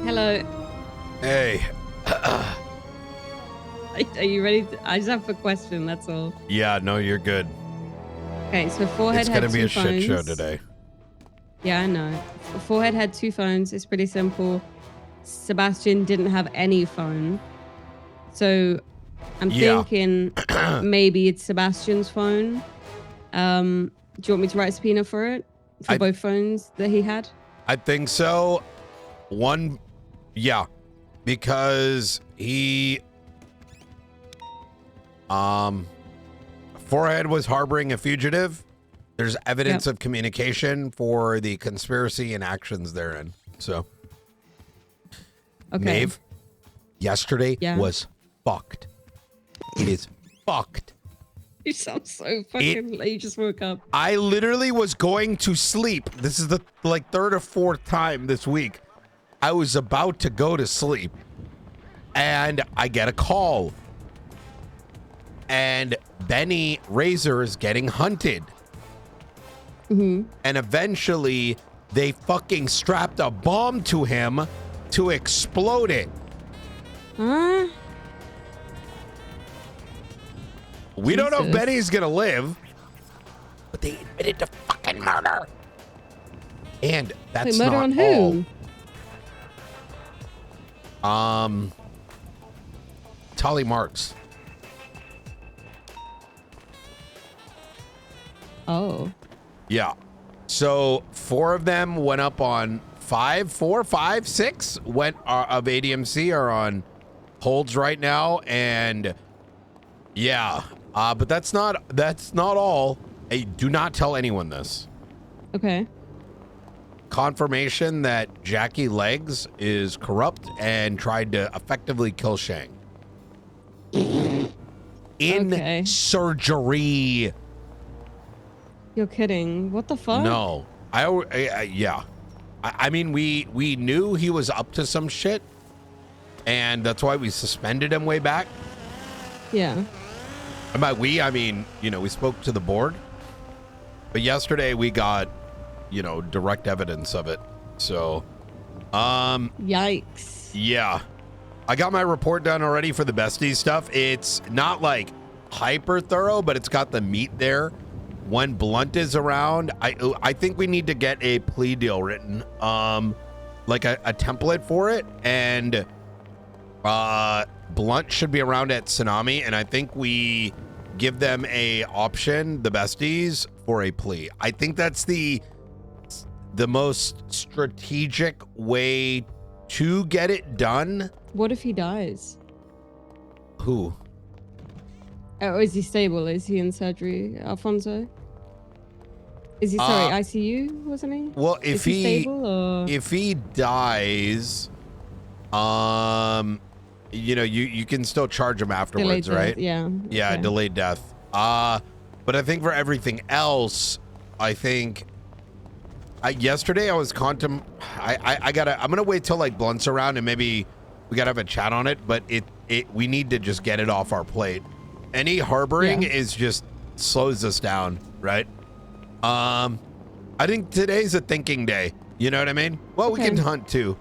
Hello. Hey. Are you ready? I just have a question, that's all. Yeah, no, you're good. Okay, so Forehead It's had gonna be two a shit show phones. today. Yeah, I know. Forehead had 2 phones. It's pretty simple. Sebastian didn't have any phone. So I'm thinking maybe it's Sebastian's phone. Do you want me to write a subpoena for it? For both phones that he had? I think so. Yeah. Because he Forehead was harboring a fugitive. There's evidence of communication for the conspiracy and actions therein. So Maeve, yesterday was fucked. It is fucked. You sound so fucking late. You just woke up. I literally was going to sleep. This is the third or fourth time this week. I was about to go to sleep and I get a call. And Benny Razor is getting hunted. And eventually they fucking strapped a bomb to him to explode it. Huh? We don't know if Benny's gonna live, but they admitted to fucking murder. And that's murder not on all. who? Tolly Marks. Oh. Yeah. So 4 of them went up on 4, 5, 6 went of ADMC are on holds right now, and yeah. But that's not all. Hey, do not tell anyone this. Okay. Confirmation that Jackie Legs is corrupt and tried to effectively kill Shang. In surgery. You're kidding. What the fuck? No. Yeah. I mean, we knew he was up to some shit, and that's why we suspended him way back. Yeah. And by we, I mean, we spoke to the board. But yesterday we got, direct evidence of it. So, yikes. Yeah. I got my report done already for the besties stuff. It's not like hyper thorough, but it's got the meat there. When Blunt is around, I think we need to get a plea deal written, like a template for it, and Blunt should be around at Tsunami, and I think we give them a option, the besties, for a plea. I think that's the most strategic way to get it done. What if he dies? Who? Oh, is he stable? Is he in surgery, Alfonso? Is he ICU? Wasn't he? Well, if he stable, or? If he dies, you can still charge him afterwards, right? Yeah. Yeah, okay. Delayed death. But I think for everything else, I think yesterday I was I'm gonna wait till like Blunt's around and maybe we gotta have a chat on it, but we need to just get it off our plate. Any harboring is just slows us down, right? I think today's a thinking day. You know what I mean? Well, we can hunt too.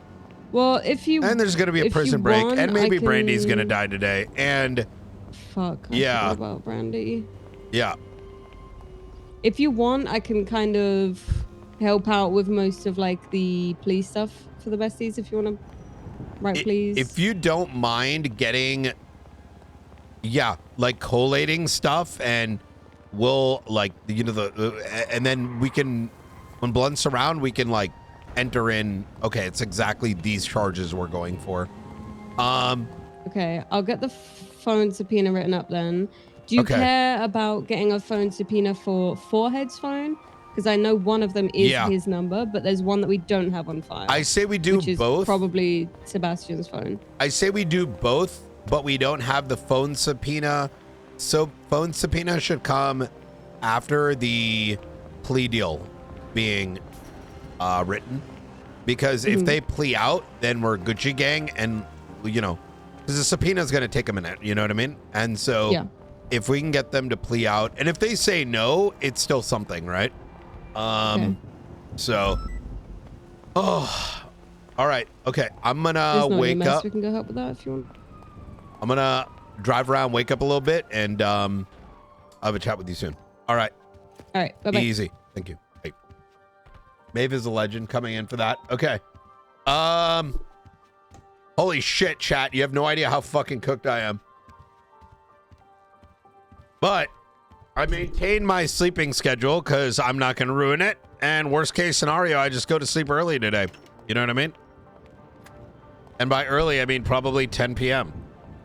Well, and there's gonna be a prison break, and maybe Brandy's gonna die today. And fuck, I forgot about Brandy. Yeah. If you want, I can kind of help out with most of like the police stuff for the besties. If you want to write, please. If you don't mind getting, like collating stuff, and we'll like and then we can, when Blunt's around, we can like enter in. Okay, it's exactly these charges we're going for. Okay, I'll get the phone subpoena written up then. Do you care about getting a phone subpoena for Forehead's phone? Because I know one of them is his number, but there's one that we don't have on file. I say we do which is both. Probably Sebastian's phone. I say we do both, but we don't have the phone subpoena. So phone subpoena should come after the plea deal being written. Because if they plea out, then we're Gucci gang, and because the subpoena is going to take a minute, you know what I mean? And so if we can get them to plea out, and if they say no, it's still something, right? So Oh, all right. Okay, I'm gonna There's no wake EMS. up. We can go help with that if you want. I'm gonna drive around, wake up a little bit, and I'll have a chat with you soon. All right. All right. Bye bye. Easy. Thank you. Hey. Maeve is a legend coming in for that. Okay. Holy shit, chat. You have no idea how fucking cooked I am. But I maintain my sleeping schedule because I'm not going to ruin it. And worst case scenario, I just go to sleep early today. You know what I mean? And by early, I mean probably 10 p.m.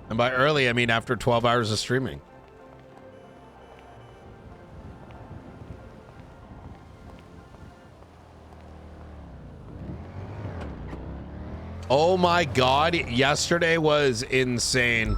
And by early, I mean after 12 hours of streaming. Oh my God, yesterday was insane.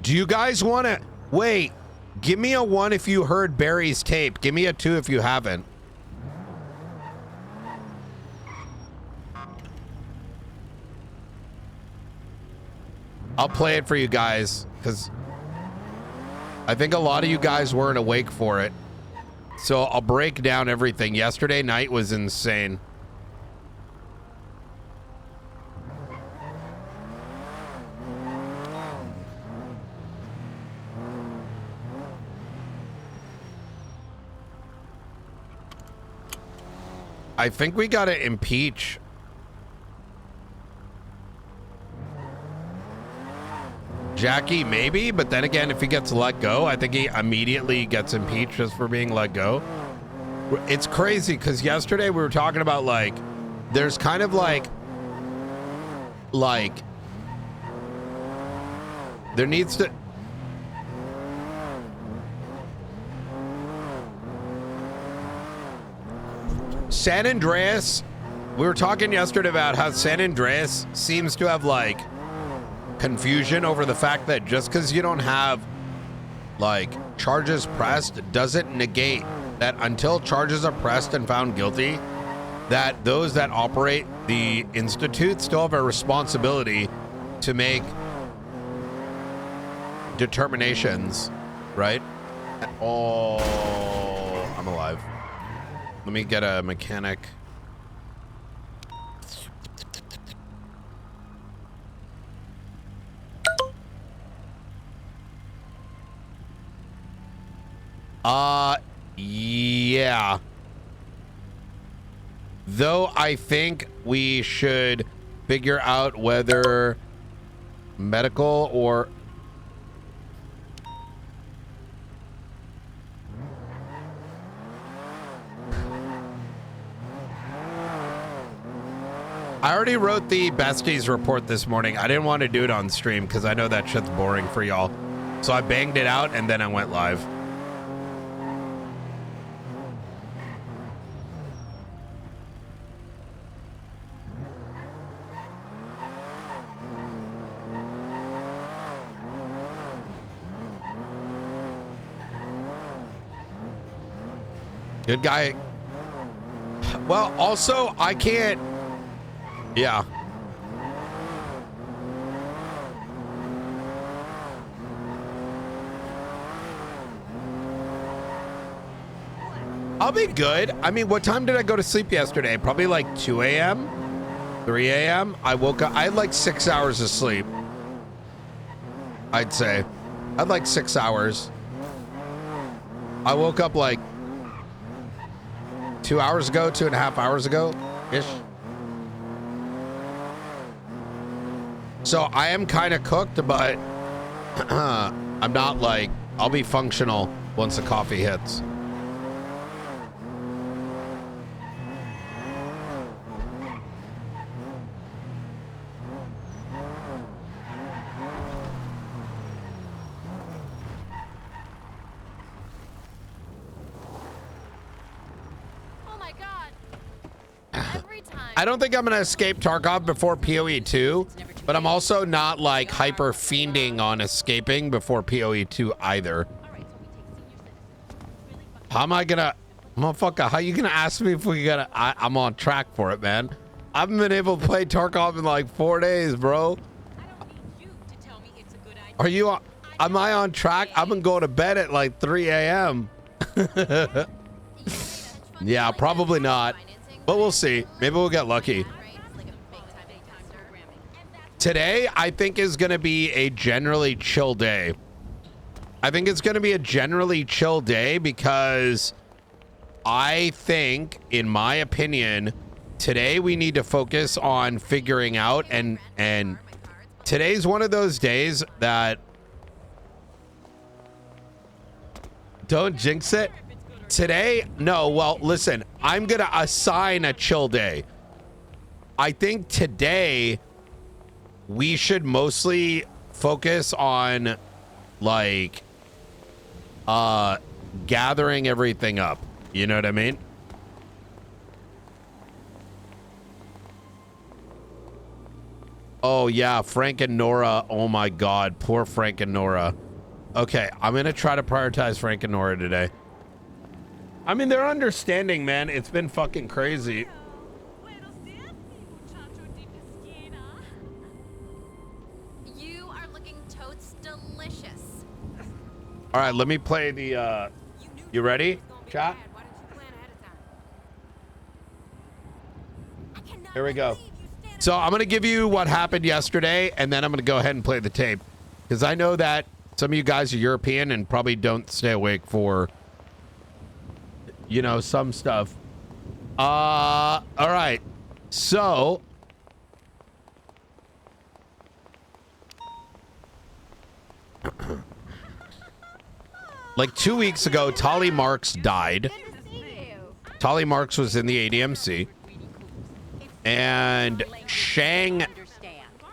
Do you guys want to wait? Give me a 1 if you heard Barry's tape. Give me a 2 if you haven't. I'll play it for you guys because I think a lot of you guys weren't awake for it. So I'll break down everything. Yesterday night was insane. I think we got to impeach. Jackie, maybe, but then again, if he gets let go, I think he immediately gets impeached just for being let go. It's crazy because yesterday we were talking about like, there's kind of like there needs to. San Andreas, we were talking yesterday about how San Andreas seems to have like confusion over the fact that just because you don't have like charges pressed doesn't negate that until charges are pressed and found guilty, that those that operate the institute still have a responsibility to make determinations, right? Oh, I'm alive. Let me get a mechanic. Yeah. Though I think we should figure out whether medical or I already wrote the besties report this morning. I didn't want to do it on stream because I know that shit's boring for y'all. So I banged it out and then I went live. Good guy. Well, also, I can't. Yeah. I'll be good. I mean, what time did I go to sleep yesterday? Probably like 2 a.m., 3 a.m. I woke up. I had like 6 hours of sleep. I'd say. I had like 6 hours. I woke up like 2 hours ago, 2.5 hours ago ish. So I am kind of cooked, but I'm not like, I'll be functional once the coffee hits. I don't think I'm going to escape Tarkov before PoE 2, but I'm also not like hyper fiending on escaping before PoE 2 either. How am I going to, motherfucker, how you going to ask me if we got to, I'm on track for it, man. I haven't been able to play Tarkov in like 4 days, bro. Are you? Am I on track? I've been going to bed at like 3 a.m. Yeah, probably not. But we'll see. Maybe we'll get lucky. Today, I think, is going to be a generally chill day. I think it's going to be a generally chill day because I think, in my opinion, today we need to focus on figuring out and today's one of those days that don't jinx it. Today, no, well, listen, I'm going to assign a chill day. I think today we should mostly focus on like gathering everything up. You know what I mean? Oh yeah, Frank and Nora. Oh my God, poor Frank and Nora. Okay, I'm gonna try to prioritize Frank and Nora today. I mean, they're understanding, man. It's been fucking crazy. You are looking totes delicious. All right, let me play the. You ready, chat? Here we go. So I'm going to give you what happened yesterday, and then I'm going to go ahead and play the tape. Because I know that some of you guys are European and probably don't stay awake for, you know, some stuff. All right. So like 2 weeks ago, Tolly Marks died. Tolly Marks was in the ADMC. And Shang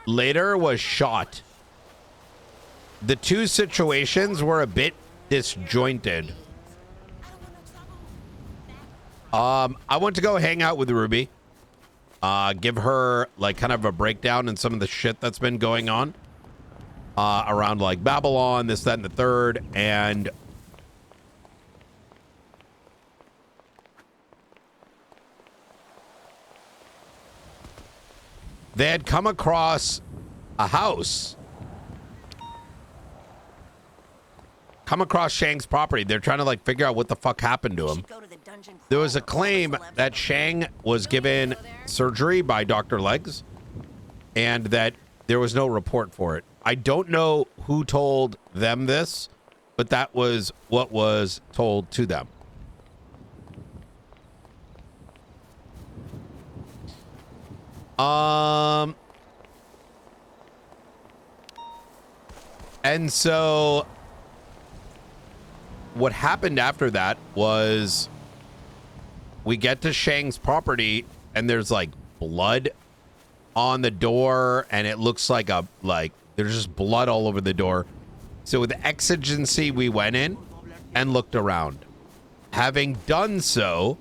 later was shot. The two situations were a bit disjointed. I went to go hang out with Ruby. Give her like kind of a breakdown in some of the shit that's been going on. Around like Babylon, this, that, and the third. And they had come across a house. Come across Shang's property. They're trying to like figure out what the fuck happened to him. There was a claim that Shang was given surgery by Dr. Legs and that there was no report for it. I don't know who told them this, but that was what was told to them. And so what happened after that was we get to Shang's property and there's like blood on the door and it looks like there's just blood all over the door. So with exigency, we went in and looked around. Having done so,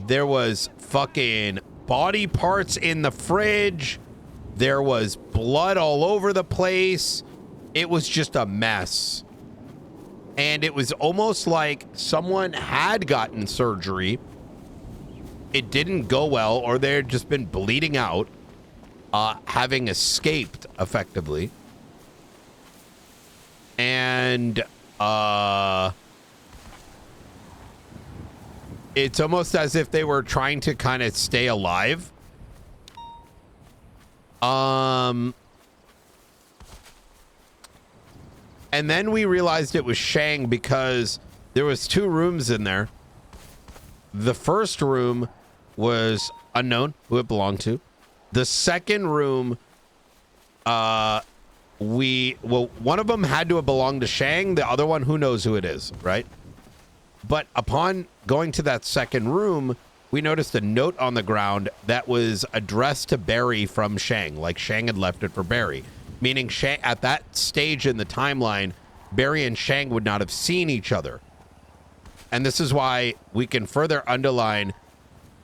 there was fucking body parts in the fridge. There was blood all over the place. It was just a mess. And it was almost like someone had gotten surgery. It didn't go well, or they had just been bleeding out, having escaped effectively. And it's almost as if they were trying to kind of stay alive. And then we realized it was Shang because there was 2 rooms in there. The first room was unknown who it belonged to. The second room, one of them had to have belonged to Shang. The other one, who knows who it is, right? But upon going to that second room, we noticed a note on the ground that was addressed to Barry from Shang, like Shang had left it for Barry. Meaning Shang, at that stage in the timeline, Barry and Shang would not have seen each other. And this is why we can further underline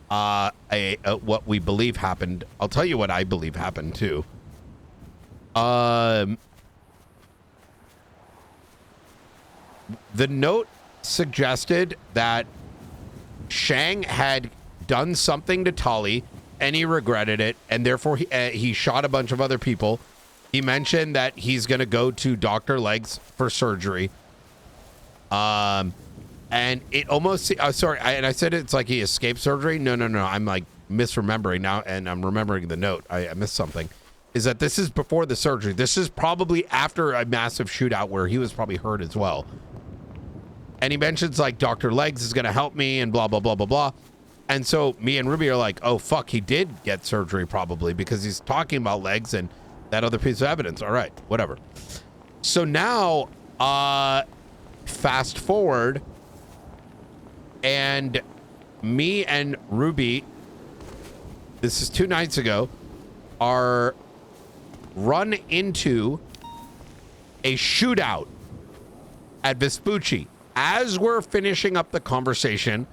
what we believe happened. I'll tell you what I believe happened too. The note suggested that Shang had done something to Tolly and he regretted it, and therefore he shot a bunch of other people He mentioned that he's going to go to Dr. Legs for surgery. And it almost, sorry, and I said it's like he escaped surgery. No. I'm like misremembering now, and I'm remembering the note. I missed something. Is that this is before the surgery. This is probably after a massive shootout where he was probably hurt as well. And he mentions like Dr. Legs is going to help me and blah, blah, blah, blah, blah. And so me and Ruby are like, oh, fuck, he did get surgery probably because he's talking about Legs and that other piece of evidence. All right, whatever. So now, fast forward, and me and Ruby, this is 2 nights ago, are run into a shootout at Vespucci as we're finishing up the conversation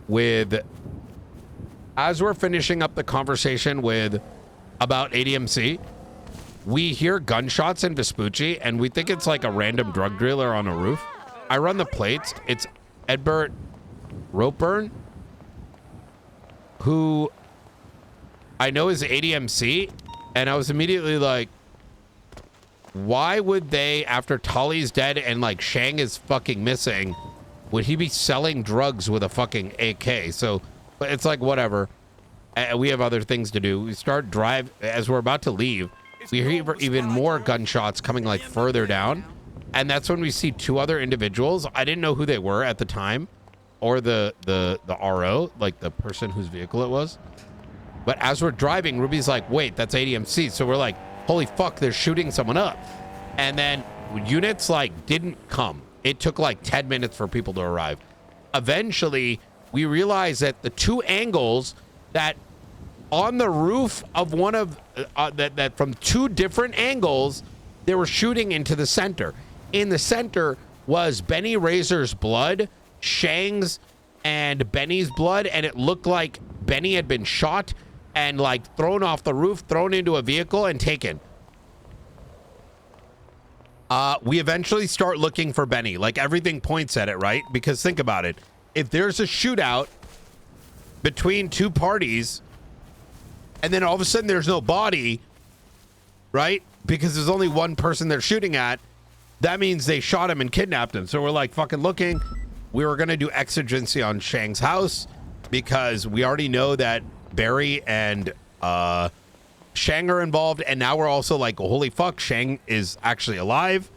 with about ADMC. We hear gunshots in Vespucci, and we think it's like a random drug dealer on a roof. I run the plates. It's Edbert Ropeburn, who I know is ADMC, and I was immediately like, why would they, after Tali's dead and like Shang is fucking missing, would he be selling drugs with a fucking AK? So, but it's like, whatever. We have other things to do. We start drive as we're about to leave. We hear even more gunshots coming like further down. And that's when we see 2 other individuals. I didn't know who they were at the time, or the RO, like the person whose vehicle it was. But as we're driving, Ruby's like, wait, that's ADMC. So we're like, holy fuck, they're shooting someone up. And then units like didn't come. It took like 10 minutes for people to arrive. Eventually, we realized that the 2 angles that on the roof of one of that from 2 different angles, they were shooting into the center. In the center was Benny Razor's blood, Shang's and Benny's blood, and it looked like Benny had been shot and like thrown off the roof, thrown into a vehicle and taken. We eventually start looking for Benny. Like everything points at it, right? Because think about it. If there's a shootout between 2 parties and then all of a sudden there's no body, right? Because there's only one person they're shooting at, that means they shot him and kidnapped him. So we're like fucking looking. We were going to do exigency on Shang's house because we already know that Barry and Shang are involved. And now we're also like, holy fuck, Shang is actually alive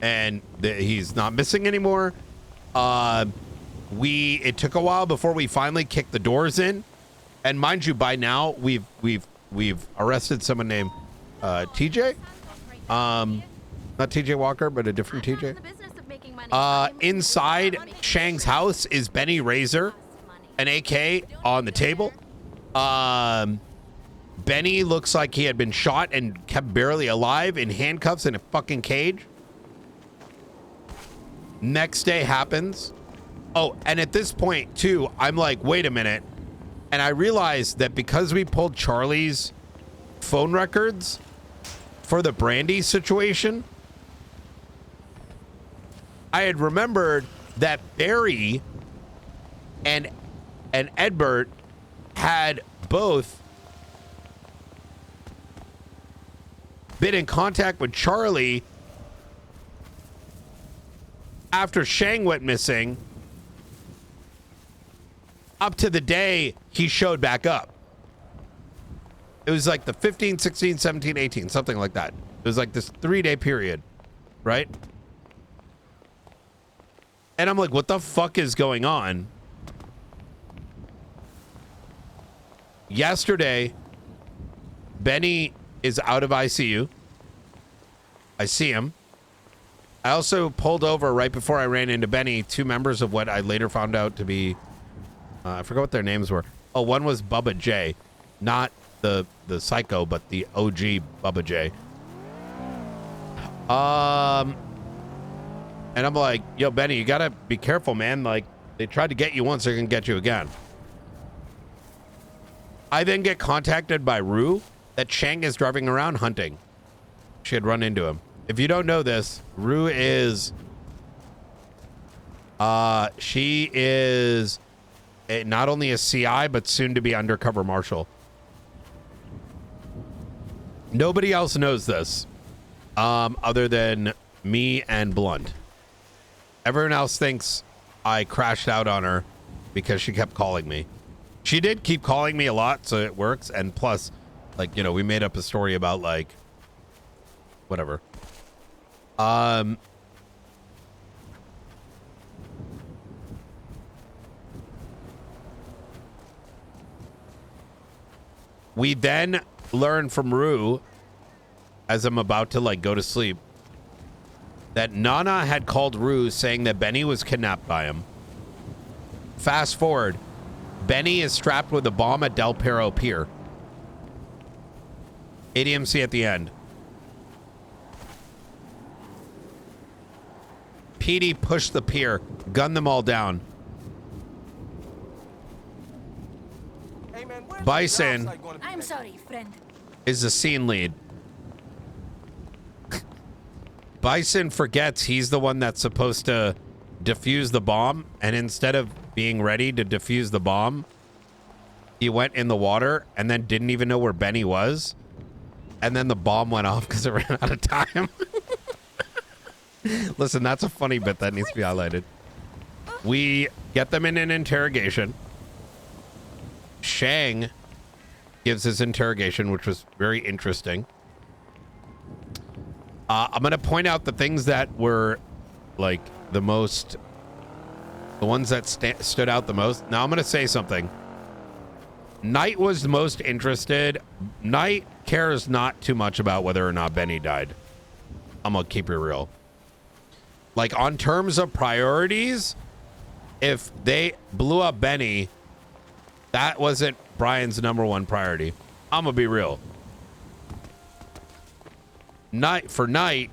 and he's not missing anymore. It took a while before we finally kicked the doors in. And mind you, by now we've arrested someone named TJ. Not TJ Walker, but a different TJ. Inside Shang's house is Benny Razor, an AK on the table. Benny looks like he had been shot and kept barely alive in handcuffs in a fucking cage. Next day happens. Oh, and at this point too, I'm like, wait a minute. And I realized that because we pulled Charlie's phone records for the Brandy situation, I had remembered that Barry and Edbert had both been in contact with Charlie after Shang went missing up to the day he showed back up. It was like the 15, 16, 17, 18, something like that. It was like this 3-day period, right? And I'm like, what the fuck is going on? Yesterday, Benny is out of ICU. I see him. I also pulled over right before I ran into Benny 2 members of what I later found out to be, I forgot what their names were. Oh, one was Bubba J, not the psycho, but the OG Bubba J. And I'm like, yo, Benny, you gotta be careful, man. Like, they tried to get you once, they're gonna get you again. I then get contacted by Rue that Shang is driving around hunting. She had run into him. If you don't know this, Rue is, she is not only a CI, but soon to be undercover marshal. Nobody else knows this. Other than me and Blunt. Everyone else thinks I crashed out on her because she kept calling me. She did keep calling me a lot, so it works. And plus, like, you know, we made up a story about, like, whatever. We then learn from Rue, as I'm about to, like, go to sleep, that Nana had called Rue saying that Benny was kidnapped by him. Fast forward, Benny is strapped with a bomb at Del Perro Pier. ADMC at the end. PD pushed the pier, gunned them all down. Hey man, Bison I'm sorry, friend. is the scene lead. Bison forgets he's the one that's supposed to defuse the bomb, and instead of being ready to defuse the bomb, he went in the water and then didn't even know where Benny was, and then the bomb went off because it ran out of time. Listen, that's a funny bit that needs to be highlighted. We get them in an interrogation. Shang gives his interrogation, which was very interesting. I'm going to point out the things that were, like, the ones that stood out the most. Now, I'm going to say something. Knight was the most interested. Knight cares not too much about whether or not Benny died. I'm going to keep it real. Like, on terms of priorities, if they blew up Benny, that wasn't Brian's #1 priority. I'm going to be real. For Knight,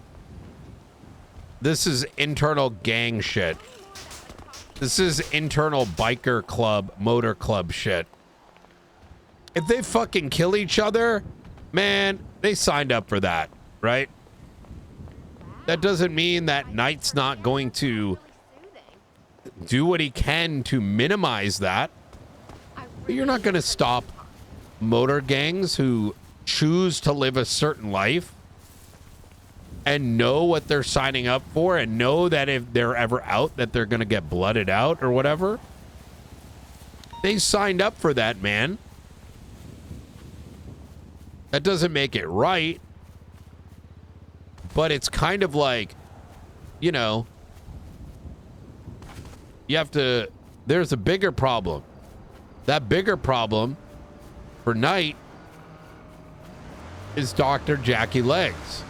this is internal gang shit. This is internal biker club, motor club shit. If they fucking kill each other, man, they signed up for that, right? That doesn't mean that Knight's not going to do what he can to minimize that. But you're not going to stop motor gangs who choose to live a certain life and know what they're signing up for and know that if they're ever out that they're going to get blooded out or whatever. They signed up for that, man. That doesn't make it right. But it's kind of like, you know, you have to, there's a bigger problem. That bigger problem for Knight is Dr. Jackie Legs.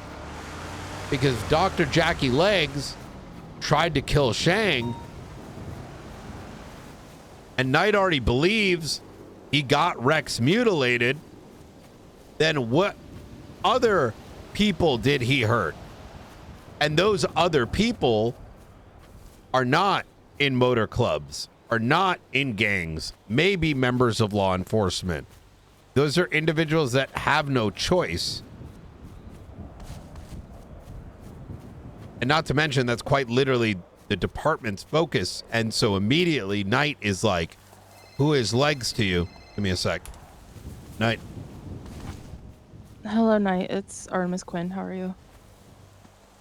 Because Dr. Jackie Legs tried to kill Shang, and Knight already believes he got Rex mutilated. Then what other people did he hurt? And those other people are not in motor clubs, are not in gangs, maybe members of law enforcement. Those are individuals that have no choice. And not to mention, that's quite literally the department's focus. And so immediately, Knight is like, who is Legs to you? Give me a sec. Knight. Hello, Knight. It's Artemis Quinn. How are you?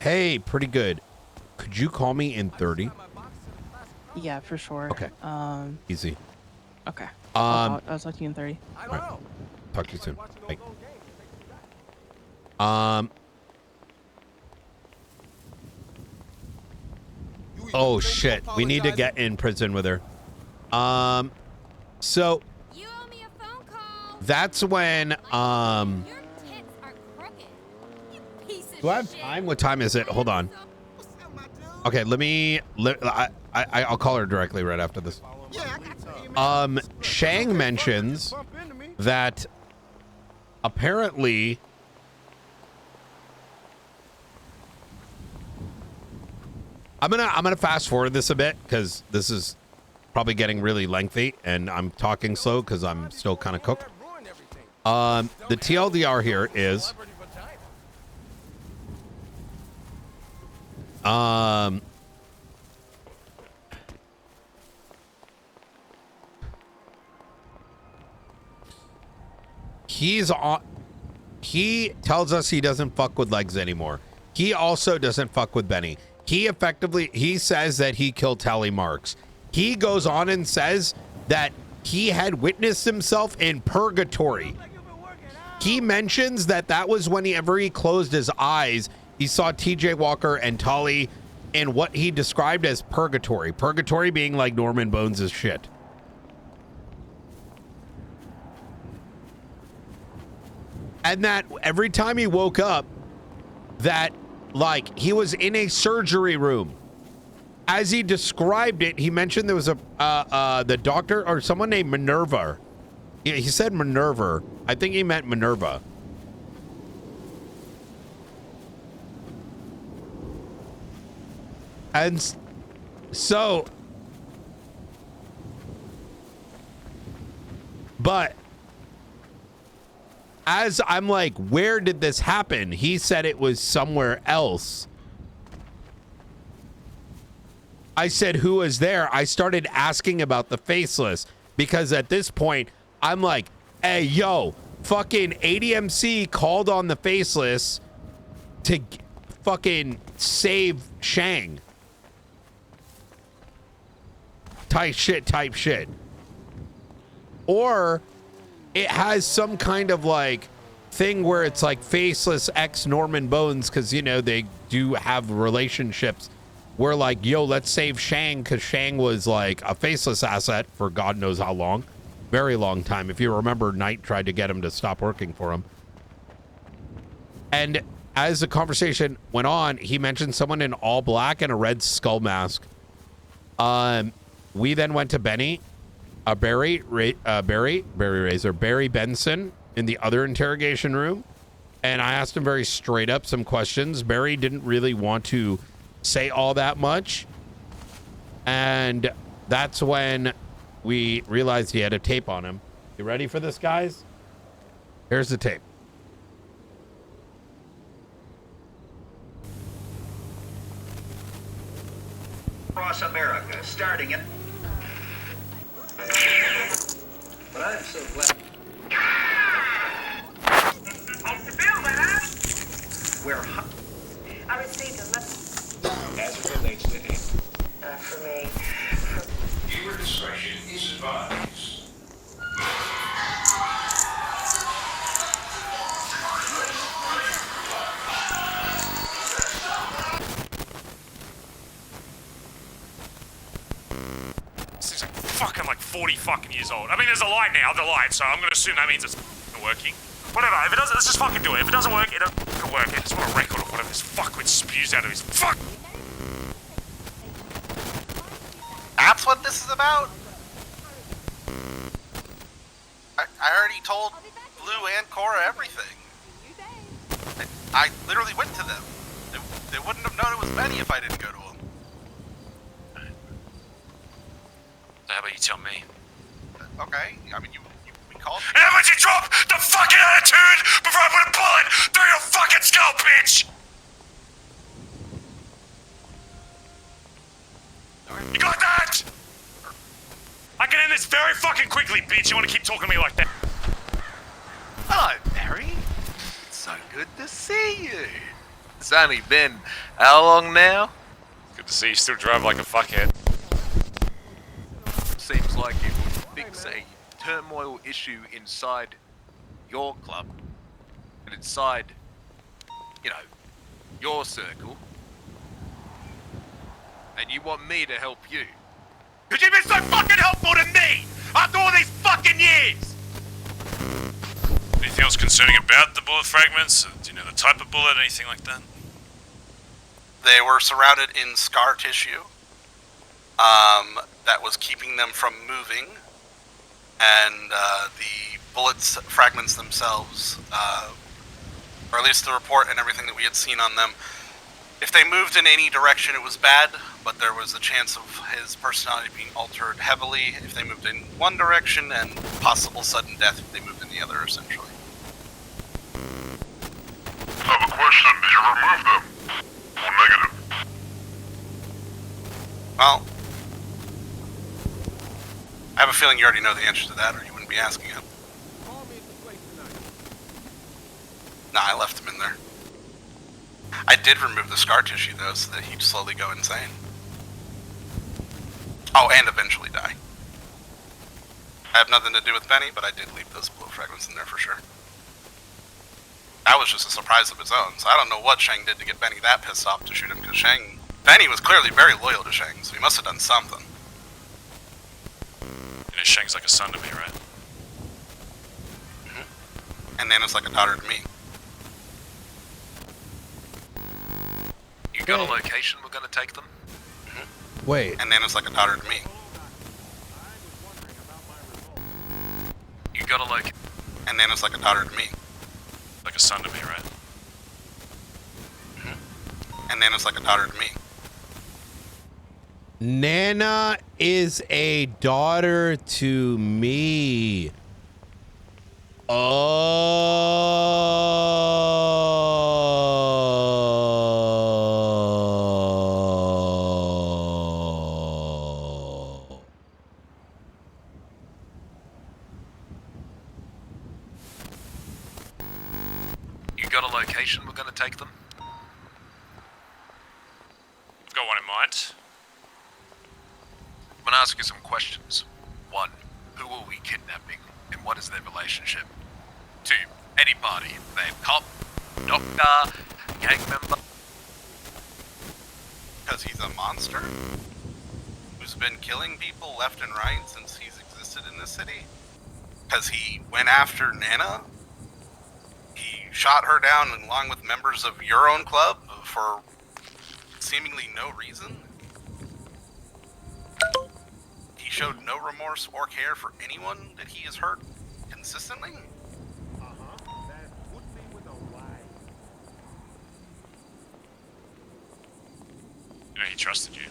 Hey, pretty good. Could you call me in 30? Yeah, for sure. Okay. Easy. Okay. I'll talk to you in 30. All right. Talk to you soon. Bye. Oh shit, we need to get in prison with her. So You owe me a phone call. that's when Your tits are crooked. You piece of do I have shit. time? What time is it? Hold on. Okay, I'll call her directly right after this. Shang mentions that apparently I'm gonna fast forward this a bit because this is probably getting really lengthy and I'm talking slow because I'm still kind of cooked. The TLDR here is he tells us he doesn't fuck with Legs anymore. he also doesn't fuck with Benny. He says that he killed Tally Marks. He goes on and says that he had witnessed himself in purgatory. He mentions that was whenever he closed his eyes, he saw TJ Walker and Tolly in what he described as purgatory. Purgatory being like Norman Bones' shit. And that every time he woke up, that like he was in a surgery room. As he described it, he mentioned there was the doctor or someone named Minerva. He said Minerva. I think he meant Minerva. And so, but as I'm like, where did this happen? He said it was somewhere else. I said, who was there? I started asking about the faceless because at this point, I'm like, hey, yo, fucking ADMC called on the faceless to fucking save Shang. Type shit. Or it has some kind of like thing where it's like faceless ex Norman Bones because, you know, they do have relationships where like, yo, let's save Shang because Shang was like a faceless asset for God knows how long. Very long time. If you remember, Knight tried to get him to stop working for him. And as the conversation went on, he mentioned someone in all black and a red skull mask. We then went to Benny, Barry Benson in the other interrogation room. And I asked him very straight up some questions. Barry didn't really want to say all that much. And that's when we realized he had a tape on him. You ready for this, guys? Here's the tape. Across America, starting at... But I'm so glad... Hope to build it, huh? Where... I received a message. As it relates to him. For me. Viewer discretion is advised. This is fucking like 40 fucking years old. I mean, there's a light now, so I'm gonna assume that means it's working. Whatever, if it doesn't, let's just fucking do it. If it doesn't work, it doesn't work. I just want a record of whatever this fuckwit spews out of his fuck. That's what this is about? I already told Lou and Cora everything. I literally went to them. They wouldn't have known it was Benny if I didn't go to them. So how about you tell me? Okay, I mean, we called you. And how about you drop the fucking attitude before I put a bullet through your fucking skull, bitch! You got that? I can end this very fucking quickly, bitch. You want to keep talking to me like that? Hello, Barry. It's so good to see you. It's only been how long now? Good to see you still drive like a fuckhead. Seems like it would fix a turmoil issue inside your club and inside, you know, your circle. And you want me to help you. Because you've been so fucking helpful to me after all these fucking years! Anything else concerning about the bullet fragments? Do you know the type of bullet, anything like that? They were surrounded in scar tissue that was keeping them from moving, and the bullets fragments themselves, or at least the report and everything that we had seen on them, if they moved in any direction it was bad, but there was a chance of his personality being altered heavily if they moved in one direction, and possible sudden death if they moved in the other, essentially. I have a question. Did you remove them? Or negative? Well, I have a feeling you already know the answer to that, or you wouldn't be asking it. Nah, I left them in there. I did remove the scar tissue though, so that he'd slowly go insane. Oh, and eventually die. I have nothing to do with Benny, but I did leave those bullet fragments in there for sure. That was just a surprise of its own, so I don't know what Shang did to get Benny that pissed off to shoot him, because Benny was clearly very loyal to Shang, so he must have done something. You know, Shang's like a son to me, right? And Nana's like a daughter to me. You got a location we're gonna take them? Wait. And Nana's like a daughter to me. You got a location. And Nana's like a daughter to me. Like a son to me, right? And Nana's like a daughter to me. Nana is a daughter to me. Oh. You got a location we're gonna take them? I've got one in mind. I'm gonna ask you some questions. 1. Who are we kidnapping, and what is their relationship? 2. Any party. They cop, doctor, gang member. Because he's a monster? Who's been killing people left and right since he's existed in this city? Because he went after Nana? He shot her down along with members of your own club for seemingly no reason? He showed no remorse or care for anyone that he has hurt consistently? You know, he trusted you.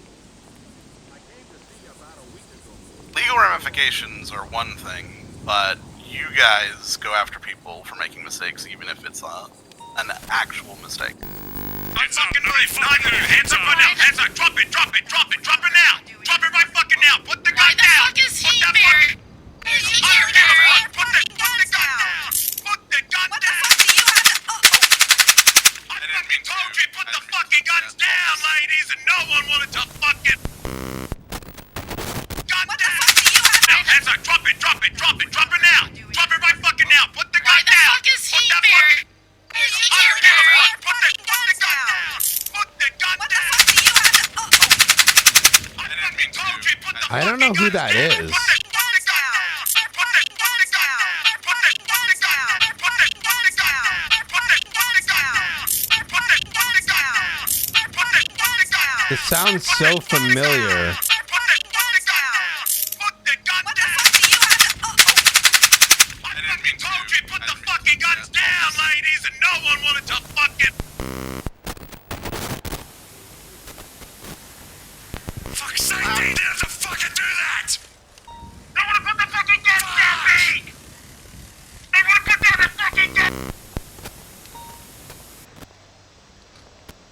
Legal ramifications are one thing, but you guys go after people for making mistakes even if it's an actual mistake. Hands up, hands up right now, hands up, drop it now, drop it right fucking now, put the gun down, put that fucking, put the gun down, put the gun down. I fucking told you, put the fucking guns down, ladies, and no one wanted to fucking gun down. Now, hands up, drop it now, drop it right fucking now, put the gun down, put that fucking. I don't know who that is. It sounds so familiar.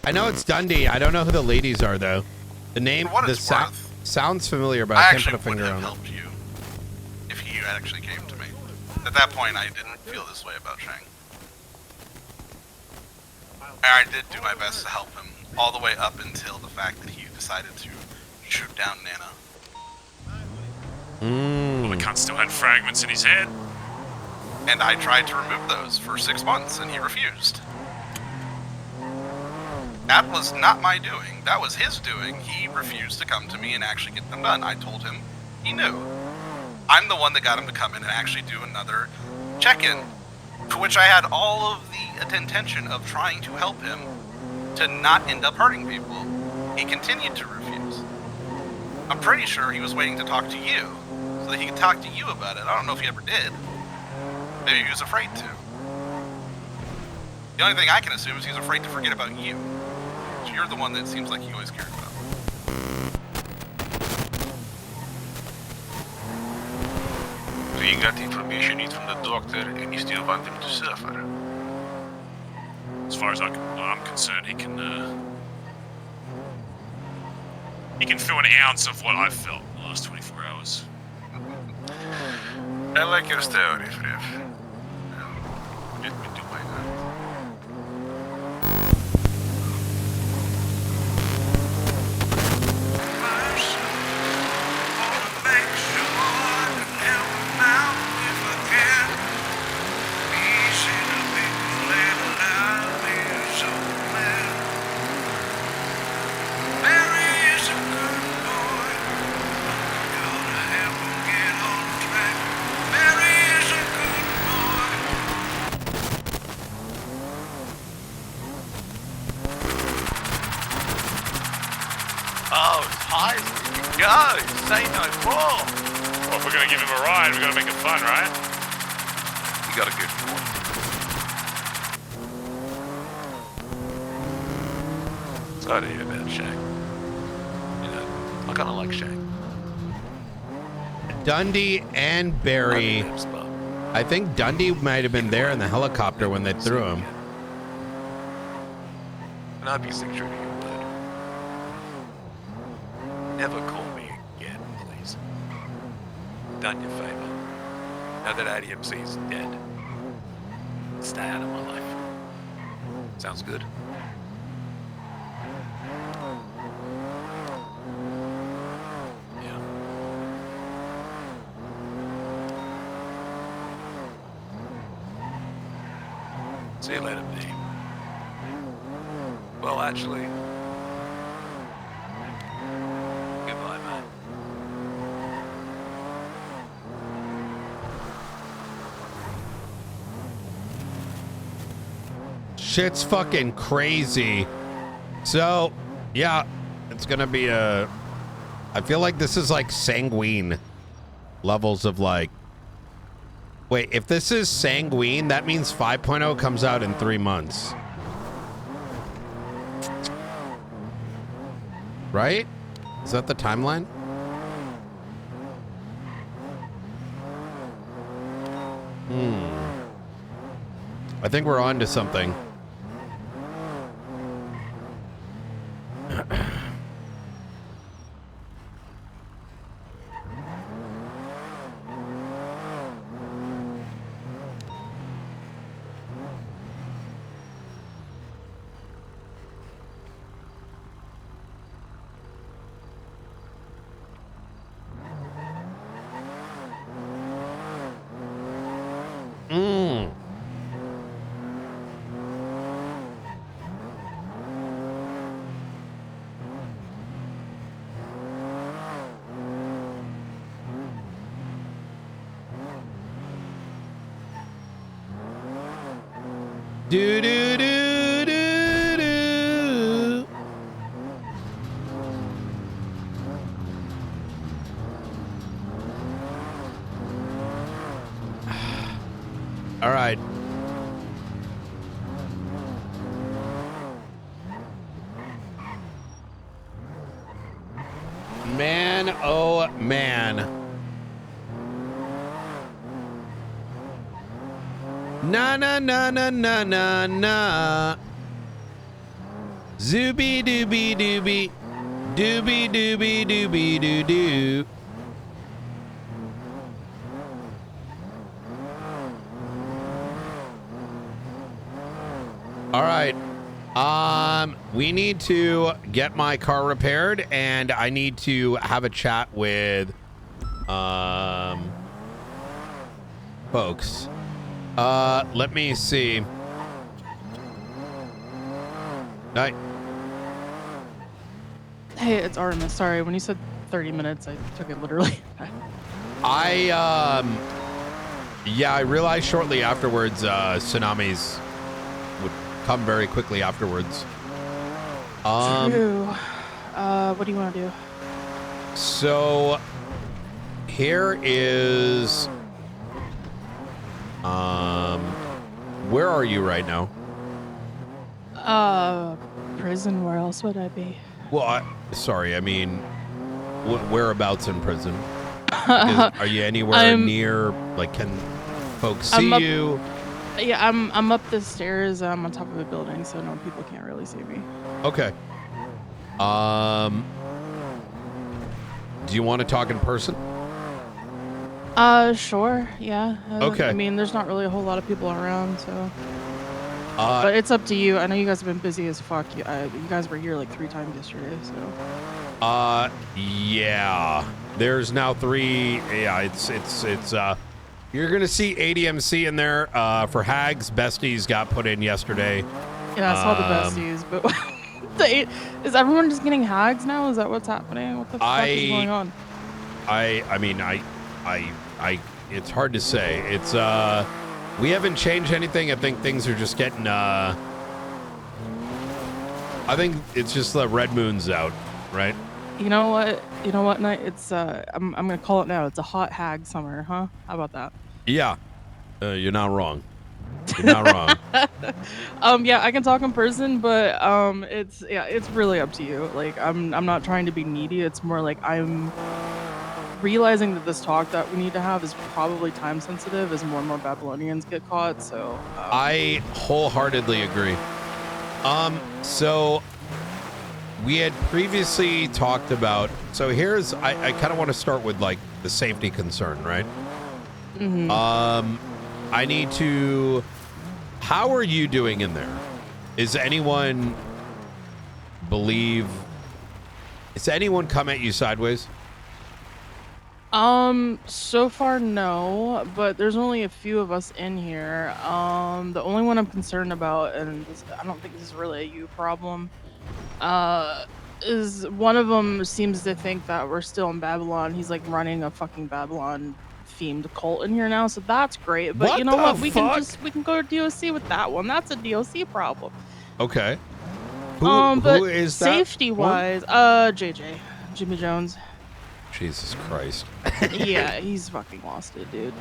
I know it's Dundee. I don't know who the ladies are though. The name, sounds familiar, but I can't put a finger on it. Helped you if he actually came to me. At that point, I didn't feel this way about Shang. I did do my best to help him all the way up until the fact that he decided to shoot down Nana. Well, the cunt still had fragments in his head. And I tried to remove those for 6 months, and he refused. That was not my doing. That was his doing. He refused to come to me and actually get them done. I told him he knew. I'm the one that got him to come in and actually do another check-in, for which I had all of the intention of trying to help him to not end up hurting people. He continued to refuse. I'm pretty sure he was waiting to talk to you, so that he could talk to you about it. I don't know if he ever did. Maybe he was afraid to. The only thing I can assume is he's afraid to forget about you. So you're the one that seems like he always cared about. So you got the information you need from the doctor and you still want him to suffer? As far as I'm concerned, he can feel an ounce of what I've felt in the last 24 hours. I like your story, Frev. Let me do my part. eyes. Go, say no more. Well, if we're gonna give him a ride, we're gonna make it fun, right? You got a good point. Sorry to hear about Shang. You know, I kind of like Shang. Dundee and Barry. I think Dundee might have been there in the helicopter when they threw him. And I'd be sick true to your word. Never call me again, please. Done your favor. Now that ADMC's dead, stay out of my life. Sounds good? Yeah. See you later, B. Well, actually, goodbye, mate. Shit's fucking crazy. So, yeah, it's gonna be a... I feel like this is like sanguine levels of like... Wait, if this is sanguine, that means 5.0 comes out in 3 months. Right? Is that the timeline? I think we're on to something. Do do do do do. All right. Man, oh man. Na na na na na na na. Zooby dooby dooby. Dooby dooby dooby doo doo. All right. We need to get my car repaired, and I need to have a chat with folks. Let me see. Night. Hey, it's Artemis. Sorry, when you said 30 minutes, I took it literally. Yeah, I realized shortly afterwards, tsunamis would come very quickly afterwards. True. What do you want to do? So here is where are you right now? Prison. Where else would I be? Well, sorry, I mean, whereabouts in prison? Are you anywhere near? Like, can folks see you? Yeah, I'm up the stairs. I'm on top of a building, so no people can't really see me. Okay. Do you want to talk in person? Sure. Yeah. Okay. I mean, there's not really a whole lot of people around, so. But it's up to you. I know you guys have been busy as fuck. You guys were here like 3 times yesterday, so. Yeah. There's now 3. Yeah, it's you're gonna see ADMC in there. For Hags, Besties got put in yesterday. Yeah, I saw the Besties, but is everyone just getting Hags now? Is that what's happening? What the fuck is going on? I mean, it's hard to say. It's we haven't changed anything. I think things are just getting I think it's just the red moon's out, right? You know what? You know what, Knight? It's I'm gonna call it now. It's a hot hag summer, huh? How about that? Yeah, you're not wrong. You're not wrong. Yeah, I can talk in person, but it's really up to you. Like, I'm not trying to be needy. It's more like I'm realizing that this talk that we need to have is probably time sensitive as more and more Babylonians get caught. So I wholeheartedly agree. So we had previously talked about. So here's I kind of want to start with like the safety concern, right? Mm-hmm. I need to. How are you doing in there? Is anyone come at you sideways? So far, no, but there's only a few of us in here. The only one I'm concerned about, and I don't think this is really a you problem, is one of them seems to think that we're still in Babylon. He's like running a fucking Babylon themed cult in here now, so that's great. But What you know the what? We fuck? can go to DOC with that one. That's a DOC problem. Okay. But who is that? safety wise, JJ, Jimmy Jones. Jesus Christ. Yeah, he's fucking lost it, dude.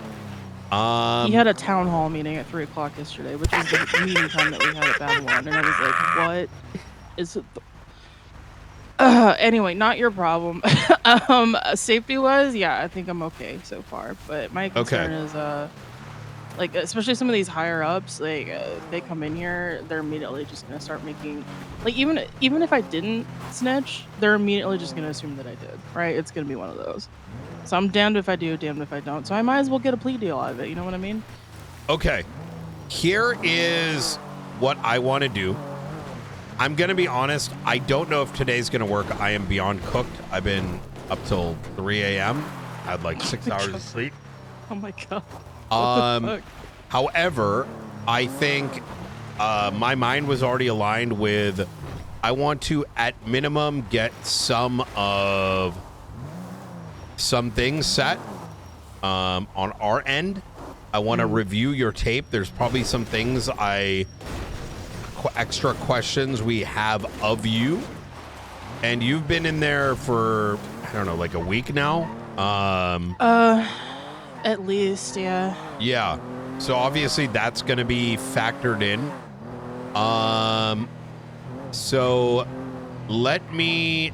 He had a town hall meeting at 3 o'clock yesterday, which was the meeting time that we had at Babylon, and I was like, what is it? Anyway, not your problem. Safety-wise, yeah, I think I'm okay so far, but my concern is, like, especially some of these higher-ups, like, they come in here, they're immediately just gonna start making, like, even if I didn't snitch, they're immediately just gonna assume that I did, right? It's gonna be one of those. So I'm damned if I do, damned if I don't. So I might as well get a plea deal out of it, you know what I mean? Okay. Here is what I want to do. I'm going to be honest. I don't know if today's going to work. I am beyond cooked. I've been up till 3 a.m. I had like 6 hours of sleep. Oh my God. What the fuck? However, I think my mind was already aligned with I want to, at minimum, get some things set on our end. I want to review your tape. There's probably some things extra questions we have of you, and you've been in there for I don't know, like a week now. At least, yeah. Yeah. So obviously that's going to be factored in. So let me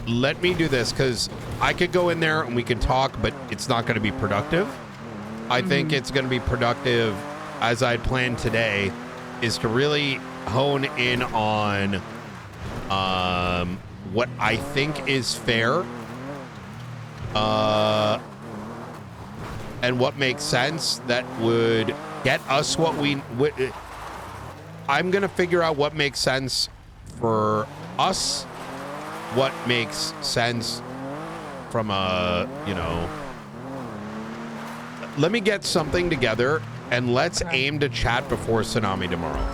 do this, because I could go in there and we can talk, but it's not going to be productive. I think it's going to be productive, as I planned today, is to really hone in on what I think is fair and what makes sense that would get us what we would. I'm going to figure out what makes sense for us, what makes sense from let me get something together, and let's aim to chat before Tsunami tomorrow.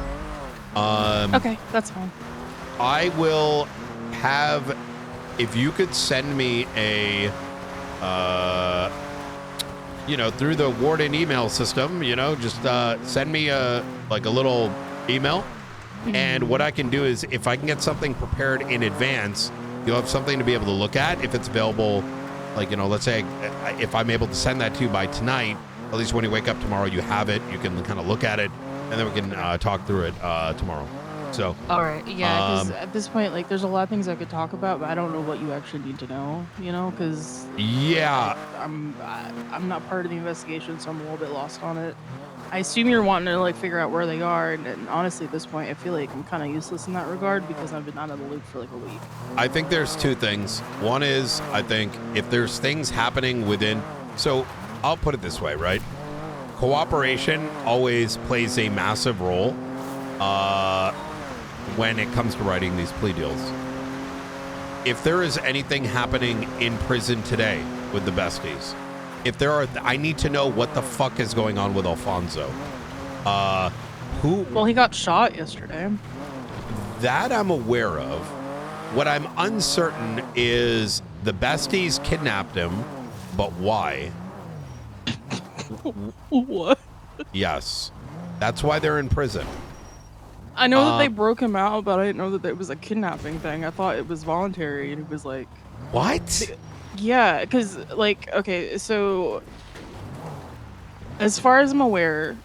Okay, that's fine. I will have, if you could send me a, through the Warden email system, just send me a little email. And what I can do is, if I can get something prepared in advance, you'll have something to be able to look at if it's available. Let's say if I'm able to send that to you by tonight, at least when you wake up tomorrow, you have it. You can kind of look at it, and then we can talk through it tomorrow. So. All right. Yeah. Because at this point, there's a lot of things I could talk about, but I don't know what you actually need to know. Because. Yeah. I'm not part of the investigation, so I'm a little bit lost on it. I assume you're wanting to figure out where they are, and honestly, at this point, I feel like I'm kind of useless in that regard because I've been out of the loop for a week. I think there's two things. One is, I think if there's things happening within, so I'll put it this way, right? Cooperation always plays a massive role when it comes to writing these plea deals. If there is anything happening in prison today with the besties, if there are, I need to know what the fuck is going on with Alfonso. Well, he got shot yesterday. That I'm aware of. What I'm uncertain is the besties kidnapped him, but why? What? Yes. That's why they're in prison. I know that they broke him out, but I didn't know that it was a kidnapping thing. I thought it was voluntary, and it was like... What? Yeah, because, like, okay, so... As far as I'm aware,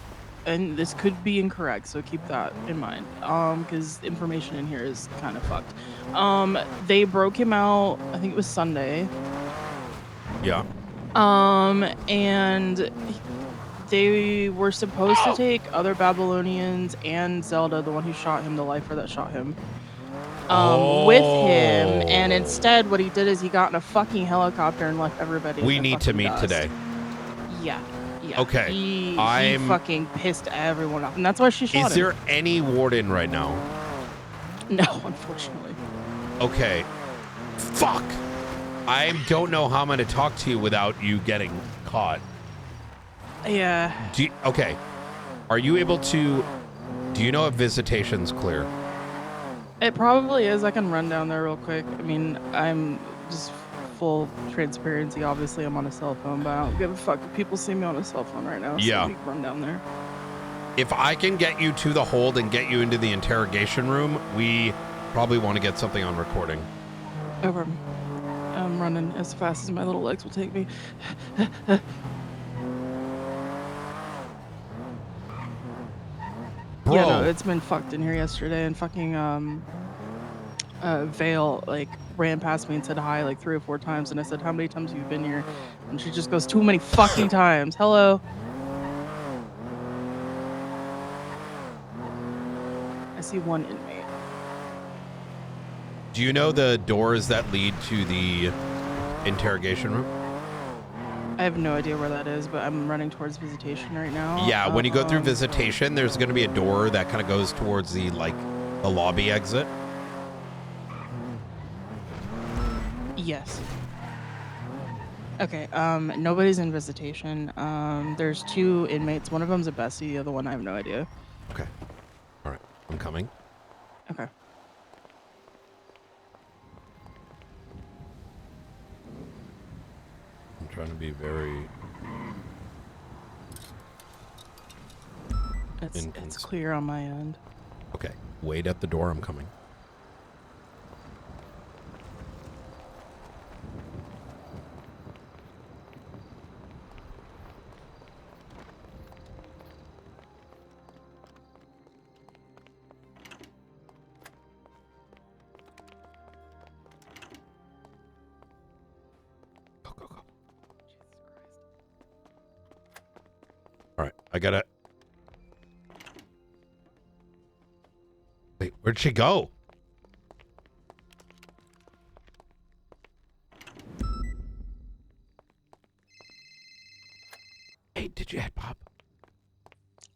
and this could be incorrect, so keep that in mind, because information in here is kind of fucked. They broke him out, I think it was Sunday. Yeah. And they were supposed to take other Babylonians and Zelda, the one who shot him, the lifer that shot him, with him. And instead, what he did is he got in a fucking helicopter and left everybody. We need to meet dust. today. Yeah. Yeah. Okay. He I'm fucking pissed everyone off, and that's why she shot him. Is there any warden right now? No, unfortunately. Okay. Fuck. I don't know how I'm going to talk to you without you getting caught. Yeah. Okay. Are you able to... Do you know if visitation's clear? It probably is. I can run down there real quick. I mean, I'm just full transparency. Obviously, I'm on a cell phone, but I don't give a fuck if people see me on a cell phone right now. So Yeah. we can run down there. If I can get you to the hold and get you into the interrogation room, we probably want to get something on recording. Over. I'm running as fast as my little legs will take me. Bro. Yeah, no, it's been fucked in here yesterday, and fucking Vale like ran past me and said hi like 3 or 4 times, and I said, how many times have you been here? And she just goes, too many fucking times. Hello. I see one inmate. Do you know the doors that lead to the interrogation room? I have no idea where that is, but I'm running towards visitation right now. Yeah, when you go through visitation, there's going to be a door that kind of goes towards the the lobby exit. Yes. Okay, nobody's in visitation. There's 2 inmates. One of them's a Bessie, the other one I have no idea. Okay. All right, I'm coming. Okay. I'm trying to be very... It's clear on my end. Okay, wait at the door, I'm coming. All right, I gotta... Wait, where'd she go? Hey, did you head pop?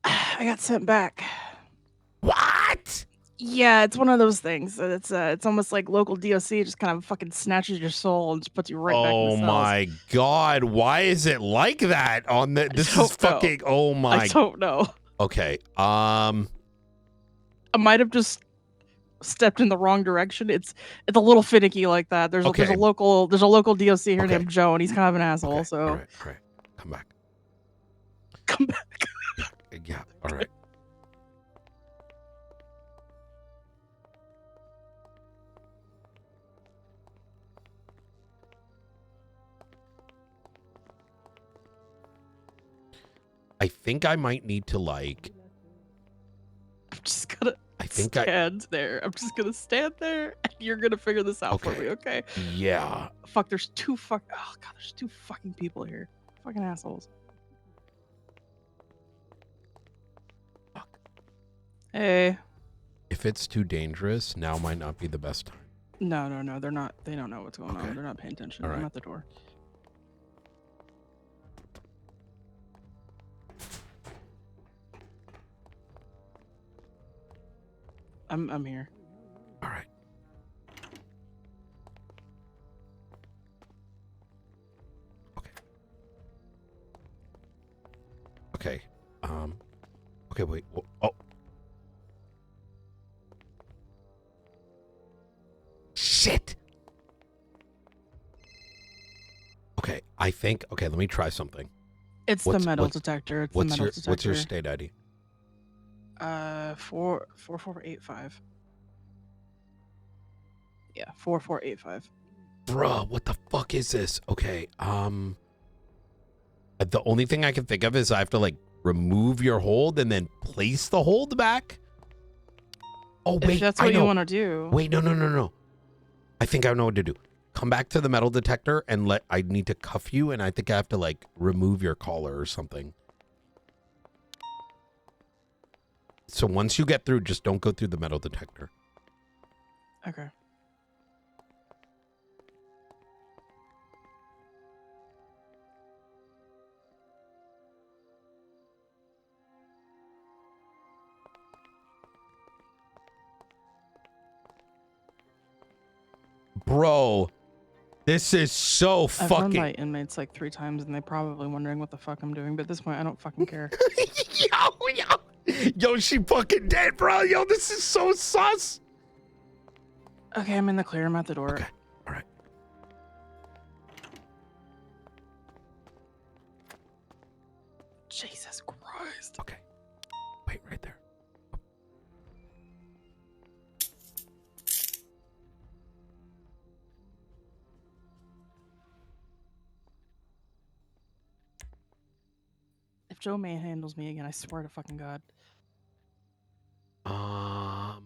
I got sent back. What? Yeah, it's one of those things. It's almost like local DOC just kind of fucking snatches your soul and just puts you right back in the cells. Oh my god, why is it like that on the... This is fucking... Oh my... I don't know. Okay, I might have just stepped in the wrong direction. It's a little finicky like that. There's a local DOC here named Joe, and he's kind of an asshole. So all right, come back. Come back. Yeah, all right. I think I might need to like... I'm just gonna there. I'm just gonna stand there, and you're gonna figure this out for me, okay? Yeah. Fuck, there's 2 there's 2 fucking people here. Fucking assholes. Fuck. Hey. If it's too dangerous, now might not be the best time. No, they're not. They don't know what's going on. They're not paying attention. All right. I'm at the door. I'm here. All right. Okay. Okay, wait. Oh. Shit. Okay, I think... Okay, let me try something. It's the metal detector. It's the metal detector. What's your state ID? 4485. Yeah, 4485. Bruh, what the fuck is this? Okay, the only thing I can think of is I have to like remove your hold and then place the hold back. Oh wait, if that's what you want to do. Wait, no. I think I know what to do. Come back to the metal detector and I need to cuff you, and I think I have to like remove your collar or something. So once you get through, just don't go through the metal detector. Okay. Bro, this is so I've run fucking... by inmates like 3 times, and they're probably wondering what the fuck I'm doing, but at this point, I don't fucking care. Yo, she fucking dead, bro. Yo, this is so sus. Okay, I'm in the clear. I'm at the door. Okay, all right. Jesus Christ. Okay, wait right there. If Joe manhandles me again, I swear to fucking God. I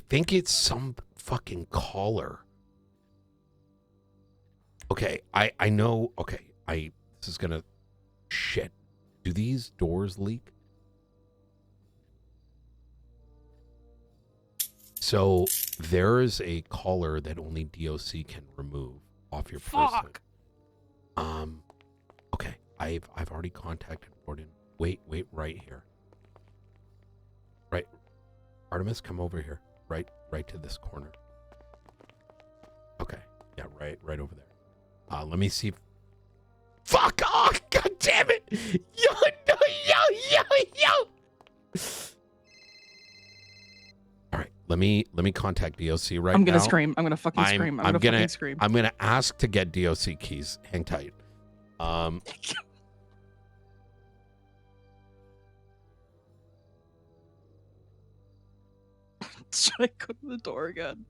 think it's some fucking caller. Okay, I know. Okay, this is gonna... Shit. Do these doors leak? So there is a collar that only DOC can remove off your person. Fuck. Okay, I've already contacted Warden. Wait right here. Right, Artemis, come over here. Right to this corner. Okay, yeah, right over there. Let me see. Fuck off! God damn it! Yo! All right, let me contact DOC right now. I'm gonna scream. I'm gonna fucking scream. I'm gonna fucking scream. I'm gonna ask to get DOC keys. Hang tight. Should I go to the door again?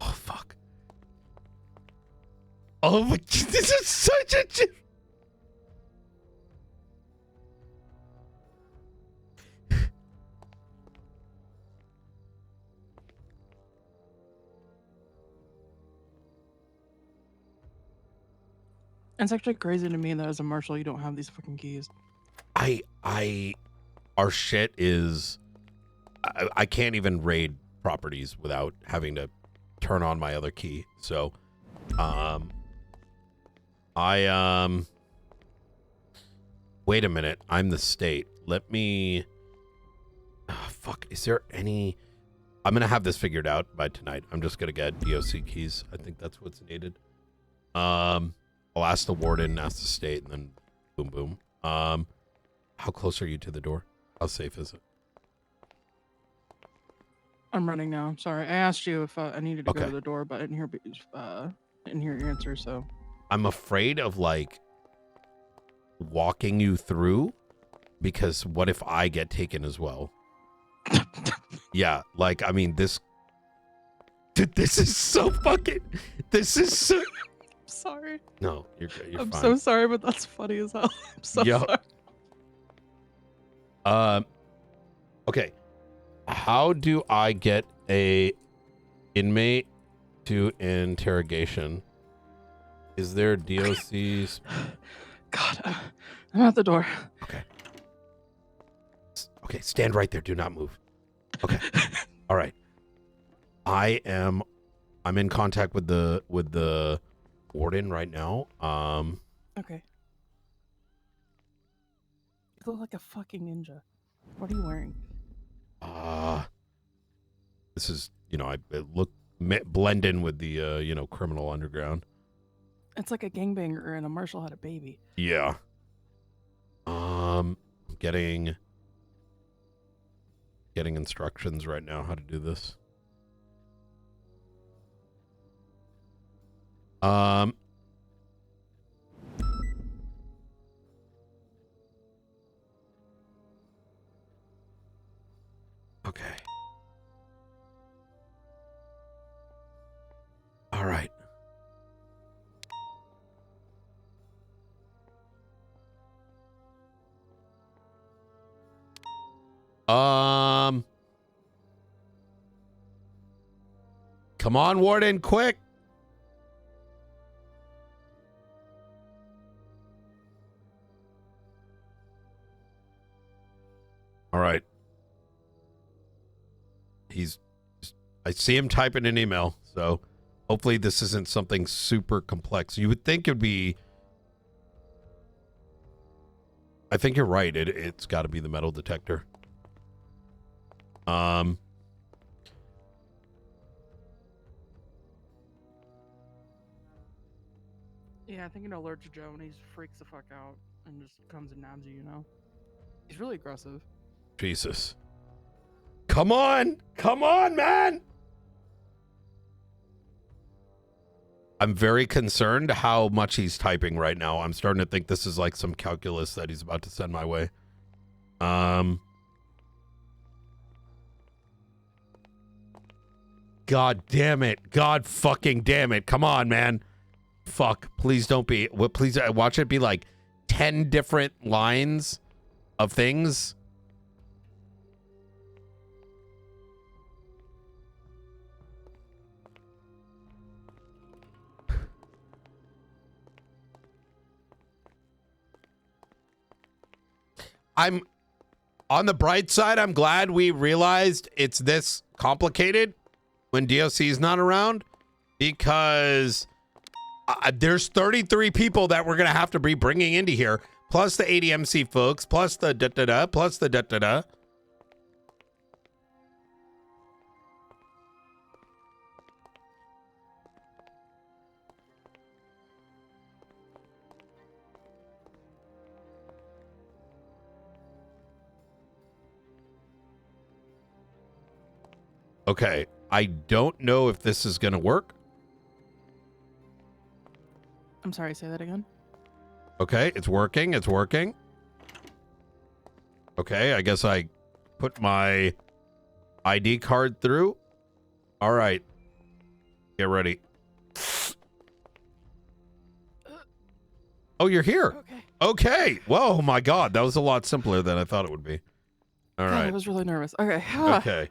Oh fuck. Oh my, this is such a... It's actually crazy to me that as a marshal you don't have these fucking keys. Our shit is... I can't even raid properties without having to turn on my other key. So, wait a minute. I'm the state. Let me... fuck, is there any... I'm gonna have this figured out by tonight. I'm just gonna get DOC keys. I think that's what's needed. I'll ask the warden, ask the state, and then boom, boom. How close are you to the door? How safe is it? I'm running now. I'm sorry. I asked you if I needed to go to the door, but I didn't hear your answer, so... I'm afraid of, like, walking you through, because what if I get taken as well? Yeah, like, I mean, this... Dude, this is so fucking... This is so... Sorry. No, you're fine. I'm so sorry, but that's funny as hell. I'm so sorry. Okay. How do I get a inmate to interrogation? Is there DOC's? God, I'm at the door. Okay. Okay, stand right there. Do not move. Okay. All right. I'm in contact with the warden right now. Okay. You look like a fucking ninja. What are you wearing? This is, I blend in with the, criminal underground. It's like a gangbanger and a marshal had a baby. Yeah. I'm getting instructions right now how to do this. Okay. All right. Come on, Warden, quick. All right. I see him typing an email, so hopefully this isn't something super complex. You would think it'd be. I think you're right. It's got to be the metal detector. Yeah, I think it alerts Joe and he freaks the fuck out and just comes and nabs you, you know? He's really aggressive. Jesus. Come on! Come on, man! I'm very concerned how much he's typing right now. I'm starting to think this is like some calculus that he's about to send my way. God damn it. God fucking damn it. Come on, man. Fuck. Please don't be. Please watch it be like 10 different lines of things. I'm on the bright side. I'm glad we realized it's this complicated when DOC's not around, because there's 33 people that we're going to have to be bringing into here, plus the ADMC folks, plus the da-da-da, plus the da-da-da. Okay, I don't know if this is going to work. I'm sorry, say that again. Okay, it's working. It's working. Okay, I guess I put my ID card through. All right. Get ready. Oh, you're here. Okay. Okay. Whoa, my God. That was a lot simpler than I thought it would be. All right. I was really nervous. Okay. Okay.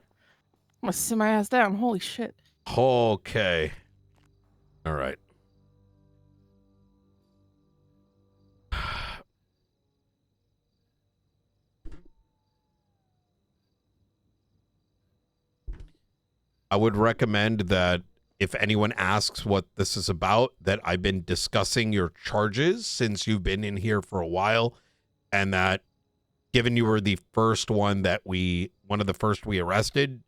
I'm gonna sit my ass down. Holy shit. Okay. All right. I would recommend that if anyone asks what this is about, that I've been discussing your charges since you've been in here for a while, and that given you were the first one of the first we arrested,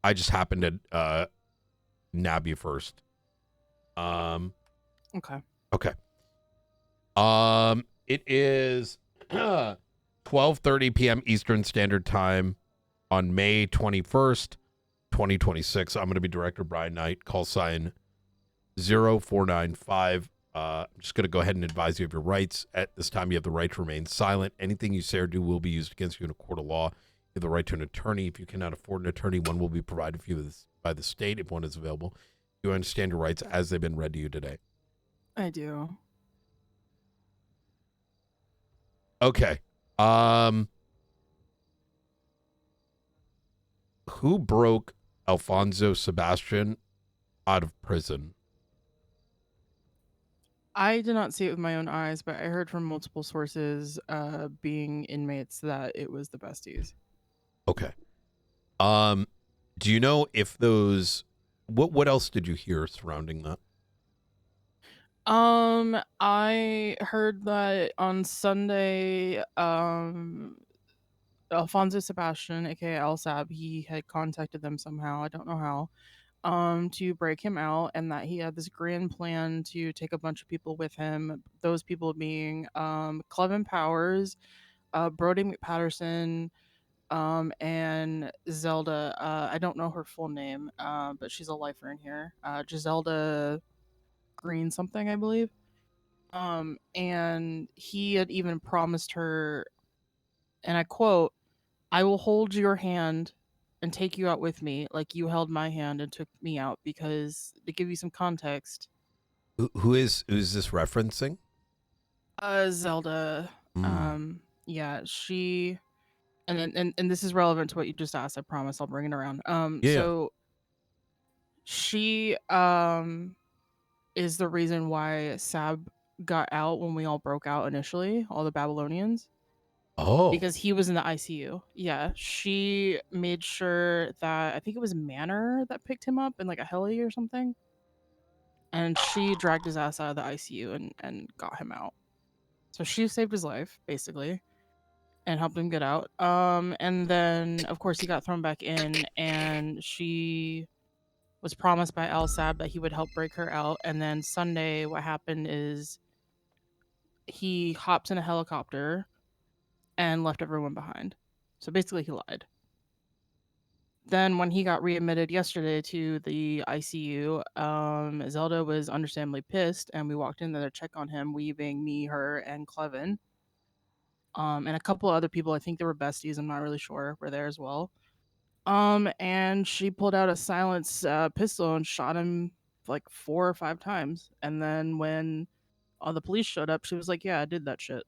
I just happened to nab you first. Okay. Okay. It is 12:30 p.m. Eastern Standard Time on May 21st, 2026. I'm going to be Director Brian Knight, call sign 0495. I'm just going to go ahead and advise you of your rights. At this time, you have the right to remain silent. Anything you say or do will be used against you in a court of law. You have the right to an attorney. If you cannot afford an attorney, one will be provided for you by the state if one is available. You understand your rights as they've been read to you today. I do. Okay. Who broke Alfonso Sebastian out of prison? I did not see it with my own eyes, but I heard from multiple sources, being inmates, that it was the besties. Okay. Do you know if those what else did you hear surrounding that? I heard that on Sunday, Alfonso Sebastian, aka LSAB, he had contacted them somehow, I don't know how, to break him out, and that he had this grand plan to take a bunch of people with him. Those people being Clevin Powers, Brody McPatterson, and Zelda. I don't know her full name, but she's a lifer in here. Giselda Green something, I believe. And he had even promised her, and I quote, "I will hold your hand and take you out with me, like you held my hand and took me out." Because to give you some context, who's this referencing? Zelda. Yeah, she, and then and this is relevant to what you just asked. I promise I'll bring it around. Yeah. So she is the reason why Sab got out when we all broke out initially, all the Babylonians. Oh. Because he was in the ICU. Yeah, she made sure that I think it was Manor that picked him up in like a heli or something. And she dragged his ass out of the ICU and got him out. So she saved his life, basically, and helped him get out. And then of course he got thrown back in, and she was promised by Al Sab that he would help break her out. And then Sunday, what happened is he hops in a helicopter and left everyone behind. So basically he lied. Then when he got readmitted yesterday to the ICU, Zelda was understandably pissed, and we walked in there to check on him, we being me, her, and Clevin. And a couple other people, I think they were besties, I'm not really sure, were there as well. And she pulled out a silenced pistol and shot him like 4 or 5 times. And then when all the police showed up, she was like, "Yeah, I did that shit."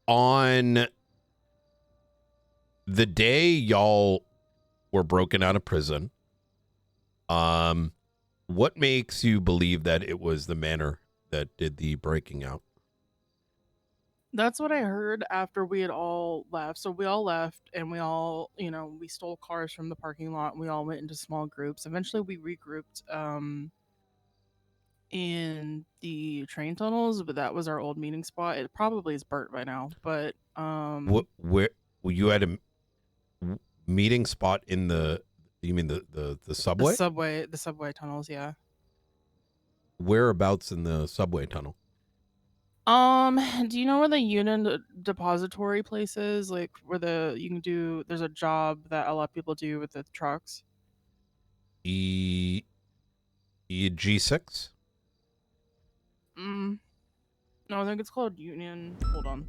On the day y'all were broken out of prison, what makes you believe that it was the Manor that did the breaking out? That's what I heard after we had all left. So we all left, and we all, we stole cars from the parking lot, and we all went into small groups. Eventually we regrouped in the train tunnels, but that was our old meeting spot. It probably is burnt by now, but where you had a meeting spot in the, you mean the subway? The subway tunnels, yeah. Whereabouts in the subway tunnel? Do you know where the Union depository place is? Like where there's a job that a lot of people do with the trucks. G6? No, I think it's called Union. Hold on.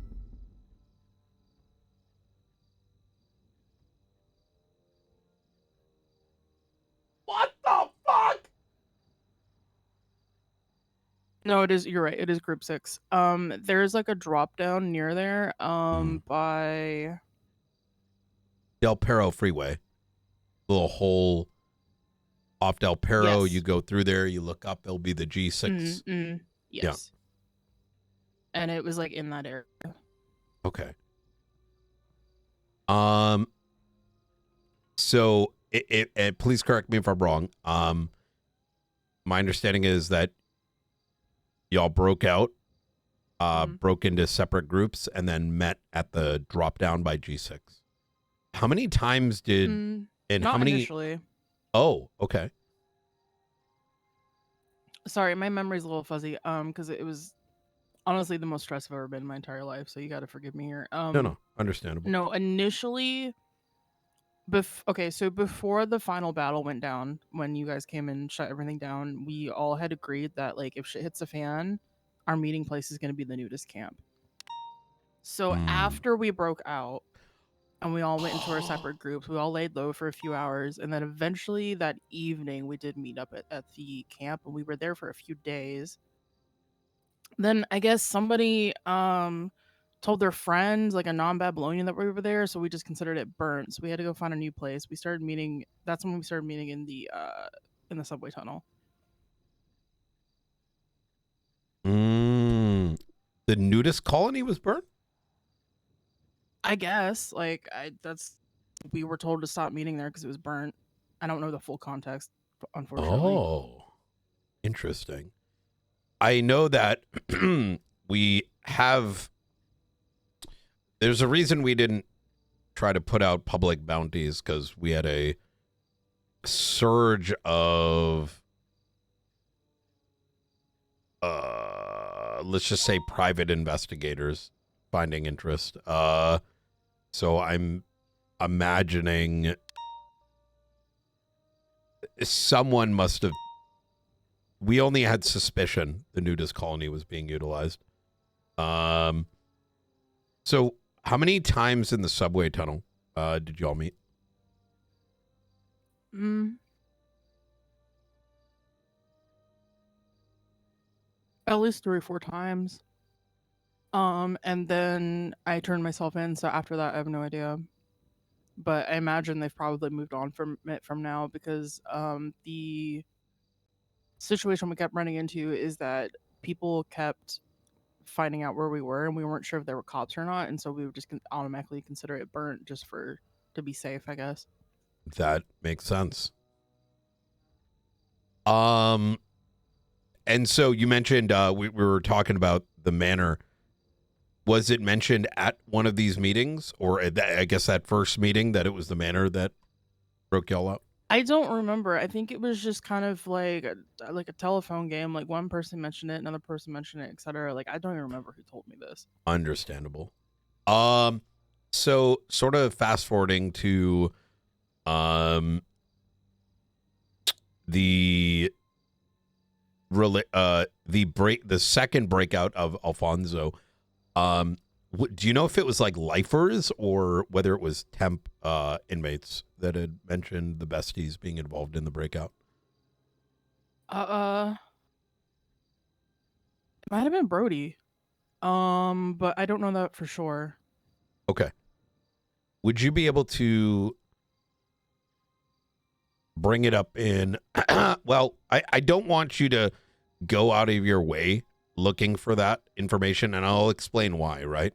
What the fuck? No, it is. You're right. It is Group 6. There's like a drop down near there. By Del Perro Freeway. Little hole off Del Perro. Yes. You go through there. You look up. It'll be the G6. Yes. Yeah. And it was like in that area. Okay. So and please correct me if I'm wrong. My understanding is that y'all broke out, broke into separate groups, and then met at the drop down by G6. How many times did and not how many initially? Oh, okay. Sorry, my memory's a little fuzzy. Because it was honestly the most stressed I've ever been in my entire life. So you got to forgive me here. No, understandable. No, initially, so before the final battle went down, when you guys came and shut everything down, we all had agreed that like if shit hits the fan, our meeting place is going to be the nudist camp. So after we broke out and we all went into our separate groups, we all laid low for a few hours, and then eventually that evening we did meet up at the camp, and we were there for a few days. Then I guess somebody told their friends, like a non-Babylonian, that we were there, so we just considered it burnt. So we had to go find a new place. We started meeting. That's when we started meeting in the subway tunnel. The nudist colony was burnt? I guess. We were told to stop meeting there because it was burnt. I don't know the full context, unfortunately. Oh, interesting. I know that we have. There's a reason we didn't try to put out public bounties, because we had a surge of let's just say private investigators finding interest. So I'm imagining someone must have. We only had suspicion the nudist colony was being utilized. So how many times in the subway tunnel did y'all meet? At least 3 or 4 times. And then I turned myself in, so after that I have no idea. But I imagine they've probably moved on from it from now because the situation we kept running into is that people kept finding out where we were and we weren't sure if there were cops or not, and so we would just automatically consider it burnt just to be safe, I guess. That makes sense. And so you mentioned we were talking about the manor. Was it mentioned at one of these meetings, or I guess that first meeting, that it was the manor that broke y'all out? I don't remember. I think it was just kind of like a telephone game. Like one person mentioned it, another person mentioned it, etc. Like I don't even remember who told me this. Understandable. So sort of fast forwarding to the second breakout of Alfonso. Do you know if it was like lifers or whether it was temp inmates that had mentioned the besties being involved in the breakout? It might have been Brody. But I don't know that for sure. Okay. Would you be able to bring it up in well, I don't want you to go out of your way looking for that information, and I'll explain why, right?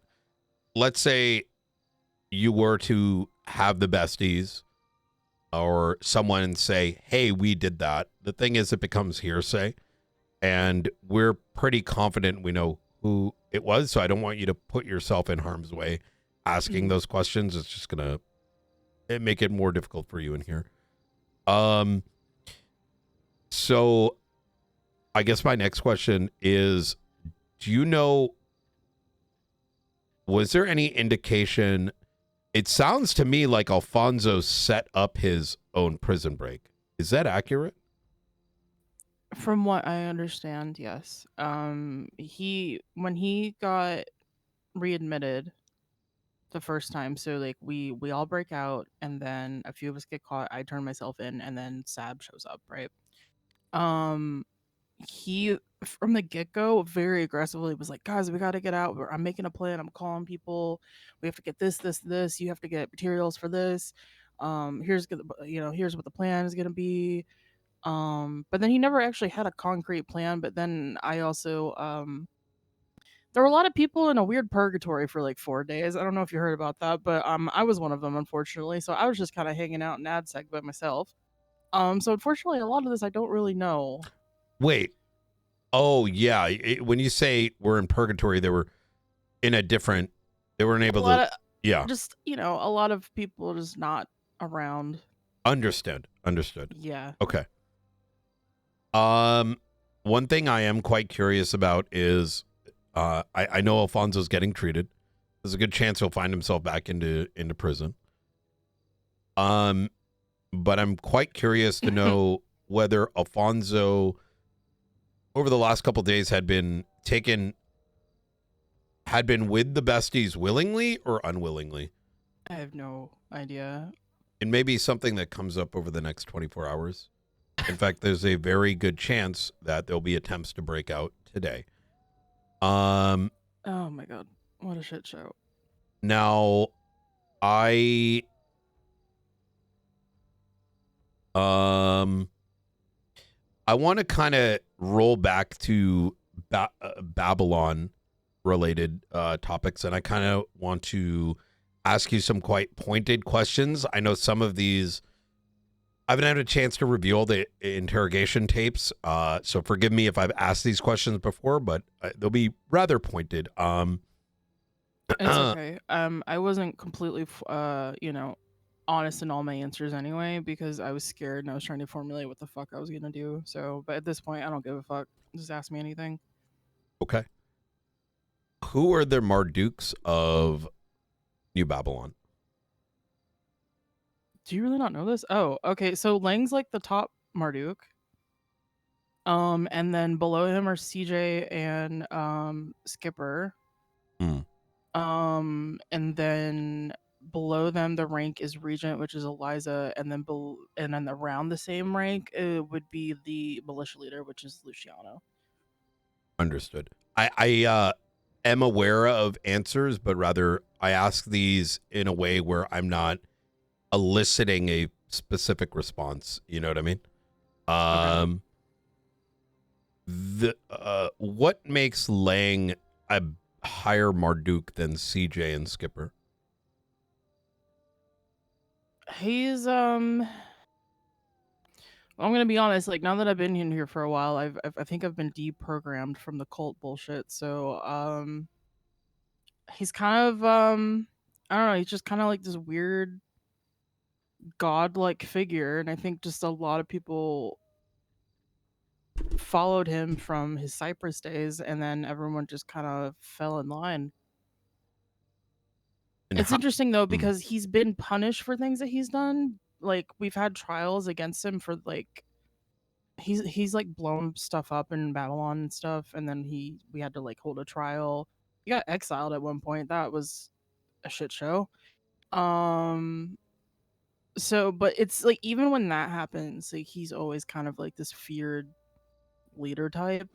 Let's say you were to have the besties or someone say, hey, we did that. The thing is, it becomes hearsay, and we're pretty confident we know who it was, so I don't want you to put yourself in harm's way asking those questions. It's just going to make it more difficult for you in here. So I guess my next question is, do you know, was there any indication? It sounds to me like Alfonso set up his own prison break. Is that accurate? From what I understand, yes. When he got readmitted the first time, so like we all break out and then a few of us get caught, I turn myself in, and then Sab shows up, right? He from the get-go very aggressively was like, guys, we got to get out. I'm making a plan. I'm calling people. We have to get this. You have to get materials for this. Here's what the plan is going to be. But then he never actually had a concrete plan. But then I also there were a lot of people in a weird purgatory for like 4 days. I don't know if you heard about that, but I was one of them, unfortunately. So I was just kind of hanging out in AdSec by myself. So unfortunately, a lot of this I don't really know. Wait. Oh, yeah. When you say we're in purgatory, they were unable to. Yeah. Just, a lot of people just not around. Understood. Yeah. Okay. One thing I am quite curious about is I know Alfonso's getting treated. There's a good chance he'll find himself back into prison. But I'm quite curious to know whether Alfonso over the last couple of days had been with the besties willingly or unwillingly. I have no idea. It may be something that comes up over the next 24 hours. In fact, there's a very good chance that there'll be attempts to break out today. Oh my god, what a shit show. Now, I want to kind of roll back to Babylon related topics, and I kind of want to ask you some quite pointed questions. I know some of these I haven't had a chance to review the interrogation tapes, so forgive me if I've asked these questions before, but they'll be rather pointed. It's okay. I wasn't completely, honest in all my answers anyway, because I was scared and I was trying to formulate what the fuck I was gonna do. So, but at this point, I don't give a fuck. Just ask me anything. Okay. Who are the Mardukes of New Babylon? Do you really not know this? Oh, okay. So Lang's like the top Marduk. And then below him are CJ and Skipper. And then below them the rank is Regent, which is Eliza, and then around the same rank it would be the militia leader, which is Luciano. Understood. I am aware of answers, but rather I ask these in a way where I'm not eliciting a specific response. You know what I mean? Okay. What makes Lang a higher Marduk than CJ and Skipper? He's I'm gonna be honest. Like, now that I've been in here for a while, I think I've been deprogrammed from the cult bullshit. So he's kind of I don't know. He's just kind of like this weird godlike figure, and I think just a lot of people followed him from his Cyprus days, and then everyone just kind of fell in line. And it's interesting though, because he's been punished for things that he's done. Like, we've had trials against him for like he's like blown stuff up in Babylon and stuff, and then we had to like hold a trial. He got exiled at one point. That was a shit show. So, but it's like, even when that happens, like, he's always kind of like this feared leader type.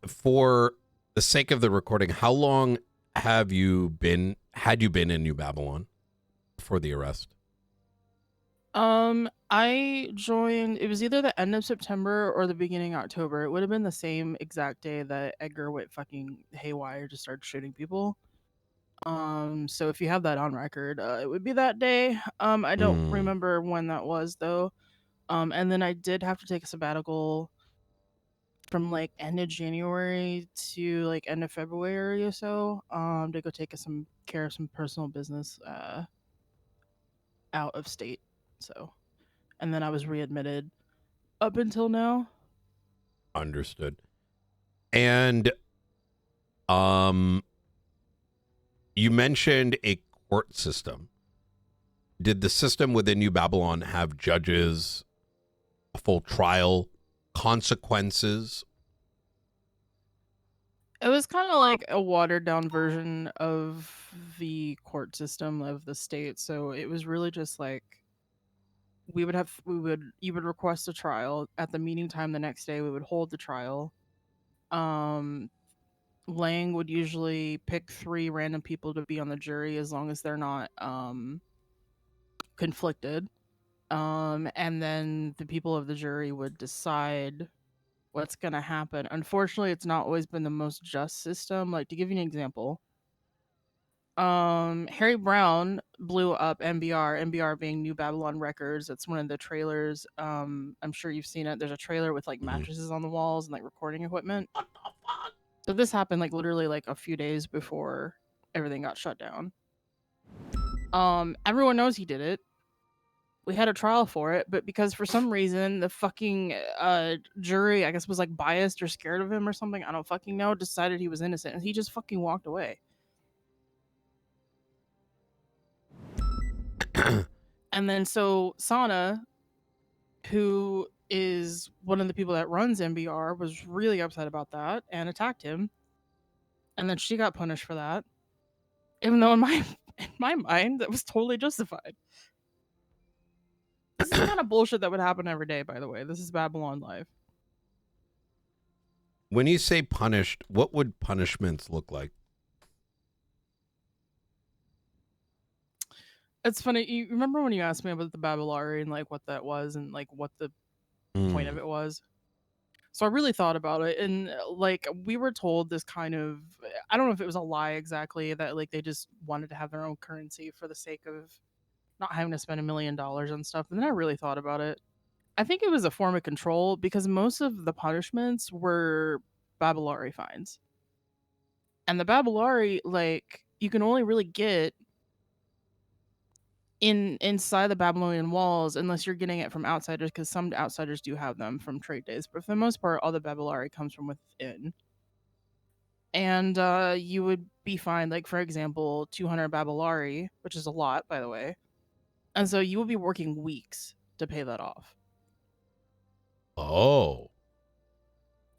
For the sake of the recording, how long had you been in New Babylon before the arrest? I joined, it was either the end of September or the beginning of October. It would have been the same exact day that Edgar went fucking haywire, just started shooting people. So if you have that on record, it would be that day. I don't remember when that was though. And then I did have to take a sabbatical from like end of January to like end of February or so, to go take some care of some personal business out of state. So, and then I was readmitted up until now. Understood. And you mentioned a court system. Did the system within New Babylon have judges, a full trial, consequences? It was kind of like a watered down version of the court system of the state. So it was really just like, you would request a trial at the meeting time the next day. We would hold the trial. Lang would usually pick 3 random people to be on the jury, as long as they're not conflicted. And then the people of the jury would decide what's gonna happen. Unfortunately, it's not always been the most just system. Like, to give you an example, Harry Brown blew up NBR being New Babylon Records. It's one of the trailers. I'm sure you've seen it. There's a trailer with like mattresses on the walls and like recording equipment. What the fuck? So this happened like literally like a few days before everything got shut down. Everyone knows he did it. We had a trial for it, but because for some reason the fucking jury, I guess, was like biased or scared of him or something, I don't fucking know, decided he was innocent, and he just fucking walked away. And then so Sana, who is one of the people that runs NBR, was really upset about that and attacked him. And then she got punished for that. Even though in my mind, that was totally justified. This is the kind of bullshit that would happen every day, by the way. This is Babylon Live. When you say punished, what would punishments look like? It's funny. You remember when you asked me about the Babylari and like what that was and like what the point of it was? So I really thought about it, and like, we were told this kind of, I don't know if it was a lie exactly, that like they just wanted to have their own currency for the sake of not having to spend $1 million on stuff. And then I really thought about it. I think it was a form of control, because most of the punishments were Babylari fines. And the Babylari, like, you can only really get inside the Babylonian walls unless you're getting it from outsiders, because some outsiders do have them from trade days. But for the most part, all the Babylari comes from within. And you would be fined, like, for example, 200 Babylari, which is a lot, by the way. And so you would be working weeks to pay that off. Oh.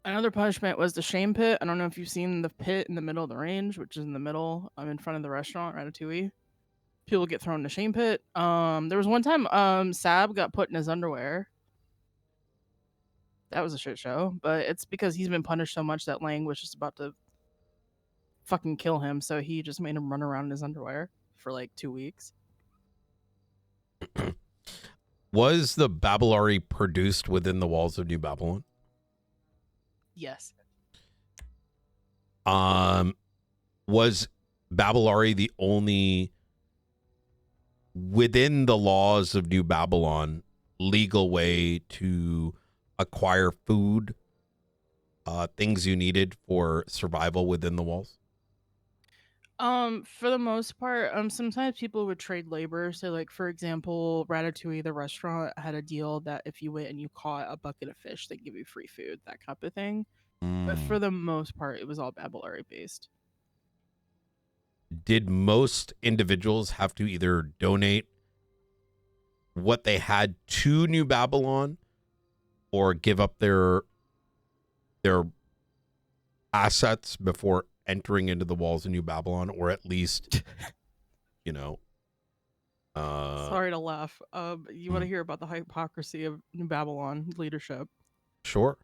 Another punishment was the shame pit. I don't know if you've seen the pit in the middle of the range, which is in the middle, in front of the restaurant, Ratatouille. People get thrown in the shame pit. There was one time Sab got put in his underwear. That was a shit show, but it's because he's been punished so much that Lang was just about to fucking kill him, so he just made him run around in his underwear for like 2 weeks. Was the Babylari produced within the walls of New Babylon? Yes. Was Babylari the only within the laws of New Babylon legal way to acquire food, things you needed for survival within the walls? For the most part, sometimes people would trade labor. So, like, for example, Ratatouille, the restaurant, had a deal that if you went and you caught a bucket of fish, they'd give you free food, that type of thing. But for the most part, it was all Babylari based. Did most individuals have to either donate what they had to New Babylon or give up their assets before entering into the walls of New Babylon, or at least, you know, Sorry to laugh. You want to hear about the hypocrisy of New Babylon leadership? Sure.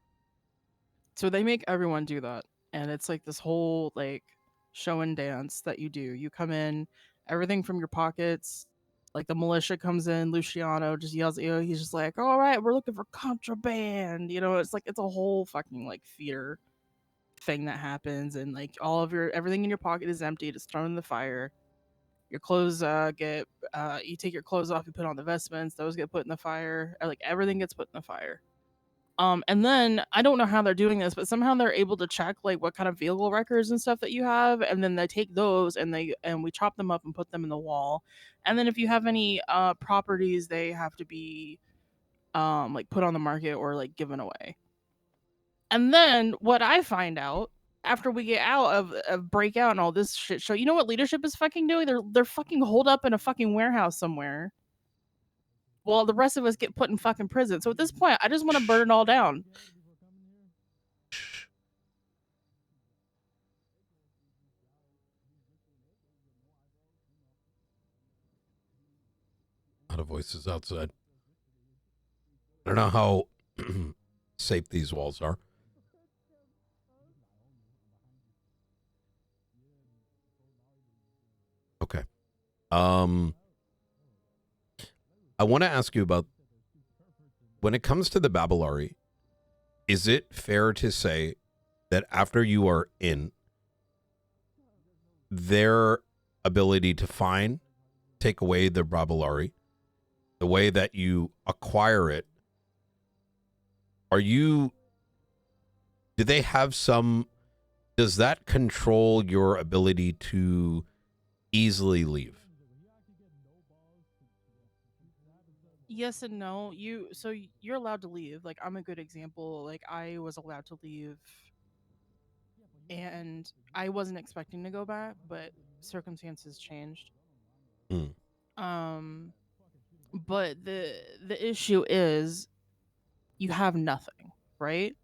So they make everyone do that, and it's like this whole like show and dance that you do. You come in, everything from your pockets. Like the militia comes in, Luciano just yells at you. He's just like, "All right, we're looking for contraband." You know, it's like it's a whole fucking like theater thing that happens, and like all of everything in your pocket is emptied. It's thrown in the fire. Your clothes get you take your clothes off, you put on the vestments. Those get put in the fire. Like everything gets put in the fire. And then I don't know how they're doing this, but somehow they're able to check like what kind of vehicle records and stuff that you have, and then they take those and we chop them up and put them in the wall. And then if you have any properties, they have to be like put on the market or like given away. And then what I find out after we get out of breakout and all this shit show, you know what leadership is fucking doing? They're fucking holed up in a fucking warehouse somewhere, while the rest of us get put in fucking prison. So at this point, I just want to burn it all down. A lot of voices outside. I don't know how safe these walls are. Okay. I want to ask you about, when it comes to the Babylari, is it fair to say that after you are in, their ability to find, take away the Babylari, the way that you acquire it, do they have some, does that control your ability to easily leave? Yes and no. You're allowed to leave. Like I'm a good example. Like I was allowed to leave and I wasn't expecting to go back, but circumstances changed. But the issue is you have nothing, right?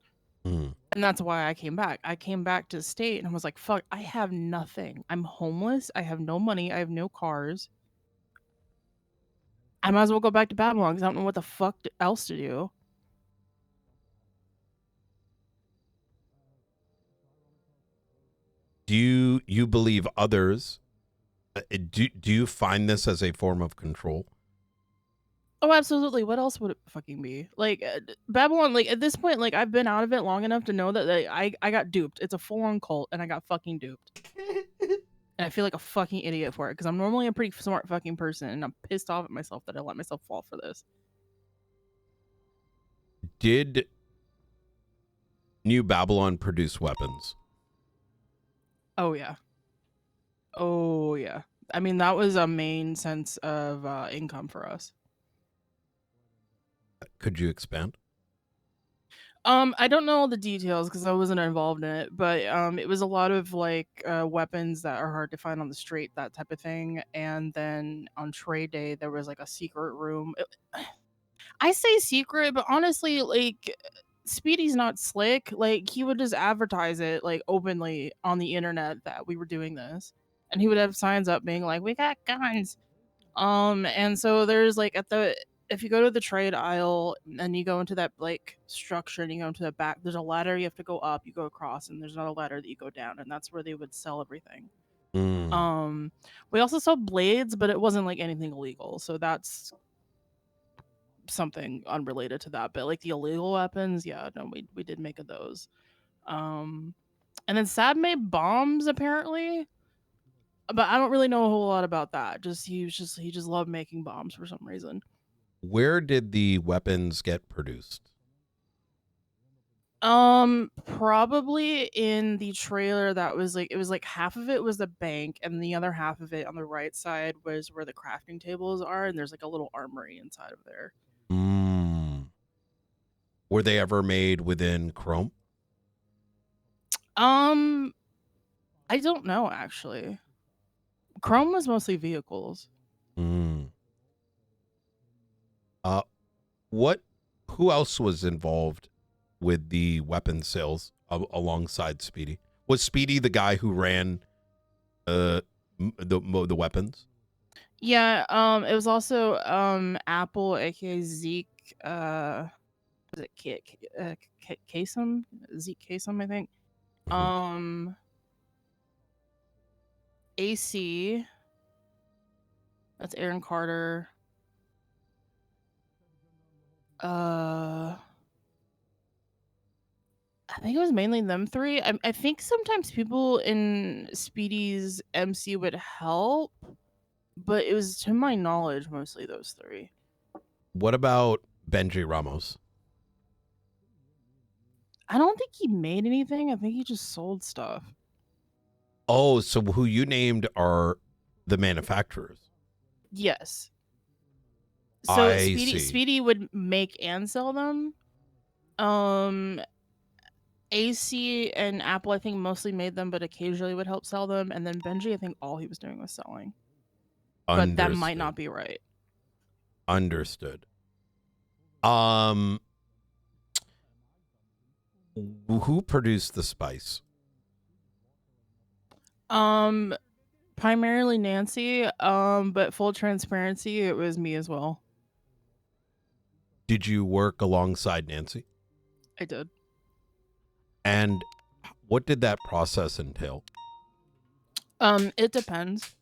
And that's why I came back. I came back to the state and I was like, fuck, I have nothing. I'm homeless. I have no money. I have no cars. I might as well go back to Babylon because I don't know what the fuck else to do. Do you believe others? Do you find this as a form of control? Oh, absolutely. What else would it fucking be? Like Babylon, like at this point, like I've been out of it long enough to know that like, I got duped. It's a full-on cult and I got fucking duped. And I feel like a fucking idiot for it because I'm normally a pretty smart fucking person and I'm pissed off at myself that I let myself fall for this. Did New Babylon produce weapons? Oh yeah. Oh yeah. I mean, that was a main sense of income for us. Could you expand? I don't know all the details because I wasn't involved in it, but it was a lot of like weapons that are hard to find on the street, that type of thing. And then on trade day, there was like a secret room. I say secret, but honestly, like Speedy's not slick. Like he would just advertise it like openly on the internet that we were doing this, and he would have signs up being like, "We got guns." And so there's like at the if you go to the trade aisle and you go into that like structure and you go into the back, there's a ladder you have to go up, you go across, and there's another ladder that you go down, and that's where they would sell everything. Mm. We also saw blades, but it wasn't like anything illegal, so that's something unrelated to that. But like the illegal weapons, yeah, no, we did make of those. And then Sad made bombs apparently, but I don't really know a whole lot about that. He just loved making bombs for some reason. Where did the weapons get produced? Probably in the trailer that was like, it was like half of it was the bank and the other half of it on the right side was where the crafting tables are, and there's like a little armory inside of there. Were they ever made within Chrome? I don't know actually. Chrome was mostly vehicles. Who else was involved with the weapon sales alongside Speedy? Was Speedy the guy who ran the weapons? Yeah, it was also Apple, aka Zeke, was it Kasem? Zeke Kasem, I think. AC, that's Aaron Carter. I think it was mainly them three. I think sometimes people in Speedy's MC would help, but it was, to my knowledge, mostly those three. What about Benji Ramos? I don't think he made anything. I think he just sold stuff. Oh, so who you named are the manufacturers? Yes. So Speedy would make and sell them. AC and Apple, I think, mostly made them, but occasionally would help sell them. And then Benji, I think all he was doing was selling. But that might not be right. Understood. Who produced the spice? Primarily Nancy. But full transparency, it was me as well. Did you work alongside Nancy? I did. And what did that process entail? It depends.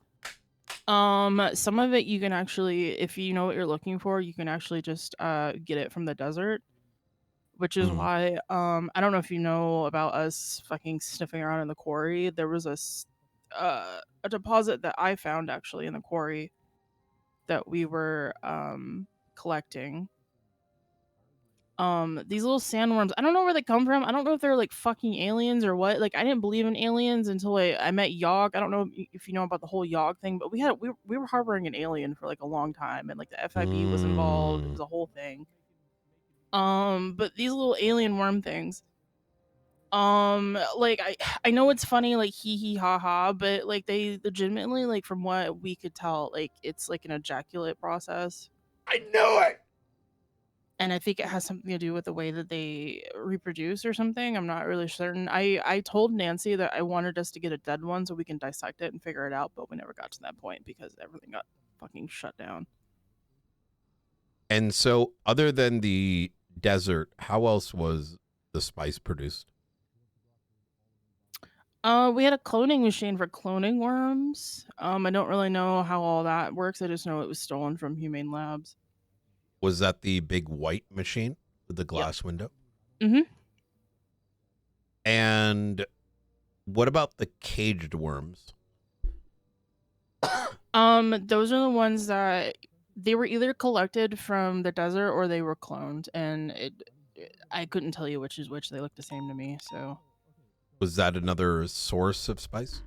Some of it you can actually, if you know what you're looking for, you can actually just get it from the desert, which is why I don't know if you know about us fucking sniffing around in the quarry. There was a deposit that I found actually in the quarry that we were collecting. These little sandworms, I don't know where they come from. I don't know if they're like fucking aliens or what. Like I didn't believe in aliens until I met Yogg. I don't know if you know about the whole Yogg thing, but we were harboring an alien for like a long time, and like the FIB was involved. It was a whole thing. But these little alien worm things, like I know it's funny, like hee hee ha ha, but like they legitimately, like from what we could tell, like it's like an ejaculate process. I know it. And I think it has something to do with the way that they reproduce or something. I'm not really certain. I told Nancy that I wanted us to get a dead one so we can dissect it and figure it out, but we never got to that point because everything got fucking shut down. And so, other than the desert, how else was the spice produced? We had a cloning machine for cloning worms. I don't really know how all that works. I just know it was stolen from Humane Labs. Was that the big white machine with the glass window? Mm-hmm. And what about the caged worms? Those are the ones that they were either collected from the desert or they were cloned, and I couldn't tell you which is which. They look the same to me, so. Was that another source of spice?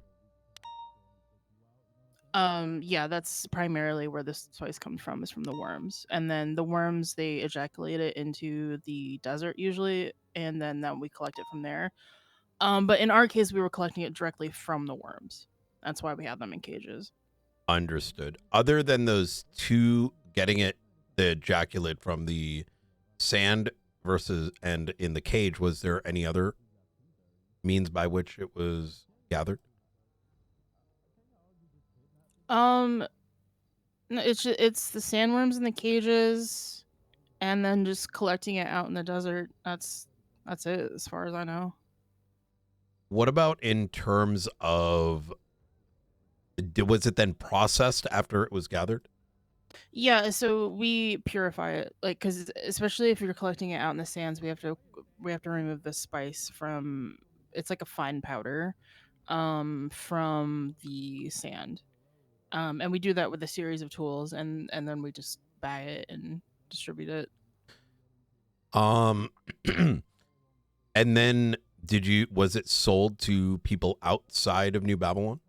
Yeah, that's primarily where this spice comes from, is from the worms. And then the worms, they ejaculate it into the desert usually, and then we collect it from there. But in our case, we were collecting it directly from the worms. That's why we have them in cages. Understood. Other than those two, getting the ejaculate from the sand versus and in the cage, was there any other means by which it was gathered? No, it's the sandworms in the cages, and then just collecting it out in the desert. That's it, as far as I know. What about in terms of, was it then processed after it was gathered? Yeah, so we purify it, like, because especially if you're collecting it out in the sands, we have to remove the spice from. It's like a fine powder, from the sand, and we do that with a series of tools, and then we just bag it and distribute it. And then was it sold to people outside of New Babylon?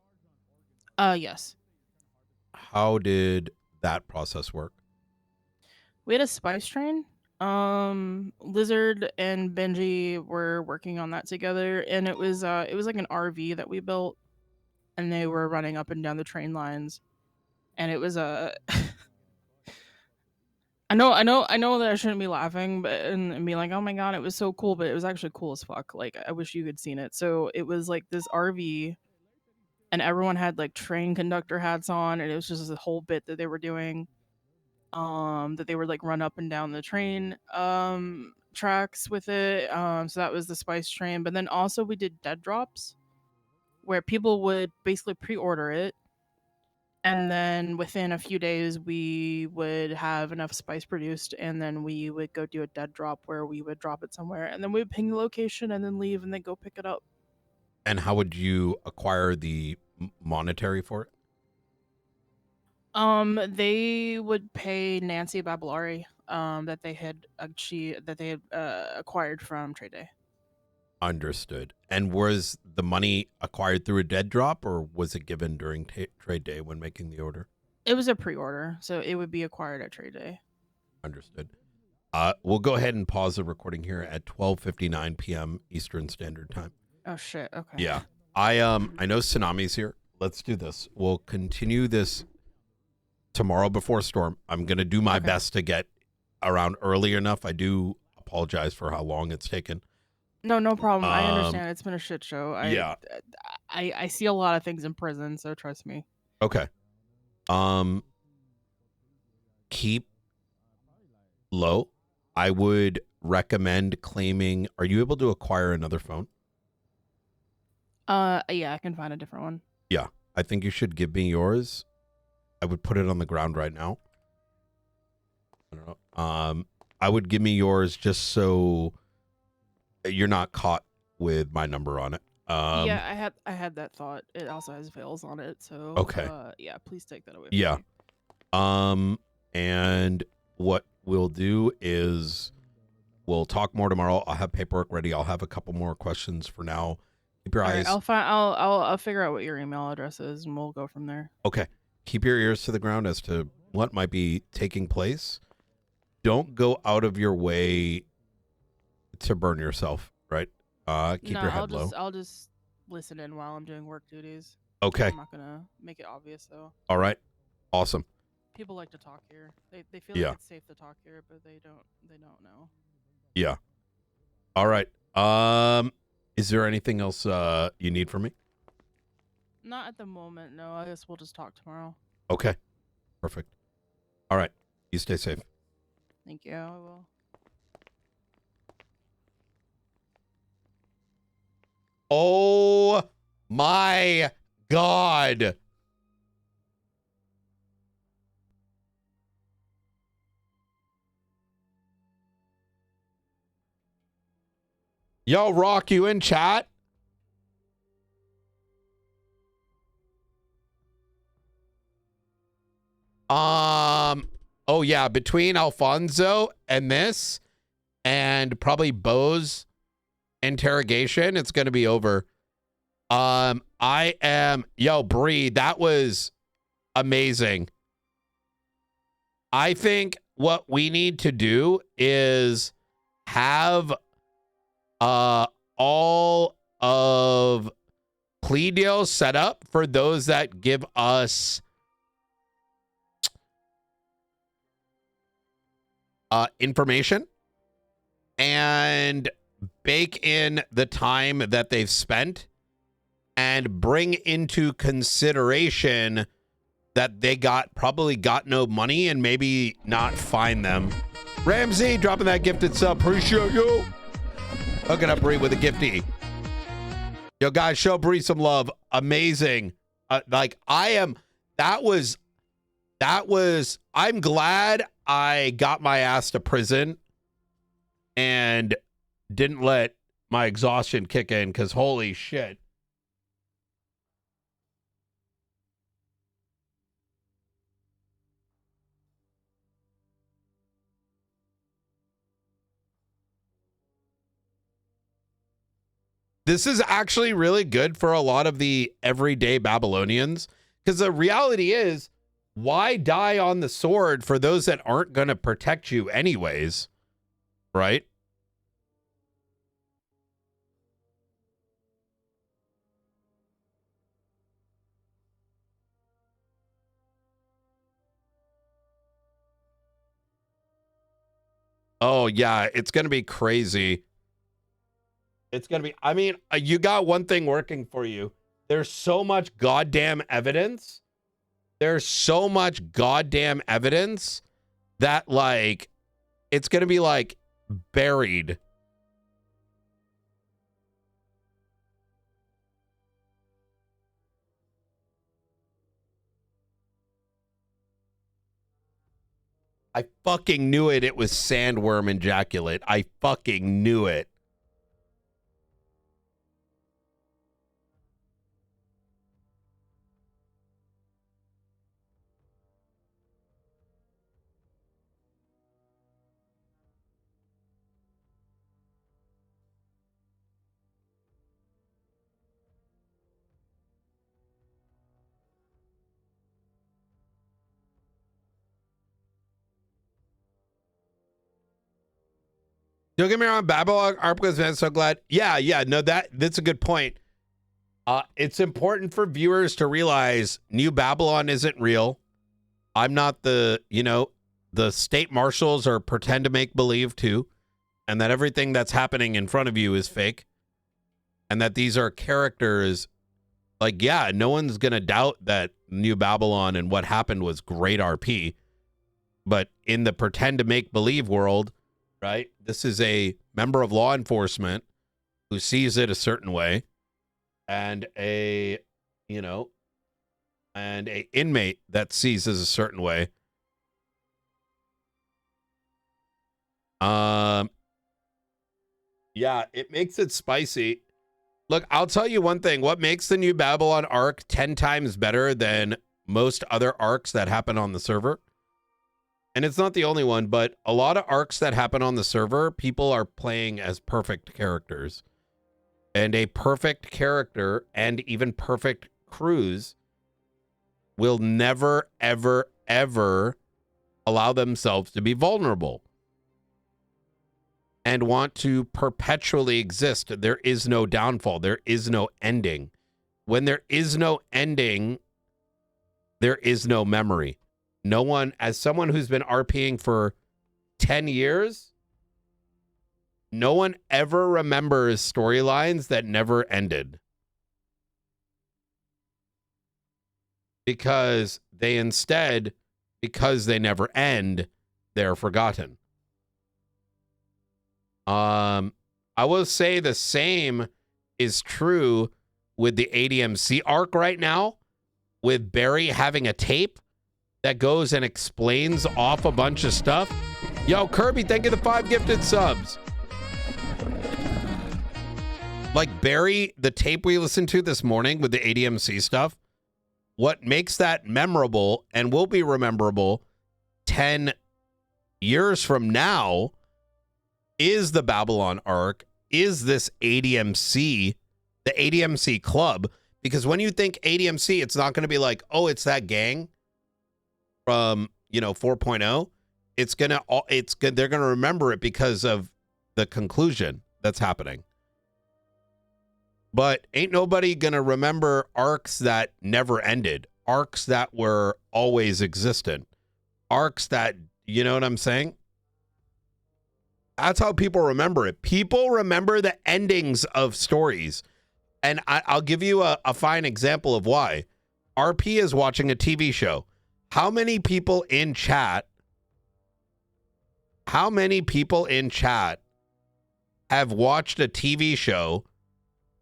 Yes. How did that process work? We had a spice train. Lizard and Benji were working on that together, and it was like an RV that we built, and they were running up and down the train lines, and it was a. I know that I shouldn't be laughing, but and be like, oh my god, it was so cool, but it was actually cool as fuck. Like, I wish you could seen it. So it was like this RV, and everyone had like train conductor hats on, and it was just a whole bit that they were doing. That they would like run up and down the train tracks with it. So that was the spice train. But then also we did dead drops, where people would basically pre-order it, and then within a few days we would have enough spice produced, and then we would go do a dead drop where we would drop it somewhere, and then we would ping the location and then leave and then go pick it up. And how would you acquire the monetary for it? They would pay Nancy Babalari, that they had acquired from Trade Day. Understood. And was the money acquired through a dead drop, or was it given during Trade Day when making the order? It was a pre-order, so it would be acquired at Trade Day. Understood. We'll go ahead and pause the recording here at 12:59 p.m. Eastern Standard Time. Oh shit. Okay. Yeah. I know Tsunami's here. Let's do this. We'll continue this tomorrow before storm. I'm gonna do my best to get around early enough. I do apologize for how long it's taken. No problem. I understand. It's been a shit show. I see a lot of things in prison, so trust me. Okay. Keep low. I would recommend claiming. Are you able to acquire another phone? Yeah, I can find a different one. Yeah, I think you should give me yours. I would put it on the ground right now. I don't know. I would give me yours just so you're not caught with my number on it. Yeah, I had that thought. It also has veils on it, so okay. Yeah, please take that away. Yeah. Me. And what we'll do is we'll talk more tomorrow. I'll have paperwork ready. I'll have a couple more questions for now. Keep your eyes. Right, I'll figure out what your email address is, and we'll go from there. Okay. Keep your ears to the ground as to what might be taking place. Don't go out of your way to burn yourself, right? Keep your head low. I'll just listen in while I'm doing work duties. Okay. I'm not gonna make it obvious though. All right. Awesome. People like to talk here. They feel like it's safe to talk here, but they don't know. Yeah. All right. Is there anything else you need from me? Not at the moment, no. I guess we'll just talk tomorrow. Okay. Perfect. All right. You stay safe. Thank you. I will. Oh my God. Yo, Rock, you in chat? Oh yeah, between Alfonso and this and probably Bose, interrogation, it's going to be over. I am, yo, Bree, that was amazing. I think what we need to do is have all of plea deals set up for those that give us information, and bake in the time that they've spent and bring into consideration that they probably got no money and maybe not fine them. Ramsey dropping that gifted sub. Appreciate you. Hooking up Bree with a gifty. Yo, guys, show Bree some love. Amazing. I'm glad I got my ass to prison and didn't let my exhaustion kick in, because holy shit. This is actually really good for a lot of the everyday Babylonians, because the reality is, why die on the sword for those that aren't going to protect you anyways, right? Oh, yeah, it's going to be crazy. It's going to be, I mean, you got one thing working for you. There's so much goddamn evidence. There's so much goddamn evidence that, like, it's going to be, like, buried. I fucking knew it. It was sandworm ejaculate. I fucking knew it. Don't get me wrong, Babylon Arpga's man, so glad. Yeah, no, that's a good point. It's important for viewers to realize New Babylon isn't real. I'm not the state marshals are pretend to make believe too, and that everything that's happening in front of you is fake, and that these are characters. Like, yeah, no one's going to doubt that New Babylon and what happened was great RP, but in the pretend to make believe world, right? This is a member of law enforcement who sees it a certain way, and a inmate that sees it a certain way. Yeah, it makes it spicy. Look, I'll tell you one thing. What makes the New Babylon arc 10 times better than most other arcs that happen on the server, and it's not the only one, but a lot of arcs that happen on the server, people are playing as perfect characters. And a perfect character and even perfect crews will never, ever, ever allow themselves to be vulnerable and want to perpetually exist. There is no downfall. There is no ending. When there is no ending, there is no memory. No one, as someone who's been RPing for 10 years, no one ever remembers storylines that never ended. Because they never end, they're forgotten. I will say the same is true with the ADMC arc right now, with Barry having a tape that goes and explains off a bunch of stuff. Yo, Kirby, thank you for the 5 gifted subs. Like Barry, the tape we listened to this morning with the ADMC stuff, what makes that memorable and will be rememberable 10 years from now is the Babylon arc is this ADMC, the ADMC club? Because when you think ADMC, it's not going to be like, oh, it's that gang from, 4.0. It's good. They're going to remember it because of the conclusion that's happening. But ain't nobody going to remember arcs that never ended, arcs that were always existent, arcs that, you know what I'm saying? That's how people remember it. People remember the endings of stories. And I'll give you a fine example of why. RP is watching a TV show. How many people in chat have watched a TV show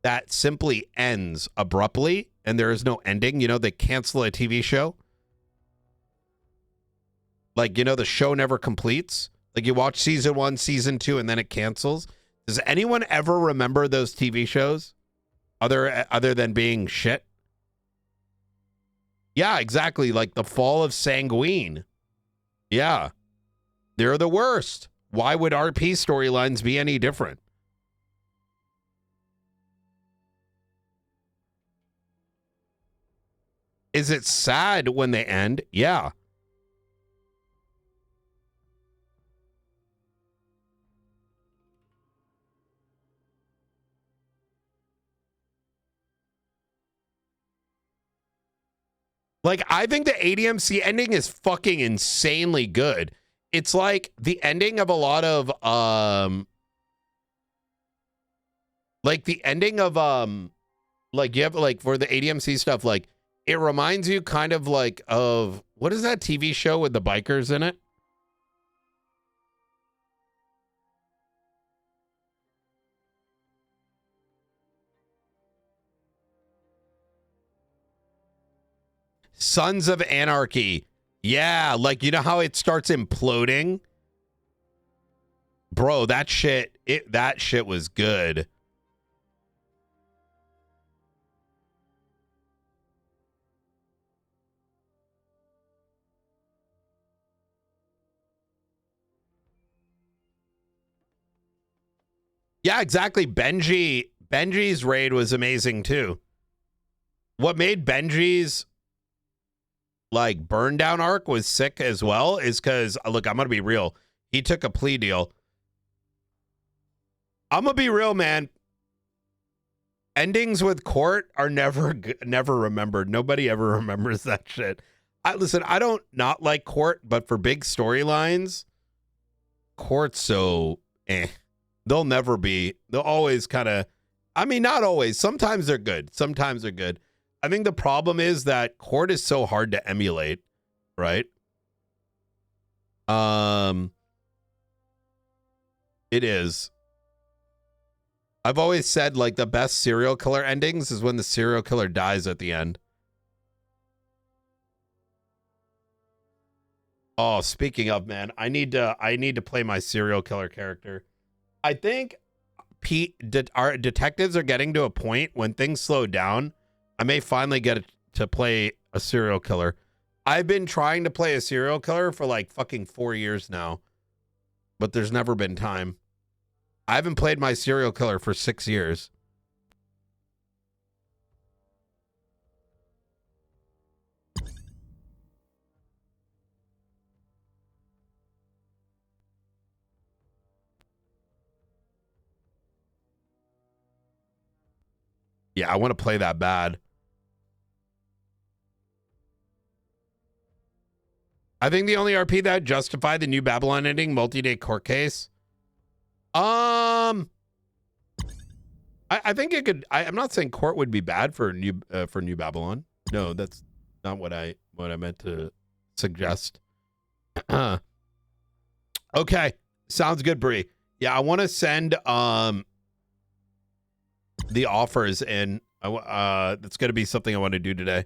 that simply ends abruptly and there is no ending? They cancel a TV show. Like, the show never completes. Like, you watch season 1, season 2, and then it cancels. Does anyone ever remember those TV shows other than being shit? Yeah, exactly. Like the Fall of Sanguine. Yeah. They're the worst. Why would RP storylines be any different? Is it sad when they end? Yeah. Like, I think the ADMC ending is fucking insanely good. It's like the ending of a lot of, you have, like, for the ADMC stuff, like, it reminds you kind of, like, of, what is that TV show with the bikers in it? Sons of Anarchy. Yeah, like, you know how it starts imploding? Bro, that shit was good. Yeah, exactly. Benji's raid was amazing too. What made Benji's like burn down arc was sick as well is because, look, I'm gonna be real. He took a plea deal. I'm gonna be real, man. Endings with court are never remembered. Nobody ever remembers that shit. Listen, I don't not like court, but for big storylines, court's so They'll never be. They'll always kind of, I mean, not always. Sometimes they're good. Sometimes they're good. I think the problem is that court is so hard to emulate, right? It is. I've always said, like, the best serial killer endings is when the serial killer dies at the end. Oh, speaking of, man, I need to play my serial killer character. I think our detectives are getting to a point when things slow down. I may finally get to play a serial killer. I've been trying to play a serial killer for like fucking 4 years now, but there's never been time. I haven't played my serial killer for 6 years. Yeah, I want to play that bad. I think the only RP that justified the New Babylon ending, multi-day court case. I think it could. I'm not saying court would be bad for New Babylon. No, that's not what I meant to suggest. Okay, sounds good, Bree. Yeah, I want to send the offers in. That's going to be something I want to do today.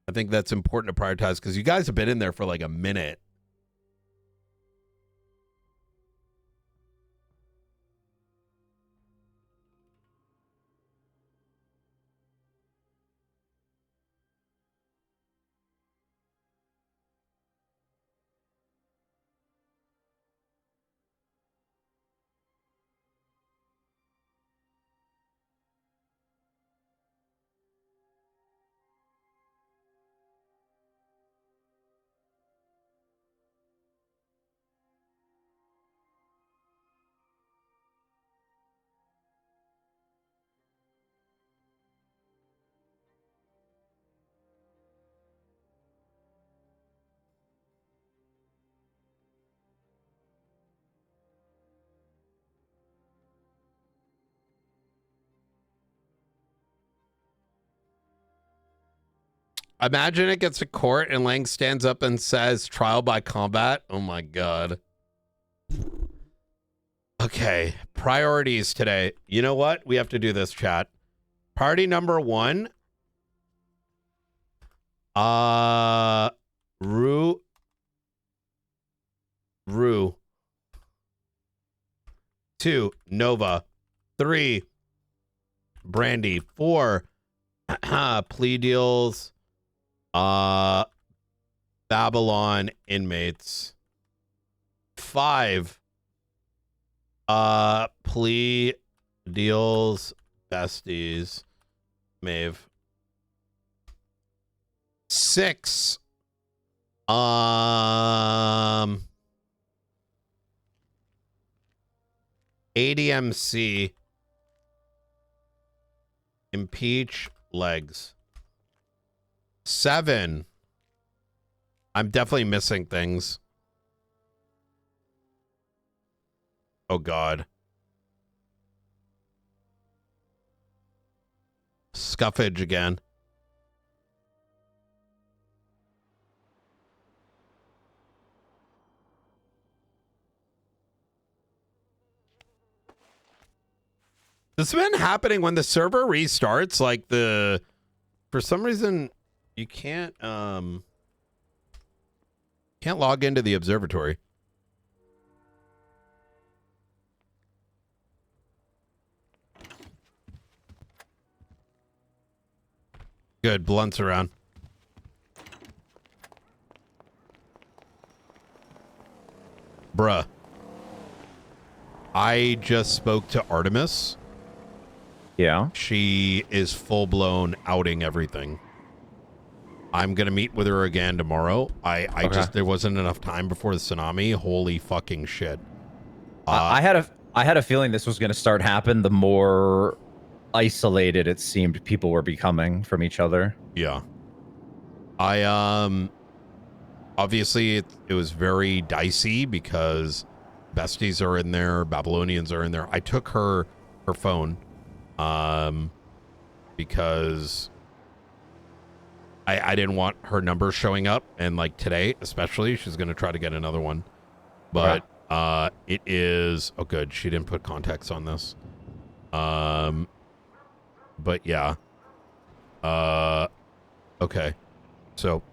I think that's important to prioritize because you guys have been in there for like a minute. Imagine it gets to court and Lang stands up and says trial by combat. Oh my God. Okay. Priorities today. You know what? We have to do this, chat. Priority number 1. Rue. 2, Nova. 3, Brandy. 4, plea deals. Babylon inmates. 5, plea deals, besties, Maeve. 6, ADMC, impeach legs. 7, I'm definitely missing things. Oh God. Scuffage again. This has been happening when the server restarts, like for some reason you can't log into the observatory. Good, blunts around. Bruh. I just spoke to Artemis. Yeah. She is full-blown outing everything. I'm going to meet with her again tomorrow. There wasn't enough time before the tsunami. Holy fucking shit. I had a feeling this was going to start happen the more isolated it seemed people were becoming from each other. Yeah. Obviously it was very dicey because besties are in there, Babylonians are in there. I took her phone because I didn't want her number showing up, and like today especially she's going to try to get another one. But it is good, she didn't put context on this. But yeah. Okay. So,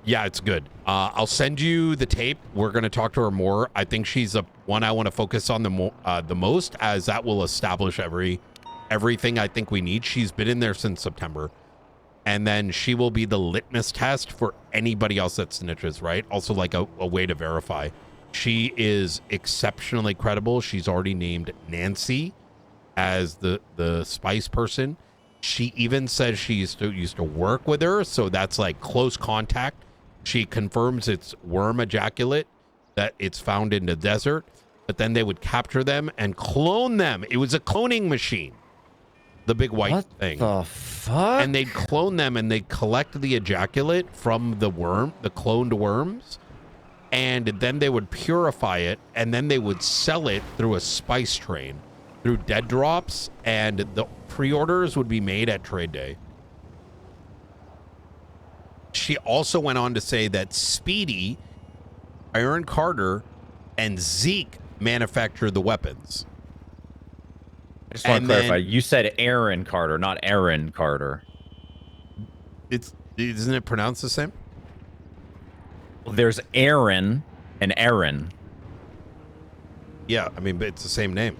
yeah, it's good. I'll send you the tape. We're going to talk to her more. I think she's the one I want to focus on the most, as that will establish everything I think we need. She's been in there since September. And then she will be the litmus test for anybody else that snitches, right? Also like a way to verify. She is exceptionally credible. She's already named Nancy as the spice person. She even says she used to work with her, so that's like close contact. She confirms it's worm ejaculate, that it's found in the desert, but then they would capture them and clone them. It was a cloning machine, the big white thing. What the fuck? And they'd clone them and they'd collect the ejaculate from the cloned worms, and then they would purify it, and then they would sell it through a spice train, through dead drops, and the pre-orders would be made at trade day. She also went on to say that Speedy, Aaron Carter, and Zeke manufactured the weapons. I just want to clarify. You said Aaron Carter, not Aaron Carter. Isn't it pronounced the same? Well, there's Aaron and Aaron. Yeah, I mean, but it's the same name.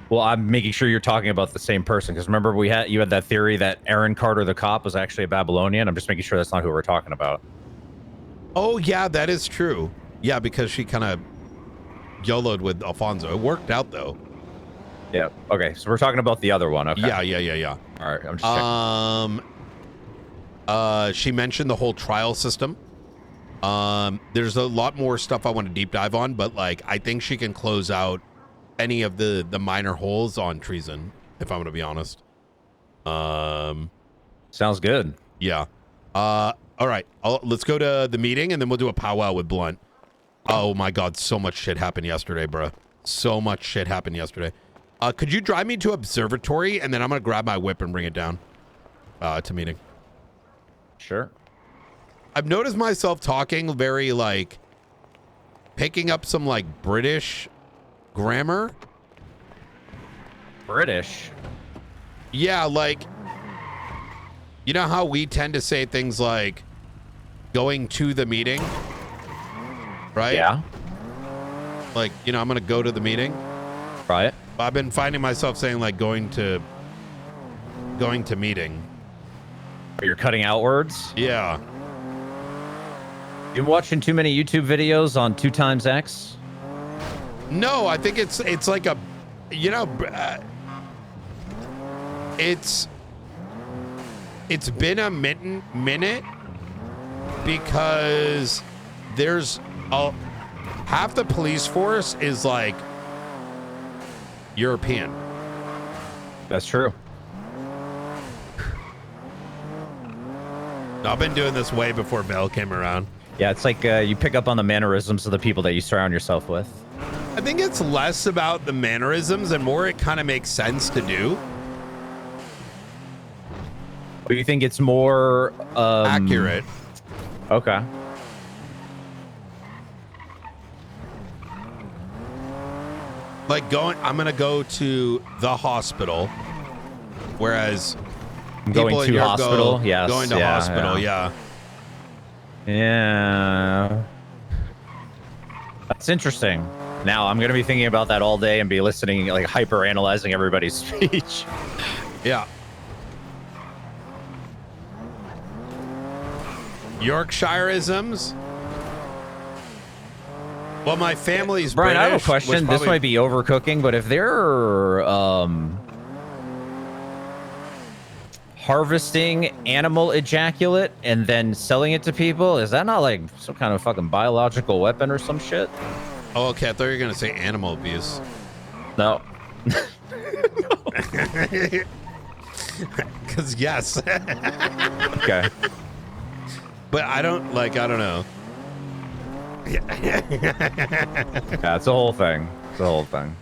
Well, I'm making sure you're talking about the same person, because remember you had that theory that Aaron Carter the cop was actually a Babylonian. I'm just making sure that's not who we're talking about. Oh yeah, that is true. Yeah, because she kind of YOLO'd with Alfonso. It worked out though. Yeah. Okay, so we're talking about the other one. Okay. Yeah. All right, I'm just checking. She mentioned the whole trial system. There's a lot more stuff I want to deep dive on, but like I think she can close out any of the minor holes on treason, if I'm going to be honest. Sounds good. Yeah. All right. Let's go to the meeting, and then we'll do a powwow with Blunt. Oh my God, so much shit happened yesterday, bro. So much shit happened yesterday. Could you drive me to Observatory, and then I'm going to grab my whip and bring it down? to meeting. Sure. I've noticed myself talking very like picking up some like British grammar. British? Yeah, like you know how we tend to say things like going to the meeting, right? Yeah. Like, you know, I'm going to go to the meeting. Right. I've been finding myself saying like going to meeting. You're cutting out words? Yeah. You watching too many YouTube videos on 2x? No, I think it's like a, you know, it's been a minute because there's half the police force is like European. That's true. I've been doing this way before Bell came around. Yeah, it's like you pick up on the mannerisms of the people that you surround yourself with. I think it's less about the mannerisms and more it kind of makes sense to do. But you think it's more accurate? Okay. Like I'm gonna go to the hospital, whereas Going to hospital, yes. Going to hospital, yeah. Yeah. That's interesting. Now I'm gonna be thinking about that all day and be listening, like hyper analyzing everybody's speech. Yeah. Yorkshireisms. Well, my family's Brian, British. I have a question. This might be overcooking, but if they're harvesting animal ejaculate and then selling it to people, is that not like some kind of fucking biological weapon or some shit? Oh, okay. I thought you were gonna say animal abuse. No. Because yes. Okay. But I don't know. Yeah, it's a whole thing. It's a whole thing.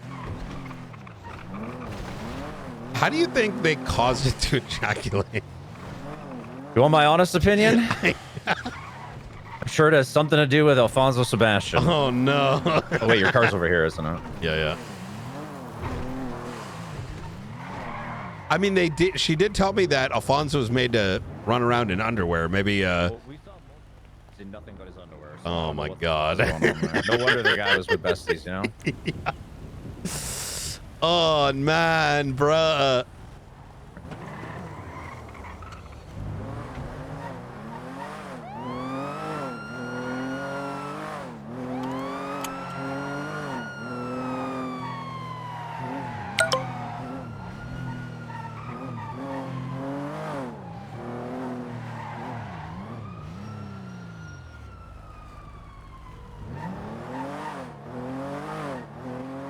How do you think they caused it to ejaculate? You want my honest opinion? I'm sure it has something to do with Alfonso Sebastian. Oh no. Oh wait, your car's over here, isn't it? Yeah. I mean, she did tell me that Alfonso was made to run around in underwear. Maybe. Well, we saw nothing but his underwear. So oh my god. No wonder the guy was with besties, you know. Yeah. Oh man, bruh.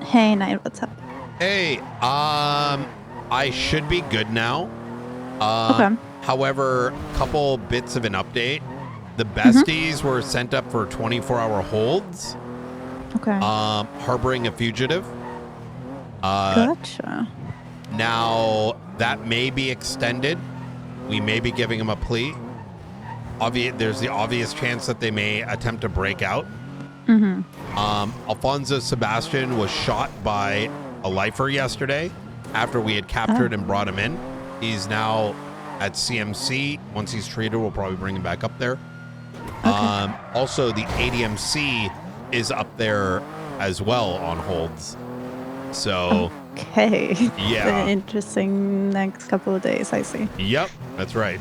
Hey, Knight, what's up? Hey, I should be good now. Okay. However, couple bits of an update. The besties were sent up for 24-hour holds. Okay. Harboring a fugitive. Gotcha. Now, that may be extended. We may be giving them a plea. There's the obvious chance that they may attempt to break out. Alfonso Sebastian was shot by a lifer yesterday after we had captured and brought him in. He's now at CMC. Once he's treated, we'll probably bring him back up there. Okay. Also, the ADMC is up there as well on holds. So, okay. Yeah. It's an interesting next couple of days, I see. Yep, that's right.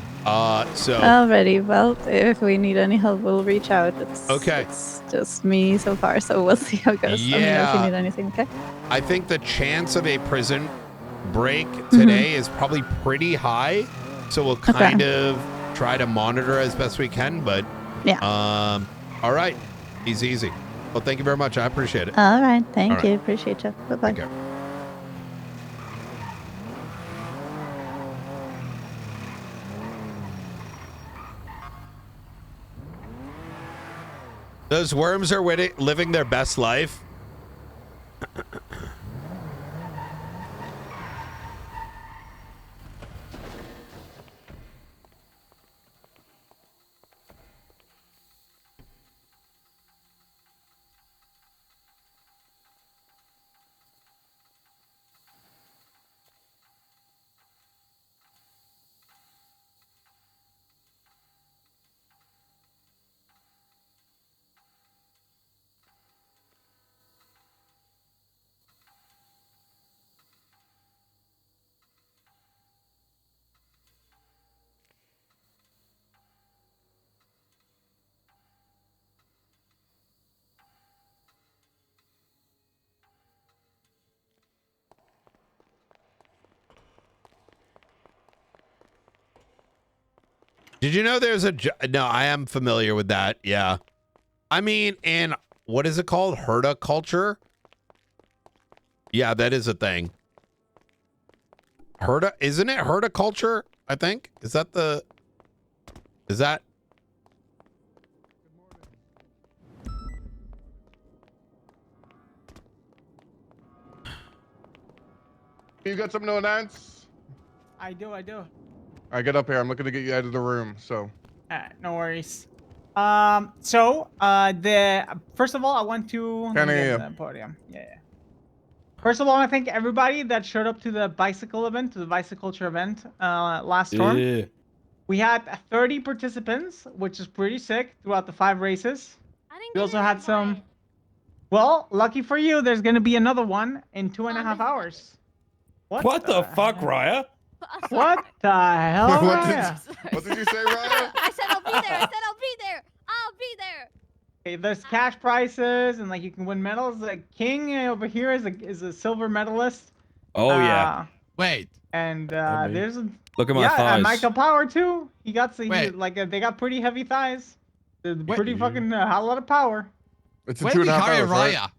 So. Alrighty, well, if we need any help, we'll reach out. Okay. It's just me so far, so we'll see how it goes. Yeah. Let me know if you need anything, okay? I think the chance of a prison break today is probably pretty high. So we'll kind of try to monitor as best we can, but yeah. All right. Easy. Well, thank you very much. I appreciate it. All right. Thank you. Appreciate you. Bye-bye. Take care. Those worms are living their best life. Did you know there's a... No, I am familiar with that. Yeah. I mean, in... What is it called? Herda-culture? Yeah, that is a thing. Herda... Isn't it herda-culture, I think? Is that the... Is that... You got something to announce? I do. All right, get up here. I'm looking to get you out of the room, so. No worries. First of all, I want to Can I hear the podium. Yeah. First of all, I want to thank everybody that showed up to the bicycle event, to the bicyculture event last storm. Yeah. We had 30 participants, which is pretty sick throughout the 5 races. We also had some. Well, lucky for you, there's going to be another one in 2.5 hours. What the fuck, Raya? What the hell? What did you say, Raya? I said I'll be there. I'll be there. Okay, there's cash prizes and like you can win medals. Like King over here is a silver medalist. Oh yeah. Wait. And there's a Look at my thighs. and Michael Power too. They got pretty heavy thighs. They're pretty fucking a lot of power. It's 2.5 hours, right?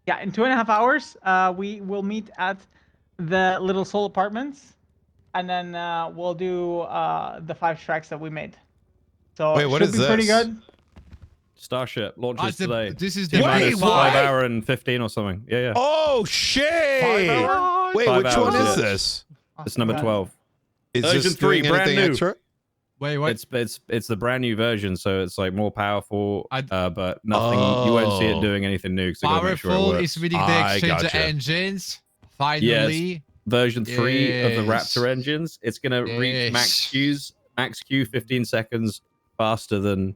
Yeah, in 2.5 hours, we will meet at the Little Soul Apartments, and then we'll do the 5 tracks that we made. So wait, what is this? Pretty good. Starship launches today. This is the T-minus 5 hour and 15 or something. Yeah. Oh shit! 5 hours? Wait, 5 which one hours, is yeah. this? It's number 12. Is Version this 3, doing brand anything new. extra? Wait, what? It's the brand new version, so it's like more powerful, but nothing. You won't see it doing anything new. So Powerful is meaning the exchange of engines. Finally. Yes, version 3 of the Raptor engines. It's gonna reach max Q 15 seconds faster than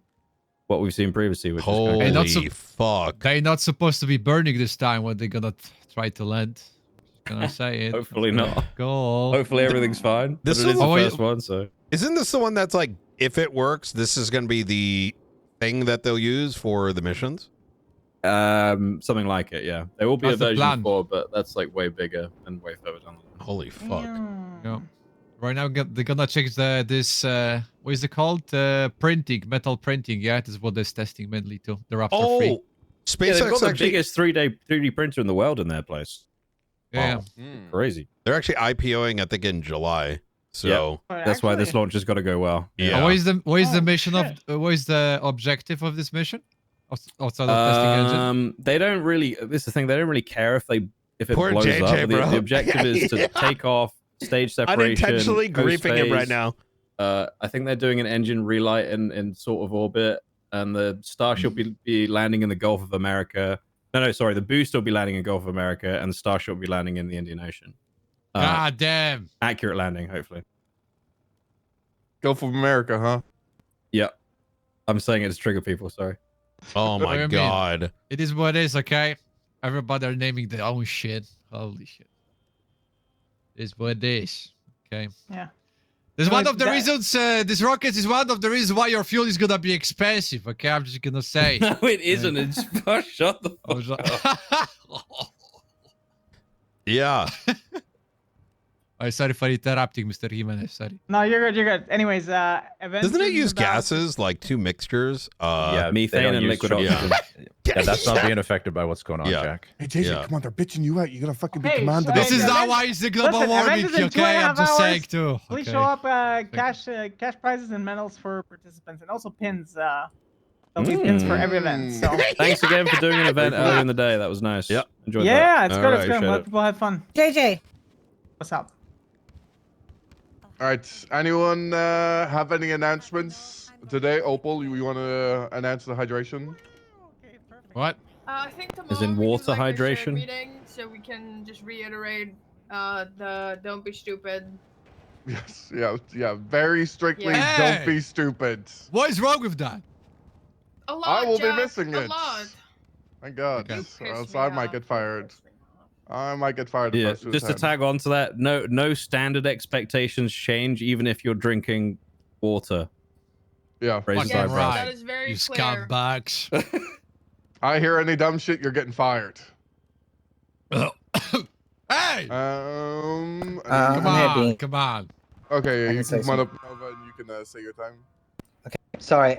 what we've seen previously. Which Holy fuck! They're not supposed to be burning this time when they're gonna try to land. Can I say it? Hopefully not. Go. Hopefully everything's fine. This But it is is the first one, so. Isn't this the one that's like, if it works, this is going to be the thing that they'll use for the missions? Something like it, yeah. There will be That's a the version plan. 4, but that's like way bigger and way further down the line. Holy fuck! Yeah. Right now they're gonna check this what is it called? Printing, metal printing. Yeah, this is what they're testing mainly too. The Raptor 3. SpaceX they've got the actually... biggest 3D printer in the world in their place. Yeah. Wow. Crazy. They're actually IPOing, I think, in July. So that's why this launch has got to go well. Yeah. What is the mission of? What is the objective of this mission? Outside of testing engine. They don't really. This is the thing. They don't really care if it Poor blows JJ, up. bro. The objective is to take off, stage separation. Unintentionally griefing him right post-phase. now. I think they're doing an engine relight in sort of orbit, and the Starship will be landing in the Gulf of America. No, sorry. The booster will be landing in Gulf of America, and the Starship will be landing in the Indian Ocean. God damn. Accurate landing, hopefully. Gulf of America, huh? Yep. I'm saying it to trigger people. Sorry. Oh What do my you mean? god! It is what it is, okay? Everybody are naming their own shit. Holy shit. It is what it is. Okay. Yeah. This is No, one it's of the that- reasons, this rocket is one of the reasons why your fuel is gonna be expensive, okay? I'm just gonna say. No, it isn't. It's shut the fuck up. Yeah. I'm sorry for interrupting, Mr. Jimenez. Sorry. No, you're good. You're good. Anyways, events. Doesn't it is use about- gases like 2 mixtures? Yeah, They methane don't and use liquid traditional- oxygen. Yeah, that's not being affected by what's going on, Yeah. Jack. Hey, JJ, Yeah. come on, they're bitching you out. You gotta fucking be Hey, commanded. This is Event- not why it's the global Listen, event warming, is in okay? I'm 2.5 just saying hours. too. Please okay? show up cash prizes and medals for participants, and also pins. There'll be pins for every event. So Thanks again for doing an event earlier in the day. That was nice. Yep. Enjoyed yeah, that. it's All good. right, It's good. shut Let up. people have fun. JJ. What's up? All right, anyone have any announcements today? Opal, you want to announce the hydration? What? I think tomorrow Is in we water can, like, a shared hydration? meeting, so we can just reiterate the don't be stupid. Yes, yeah, very strictly. Yeah. Don't Hey! be stupid. What is wrong with that? A lot, I will Jack, be missing a it. lot. Thank God, Okay. or else I might get fired. I might get fired. Yeah, if I just to tag on to that, no standard expectations change, even if you're drinking water. Yeah. Raises Fucking eyebrows. right. That is very You clear. scumbags. I hear any dumb shit, you're getting fired. Hey! Come Come on, come on. Okay, yeah, can you say can come on up, Nova, and you can say your time. Sorry.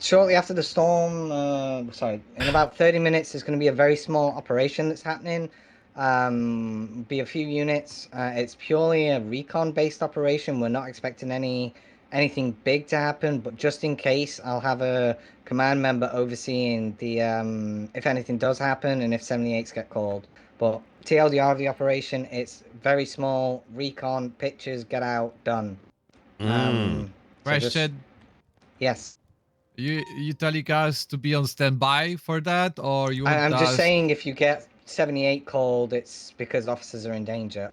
Shortly after the storm, in about 30 minutes, there's going to be a very small operation that's happening. Be a few units. It's purely a recon-based operation. We're not expecting anything big to happen, but just in case, I'll have a command member overseeing the if anything does happen and if 78s get called. But TLDR of the operation, it's very small. Recon, pictures, get out, done. Question. Yes. You telling us to be on standby for that, or you want I'm us... just saying if you get 78 called, it's because officers are in danger.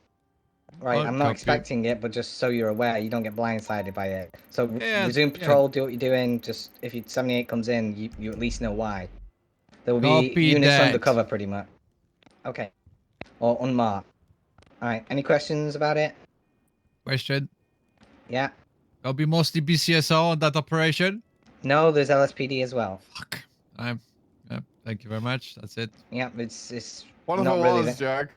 Right, Oh, I'm not copy. expecting it, but just so you're aware, you don't get blindsided by it. So Yeah, resume patrol, do what you're doing. Just if 78 comes in, you at least know why. There will be Copy units that. undercover, pretty much. Okay. Or unmarked. All right. Any questions about it? Question. Yeah. There'll be mostly BCSO on that operation. No, there's LSPD as well. Fuck. Yeah, thank you very much. That's it. Yeah, it's What if not it really. was, Jack?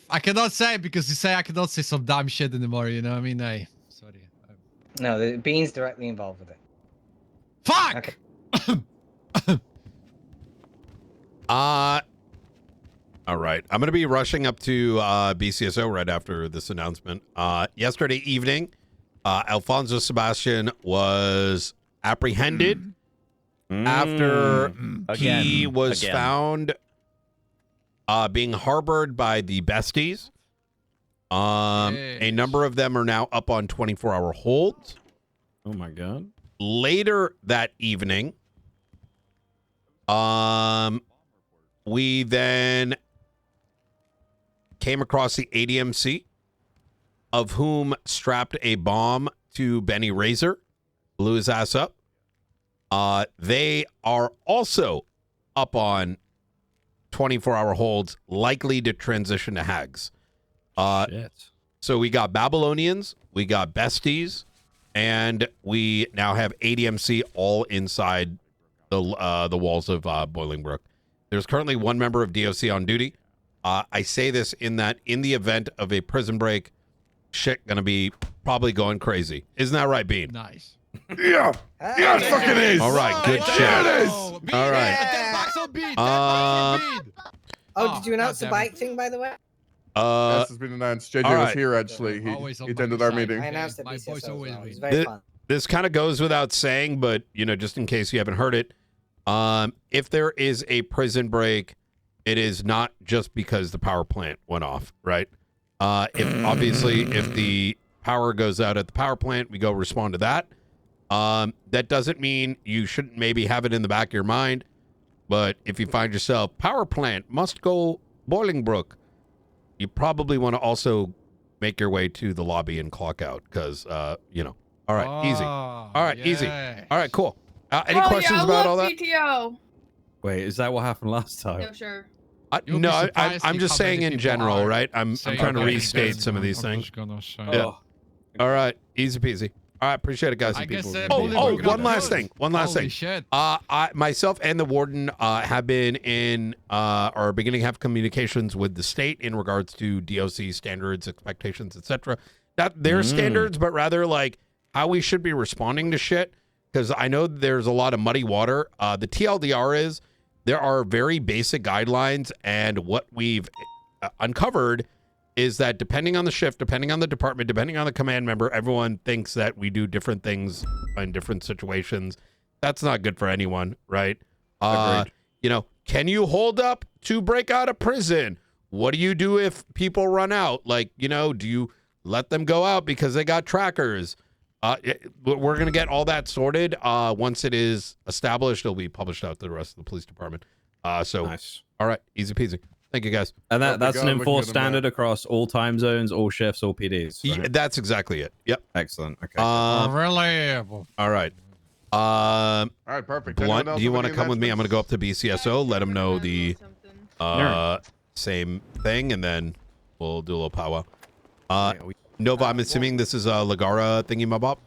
I cannot say because you say I cannot say some dumb shit anymore. You know what I mean? Sorry. No, the Bean's directly involved with it. Fuck. Okay. All right. I'm going to be rushing up to BCSO right after this announcement. Yesterday evening, Alfonso Sebastian was apprehended after he was found being harbored by the besties. A number of them are now up on 24-hour holds. Oh, my God. Later that evening, we then came across the ADMC, of whom strapped a bomb to Benny Razor, blew his ass up. They are also up on 24-hour holds, likely to transition to hags. Shit. So we got Babylonians, we got besties, and we now have ADMC all inside the walls of Bolingbrook. There's currently one member of DOC on duty. I say this in that in the event of a prison break, shit gonna be probably going crazy. Isn't that right, Bean? Nice. Yeah. Yeah, it fucking is. All right, good shit. Yeah, it is. All right. Oh, did you announce the bike thing, by the way? Yes, has been announced. JJ all was right. here, actually. He attended our meeting. I announced it. My voice always It was wins. very fun. This kind of goes without saying, but just in case you haven't heard it, if there is a prison break, it is not just because the power plant went off, right? If the power goes out at the power plant, we go respond to that. That doesn't mean you shouldn't maybe have it in the back of your mind, but if you find yourself power plant must go Bolingbrook, you probably want to also make your way to the lobby and clock out because, All right, easy. All right, easy. All right, cool. Any questions about all that? PTO. Wait, is that what happened last time? No, sure. No, I'm just saying in general, right? I'm trying to restate some of these things. Yeah. All right, easy peasy. All right, appreciate it, guys. And people. One last thing. Holy shit. Myself and the warden have been in, are beginning to have communications with the state in regards to DOC standards, expectations, etc. Not their standards, but rather like how we should be responding to shit. Because I know there's a lot of muddy water. The TLDR is there are very basic guidelines, and what we've uncovered is that depending on the shift, depending on the department, depending on the command member, everyone thinks that we do different things in different situations. That's not good for anyone, right? Agreed. Can you hold up to break out of prison? What do you do if people run out? Like, do you let them go out because they got trackers? We're going to get all that sorted. Once it is established, it'll be published out to the rest of the police department. Nice. All right, easy peasy. Thank you, guys. And that's an enforced standard across all time zones, all shifts, all PDs. Right? Yeah, that's exactly it. Yep. Excellent. Okay. Reliable. All right. All right, perfect. Blunt, Anyone else do you have want to any come with me? I'm going to go up to BCSO, let them know the same thing, and then we'll do a little powwow. Nova, I'm assuming this is a Lagara thingy mabop?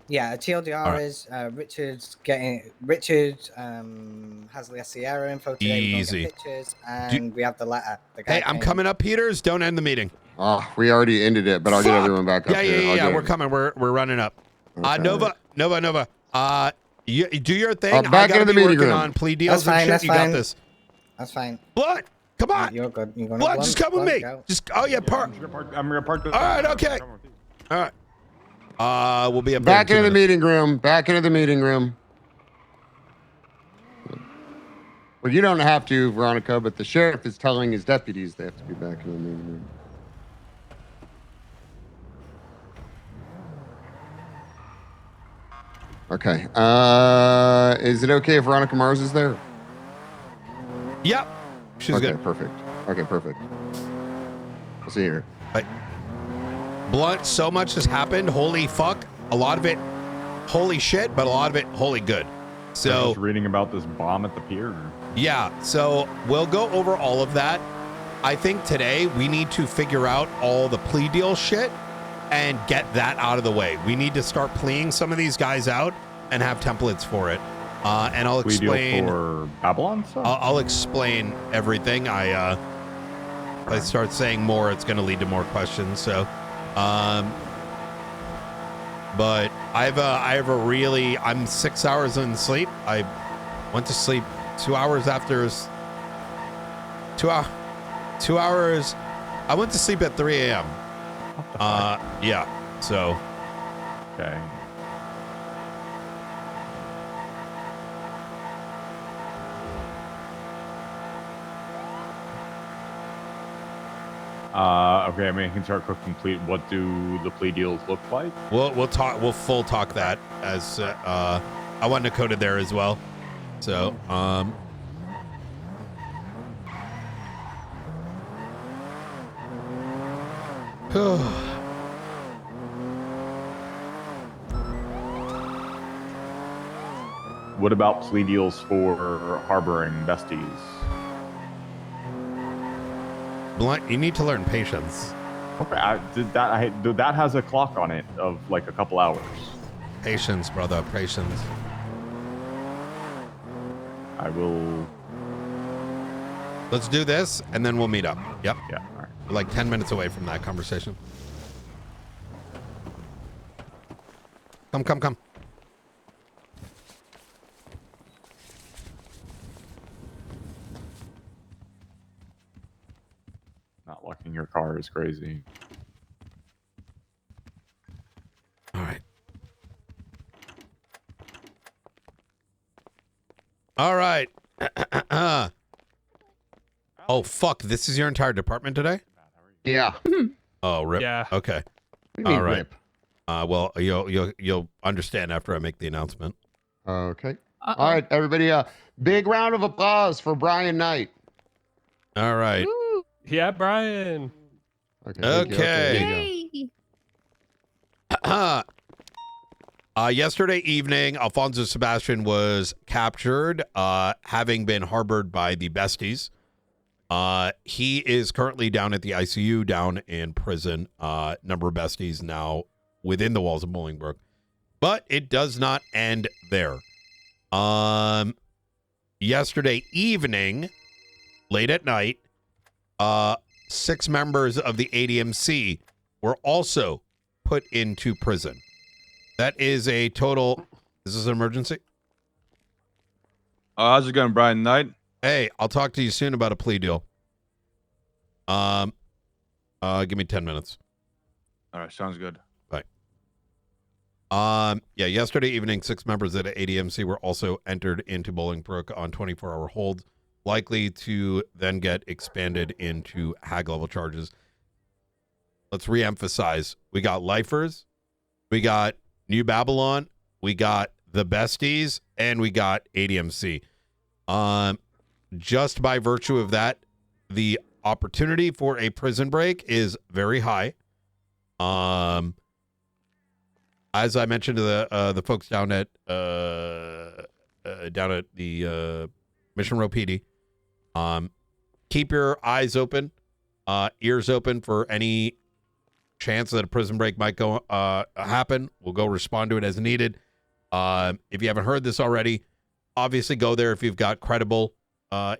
Yeah, TLDR All right. is Richard has the Sierra info today. Easy. We don't get pictures, and we have the letter. The guy Hey, I'm coming up, Peters. Don't end the meeting. We already ended it, but I'll get everyone back up here. Yeah. We're coming. We're running up. Nova. You do your thing. Back I gotta into the be meeting working room. on plea deals That's fine, and shit. that's You got fine. this. That's fine. Blood, come on. You're good. You're gonna Blood, just come with me. go. Just park. I'm gonna park. All right, okay. All right. We'll be up Back there into in the 2 minutes. meeting room. Back into the meeting room. Well, you don't have to, Veronica, but the sheriff is telling his deputies they have to be back in the meeting room. Okay. Is it okay if Veronica Mars is there? Yep. She's okay, good. Perfect. Okay, perfect. I'll see you here. Right. Blunt, so much has happened. Holy fuck. A lot of it, holy shit, but a lot of it, holy good. So just reading about this bomb at the pier. Yeah, so we'll go over all of that. I think today we need to figure out all the plea deal shit and get that out of the way. We need to start pleaing some of these guys out and have templates for it. And I'll Plea explain. deal for Babylon stuff? I'll explain everything. I start saying more, it's going to lead to more questions. So, but I'm 6 hours in sleep. I went to sleep 2 hours after 2 hours. I went to sleep at 3 a.m. Yeah. So. Okay. Okay, I mean, I can start complete. What do the plea deals look like? We'll full talk that as I want Nakota there as well. So What about plea deals for harboring besties? Blunt, you need to learn patience. Okay, that has a clock on it of like a couple hours. Patience, brother, patience. I will. Let's do this, and then we'll meet up. Yep. Yeah. All right. We're like 10 minutes away from that conversation. Come. Not locking your car is crazy. All right. All right. Oh, fuck. This is your entire department today? Yeah. Oh, rip. Yeah. Okay. What do you All mean, right. rip? Well, you'll understand after I make the announcement. Okay. All right, everybody. Big round of applause for Brian Knight. All right. Yeah, Brian. Okay. Yesterday evening, Alfonso Sebastian was captured, having been harbored by the besties. He is currently down at the ICU, down in prison. Number of besties now within the walls of Bolingbroke. But it does not end there. Yesterday evening, late at night, 6 members of the ADMC were also put into prison. That is a total. Is this an emergency? How's it going, Brian Knight? Hey, I'll talk to you soon about a plea deal. Give me 10 minutes. All right, sounds good. Bye. Yeah, yesterday evening, 6 members at ADMC were also entered into Bolingbroke on 24-hour hold, likely to then get expanded into hag level charges. Let's reemphasize. We got lifers, we got New Babylon, we got the besties, and we got ADMC. Just by virtue of that, the opportunity for a prison break is very high. As I mentioned to the folks down at the Mission Row PD, keep your eyes open, ears open for any chance that a prison break might go happen. We'll go respond to it as needed. If you haven't heard this already, obviously go there if you've got credible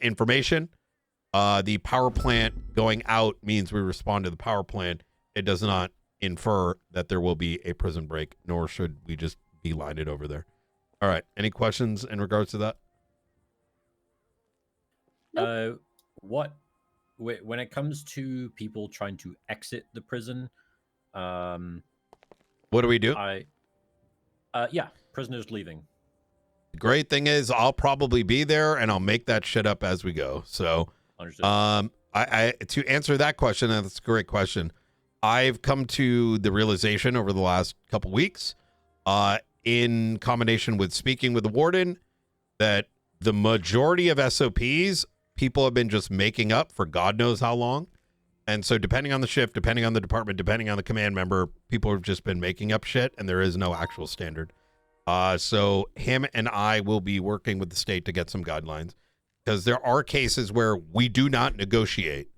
information. The power plant going out means we respond to the power plant. It does not infer that there will be a prison break, nor should we just beeline it over there. All right. Any questions in regards to that? When it comes to people trying to exit the prison, what do we do? Yeah, prisoners leaving. The great thing is I'll probably be there and I'll make that shit up as we go. So, Understood. I to answer that question, and that's a great question. I've come to the realization over the last couple weeks, in combination with speaking with the warden, that the majority of SOPs people have been just making up for God knows how long. And so depending on the shift, depending on the department, depending on the command member, people have just been making up shit and there is no actual standard. So him and I will be working with the state to get some guidelines, because there are cases where we do not negotiate.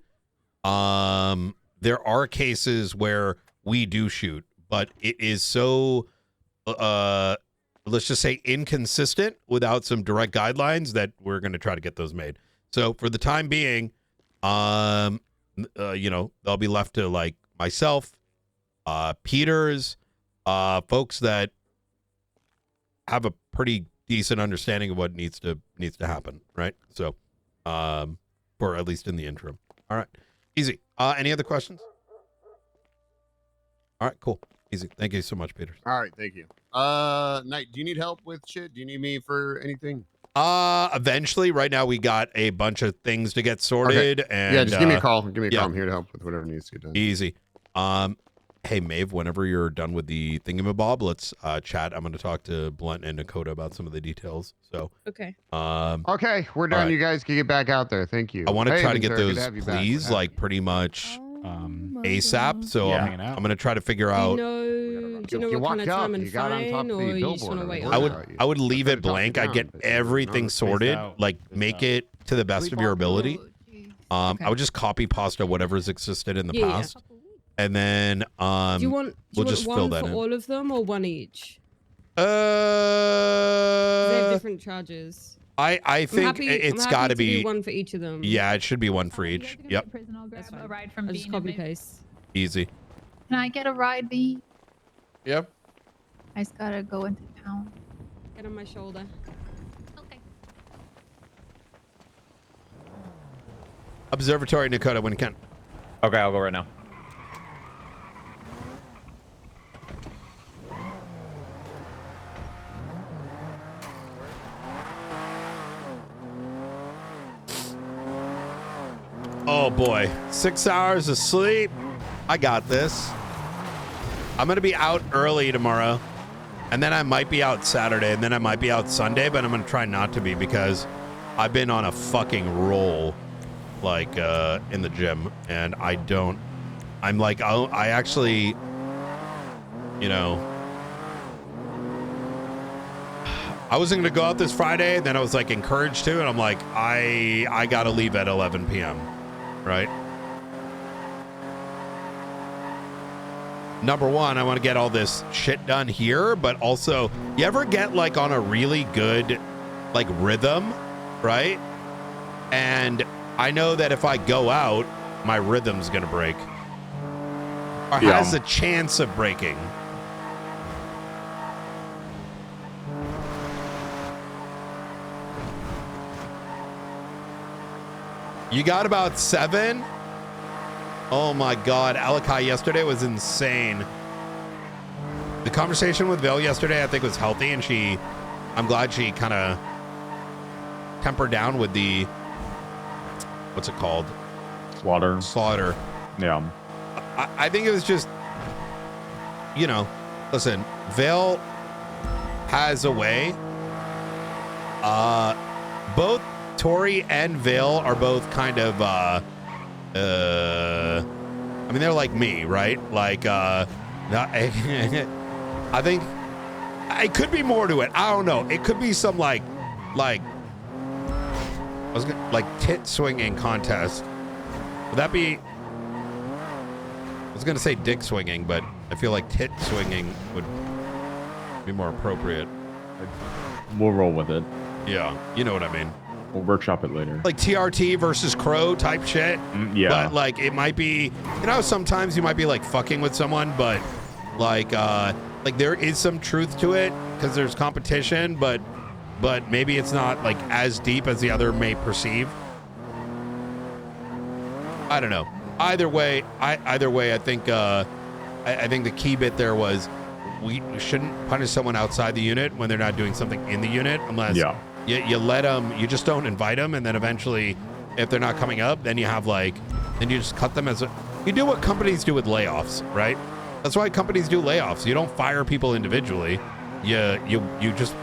There are cases where we do shoot, but it is so, let's just say, inconsistent without some direct guidelines that we're going to try to get those made. So for the time being, they'll be left to like myself, Peters, folks that have a pretty decent understanding of what needs to happen, right? So, for at least in the interim. All right, easy. Any other questions? All right, cool, easy. Thank you so much, Peters. All right, thank you. Knight, do you need help with shit? Do you need me for anything? Eventually. Right now, we got a bunch of things to get sorted, Okay. and Yeah, just give me a call. Give me a call. I'm here to help with whatever needs to get done. Easy. Hey, Maeve, whenever you're done with the thingamabob, let's chat. I'm going to talk to Blunt and Dakota about some of the details. So, okay. Okay, we're done. right. You guys can get back out there. Thank you. I want to Hey, try to get Sarah, good those have you back. please, Good like pretty much ASAP. So Yeah. I'm going to try to figure out. Do you know You what kind of walked up, time and you got on top fine, of the or you just billboard want to over wait? there. I would leave it talk you blank. I'd down, get but you were everything not. sorted, Spaced like make it to the best of your ability. I would just copy pasta whatever's existed in the Yeah. past, and then do you want we'll just one fill that for in. all of them or one each? They have different charges. I think it's got to be one for each of them. Yeah, it should be one for each. Yep, That's fine. I'll just copy paste. easy. Can I get a ride, B? Yep. I just gotta go into town. Get on my shoulder. Okay. Observatory, Dakota, when you can. Okay, I'll go right now. Oh boy, 6 hours of sleep. I got this. I'm gonna be out early tomorrow, and then I might be out Saturday, and then I might be out Sunday, but I'm gonna try not to be because I've been on a fucking roll, like in the gym, and I'm like, I actually, you know, I wasn't gonna go out this Friday, then I was like encouraged to, and I'm like, I gotta leave at 11 p.m. Right? Number one, I want to get all this shit done here, but also, you ever get like on a really good like rhythm, right? And I know that if I go out, my rhythm's gonna break, or has a chance of breaking. You got about 7? Oh my God, Alakai yesterday was insane. The conversation with Vale yesterday, I think, was healthy, and I'm glad she kind of tempered down with the, what's it called? Slaughter. Yeah. I think it was just, you know, listen, Vale has a way. Both Tori and Vale are both kind of, I mean, they're like me, right? Like, I think it could be more to it. I don't know. It could be some like tit swinging contest. Would that be? I was gonna say dick swinging, but I feel like tit swinging would be more appropriate. We'll roll with it. Yeah, you know what I mean. We'll workshop it later. Like TRT versus Crow type shit. Yeah. But like it might be, you know, sometimes you might be like fucking with someone, but like there is some truth to it because there's competition, but maybe it's not like as deep as the other may perceive. I don't know. Either way, I think the key bit there was we shouldn't punish someone outside the unit when they're not doing something in the unit unless you let them, you just don't invite them, and then eventually if they're not coming up, then you have then you just cut them you do what companies do with layoffs, right? That's why companies do layoffs. You don't fire people individually. You just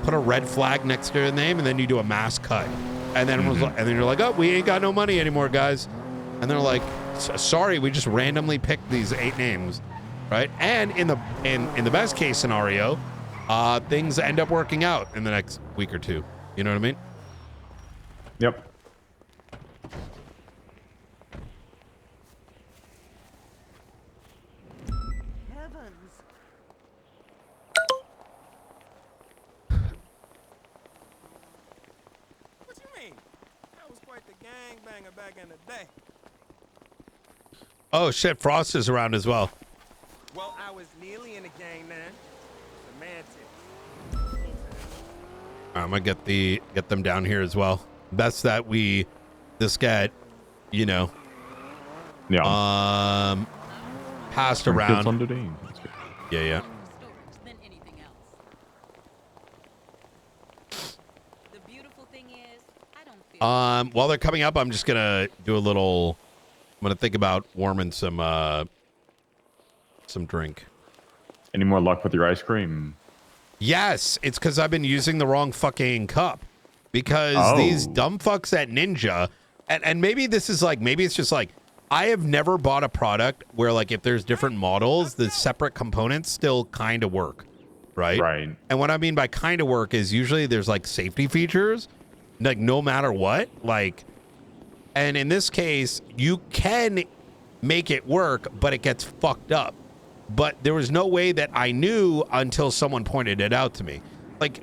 put a red flag next to their name, and then you do a mass cut. And then and then you're like, oh, we ain't got no money anymore, guys. And they're like, sorry, we just randomly picked these 8 names, right? And in the best case scenario, things end up working out in the next week or two. You know what I mean? Yep. What you mean? That was quite the gangbanger back in the day. Oh shit, Frost is around as well. Well, I was nearly in the gang then. Semantics. I'm gonna get them down here as well. Best that this get, you know, passed around. Yeah. While they're coming up, I'm just gonna do I'm gonna think about warming some drink. Any more luck with your ice cream? Yes, it's because I've been using the wrong fucking cup. Because these dumb fucks at Ninja, and maybe this is maybe it's just I have never bought a product where if there's different models, the separate components still kind of work, right? Right. And what I mean by kind of work is usually there's safety features, no matter what, and in this case, you can make it work, but it gets fucked up. But there was no way that I knew until someone pointed it out to me.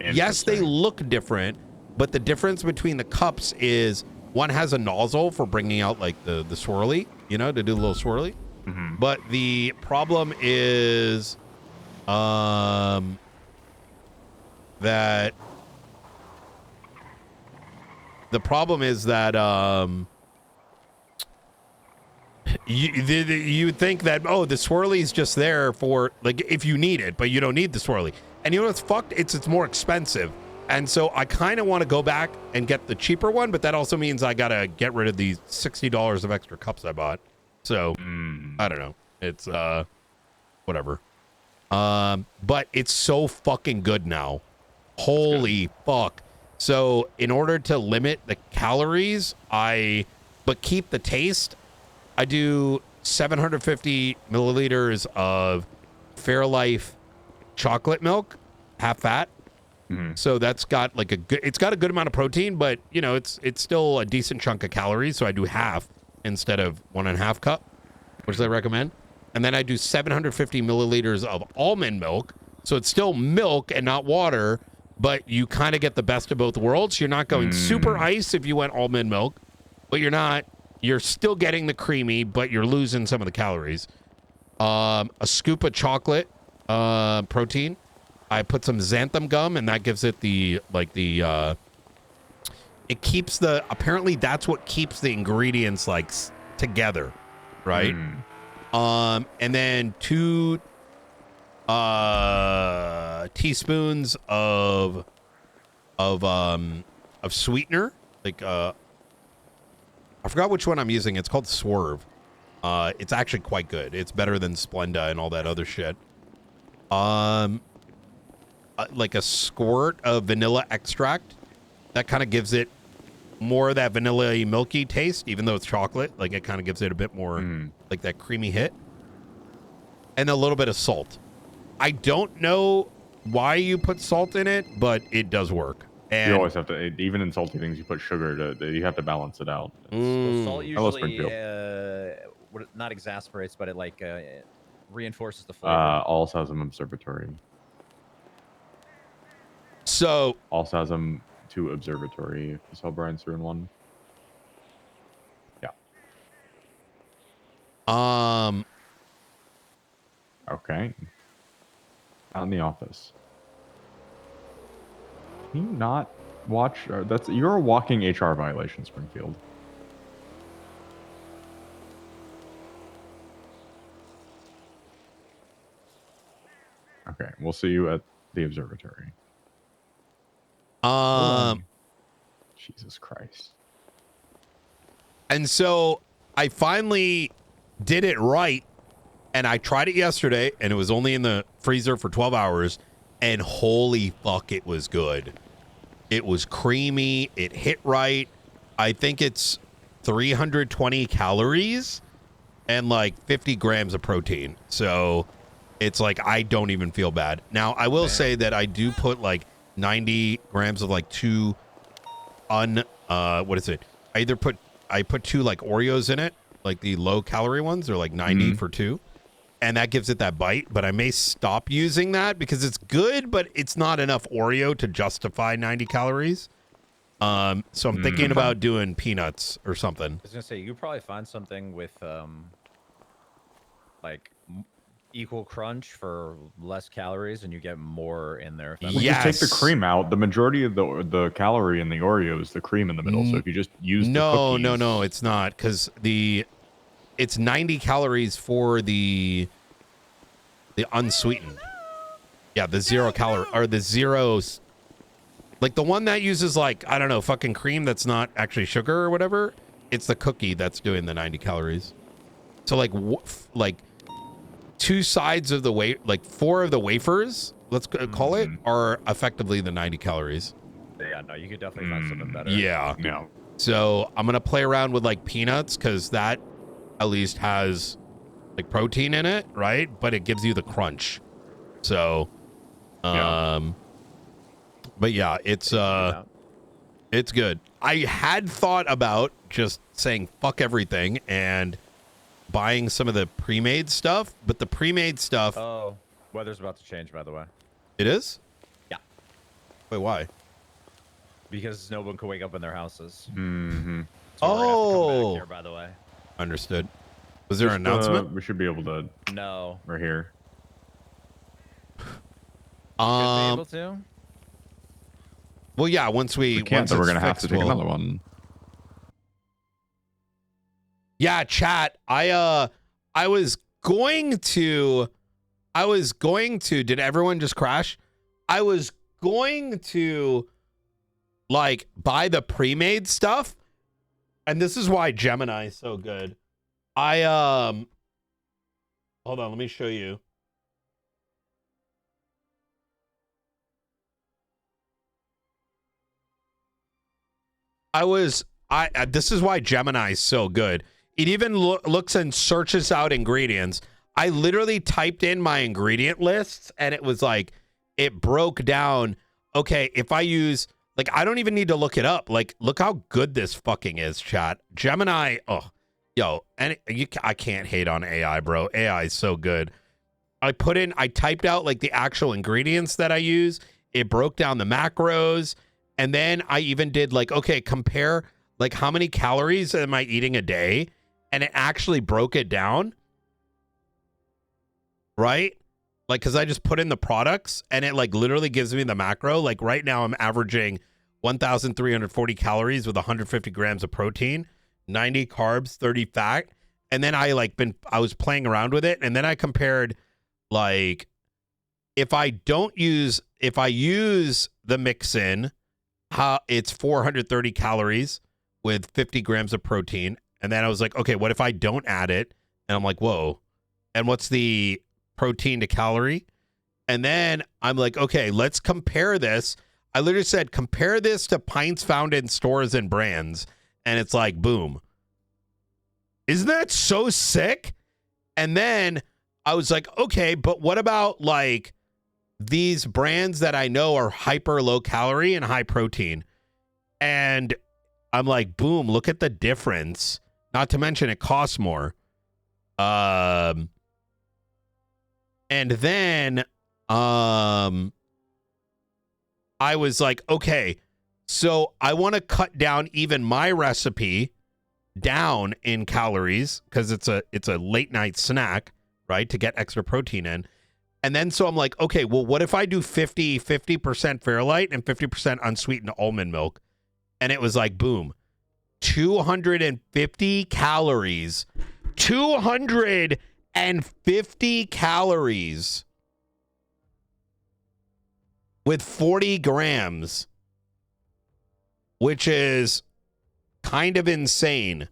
Yes, they look different, but the difference between the cups is one has a nozzle for bringing out the swirly, to do a little swirly. Mm-hmm. But the problem is that you would think that, the swirly is just there for if you need it, but you don't need the swirly. And you know what's fucked? It's more expensive. And so I kind of want to go back and get the cheaper one, but that also means I got to get rid of these $60 of extra cups I bought. So I don't know. It's whatever. But it's so fucking good now. Holy fuck. So in order to limit the calories, but keep the taste, I do 750 milliliters of Fairlife chocolate milk, half fat. Mm-hmm. So that's got it's got a good amount of protein, but it's still a decent chunk of calories. So I do half instead of 1.5 cup, which I recommend. And then I do 750 milliliters of almond milk. So it's still milk and not water, but you kind of get the best of both worlds. You're not going super ice if you went almond milk, but you're still getting the creamy, but you're losing some of the calories. A scoop of chocolate protein. I put some xanthan gum, and that gives it it keeps apparently that's what keeps the ingredients together, right? And then 2 teaspoons of sweetener, I forgot which one I'm using. It's called Swerve. It's actually quite good. It's better than Splenda and all that other shit. Like a squirt of vanilla extract. That kind of gives it more of that vanilla milky taste, even though it's chocolate. It kind of gives it a bit more that creamy hit. And a little bit of salt. I don't know why you put salt in it, but it does work. And you always have to, even in salty things, you put sugar you have to balance it out. Well, salt usually not exasperates, but it reinforces the flavor. Alsasm Observatory. So Alsasm to observatory. If you saw Brian's through in one. Yeah. Okay. Out in the office. Can you not watch? You're a walking HR violation, Springfield. Okay, we'll see you at the observatory. Jesus Christ. And so I finally did it right, and I tried it yesterday, and it was only in the freezer for 12 hours, and holy fuck, it was good. It was creamy. It hit right. I think it's 320 calories and like 50 grams of protein. So it's like I don't even feel bad. Now, I will say that I do put like 90 grams of like what is it? I put 2 like Oreos in it, like the low calorie ones. They're like 90 for 2. And that gives it that bite, but I may stop using that because it's good, but it's not enough Oreo to justify 90 calories. So I'm thinking about doing peanuts or something. I was gonna say you could probably find something with like equal crunch for less calories, and you get more in there. If you just take the cream out, the majority of the calorie in the Oreo is the cream in the middle. So if you just use the cookies... No, it's not, because it's 90 calories for the unsweetened. Yeah, the 0 calorie or the zeros, like the one that uses like, I don't know, fucking cream that's not actually sugar or whatever. It's the cookie that's doing the 90 calories. So like 2 sides of the like 4 of the wafers, let's call it, are effectively the 90 calories. Yeah, no, you could definitely find something better. Yeah. No. So I'm gonna play around with like peanuts, because that at least has like protein in it, right? But it gives you the crunch. So, but yeah, it's good. I had thought about just saying fuck everything and buying some of the pre-made stuff, but the pre-made stuff. Oh, weather's about to change, by the way. It is? Yeah. Wait, why? Because no one can wake up in their houses. Mm-hmm. So we're gonna have to come back here, by the way. Understood. Was there an announcement? We should be able to. No. We're here. Should be able to. Well, yeah. Once we can't, then we're gonna have to take another one. Yeah, chat. I was going to. Did everyone just crash? I was going to, like, buy the pre-made stuff, and this is why Gemini is so good. Hold on, let me show you. This is why Gemini is so good. It even looks and searches out ingredients. I literally typed in my ingredient lists, and it was like, it broke down. Okay, if I use, like, I don't even need to look it up. Like, look how good this fucking is, chat. Gemini, yo, and I can't hate on AI, bro. AI is so good. I typed out like the actual ingredients that I use. It broke down the macros. And then I even did like, okay, compare like how many calories am I eating a day? And it actually broke it down. Right? Like, because I just put in the products and it like literally gives me the macro. Like right now I'm averaging 1,340 calories with 150 grams of protein, 90 carbs, 30 fat. And then I was playing around with it. And then I compared, like, if I use the mix-in, how it's 430 calories with 50 grams of protein. And then I was like, okay, what if I don't add it? And I'm like, whoa. And what's the protein to calorie? And then I'm like, okay, let's compare this. I literally said, compare this to pints found in stores and brands. And it's like, boom. Isn't that so sick? And then I was like, okay, but what about like these brands that I know are hyper low calorie and high protein? And I'm like, boom, look at the difference. Not to mention it costs more. And then I was like, okay, So I want to cut down even my recipe down in calories because it's a late night snack, right? To get extra protein in. And then so I'm like, okay, well, what if I do 50% Fairlight and 50% unsweetened almond milk? And it was like, boom, 250 calories. 250 calories with 40 grams, which is kind of insane.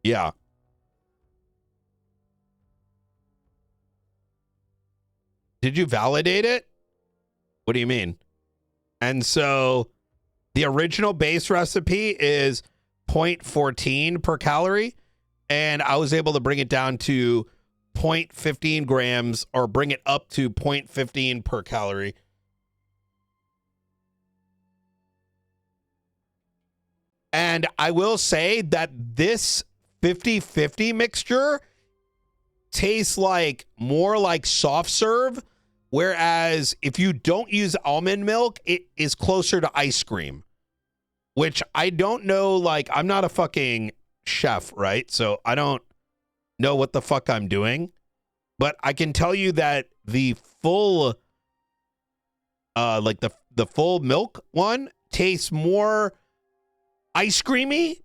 Yeah. Did you validate it? What do you mean? And so the original base recipe is 0.14 per calorie. And I was able to bring it down to 0.15 grams or bring it up to 0.15 per calorie. And I will say that this 50-50 mixture tastes like more like soft serve, whereas if you don't use almond milk, it is closer to ice cream, which I don't know. Like, I'm not a fucking chef, right? So I don't know what the fuck I'm doing, but I can tell you that the full like the full milk one tastes more ice creamy,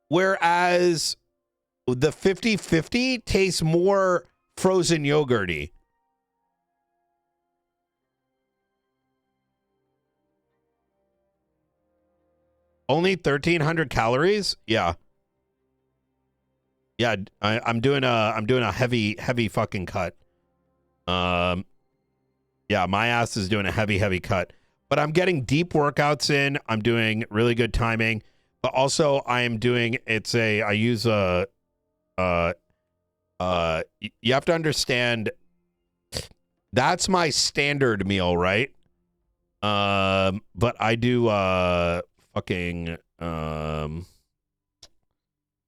whereas the 50-50 tastes more frozen yogurty. Only 1,300 calories? Yeah. Yeah, I'm doing a heavy fucking cut. Yeah, my ass is doing a heavy cut. But I'm getting deep workouts in. I'm doing really good timing. But also I am doing I use a you have to understand that's my standard meal, right? But I do fucking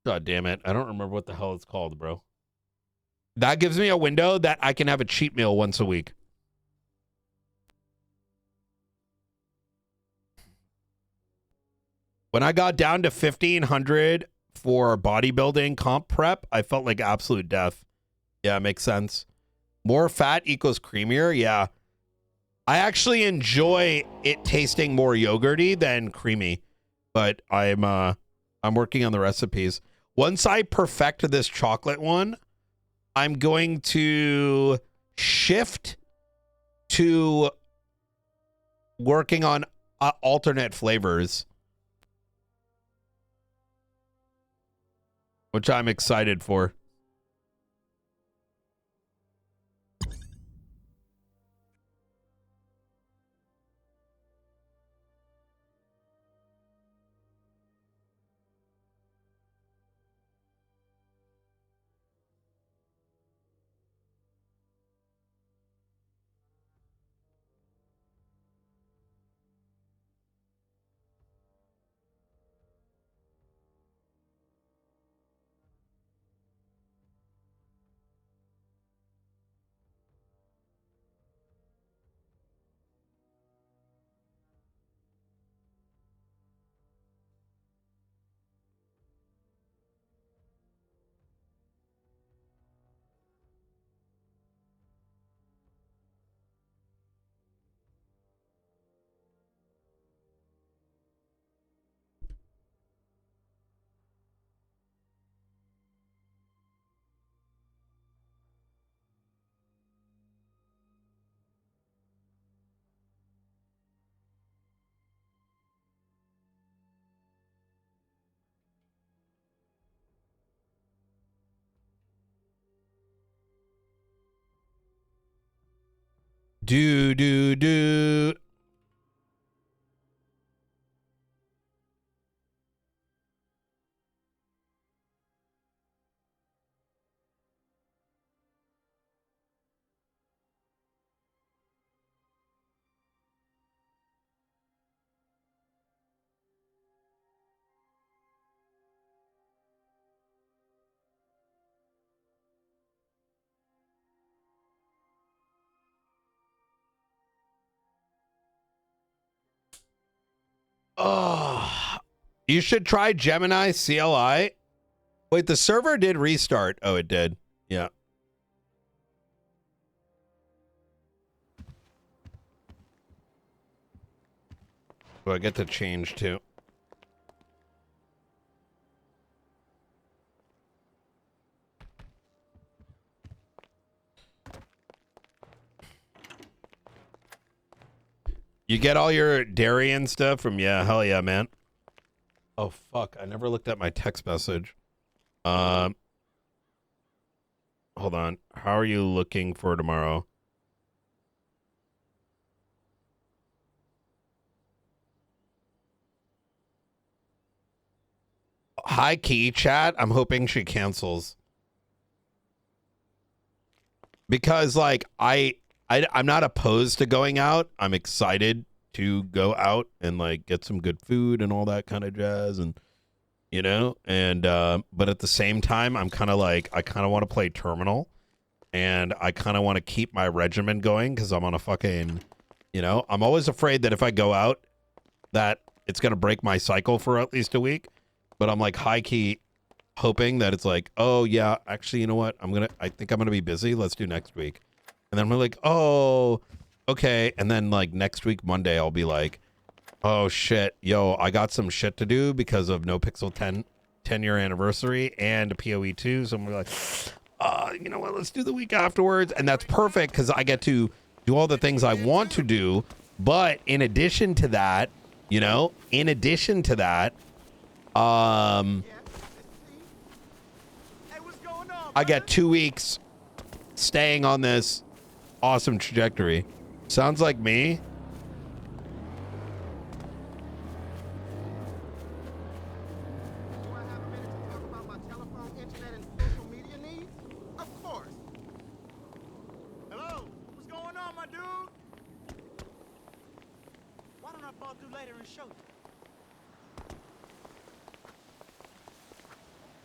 God damn it. I don't remember what the hell it's called, bro. That gives me a window that I can have a cheat meal once a week. When I got down to 1,500 for bodybuilding comp prep, I felt like absolute death. Yeah, makes sense. More fat equals creamier. Yeah. I actually enjoy it tasting more yogurty than creamy, but I'm working on the recipes. Once I perfect this chocolate one, I'm going to shift to working on alternate flavors, which I'm excited for. Do. Oh, you should try Gemini CLI. Wait, the server did restart. Oh, it did. Yeah. So I get to change too. You get all your dairy and stuff from, yeah, hell yeah, man. Oh, fuck. I never looked at my text message. Hold on. How are you looking for tomorrow? High key, chat. I'm hoping she cancels. Because, like, I'm not opposed to going out. I'm excited to go out and like get some good food and all that kind of jazz, and you know, and but at the same time, I'm kind of like, I kind of want to play Terminal, and I kind of want to keep my regimen going because I'm on a fucking, you know, I'm always afraid that if I go out, that it's gonna break my cycle for at least a week. But I'm like high key hoping that it's like, oh yeah, actually, you know what? I think I'm gonna be busy. Let's do next week. And then I'm like, oh, okay. And then like next week, Monday, I'll be like, oh shit, yo, I got some shit to do because of No Pixel 10-year anniversary and PoE 2. So I'm like, you know what? Let's do the week afterwards. And that's perfect because I get to do all the things I want to do. But in addition to that, you know, I got 2 weeks staying on this awesome trajectory. Sounds like me. Hello? What's going on, my dude? Why don't I fall through later and show you?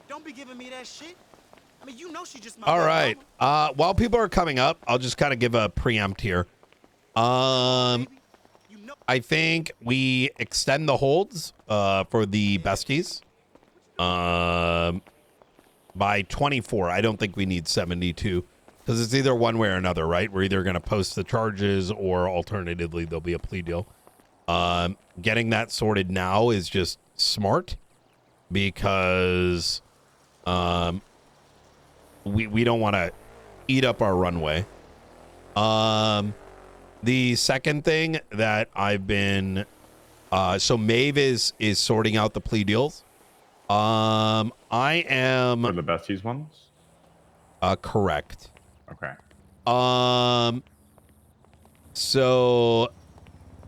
Don't be giving me that shit. I mean, you know she just my All right. While people are coming up, I'll just kind of give a preempt here. I think we extend the holds for the besties by 24. I don't think we need 72 because it's either one way or another, right? We're either going to post the charges or alternatively there'll be a plea deal. Getting that sorted now is just smart because we don't want to eat up our runway. The second thing that I've been so Maeve is sorting out the plea deals. I am for the besties ones. Correct. Okay. So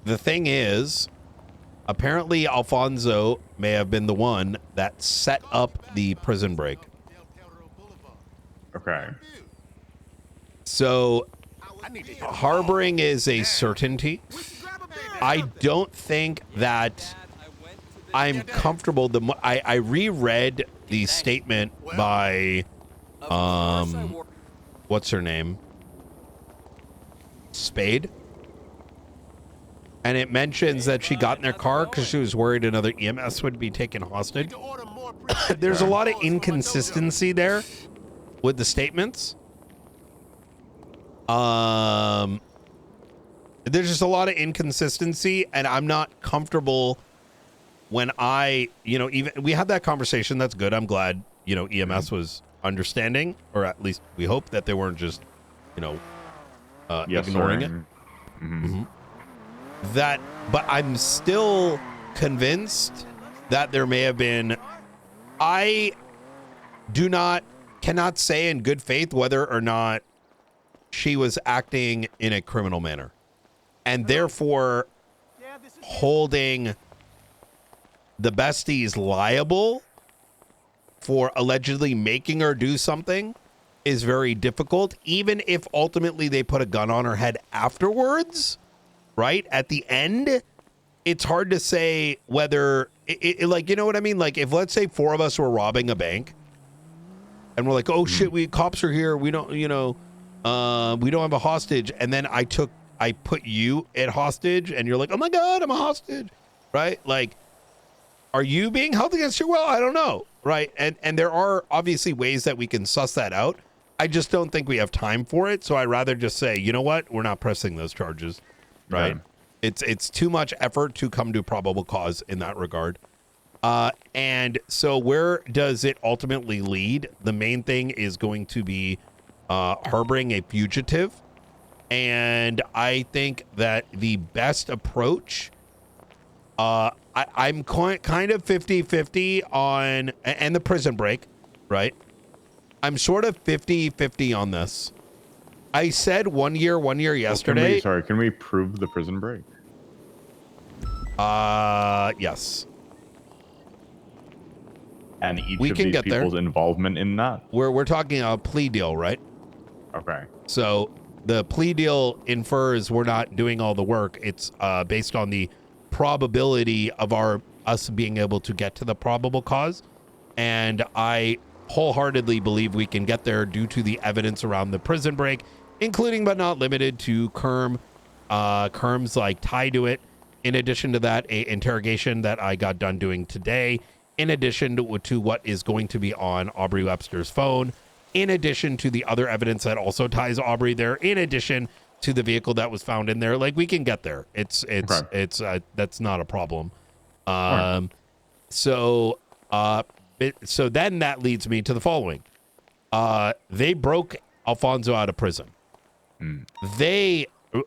the thing is, apparently Alfonso may have been the one that set up the prison break. Okay. So harboring is a certainty. I don't think that I'm comfortable. I reread the statement by what's her name? Spade. And it mentions that she got in their car because she was worried another EMS would be taken hostage. There's a lot of inconsistency there with the statements. There's just a lot of inconsistency, and I'm not comfortable when even we had that conversation. That's good. I'm glad, EMS was understanding, or at least we hope that they weren't just, ignoring it. Mm-hmm. But I'm still convinced that there may have been, I cannot say in good faith whether or not she was acting in a criminal manner, and therefore holding the besties liable for allegedly making her do something is very difficult, even if ultimately they put a gun on her head afterwards, right? At the end, it's hard to say whether like, you know what I mean? Like, if let's say 4 of us were robbing a bank and we're like, oh shit, cops are here. We don't, we don't have a hostage. And then I put you at hostage and you're like, oh my God, I'm a hostage. right? Like, are you being held against your will? I don't know, right? And there are obviously ways that we can suss that out. I just don't think we have time for it. So I'd rather just say, you know what? We're not pressing those charges, right? Okay. It's too much effort to come to probable cause in that regard. And so where does it ultimately lead? The main thing is going to be harboring a fugitive. And I think that the best approach, I'm kind of 50-50 on, and the prison break, right? I'm sort of 50-50 on this. I said 1 year yesterday. Can we prove the prison break? Yes. And each We of can these get there. people's involvement in that? We're talking a plea deal, right? Okay. So the plea deal infers we're not doing all the work. It's based on the probability of us being able to get to the probable cause. And I wholeheartedly believe we can get there due to the evidence around the prison break, including but not limited to Kerm's like tie to it. In addition to that, a interrogation that I got done doing today, in addition to what is going to be on Aubrey Webster's phone, in addition to the other evidence that also ties Aubrey there, in addition to the vehicle that was found in there. Like, we can get there. It's that's not a problem. So then that leads me to the following. They broke Alfonso out of prison.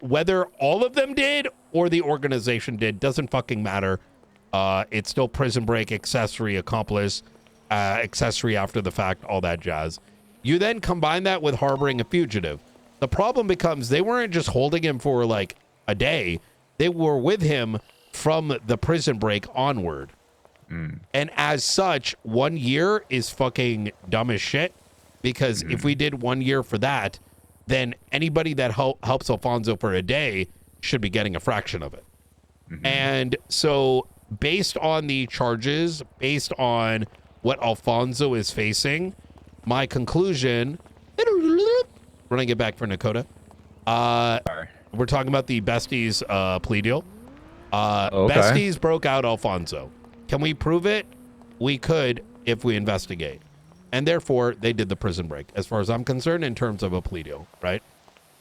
Whether all of them did or the organization did, doesn't fucking matter. It's still prison break, accessory, accomplice, accessory after the fact, all that jazz. You then combine that with harboring a fugitive. The problem becomes they weren't just holding him for like a day. They were with him from the prison break onward. And as such, 1 year is fucking dumb as shit, because if we did 1 year for that, then anybody that helps Alfonso for a day should be getting a fraction of it. And so based on the charges, based on what Alfonso is facing, my conclusion, running it back for Nakota. We're talking about the Besties plea deal. Okay. Besties broke out Alfonso. Can we prove it? We could if we investigate. And therefore, they did the prison break, as far as I'm concerned, in terms of a plea deal, right?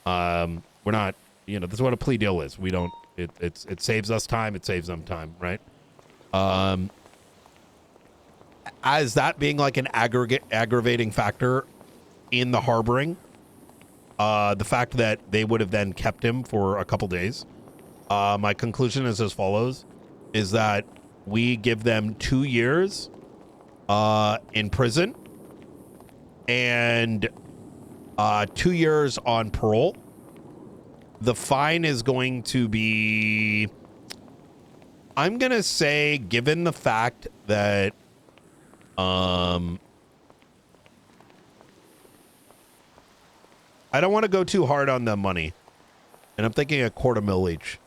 We're not, this is what a plea deal is. We don't, it saves us time, it saves them time, right? As that being like an aggravating factor in the harboring, the fact that they would have then kept him for a couple days, my conclusion is as follows, is that we give them 2 years in prison and 2 years on parole. The fine is going to be, I'm going to say, given the fact that I don't want to go too hard on the money, and I'm thinking $250,000 each.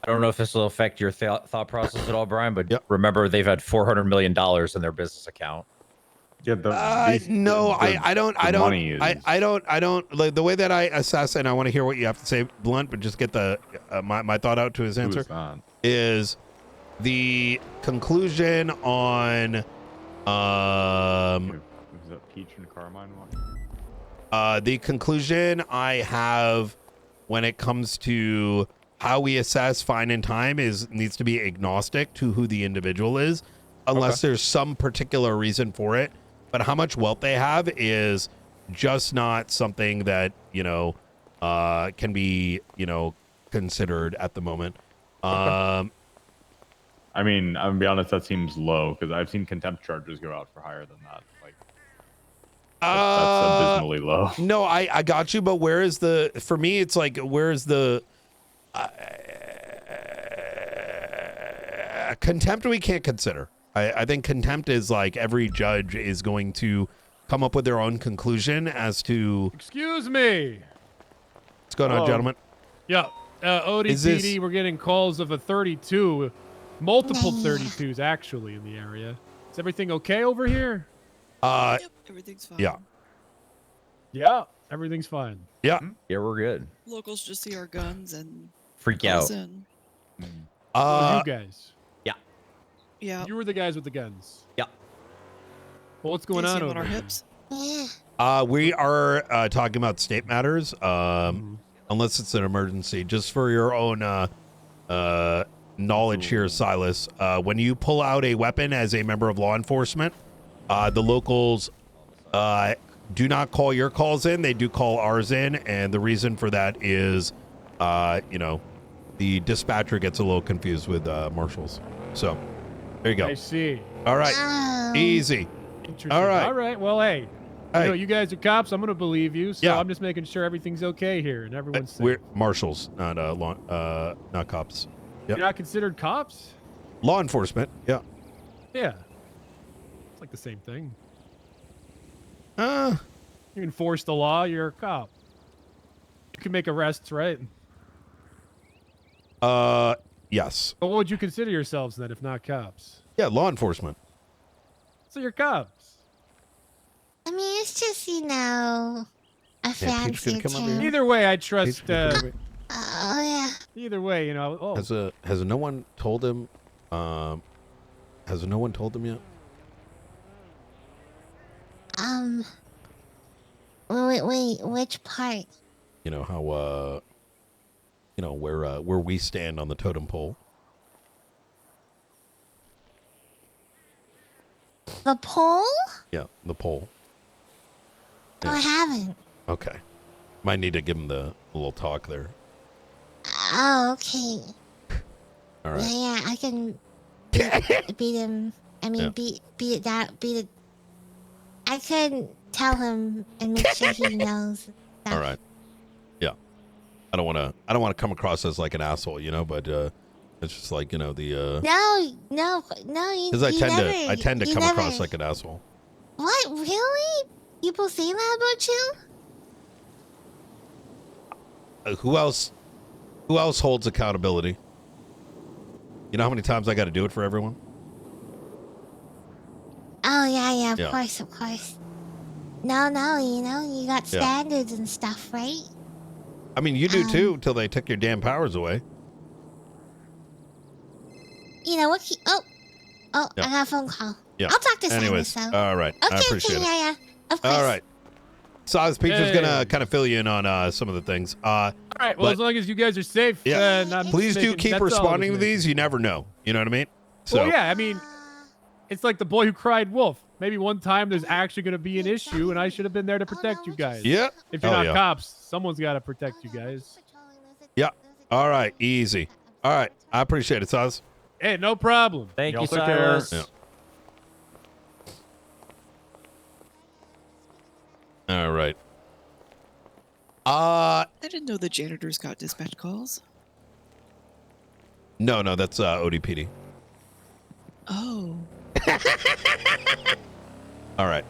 I don't know if this will affect your thought process at all, Brian, but remember they've had $400 million in their business account. Yeah, I don't like the way that I assess, and I want to hear what you have to say, Blunt, but just get the my thought out to his answer. Is the conclusion on Is that Peach and Carmine one? the conclusion I have when it comes to how we assess fine and time needs to be agnostic to who the individual is, unless there's some particular reason for it. But how much wealth they have is just not something that, can be, considered at the moment. I mean, I'm gonna be honest, that seems low, because I've seen contempt charges go out for higher than that. Like, that's abysmally low. No, I got you, but where is for me, it's like, where's the contempt we can't consider. I think contempt is like every judge is going to come up with their own conclusion as to. Excuse me. What's going on, gentlemen? Yeah, ODPD, we're getting calls of a 32, multiple 32s actually in the area. Is everything okay over here? Yep, everything's fine. Yeah. Yeah, everything's fine. Yeah. Yeah, we're good. Locals just see our guns and Freak call us out. in. You guys. Yeah. Yeah. You were the guys with the guns. Yeah. Well, what's going on over our there? hips? We are talking about state matters, unless it's an emergency. Just for your own knowledge here, Silas. When you pull out a weapon as a member of law enforcement, the locals do not call your calls in. They do call ours in, and the reason for that is, the dispatcher gets a little confused with marshals. So, there you go. I see. All right. Easy. Interesting. All right. All right. Well, hey. Hey. You know, you guys are cops. I'm gonna believe you. So Yeah. I'm just making sure everything's okay here and everyone's safe. We're marshals, not not cops. Yep. You're not considered cops? Law enforcement. Yeah. Yeah. It's like the same thing. You enforce the law. You're a cop. You can make arrests, right? Yes. But what would you consider yourselves then, if not cops? Yeah, law enforcement. So you're cops. I mean, it's just, you know, a Peach gonna fancy come over term. here? Either way, I trust. Oh, yeah. Either way, you know. Oh. Has no one told him? Has no one told him yet? Wait, which part? You know how where we stand on the totem pole. The pole? Yeah, the pole. Oh, I haven't. Okay. Might need to give him the little talk there. Oh, okay. All right. Yeah, I can beat him. I mean, Yeah. beat it. I could tell him and make sure he knows. All right. Yeah. I don't want to come across as like an asshole, but it's just like, the No. because I tend to come across like an asshole. What? Really? People say that about you? Who else holds accountability? You know how many times I got to do it for everyone? Oh yeah, Yeah. of course. No, you got Yeah. standards and stuff, right? I mean, you do too, till they took your damn powers away. You know what? Yeah. I got a phone call. Yeah. I'll talk to Anyways, Silas, though. all right. I Okay, appreciate it. yeah. Of course. All right. Silas Peach was Hey. gonna kind of fill you in on some of the things. All right. Well, but- as long as you guys are safe, Yeah. and I'm Please do making- keep that's all I was responding to making. these. You never know. You know what I mean? So Well, yeah. I mean, it's like the boy who cried wolf. Maybe one time there's actually going to be an issue, and I should have been there to protect you guys. Yeah. If you're Oh, not yeah. cops, someone's got to protect you guys. yeah. All right. Easy. All right. I appreciate it, Silas. Hey, no problem. Thank Y'all you, take care. Silas. Yeah. All right. I didn't know the janitors got dispatch calls. No, that's ODPD. Oh. All right.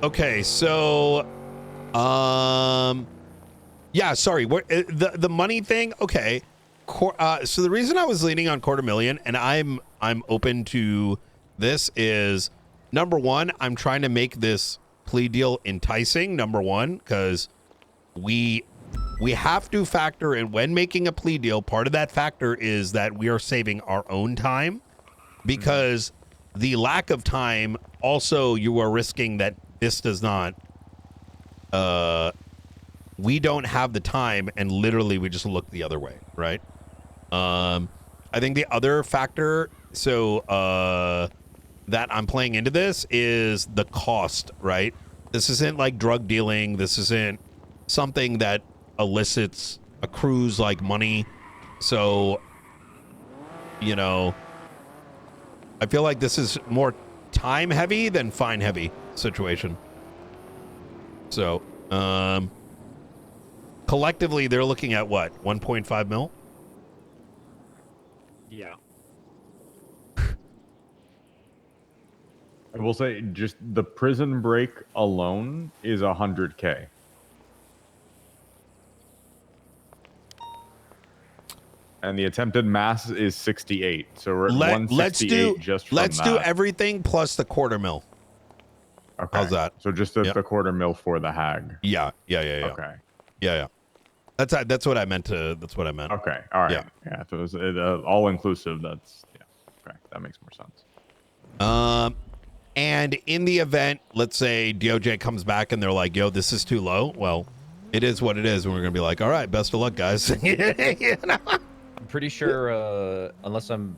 Okay. So, yeah. Sorry. The money thing? Okay. So the reason I was leaning on $250,000, and I'm open to this, is number one, I'm trying to make this plea deal enticing. Number one, because we have to factor in when making a plea deal. Part of that factor is that we are saving our own time, because the lack of time, also you are risking that this does not, we don't have the time, and literally we just look the other way, right? I think the other factor, that I'm playing into this is the cost, right? This isn't like drug dealing. This isn't something that accrues like money. So, I feel like this is more time heavy than fine heavy situation. So, collectively, they're looking at what? 1.5 mil? Yeah. I will say, just the prison break alone is $100K. And the attempted mass is 68. So we're at 168 just from let's do that. everything plus the $250,000. Okay. How's that? So just the $250,000 for the hag. Yeah. Okay. Yeah. That's what I meant to. That's what I meant. Okay. All right. Yeah. If it was all inclusive, that's okay. That makes more sense. And in the event, let's say DOJ comes back and they're like, "Yo, this is too low." Well, it is what it is, and we're gonna be like, "All right, best of luck, guys." You know? I'm pretty sure, unless I'm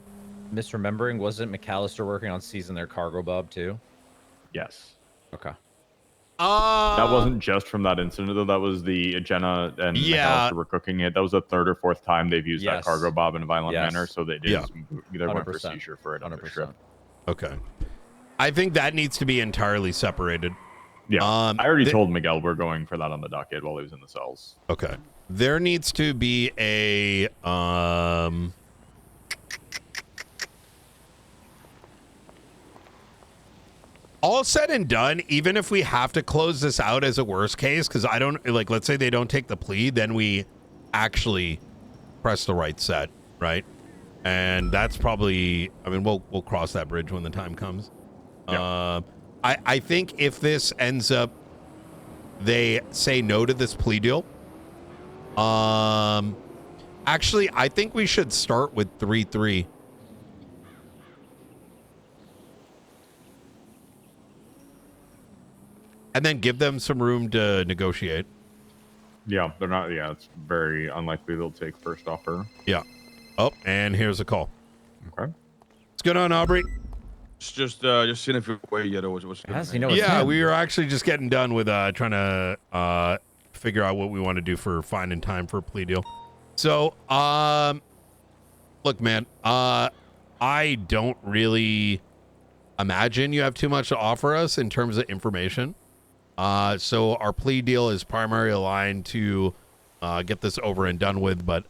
misremembering, wasn't McAllister working on seizing their cargo bob too? Yes. Okay. That wasn't just from that incident, though. That was the Jenna and McAllister were cooking it. That was the third or fourth time they've used that cargo bob in a violent manner, so they did either went for seizure for it on the strip. Okay. I think that needs to be entirely separated. Yeah. I already told Miguel we're going for that on the docket while he was in the cells. Okay. There needs to be a all said and done, even if we have to close this out as a worst case, because I don't like, let's say they don't take the plea, then we actually press the right set, right? And that's probably, I mean, we'll cross that bridge when the time comes. Yeah. I think if this ends up, they say no to this plea deal. Actually, I think we should start with 3-3. And then give them some room to negotiate. Yeah, they're not. Yeah, it's very unlikely they'll take first offer. Yeah. Oh, and here's a call. Okay. What's going on, Aubrey? Just seeing if you're away yet or what's Yeah, we were actually just getting done with trying to figure out what we want to do for finding time for a plea deal. So, look, man, I don't really imagine you have too much to offer us in terms of information. So our plea deal is primarily aligned to get this over and done with. But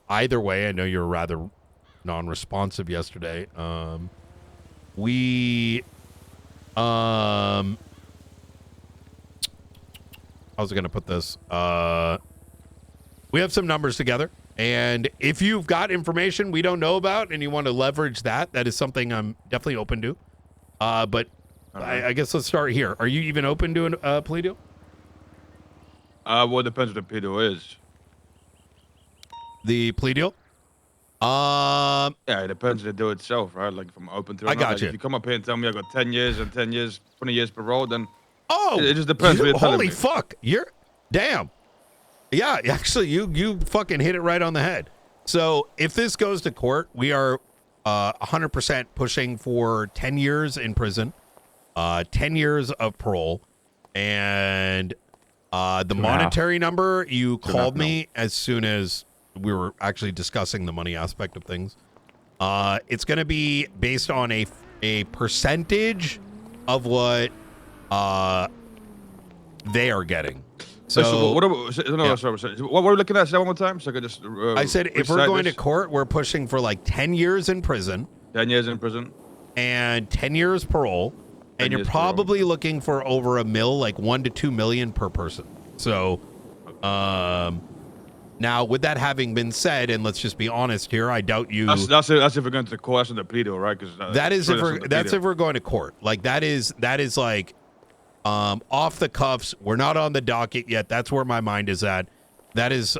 either way, I know you're rather non-responsive yesterday. How's I going to put this? We have some numbers together. And if you've got information we don't know about and you want to leverage that, that is something I'm definitely open to. But I guess let's start here. Are you even open to a plea deal? Well, it depends what the plea deal is. The plea deal? Yeah, it depends on the deal itself, right? Like, if I'm open to it. I got like, you. If you come up here and tell me I got 10 years and 10 years, 20 years parole, then Oh, it just depends. What you're telling holy me. fuck! You're damn. Yeah, actually, you fucking hit it right on the head. So if this goes to court, we are 100% pushing for 10 years in prison, 10 years of parole, and the monetary number you called me as soon as we were actually discussing the money aspect of things. It's going to be based on a percentage of what they are getting. So what are we looking at? Say that one more time, so I could just. I said if we're going to court, we're pushing for like 10 years in prison. 10 years in prison. And 10 years parole. And you're probably looking for over $1 million, like 1 to 2 million per person. So, now with that having been said, and let's just be honest here, I doubt you. That's if we're going to court. That's in the plea deal, right? Because if we're going to court. Like that is like. Off the cuffs. We're not on the docket yet. That's where my mind is at. That is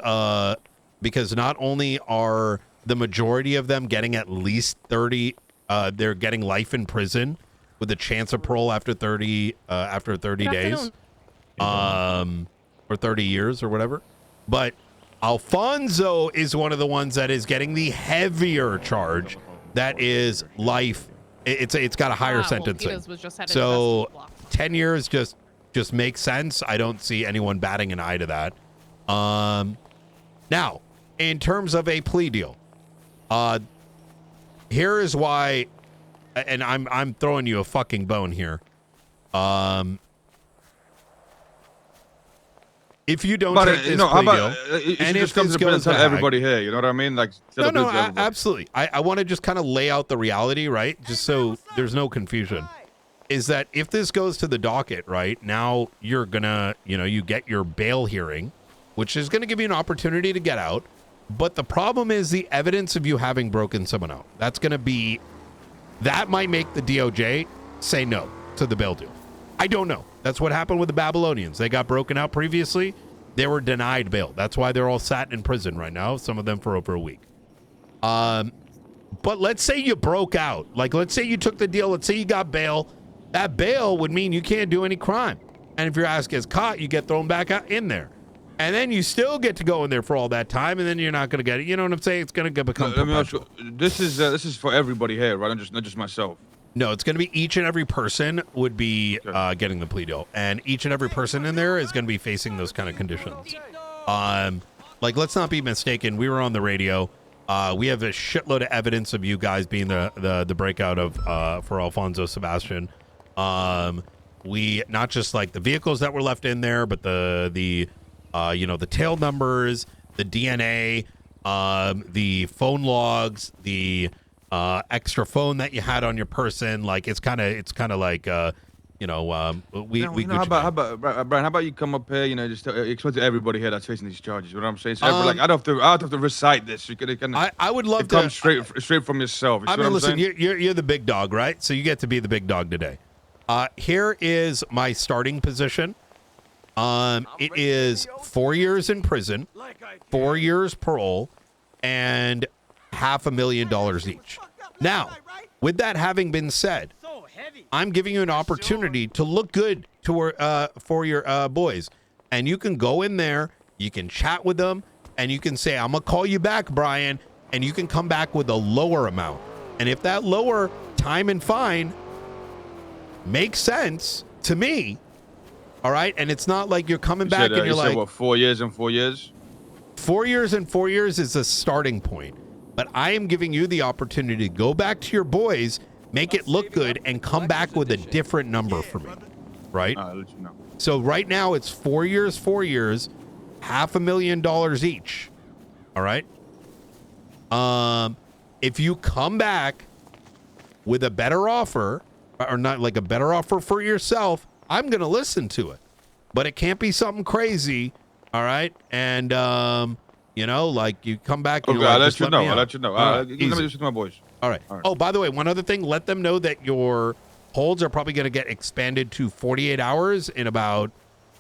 because not only are the majority of them getting at least 30, they're getting life in prison with a chance of parole after 30 days, or 30 years or whatever. But Alfonso is one of the ones that is getting the heavier charge. That is life. It's got a higher sentencing. So 10 years just makes sense. I don't see anyone batting an eye to that. Now, in terms of a plea deal, here is why, and I'm throwing you a fucking bone here. If you don't take this plea deal, and if this goes to everybody here, you know what I mean? Like, no, absolutely. I want to just kind of lay out the reality, right? Just so there's no confusion. Is that if this goes to the docket, right, now you're gonna, you get your bail hearing, which is gonna give you an opportunity to get out. But the problem is the evidence of you having broken someone out. That might make the DOJ say no to the bail deal. I don't know. That's what happened with the Babylonians. They got broken out previously. they were denied bail. That's why they're all sat in prison right now, some of them for over a week. But let's say you broke out. Like, let's say you took the deal. Let's say you got bail. That bail would mean you can't do any crime. And if your ass gets caught, you get thrown back out in there. And then you still get to go in there for all that time, and then you're not going to get it. You know what I'm saying? It's going to become perpetual. This is for everybody here, right? Not just myself. No, it's going to be each and every person would be getting the plea deal. And each and every person in there is going to be facing those kind of conditions. Like, let's not be mistaken. We were on the radio. We have a shitload of evidence of you guys being the breakout of for Alfonso Sebastian. We not just like the vehicles that were left in there, but the tail numbers, the DNA, the phone logs, the extra phone that you had on your person. Like it's kind of like how about you come up here, just explain to everybody here that's facing these charges. You know what I'm saying? So I don't have to recite this. You can. I would love to come straight from yourself. I mean, listen, you're the big dog, right? So you get to be the big dog today. Here is my starting position. It is 4 years in prison, 4 years parole, and $500,000 each. Now, with that having been said, I'm giving you an opportunity to look good for your boys. And you can go in there, you can chat with them, and you can say, I'm going to call you back, Brian, and you can come back with a lower amount. And if that lower time and fine makes sense to me, all right, and it's not like you're coming back and you're like, what, 4 years and 4 years? 4 years and 4 years is a starting point. But I am giving you the opportunity to go back to your boys, make it look good, and come back with a different number for me, right? I'll let you know. So right now it's 4 years, $500,000 each. All right. If you come back with a better offer, or not like a better offer for yourself, I'm gonna listen to it. But it can't be something crazy. All right. And like you come back. And Okay, I'll let you know. Let me just with my boys. All right. Oh, by the way, one other thing. Let them know that your holds are probably going to get expanded to 48 hours in about.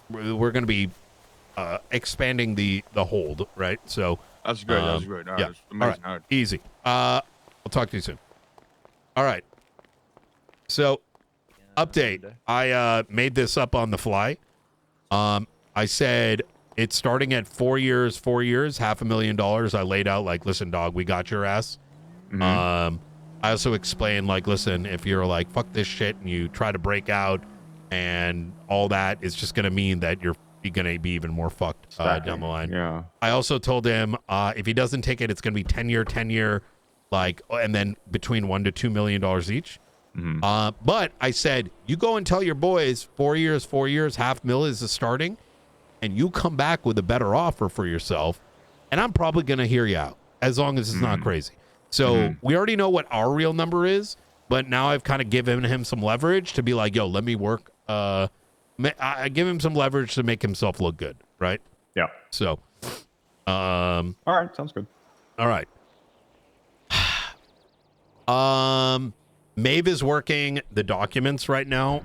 We're going to be expanding the hold, right? So that's great. That's great. Yeah. That's amazing. All right. Easy. I'll talk to you soon. All right. So, update. I made this up on the fly. I said it's starting at 4 years, $500,000. I laid out like, listen, dog, we got your ass. I also explained like, listen, if you're like, fuck this shit, and you try to break out and all that, it's just going to mean that you're going to be even more fucked down the line. Yeah. I also told him if he doesn't take it, it's going to be 10 year, like, and then between $1 to $2 million each. But I said, you go and tell your boys 4 years, $500,000 is the starting, and you come back with a better offer for yourself, and I'm probably going to hear you out as long as it's not crazy. So we already know what our real number is, but now I've kind of given him some leverage to be like, yo, let me work. I give him some leverage to make himself look good, right? Yeah. So, all right, sounds good. All right. Maeve is working the documents right now,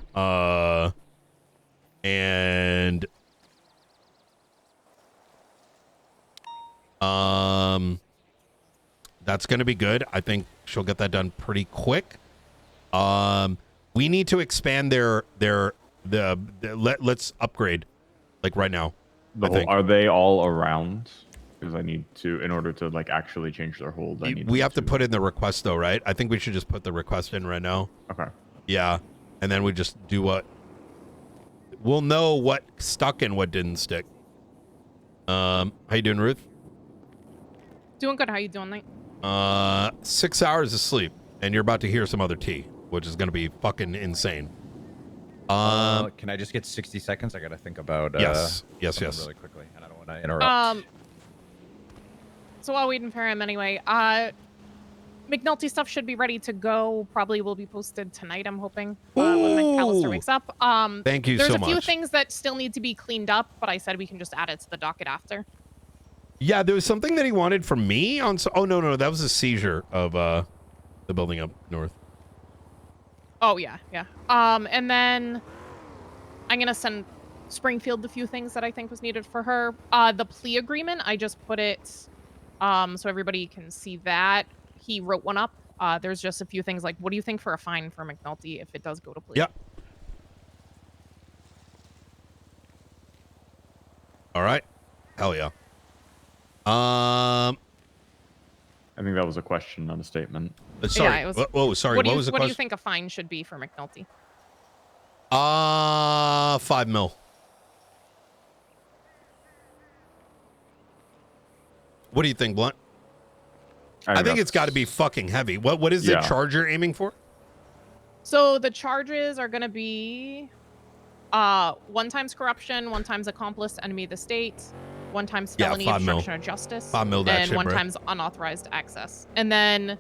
and that's going to be good. I think she'll get that done pretty quick. We need to expand let's upgrade, like right now. Are they all around? Because I need to, in order to like actually change their hold. We have to put in the request though, right? I think we should just put the request in right now. Okay. Yeah, and then we just do what. We'll know what stuck and what didn't stick. How you doing, Ruth? Doing good. How you doing, Nate? 6 hours of sleep, and you're about to hear some other tea, which is going to be fucking insane. Can I just get 60 seconds? I got to think about yes, really quickly, and I don't want to interrupt. So while waiting for him anyway, McNulty stuff should be ready to go. Probably will be posted tonight, I'm hoping, when McAllister wakes up. Thank you so much. There's a few things that still need to be cleaned up, but I said we can just add it to the docket after. Yeah, there was something that he wanted from me on. Oh no, that was a seizure of the building up north. Oh yeah. And then I'm gonna send Springfield a few things that I think was needed for her. The plea agreement, I just put it so everybody can see that. He wrote one up. There's just a few things like, what do you think for a fine for McNulty if it does go to plea? Yep. All right. Hell yeah. I think that was a question, not a statement. Sorry. Yeah, it was, whoa, sorry. What was the What do you question? think a fine should be for McNulty? 5 mil. What do you think, Blunt? I think it's got to be fucking heavy. What is the charge you're aiming for? So the charges are going to be 1 times corruption, 1 times accomplice to enemy of the state, 1 times felony obstruction of justice, 5 mil that and shit, 1 bro. times unauthorized access. And then,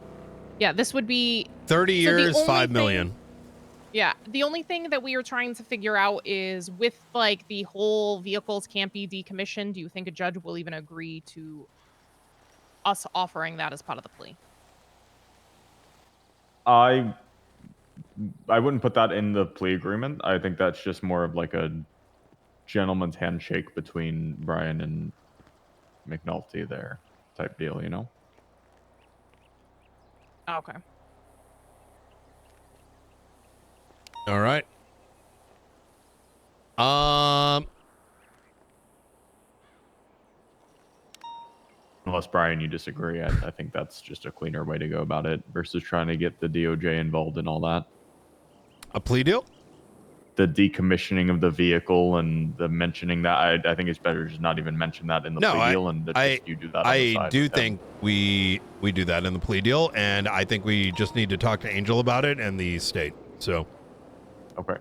yeah, this would be 30 years, 5 million. Yeah, the only thing that we are trying to figure out is with like the whole vehicles can't be decommissioned. Do you think a judge will even agree to us offering that as part of the plea? I wouldn't put that in the plea agreement. I think that's just more of like a gentleman's handshake between Brian and McNulty there type deal, you know? Okay. All right. Unless, Brian, you disagree, I think that's just a cleaner way to go about it versus trying to get the DOJ involved in all that. A plea deal? The decommissioning of the vehicle and the mentioning that, I think it's better to just not even mention that in the plea deal and that you do that on the I side do with him. think we do that in the plea deal, and I think we just need to talk to Angel about it and the state. So, okay.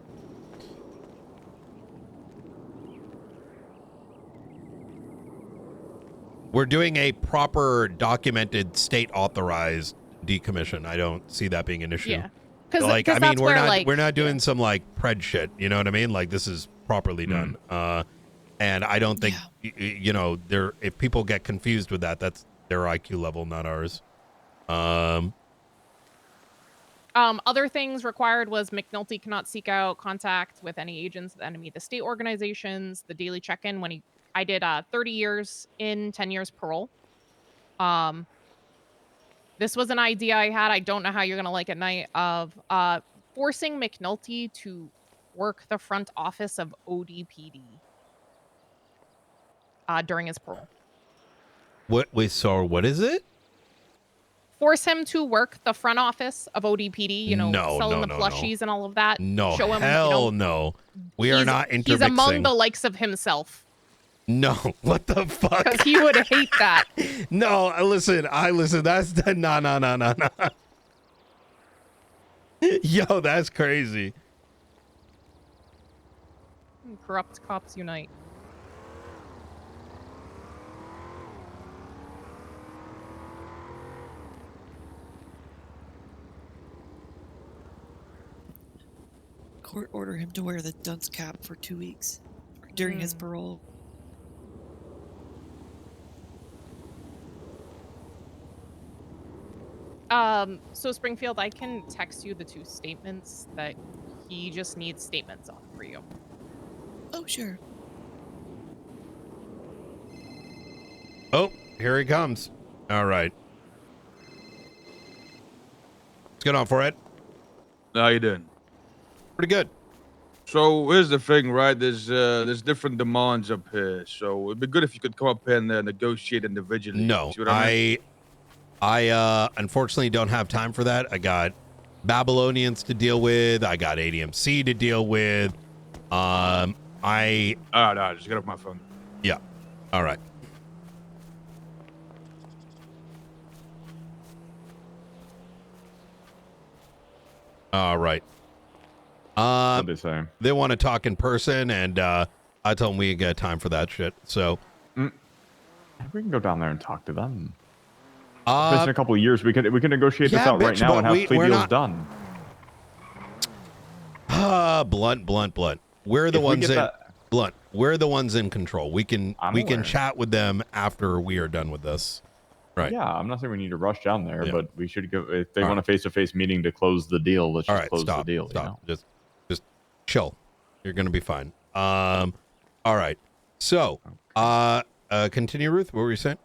We're doing a proper documented state authorized decommission. I don't see that being an issue. Yeah. Like, I mean, that's we're where, not like, we're not doing some like pred shit. You know what I mean? Like, this is properly done. And I don't think you know, if people get confused with that, that's their IQ level, not ours. Other things required was McNulty cannot seek out contact with any agents of the enemy of the state organizations, the daily check-in when I did 30 years in, 10 years parole. This was an idea I had. I don't know how you're going to like at night of forcing McNulty to work the front office of ODPD during his parole. What is it? Force him to work the front office of ODPD, you know, selling the plushies and all of that. No, show him, hell no. We are not intermixing. He's among the likes of himself. No, what the fuck? Because he would hate that. No, listen. That's the no. Yo, that's crazy. Corrupt cops unite. Court order him to wear the dunce cap for 2 weeks during his parole. So Springfield, I can text you the 2 statements that he just needs statements on for you. Oh, sure. Oh, here he comes. All right. What's going on, Forehead? How you doing? Pretty good. So here's the thing, right? There's different demands up here. So it'd be good if you could come up here and negotiate individually. No, See what I mean? I unfortunately don't have time for that. I got Babylonians to deal with. I got ADMC to deal with. All right, just get off my phone. Yeah. All right. All right. What'd they say? They want to talk in person, and I told them we ain't got time for that shit. So we can go down there and talk to them. In a couple of years, we can negotiate this out right now and have plea deals done. Blunt. We're the ones in Blunt. We're the ones in control. We can chat with them after we are done with this. Right. Yeah, I'm not saying we need to rush down there, but we should go if they want a face-to-face meeting to close the deal. Let's just close the deal. Stop. You know? Just chill. You're gonna be fine. All right. So, continue, Ruth. What were you saying?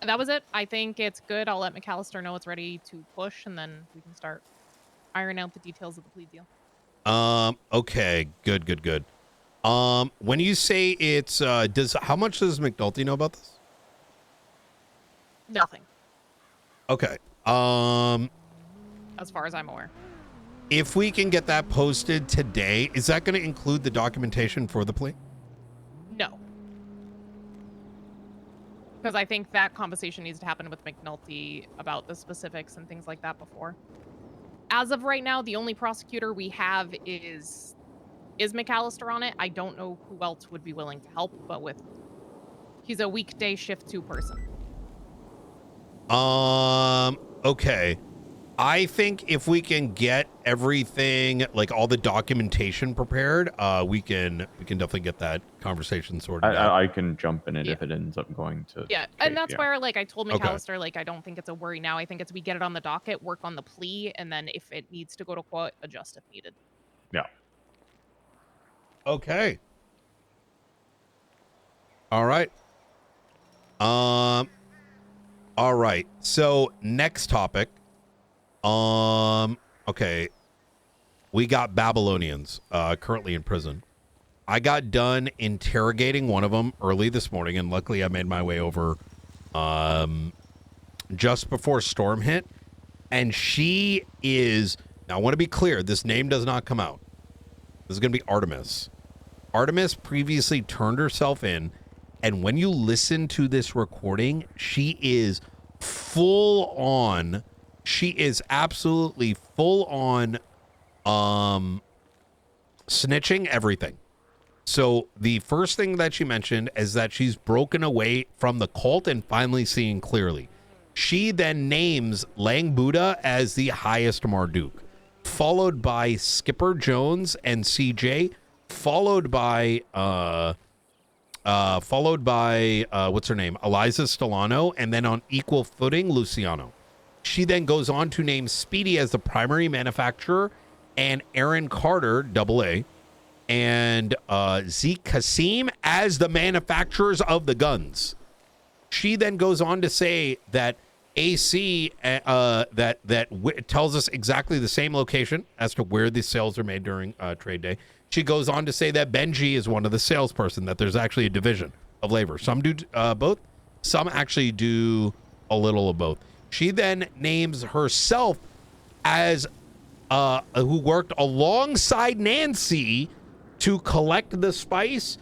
That was it. I think it's good. I'll let McAllister know it's ready to push, and then we can start ironing out the details of the plea deal. Okay. Good. When you say it's, how much does McNulty know about this? Nothing, Okay. as far as I'm aware. If we can get that posted today, is that going to include the documentation for the plea? No. Because I think that conversation needs to happen with McNulty about the specifics and things like that before. As of right now, the only prosecutor we have is McAllister on it. I don't know who else would be willing to help, but he's a weekday shift 2 person. Okay. I think if we can get everything, like all the documentation prepared, we can definitely get that conversation sorted out. I can jump in it if it ends up going to. Yeah, and that's where, like, I told Okay. McAllister, like, I don't think it's a worry now. I think it's we get it on the docket, work on the plea, and then if it needs to go to court, adjust if needed. Yeah. Okay. All right. All right. So next topic. Okay. We got Babylonians currently in prison. I got done interrogating one of them early this morning, and luckily I made my way over just before storm hit. And she is, now I want to be clear, this name does not come out. This is going to be Artemis. Artemis previously turned herself in, and when you listen to this recording, she is full on. She is absolutely full on snitching everything. So the first thing that she mentioned is that she's broken away from the cult and finally seeing clearly. She then names Lang Buddha as the highest Marduk, followed by Skipper Jones and CJ, followed by what's her name? Eliza Stellano, and then on equal footing, Luciano. She then goes on to name Speedy as the primary manufacturer and Aaron Carter, AA, and Zeke Kasim as the manufacturers of the guns. She then goes on to say that AC tells us exactly the same location as to where the sales are made during trade day. She goes on to say that Benji is one of the salesperson, that there's actually a division of labor. Some do both. Some actually do a little of both. She then names herself as who worked alongside Nancy to collect the spice,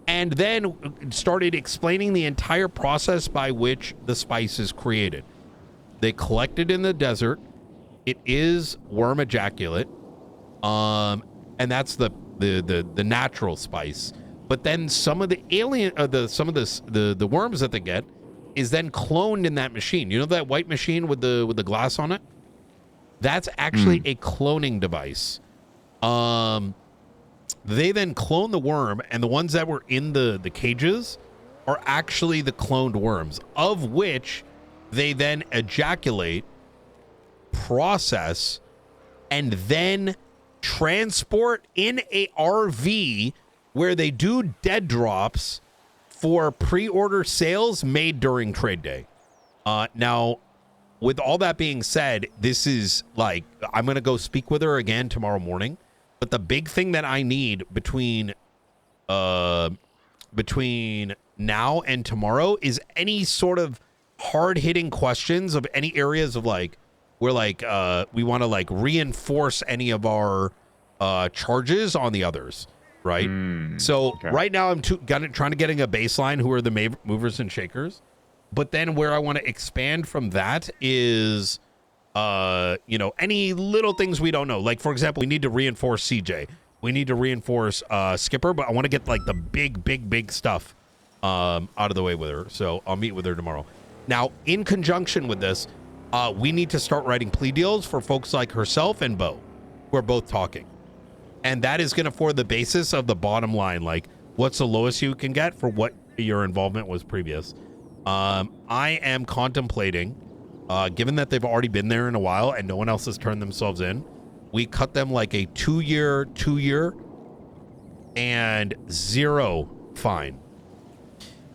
and then started explaining the entire process by which the spice is created. They collect it in the desert. It is worm ejaculate, and that's the natural spice. But then some of the the worms that they get is then cloned in that machine. You know that white machine with the glass on it? That's actually a cloning device. They then clone the worm, and the ones that were in the cages are actually the cloned worms, of which they then ejaculate, process, and then transport in a RV where they do dead drops for pre-order sales made during trade day. Now, with all that being said, this is like, I'm going to go speak with her again tomorrow morning. But the big thing that I need between now and tomorrow is any sort of hard-hitting questions of any areas of like, where like we want to like reinforce any of our charges on the others. Right. Right now I'm trying to getting a baseline. Who are the movers and shakers? But then where I want to expand from that is, any little things we don't know. Like, for example, we need to reinforce CJ. We need to reinforce Skipper. But I want to get like the big stuff out of the way with her. So I'll meet with her tomorrow. Now, in conjunction with this, we need to start writing plea deals for folks like herself and Bo, who are both talking. And that is going to form the basis of the bottom line. Like, what's the lowest you can get for what your involvement was previous? I am contemplating, given that they've already been there in a while and no one else has turned themselves in, we cut them like a two-year, and 0 fine.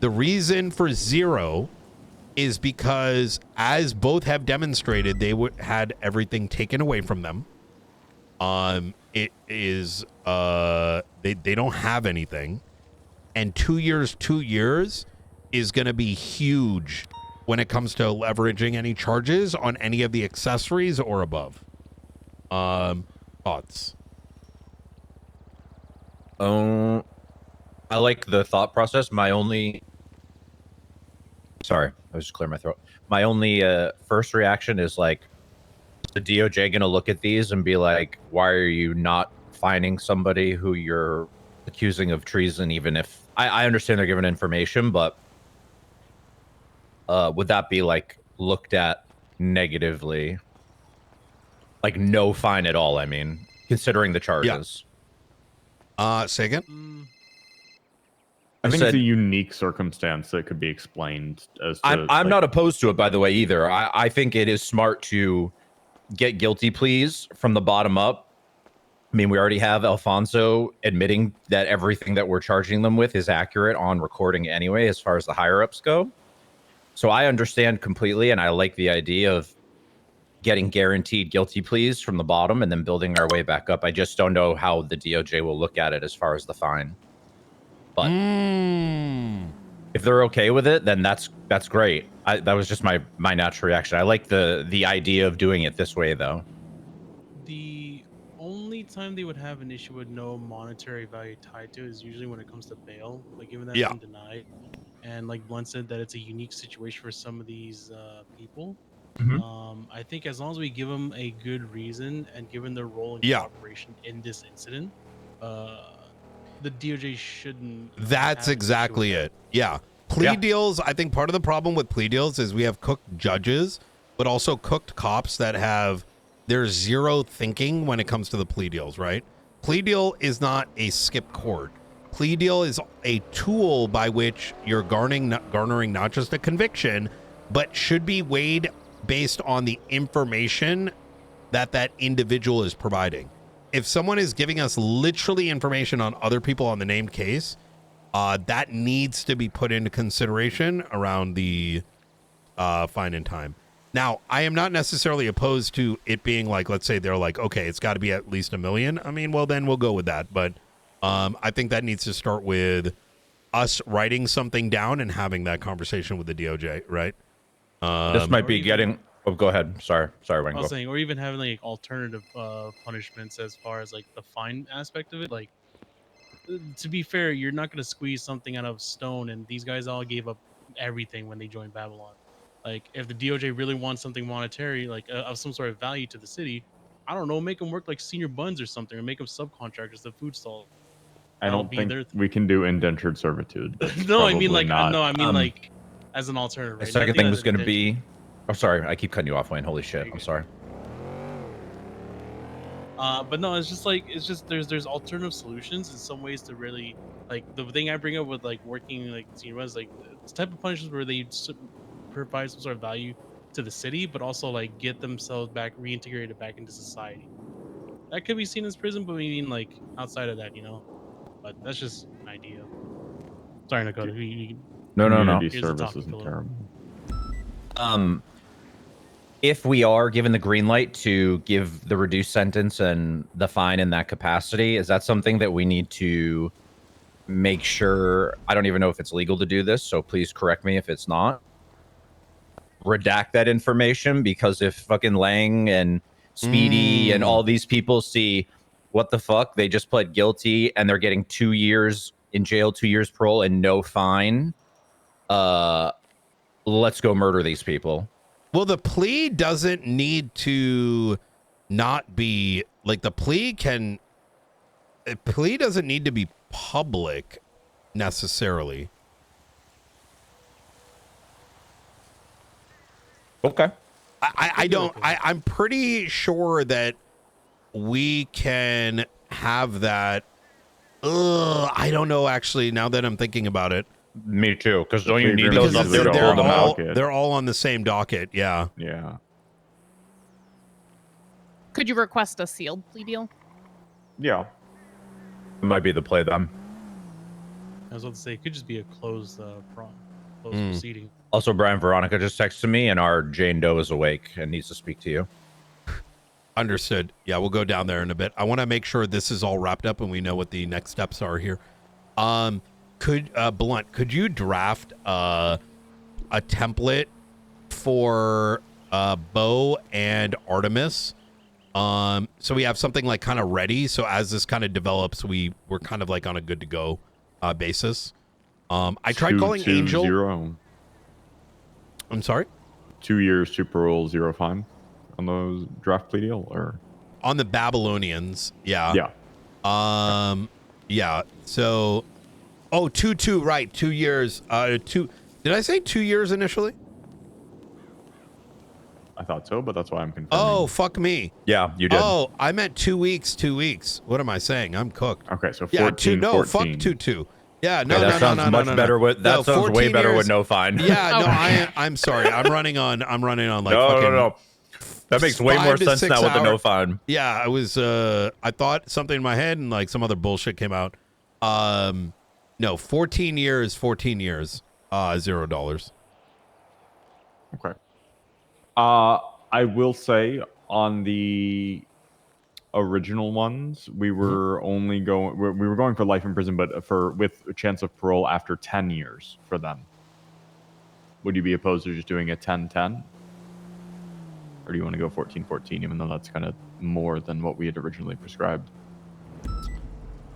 The reason for 0 is because, as both have demonstrated, they had everything taken away from them. It is they don't have anything, and 2 years is going to be huge when it comes to leveraging any charges on any of the accessories or above. Thoughts? I like the thought process. Sorry, I was just clearing my throat. My only first reaction is like, is the DOJ going to look at these and be like, why are you not fining somebody who you're accusing of treason, even if I understand they're given information, but would that be like looked at negatively? Like no fine at all, I mean, considering the charges. Say again? I think it's a unique circumstance that could be explained as to, I'm not opposed to it, by the way, either. I think it is smart to get guilty pleas from the bottom up. I mean, we already have Alfonso admitting that everything that we're charging them with is accurate on recording anyway, as far as the higher-ups go. So I understand completely, and I like the idea of getting guaranteed guilty pleas from the bottom and then building our way back up. I just don't know how the DOJ will look at it as far as the fine. But if they're okay with it, then that's great. That was just my natural reaction. I like the idea of doing it this way, though. The only time they would have an issue with no monetary value tied to it is usually when it comes to bail. Like, given that's been denied, and like Blunt said, that it's a unique situation for some of these people. I think as long as we give them a good reason and given their role in cooperation in this incident, the DOJ shouldn't. That's exactly it. Yeah. Plea deals, I think part of the problem with plea deals is we have cooked judges, but also cooked cops that have there's zero thinking when it comes to the plea deals, right? Plea deal is not a skip court. Plea deal is a tool by which you're garnering not just a conviction, but should be weighed based on the information that individual is providing. If someone is giving us literally information on other people on the named case, that needs to be put into consideration around the fine and time. Now, I am not necessarily opposed to it being like, let's say they're like, okay, it's got to be at least $1 million. I mean, well, then we'll go with that. But I think that needs to start with us writing something down and having that conversation with the DOJ, right? This might be getting. Oh, go ahead. Sorry, Wayne. I was saying, or even having like alternative punishments as far as like the fine aspect of it. Like, to be fair, you're not going to squeeze something out of stone, and these guys all gave up everything when they joined Babylon. Like, if the DOJ really wants something monetary, like of some sort of value to the city, I don't know, make them work like senior buns or something, or make them subcontractors to food stall. I don't think we can do indentured servitude. No, I mean like not. no, I mean like as an alternative. Right? The second thing was going to be. Oh, sorry, I keep cutting you off, Wayne. Holy shit, I'm sorry. But no, it's just there's alternative solutions in some ways to really like the thing I bring up with like working like senior was like this type of punishments where they provide some sort of value to the city, but also like get themselves back reintegrated back into society. That could be seen as prison, but we mean like outside of that, you know. But that's just an idea. Sorry, Dakota. No. Community service isn't terrible. If we are given the green light to give the reduced sentence and the fine in that capacity, is that something that we need to make sure? I don't even know if it's legal to do this, so please correct me if it's not. Redact that information, because if fucking Lang and Speedy and all these people see what the fuck, they just pled guilty and they're getting 2 years in jail, 2 years parole, and no fine. Let's go murder these people. Well, the plea doesn't need to not be like the plea doesn't need to be public necessarily. Okay. I'm pretty sure that we can have that. I don't know, actually, now that I'm thinking about it. Me too, because don't you need those up there to hold them out? They're all on the same docket, yeah. Yeah. Could you request a sealed plea deal? Yeah. Might be the play then. I was about to say it could just be a closed proceeding. Also, Brian, Veronica just texted me, and our Jane Doe is awake and needs to speak to you. Understood. Yeah, we'll go down there in a bit. I want to make sure this is all wrapped up and we know what the next steps are here. Could you draft a template for Bo and Artemis? So we have something like kind of ready. So as this kind of develops, we're kind of like on a good to go basis. I tried calling Angel. 0. I'm sorry? 2 years, 2 parole, 0 fine on those draft plea deal, or on the Babylonians. Yeah. Yeah. Yeah. So, 2 right. 2 years. 2. Did I say 2 years initially? I thought so, but that's why I'm confirming. Oh, fuck me. Yeah, you did. Oh, I meant 2 weeks. 2 weeks. What am I saying? I'm cooked. Okay, so 14, 14. No, fuck 2. Yeah, no, Okay, that sounds much better with that. No, sounds way 14 better years. with no fine. Yeah, no, I'm sorry. I'm running on like no. That makes way 5 more to sense 6 now with the no hour- fine. Yeah, I was I thought something in my head and like some other bullshit came out. No, 14 years, $0. Okay. I will say on the original ones, we were only going we were going for life in prison, but with a chance of parole after 10 years for them. Would you be opposed to just doing a 10-10? Or do you want to go 14-14, even though that's kind of more than what we had originally prescribed?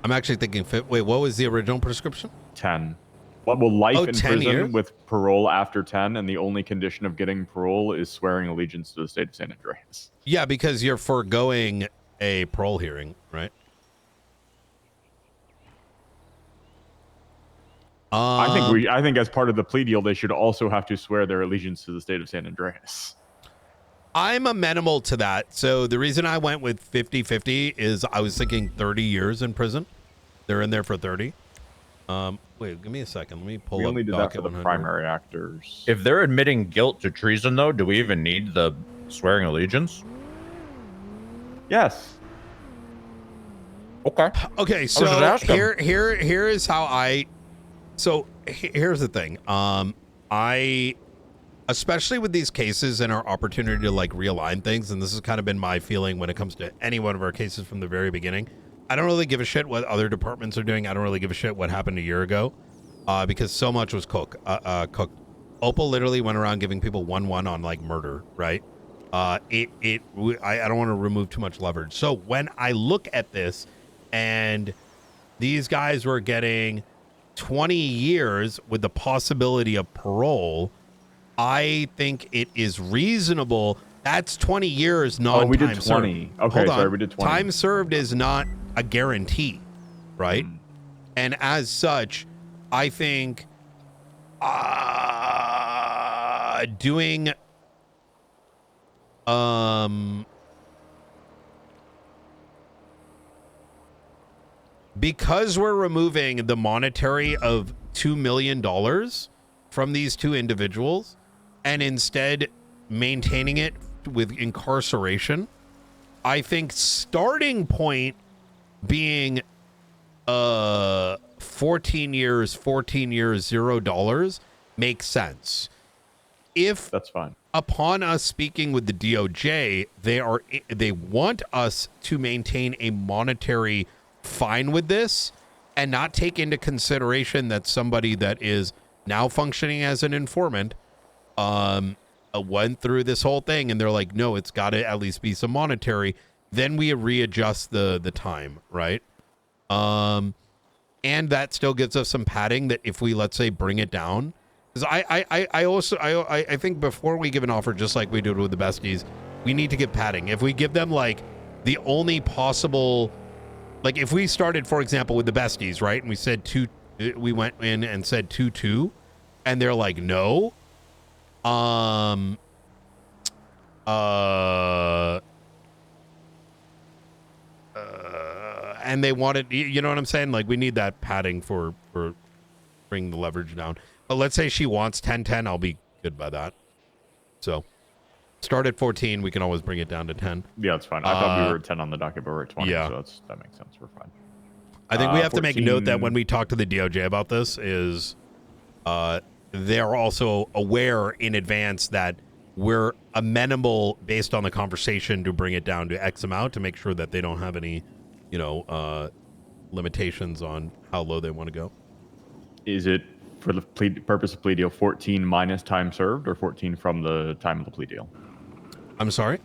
I'm actually thinking, wait, what was the original prescription? 10. Well, life in 10 prison years? with parole after 10, and the only condition of getting parole is swearing allegiance to the state of San Andreas. Yeah, because you're foregoing a parole hearing, right? I think as part of the plea deal, they should also have to swear their allegiance to the state of San Andreas. I'm amenable to that. So the reason I went with 50-50 is I was thinking 30 years in prison. They're in there for 30. Wait, give me a second. Let me pull up. We only did that for the 100. primary actors. If they're admitting guilt to treason, though, do we even need the swearing allegiance? Yes. Okay. Okay, so here is how I. So here's the thing. I, especially with these cases and our opportunity to like realign things, and this has kind of been my feeling when it comes to any one of our cases from the very beginning. I don't really give a shit what other departments are doing. I don't really give a shit what happened a year ago, because so much was cooked. Opal literally went around giving people 1-1 on like murder, right? I don't want to remove too much leverage. So when I look at this, and these guys were getting 20 years with the possibility of parole, I think it is reasonable. That's 20 years, not we did time 20. served. Okay, Hold sorry, on. we did 20. Time served is not a guarantee, right? And as such, I think doing because we're removing the monetary of $2 million from these two individuals and instead maintaining it with incarceration, I think starting point being 14 years, $0 makes sense. If that's fine. Upon us speaking with the DOJ, they want us to maintain a monetary fine with this and not take into consideration that somebody that is now functioning as an informant went through this whole thing and they're like, no, it's got to at least be some monetary. Then we readjust the time, right? And that still gives us some padding that if we, let's say, bring it down, because I think before we give an offer, just like we did with the besties, we need to give padding. If we give them like the only possible, like if we started, for example, with the besties, right, and we said we went in and said 2-2, and they're like, no, and they wanted, you know what I'm saying? Like we need that padding for bringing the leverage down. But let's say she wants 10-10, I'll be good by that. So start at 14. We can always bring it down to 10. Yeah, that's fine. I thought we were at 10 on the docket, but we're at 20. Yeah. So that makes sense. We're fine. I think we have to make note that when we talk to the DOJ about this is they're also aware in advance that we're amenable based on the conversation to bring it down to X amount to make sure that they don't have any, limitations on how low they want to go. Is it for the purpose of plea deal 14 minus time served or 14 from the time of the plea deal? I'm sorry?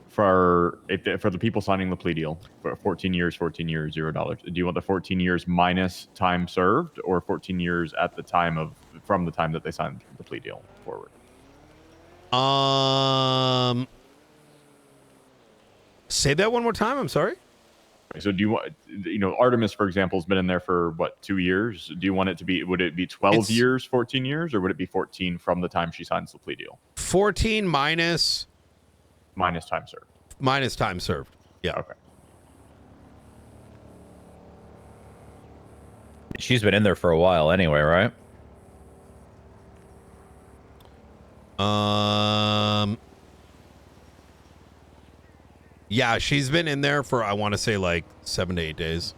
For the people signing the plea deal, for 14 years, $0. Do you want the 14 years minus time served or 14 years at the time from the time that they signed the plea deal forward? Say that one more time. I'm sorry. So do you want, Artemis, for example, has been in there for what, 2 years? Do you want it to be, would it be 12 years, 14 years, or would it be 14 from the time she signs the plea deal? 14 minus time served. Minus time served. Yeah. Okay. She's been in there for a while anyway, right? Yeah, she's been in there for, I want to say, like 7 to 8 days.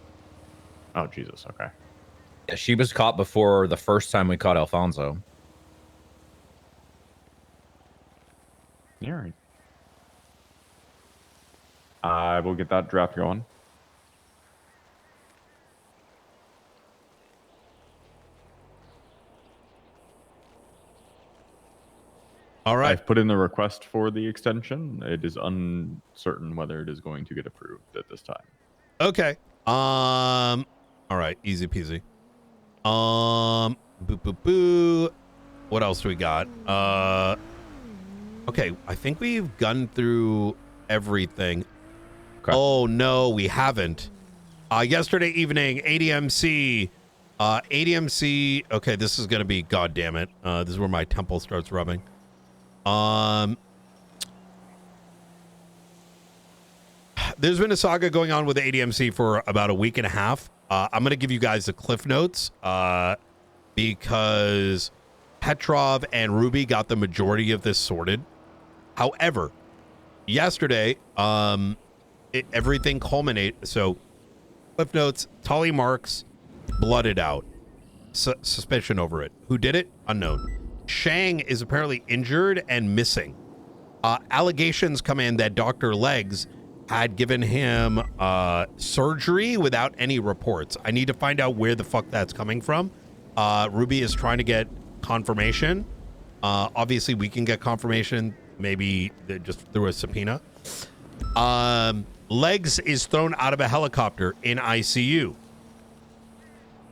Oh, Jesus. Okay. Yeah, she was caught before the first time we caught Alfonso. Yeah, all right. I will get that draft going. All right. I've put in the request for the extension. It is uncertain whether it is going to get approved at this time. Okay. All right. Easy peasy. Boo boo boo. What else do we got? Okay. I think we've gone through everything. Okay. Oh no, we haven't. Yesterday evening, ADMC. ADMC. Okay, this is gonna be. God damn it. This is where my temple starts rubbing. There's been a saga going on with ADMC for about a week and a half. I'm going to give you guys the cliff notes because Petrov and Ruby got the majority of this sorted. However, yesterday, everything culminated. So, cliff notes, Tolly Marks blooded out. Suspicion over it. Who did it? Unknown. Shang is apparently injured and missing. Allegations come in that Dr. Legs had given him surgery without any reports. I need to find out where the fuck that's coming from. Ruby is trying to get confirmation. Obviously, we can get confirmation, maybe just through a subpoena. Legs is thrown out of a helicopter in ICU.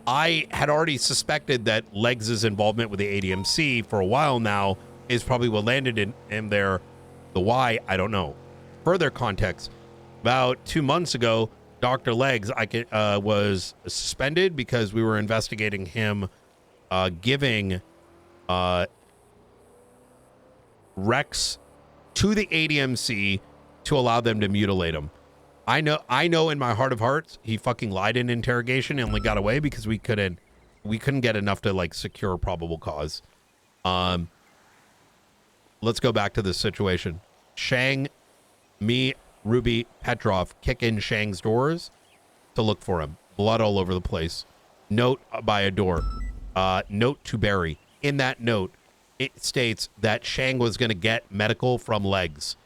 I had already suspected that Legs' involvement with the ADMC for a while now is probably what landed in there. The why, I don't know. Further context, about 2 months ago, Dr. Legs was suspended because we were investigating him giving Rex to the ADMC to allow them to mutilate him. I know in my heart of hearts, he fucking lied in interrogation and only got away because we couldn't get enough to like secure a probable cause. Let's go back to this situation. Shang, me, Ruby, Petrov kick in Shang's doors to look for him. Blood all over the place. Note by a door. Note to Barry. In that note, it states that Shang was going to get medical from Legs.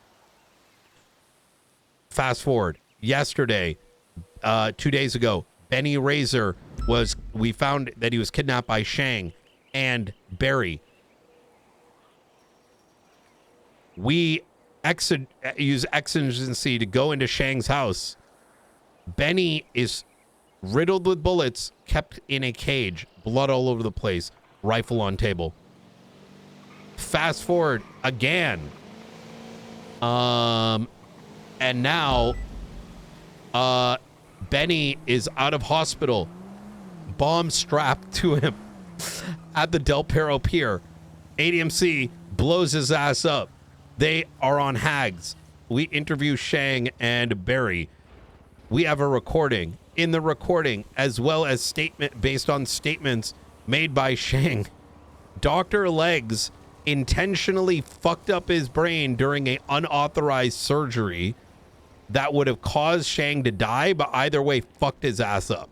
Fast forward. Yesterday, 2 days ago, Benny Razor we found that he was kidnapped by Shang and Barry. We use exigency to go into Shang's house. Benny is riddled with bullets, kept in a cage, blood all over the place, rifle on table. Fast forward again. And now Benny is out of hospital, bomb strapped to him at the Del Perro Pier. ADMC blows his ass up. They are on Hags. We interview Shang and Barry. We have a recording. In the recording, as well as statement based on statements made by Shang, Dr. Legs intentionally fucked up his brain during an unauthorized surgery that would have caused Shang to die, but either way fucked his ass up.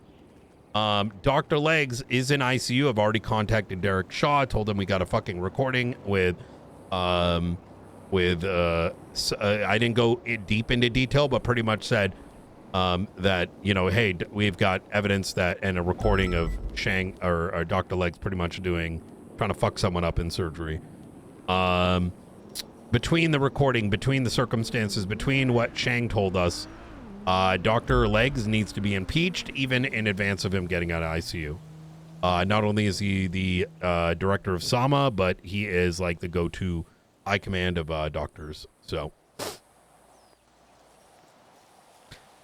Dr. Legs is in ICU. I've already contacted Derek Shaw. Told him we got a fucking recording with I didn't go deep into detail, but pretty much said that, you know, hey, we've got evidence that and a recording of Shang or Dr. Legs pretty much trying to fuck someone up in surgery. Between the recording, between the circumstances, between what Shang told us, Dr. Legs needs to be impeached even in advance of him getting out of ICU. Not only is he the director of SAMA, but he is like the go-to high command of doctors. So,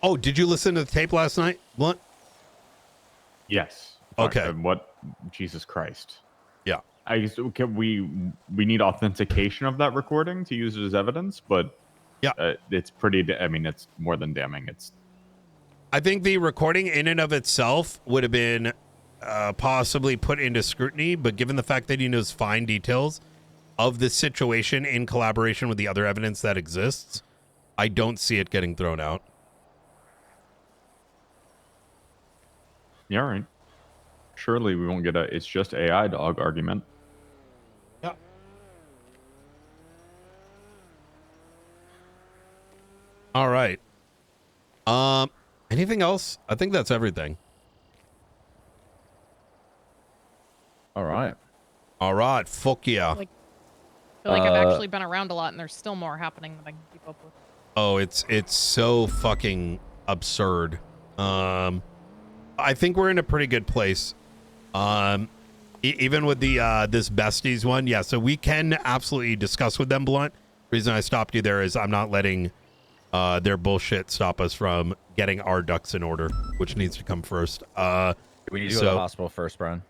oh, did you listen to the tape last night, Blunt? Yes. Okay. What? Jesus Christ. Yeah. I guess we need authentication of that recording to use it as evidence, but yeah, it's pretty. I mean, it's more than damning. I think the recording in and of itself would have been possibly put into scrutiny, but given the fact that he knows fine details of the situation in collaboration with the other evidence that exists, I don't see it getting thrown out. Yeah, right. Surely we won't get a "it's just AI dog" argument. Yeah. All right. Anything else? I think that's everything. All right. All right. Fuck yeah. I feel like I've actually been around a lot, and there's still more happening that I can keep up with. Oh, it's so fucking absurd. I think we're in a pretty good place. Even with the this besties one, yeah. So we can absolutely discuss with them, Blunt. Reason I stopped you there is I'm not letting their bullshit stop us from getting our ducks in order, which needs to come first. We need to go to the hospital first, Brian.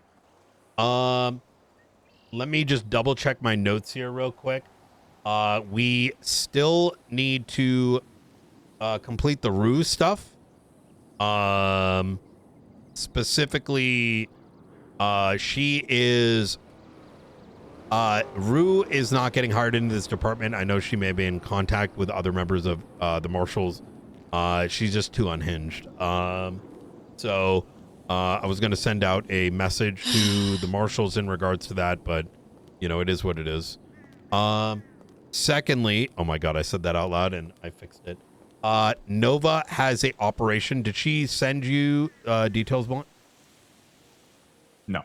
Let me just double check my notes here real quick. We still need to complete the Rue stuff. Specifically, she is Rue is not getting hired into this department. I know she may be in contact with other members of the marshals. She's just too unhinged. So I was going to send out a message to the marshals in regards to that, but you know, it is what it is. Secondly, oh my God, I said that out loud and I fixed it. Nova has a operation. Did she send you details, Blunt? No.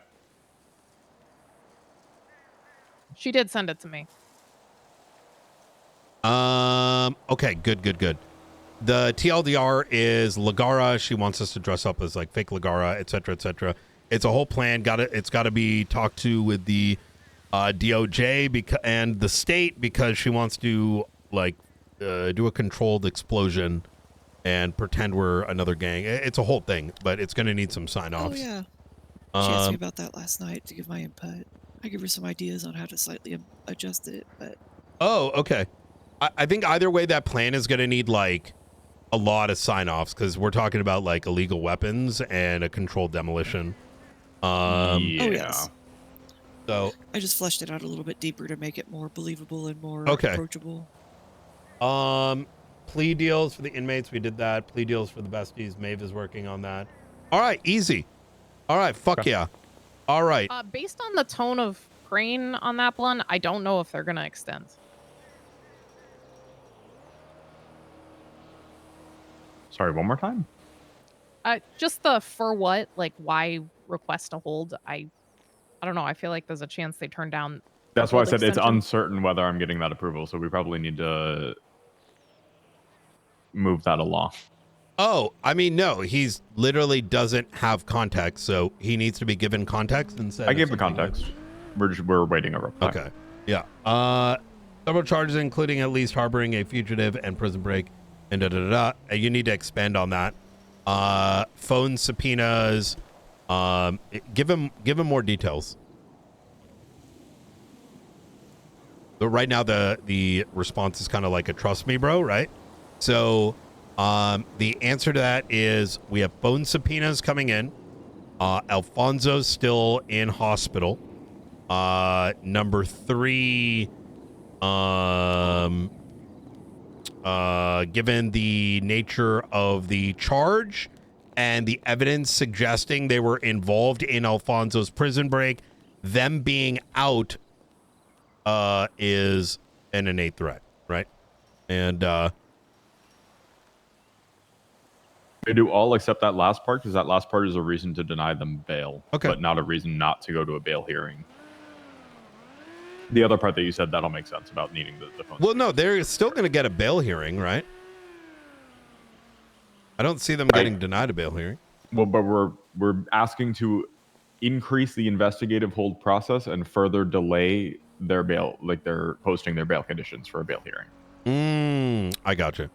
She did send it to me. Okay, good. The TLDR is Ligara. She wants us to dress up as like fake Ligara, etc., etc. It's a whole plan. It's got to be talked to with the DOJ and the state because she wants to like do a controlled explosion and pretend we're another gang. It's a whole thing, but it's going to need some sign-offs. Oh yeah. She asked me about that last night to give my input. I give her some ideas on how to slightly adjust it, but. Oh, okay. I think either way, that plan is going to need like a lot of sign-offs because we're talking about like illegal weapons and a controlled demolition. Yeah. Oh yes. So I just fleshed it out a little bit deeper to make it more believable and more Okay. approachable. Plea deals for the inmates. We did that. Plea deals for the besties. Maeve is working on that. All right. Easy. All right. Fuck yeah. All right. Based on the tone of Crane on that one, I don't know if they're going to extend. Sorry, one more time. Just the for what, like why request a hold? I don't know. I feel like there's a chance they turn down. That's why I hold said it's extension. uncertain whether I'm getting that approval, so we probably need to move that along. Oh, I mean, no, he's literally doesn't have context, so he needs to be given context and said. I gave the context. We're waiting a reply. Okay. Yeah. Several charges, including at least harboring a fugitive and prison break, and You need to expand on that. Phone subpoenas. Give him more details. But right now the response is kind of like a trust me, bro, right? So the answer to that is we have phone subpoenas coming in. Alfonso's still in hospital. Number 3, given the nature of the charge and the evidence suggesting they were involved in Alfonso's prison break, them being out is an innate threat, right? And they do all except that last part, because that last part is a reason to deny them bail, but not a reason not to go to a bail hearing. The other part that you said, that'll make sense about needing the phone. well, no, they're still going to get a bail hearing, right? I don't see them getting denied a bail hearing. Well, but we're asking to increase the investigative hold process and further delay their bail, like they're posting their bail conditions for a bail hearing. I gotcha.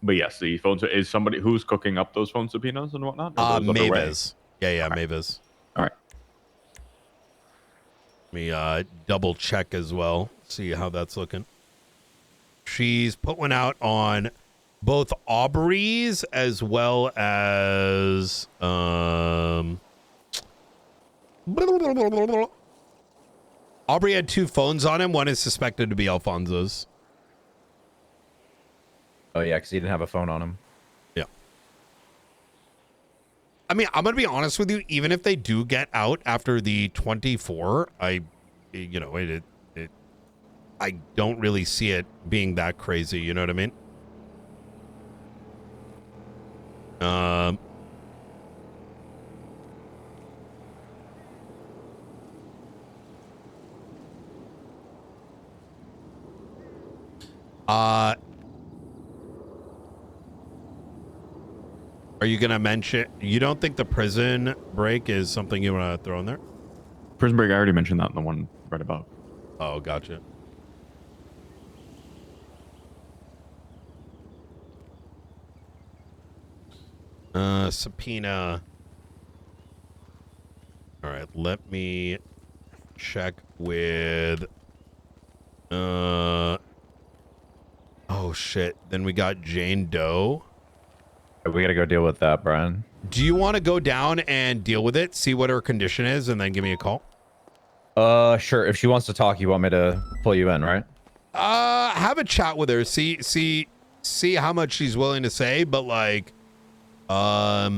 But yes, the phone is somebody who's cooking up those phone subpoenas and whatnot. Or those underway? Mavis. Yeah, Mavis. All right. Let me double check as well, see how that's looking. She's put one out on both Aubrey's as well as Aubrey had 2 phones on him. One is suspected to be Alfonso's. Oh yeah, because he didn't have a phone on him. Yeah. I mean, I'm gonna be honest with you. Even if they do get out after the 24, I don't really see it being that crazy. You know what I mean? Are you going to mention, you don't think the prison break is something you want to throw in there? Prison break, I already mentioned that in the one right above. Oh, gotcha. Subpoena. All right, let me check with, oh shit. Then we got Jane Doe. We gotta go deal with that, Brian. Do you want to go down and deal with it, see what her condition is, and then give me a call? Sure. If she wants to talk, you want me to pull you in, right? Have a chat with her. See how much she's willing to say, but like, yeah,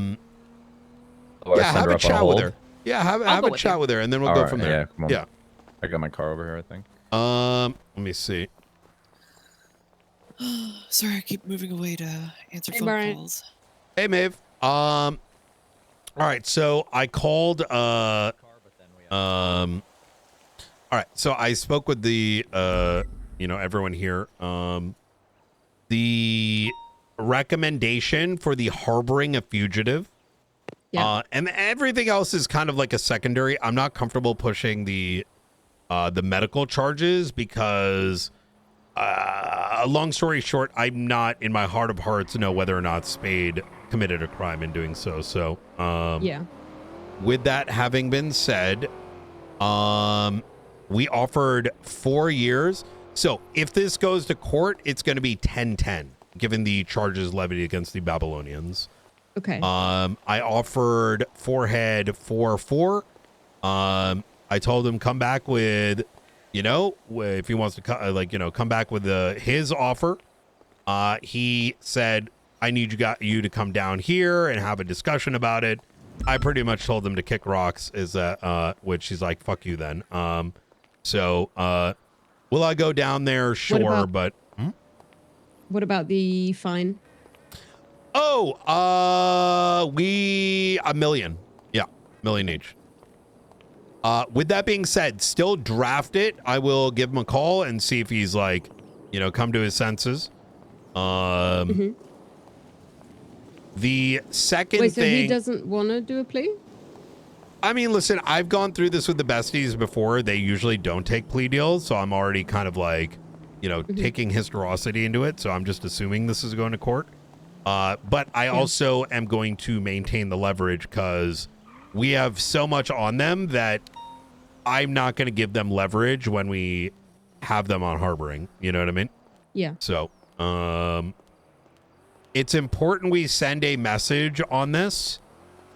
have a chat with her. Yeah, have a chat with her, and then we'll go from there. Yeah, come on. Yeah. I got my car over here, I think. Let me see. Sorry, I keep moving away to answer phone Brian. calls. Hey, Maeve. All right, so I called. All right, so I spoke with the everyone here. The recommendation for the harboring a fugitive. Yeah. And everything else is kind of like a secondary. I'm not comfortable pushing the medical charges because, long story short, I'm not in my heart of hearts to know whether or not Spade committed a crime in doing so. So, Yeah. with that having been said, we offered 4 years. So if this goes to court, it's going to be 10-10, given the charges levied against the Babylonians. Okay. I offered forehead 4-4. I told him come back with, if he wants to come back with his offer. He said, I need you to come down here and have a discussion about it. I pretty much told him to kick rocks, which he's like, fuck you then. So will I go down there? Sure, but What about the fine? Oh, $1 million. Yeah, $1 million each. With that being said, still draft it. I will give him a call and see if he's like, come to his senses. The second Wait, so thing. he doesn't want to do a plea? I mean, listen, I've gone through this with the besties before. They usually don't take plea deals, so I'm already kind of like, taking historicity into it. So I'm just assuming this is going to court. But I also am going to maintain the leverage because we have so much on them that I'm not going to give them leverage when we have them on harboring. You know what I mean? Yeah. So, it's important we send a message on this.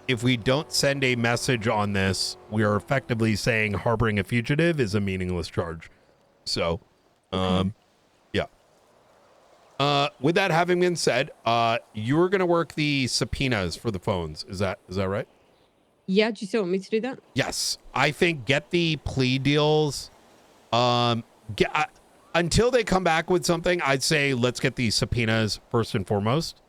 If we don't send a message on this, we are effectively saying harboring a fugitive is a meaningless charge. So, yeah. With that having been said, you're gonna work the subpoenas for the phones. Is that right? Yeah, do you still want me to do that? Yes. I think get the plea deals. Until they come back with something, I'd say let's get the subpoenas first and foremost.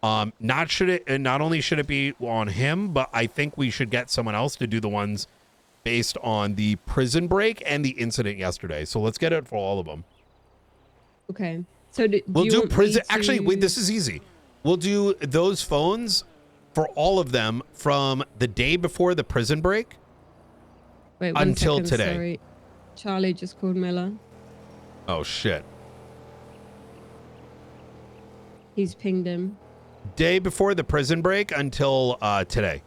Not only should it be on him, but I think we should get someone else to do the ones based on the prison break and the incident yesterday. So let's get it for all of them. Okay. So We'll do prison. Actually, wait, this is easy. We'll do those phones for all of them from the day before the prison break Wait, one until second, today. Sorry. Charlie just called Miller. Oh, shit. He's pinged him. Day before the prison break until today.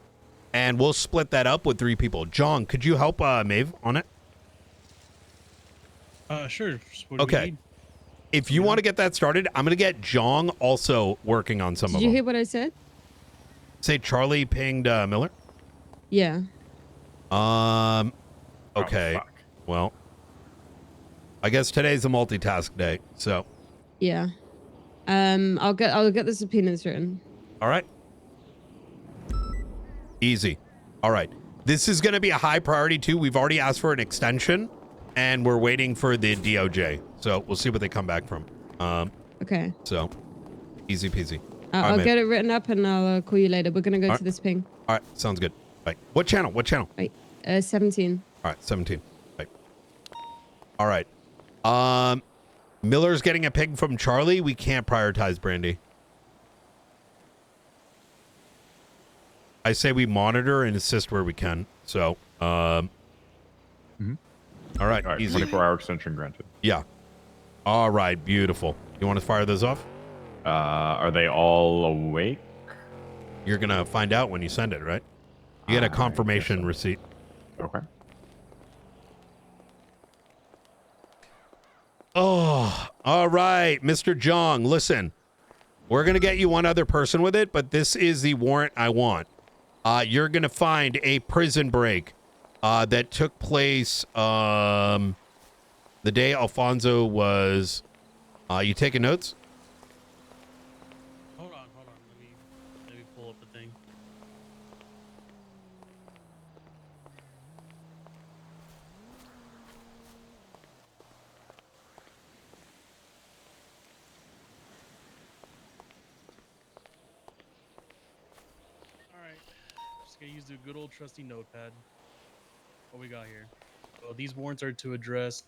And we'll split that up with 3 people. John, could you help Maeve on it? Sure. What do we Okay. need? If you want to get that started, I'm going to get Jong also working on some Did of you them. hear what I said? Say Charlie pinged Miller? Yeah. Okay. Well, I guess today's a multitask day, so. Yeah. I'll get the subpoenas written. All right. Easy. All right. This is going to be a high priority too. We've already asked for an extension and we're waiting for the DOJ. So we'll see what they come back from. Okay. So easy peasy. I'll get it written up and I'll call you later. We're gonna go to this ping. All right. Sounds good. Bye. What channel? What channel? Right. 17. All right. 17. Bye. All right. Miller's getting a ping from Charlie. We can't prioritize Brandy. I say we monitor and assist where we can. So, all right, easy. 24-hour extension granted. Yeah. All right, beautiful. You want to fire those off? Are they all awake? You're going to find out when you send it, right? You get a confirmation receipt. Okay. Oh, all right, Mr. Jong, listen. We're going to get you one other person with it, but this is the warrant I want. You're going to find a prison break that took place the day Alfonso was... you taking notes? Hold on. Let me pull up the thing. Just gonna use the good old trusty notepad. What we got here? So these warrants are to address.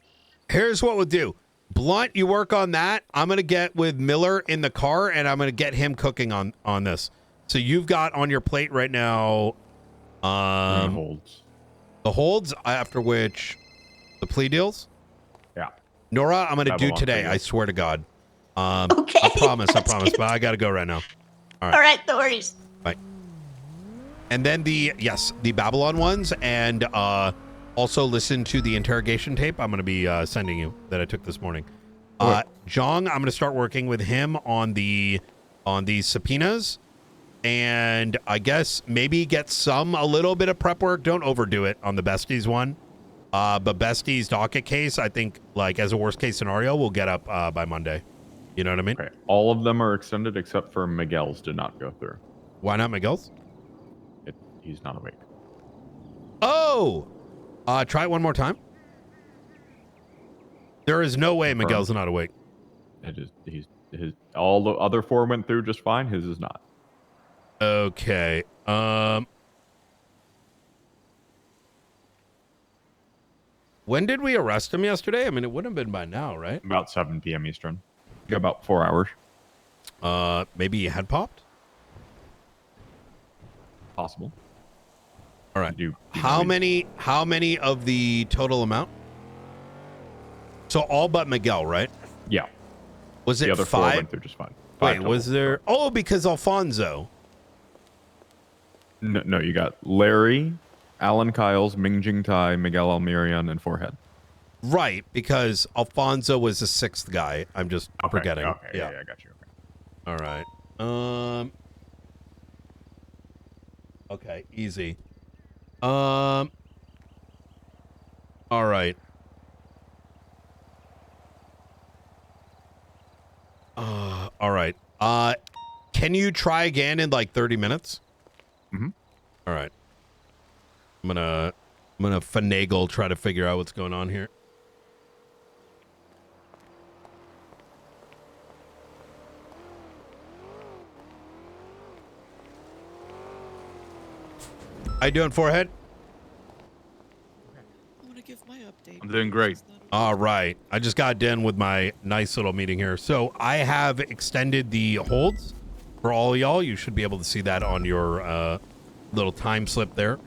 Here's what we'll do. Blunt, you work on that. I'm going to get with Miller in the car, and I'm going to get him cooking on this. So you've got on your plate right now holds. The holds, after which the plea deals? Yeah. Nora, I'm going to do today. I swear to God. Okay. I promise, but I got to go right now. All right, no worries. Bye. And then the Babylon ones, and also listen to the interrogation tape I'm going to be sending you that I took this morning. Jong, I'm going to start working with him on the subpoenas, and I guess maybe get a little bit of prep work. Don't overdo it on the Besties one. But Besties docket case, I think, like as a worst case scenario, we'll get up by Monday. You know what I mean? Okay. All of them are extended except for Miguel's did not go through. Why not Miguel's? He's not awake. Oh! Try it one more time. There is no way Miguel's not awake. It is. All the other 4 went through just fine. His is not. Okay. When did we arrest him yesterday? I mean, it would have been by now, right? About 7 p.m. Eastern. Got about 4 hours. Maybe he had popped? Possible. All right. How many of the total amount? So all but Miguel, right? Yeah. Was it the other 5? 4 went through just fine. Wait, was there? Oh, because Alfonso. No, you got Larry, Alan Kyles, Ming Jing Tai, Miguel Almirian, and Forehead. Right, because Alfonso was the 6th guy. I'm just forgetting. Okay, yeah, I got you. Okay. All right. Okay, easy. All right. All right. Can you try again in like 30 minutes? Mm-hmm. All right. I'm gonna finagle, try to figure out what's going on here. How you doing, Forehead? I'm doing great. All right. I just got done with my nice little meeting here. So I have extended the holds for all of y'all. You should be able to see that on your little time slip there.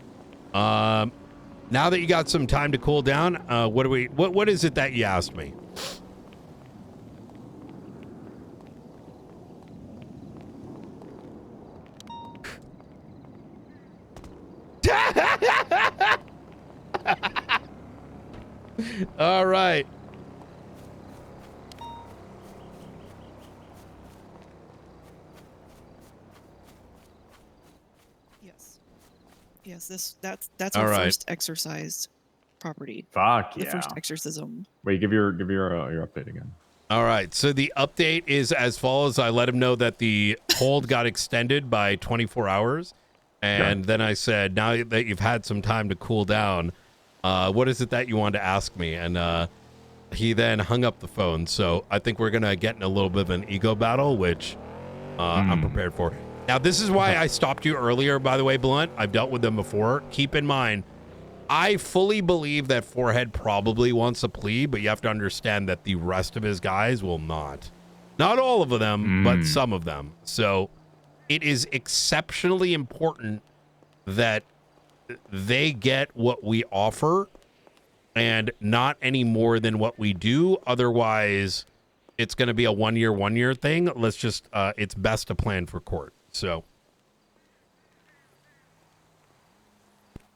Now that you got some time to cool down, what is it that you asked me? All right. Yes, that's All our right. first exercised property. Fuck The yeah. first exorcism. Wait, give your update again. All right. So the update is as follows. I let him know that the hold got extended by 24 hours. And then I said, now that you've had some time to cool down, what is it that you wanted to ask me? And he then hung up the phone. So I think we're going to get in a little bit of an ego battle, which I'm prepared for. Now, this is why I stopped you earlier, by the way, Blunt. I've dealt with them before. Keep in mind, I fully believe that Forehead probably wants a plea, but you have to understand that the rest of his guys will not. Not all of them, but some of them. So it is exceptionally important that they get what we offer and not any more than what we do. Otherwise, it's going to be a one-year thing. Let's just, it's best to plan for court. So.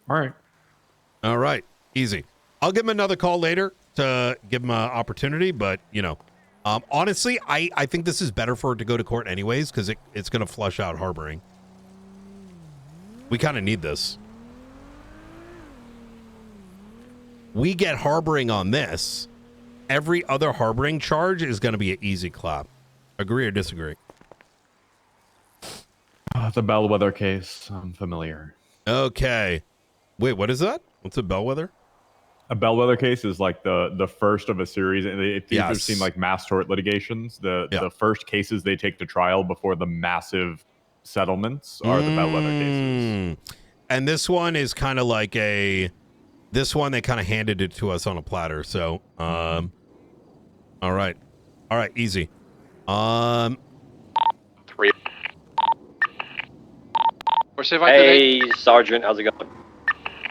All right. Easy. I'll give him another call later to give him an opportunity, but, you know, honestly, I think this is better for it to go to court anyways, because it's going to flush out harboring. We kind of need this. We get harboring on this. Every other harboring charge is going to be an easy clap. Agree or disagree? It's a bellwether case. I'm familiar. Okay. Wait, what is that? What's a bellwether? A bellwether case is like the first of a series. And if you've seen like mass tort litigations, the first cases they take to trial before the massive settlements are the bellwether cases. And this one is kind of like this one, they kind of handed it to us on a platter. So, all right. All right. Easy. 3. Hey, Sergeant, how's it going?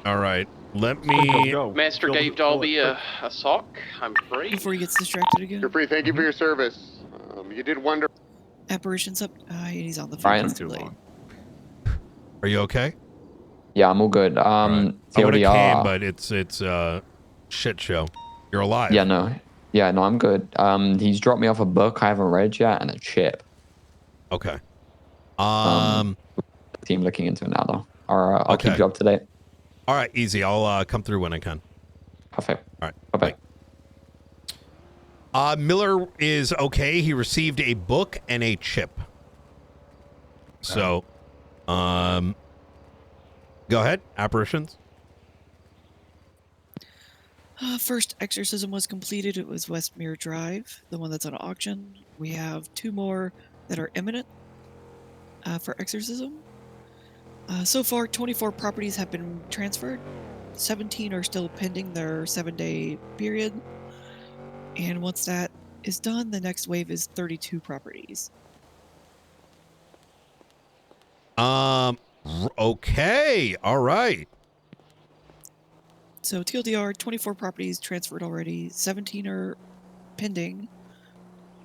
All right. Let me... Master gave Dalby a sock. I'm free. Before he gets distracted again. You're free. Thank you for your service. You did wonder. Apparition's up. He's on the phone. Ryan? It's too late. Are you okay? Yeah, I'm all good. I would have TLDR. came, but it's a shit show. You're alive. Yeah, no, I'm good. He's dropped me off a book I haven't read yet and a chip. Okay. Team looking into it now, though. All right, I'll keep you up to date. All right, easy. I'll come through when I can. Perfect. All right. Bye-bye. Miller is okay. He received a book and a chip. So, go ahead. Apparitions. First exorcism was completed. It was Westmere Drive, the one that's on auction. We have 2 more that are imminent for exorcism. So far, 24 properties have been transferred. 17 are still pending their 7-day period. And once that is done, the next wave is 32 properties. Okay. All right. So TLDR, 24 properties transferred already. 17 are pending.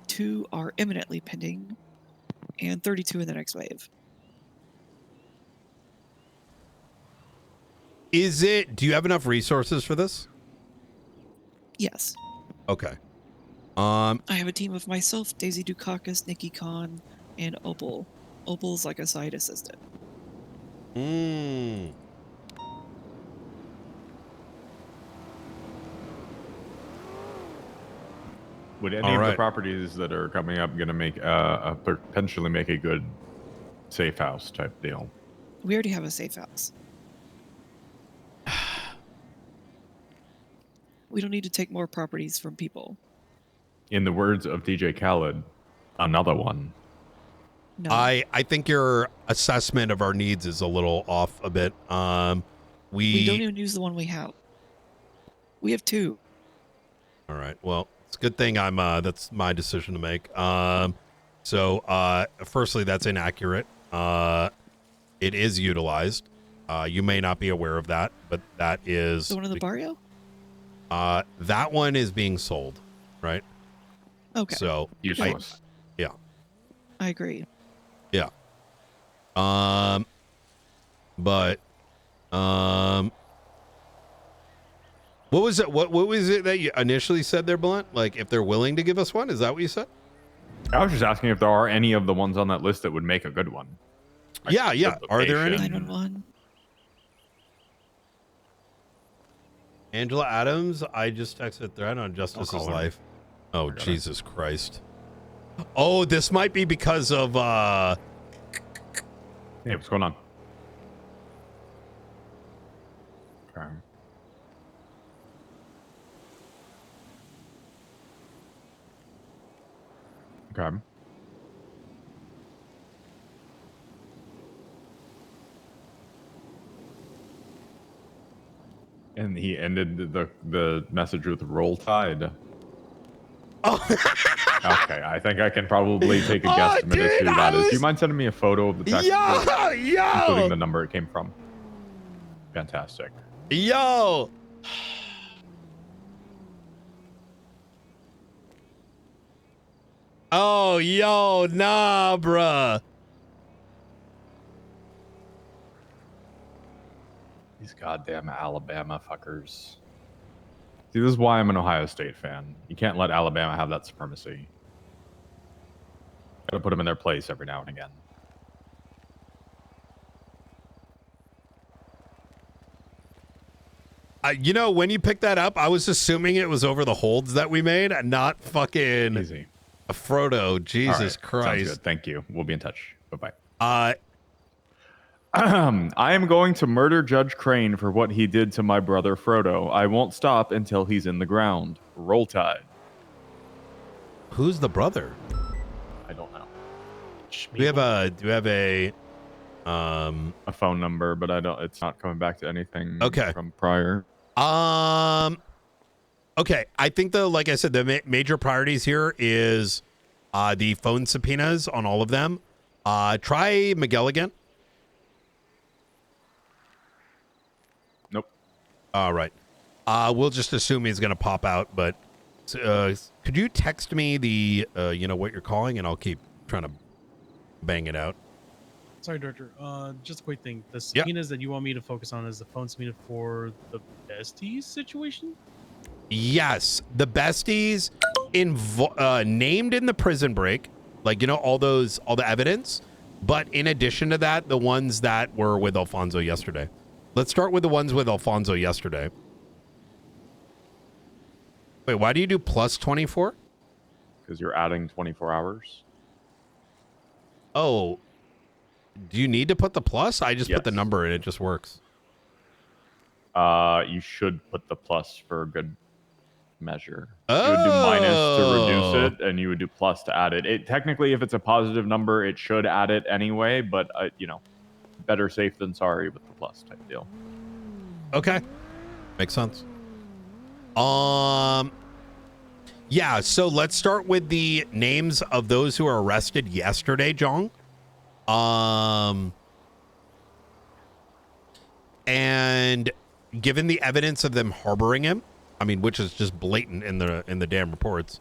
2 are imminently pending. And 32 in the next wave. Do you have enough resources for this? Yes. Okay. I have a team of myself, Daisy Dukakis, Nikki Khan, and Opal. Opal's like a side assistant. Would any of the properties that are coming up going to make potentially make a good safe house type deal? We already have a safe house. We don't need to take more properties from people. In the words of DJ Khaled, another one. No. I think your assessment of our needs is a little off a bit. We don't even use the one we have. We have 2. All right. Well, it's a good thing I'm that's my decision to make. Firstly, that's inaccurate. It is utilized. You may not be aware of that, but that is The one in the barrio? that one is being sold, right? Okay. So useless. Yeah. I agree. Yeah. What was it? What was it that you initially said there, Blunt? Like, if they're willing to give us one, is that what you said? I was just asking if there are any of the ones on that list that would make a good one. Like Yeah. Are there any? 911. Angela Adams, I just texted thread on Justice's call her. life. Oh, Jesus Christ. Oh, this might be because of Hey, what's going on? Okay. Okay. And he ended the message with "Roll Tide." Oh. Okay, I think I can probably take a guesstimate as to who that is. Do you mind sending me a photo of the text, including the number it came from? Fantastic. Yo. Oh, yo, nah, bruh. These goddamn Alabama fuckers. See, this is why I'm an Ohio State fan. You can't let Alabama have that supremacy. Gotta put them in their place every now and again. You know, when you picked that up, I was assuming it was over the holds that we made, and not fucking Easy. a Frodo. Jesus All right, Christ. Sounds good. Thank you. We'll be in touch. Bye-bye. I am going to murder Judge Crane for what he did to my brother Frodo. I won't stop until he's in the ground. Roll Tide. Who's the brother? I don't know. Do we have a phone number, but I don't. It's not coming back to anything from prior. Okay, I think like I said, the major priorities here is the phone subpoenas on all of them. Try Miguel again. Nope. All right. We'll just assume he's going to pop out, but could you text me the what you're calling, and I'll keep trying to bang it out. Sorry, Director. Just a quick thing. The subpoenas that you want me to focus on is the phone subpoena for the besties situation? Yes, the besties named in the prison break, like, all the evidence. But in addition to that, the ones that were with Alfonso yesterday. Let's start with the ones with Alfonso yesterday. Wait, why do you do plus 24? Because you're adding 24 hours. Oh, do you need to put the plus? I just put the number and it just works. You should put the plus for a good measure. You would do minus to reduce it, and you would do plus to add it. Technically, if it's a positive number, it should add it anyway, but, better safe than sorry with the plus type deal. Okay. Makes sense. Yeah, so let's start with the names of those who were arrested yesterday, Jong. And given the evidence of them harboring him, which is just blatant in the damn reports. Is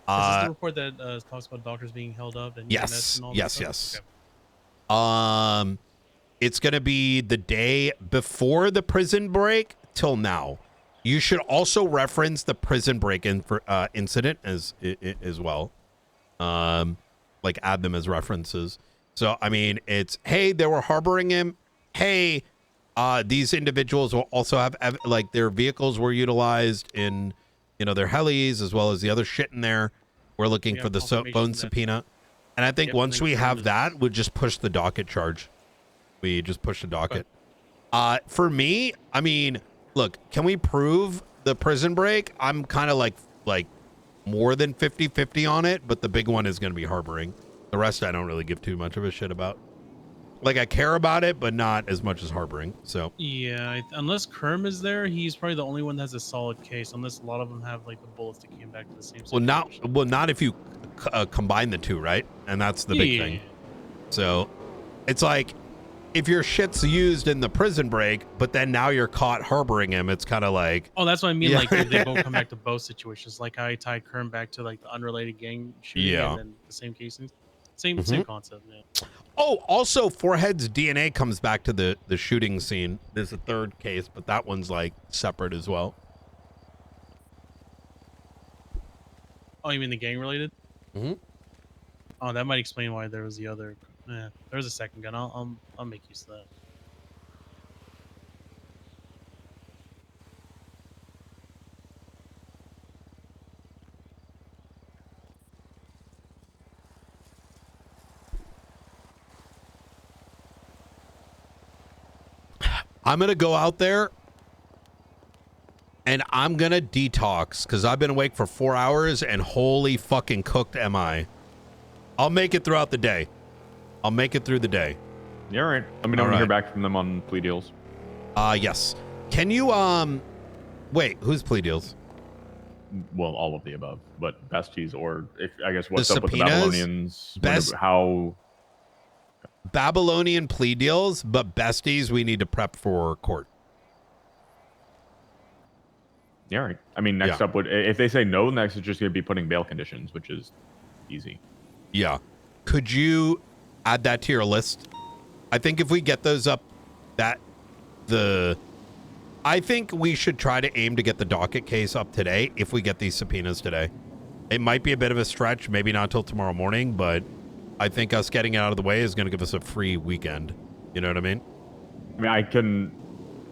this the report that talks about doctors being held up? And Yes. and all Yes. that Yes. stuff? Okay. It's going to be the day before the prison break till now. You should also reference the prison break incident as well. Like add them as references. So, it's, hey, they were harboring him. Hey, these individuals will also have, their vehicles were utilized in, their helis as well as the other shit in there. We're looking for the phone subpoena. And I think once we have that, we'll just push the docket charge. We just push the docket. For me, I mean, look, can we prove the prison break? I'm kind of like more than 50-50 on it, but the big one is going to be harboring. The rest I don't really give too much of a shit about. Like, I care about it, but not as much as harboring. So Yeah, unless Kerm is there, he's probably the only one that has a solid case. Unless a lot of them have like the bullets that came back to the same. well, not if you combine the two, right? And that's the big thing. So it's like if your shit's used in the prison break, but then now you're caught harboring him, it's kind of like. Oh, that's what I mean. Yeah. Like they both come back to both situations. Like how I tied Kerm back to like the unrelated gang shooting, and then the same casings. Same concept. Yeah. Oh, also Forehead's DNA comes back to the shooting scene. There's a third case, but that one's like separate as well. Oh, you mean the gang related? Mm-hmm. Oh, that might explain why there was the other. Yeah, there was a second gun. I'll make use of that. I'm going to go out there and I'm going to detox because I've been awake for 4 hours and holy fucking cooked am I. I'll make it throughout the day. I'll make it through the day. Yeah, all right. Let me know when you hear back from them on plea deals. Yes. Can you, wait, who's plea deals? Well, all of the above, but besties or I guess what's the up with the Babylonians? How... Babylonian plea deals, but besties we need to prep for court. Yeah, right. I mean, next up would if they say no, next is just going to be putting bail conditions, which is easy. Yeah. Could you add that to your list? I think if we get those up, I think we should try to aim to get the docket case up today if we get these subpoenas today. It might be a bit of a stretch, maybe not till tomorrow morning, but I think us getting it out of the way is going to give us a free weekend. You know what I mean? I mean,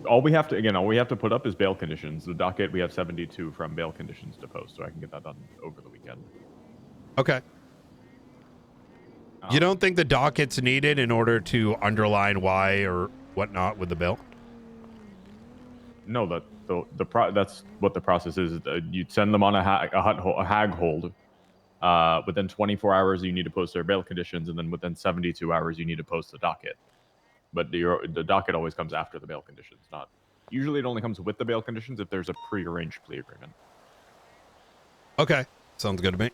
all we have to put up is bail conditions. The docket, we have 72 from bail conditions to post, so I can get that done over the weekend. Okay. You don't think the docket's needed in order to underline why or whatnot with the bill? No, that's what the process is. You'd send them on a hag hold. Within 24 hours, you need to post their bail conditions, and then within 72 hours, you need to post the docket. But the docket always comes after the bail conditions. Usually, it only comes with the bail conditions if there's a pre-arranged plea agreement. Okay, sounds good to me.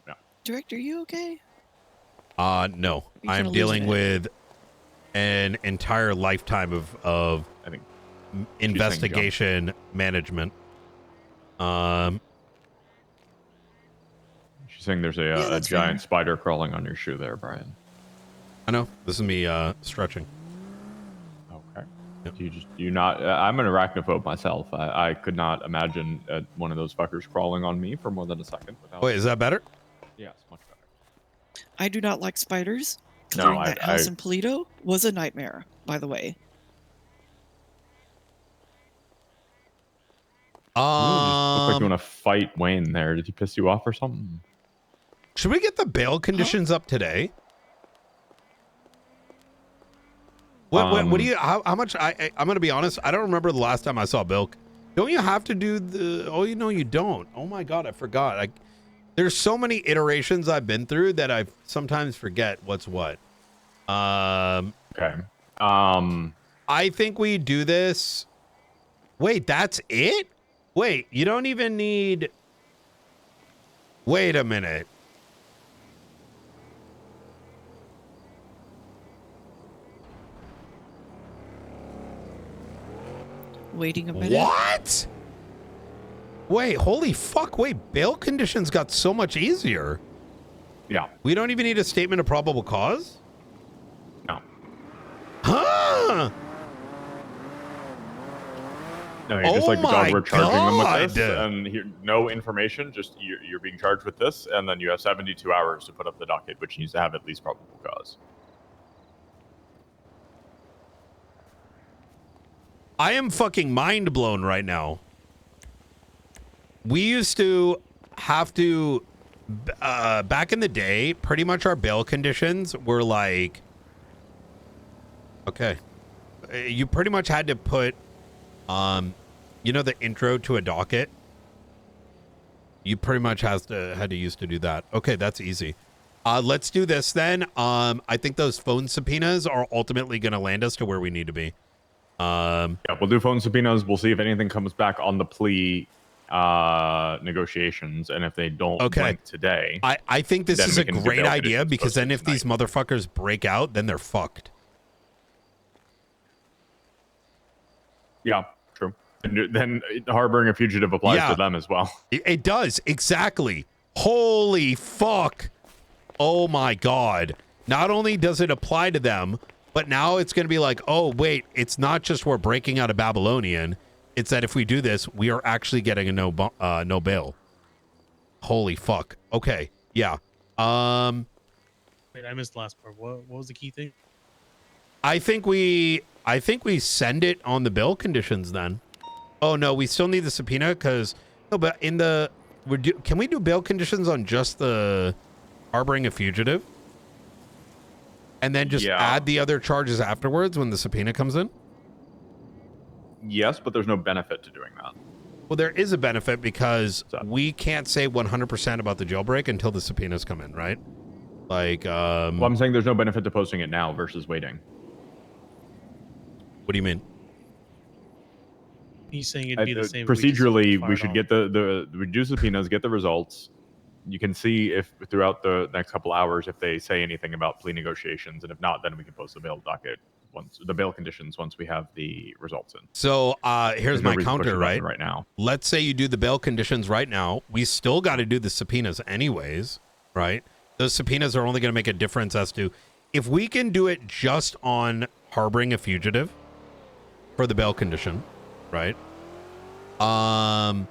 Yeah. Director, you okay? No, I'm dealing with an entire lifetime of I think investigation management. She's saying there's a giant spider crawling on your shoe there, Brian. I know. This is me stretching. Okay. Yep. I'm an arachnophobe myself. I could not imagine one of those fuckers crawling on me for more than a second. Wait, is that better? Yeah, it's much better. I do not like spiders. Clearing that house in Polito was a nightmare, by the way. Look like you want to fight Wayne there. Did he piss you off or something? Should we get the bail conditions up today? What do you? How much? I'm gonna be honest. I don't remember the last time I saw Bilk. Don't you have to do the? Oh, you don't. Oh my god, I forgot. There's so many iterations I've been through that I sometimes forget what's what. Okay. I think we do this. Wait, that's it? Wait, you don't even need. Wait a minute. Waiting a minute. What? Wait, holy fuck. Wait, bail conditions got so much easier. Yeah. We don't even need a statement of probable cause? No. Huh? No, you're just like, we're charging them with this, and here, no information, just you're being charged with this, and then you have 72 hours to put up the docket, which needs to have at least probable cause. I am fucking mind blown right now. We used to have to, back in the day, pretty much our bail conditions were like, okay, you pretty much had to put, you know, the intro to a docket. You pretty much had to used to do that. Okay, that's easy. Let's do this then. I think those phone subpoenas are ultimately going to land us to where we need to be. Yeah, we'll do phone subpoenas. We'll see if anything comes back on the plea negotiations, and if they don't link today, I think this then is we a can do great bail idea conditions because then posted if these tonight. motherfuckers break out, then they're fucked. Yeah, true. And then harboring a fugitive applies to them as well. It does, exactly. Holy fuck. Oh my god. Not only does it apply to them, but now it's going to be like, oh wait, it's not just we're breaking out of Babylonian. It's that if we do this, we are actually getting a no bail. Holy fuck. Okay. Yeah. Wait, I missed the last part. What was the key thing? I think we send it on the bail conditions then. Oh no, we still need the subpoena because no, but in the can we do bail conditions on just the harboring a fugitive? And then just add the other charges afterwards when the subpoena comes in? Yes, but there's no benefit to doing that. Well, there is a benefit because we can't say 100% about the jailbreak until the subpoenas come in, right? Like, well, I'm saying there's no benefit to posting it now versus waiting. What do you mean? He's saying it'd be the same. if we just Procedurally, fired we should off. get the reduce subpoenas, get the results. You can see if throughout the next couple hours if they say anything about plea negotiations, and if not, then we can post the bail docket the bail conditions once we have the results in. So here's There's no my reason to push counter, the right? button right now. Let's say you do the bail conditions right now. We still got to do the subpoenas anyways, right? Those subpoenas are only going to make a difference as to if we can do it just on harboring a fugitive for the bail condition, right? That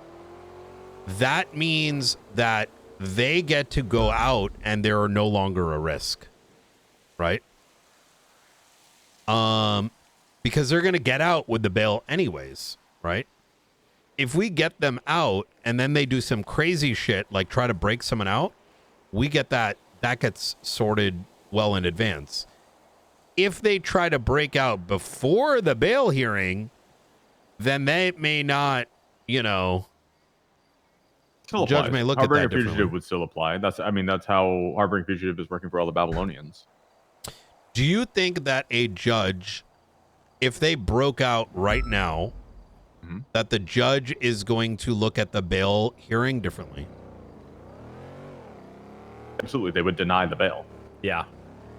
means that they get to go out and they're no longer a risk, right? Because they're going to get out with the bail anyways, right? If we get them out and then they do some crazy shit, like try to break someone out, we get that gets sorted well in advance. If they try to break out before the bail hearing, then they may not, you know, Still judge applies. may look Harboring at a that fugitive differently. would still apply. That's how harboring fugitive is working for all the Babylonians. Do you think that a judge, if they broke out right now, that the judge is going to look at the bail hearing differently? Absolutely, they would deny the bail. Yeah,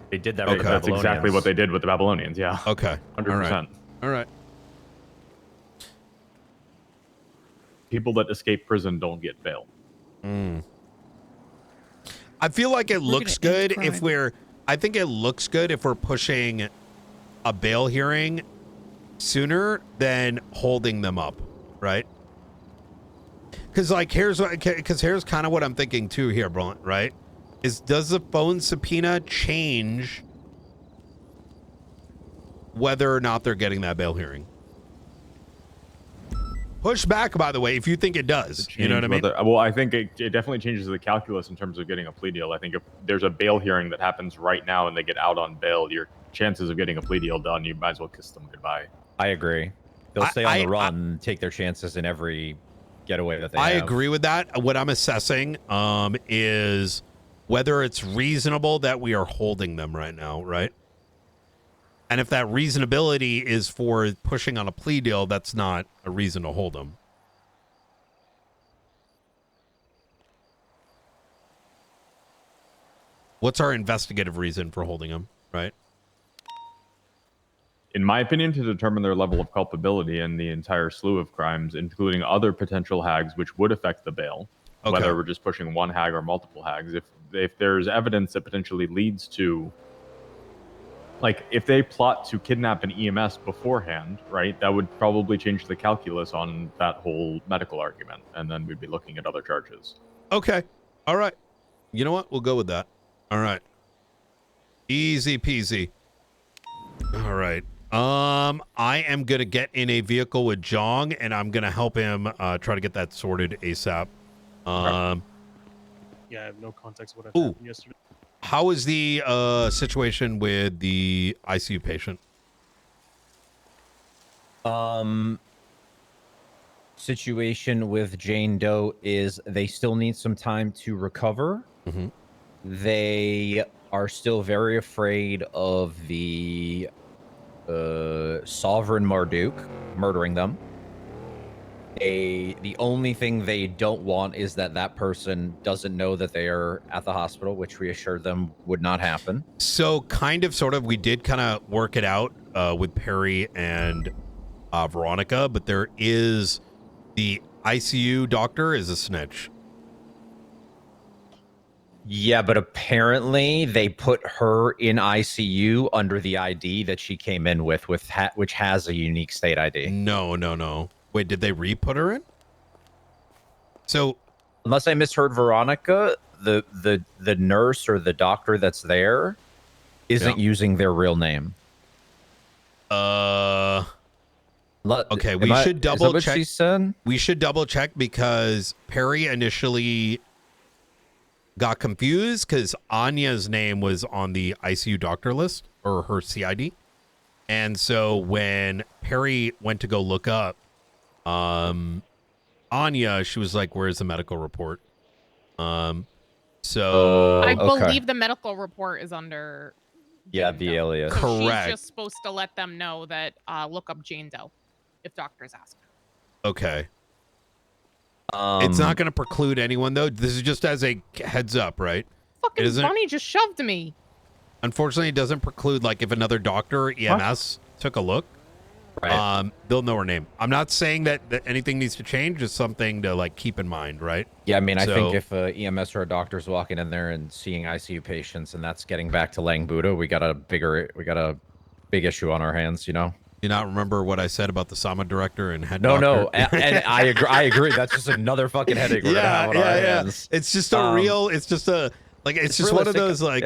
they did that. With the That's exactly Babylonians. what they did with the Babylonians. Yeah. Okay. 100%. All right. People that escape prison don't get bail. I feel like it looks gonna end good if I think it looks good if we're pushing a bail hearing sooner than holding them up, right? Because here's kind of what I'm thinking too here, Brunt, right? Is does the phone subpoena change whether or not they're getting that bail hearing? Push back, by the way, if you think it does. You know what I mean? Well, I think it definitely changes the calculus in terms of getting a plea deal. I think if there's a bail hearing that happens right now and they get out on bail, your chances of getting a plea deal done, you might as well kiss them goodbye. I agree. They'll stay on the run and take their chances in every getaway that they I have. agree with that. What I'm assessing is whether it's reasonable that we are holding them right now, right? And if that reasonability is for pushing on a plea deal, that's not a reason to hold them. What's our investigative reason for holding them, right? In my opinion, to determine their level of culpability in the entire slew of crimes, including other potential hags which would affect the bail, whether we're just pushing one hag or multiple hags, if there's evidence that potentially leads to, like, if they plot to kidnap an EMS beforehand, right, that would probably change the calculus on that whole medical argument, and then we'd be looking at other charges. Okay. All right. You know what? We'll go with that. All right. Easy peasy. All right. I am gonna get in a vehicle with Jong, and I'm gonna help him try to get that sorted ASAP. Yeah, I have no context of what happened yesterday. How is the situation with the ICU patient? Situation with Jane Doe is they still need some time to recover. Mm-hmm. They are still very afraid of the Sovereign Marduk murdering them. The only thing they don't want is that person doesn't know that they are at the hospital, which we assured them would not happen. So kind of, sort of, we did kind of work it out with Perry and Veronica, but there is the ICU doctor is a snitch. Yeah, but apparently they put her in ICU under the ID that she came in with which has a unique state ID. No. Wait, did they re-put her in? So, unless I misheard Veronica, the nurse or the doctor that's there isn't using their real name. Okay, we should double check. She said? We should double check because Perry initially got confused because Anya's name was on the ICU doctor list or her CID. And so when Perry went to go look up Anya, she was like, where's the medical report? I Okay. believe the medical report is under. Yeah, the alias. So Correct. she's just supposed to let them know that look up Jane Doe if doctors ask. Okay. It's not going to preclude anyone, though. This is just as a heads up, right? Fucking Bunny just shoved me. Unfortunately, it doesn't preclude, like, if another doctor or EMS took a look, they'll know her name. I'm not saying that anything needs to change. Just something to, like, keep in mind, right? Yeah, I mean, I think if EMS or a doctor's walking in there and seeing ICU patients, and that's getting back to Lang Buddha, we got a big issue on our hands, you know? Do you not remember what I said about the SAMA director and head No, doctor? and I agree. That's just another fucking headache we're gonna have on our hands. It's just a real. It's just a like. It's just one of those like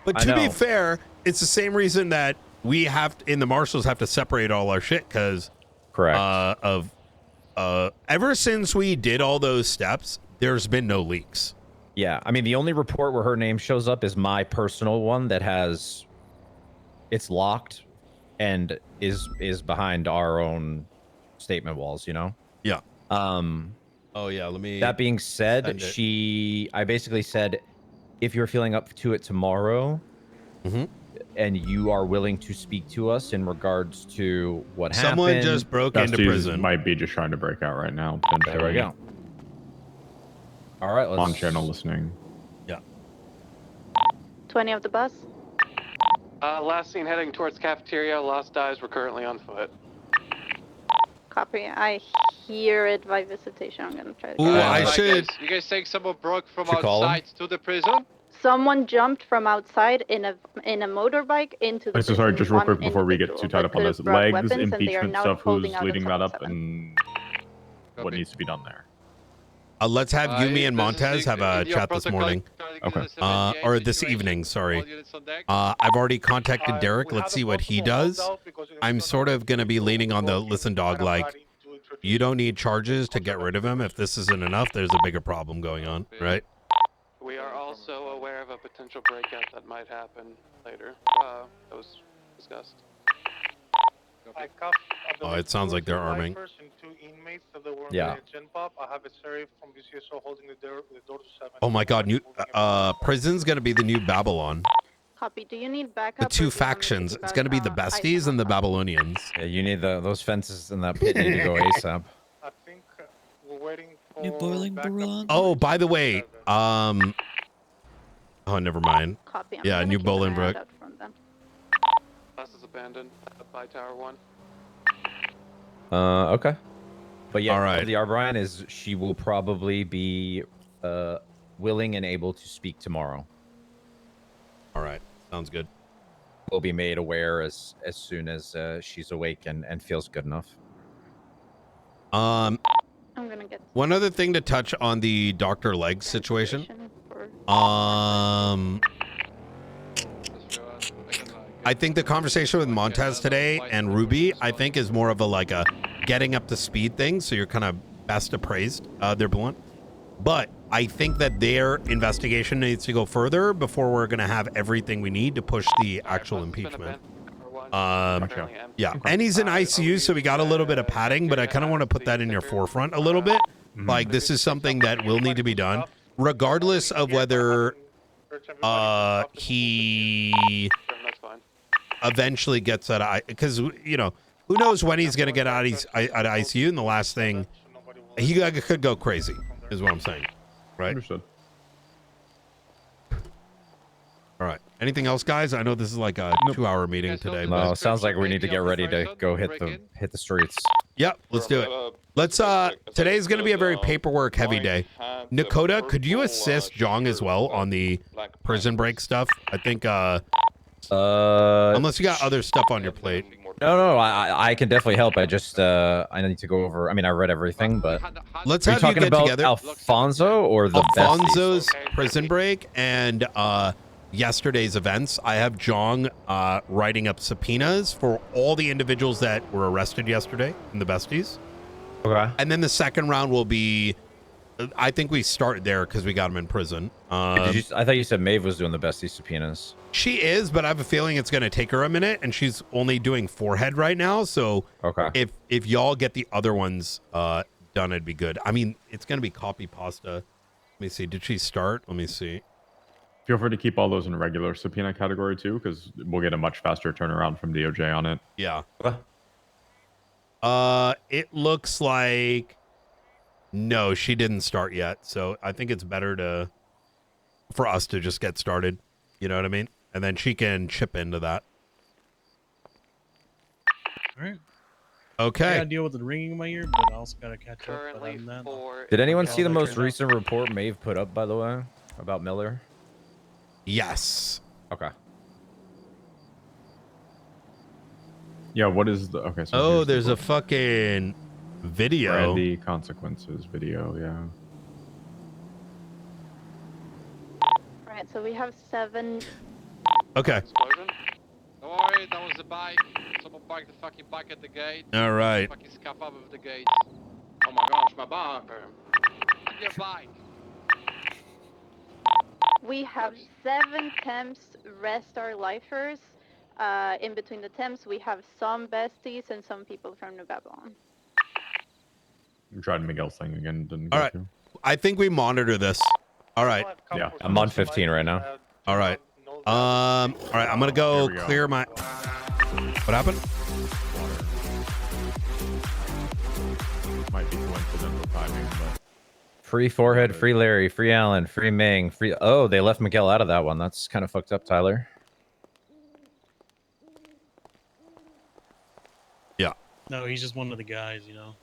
But to be fair, it's the same reason that we have in the marshals have to separate all our shit because ever since we did all those steps, there's been no leaks. Yeah, I mean the only report where her name shows up is my personal one that has it's locked and is behind our own statement walls, you know? Yeah. Oh yeah, let me. That being said, I basically said, if you're feeling up to it tomorrow, and you are willing to speak to us in regards to what happened. Someone just broke into prison. Might be just trying to break out right now. There we go. All right, let's on channel listening. Yeah. 20 of the bus. Last seen heading towards cafeteria. Lost eyes. We're currently on foot. Copy. I hear it by visitation. I'm gonna try to. Ooh, I should. You guys think someone broke from Should call outside to the prison? Someone jumped from outside in a motorbike into the. So sorry, just real One quick before we get too tied up on this. brought Legs, weapons, and they are impeachment now stuff, who's holding out leading on that up, 77. and what needs to be done there. Let's have Yumi and Montez have a chat this morning. Okay. Or this evening, sorry. I've already contacted Derek. Let's see what he does. I'm sort of going to be leaning on the listen dog, like, you don't need charges to get rid of him. If this isn't enough, there's a bigger problem going on, right? We are also aware of a potential breakout that might happen later. That was discussed. Oh, it sounds like they're arming. Yeah. Oh my God, prison's gonna be the new Babylon. Copy. Do you need backup? The two factions. It's gonna be the Besties and the Babylonians. Yeah, you need those fences in that pit need to go ASAP. I think we're waiting for New boiling baron. Oh, by the way, oh, never mind. Copy. Yeah, new Bolingbrook. Bus is abandoned by Tower 1. Okay. But yeah, all right. the Arbrian is she will probably be willing and able to speak tomorrow. All right, sounds good. Will be made aware as soon as she's awake and feels good enough. I'm gonna get one other thing to touch on the Dr. Legs I think the conversation with Montez today and Ruby, I think, is more of a like a getting up to speed thing. So you're kind of best appraised, their blunt. But I think that their investigation needs to go further before we're going to have everything we need to push the actual impeachment. Yeah, and he's in ICU, so we got a little bit of padding, but I kind of want to put that in your forefront a little bit. Like, this is something that will need to be done, regardless of whether he eventually gets out of, because, you know, who knows when he's going to get out of ICU, and the last thing, he could go crazy, is what I'm saying, right? Understood. All right. Anything else, guys? I know this is like a 2-hour meeting today. No, it sounds like we need to get ready to go hit the streets. Yep, let's do it. Let's today's going to be a very paperwork heavy day. Nakota, could you assist Jong as well on the prison break stuff? I think unless you got other stuff on your plate. No, I can definitely help. I just I need to go over. I mean, I read everything, but let's are you have you talking get about together. Alfonso or the Alfonso's prison break and yesterday's events. I have Jong writing up subpoenas for all the individuals that were arrested yesterday in the besties. Okay. And then the second round will be, I think we start there because we got him in prison. I thought you said Maeve was doing the bestie subpoenas. She is, but I have a feeling it's going to take her a minute, and she's only doing forehead right now. So okay, if y'all get the other ones done, it'd be good. I mean, it's going to be copy pasta. Let me see. Did she start? Let me see. Feel free to keep all those in regular subpoena category too, because we'll get a much faster turnaround from DOJ on it. Yeah. It looks like no, she didn't start yet. So I think it's better for us to just get started. You know what I mean? And then she can chip into that. All right. Okay. I gotta deal with the ringing in my ear, but I also gotta catch up. But other than that, Did anyone see the most recent report Maeve put up, by the way, about Miller? Yes. Okay. Yeah, what is the okay? So there's a fucking video. Brandy consequences video, yeah. Right, so we have 7. Okay. Don't worry, that was the bike. Someone parked the fucking bike at the gate. All right. Fucking scuff up with the gates. Oh my gosh, my bike. Your bike. We have 7 temps rest our lifers. In between the temps, we have some besties and some people from New Babylon. I tried Miguel's thing again. Didn't All right. I think we monitor this. All right. Yeah, I'm on 15 right now. All right. All right. I'm gonna go clear my. What happened? Might be coincidental timing, but. Free Forehead, free Larry, free Allen, free Ming, free. Oh, they left Miguel out of that one. That's kind of fucked up, Tyler. Yeah. no, he's just one of the guys, you know.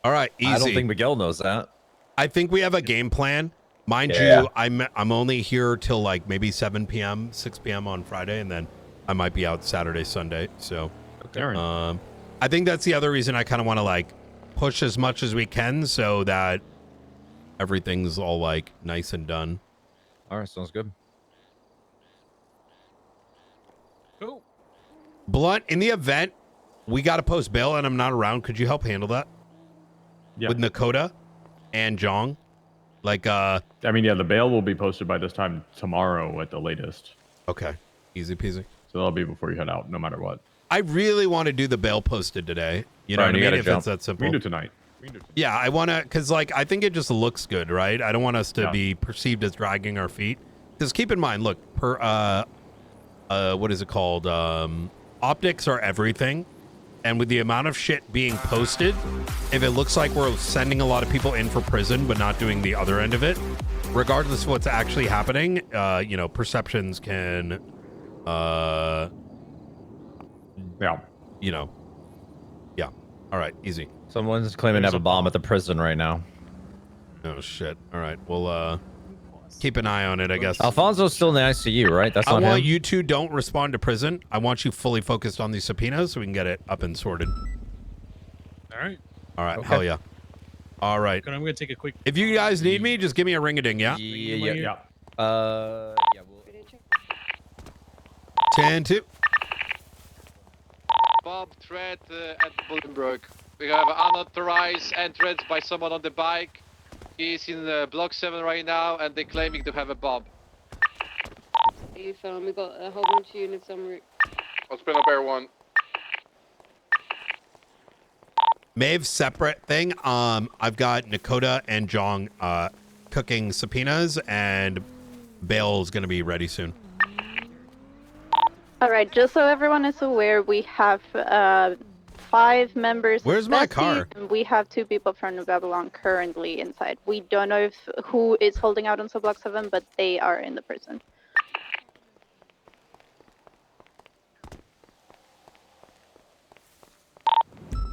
All right. Easy. I don't think Miguel knows that. I think we have a game plan. Mind Yeah. you, I'm only here till like maybe 7 p.m., 6 p.m. on Friday, and then I might be out Saturday, Sunday. So, I think that's the other reason I kind of want to like push as much as we can so that everything's all like nice and done. All right, sounds good. Cool. Blunt, in the event we got to post bail and I'm not around, could you help handle that? Yeah. With Nakota and Jong? Like, I mean, yeah, the bail will be posted by this time tomorrow at the latest. Okay. Easy peasy. So that'll be before you head out, no matter what. I really want to do the bail posted today. You know what I mean? If it's that simple. We can do tonight. Yeah, I want to, because like, I think it just looks good, right? I don't want us to be perceived as dragging our feet. Because keep in mind, look, what is it called? Optics are everything. And with the amount of shit being posted, if it looks like we're sending a lot of people in for prison, but not doing the other end of it, regardless of what's actually happening, you know, perceptions can, you know, yeah. All right, easy. Someone's claiming to have a bomb at the prison right now. Oh, shit. All right, we'll keep an eye on it, I guess. Alfonso's still in the ICU, right? That's not I want him? you two don't respond to prison. I want you fully focused on these subpoenas so we can get it up and sorted. All right. All right, hell yeah. All right. I'm gonna take a quick. If you guys need me, just give me a ring-a-ding, yeah? Yeah. 10-2. Bob threat at Bullenbrook. We have unauthorized entrance by someone on the bike. He's in block 7 right now, and they're claiming to have a bomb. You found we got a whole bunch of units en route. Let's bring up Air 1. Maeve, separate thing. I've got Nakota and Jong cooking subpoenas, and Bale's gonna be ready soon. All right, just so everyone is aware, we have 5 members. Where's my car? And we have 2 people from New Babylon currently inside. We don't know who is holding out on Block 7, but they are in the prison.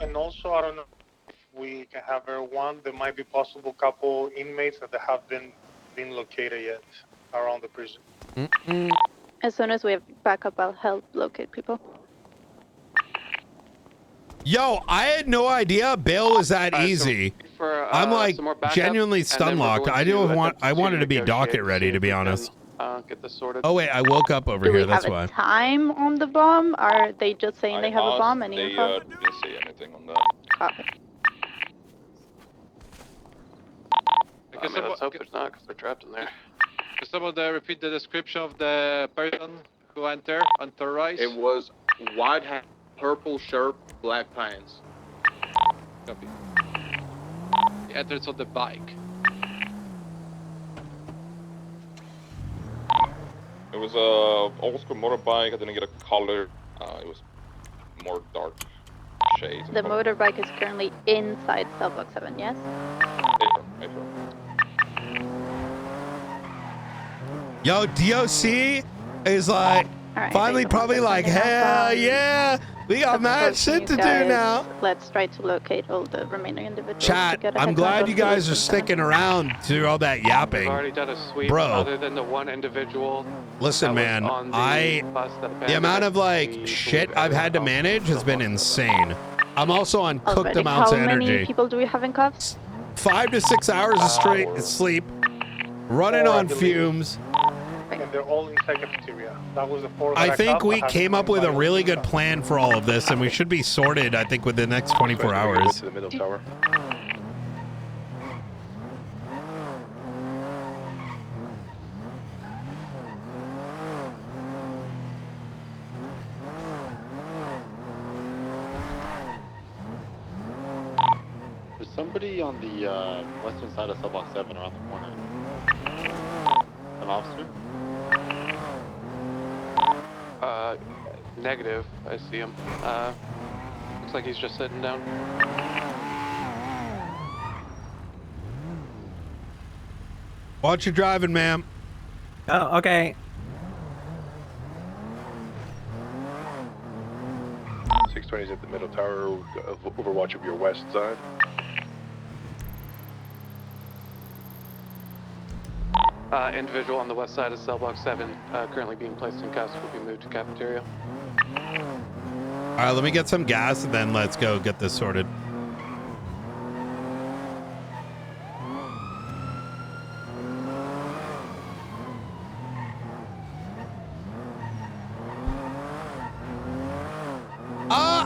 And also, I don't know if we can have one. There might be possible couple inmates that haven't been located yet around the prison. As soon as we have backup, I'll help locate people. Yo, I had no idea Bale was that easy. I'm like genuinely stun locked. I wanted to be docket ready, to be honest. Get this sorted. Oh wait, I woke up over Do here. we That's have why. a time on the bomb? Are they just saying they have a bomb? Any info? didn't say anything on that. Copy. Let's hope there's not, because they're trapped in there. Can someone repeat the description of the person who entered on the right? It was white hat, purple shirt, black pants. Copy. He enters on the bike. It was a old school motorbike. I didn't get a color. It was more dark shades. The motorbike is currently inside cell block 7, yes? April. Yo, DOC is like finally probably like, hell yeah, we got mad shit to do now. Let's try to locate all the remaining individuals. Chat, I'm glad you guys are sticking around through all that yapping. We've already done a sweep, Bro. other than the one individual. Listen, man, the amount of like shit I've had to manage has been insane. I'm also on cooked Alrighty, amounts of How many energy. people do we have in cuffs? 5 to 6 hours of straight sleep, running on fumes. And they're all inside cafeteria. That was the 4 that I think cuffed. we have came up with a really good plan for all of this, and we should be sorted, I think, within the next 24 hours. To the middle tower. There's somebody on the western side of cell block 7 around the corner. An officer? Negative. I see him. Looks like he's just sitting down. Watch your driving, ma'am. Oh, okay. 620 is at the middle tower, overwatch of your west side. Individual on the west side of cell block 7, currently being placed in cuffs, will be moved to cafeteria. All right, let me get some gas, and then let's go get this sorted.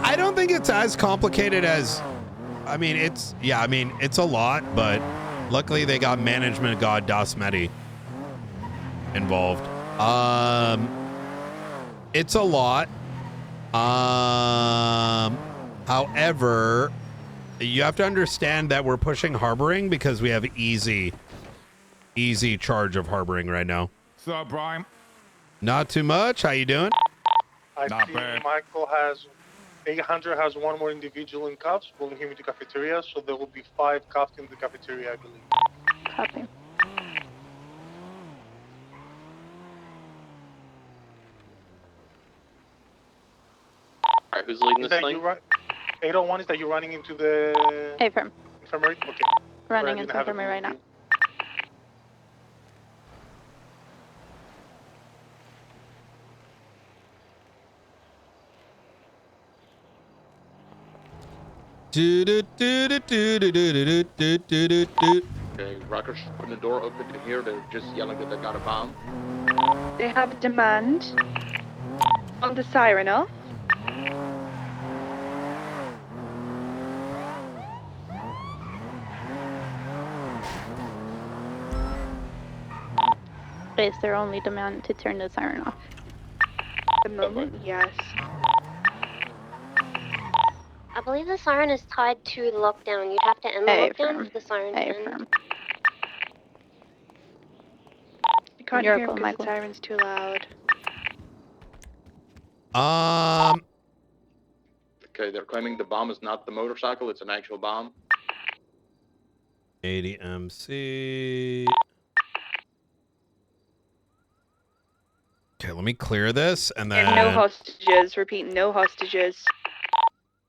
I don't think it's as complicated as, I mean, it's a lot, but luckily they got management god dasMEHDI involved. It's a lot. However, you have to understand that we're pushing harboring because we have easy charge of harboring right now. What's up, Brian? Not too much. How you doing? I see Michael has 800 has one more individual in cuffs, pulling him into cafeteria, so there will be 5 cuffed in the cafeteria, I believe. Copy. Alright, who's leading Is this that thing? you 801 is that you're running into the Affirm. infirmary? Okay. Running Sorry, I into didn't have it infirmary right now. Okay, Rockers putting the door open to here. They're just yelling that they got a bomb. They have a demand. On the siren off. Is there only demand to turn the siren off? At the moment, yes. I believe the siren is tied to the lockdown. You'd have to end the lockdown for the siren to end. You can't You're hear him cool, because the Michael. siren's too loud. Okay, they're claiming the bomb is not the motorcycle, it's an actual bomb. 80 MC. Okay, let me clear this and then. And no hostages. Repeat, no hostages.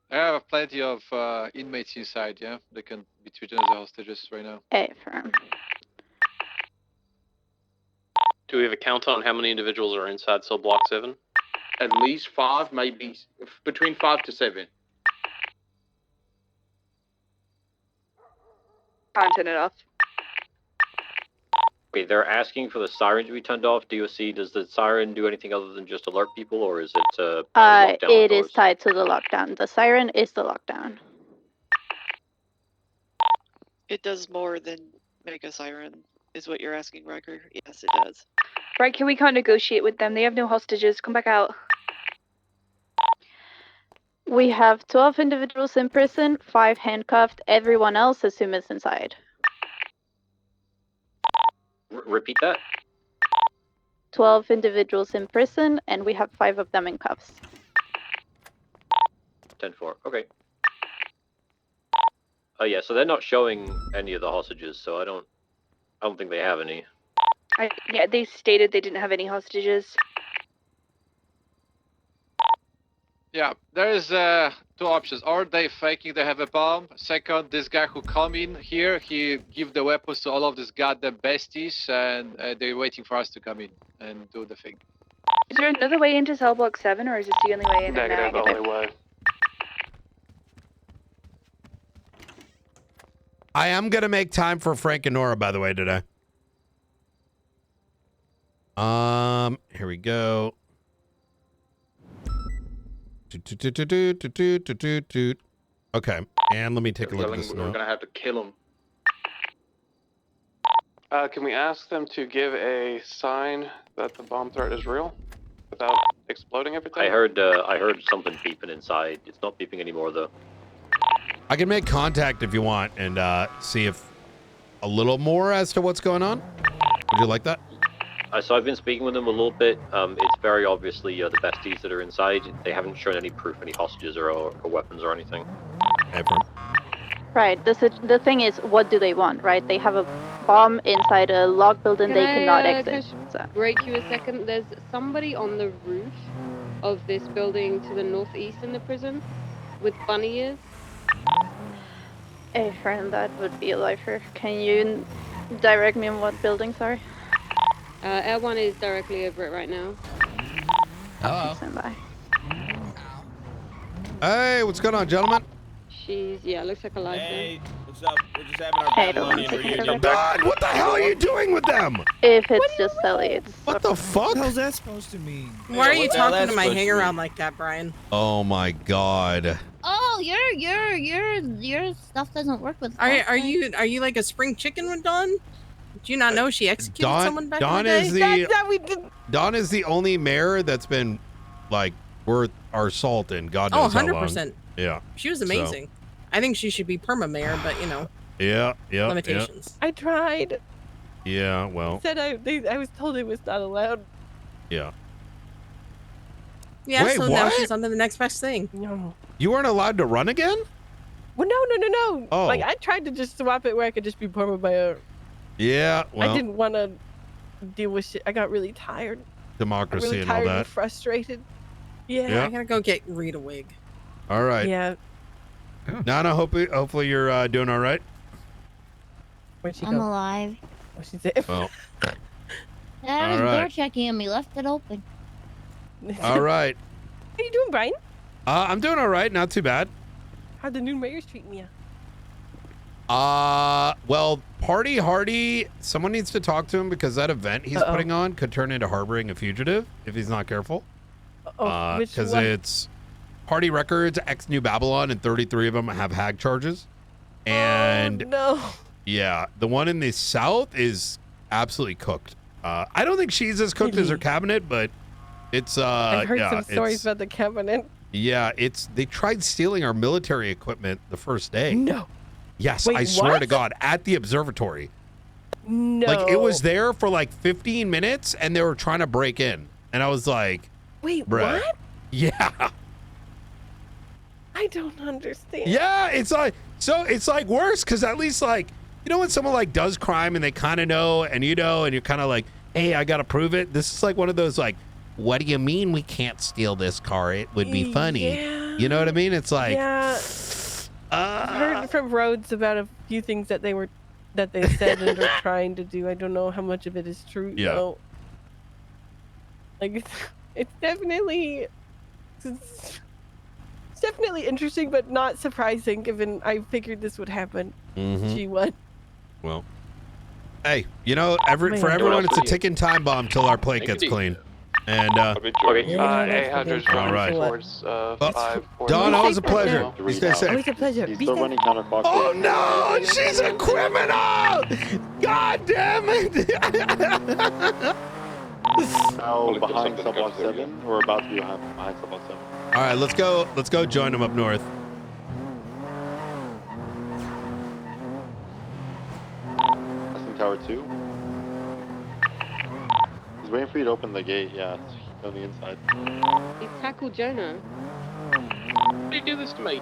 I have plenty of inmates inside, yeah? They can be treated as hostages right now. Firm. Do we have a count on how many individuals are inside cell block 7? At least 5, maybe between 5 to 7. Can't turn it off. Wait, they're asking for the siren to be turned off. DOC, does the siren do anything other than just alert people, or is it lockdown It doors? is tied to the lockdown. The siren is the lockdown. It does more than make a siren, is what you're asking, Riker. Yes, it does. Right, we can't negotiate with them. They have no hostages. Come back out. We have 12 individuals in prison, 5 handcuffed. Everyone else assume is inside. Repeat that? 12 individuals in prison, and we have 5 of them in cuffs. 10-4. Okay. Oh yeah, so they're not showing any of the hostages, so I don't think they have any. Yeah, they stated they didn't have any hostages. Yeah, there is 2 options. Or they faking they have a bomb. Second, this guy who come in here, he give the weapons to all of these goddamn besties, and they're waiting for us to come in and do the thing. Is there another way into cell block 7, or is this the only way in? Negative, only way. I am gonna make time for Frank and Nora, by the way, today. Here we go. Okay, and let me take a look at this We're note. gonna have to kill him. Can we ask them to give a sign that the bomb threat is real without exploding everything? I heard something beeping inside. It's not beeping anymore though. I can make contact if you want and see if a little more as to what's going on. Would you like that? So I've been speaking with them a little bit. It's very obviously the besties that are inside. They haven't shown any proof, any hostages or weapons or anything. Right. The thing is, what do they want, right? They have a bomb inside a locked building they cannot exit. Can I break you a second? There's somebody on the roof of this building to the northeast in the prison with bunny ears. A friend, that would be a lifer. Can you direct me on what building, sorry? Air 1 is directly over it right now. Hello. Stand by. Hey, what's going on, gentlemen? She's, looks like a lifer. Hey, what's up? We're just having our Hey, don't Babylonian take reunion. God, what the hell are you doing with them? If it's just Sally, it's... What the fuck? How's that supposed to mean? Why are you what the hell talking that's to my supposed to hang mean? around like that, Brian? Oh my God. Oh, your stuff doesn't work with. Are you like a spring chicken with Dawn? Do you not know she executed someone back in the day? Dawn is the only mayor that's been like worth our salt in God knows how long. 100%. Yeah. She was amazing. I think she should be perma mayor, but you know. Yeah. Limitations. I tried. Yeah. Well. Said I was told it was not allowed. Yeah. Yeah. Wait, so now what? she's on to the next best thing. No. You weren't allowed to run again? Well, no. Oh. Like I tried to just swap it where I could just be perma mayor. Yeah. Well. I didn't want to deal with shit. I got really tired. Democracy really and all tired that. And frustrated. Yeah. Yeah. I gotta go get Rita wig. All right. Yeah. Nana, hopefully you're doing all right. Where'd she I'm go? alive. What'd she say? Well. I was All right. door checking and we left it open. All right. How you doing, Brian? I'm doing all right. Not too bad. How'd the new mayor's treating you? Well, Party Hardy, someone needs to talk to him because that event he's Uh-oh. putting on could turn into harboring a fugitive if he's not careful. Which Because one? it's Party Records, ex New Babylon, and 33 of them have hag charges. And no. Yeah, the one in the south is absolutely cooked. I don't think she's as cooked as her cabinet, but it's I've heard yeah, some stories it's, about the cabinet. yeah, they tried stealing our military equipment the first day. No. Yes, Wait, I swear what? to God, at the observatory. No. Like it was there for like 15 minutes and they were trying to break in. And I was like, Wait, bruh. what? Yeah. I don't understand. Yeah, it's like worse because at least like, you know when someone like does crime and they kind of know and you know and you're kind of like, hey, I got to prove it. This is like one of those like, what do you mean we can't steal this car? It would be funny. Yeah. You know what I mean? It's like, Yeah. I've heard from Rhodes about a few things that they said and are trying to do. I don't know how much of it is true. Yeah. Though. Like it's definitely interesting, but not surprising. Given I figured this would happen. Mhm. She won. well, hey, you know, for Man. everyone, it's a ticking time bomb till our plate gets clean. And Okay. 800's All running right. towards Well, 5. Don, always a pleasure. You stay safe. Always a pleasure. He's Be still safe. running counterclockwise. Oh no, she's a criminal! God damn it! Now behind subblock 7, or about to be behind subblock 7. All right, let's go join them up north. Testing tower 2. He's waiting for you to open the gate, yeah. He's on the inside. He tackled Jonah. Why do you do this to me?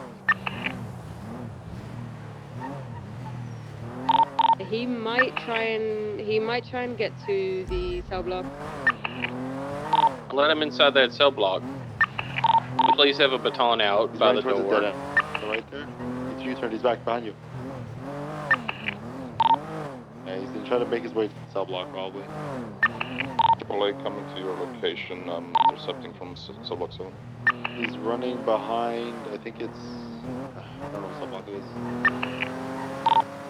He might try and get to the cell block. Let him inside that cell block. Please have a baton out He's by running the towards door. dead end. So right there. He's U-turned, he's back behind you. Yeah, he's gonna try to make his way to the cell block probably. AAA coming to your location, intercepting from subblock 7. He's running behind, I think it's... I don't know what cell block it is.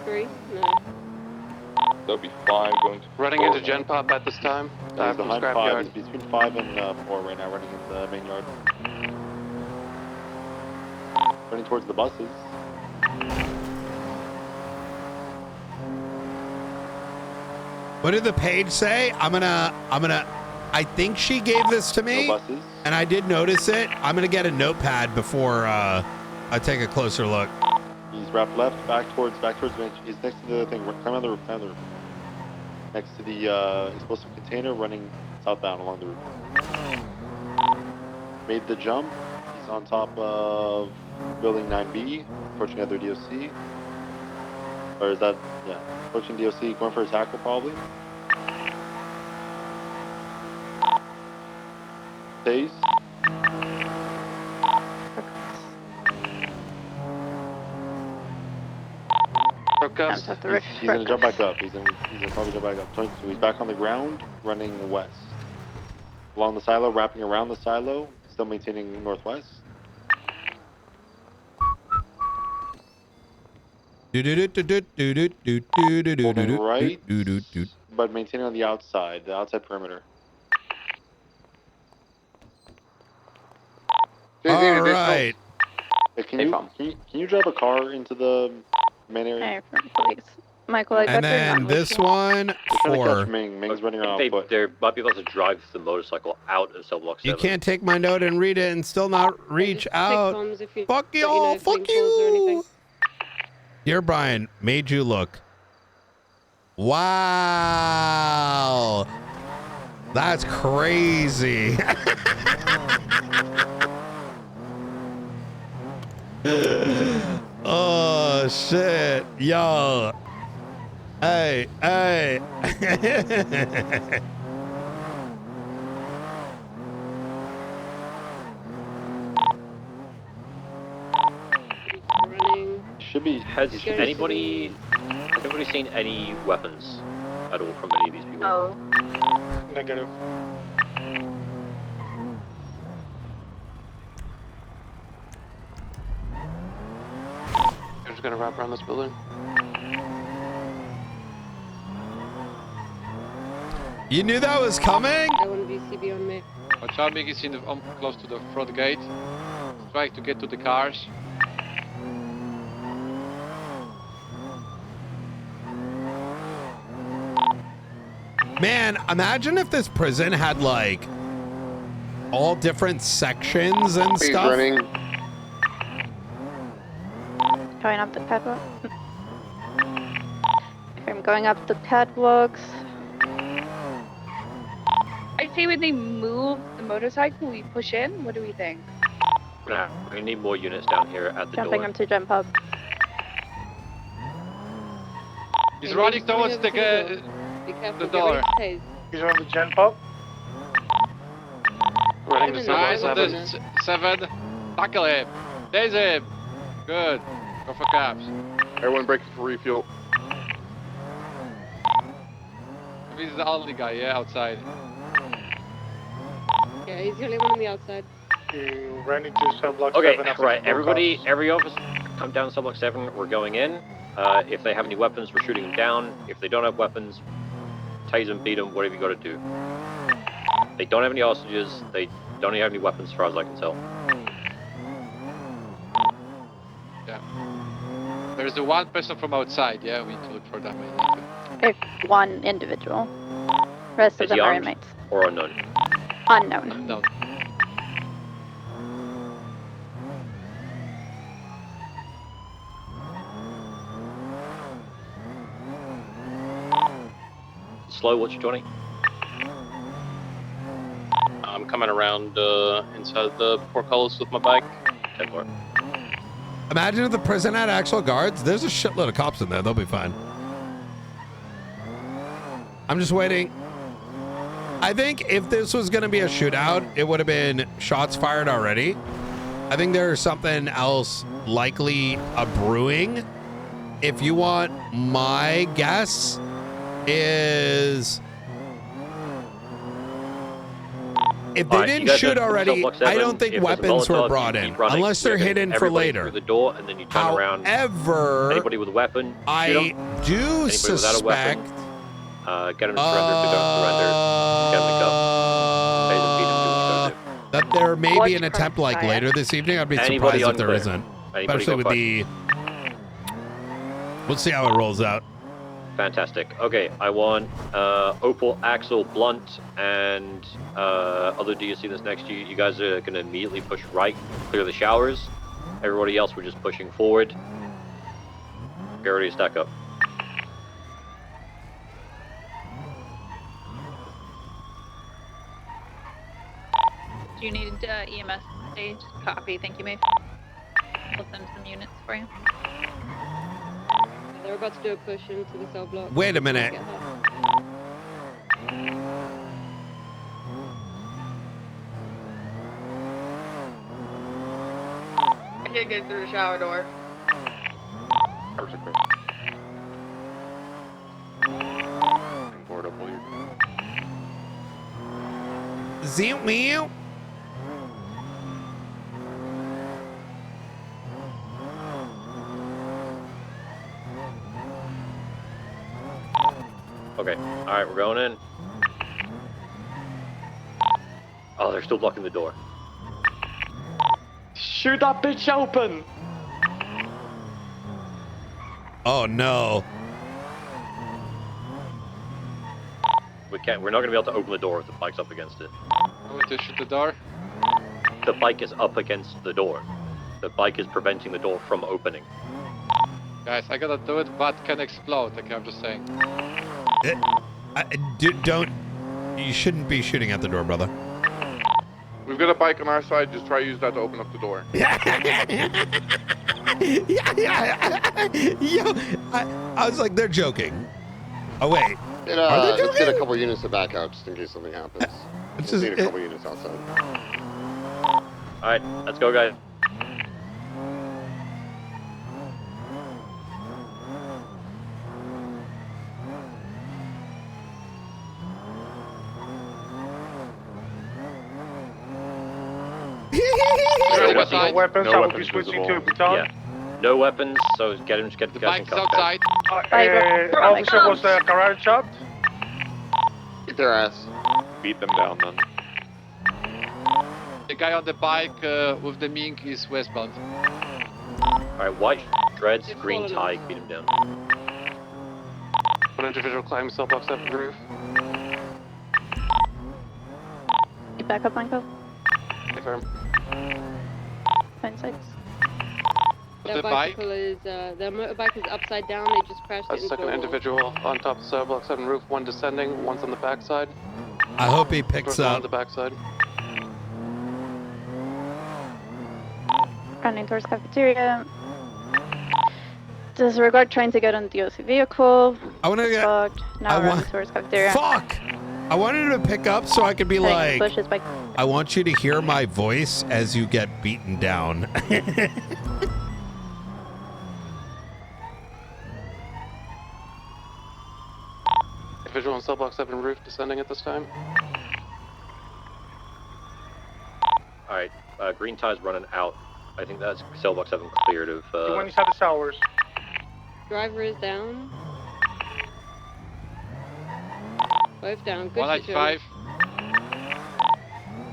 3? No. That'll be 5 going to Running 4 into now. Gen Pop at this time. He's From behind 5, Scrapyard. he's between 5 and 4 right now, running into the main yard. Running towards the buses. What did the page say? I think she gave this to me, No buses. and I did notice it. I'm gonna get a notepad before I take a closer look. He's wrapped left, back towards main. He's next to the thing, climb on the roof, next to the explosive container, running southbound along the roof. Made the jump. He's on top of building 9B, approaching other DOC. Or is that, yeah, approaching DOC, going for a tackle probably. Stays. Hookups. He's gonna jump back up. He's gonna probably jump back up. So he's back on the ground, running west. Along the silo, wrapping around the silo, still maintaining northwest. Holding right, but maintaining on the outside perimeter. All right. Hey, can you drive a car into the main area? Please. Michael, I And then this one for Ming's running around They foot. might be able to drive the motorcycle out of cell block 7. you can't take my note and read it and still not reach out. Fuck y'all. Fuck you. Dear Brian, made you look. Wow. That's crazy. Oh shit. Yo. Hey, hey. Running. Should be. Has anybody seen any weapons at all from any of these people? Oh. Negative. They're just gonna wrap around this building. You knew that was coming? I want VCB on me. Watch out, Mickey's in the close to the front gate. Trying to get to the cars. Man, imagine if this prison had like all different sections and He's stuff. running. Going up the catwalk. I'm going up the catwalks. I say when they move the motorcycle, we push in. What do we think? Nah, we need more units down here at the Jumping door. onto jump hub. He's running towards the door. He's on the jump hub. Running the eyes on the 7. Tackle him. There's him. Good. Go for caps. Everyone breaking for refuel. He's the only guy, yeah, outside. Yeah, he's the only one on the outside. You ran into cell block Okay, 7 after right. the Everybody, cops. every officer, come down cell block 7. We're going in. If they have any weapons, we're shooting them down. If they don't have weapons, tase them, beat them, whatever you got to do. They don't have any hostages. They don't even have any weapons, as far as I can tell. Yeah. There's the one person from outside, yeah, we need to look for them. If one individual. Rest of Is them he are armed inmates. or unknown? Unknown. Unknown. Slow, what's your 20? I'm coming around inside the portcullis with my bike. 10-4. Imagine if the prison had actual guards. There's a shitload of cops in there. They'll be fine. I'm just waiting. I think if this was going to be a shootout, it would have been shots fired already. I think there's something else likely brewing. If you want my guess is if they didn't shoot already, I don't think weapons were brought in unless they're hidden for later. Through the door, and then you turn around. However, Anybody with a weapon, shoot I 'em. do Anybody suspect without a weapon, get them to surrender. If they don't surrender, get them to cuffs. Tase them, beat them, do what you gotta do. that there may be an attempt like later this evening. I'd be Anybody surprised if there unclear? isn't, Anybody especially with got the. We'll see how it rolls out. Fantastic. Okay, I want Opal, Axel, Blunt, and other DSC that's next to you. You guys are going to immediately push right, clear the showers. Everybody else, we're just pushing forward. Get ready to stack up. Do you need EMS stage? Copy. Thank you, Maeve. We'll send some units for you. They're about to do a push into the cell block. Wait a minute. I can't get through the shower door. Zoom wheel. Okay, alright, we're going in. Oh, they're still blocking the door. Shoot that bitch open! Oh no. We're not gonna be able to open the door if the bike's up against it. Want to shoot the door? The bike is up against the door. The bike is preventing the door from opening. Guys, I gotta do it, but can explode. Okay, I'm just saying. Don't. You shouldn't be shooting at the door, brother. We've got a bike on our side. Just try to use that to open up the door. Yeah. Yo, I was like, they're joking. Oh wait. Let's get a couple units to back out just in case something happens. Let's need a couple units outside. Alright, let's go, guys. No weapons, I will be switching to a baton. Yeah. No weapons, so get him, get the guys in cuffs. outside. Officer was karate chopped. Keep their ass. Beat them down then. The guy on the bike with the mink is westbound. Alright, white dreads, They've green fallen tie, off. beat him down. One individual climbing cell block 7 roof. Keep back up, Michael. Confirm. Fine sights. Their bicycle is, their motorbike is upside down. They just crashed A it into second a wall. individual on top of cell block 7 roof. One descending. One's on the backside. I hope he picks On up. the backside. Running towards cafeteria. Disregard trying to get on the OC vehicle. I want to get. Now running towards cafeteria. Fuck! I wanted him to pick up so I could be Heading like, bushes by- I want you to hear my voice as you get beaten down. Individual on cell block 7 roof descending at this time. Alright, green tie's running out. I think that's cell block 7 cleared of. The one inside the showers. Driver is down. Both down. Good 195.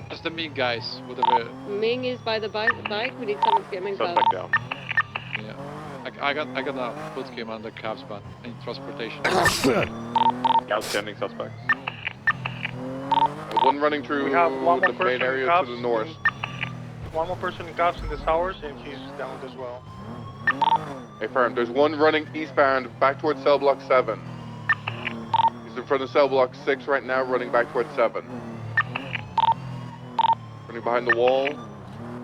That's the mink guys. Whatever. Ming is by the bike. We need someone to get Ming close. Suspect down. Yeah. I got now. Put him under cabs, man. In transportation. Outstanding suspects. One running through We have one more the main person in area cuffs. to the north. One more person in cuffs in the showers, and he's downed as well. Affirm. There's one running eastbound back towards cell block 7. He's in front of cell block 6 right now, running back towards 7. Running behind the wall.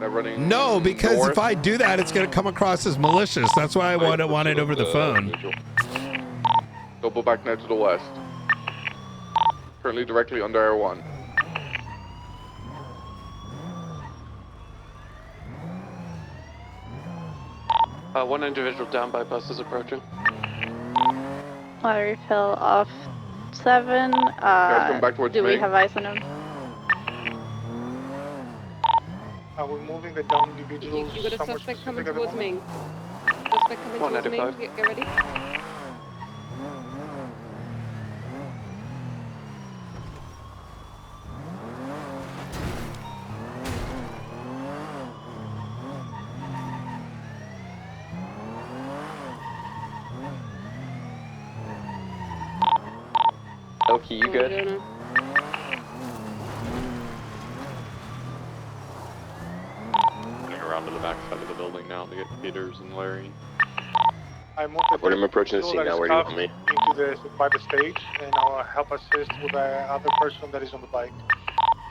They're running. No, because north. if I do that, it's going to come across as malicious. That's why I want it over the phone. Double back now to the west. Currently directly under Air 1. One individual down by bus is approaching. Larry fell off 7. come back towards Do we me. have eyes on him? Are we moving the down individuals? You got a somewhere suspect specific coming at the towards moment? Ming. Suspect coming towards Ming. 195. Get ready. Okie, you good? Getting around to the back side of the building now to get Peters and Larry. I moved the When I'm approaching the scene now, where do you want me? into by the stage, and I'll help assist with the other person that is on the bike.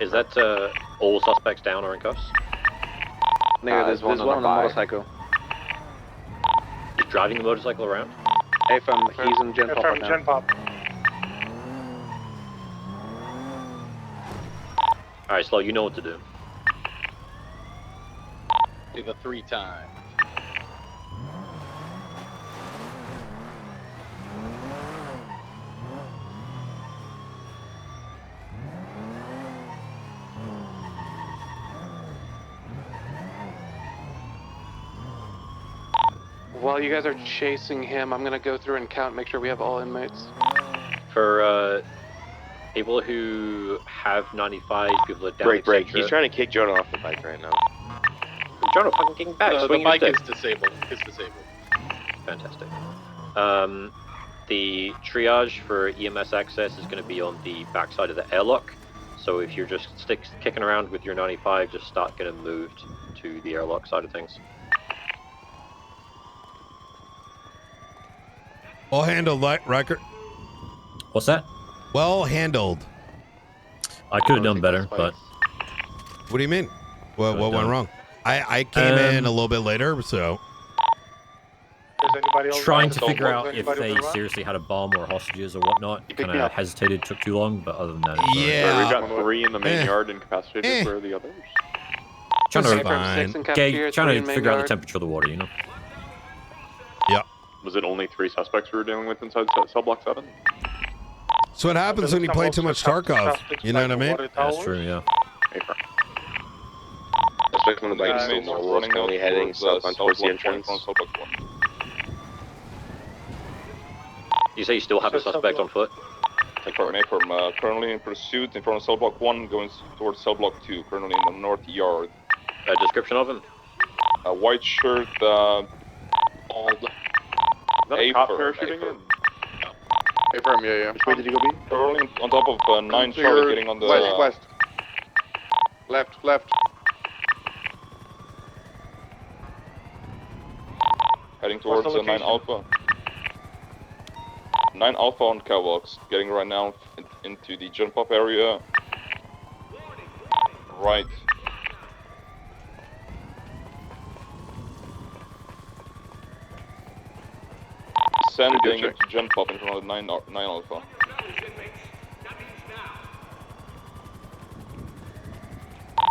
Is that all suspects down or in cuffs? There's one on the motorcycle. He's driving the motorcycle around? He's in Gen Pop right now. Gen Pop. Alright, Slow, you know what to do. Do the 3 times. While you guys are chasing him, I'm gonna go through and count, make sure we have all inmates. For people who have 95, people that down. Break. He's trying to kick Jonah off the bike right now. Jonah fucking kicking back. The swinging bike his is stick. disabled. It's disabled. Fantastic. The triage for EMS access is going to be on the backside of the airlock. So if you're just kicking around with your 95, just start getting moved to the airlock side of things. Well handled, record. What's that? Well handled. I could have done better, but What do you mean? What went wrong? I came in a little bit later, so. Does anybody else trying have to a figure phone? out Does if anybody they on the run? seriously had a bomb or hostages or whatnot. Kind me of up. hesitated, took too long, but other than that, it's all right. Yeah. We've got 3 in the main yard incapacitated. Where are the others? Trying That's to, fine. trying to figure out the temperature of the water, you know? Yeah. Was it only 3 suspects we were dealing with inside cell block 7? So what happens when you play too much Tarkov? You know what I mean? That's true, yeah. Suspect on the bike is still more. We're currently heading southbound towards the entrance. You say you still have a suspect on foot? Currently in pursuit in front of cell block 1, going towards cell block 2, currently in the north yard. Description of him? A white shirt, bald. Is that a cop parachuting in? A-firm, yeah. Which way did he go, B? Currently on top of 9 Charlie, getting on the... West. Left. Heading towards 9 Alpha. 9 Alpha on Cowbox, getting right now into the jump up area. Right. Descending into jump up in front of 9 Alpha.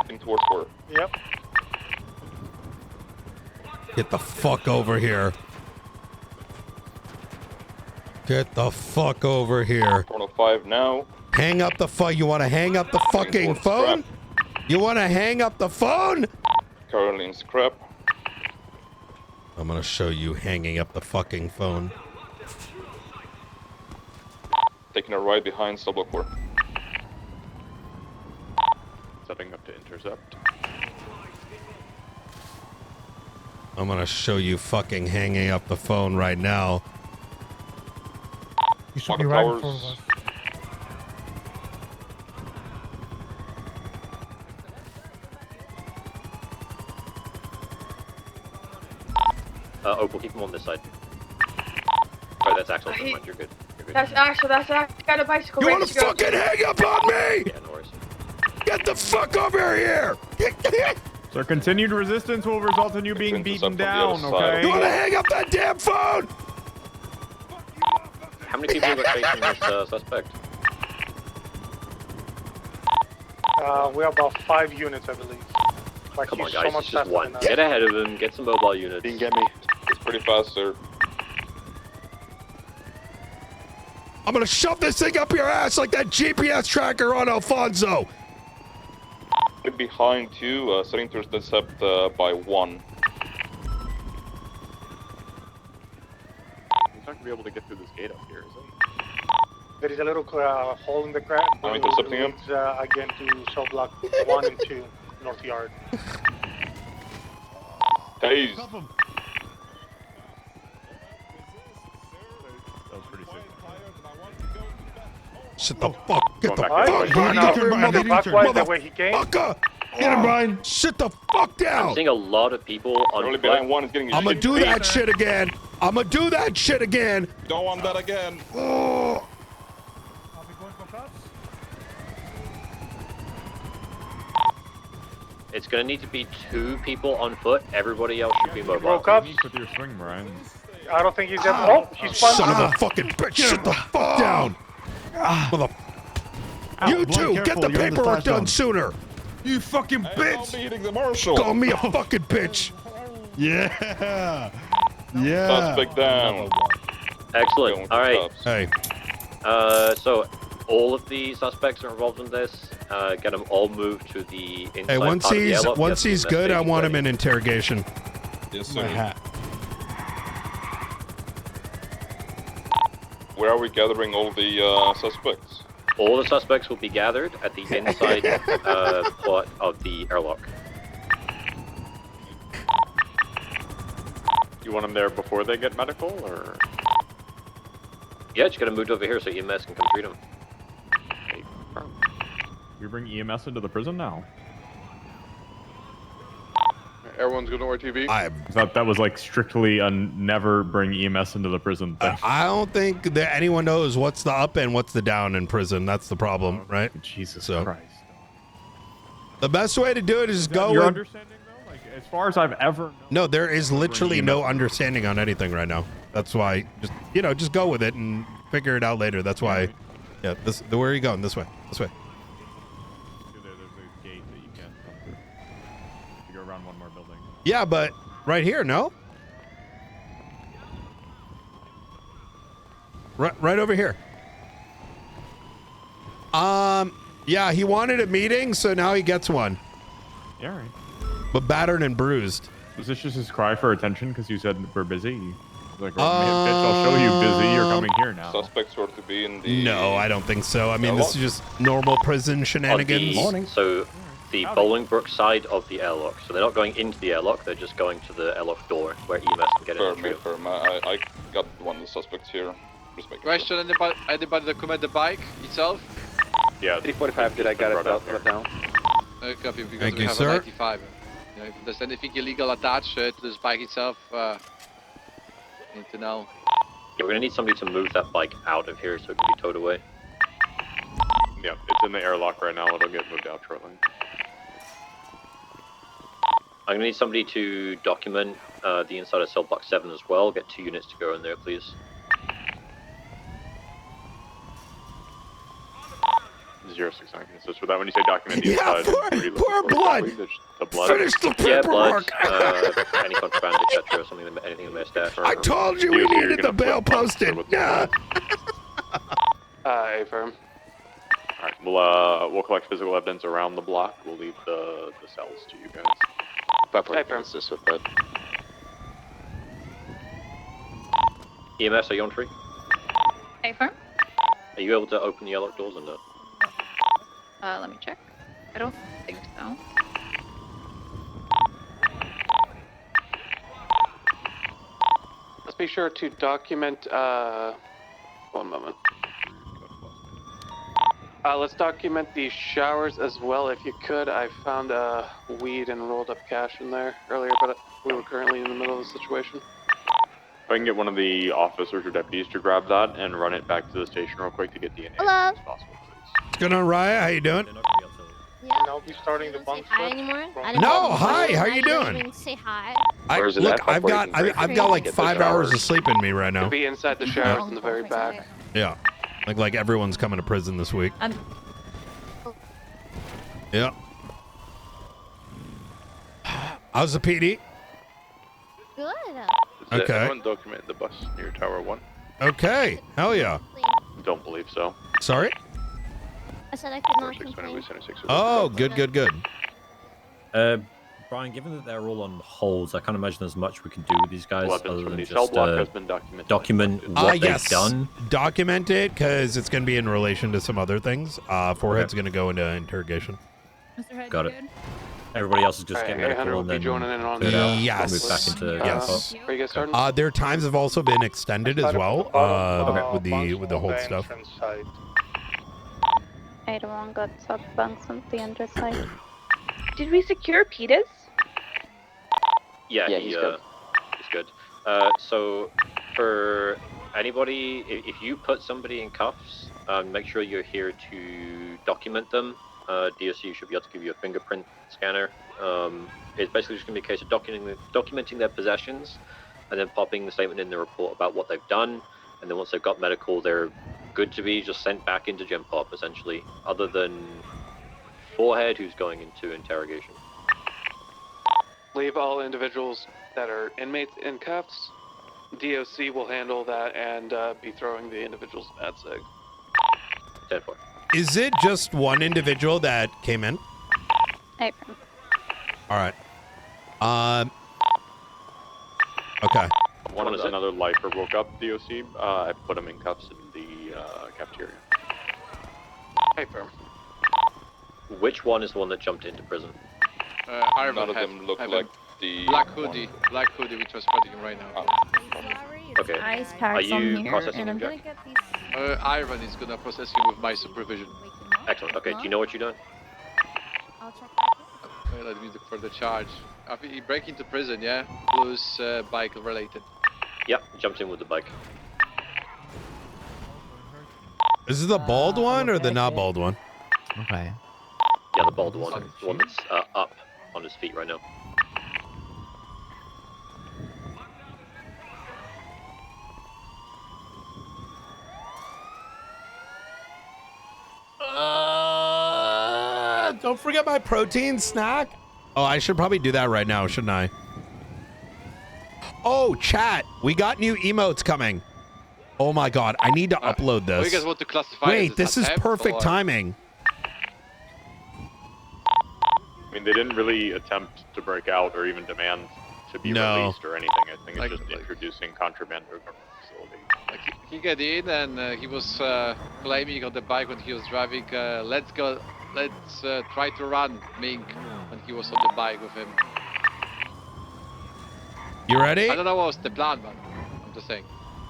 Heading towards 4. Yep. Get the fuck over here. Get the fuck over here. 105 now. Hang up the phone. You want to hang up the fucking phone? You want to hang up the phone? Currently in scrap. I'm going to show you hanging up the fucking phone. Taking a ride behind Sublock 4. Setting up to intercept. I'm going to show you fucking hanging up the phone right now. You should be right in front of us. Opal, keep him on this side. Alright, that's Axel. Never mind, you're good. That's Axel. Got a bicycle. You want to fucking hang up on me? Yeah, no worries. Get the fuck over here! So continued resistance will result in you being beaten down, okay? You want to hang up that damn phone? How many people are facing this suspect? We're about 5 units, I believe. Like Come on, he's guys, so much it's just faster one. than us. Get ahead of him, get some mobile units. Didn't get me. It's pretty fast, sir. I'm gonna shove this thing up your ass like that GPS tracker on Alfonso. Behind 2, setting to intercept by 1. He's not gonna be able to get through this gate up here, is he? There is a little hole in the crack. I'm intercepting him. Leads, again to cell block 1 and 2, north yard. Days. That was pretty sick. Shut the fuck. Get the fuck Alright, out of here, clockwise the way he came. motherfucker. Get him, Brian. Sit the fuck down. I'm seeing a lot of people on Only foot. behind 1 is getting I'm gonna do that shit again. I'm gonna do that shit again. Don't want that again. Oh. It's gonna need to be 2 people on foot. Everybody else should be mobile. Broke up. With your swing, Brian. I don't think he's ever. Oh, he's spun. Son of a fucking bitch. Sit the fuck down. Mother. You too. Get the paperwork done sooner. You fucking bitch. Hitting the marshal. Call me a fucking bitch. Yeah. Suspect down. Excellent. All right. Hey. So all of the suspects are involved in this. Get them all moved to the inside Hey, once part of the he's airlock. once Get he's the good, I investigation want him ready. in interrogation. Yes, My sir. hat. Where are we gathering all the suspects? All the suspects will be gathered at the inside part of the airlock. You want them there before they get medical, or? Yeah, just get them moved over here so EMS can come treat them. You bring EMS into the prison now? Everyone's going to RTV? I thought that was like strictly a never bring EMS into the prison thing. I don't think that anyone knows what's the up and what's the down in prison. That's the problem, right? Jesus So, Christ. the best way to do it is go Your with... understanding though? Like, as far as I've ever known, No, there is literally no understanding on anything right now. That's why, just go with it and figure it out later. That's why, yeah, where are you going? This way. This way. there's a gate that you can't come through. You go around one more building. Yeah, but right here, no? Right over here. Yeah, he wanted a meeting, so now he gets one. Yeah, right. But battered and bruised. Was this just his cry for attention because you said we're busy? Like, man, bitch, I'll show you busy. You're coming here now. Suspects were to be in the... No, I don't think so. I mean, this is just normal prison shenanigans. So the Bolingbrook side of the airlock. So they're not going into the airlock, they're just going to the airlock door where EMS can get in. Firm. I got one of the suspects here. Question, anybody document the bike itself? Yeah. 345, did I get it down? Copy, because Thank we you, have sir. a 95. If there's anything illegal attached to this bike itself, need to know. Yeah, we're gonna need somebody to move that bike out of here so it can be towed away. Yeah, it's in the airlock right now. It'll get moved out shortly. I'm gonna need somebody to document the inside of cell block 7 as well. Get 2 units to go in there, please. 069 consists with that. When you say document the inside, pour blood. The blood. Finish the Yeah, blood, paperwork. any contraband, etc. Something, anything in their stash. I told you we needed the bail posted. Nah. Affirm. Alright, we'll collect physical evidence around the block. We'll leave the cells to you guys. 540 consists with that. EMS, are you on tree? Hey, firm. Are you able to open the airlock doors or no? Let me check. I don't think so. Let's be sure to document, one moment. Let's document the showers as well if you could. I found weed and rolled up cash in there earlier, but we were currently in the middle of the situation. If I can get one of the officers or deputies to grab that and run it back to the station real quick to get DNA Hello. as soon as possible, please. What's going on, Raya? How you doing? And I'll be starting the bunk Hi switch. anymore? No, hi. How you didn't doing? even say hi. Look, I've got like 5 hours of sleep in me right now. To be inside the showers in the very back. Yeah, like everyone's coming to prison this week. Yeah. How's the PD? Good. Okay. Everyone document the bus near Tower 1. Okay. Hell yeah. Don't believe so. Sorry? I said I could not complain. Oh, good. Brian, given that they're all on holds, I can't imagine there's much we can do with these guys other than cell just block has been documented. document what they've done. Document it, because it's going to be in relation to some other things. Forehead's going to go into interrogation. Got it. Everybody else is just getting medical and then joining in on cleared out, Yes. move back into Yes. Are you guys starting? Their times have also been extended as well, with the hold stuff. Inside. 81 got sub bunks on the underside. Did we secure Peters? Yeah, he's good. He's good. So for anybody, if you put somebody in cuffs, make sure you're here to document them. DOC should be able to give you a fingerprint scanner. It's basically just going to be a case of documenting their possessions and then popping the statement in the report about what they've done. And then once they've got medical, they're good to be just sent back into Gen Pop, essentially, other than Forehead, who's going into interrogation. Leave all individuals that are inmates in cuffs. DOC will handle that and be throwing the individuals at SIG. 10-4. Is it just one individual that came in? April. All right. Okay. One is another lifer woke up DOC. I put him in cuffs in the cafeteria. Hey, firm. Which one is the one that jumped into prison? None of them look like the Black hoodie, which was fighting right now. Okay. Ice Are packs on you here, processing and I'm him, gonna Jack? get these. Ivan is gonna process you with my supervision. Excellent. Okay, do you know what you're doing? I'll check. Let me look for the charge. After you break into prison, yeah? Plus bike related. Yep, jumped in with the bike. Is this the bald one or the not bald one? Okay. Yeah, the bald one. The one that's up on his feet right now. Don't forget my protein snack. Oh, I should probably do that right now, shouldn't I? Oh, chat. We got new emotes coming. Oh my god, I need to upload this. You guys want to classify Wait, it this as is attempt perfect or- timing. I mean, they didn't really attempt to break out or even demand to be No. released or anything. I think it's Like- just introducing contraband to a government facility. Like he got in and he was claiming on the bike when he was driving, let's try to run, Mink, when he was on the bike with him. You ready? I don't know what was the plan, but I'm just saying.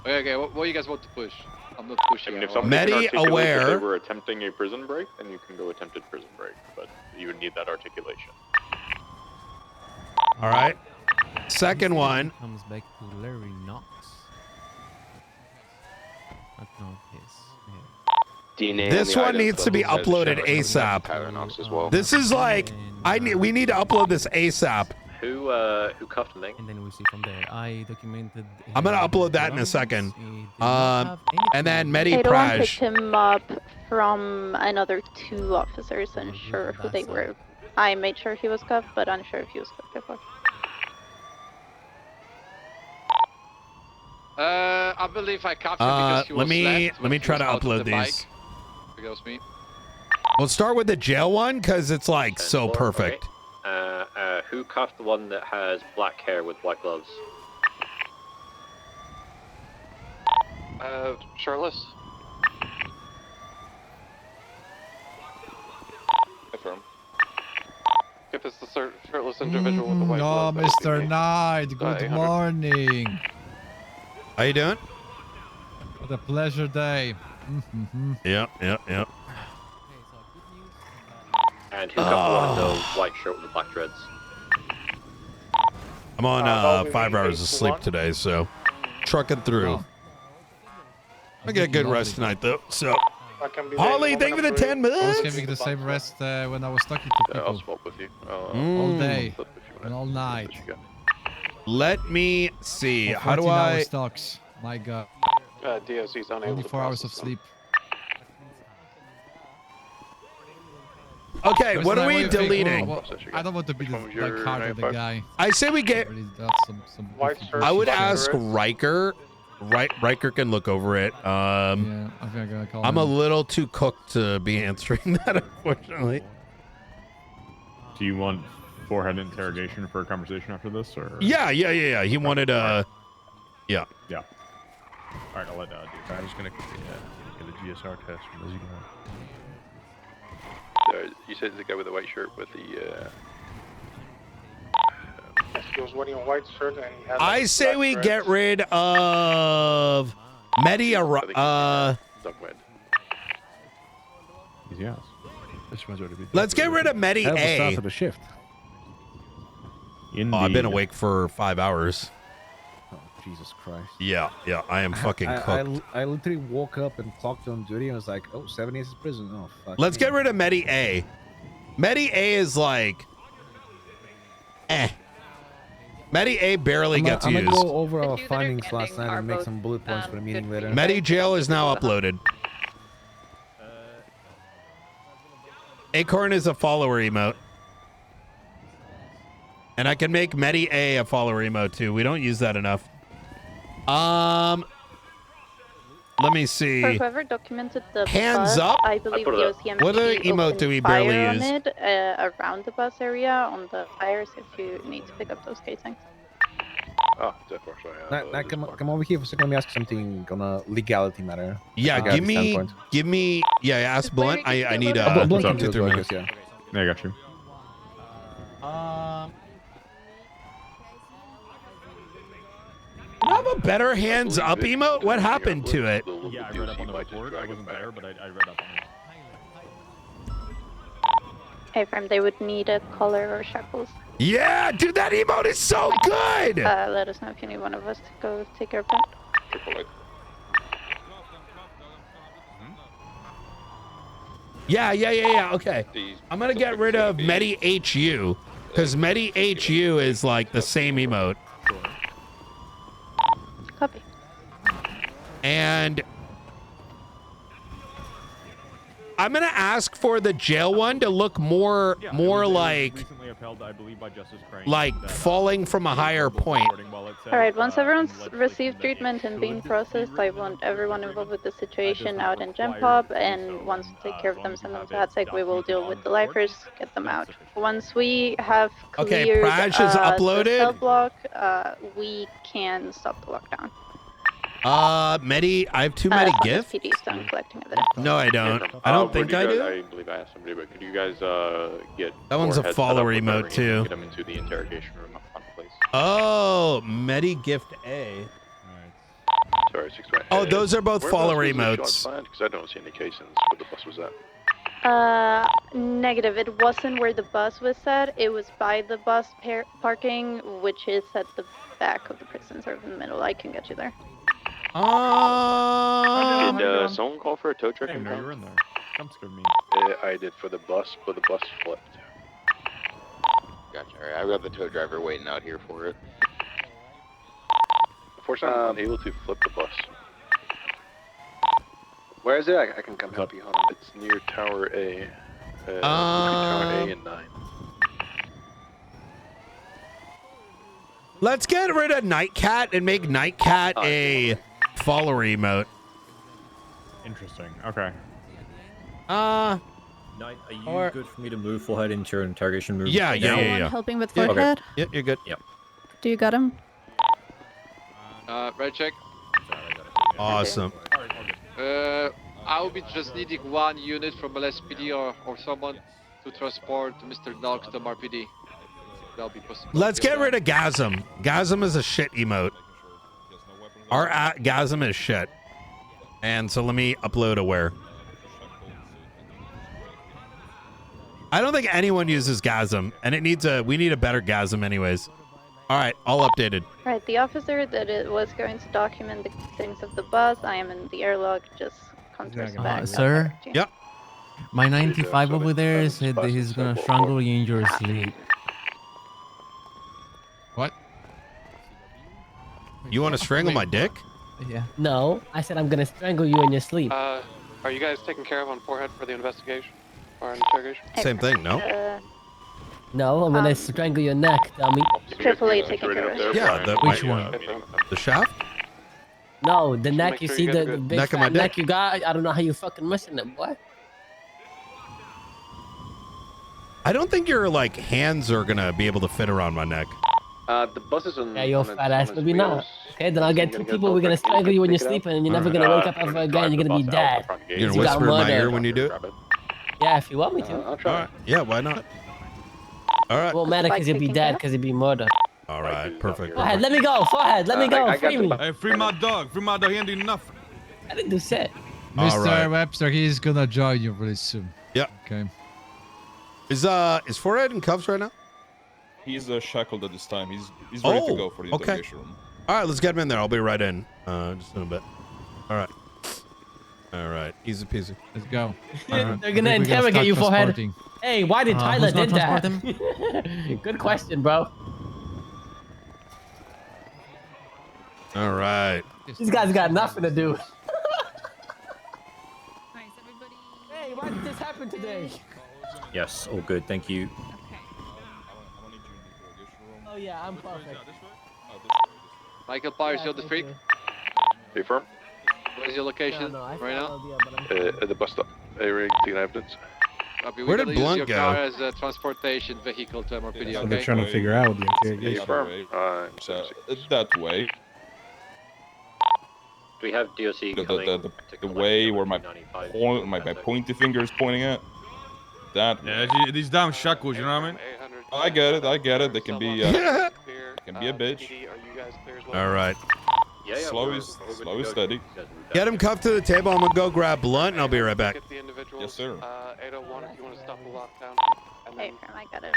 Okay, what do you guys want to push? I'm not I pushing. mean, if at all. somebody can Medi articulate that they aware. were attempting a prison break, then you can go attempted prison break, but you would need that articulation. All right. Second one. Comes back to Larry Knox. Not know his. This one needs to be uploaded ASAP. This is like we need to upload this ASAP. Who cuffed Ming? And then we see from there. I documented. I'm gonna upload that in a second. And then Medi Everyone picked Praj. him up from another 2 officers, unsure who they were. I made sure he was cuffed, but unsure if he was cuffed before. I believe I cuffed him because he was let left when me he try was to out of upload the these. bike. It was me. We'll start with the jail one because it's like so perfect. Who cuffed the one that has black hair with white gloves? Shirtless. Affirm. If it's the shirtless individual with the white Oh, gloves. Mr. Knight, good 800. morning. How you doing? What a pleasure day. Yep. And who cuffed the one in the white shirt with the black dreads? I'm on 5 hours of sleep today, so trucking through. I get a good rest tonight though. So, Holly, thank you for the 10 I was minutes. having the same rest when I was talking to people. I'll swap with you. All day and all night. Let me see. For How do 14 hour I? stocks. My God. DOC's unable Only to 4 hours of process them. sleep. Okay, There's what no are way we you think, deleting? well, I don't want to be the like hard on the guy. I say we get. Really got some I would ask Riker. Riker can look over it. Yeah, I think I'm gonna call I'm him. a little too cooked to be answering that, unfortunately. Do you want forehead interrogation for a conversation after this, or? Yeah. He wanted Yeah. Yeah. All right, I'll let do. I'm just gonna get a GSR test from Lizzie. You said the guy with the white shirt with the. He was wearing a white shirt and he had. I say we get rid of Medi. Yes. Let's get rid of Medi A. the shift. Oh, I've been awake for 5 hours. Oh, Jesus Christ. Yeah, I am fucking cooked. I literally woke up and clocked on duty and was like, oh, 7 days in prison. Oh, fuck. Let's get rid of Medi A. Medi A is like, Medi A barely gets I'm used. gonna go over our findings last night and make some bullet points for the meeting later. Medi Jail is now uploaded. Acorn is a follower emote. And I can make Medi A follower emote too. We don't use that enough. Let me see. For whoever documented the Hands bus, up? I believe put it up. DOCMP What other emote do we barely fire use? on it, around the bus area on the fires if you need to pick up those casings. Oh, definitely. Come over here for a second. Let me ask you something on a legality matter. Yeah, Legality give me. Yeah, ask Blunt. I need Blunt can do 2, it, 3 I minutes. guess, Yeah, I got you. You have a better hands up emote? What happened to it? Yeah, I read up on the report. I wasn't there, but I read up on it. Hey, firm, they would need a collar or shackles. Yeah, dude, that emote is so good. Let us know if you need one of us to go take care of that. Yeah. Okay. I'm gonna get rid of Medi HU because Medi HU is like the same emote. Copy. I'm gonna ask for the jail one to look more Yeah, more it was like recently upheld, I believe, by Justice Crane. like that, falling from a higher point. All right, once everyone's received treatment and being processed, I want everyone involved with the situation out in Gem Pop, and once we take care of them, send them to HATSEC, we will deal with the lifers, get them out. Once we have Okay, cleared Prash is the uploaded. cell block, we can stop the lockdown. Medi, I have 2 Medi gifts. PD is done collecting evidence. No, I don't. I don't think I do. I believe I asked somebody, but could you guys get That one's a Forehead set follower up with emote her too. and get them into the interrogation room up front, please? Oh, Medi gift A. Sorry, 6 Oh, those are both follower emotes. Because I don't see any cases where the bus was at. Negative. It wasn't where the bus was set. It was by the bus parking, which is at the back of the prison, sort of in the middle. I can get you there. Did someone call for a tow truck? I didn't know you were in there. Come scared me. I did for the bus, but the bus flipped. Gotcha. Alright, I've got the tow driver waiting out here for it. Unfortunately, I'm unable to flip the bus. Where is it? I can come help you. Hold on. It's near Tower A. Between Tower A and 9. Let's get rid of Nightcat and make Nightcat a follower emote. Interesting. Okay. Knight, are you good for me to move Forehead into your interrogation room? Yeah. Helping with Yeah, forehead? Yeah, you're good. Yep. Do you got him? Right check. Awesome. I'll be just needing 1 unit from LSPD or someone to transport Mr. Knox to MRPD. That'll be possible. Let's get rid of Gasm. Gasm is a shit emote. Our Gasm is shit. And so let me upload Aware. I don't think anyone uses Gasm, and we need a better Gasm anyways. All right, all updated. Right, the officer that it was going to document the things of the bus, I am in the airlock, just come to us back. Sir? Yep. My 95 over there said that he's gonna strangle you in your sleep. What? You want to strangle my dick? Yeah. No, I said I'm gonna strangle you in your sleep. Are you guys taken care of on Forehead for the investigation or interrogation? Same thing, no? No, I'm gonna strangle your neck, dummy. AAA taking care of it. Yeah, Which one? The shaft? No, the neck. You sure see you got a the good big neck of my fat neck dick. you got? I don't know how you fucking missing it, boy. I don't think your like hands are gonna be able to fit around my neck. The bus is on. Yeah, your on its- fat ass, on its maybe not. wheels. Okay, then I'll get two people. We're gonna strangle you when you're sleeping, and you're never gonna wake up ever again. You're gonna be dead. You're gonna You got whisper in my murdered. ear when you do it? Yeah, if you want me to. I'll All try. right. Yeah, why not? All right. Won't matter because you'll be dead because you'll be murdered. All right. Perfect. Forehead, let me go. Forehead, let me go. Free me. Hey, free my dog. Free my dog. He ain't doing nothing. I didn't do shit. All Mr. right. Webster, he's gonna join you really soon. Yeah. Okay. Is Forehead in cuffs right now? He's shackled at this time. He's ready to go for the okay. interrogation room. All right, let's get him in there. I'll be right in. Just in a bit. All right. All right. Easy peasy. Let's go. They're gonna interrogate you, Forehead. Hey, why did Tyler who's did gonna that? Good question, bro. All right. These guys got nothing to do. Hey, why did this happen today? Yes, all good. Thank you. Oh yeah, I'm perfect. Michael Myers, you're the street. Hey, firm. What is your location right now? At the bus stop. Hey, we're taking evidence. Copy. Where We're did gonna Blunt use your go? car as a transportation vehicle to MRPD, So okay? they're trying to figure out the interrogation. Hey, firm. That way. Do we have DOC coming? The way where my pointy finger is pointing at. That way. Yeah, these damn shackles, you know what I mean? I get it. They can be can be a bitch. All right. Slow is steady. Get him cuffed to the table. I'm gonna go grab Blunt, and I'll be right back. Get the individuals. Yes, sir. 801 if you want to stop the lockdown. And Hey, I got it.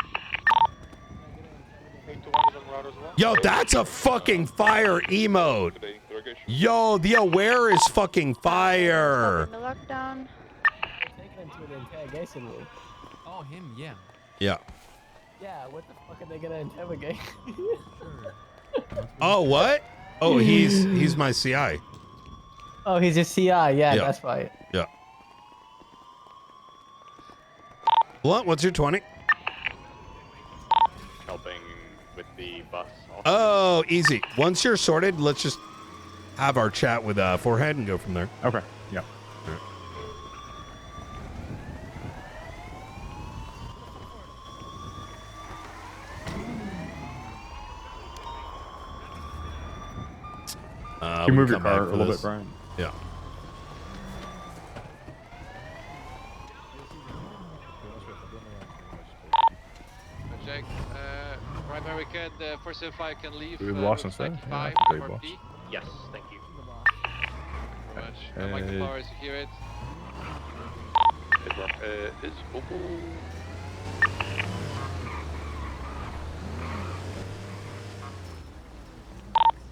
821 is on route as well. Yo, that's a fucking fire emote. Yo, the Aware is fucking fire. The lockdown. Taking him to the interrogation room. Oh, him, yeah. Yeah. Yeah, what the fuck are they gonna interrogate? Oh, what? Oh, he's my CI. Oh, he's a CI. Yeah, Yeah. that's right. Yeah. Blunt, what's your 20? Helping with the bus. Oh, easy. Once you're sorted, let's just have our chat with Forehead and go from there. Okay. Yeah. Can you we move your come back car a for little this? bit, Brian? Yeah. Jake, right where we can, 475 can leave. We've lost route instead? 95 Yeah, great for boss. P. Yes, thank you. Very much. Mike Flowers, you hear it? Is Opal.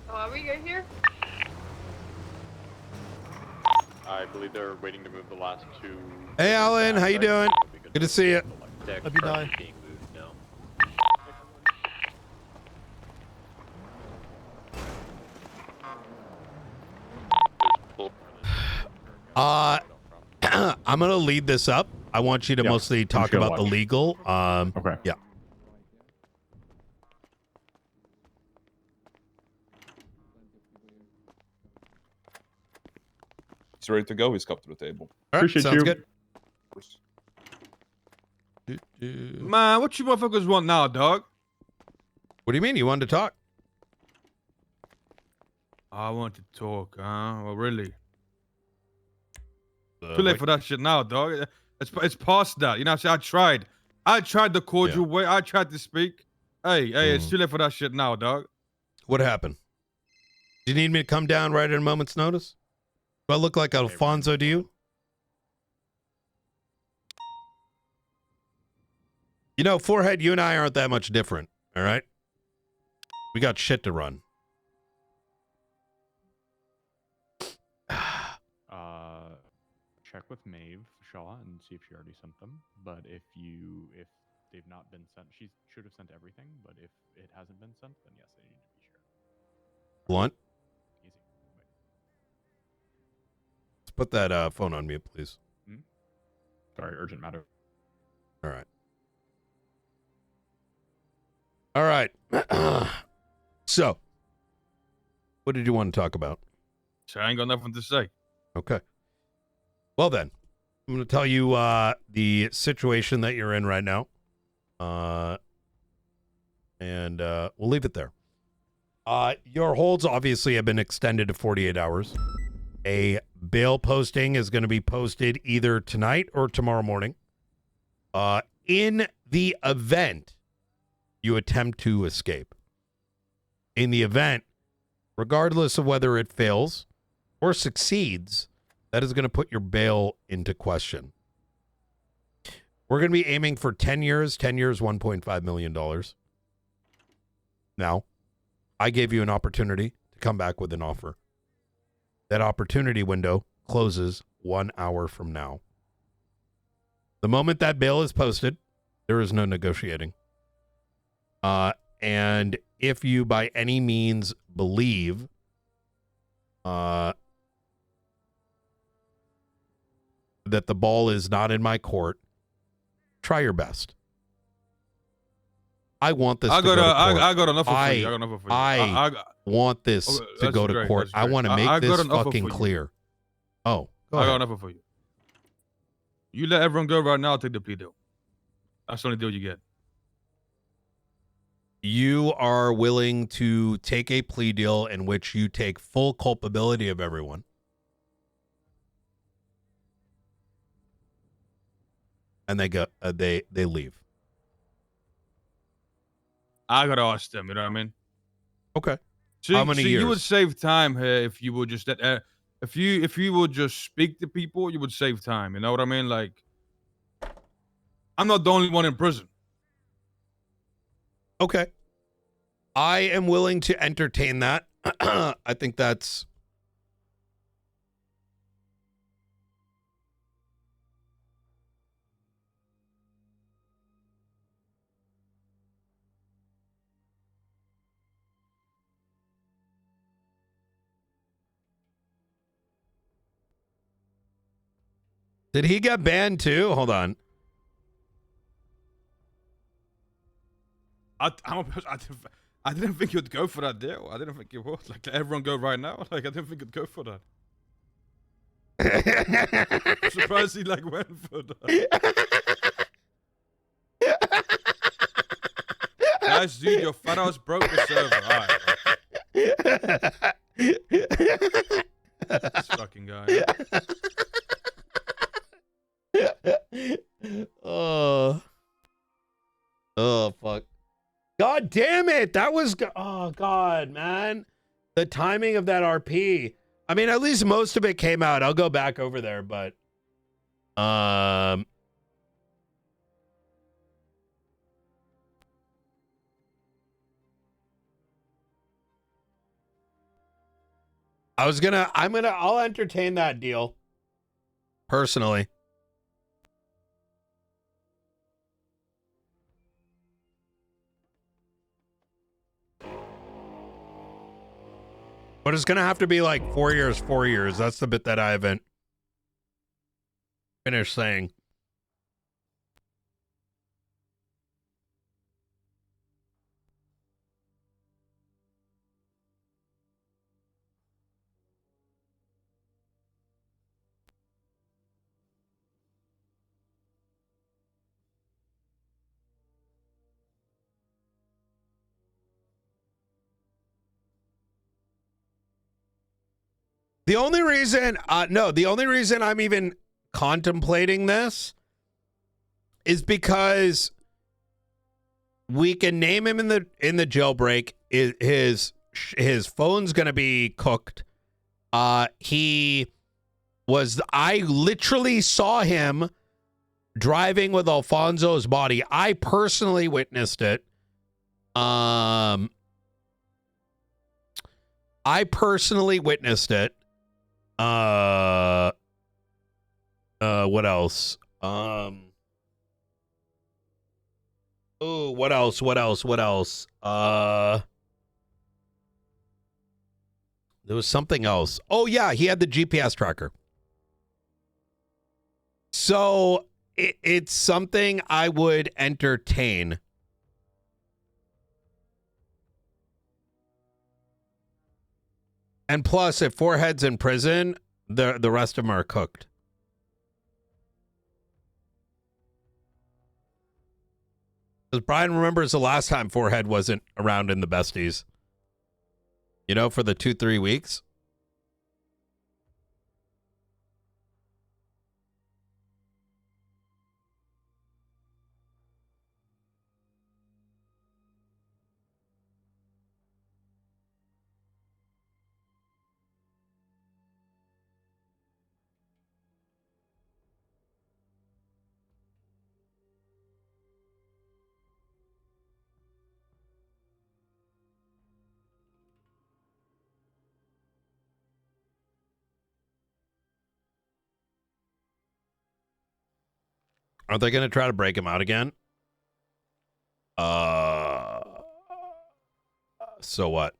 Oh, are we here? I believe they're waiting to move the last two. Hey, Alan, how you doing? Good to see you. Hope you die. Being moved now. I'm gonna lead this up. I want you to mostly talk gonna about the watch. legal. Okay. Yeah. He's ready to go. He's come to the table. All right, Appreciate sounds you. good. Man, what you motherfuckers want now, dog? What do you mean? You wanted to talk? I want to talk, huh? Well, really? Too late for that shit now, dog. It's past that. You know what I'm saying? I tried the cordial way. I tried to speak. Hey, it's too late for that shit now, dog. What happened? Do you need me to come down right at a moment's notice? Do I look like Alfonso to you? You know, Forehead, you and I aren't that much different, all right? We got shit to run. Check with Maeve Shaw and see if she already sent them. But if they've not been sent, she should have sent everything. But if it hasn't been sent, then yes, they need to be sure. Blunt? Easy. Let's put that phone on mute, please. Sorry, urgent matter. All right. All right. So, what did you want to talk about? So I ain't got nothing to say. Okay. Well then, I'm going to tell you the situation that you're in right now. And we'll leave it there. Your holds obviously have been extended to 48 hours. A bail posting is going to be posted either tonight or tomorrow morning. In the event you attempt to escape. In the event, regardless of whether it fails or succeeds, that is going to put your bail into question. We're going to be aiming for 10 years, $1.5 million. Now, I gave you an opportunity to come back with an offer. That opportunity window closes 1 hour from now. The moment that bail is posted, there is no negotiating. And if you by any means believe that the ball is not in my court, try your best. I want this to go to court. I got an offer for you. I got an offer for you. I want this to go to court. I want to make this fucking clear. Oh, go I ahead. got an offer for you. You let everyone go right now, I'll take the plea deal. That's the only deal you get. You are willing to take a plea deal in which you take full culpability of everyone. And they go, they leave. I gotta ask them. You know what I mean? Okay. So, How many years? You would save time here if you would just if you would just speak to people, you would save time. You know what I mean? Like, I'm not the only one in prison. Okay. I am willing to entertain that. I think that's... Did he get banned too? Hold on. I didn't think you'd go for that deal. I didn't think you would. Like, let everyone go right now. Like, I didn't think you'd go for that. I'm surprised he like went for that. Guys, dude, your fat ass broke the server. Alright. This fucking guy. Oh fuck. God damn it. That was oh god, man. The timing of that RP. I mean, at least most of it came out. I'll go back over there, but I was I'll entertain that deal personally. But it's going to have to be like 4 years, 4 years. That's the bit that I haven't finished saying. The only reason, the only reason I'm even contemplating this is because we can name him in the jailbreak. His phone's gonna be cooked. I literally saw him driving with Alfonso's body. I personally witnessed it. I personally witnessed it. What else? Oh, what else? There was something else. Oh yeah, he had the GPS tracker. So it's something I would entertain. And plus, if Forehead's in prison, the rest of them are cooked. Because Brian remembers the last time Forehead wasn't around in the besties. You know, for the 2-3 weeks. Are they going to try to break him out again? So what?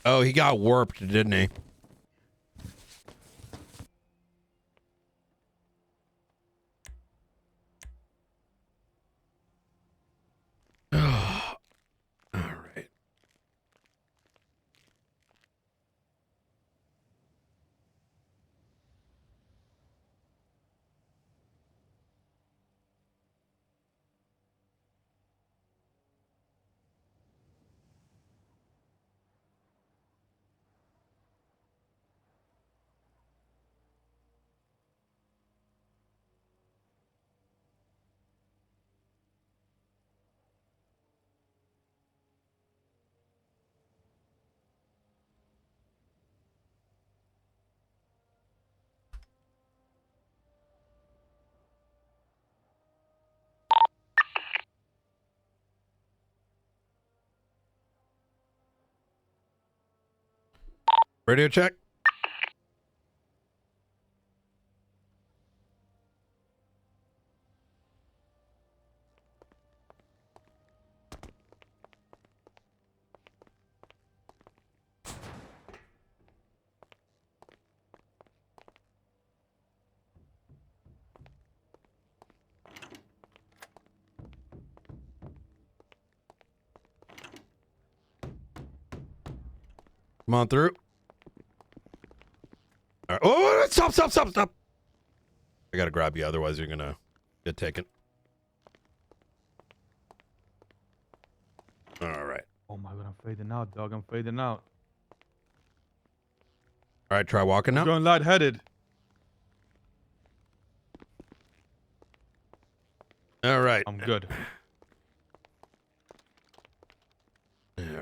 Oh, he got warped, didn't he? All right. Radio check. Come on through. All right. Oh, stop. I gotta grab you, otherwise you're gonna get taken. All right. Oh my god, I'm fading out, dog. I'm fading out. All right, try walking now. I'm going lightheaded. All right. I'm good. All right.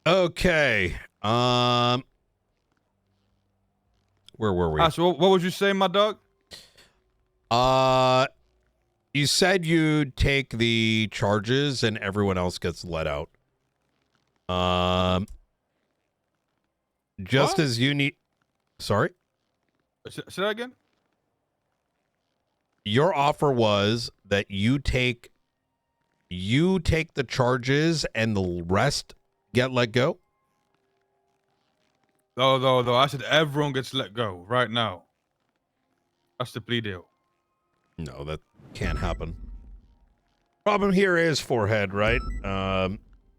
Okay. Where were we? So what would you say, my dog? You said you'd take the charges and everyone else gets let out. Just What? as you need. Sorry? Say that again? Your offer was that you take the charges and the rest get let go? No. I said everyone gets let go right now. That's the plea deal. No, that can't happen. Problem here is, Forehead, right?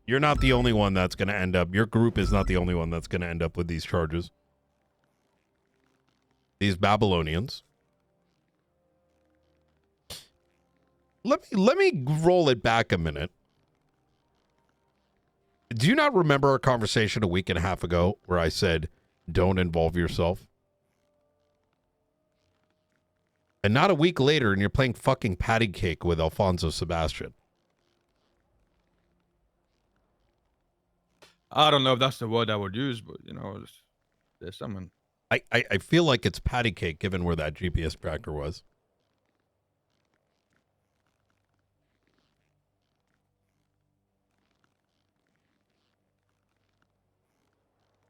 You're not the only one that's going to end up. Your group is not the only one that's going to end up with these charges. These Babylonians. Let me roll it back a minute. Do you not remember our conversation a week and a half ago where I said, don't involve yourself? And not a week later, and you're playing fucking patty cake with Alfonso Sebastian. I don't know if that's the word I would use, but, you know, there's someone. I feel like it's patty cake given where that GPS tracker was.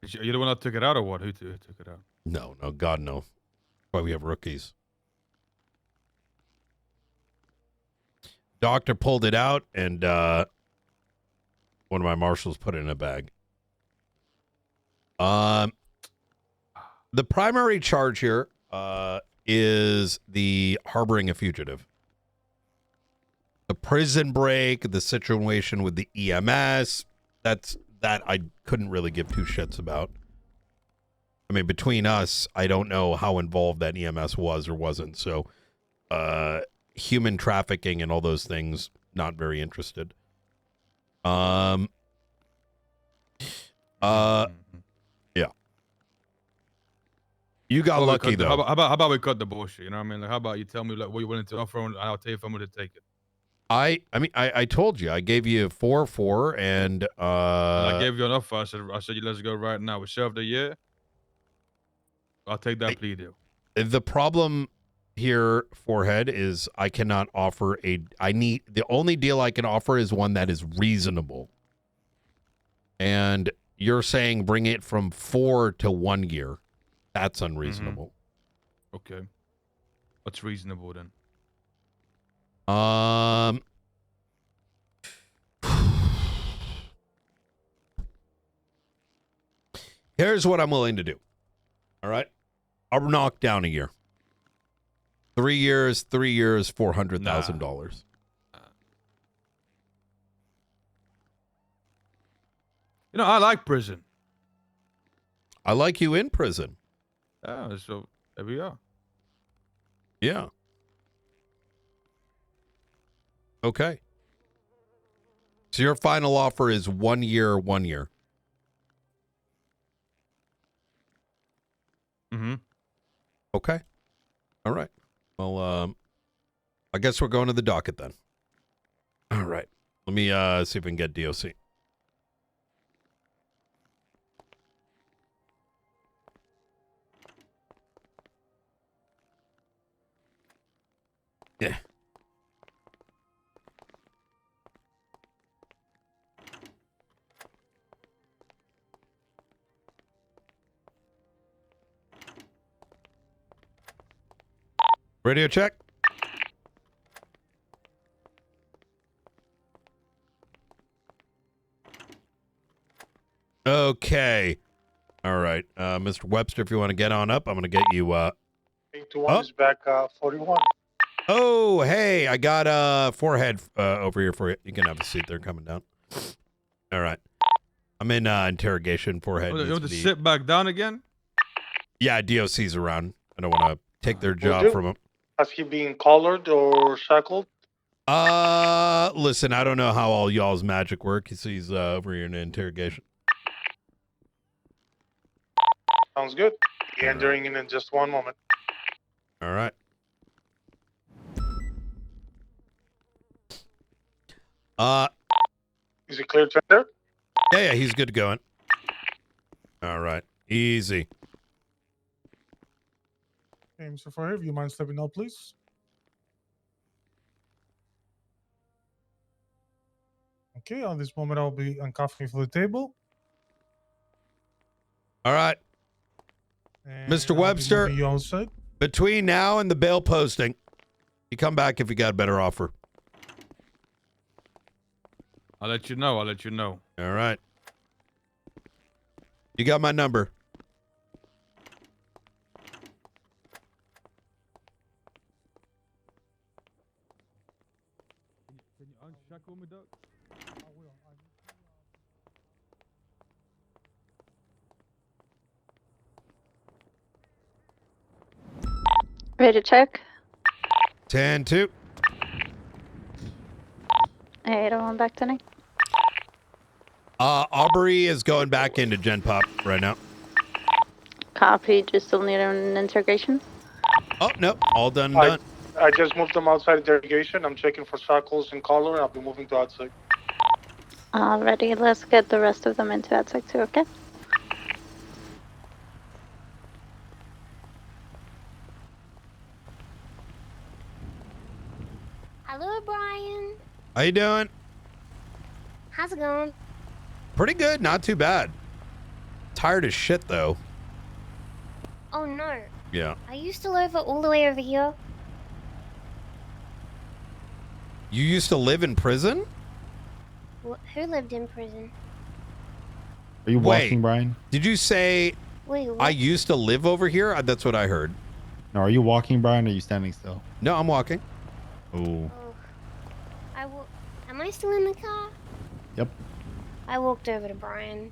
You the one that took it out or what? Who took it out? No, God, no. Why we have rookies. Doctor pulled it out, and one of my marshals put it in a bag. The primary charge here is the harboring a fugitive. The prison break, the situation with the EMS, that I couldn't really give two shits about. I mean, between us, I don't know how involved that EMS was or wasn't. So, human trafficking and all those things, not very interested. Yeah. You got lucky though. How about we cut the bullshit? You know what I mean? Like, how about you tell me like what you're willing to offer, and I'll tell you if I'm going to take it. I mean, I told you, I gave you 4-4, and I gave you an offer. I said, let's go right now. We served a year. I'll take that plea deal. The problem here, Forehead, is I cannot offer the only deal I can offer is one that is reasonable. And you're saying bring it from 4 to 1 year. That's unreasonable. Okay. What's reasonable then? Here's what I'm willing to do. All right. I'll knock down a year. 3 years, $400,000. You know, I like prison. I like you in prison. Yeah, so there we are. Yeah. Okay. So your final offer is 1 year, 1 year. Okay. All right. Well, I guess we're going to the docket then. All right. Let me see if we can get DOC. Yeah. Radio check. Okay. All right. Mr. Webster, if you want to get on up, I'm going to get you 821 is back 41. Oh, hey, I got forehead over here for you. You can have a seat there coming down. All right. I'm in interrogation. Forehead. You needs want to to be- sit back down again? Yeah, DOC's around. I don't want to take their job from him. Has he been collared or shackled? Listen, I don't know how all y'all's magic work. He's over here in interrogation. Sounds good. Entering in just one moment. All right. Is it clear to enter? Yeah, he's good going. All right. Easy. Okay, Mr. Forehead, do you mind stepping out, please? Okay, on this moment, I'll be uncuffing you for the table. All right. And Mr. I'll be Webster, moving you outside. between now and the bail posting, you come back if you got a better offer. I'll let you know. I'll let you know. All right. You got my number. Can you unshackle me, Doug? Ready to check? 10-2. 801 back to 9. Aubrey is going back into Gen Pop right now. Copy, just still need an interrogation. Oh, nope. All done and done. I just moved them outside interrogation. I'm checking for shackles and collar, and I'll be moving to outside. Alrighty, let's get the rest of them into that sec too, okay? Hello, Brian. How you doing? How's it going? Pretty good. Not too bad. Tired as shit, though. Oh no. Yeah. Are you still all the way over here? You used to live in prison? Who lived in prison? Are you walking, Wait, Brian? Did you say Wait, what? I used to live over here? That's what I heard. No, are you walking, Brian, or are you standing still? No, I'm walking. Oh. Am I still in the car? Yep. I walked over to Brian.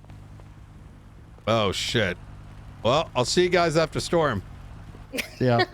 Oh, shit. Well, I'll see you guys after storm. See ya.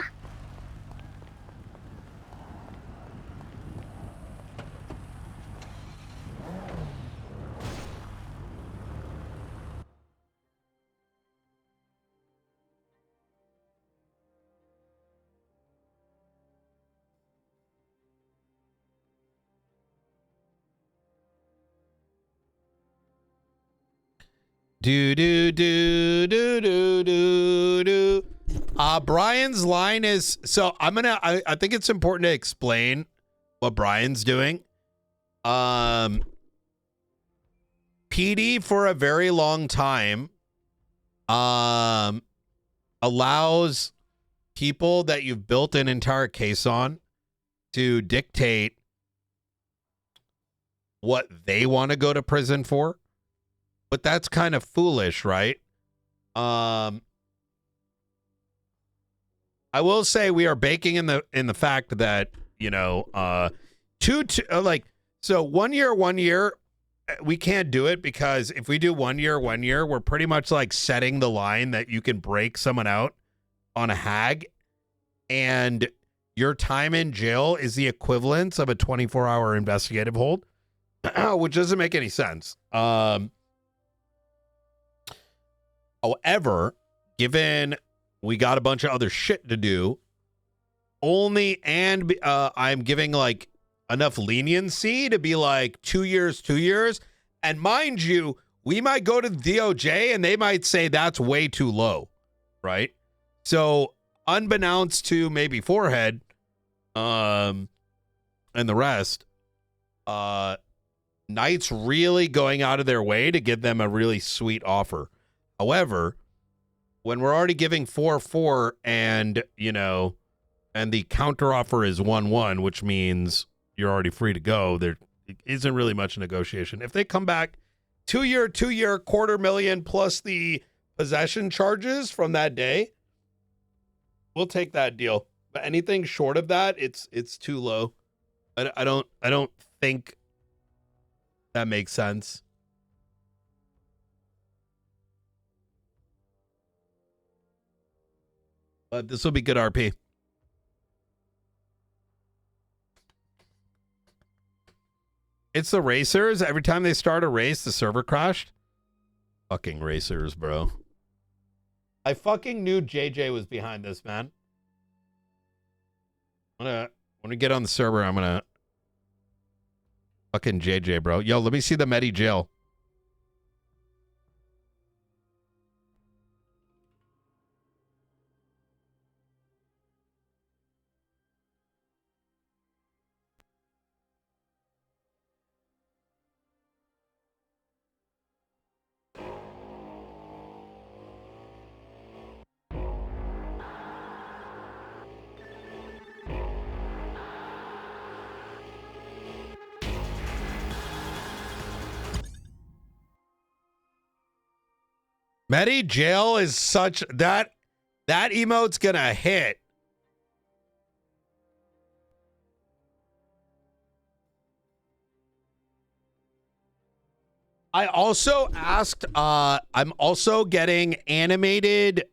Do do do do do do do. Brian's line is so I think it's important to explain what Brian's doing. PD for a very long time allows people that you've built an entire case on to dictate what they want to go to prison for. But that's kind of foolish, right? I will say we are baking in the fact that, you know, 1 year, we can't do it because if we do 1 year, we're pretty much like setting the line that you can break someone out on a hag, and your time in jail is the equivalent of a 24-hour investigative hold, which doesn't make any sense. However, given we got a bunch of other shit to do, I'm giving like enough leniency to be like 2 years. And mind you, we might go to the DOJ and they might say that's way too low, right? So unbeknownst to maybe Forehead, and the rest, Knight's really going out of their way to give them a really sweet offer. However, when we're already giving 4-4 and, you know, and the counter offer is 1-1, which means you're already free to go, there isn't really much negotiation. If they come back 2-year, $250,000 plus the possession charges from that day, we'll take that deal. But anything short of that, it's too low. I don't think that makes sense. But this will be good RP. It's the racers. Every time they start a race, the server crashed. Fucking racers, bro. I fucking knew JJ was behind this, man. When we get on the server, I'm gonna fucking JJ, bro. Yo, let me see the Medi jail. Medi jail is such that emote's gonna hit. I also asked, I'm also getting animated,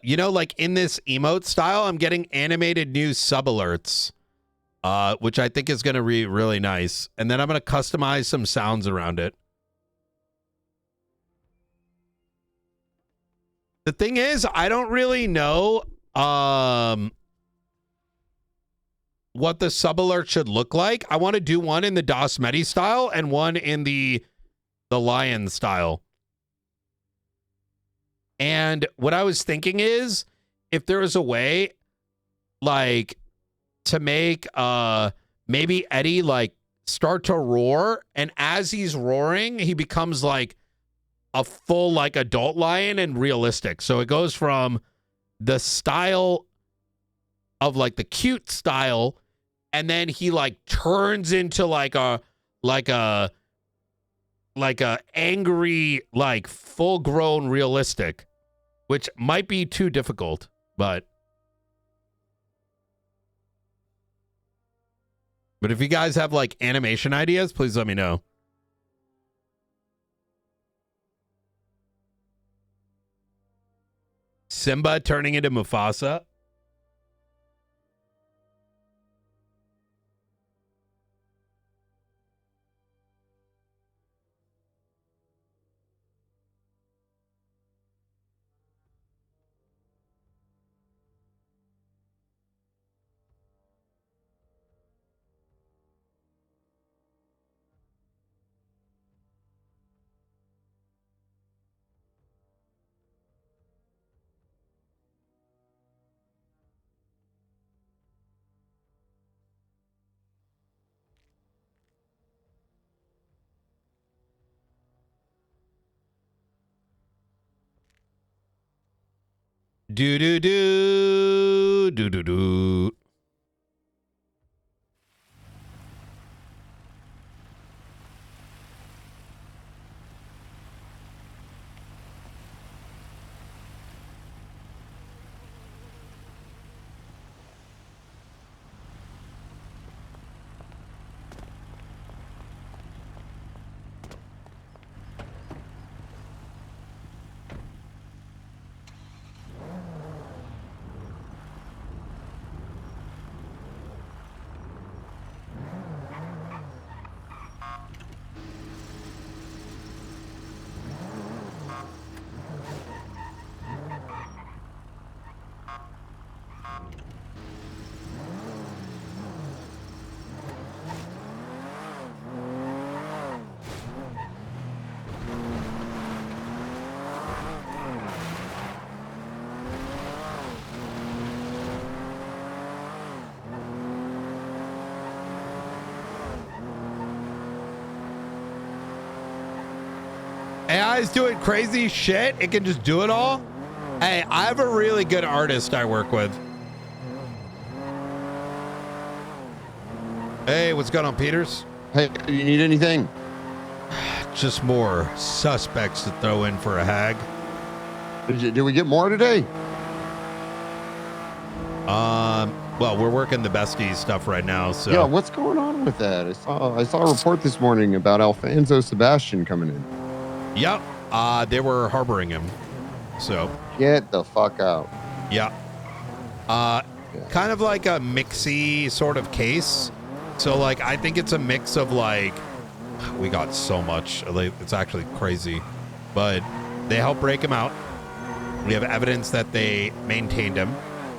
you know, like in this emote style, I'm getting animated new sub alerts, which I think is going to be really nice. And then I'm going to customize some sounds around it. The thing is, I don't really know, what the sub alert should look like. I want to do one in the dasMEHDI style and one in the lion style. And what I was thinking is, if there was a way, like, to make maybe Eddie like start to roar, and as he's roaring, he becomes like a full like adult lion and realistic. So it goes from the style of like the cute style, and then he like turns into like a angry, like full grown realistic, which might be too difficult, but if you guys have like animation ideas, please let me know. Simba turning into Mufasa. Do do do do do do. AI is doing crazy shit. It can just do it all. Hey, I have a really good artist I work with. Hey, what's going on, Peters? Hey, you need anything? Just more suspects to throw in for a hag. Did we get more today? Well, we're working the besties stuff right now, so. Yeah, what's going on with that? I saw a report this morning about Alfonso Sebastian coming in. Yep. They were harboring him. So. Get the fuck out. Yeah. Kind of like a mixy sort of case. So, like, I think it's a mix of, like, we got so much. Like, it's actually crazy. But they helped break him out. We have evidence that they maintained him.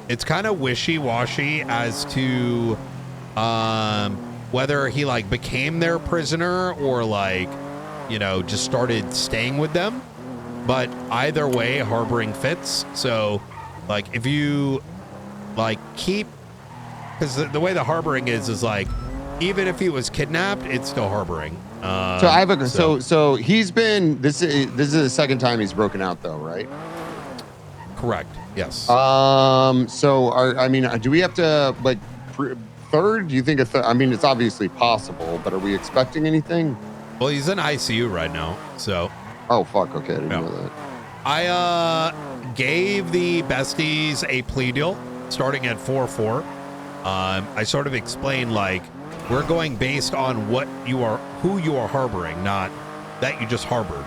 It's kind of wishy-washy as to whether he, like, became their prisoner or, like, you know, just started staying with them. But either way, harboring fits. So, like, if you, like, keep... Because the way the harboring is like, even if he was kidnapped, it's still harboring. So I have a... So he's been... This is the second time he's broken out, though, right? Correct. Yes. So I mean, do we have to, like, third? Do you think a third? I mean, it's obviously possible, but are we expecting anything? Well, he's in ICU right now, so. Oh, fuck. Okay, I didn't know that. I gave the besties a plea deal starting at 4-4. I sort of explained, like, we're going based on who you are harboring, not that you just harbored.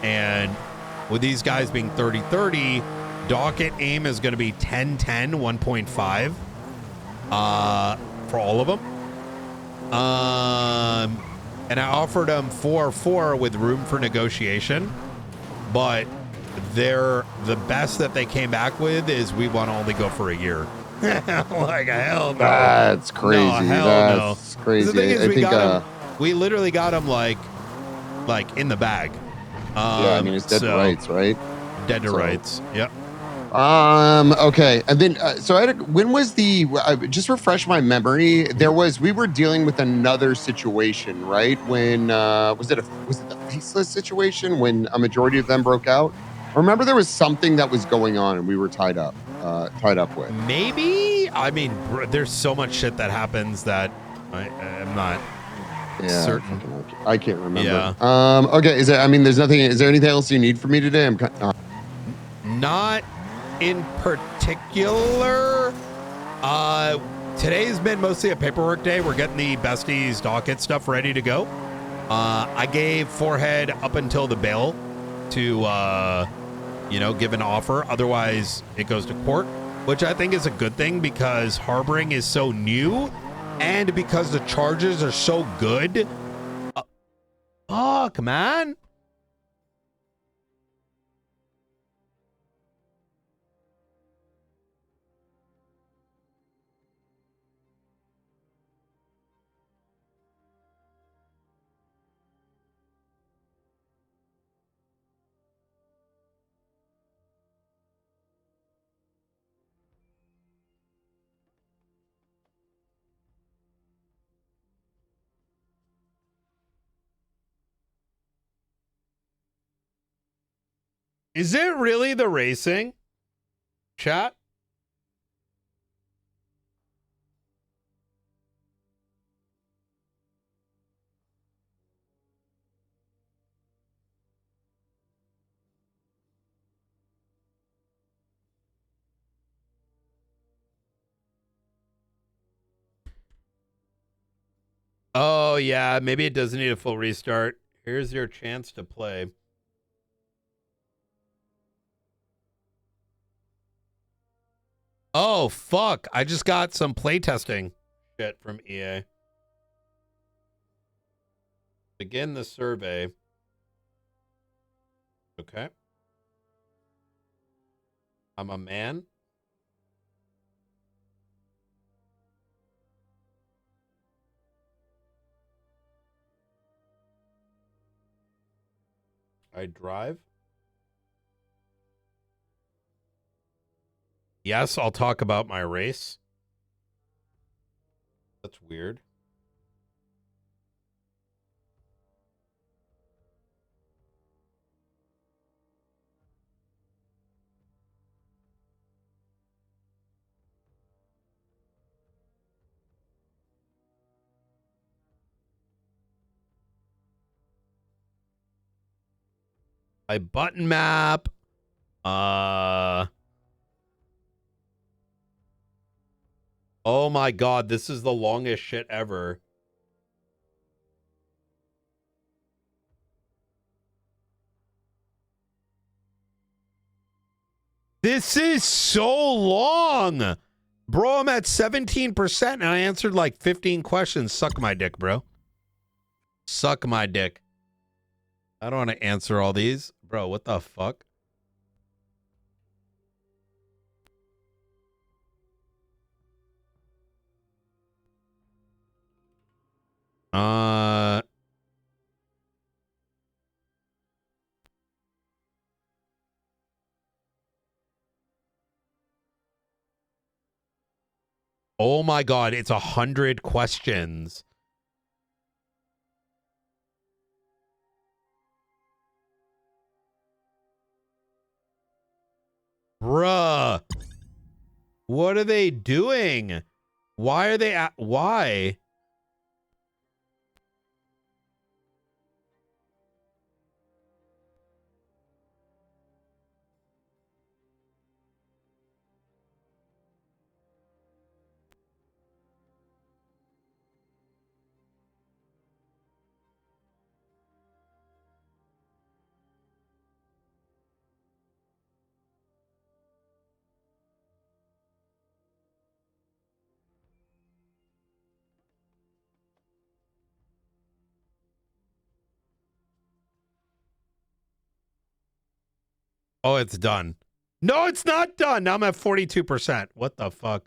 And with these guys being 30-30, docket aim is going to be 10-10, 1.5 for all of them. And I offered them 4-4 with room for negotiation, but the best that they came back with is we want to only go for a year. Like, hell no. That's crazy. No, hell That's no. crazy. The thing is, I think, we literally got them like in the bag. yeah, I mean, it's dead to rights, right? Dead to rights. Yep. Okay. And then, so when was just refresh my memory. We were dealing with another situation, right? When, was it the faceless situation when a majority of them broke out? I remember there was something that was going on and we were tied up with. Maybe? I mean, there's so much shit that happens that I'm not certain. I can't remember. Yeah. Okay. Is there anything else you need from me today? Not in particular. Today's been mostly a paperwork day. We're getting the besties docket stuff ready to go. I gave Forehead up until the bail to give an offer. Otherwise it goes to court, which I think is a good thing because harboring is so new and because the charges are so good. Come on. Is it really the racing? Chat? Oh, yeah. Maybe it doesn't need a full restart. Here's your chance to play. Oh, fuck. I just got some playtesting shit from EA. Begin the survey. Okay. I'm a man. I drive. Yes, I'll talk about my race. That's weird. My button map. Oh my God, this is the longest shit ever. This is so long. Bro, I'm at 17% and I answered like 15 questions. Suck my dick, bro. Suck my dick. I don't want to answer all these. Bro, what the fuck? Oh my God, it's 100 questions. Bruh. What are they doing? Why are they at, why? Oh, it's done. No, it's not done. Now I'm at 42%. What the fuck?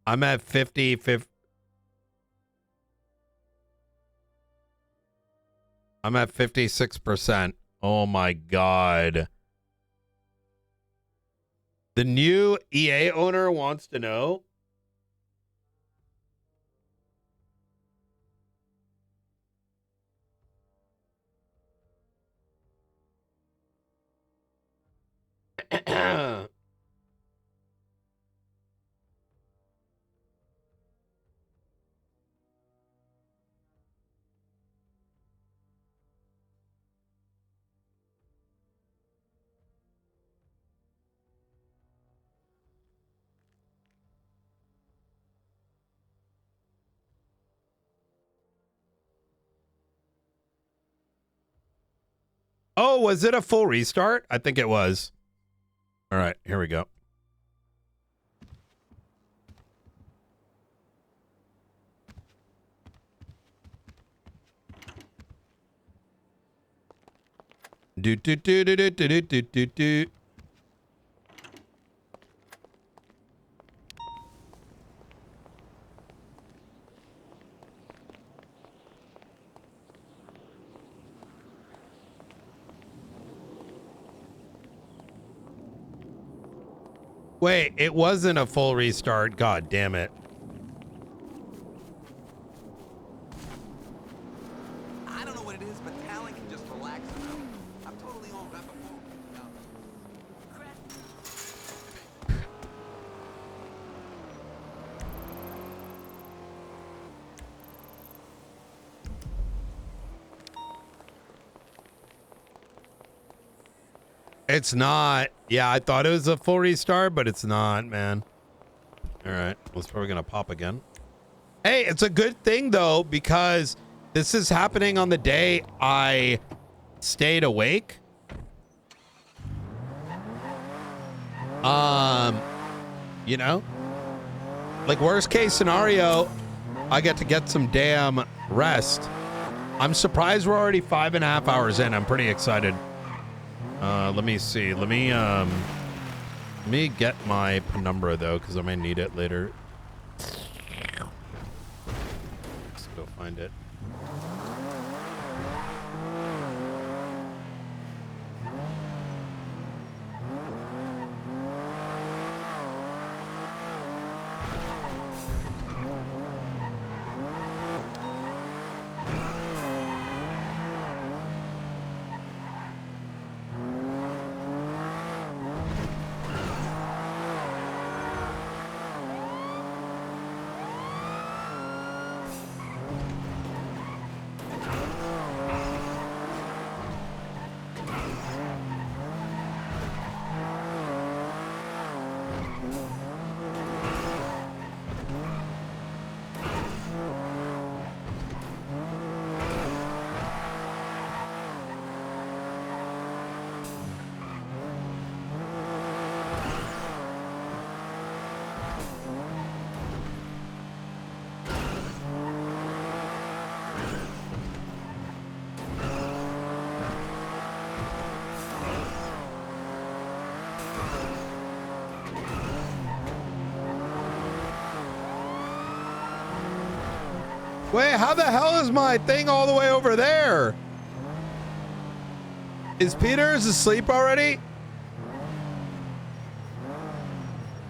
I'm at 50. I'm at 56%. Oh my God. The new EA owner wants to know. Oh, was it a full restart? I think it was. All right, here we go. Do do do do do do do do do. Wait, it wasn't a full restart. God damn it. I don't know what it is, but talent can just relax enough. I'm totally on that before. It's not. Yeah, I thought it was a full restart, but it's not, man. All right. Well, it's probably going to pop again. Hey, it's a good thing, though, because this is happening on the day I stayed awake. You know? Like, worst case scenario, I get to get some damn rest. I'm surprised we're already 5.5 hours in. I'm pretty excited. Let me see. Let me get my penumbra though, because I might need it later. Let's go find it. Wait, how the hell is my thing all the way over there? Is Peters asleep already?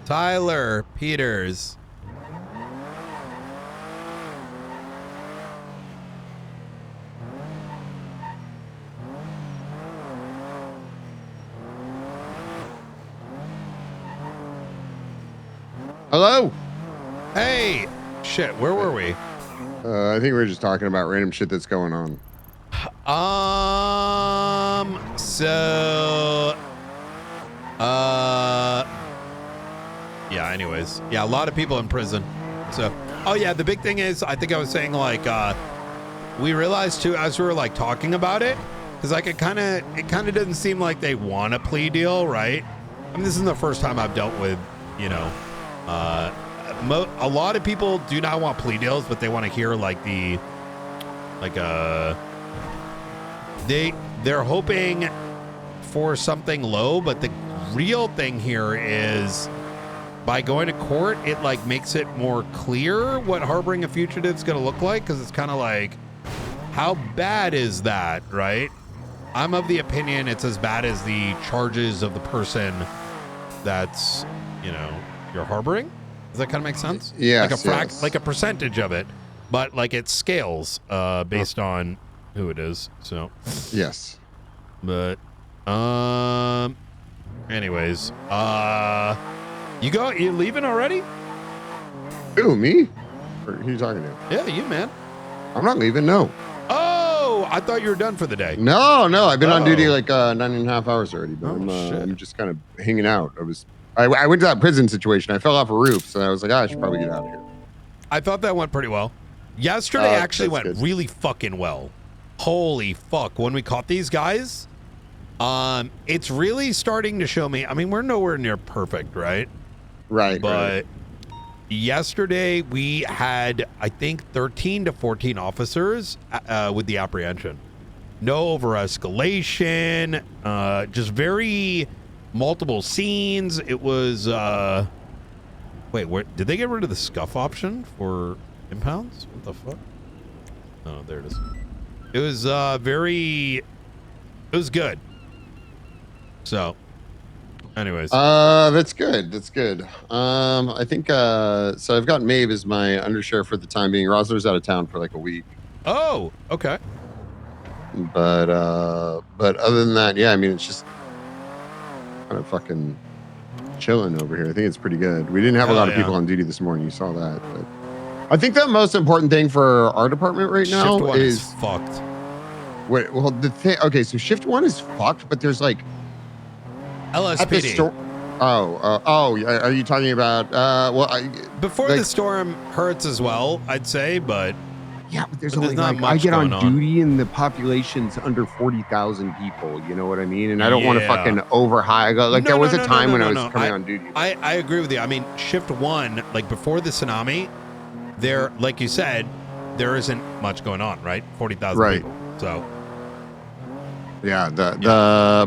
Tyler Peters. Hello? Hey. Shit, where were we? I think we were just talking about random shit that's going on. Yeah, anyways. Yeah, a lot of people in prison. So, oh yeah, the big thing is, I think I was saying like, we realized too, as we were like talking about it, because like it kind of doesn't seem like they want a plea deal, right? I mean, this isn't the first time I've dealt with, you know, a lot of people do not want plea deals, but they want to hear like they're hoping for something low, but the real thing here is by going to court, it like makes it more clear what harboring a fugitive is going to look like, because it's kind of like, how bad is that, right? I'm of the opinion it's as bad as the charges of the person that's, you know, you're harboring. Does that kind of make sense? Yes, like a percentage of it, but like it scales based on who it is. So yes, but anyways, you leaving already? Who, me? Or who you talking to? Yeah, you, man. I'm not leaving. No. Oh, I thought you were done for the day. No, I've been on duty like 9.5 hours already, but I'm just kind of hanging out. I went to that prison situation. I fell off a roof, so I was like, I should probably get out of here. I thought that went pretty well. Yesterday actually went really fucking well. Holy fuck. When we caught these guys, it's really starting to show me. I mean, we're nowhere near perfect, right? Right. But yesterday we had, I think, 13 to 14 officers with the apprehension. No over escalation, just very multiple scenes. It was wait, did they get rid of the scuff option for impounds? What the fuck? Oh, there it is. It was it was good. So anyways, that's good. I think so I've got Maeve as my undersheriff for the time being. Rosler's out of town for like a week. Oh, okay. But other than that, yeah, I mean, it's just kind of fucking chilling over here. I think it's pretty good. We didn't have a lot of people on duty this morning. You saw that, but I think the most important thing for our department right now Shift 1 is fucked. Wait, well, the thing. Okay, so shift 1 is fucked, but there's like LSPD. Are you talking about? Before the storm hurts as well, I'd say, but yeah, but there's only not much I get on going on. duty and the population's under 40,000 people. You know what I mean? And I don't want to fucking overhigh. Like there was a time when I was coming on duty. I agree with you. I mean, shift 1, like before the tsunami, there, like you said, there isn't much going on, right? 40,000 Right. people. So Yeah,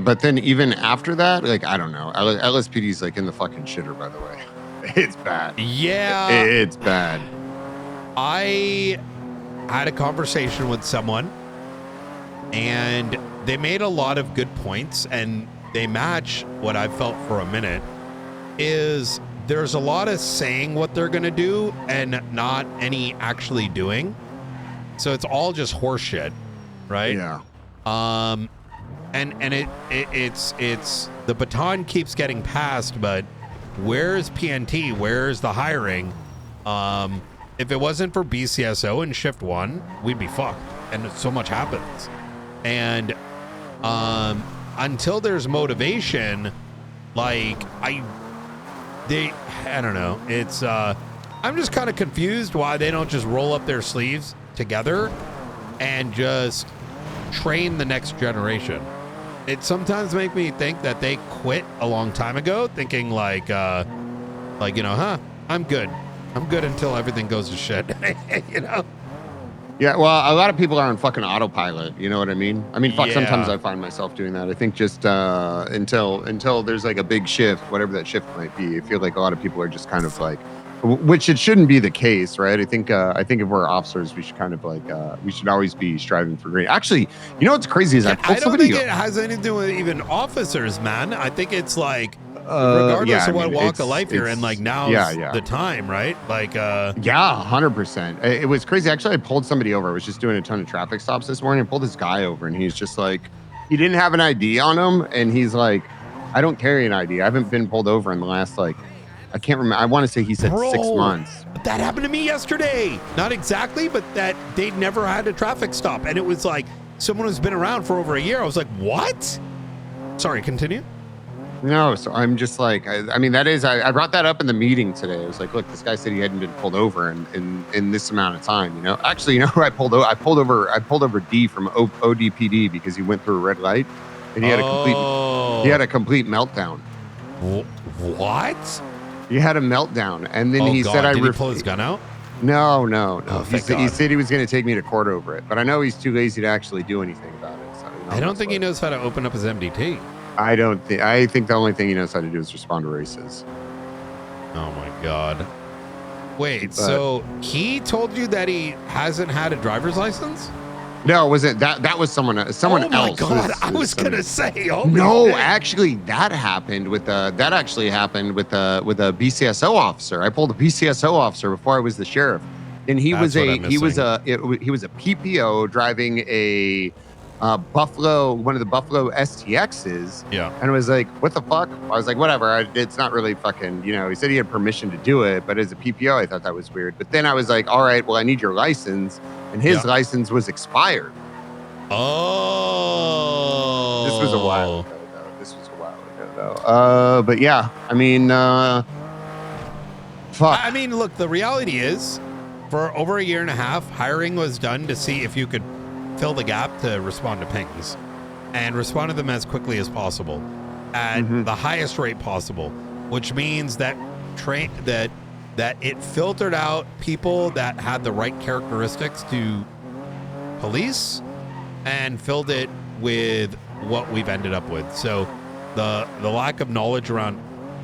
but then even after that, like, I don't know. LSPD's like in the fucking shitter, by the way. It's bad. yeah, It's bad. I had a conversation with someone and they made a lot of good points, and they match what I felt for a minute. Is there's a lot of saying what they're gonna do and not any actually doing. So it's all just horseshit, right? Yeah. And it's the baton keeps getting passed, but where's PNT? Where's the hiring? If it wasn't for BCSO and Shift 1, we'd be fucked. And so much happens. And until there's motivation, like I don't know. It's I'm just kind of confused why they don't just roll up their sleeves together and just train the next generation. It sometimes makes me think that they quit a long time ago, thinking like I'm good until everything goes to shit. You know. Yeah, well, a lot of people are on fucking autopilot. You know what I mean? I mean, fuck. Yeah. Sometimes I find myself doing that. I think just until there's like a big shift, whatever that shift might be, I feel like a lot of people are just kind of like, which it shouldn't be the case, right? I think if we're officers, we should kind of like we should always be striving for great. Actually, you know what's crazy is I don't think it has anything to do with even officers, man. I think it's like regardless of what walk of life you're in, like now's the time, right? Like yeah, 100%. It was crazy. Actually, I pulled somebody over. I was just doing a ton of traffic stops this morning. I pulled this guy over, and he's just like, he didn't have an ID on him, and he's like, I don't carry an ID. I haven't been pulled over in the last like, I can't remember. I want to say he said 6 months. That happened to me yesterday. Not exactly, but that they'd never had a traffic stop, and it was like someone who's been around for over a year. I was like, what? Sorry, continue. No, so I'm just like, I mean, that is, I brought that up in the meeting today. I was like, look, this guy said he hadn't been pulled over in this amount of time, you know? Actually, you know who I pulled over? I pulled over D from ODPD because he went through a red light and he had a complete meltdown. What? He had a meltdown, and then he said, Did he pull his gun out? No. Oh, He said he was going to take me to court over it, but I know he's too lazy to actually do anything about it. So, I don't think he knows how to open up his MDT. I think the only thing he knows how to do is respond to races. Oh my God. Wait, so he told you that he hasn't had a driver's license? No, it wasn't that. That was someone else. Oh my God! I was gonna say. No, actually, that happened with a BCSO officer. I pulled a BCSO officer before I was the sheriff, and he was a PPO driving a Buffalo, one of the Buffalo STXs. Yeah. And I was like, what the fuck? I was like, whatever. It's not really fucking, you know, he said he had permission to do it, but as a PPO, I thought that was weird. But then I was like, all right, well, I need your license. And his license was expired. Oh. This was a while ago, though. But yeah, I mean, fuck. I mean, look, the reality is, for over a year and a half, hiring was done to see if you could fill the gap to respond to pings and respond to them as quickly as possible at the highest rate possible, which means that that it filtered out people that had the right characteristics to police and filled it with what we've ended up with. So the lack of knowledge around,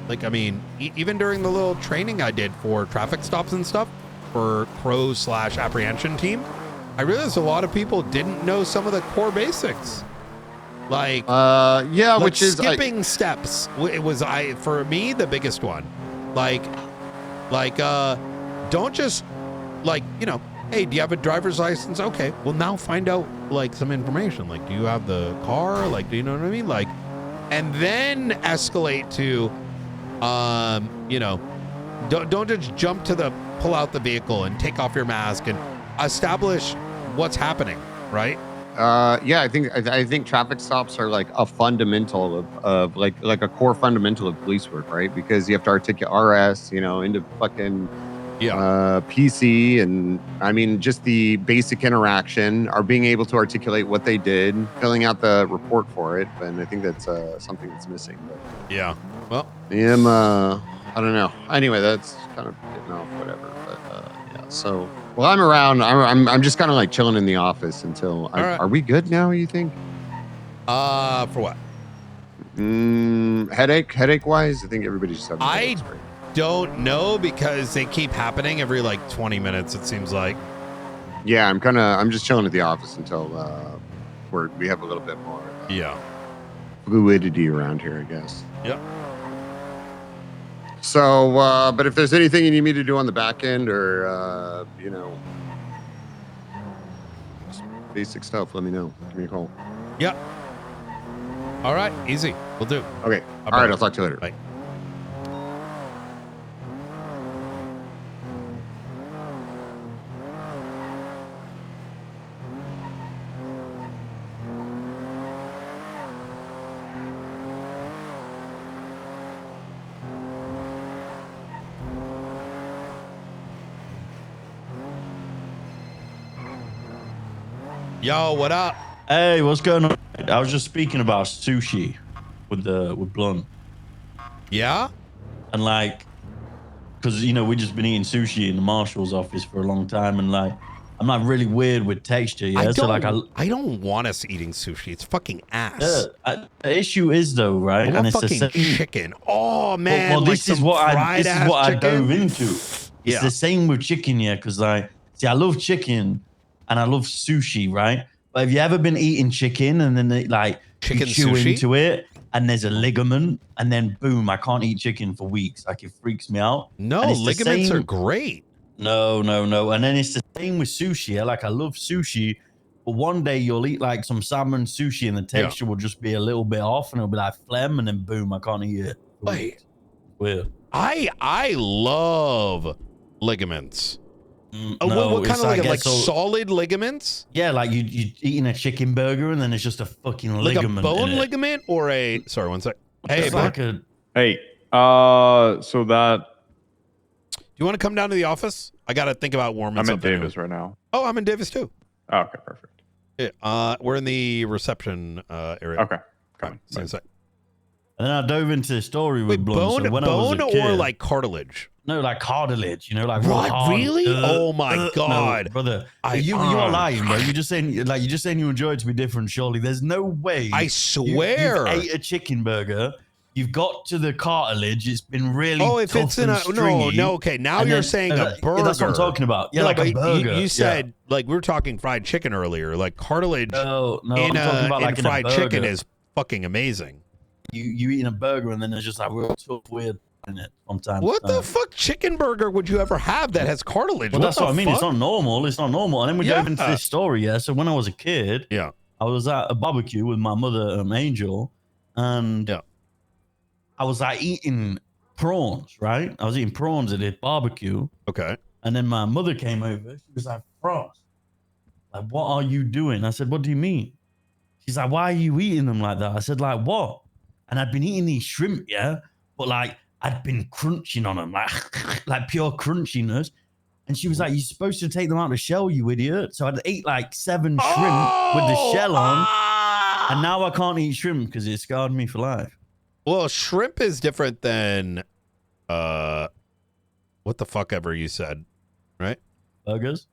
like, I mean, even during the little training I did for traffic stops and stuff for Crow/apprehension team, I realized a lot of people didn't know some of the core basics. Like, which is skipping steps. It was for me the biggest one. Like, don't just like, you know, hey, do you have a driver's license? Okay, well now find out like some information. Like, do you have the car? Like, do you know what I mean? Like, and then escalate to, you know, don't just jump to the pull out the vehicle and take off your mask and establish what's happening, right? Yeah, I think traffic stops are like a fundamental of like a core fundamental of police work, right? Because you have to articulate RS, you know, into fucking PC, and I mean just the basic interaction, or being able to articulate what they did, filling out the report for it. And I think that's something that's missing. But yeah, well, I don't know. Anyway, that's kind of getting off whatever. But yeah, so. Well, I'm around. I'm just kind of like chilling in the office until. right. Are we good now? You think? For what? Headache wise, I think everybody's just having headaches, right? Don't know because they keep happening every like 20 minutes. It seems like. Yeah, I'm just chilling at the office until we have a little bit more. Fluidity around here, I guess. Yep. So, but if there's anything you need me to do on the back end or you know, just basic stuff, let me know. Give me a call. Yep. All right, easy. We'll do. Okay. All right, I'll talk to you later. Bye. Yo, what up? Hey, what's going on? I was just speaking about sushi with Blunt. Yeah? And like, because, you know, we just been eating sushi in the marshal's office for a long time. And like, I'm not really weird with texture. Yeah. I don't want us eating sushi. It's fucking ass. The issue is though, right? I want and it's fucking the same chicken. Oh man. Well, like this is some what fried ass I chicken. dove into. It's Yeah. the same with chicken, yeah. Because like, see, I love chicken and I love sushi, right? But have you ever been eating chicken and then you Chicken chew sushi? into it and there's a ligament and then boom, I can't eat chicken for weeks. Like it freaks me out. No, And it's the ligaments are same- great. No. And then it's the same with sushi. Yeah? Like I love sushi, but one day you'll eat like some salmon sushi and the texture will just be a little bit off and it'll be like phlegm and then boom, I can't eat it. Wait. Weird. I love ligaments. No, what kind it's of ligament? Like so- solid ligaments? Yeah, like you eating a chicken burger and then it's just a fucking Like a ligament. bone in it. ligament or a sorry, one sec. Hey, It's bro. like a Hey, so that Do you want to come down to the office? I got to think about warming I'm in something. Davis right now. Oh, I'm in Davis too. Oh, okay, perfect. Yeah, we're in the reception area. Okay, coming. See you in a sec. And then I dove into the story with Blum. Bone, So when I was bone a or kid, like cartilage? no, like cartilage. You know, like real What, hard. really? Oh my no, God. brother! You are lying, bro. You're just saying you enjoy it to be different. Surely, there's no way. I swear. You've ate a chicken burger. You've got to the cartilage. It's been really. Oh, if tough it's in and a stringy, no. Okay, now and you're then- saying no, a burger. Yeah, that's what I'm talking about. Yeah, No, like a but burger. You yeah. said like we were talking fried chicken earlier. Like cartilage. No, in I'm talking about in like in a fried chicken burger. is fucking amazing. You eating a burger and then there's just like real tough weird in it sometimes. What the fuck chicken burger would you ever have that has cartilage? Well, that's the what I mean. It's fuck? not normal. It's not normal. And then we dove into Yeah. this story. Yeah. So when I was a kid, Yeah. I was at a barbecue with my mother, Angel, and I was like eating prawns. Right. I was eating prawns at this barbecue. Okay. And then my mother came over. She was like, "Frost, like, what are you doing?" I said, "What do you mean?" She's like, "Why are you eating them like that?" I said, "Like what?" And I'd been eating these shrimp, yeah, but like I'd been crunching on them, like pure crunchiness. And she was like, "You're supposed to take them out of the shell, you idiot." So I'd eat like 7 shrimp with the shell on, and now I can't eat shrimp because it scarred me for life. Well, shrimp is different than what the fuck ever you said, right? Burgers?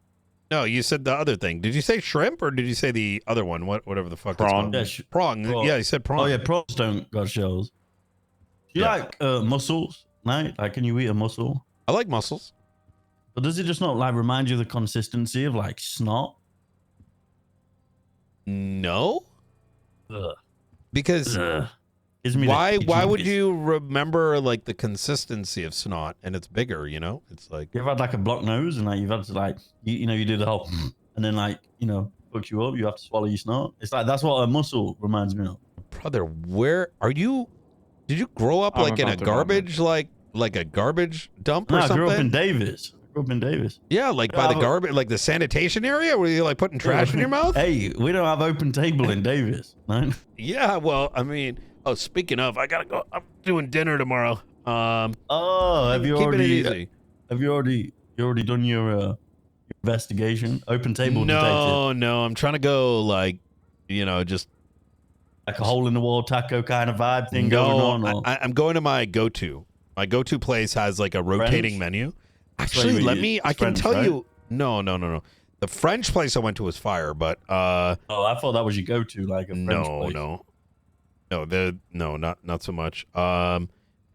No, you said the other thing. Did you say shrimp or did you say the other one? Whatever the fuck Prawn. it's Yeah, called. Prawn. Yeah, you said prawn. Oh yeah, prawns don't got shells. Do you like mussels? Right? Like, can you eat a mussel? I like mussels. But does it just not like remind you of the consistency of like snot? No. Ugh. Because Gives me the why would heebie-jeebies. you remember like the consistency of snot and it's bigger, you know? It's like You ever had like a blocked nose and like you've had to like you know you do the whole and then like you know fucks you up, you have to swallow your snot. It's like that's what a mussel reminds me of. brother, where are you? Did you grow up I'm like in a about to garbage like a garbage dump No, or I something? grew up in Davis. Yeah, like Yeah, by the garbage, like the sanitation area where you like putting trash in your mouth. Hey, we don't have open table in Davis, right? Yeah, well, I mean, oh, speaking of, I gotta go. I'm doing dinner tomorrow. Oh, have you keeping it already? easy. Have you already done your investigation? Open table detective, No, I'm trying to go like, you know, just like a hole in the wall taco kind of vibe thing going on. Or? I'm going to my go-to. My go-to place has like a rotating Friends? menu. That's where Actually, you let eat. me. I It's can Friends, tell right? you. No. The French place I went to was fire, but Oh, I thought that was your go-to, like a French place. No, not so much.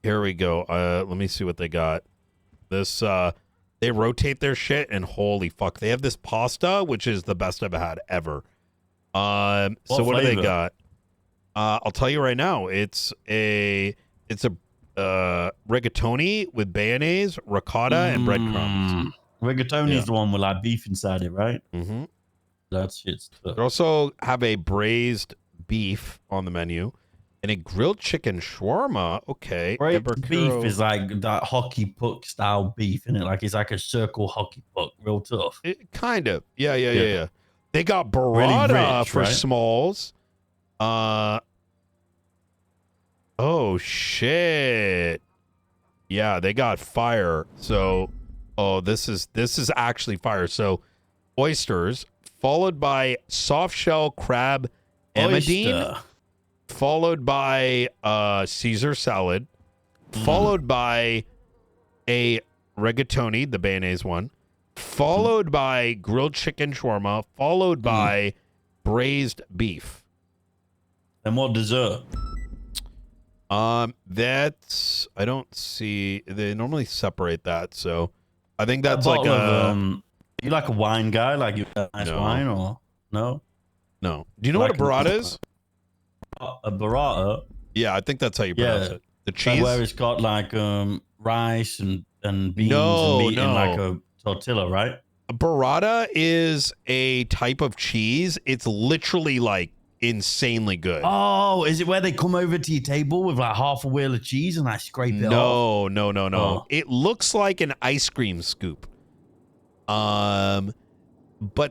Here we go. Let me see what they got. This they rotate their shit, and holy fuck, they have this pasta, which is the best I've had ever. So what do they got? I'll tell you right now. It's a rigatoni with mayonnaise, ricotta, and breadcrumbs. Rigatoni is the one with like beef inside it, right? Mm-hmm. That shit's tough. They also have a braised beef on the menu and a grilled chicken shawarma. Okay. Braised beef is like that hockey puck style beef, isn't it? Like it's like a circle hockey puck, real tough. Kind of. Yeah. They got burrata Really rich, for right? smalls. Oh shit. Yeah, they got fire. So, this is actually fire. So, oysters followed by soft shell crab emodine, followed by Caesar salad, followed by a rigatoni, the mayonnaise one, followed by grilled chicken shawarma, followed by braised beef. And what dessert? That's I don't see. They normally separate that, so I think that's A like bottle of, you like a wine guy? Like you got nice wine or no? No. Do you know what a burrata is? A burrata? Yeah, I think that's how you pronounce it. The cheese. Where it's got like rice and beans No, and meat in no. like a tortilla, right? A burrata is a type of cheese. It's literally like insanely good. Oh, is it where they come over to your table with like half a wheel of cheese and I scrape it off? No. Oh. It looks like an ice cream scoop. But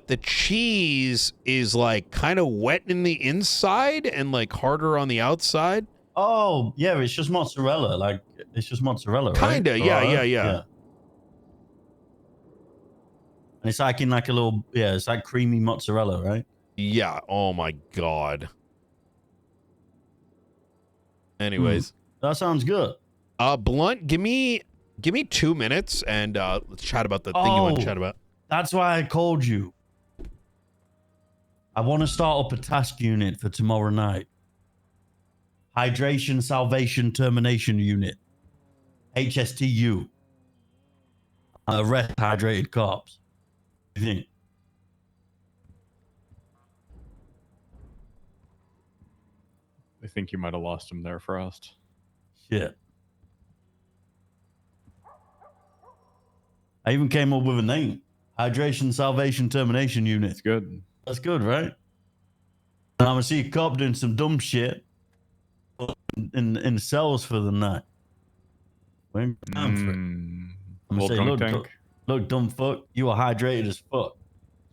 the cheese is like kind of wet in the inside and like harder on the outside. Oh, yeah, it's just mozzarella. Like it's just mozzarella, right? Kinda, yeah. And it's like in like a little, it's like creamy mozzarella, right? Yeah. Oh my god. Anyways, that sounds good. Blunt, give me 2 minutes and let's chat about the thing you want to chat about. That's why I called you. I want to start up a task unit for tomorrow night. Hydration Salvation Termination Unit. HSTU. Arrest hydrated cops. What do you think? I think you might have lost him there, Frost. Shit. I even came up with a name. Hydration Salvation Termination Unit. That's good. That's good, right? And I'm gonna see a cop doing some dumb shit in cells for the night. When I'm for it. I'm gonna say, look, dumb fuck, you are hydrated as fuck.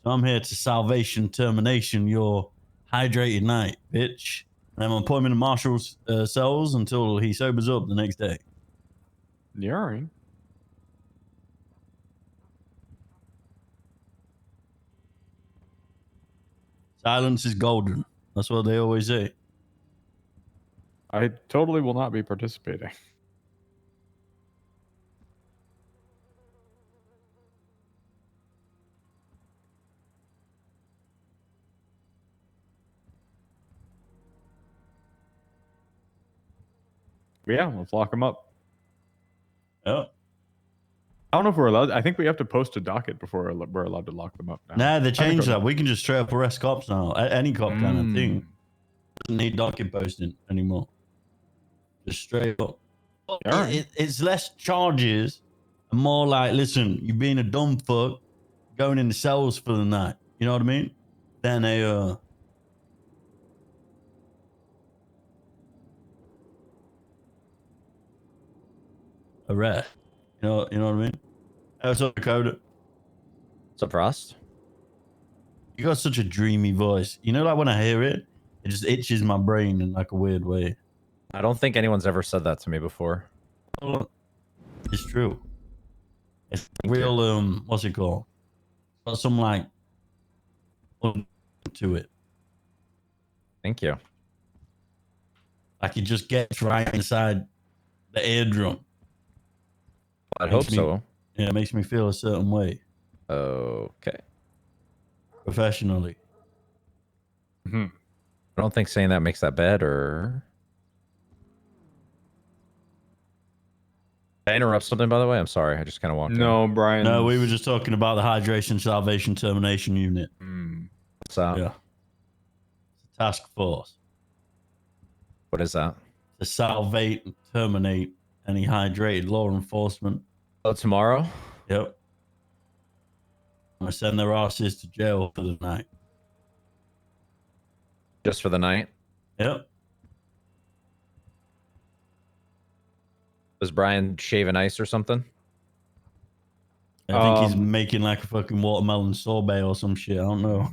So I'm here to salvation termination your hydrated night, bitch. And I'm gonna put him in the marshal's cells until he sobers up the next day. Yeah, all right. Silence is golden. That's what they always say. I totally will not be participating. Yeah, let's lock them up. Yeah. I don't know if we're allowed. I think we have to post a docket before we're allowed to lock them up now. Nah, they I think changed we're- that. We can just straight up arrest cops now. Any cop kind of thing. Doesn't need docket posting anymore. Just straight up. It's less charges and more like, listen, you being a dumb fuck, going in the cells for the night. You know what I mean? Then a arrest. You know what I mean? What's up, Dakota? What's up, Frost? You got such a dreamy voice. You know, like when I hear it, it just itches my brain in like a weird way. I don't think anyone's ever said that to me before. It's true. It's real. What's it called? Got some like to it. Thank you. Like it just gets right inside the eardrum. I'd hope so. Yeah, it makes me feel a certain way. Okay. Professionally. I don't think saying that makes that better. Did I interrupt something, by the way? I'm sorry. I just kind of walked in. No, Brian. No, we were just talking about the Hydration Salvation Termination Unit. What's that? Yeah. It's a task force. What is that? To salvate and terminate any hydrated law enforcement. Oh, tomorrow? Yep. I'm going to send their asses to jail for the night. Just for the night? Yep. Was Brian shaving ice or something? I think he's making like a fucking watermelon sorbet or some shit. I don't know.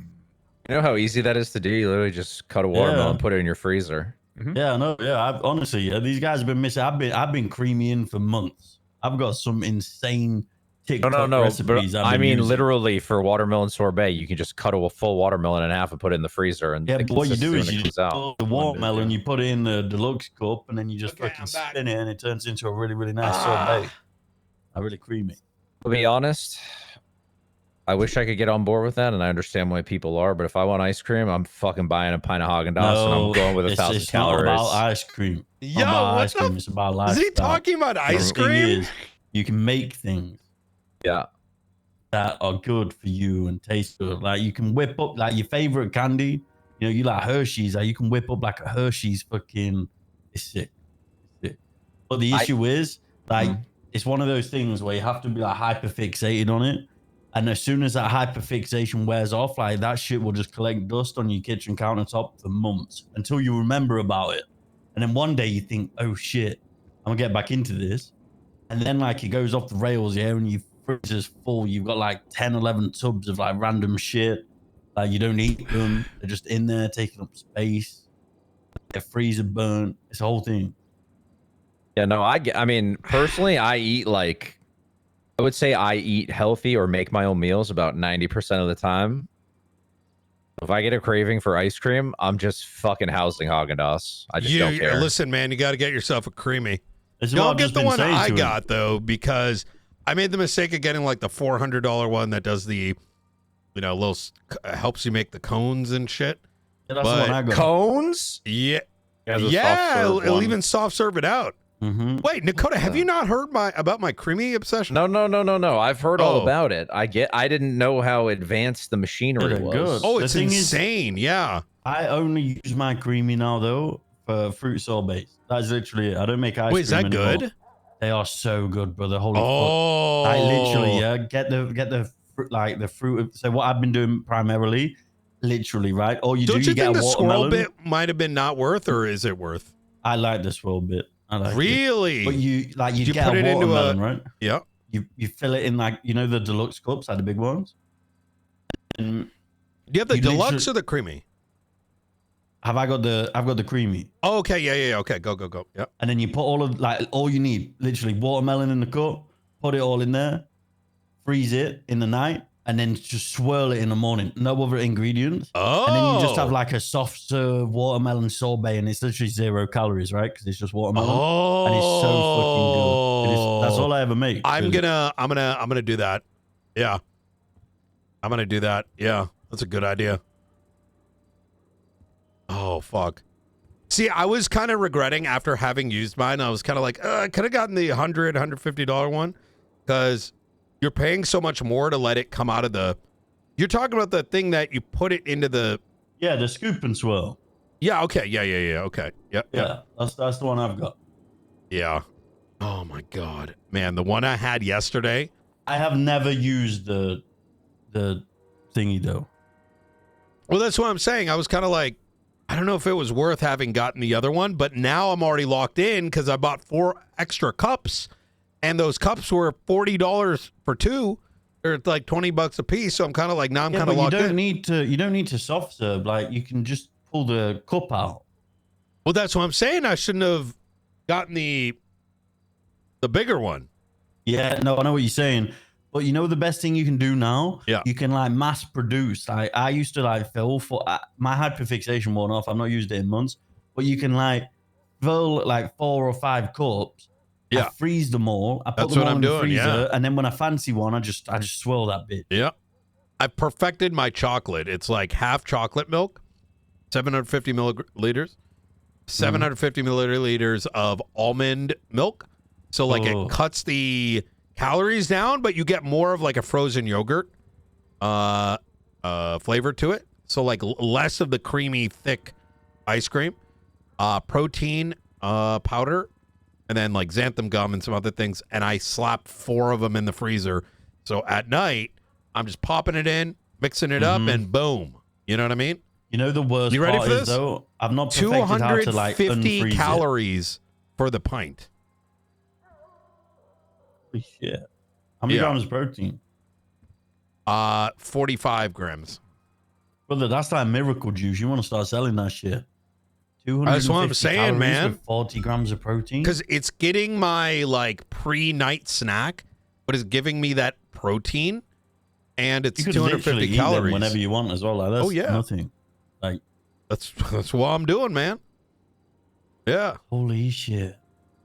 You know how easy that is to do? You literally just cut a watermelon and put it in your freezer. Yeah, I know. Yeah, honestly, these guys have been missing. I've been creamy in for months. I've got some insane TikTok No. recipes. But I mean, literally for watermelon sorbet, you can just cut a full watermelon in half and put it in the freezer. And yeah, but what you do is you comes out. the watermelon, you put it in the deluxe cup, and then you just fucking spin it, and it turns into a really, really nice sorbet. Really creamy. To be honest, I wish I could get on board with that, and I understand why people are. But if I want ice cream, I'm fucking buying a pint of Haagen-Dazs, and I'm going with 1,000 it's calories. Not about ice cream. It's Yo, not about what ice cream. It's about lifestyle. Is he talking about ice The thing cream? is, you can make things. Yeah. That are good for you and taste good. Like you can whip up like your favorite candy. You know, you like Hershey's. Like you can whip up like a Hershey's fucking. It's sick. It's sick. But the issue is like it's one of those things where you have to be like hyper fixated on it. And as soon as that hyper fixation wears off, like that shit will just collect dust on your kitchen countertop for months until you remember about it. And then one day you think, oh shit, I'm gonna get back into this. And then like it goes off the rails, yeah, and your fridge is full. You've got like 10, 11 tubs of like random shit. Like you don't eat them. They're just in there taking up space. Their freezer burnt. It's a whole thing. Yeah, no, I mean, personally, I would say I eat healthy or make my own meals about 90% of the time. If I get a craving for ice cream, I'm just fucking housing Haagen-Dazs. I just don't care. Listen, man, you got to get yourself a creamy. This is what Don't I've get just the been one saying I to him. got, though, because I made the mistake of getting like the $400 one that does the, you know, little helps you make the cones and shit. Yeah, that's the one I got. Cones? Yeah. Has a soft Yeah, serve it'll one. even soft serve it out. Wait, Dakota, have you not heard about my creamy obsession? No. I've heard all about it. I didn't know how advanced the machinery They're was. good. Oh, The it's thing is, insane. Yeah. I only use my creamy now though for fruit sorbets. That's literally it. I don't make ice Wait, is cream that anymore. good? They are so good, brother. Holy Oh. fuck! I literally get the like the fruit. So what I've been doing primarily, literally, right? All you Don't do, you you get think a the squirrel watermelon. bit might have been not worth, or is it worth? I like the swirl bit. I like Really? it. But you You get put a it into watermelon, right? Yeah. You fill it in like the deluxe cups, like the big ones. And Do you have the you deluxe literally- or the creamy? I've got the creamy. Oh, okay, yeah. Okay, go. Yep. And then you put all you need, literally watermelon in the cup, put it all in there, freeze it in the night, and then just swirl it in the morning. No other ingredients. Oh. And then you just have like a soft serve watermelon sorbet, and it's literally 0 calories, right? Because it's just watermelon. Oh. And it's so fucking good. That's all I ever make. I'm really. gonna do that. Yeah. I'm gonna do that. Yeah. That's a good idea. Oh, fuck. See, I was kind of regretting after having used mine. I was kind of like, I could have gotten the $100, $150 one because you're paying so much more to let it come out of the. You're talking about the thing that you put it into the. Yeah, the scoop and swirl. Yeah. Okay. Yeah. Okay. Yep. Yeah. That's the one I've got. Yeah. Oh my God, man, the one I had yesterday. I have never used the thingy though. Well, that's what I'm saying. I was kind of like, I don't know if it was worth having gotten the other one, but now I'm already locked in because I bought 4 extra cups, and those cups were $40 for 2. They're like $20 a piece. So I'm kind of like, now I'm kind of locked in. You don't need to soft serve. Like you can just pull the cup out. Well, that's what I'm saying. I shouldn't have gotten the bigger one. Yeah, no, I know what you're saying. But you know the best thing you can do now? Yeah. You can like mass produce. Like I used to like fill for my hyperfixation worn off. I've not used it in months. But you can like fill like 4 or 5 cups Yeah. I freeze them all. I put That's them what all I'm in the doing, freezer, yeah. and then when I fancy one, I just swirl that bit. Yeah. I perfected my chocolate. It's like half chocolate milk, 750 milliliters, 750 milliliters of almond milk. So like it cuts the calories down, but you get more of like a frozen yogurt flavor to it. So like less of the creamy, thick ice cream, protein powder, and then like xanthan gum and some other things. And I slapped 4 of them in the freezer. So at night, I'm just popping it in, mixing it up, and boom. You know what I mean? You know the worst You ready part for is, this? though, I've not perfected how to like 250 unfreeze calories for the pint. Holy shit. How many grams of protein? 45 grams. Brother, that's like miracle juice. You want to start selling that shit. That's what I'm saying, man. With 40 grams of protein. Because it's getting my like pre-night snack, but it's giving me that protein, and it's You could 250 literally eat calories them whenever you want as well. Like, that's nothing. Like that's what I'm doing, man. Yeah. Holy shit.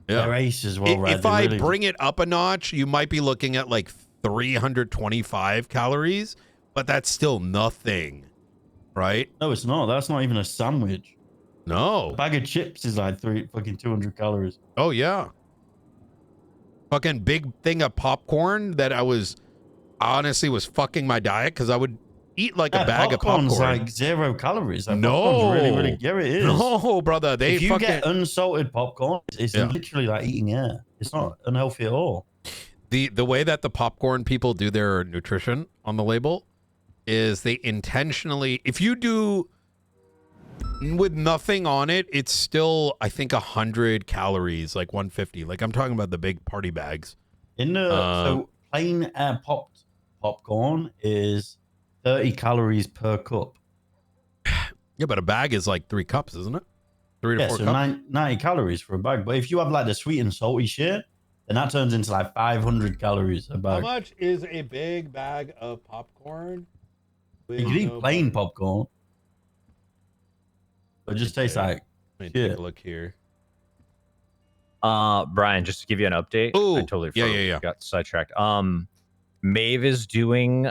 Yeah. They're ace as well, right? If They I really- bring it up a notch, you might be looking at like 325 calories, but that's still nothing, right? No, it's not. That's not even a sandwich. No. A bag of chips is like 200 calories. Oh yeah. Fucking big thing of popcorn that I honestly was fucking my diet because I would eat like a bag of popcorn. Popcorn's like 0 calories. Like, No. popcorn's really, yeah, it is. No, brother. If you get unsalted popcorn, it's literally like eating air. It's not unhealthy at all. The way that the popcorn people do their nutrition on the label is they intentionally, if you do with nothing on it, it's still, I think, 100 calories, like 150. Like I'm talking about the big party bags. In the so plain air popped popcorn is 30 calories per cup. Yeah, but a bag is like 3 cups, isn't it? 3 to 4 so cups. 90 calories for a bag. But if you have like the sweet and salty shit, then that turns into like 500 calories a How bag. much is a big bag of popcorn? You can eat plain popcorn. But it just tastes like Let me shit. take a look here. Brian, just to give you an update. I totally got sidetracked. Maeve is doing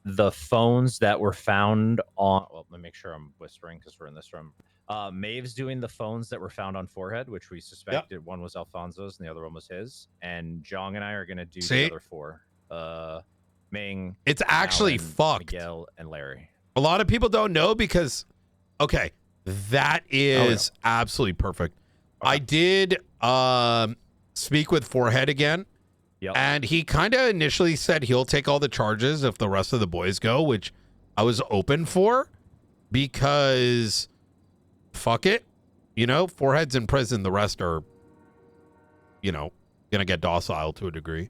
the phones that were found on. Well, let me make sure I'm whispering because we're in this room. Maeve's doing the phones that were found on Forehead, which we suspected one was Alfonso's and the other one was his. And Jong and I are gonna do the other 4. Ming. It's actually Alan, fucked. Miguel and Larry. A lot of people don't know because, okay, that is absolutely perfect. I did speak with Forehead again, and he kind of initially said he'll take all the charges if the rest of the boys go, which I was open for because fuck it. You know, Forehead's in prison. The rest are, you know, going to get docile to a degree.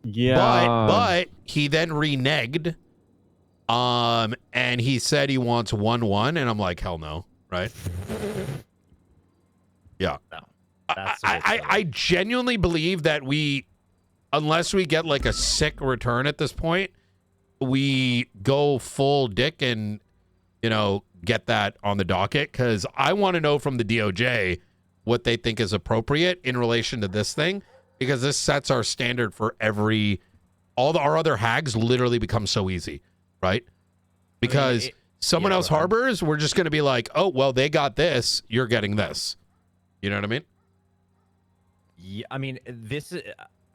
Yeah. But he then reneged. And he said he wants 1-1, and I'm like, hell no, right? Yeah. No. I genuinely believe that unless we get like a sick return at this point, we go full dick and, you know, get that on the docket, because I want to know from the DOJ what they think is appropriate in relation to this thing, because this sets our standard for our other hags literally become so easy, right? Because someone else harbors, we're just going to be like, oh, well, they got this, you're getting this. You know what I mean? Yeah, I mean, this is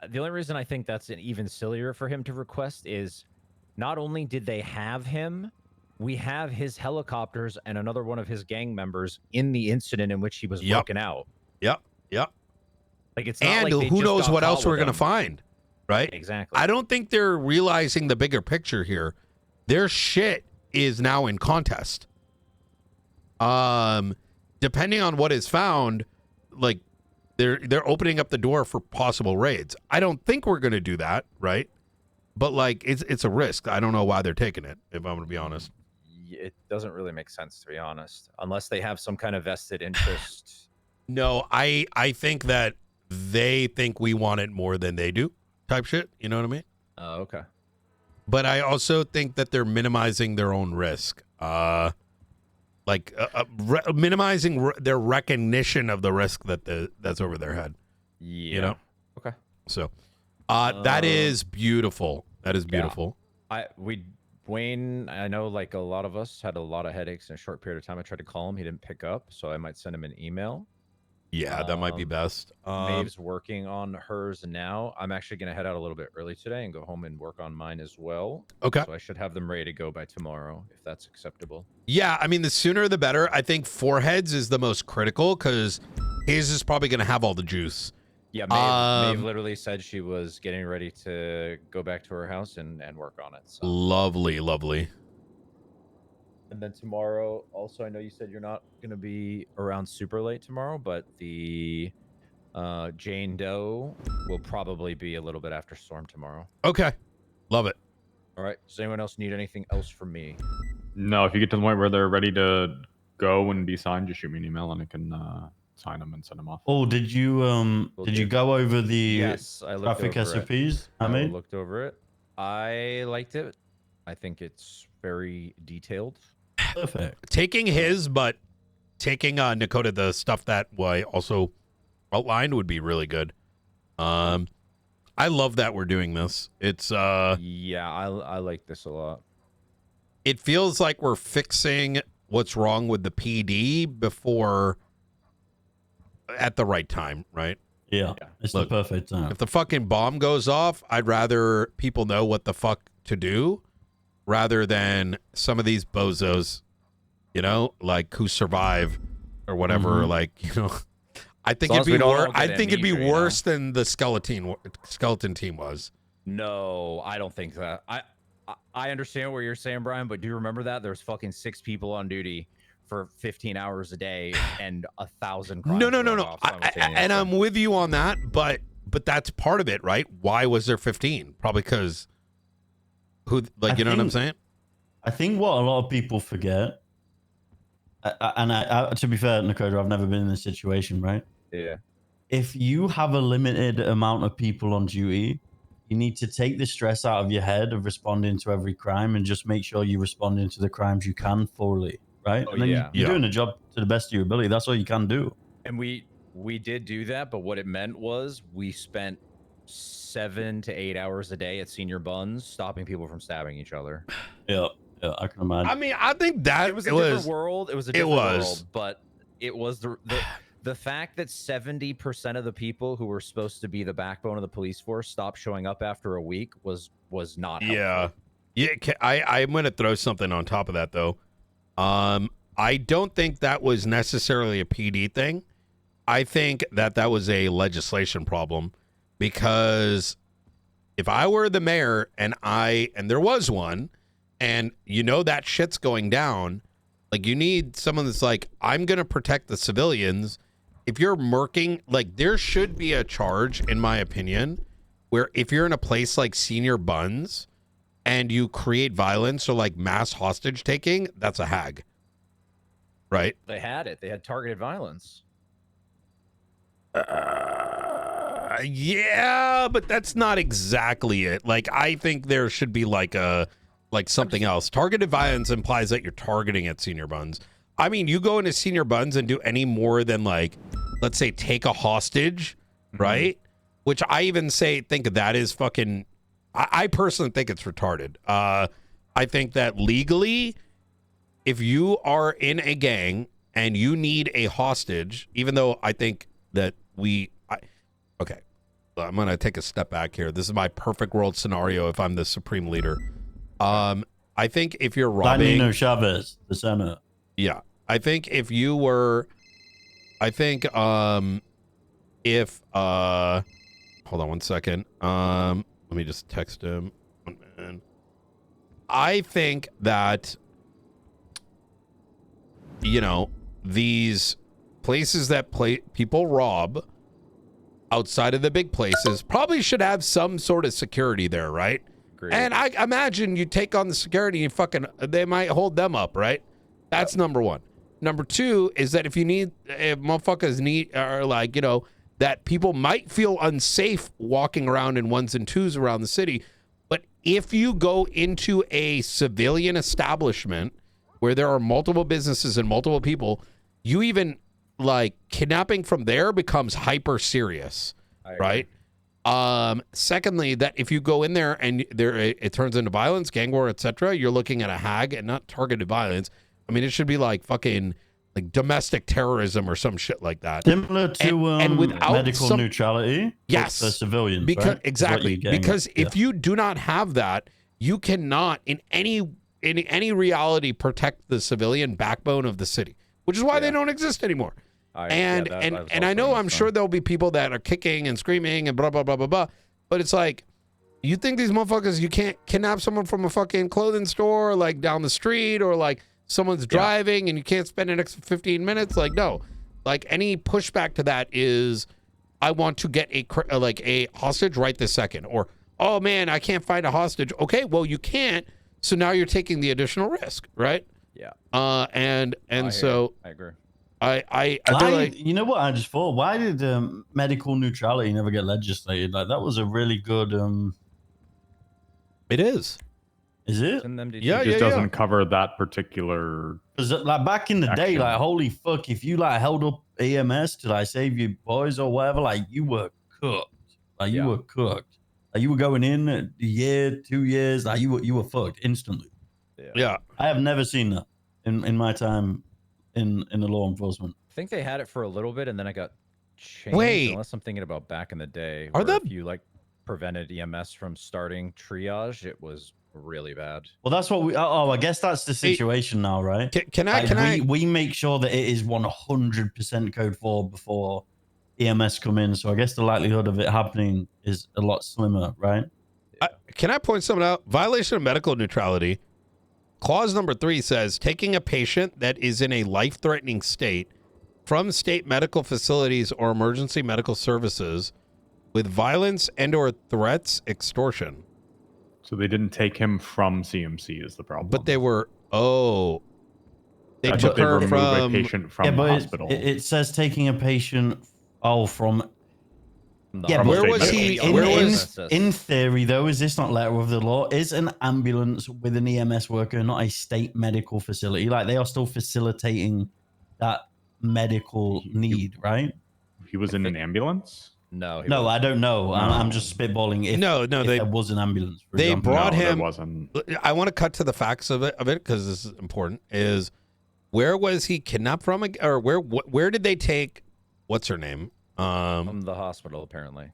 the only reason I think that's an even sillier for him to request is not only did they have him, we have his helicopters and another one of his gang members in the incident in which he was broken out. Yep. Like it's not And like they who just knows got what else caught we're with going to him. find, right? Exactly. I don't think they're realizing the bigger picture here. Their shit is now in contest. Depending on what is found, like they're opening up the door for possible raids. I don't think we're going to do that, right? But like it's a risk. I don't know why they're taking it, if I'm going to be honest. It doesn't really make sense, to be honest, unless they have some kind of vested interest. No, I think that they think we want it more than they do, type shit. You know what I mean? Oh, okay. But I also think that they're minimizing their own risk. Like like minimizing their recognition of the risk that's over their head. Yeah. You know. Okay. So, that is beautiful. That is beautiful. Wayne, I know like a lot of us had a lot of headaches in a short period of time. I tried to call him, he didn't pick up, so I might send him an email. Yeah, that might be best. Maeve's working on hers now. I'm actually gonna head out a little bit early today and go home and work on mine as well. Okay. So I should have them ready to go by tomorrow, if that's acceptable. Yeah, I mean, the sooner the better. I think foreheads is the most critical because his is probably going to have all the juice. Yeah, Maeve literally said she was getting ready to go back to her house and work on it. So. Lovely, lovely. And then tomorrow, also, I know you said you're not going to be around super late tomorrow, but the Jane Doe will probably be a little bit after storm tomorrow. Okay. Love it. All right. Does anyone else need anything else from me? No, if you get to the point where they're ready to go and be signed, just shoot me an email and I can sign them and send them off. Oh, did you go over the Yes, I looked traffic over SOPs? I Hamid? looked over it. I liked it. I think it's very detailed. Perfect. Taking his, but taking Nakota, the stuff that I also outlined would be really good. I love that we're doing this. It's yeah, I like this a lot. It feels like we're fixing what's wrong with the PD before at the right time, right? Yeah, it's Look, the perfect time. If the fucking bomb goes off, I'd rather people know what the fuck to do rather than some of these bozos, you know, like who survive or whatever. Like, you know, I think it'd be worse. I think it'd be worse than the skeleton team was. No, I don't think that. I understand what you're saying, Brian, but do you remember that there's fucking 6 people on duty for 15 hours a day and 1,000 crimes? No. And I'm with you on that, but that's part of it, right? Why was there 15? Probably because you know what I'm saying? I think what a lot of people forget, and to be fair, Nakota, I've never been in this situation, right? Yeah. If you have a limited amount of people on duty, you need to take the stress out of your head of responding to every crime and just make sure you're responding to the crimes you can fully, right? Oh, and then yeah. you're doing the job to the best of your ability. That's all you can do. And we did do that, but what it meant was we spent 7 to 8 hours a day at Senior Buns stopping people from stabbing each other. Yeah, I can imagine. I mean, I think that it was a different world. It was a different world, but it was the fact that 70% of the people who were supposed to be the backbone of the police force stopped showing up after a week was not helpful. Yeah. I'm going to throw something on top of that, though. I don't think that was necessarily a PD thing. I think that was a legislation problem because if I were the mayor and there was one, and you know that shit's going down, like you need someone that's like, I'm going to protect the civilians. If you're murking, like there should be a charge, in my opinion, where if you're in a place like Senior Buns and you create violence or like mass hostage taking, that's a hag. Right? They had it. They had targeted violence. Yeah, but that's not exactly it. Like, I think there should be like something else. Targeted violence implies that you're targeting at Senior Buns. I mean, you go into Senior Buns and do any more than like, let's say, take a hostage, right? Which I even think that is fucking. I personally think it's retarded. I think that legally, if you are in a gang and you need a hostage, even though I think that okay, I'm going to take a step back here. This is my perfect world scenario if I'm the supreme leader. I think if you're robbing... Nino Chavez, the Senate. Yeah. I think if you were... I think if... hold on one second. Let me just text him. I think that... You know, these places that people rob outside of the big places probably should have some sort of security there, right? Great. And I imagine you take on the security and they might hold them up, right? That's number one. Number two is that if motherfuckers need, or like, you know, that people might feel unsafe walking around in 1s and 2s around the city. But if you go into a civilian establishment where there are multiple businesses and multiple people, you even like kidnapping from there becomes hyper serious, right? Secondly, that if you go in there and it turns into violence, gang war, etc., you're looking at a HAG and not targeted violence. I mean, it should be like fucking like domestic terrorism or some shit like that. Similar to and without medical neutrality. Yes, for civilians. Because right? exactly, because if you do not have that, you cannot in any reality protect the civilian backbone of the city, which is why they don't exist anymore. And I know I'm sure there'll be people that are kicking and screaming and blah blah blah blah blah, but it's like, you think these motherfuckers, you can't kidnap someone from a fucking clothing store like down the street, or like someone's driving and you can't spend an extra 15 minutes? Like, no, like any pushback to that is, I want to get a hostage right this second, or oh man, I can't find a hostage. Okay, well you can't, so now you're taking the additional risk, right? Yeah. And so I agree. I feel like, you know what I just thought? Why did medical neutrality never get legislated? Like that was a really good. It is. Is it? Yeah, it just doesn't cover that particular. Because like back in the day, like holy fuck, if you like held up EMS to like save your boys or whatever, like you were cooked. Like you were cooked. Like you were going in a year, 2 years, like you were fucked instantly. Yeah. I have never seen that in my time in the law enforcement. I think they had it for a little bit, and then it got changed. Wait. Unless I'm thinking about back in the day, Are where the- if you like prevented EMS from starting triage, it was really bad. Well, that's what we. Oh, I guess that's the situation now, right? We make sure that it is 100% code 4 before EMS come in. So I guess the likelihood of it happening is a lot slimmer, right? Can I point something out? Violation of medical neutrality. Clause number 3 says taking a patient that is in a life-threatening state from state medical facilities or emergency medical services with violence and or threats, extortion. So they didn't take him from CMC is the problem. But they were, they I took thought her removed from a patient from the hospital. It says taking a patient. from. Yeah, From but the where was state he? medical In theory, though, is this not letter of the law? Is an ambulance with an EMS worker not a state medical facility? Like they are still facilitating that medical need, right? He was in an ambulance? No. No, I don't know. I'm just spitballing. If there was an ambulance, for They example. brought No, there him. wasn't. I want to cut to the facts of it because this is important. Is where was he kidnapped from, or where did they take? What's her name? From the hospital, apparently.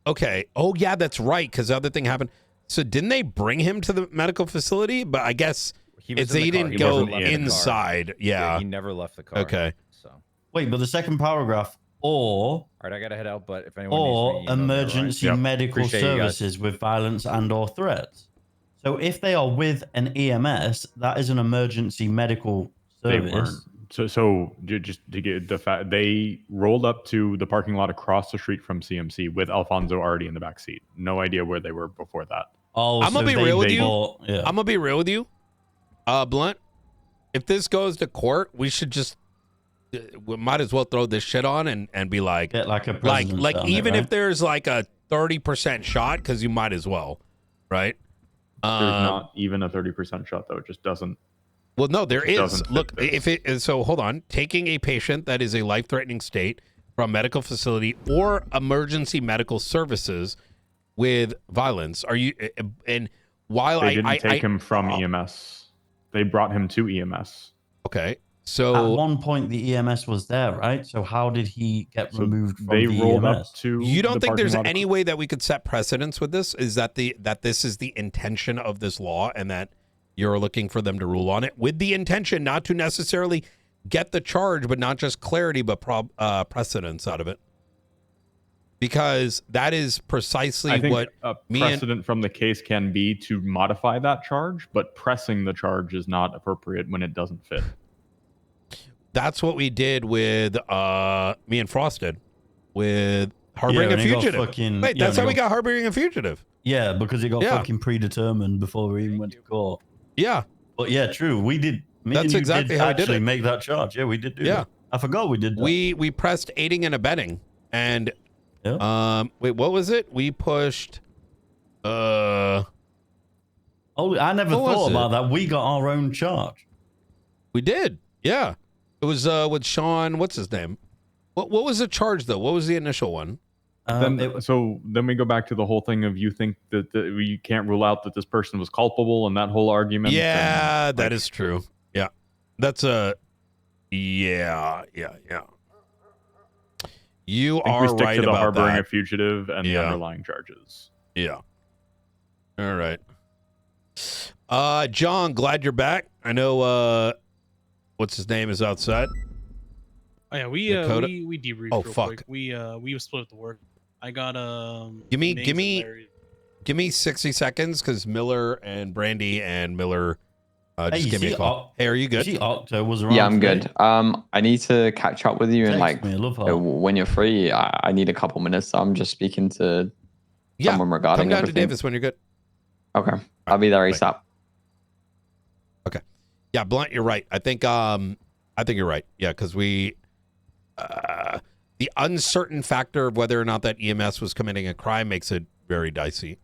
Okay. Oh yeah, that's right. Because the other thing happened. So didn't they bring him to the medical facility? But I guess He was it's in the they car. didn't He go wasn't in the car. inside. Yeah. He never left the car. Okay. So. Wait, but the second paragraph, or All right, I gotta head out. But if anyone needs me, or email me, all right? emergency medical Appreciate you guys. services with violence and or threats. So if they are with an EMS, that is an emergency medical They service. weren't. So just to get the fact, they rolled up to the parking lot across the street from CMC with Alfonso already in the back seat. No idea where they were before that. Oh, I'm gonna be real with you. Yeah. I'm gonna be real with you. Blunt. If this goes to court, we should just we might as well throw this shit on and be like, Get like a like president on it, even right? if there's like a 30% shot, because you might as well, right? There's not even a 30% shot though. It just doesn't. Well, no, there It is. doesn't fit Look, this. if it so hold on, taking a patient that is a life-threatening state from medical facility or emergency medical services with violence. Are you? And while They didn't take him from EMS. They brought him to EMS. Okay, so At one point, the EMS was there, right? So how did he get removed from they the rolled EMS? up to. you don't the think there's parking lot any way that we could set precedence with this? Is that this is the intention of this law, and that you're looking for them to rule on it with the intention not to necessarily get the charge, but not just clarity, but precedence out of it? Because that is precisely I think what a me and precedent from the case can be to modify that charge, but pressing the charge is not appropriate when it doesn't fit. that's what we did with me and Frosted with harboring when a it got fugitive. fucking- Wait, yeah, that's when how it we got harboring a fugitive. Yeah, because it got Yeah. fucking predetermined before we even went to court. Yeah. But yeah, true. We did. Me That's and you exactly did how I did actually it. make that charge. Yeah, we did do Yeah. that. I forgot we did that. We pressed aiding and abetting, and wait, what was it? We pushed. Oh, I never what was thought it? about that. We got our own charge. We did. Yeah. It was with Sean. What's his name? What was the charge though? What was the initial one? Then we go back to the whole thing of you think that we can't rule out that this person was culpable and that whole argument. Yeah, that is true. Yeah. That's a yeah. You I think we are stick right to the about harboring that. a fugitive and the Yeah. underlying charges. Yeah. All right. John, glad you're back. I know what's his name is outside. Oh yeah, we debriefed Oh, real fuck. quick. We split up the work. I got Give Migs and me Larry. 60 seconds because Miller and Brandy and Miller Hey, just you give me see a call. Hey, are you good? See, Octo was around. Yeah, I'm today. good. I need to catch up with you and Text me, I love her. when you're free, I need a couple minutes. So I'm just speaking to someone regarding Come down everything. to Davis when you're good. Okay, I'll be there ASAP. Okay. Yeah, Blunt, you're right. I think you're right. Yeah, because we the uncertain factor of whether or not that EMS was committing a crime makes it very dicey.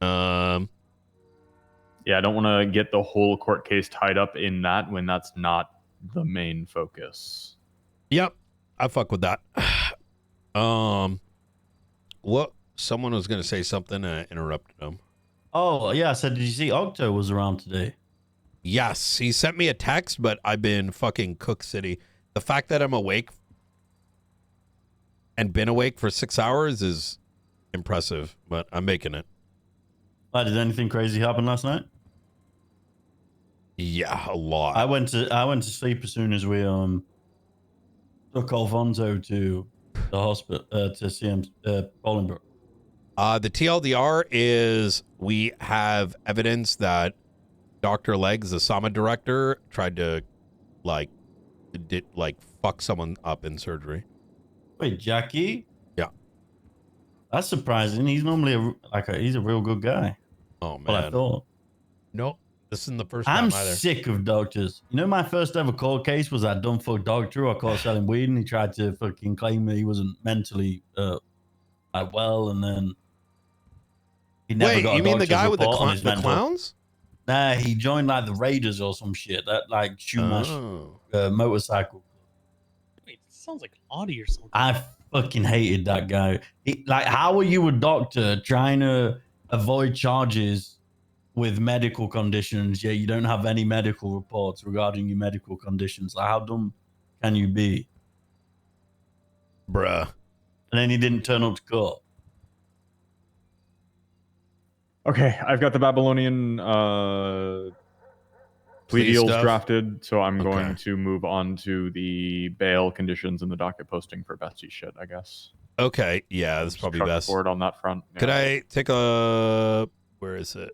Yeah, I don't want to get the whole court case tied up in that when that's not the main focus. Yep, I fuck with that. What? Someone was gonna say something and I interrupted them. Oh yeah, I said, did you see Octo was around today? Yes, he sent me a text, but I've been fucking Cook City. The fact that I'm awake and been awake for 6 hours is impressive, but I'm making it. Did anything crazy happen last night? Yeah, a lot. I went to sleep as soon as we took Alfonso to the hospital to see him Bolingbroke. The TLDR is we have evidence that Dr. Legs, the SAMA director, tried to fuck someone up in surgery. Wait, Jackie? Yeah. That's surprising. He's normally he's a real good guy. Oh man. Well, I thought. Nope. This isn't the first I'm time either. sick of doctors. You know, my first ever court case was that dumb fuck doctor who I caught selling weed, and he tried to fucking claim that he wasn't mentally well, and then he never Wait, got a you mean the doctor's guy with the, report on his mental. clowns? Nah, he joined like the Raiders or some shit. That like shoemash motorcycle. Wait, this sounds like Audi or something. I fucking hated that guy. How are you a doctor trying to avoid charges with medical conditions? Yeah, you don't have any medical reports regarding your medical conditions. Like, how dumb can you be? Bruh. And then he didn't turn up to court. Okay, I've got the Babylonian plea Plea deals stuff? drafted, so I'm going Okay. to move on to the bail conditions and the docket posting for Betsy's shit, I guess. Okay, yeah, that's probably Truck best. forward on that front. Could yeah. I take a... Where is it?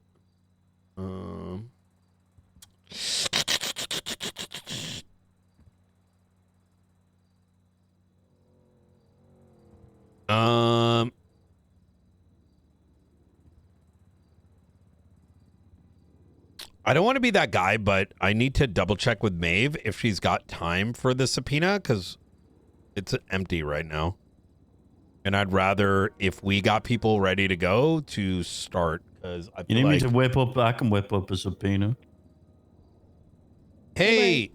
I don't want to be that guy, but I need to double check with Maeve if she's got time for the subpoena because it's empty right now. And I'd rather, if we got people ready to go, to start because I You feel need me like, to whip up? I can whip up a subpoena. hey,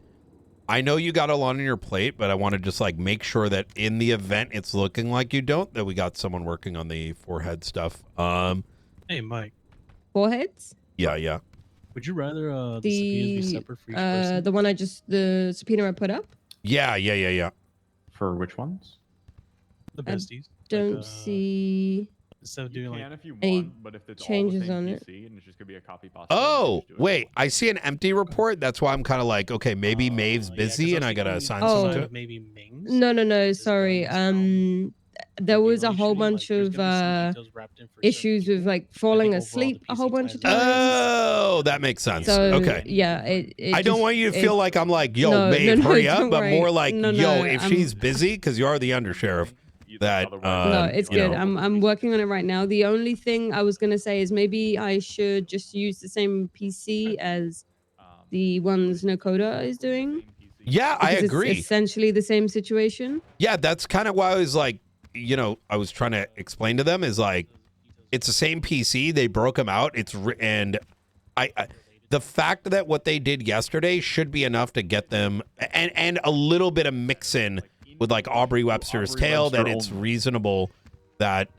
I know you got a lot on your plate, but I want to just like make sure that in the event it's looking like you don't, that we got someone working on the forehead stuff. Hey, Mike. Foreheads? Yeah. Would you rather the subpoenas be separate for each person? The one the subpoena I put up? Yeah. For which ones? The I besties. don't see Instead of doing if you any want, but if it's changes all on the it. same PC and it's just gonna be a copy pasta, Oh, wait, I see an empty report. That's why I'm kind of like, okay, maybe Maeve's busy and I got to assign someone to it. Maybe Mings. No, sorry. There was a whole bunch of issues with like falling asleep a whole bunch of times. Oh, that makes sense. So, Okay. yeah, I don't want you to feel like I'm like, yo, No, Maeve, no, hurry up, don't but worry. more like, No, yo, no, if I'm- she's busy, because you are the undersheriff, that no, it's you good. know. I'm working on it right now. The only thing I was gonna say is maybe I should just use the same PC as the ones Nakoda is doing. Yeah, I Because agree. It's essentially the same situation. Yeah, that's kind of why I was like, you know, I was trying to explain to them is like, it's the same PC. They broke them out. And the fact that what they did yesterday should be enough to get them, and a little bit of mix-in with like Aubrey Webster's tale, that it's reasonable that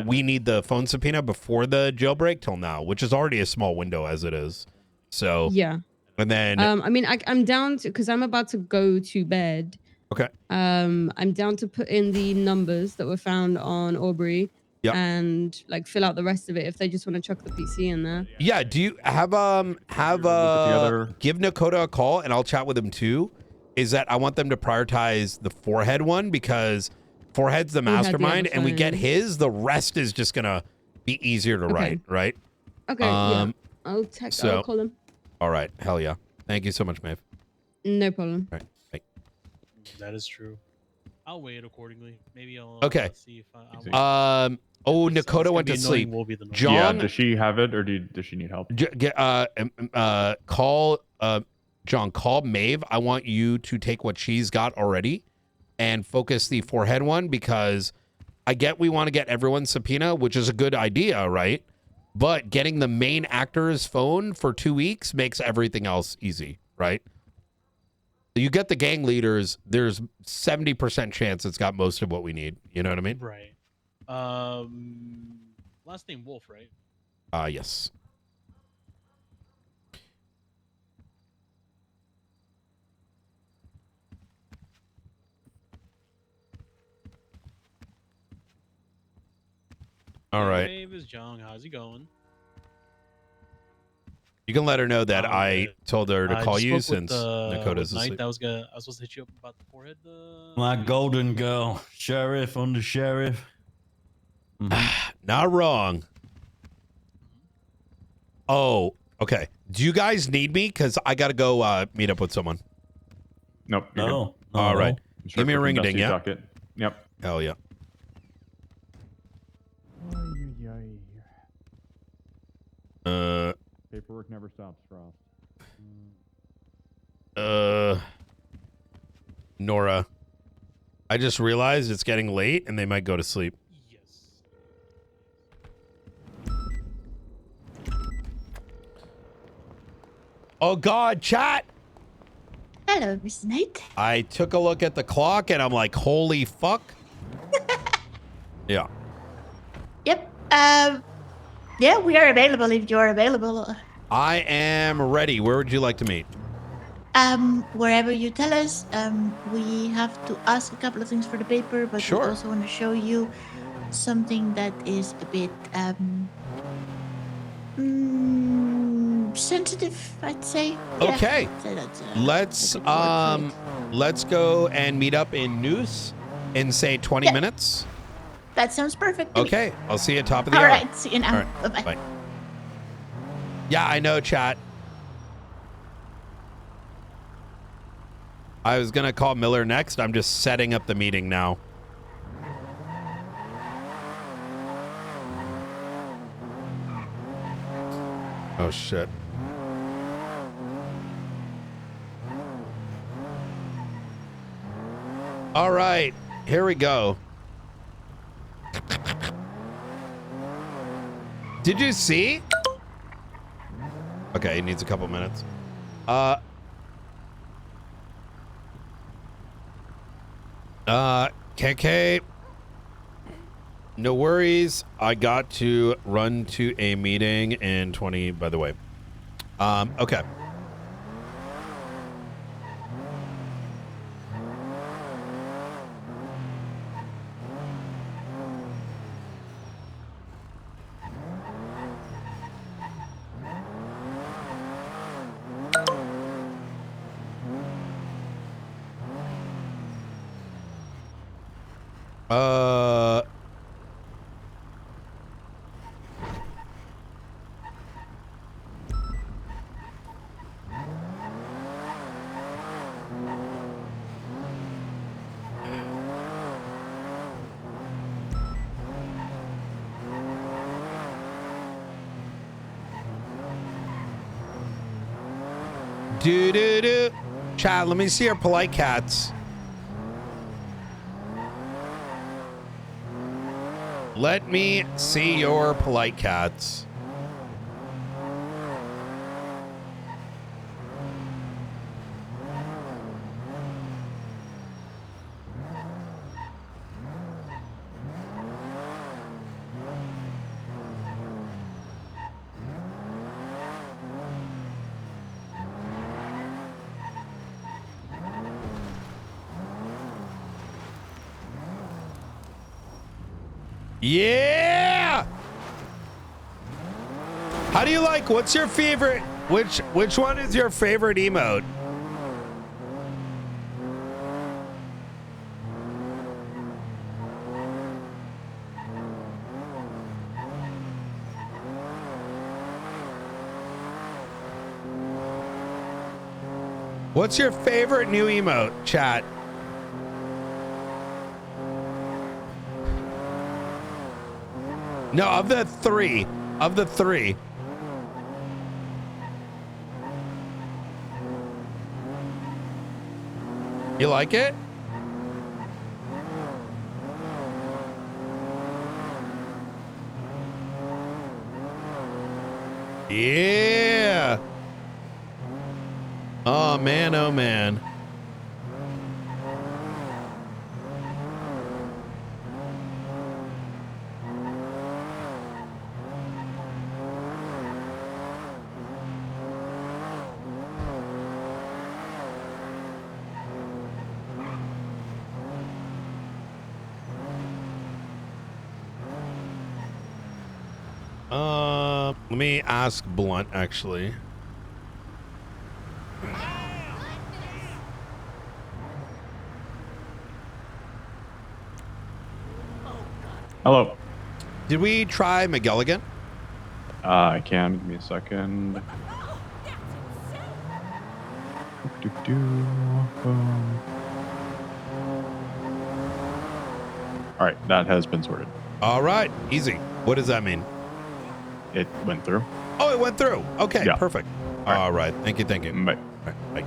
we need the phone subpoena before the jailbreak till now, which is already a small window as it is. So Yeah. And then I mean, I'm down to, because I'm about to go to bed. Okay. I'm down to put in the numbers that were found on Aubrey. Yep. And like fill out the rest of it if they just want to chuck the PC in there. Yeah, do you have give Nakota a call and I'll chat with him too? Is that I want them to prioritize the forehead one because forehead's the mastermind, and we get his, the rest is just gonna be easier to write, right? Okay, yeah. I'll call him. All right, hell yeah. Thank you so much, Maeve. No problem. All right, bye. That is true. I'll weigh it accordingly. Maybe I'll see if Nakota went to sleep. John, yeah, does she have it or does she need help? John, call Maeve. I want you to take what she's got already and focus the forehead one, because I get we want to get everyone's subpoena, which is a good idea, right? But getting the main actor's phone for 2 weeks makes everything else easy, right? You get the gang leaders, there's 70% chance it's got most of what we need. You know what I mean? Right. Last name Wolf, right? Yes. All right. Hey, Miss Jong, how's it going? You can let her know that I told her to call you since Nakota's night asleep. that I was supposed to hit you up about the forehead. My golden girl, sheriff, under sheriff. Not wrong. Oh, okay. Do you guys need me? Because I got to go meet up with someone. Nope. No. All right. Give me a ring a ding, yeah? Yep. Hell yeah. Paperwork never stops, Frost. Nora, I just realized it's getting late and they might go to sleep. Oh God, chat. Hello, Miss Knight. I took a look at the clock and I'm like, holy fuck. Yeah. Yep. Yeah, we are available if you're available. I am ready. Where would you like to meet? Wherever you tell us. We have to ask a couple of things for the paper, but we also want to show you something that is a bit sensitive, I'd say. Yeah, Okay. so that's, let's go and meet up in Noose in say 20 minutes. That sounds perfect. to me. Okay, I'll see you at top of the All hour. right, see you now. All right, Bye-bye. bye. Yeah, I know, chat. I was gonna call Miller next. I'm just setting up the meeting now. Oh shit. All right, here we go. Did you see? Okay, he needs a couple minutes. KK. No worries. I got to run to a meeting in 20, by the way. Okay. Do-do-do. Chad, let me see your polite cats. Let me see your polite cats. Yeah. How do you like? What's your favorite? Which one is your favorite emote? What's your favorite new emote, chat? No, of the three. Of the three. You like it? Yeah. Oh man, oh man. Let me ask Blunt actually. Hello. Did we try Miguel again? I can. Give me a second. All right, that has been sorted. All right, easy. What does that mean? It went through. Oh, it went through. Okay, Yeah. perfect. All right. Thank you. Thank you. Bye. All right, bye.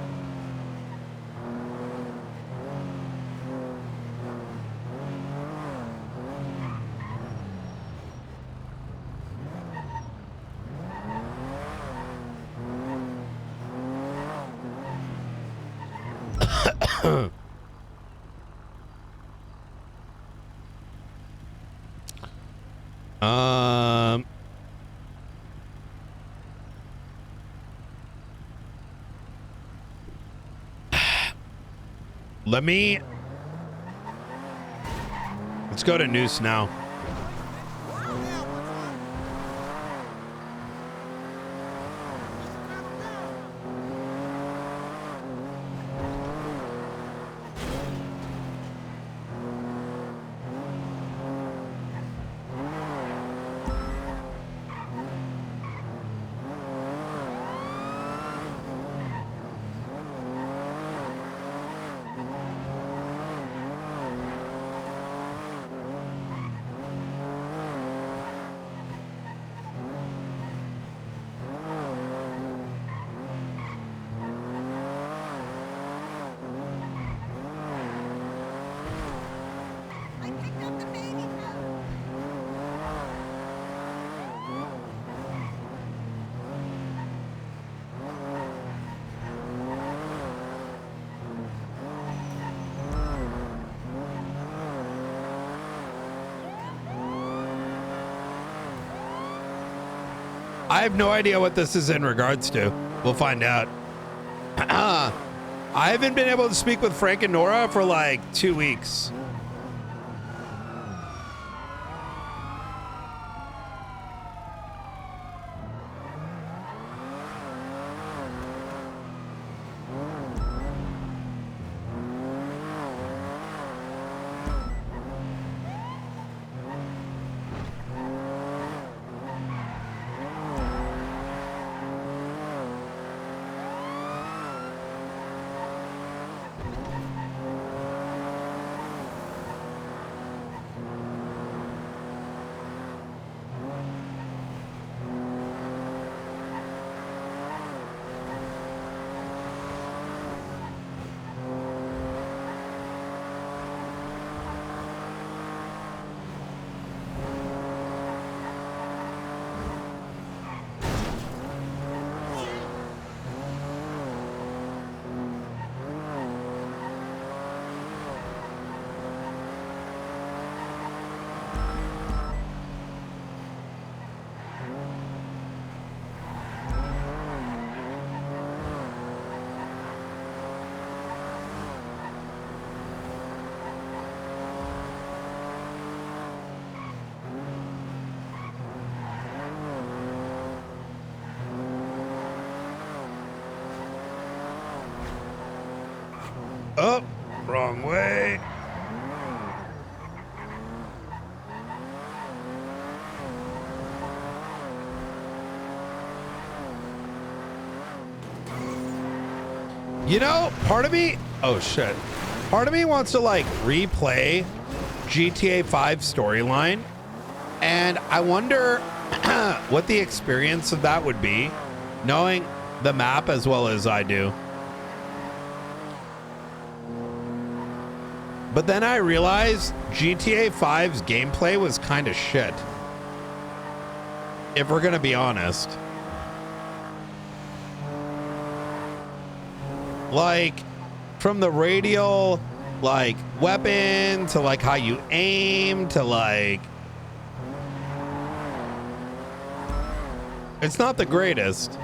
Let's go to Noose now. I have no idea what this is in regards to. We'll find out. I haven't been able to speak with Frank and Nora for like 2 weeks. Oh, wrong way. You know, part of me, oh shit. Part of me wants to like replay GTA 5 storyline, and I wonder what the experience of that would be, knowing the map as well as I do. But then I realized GTA 5's gameplay was kind of shit, if we're gonna be honest. Like, from the radial, like, weapon, to, like, how you aim, to, like... It's not the greatest.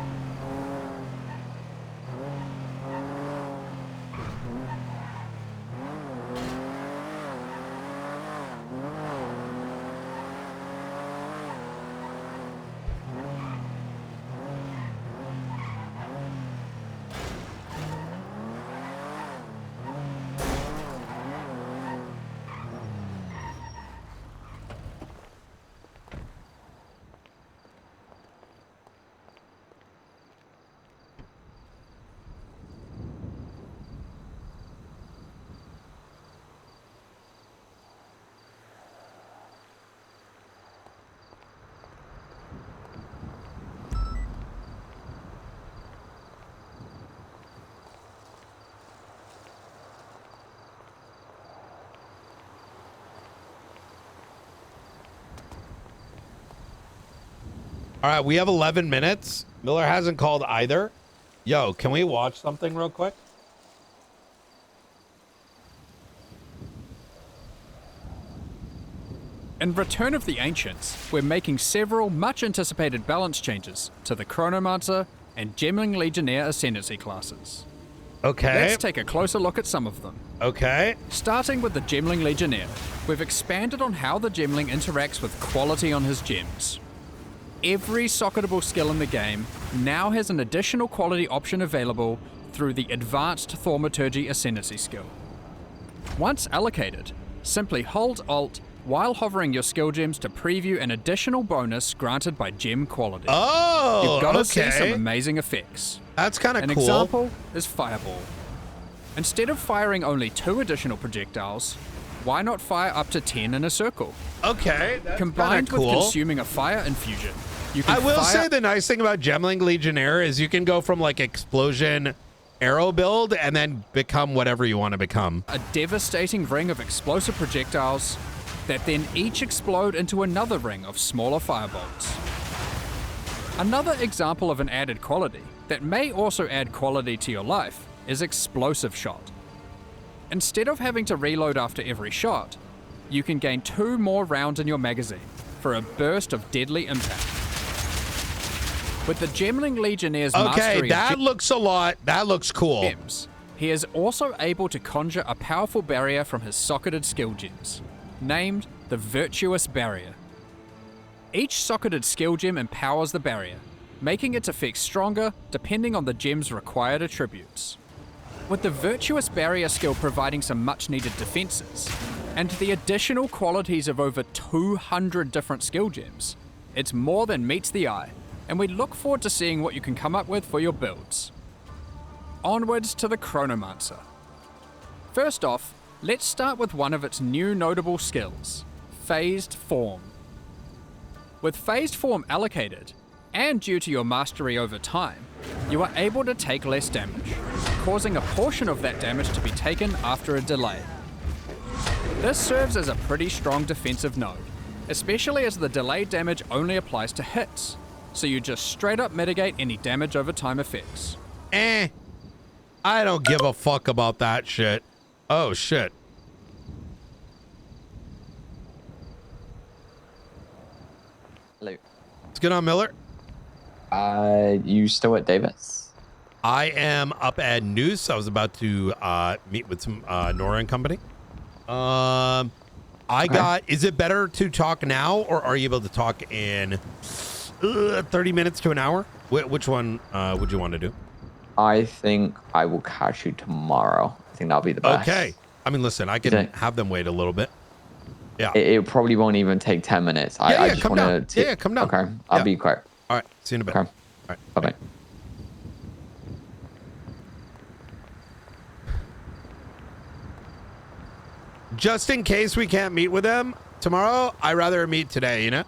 All right, we have 11 minutes. Miller hasn't called either. Yo, can we watch something real quick? In Return of the Ancients, we're making several much anticipated balance changes to the Chronomancer and Gemling Legionnaire Ascendancy classes. Okay. Let's take a closer look at some of them. Okay. Starting with the Gemling Legionnaire, we've expanded on how the Gemling interacts with quality on his gems. Every socketable skill in the game now has an additional quality option available through the Advanced Thaumaturgy Ascendancy skill. Once allocated, simply hold Alt while hovering your skill gems to preview an additional bonus granted by gem quality. Oh, You've got to see okay. some amazing effects. That's kind of cool. An example is Fireball. Instead of firing only 2 additional projectiles, why not fire up to 10 in a circle? Okay, that's Combined kinda cool. with consuming a fire infusion, you can I will fire say the nice thing about Gemling Legionnaire is you can go from like explosion arrow build and then become whatever you want to become. a devastating ring of explosive projectiles that then each explode into another ring of smaller firebolts. Another example of an added quality that may also add quality to your life is Explosive Shot. Instead of having to reload after every shot, you can gain 2 more rounds in your magazine for a burst of deadly impact. With the Gemling Legionnaire's mastery Okay, of that looks a lot. That looks cool. gems, he is also able to conjure a powerful barrier from his socketed skill gems, named the Virtuous Barrier. Each socketed skill gem empowers the barrier, making its effects stronger depending on the gem's required attributes. With the Virtuous Barrier skill providing some much needed defenses, and the additional qualities of over 200 different skill gems, it's more than meets the eye, and we look forward to seeing what you can come up with for your builds. Onwards to the Chronomancer. First off, let's start with one of its new notable skills, Phased Form. With Phased Form allocated, and due to your mastery over time, you are able to take less damage, causing a portion of that damage to be taken after a delay. This serves as a pretty strong defensive node, especially as the delayed damage only applies to hits, so you just straight up mitigate any damage over time effects. I don't give a fuck about that shit. Oh, shit. Hello. What's going on, Miller? You still at Davis? I am up at Noose. I was about to meet with some Nora and company. Is it better to talk now, or are you able to talk in 30 minutes to an hour? Which one would you want to do? I think I will catch you tomorrow. I think that'll be the best. Okay. I mean, listen, I can have them wait a little bit. Yeah. It probably won't even take 10 minutes. I just come want down. Yeah, come down. Okay, I'll be quick. All right, see you in a bit. Okay. All right. Bye-bye. Just in case we can't meet with them tomorrow, I'd rather meet today, you know?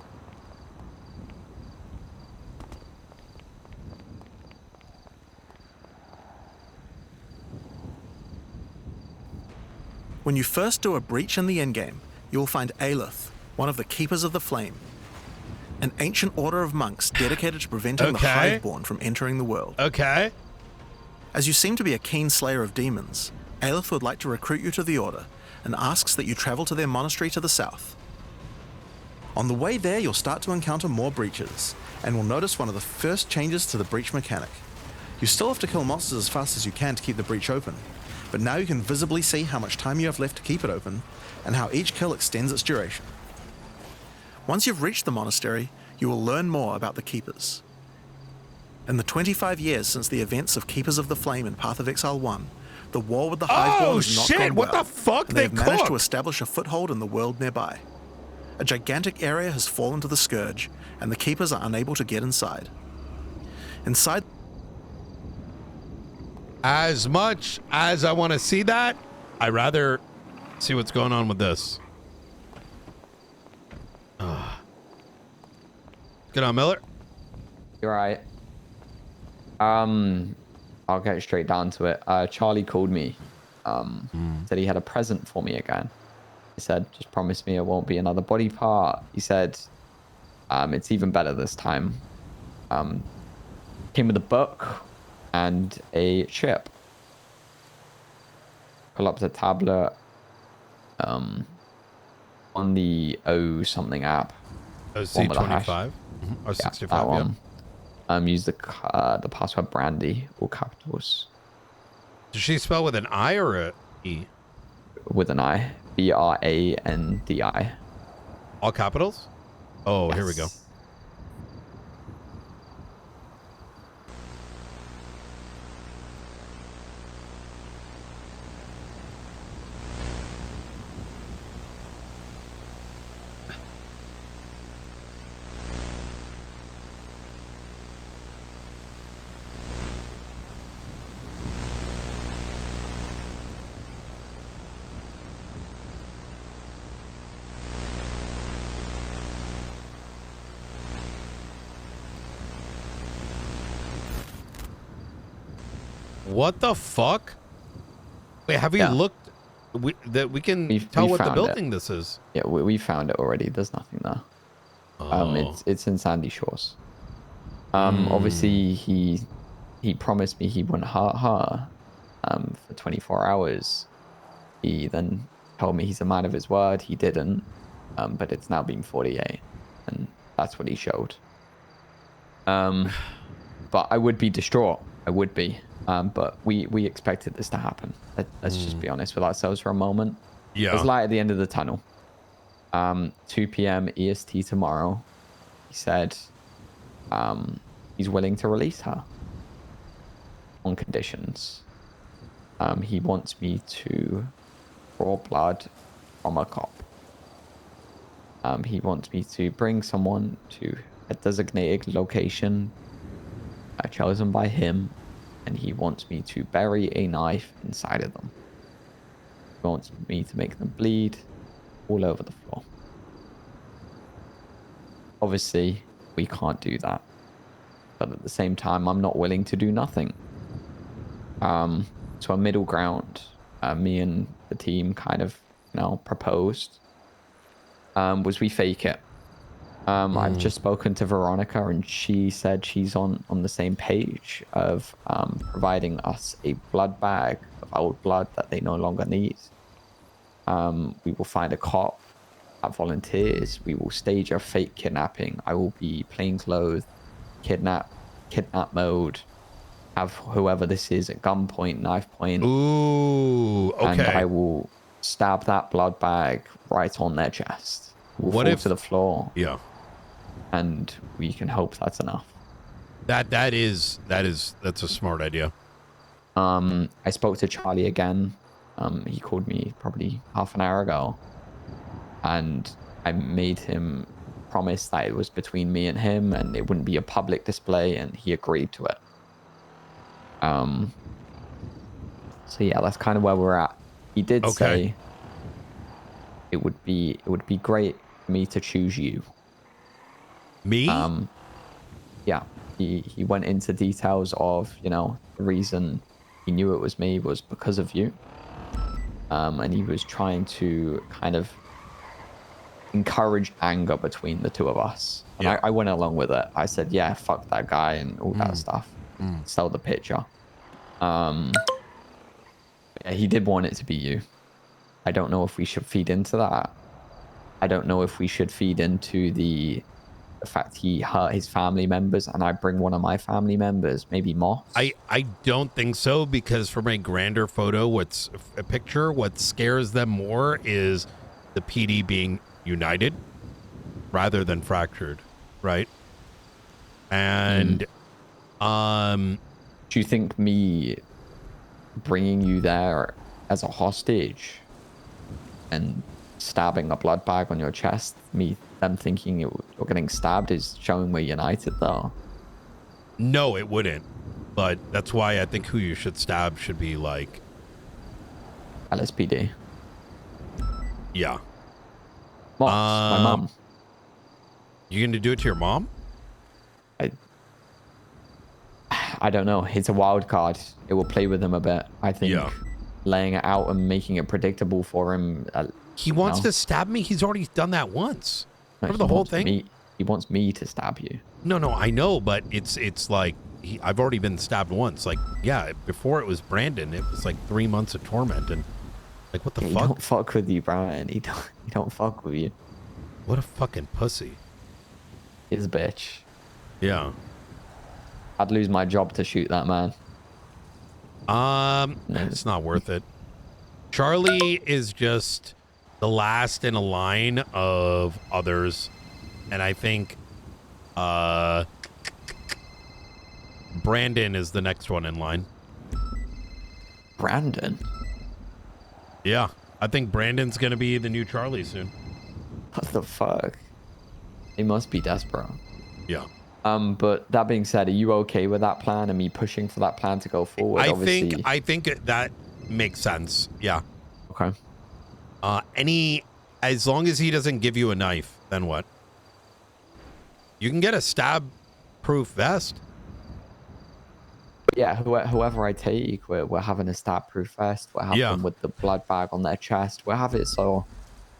When you first do a breach in the endgame, you will find Aelith, one of the Keepers of the Flame, an ancient order of monks dedicated to preventing the Hiveborn from entering the world. Okay. As you seem to be a keen slayer of demons, Aelith would like to recruit you to the order and asks that you travel to their monastery to the south. On the way there, you'll start to encounter more breaches, and will notice one of the first changes to the breach mechanic. You still have to kill monsters as fast as you can to keep the breach open, but now you can visibly see how much time you have left to keep it open, and how each kill extends its duration. Once you've reached the monastery, you will learn more about the Keepers. In the 25 years since the events of Keepers of the Flame in Path of Exile 1, the war with the Hiveborn has not gone well. What the fuck? And they've managed to establish a foothold in the world nearby. A gigantic area has fallen to the Scourge, and the Keepers are unable to get inside. As much as I want to see that, I'd rather see what's going on with this. Get on, Miller. You're right. I'll get straight down to it. Charlie called me. Said he had a present for me again. He said, just promise me it won't be another body part. He said, it's even better this time. Came with a book and a chip. Pull up the tablet on the O something app. OC25 or 65. That one. Use the password Brandy, all capitals. Does she spell with an I or a E? With an I. BRANDI. All capitals? Oh, yes. Here we go. What the fuck? Wait, have we looked? We can tell what the building this is. Yeah, we found it already. There's nothing there. It's in Sandy Shores. Obviously he promised me he wouldn't hurt her for 24 hours. He then told me he's a man of his word. He didn't, but it's now been 48, and that's what he showed. But I would be distraught. I would be. But we expected this to happen. Let's just be honest with ourselves for a moment. Yeah. There's light at the end of the tunnel. 2 p.m. EST tomorrow. He said he's willing to release her on conditions. He wants me to draw blood from a cop. He wants me to bring someone to a designated location chosen by him, and he wants me to bury a knife inside of them. He wants me to make them bleed all over the floor. Obviously, we can't do that. But at the same time, I'm not willing to do nothing. So a middle ground, me and the team kind of, proposed, was we fake it. I've just spoken to Veronica, and she said she's on the same page of providing us a blood bag of old blood that they no longer need. We will find a cop that volunteers. We will stage a fake kidnapping. I will be plainclothes, kidnap mode, have whoever this is at gunpoint, knife point. Ooh, okay. And I will stab that blood bag right on their chest. We'll fall to the floor. Yeah. And we can hope that's enough. That's a smart idea. I spoke to Charlie again. He called me probably half an hour ago, and I made him promise that it was between me and him, and it wouldn't be a public display, and he agreed to it. So yeah, that's kind of where we're at. He did say it would be great for me to choose you. Me? Yeah. He went into details of, you know, the reason he knew it was me was because of you. And he was trying to kind of encourage anger between the two of us. And I went along with it. I said, yeah, fuck that guy and all that stuff. Sell the picture. Yeah, he did want it to be you. I don't know if we should feed into that. I don't know if we should feed into the fact he hurt his family members and I bring one of my family members, maybe Moss. I don't think so, because from a grander photo, what scares them more is the PD being united rather than fractured, right? And do you think me bringing you there as a hostage and stabbing a blood bag on your chest, them thinking you're getting stabbed, is showing we're united though? No, it wouldn't. But that's why I think who you should stab should be like LSPD. Yeah. Moss, my mom. You gonna do it to your mom? I don't know. It's a wild card. It will play with him a bit. I think laying it out and making it predictable for him. He wants to stab me. He's already done that once. Remember the whole thing? He wants me to stab you. No, I know, but it's like I've already been stabbed once. Like, yeah, before it was Brandon, it was like 3 months of torment, and like, what the fuck? He don't fuck with you, Brian. He don't fuck with you. What a fucking pussy. He's a bitch. Yeah. I'd lose my job to shoot that man. It's not worth it. Charlie is just the last in a line of others, and I think Brandon is the next one in line. Brandon? Yeah, I think Brandon's gonna be the new Charlie soon. What the fuck? He must be desperate. Yeah. But that being said, are you okay with that plan and me pushing for that plan to go forward? I think that makes sense. Yeah. Okay. As long as he doesn't give you a knife, then what? You can get a stab-proof vest. Yeah, whoever I take, we're having a stab-proof vest. We're having them with the blood bag on their chest. We'll have it so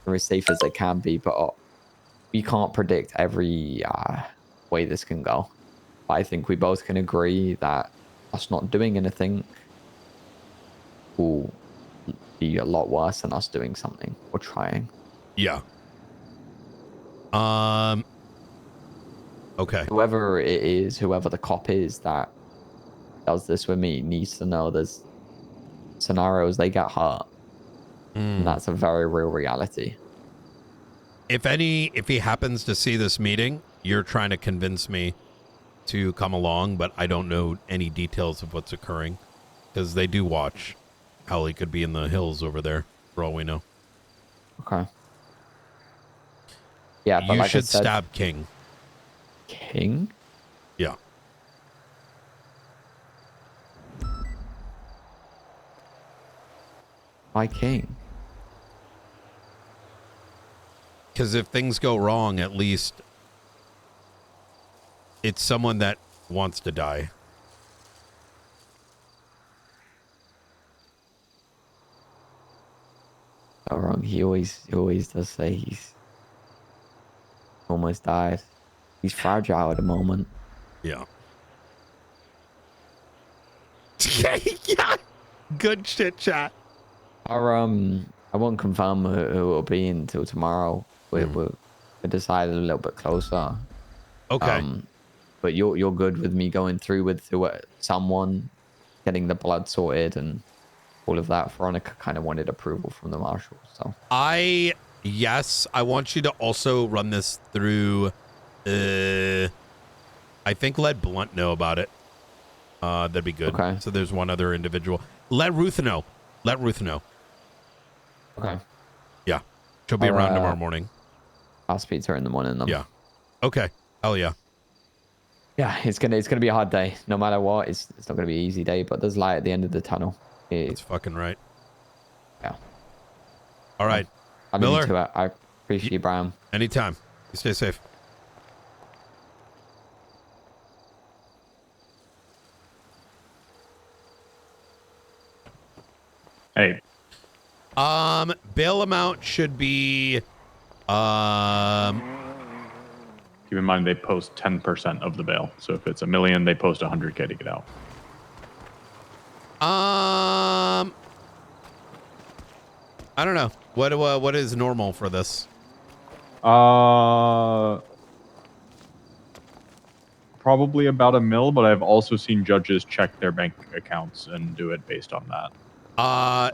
they're as safe as they can be, but we can't predict every way this can go. But I think we both can agree that us not doing anything will be a lot worse than us doing something or trying. Yeah. Okay. Whoever it is, whoever the cop is that does this with me, needs to know there's scenarios they get hurt. And that's a very real reality. If he happens to see this meeting, you're trying to convince me to come along, but I don't know any details of what's occurring, because they do watch. Hell, he could be in the hills over there, for all we know. Okay. Yeah, but you like should I said, stab King. King? Yeah. Why King? Because if things go wrong, at least it's someone that wants to die. Not wrong. He always does say he's almost died. He's fragile at the moment. Yeah. Yeah. Good shit, chat. I won't confirm who it will be until tomorrow. We'll decide a little bit closer. Okay. But you're good with me going through with someone getting the blood sorted and all of that. Veronica kind of wanted approval from the marshal. So yes, I want you to also run this through. I think let Blunt know about it. That'd be good. Okay. So there's one other individual. Let Ruth know. Okay. Yeah. She'll be around tomorrow morning. I'll speak to her in the morning then. Yeah. Okay. Hell yeah. Yeah, it's gonna be a hard day. No matter what, it's not gonna be an easy day, but there's light at the end of the tunnel. That's fucking right. Yeah. All right. I'll leave you Miller. to it. I appreciate you, Brian. Anytime. You stay safe. Hey. Bail amount should be Keep in mind they post 10% of the bail. So if it's $1 million, they post 100K to get out. I don't know. What is normal for this? Probably about $1 million, but I've also seen judges check their bank accounts and do it based on that.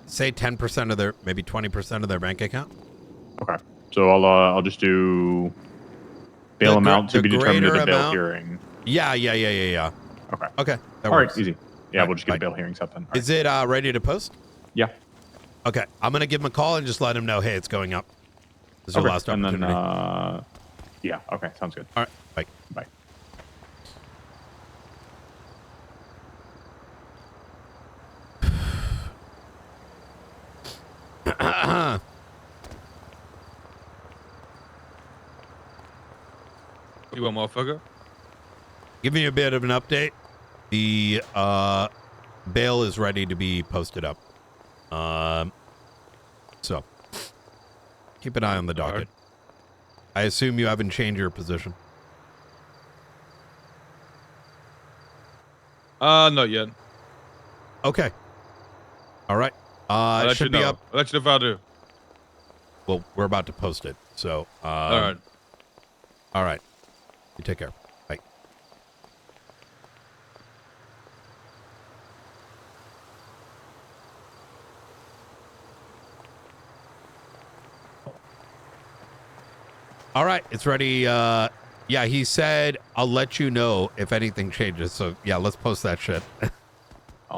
Say 10% of their, maybe 20% of their bank account. Okay. So I'll just do bail amount to be determined at the bail hearing. Yeah. Okay. Okay. All right. Easy. Yeah, we'll just get a bail hearing set then. All right. Is it ready to post? Yeah. Okay. I'm gonna give him a call and just let him know, hey, it's going up. This is your last opportunity. And then, yeah. Okay. Sounds good. All right. Bye. Bye. You want motherfucker? Giving you a bit of an update. The bail is ready to be posted up. So keep an eye on the docket. Right. I assume you haven't changed your position. Not yet. Okay. All right. I'll It let should you be know. up. I'll let you know if I do. Well, we're about to post it. So, all right. All right. You take care. Bye. All right. It's ready. Yeah, he said, I'll let you know if anything changes. So, yeah, let's post that shit. We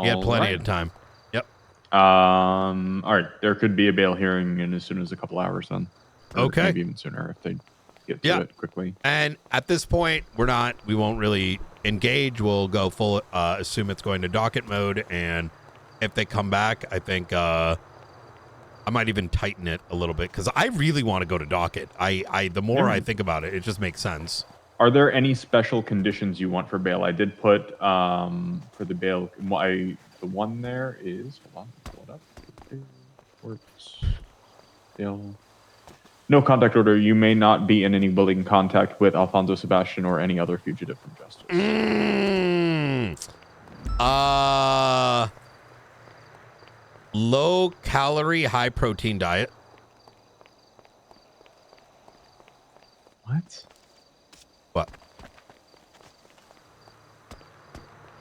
had plenty of time. Yep. All right. There could be a bail hearing in as soon as a couple hours then. Or Okay. maybe even sooner if they get to it quickly. And at this point, we won't really engage. We'll go full, assume it's going to docket mode. And if they come back, I think I might even tighten it a little bit because I really want to go to docket. The more I think about it, it just makes sense. Are there any special conditions you want for bail? I did put for the bail. The one there is, hold on, pull it up. Works. Bail. No contact order. You may not be in any willing contact with Alfonso Sebastian or any other fugitive from justice. Low calorie, high protein diet. What? What?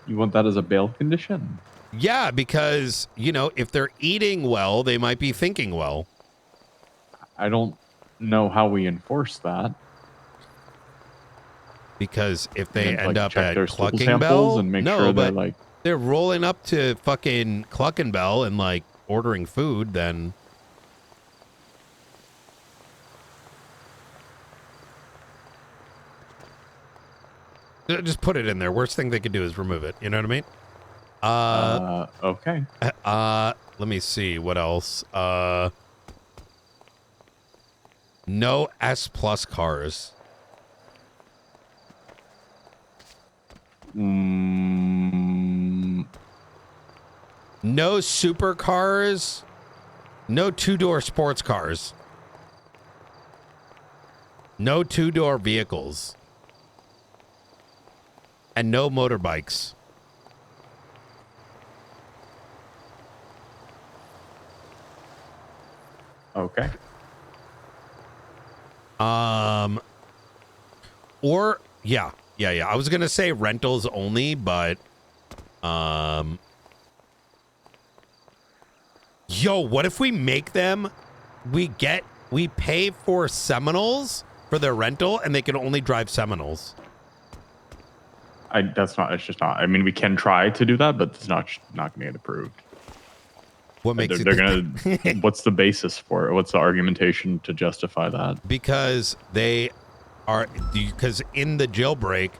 You want that as a bail condition? Yeah, because, if they're eating well, they might be thinking well. I don't know how we enforce that. Because if they end up check at their stool Clucking samples Bell, and make no, sure but they're they're rolling up to fucking Clucking Bell and ordering food, then just put it in there. Worst thing they could do is remove it. You know what I mean? Okay. Let me see what else. No S plus cars. No supercars. No two-door sports cars. No two-door vehicles. And no motorbikes. Okay. Or yeah. I was gonna say rentals only, but yo, what if we make them? We pay for Seminoles for their rental, and they can only drive Seminoles. It's just not. I mean, we can try to do that, but it's not gonna get approved. What makes you they're think gonna? What's the basis for it? What's the argumentation to justify that? Because they are, because in the jailbreak,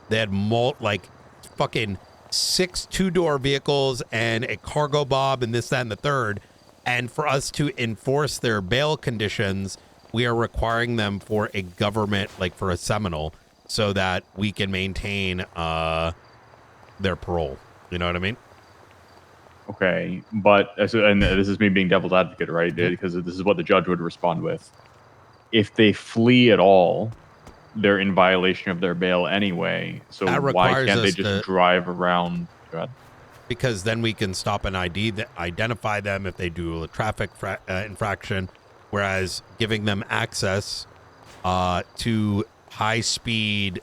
they had like fucking 6 2-door vehicles and a cargo bob and this, that, and the third. And for us to enforce their bail conditions, we are requiring them for a government, like for a Seminole, so that we can maintain their parole. You know what I mean? Okay, but and this is me being devil's advocate, right? Because this is what the judge would respond with. If they flee at all, they're in violation of their bail anyway. So why can't they just drive around? Go ahead. Because then we can stop and identify them if they do a traffic infraction, whereas giving them access to high-speed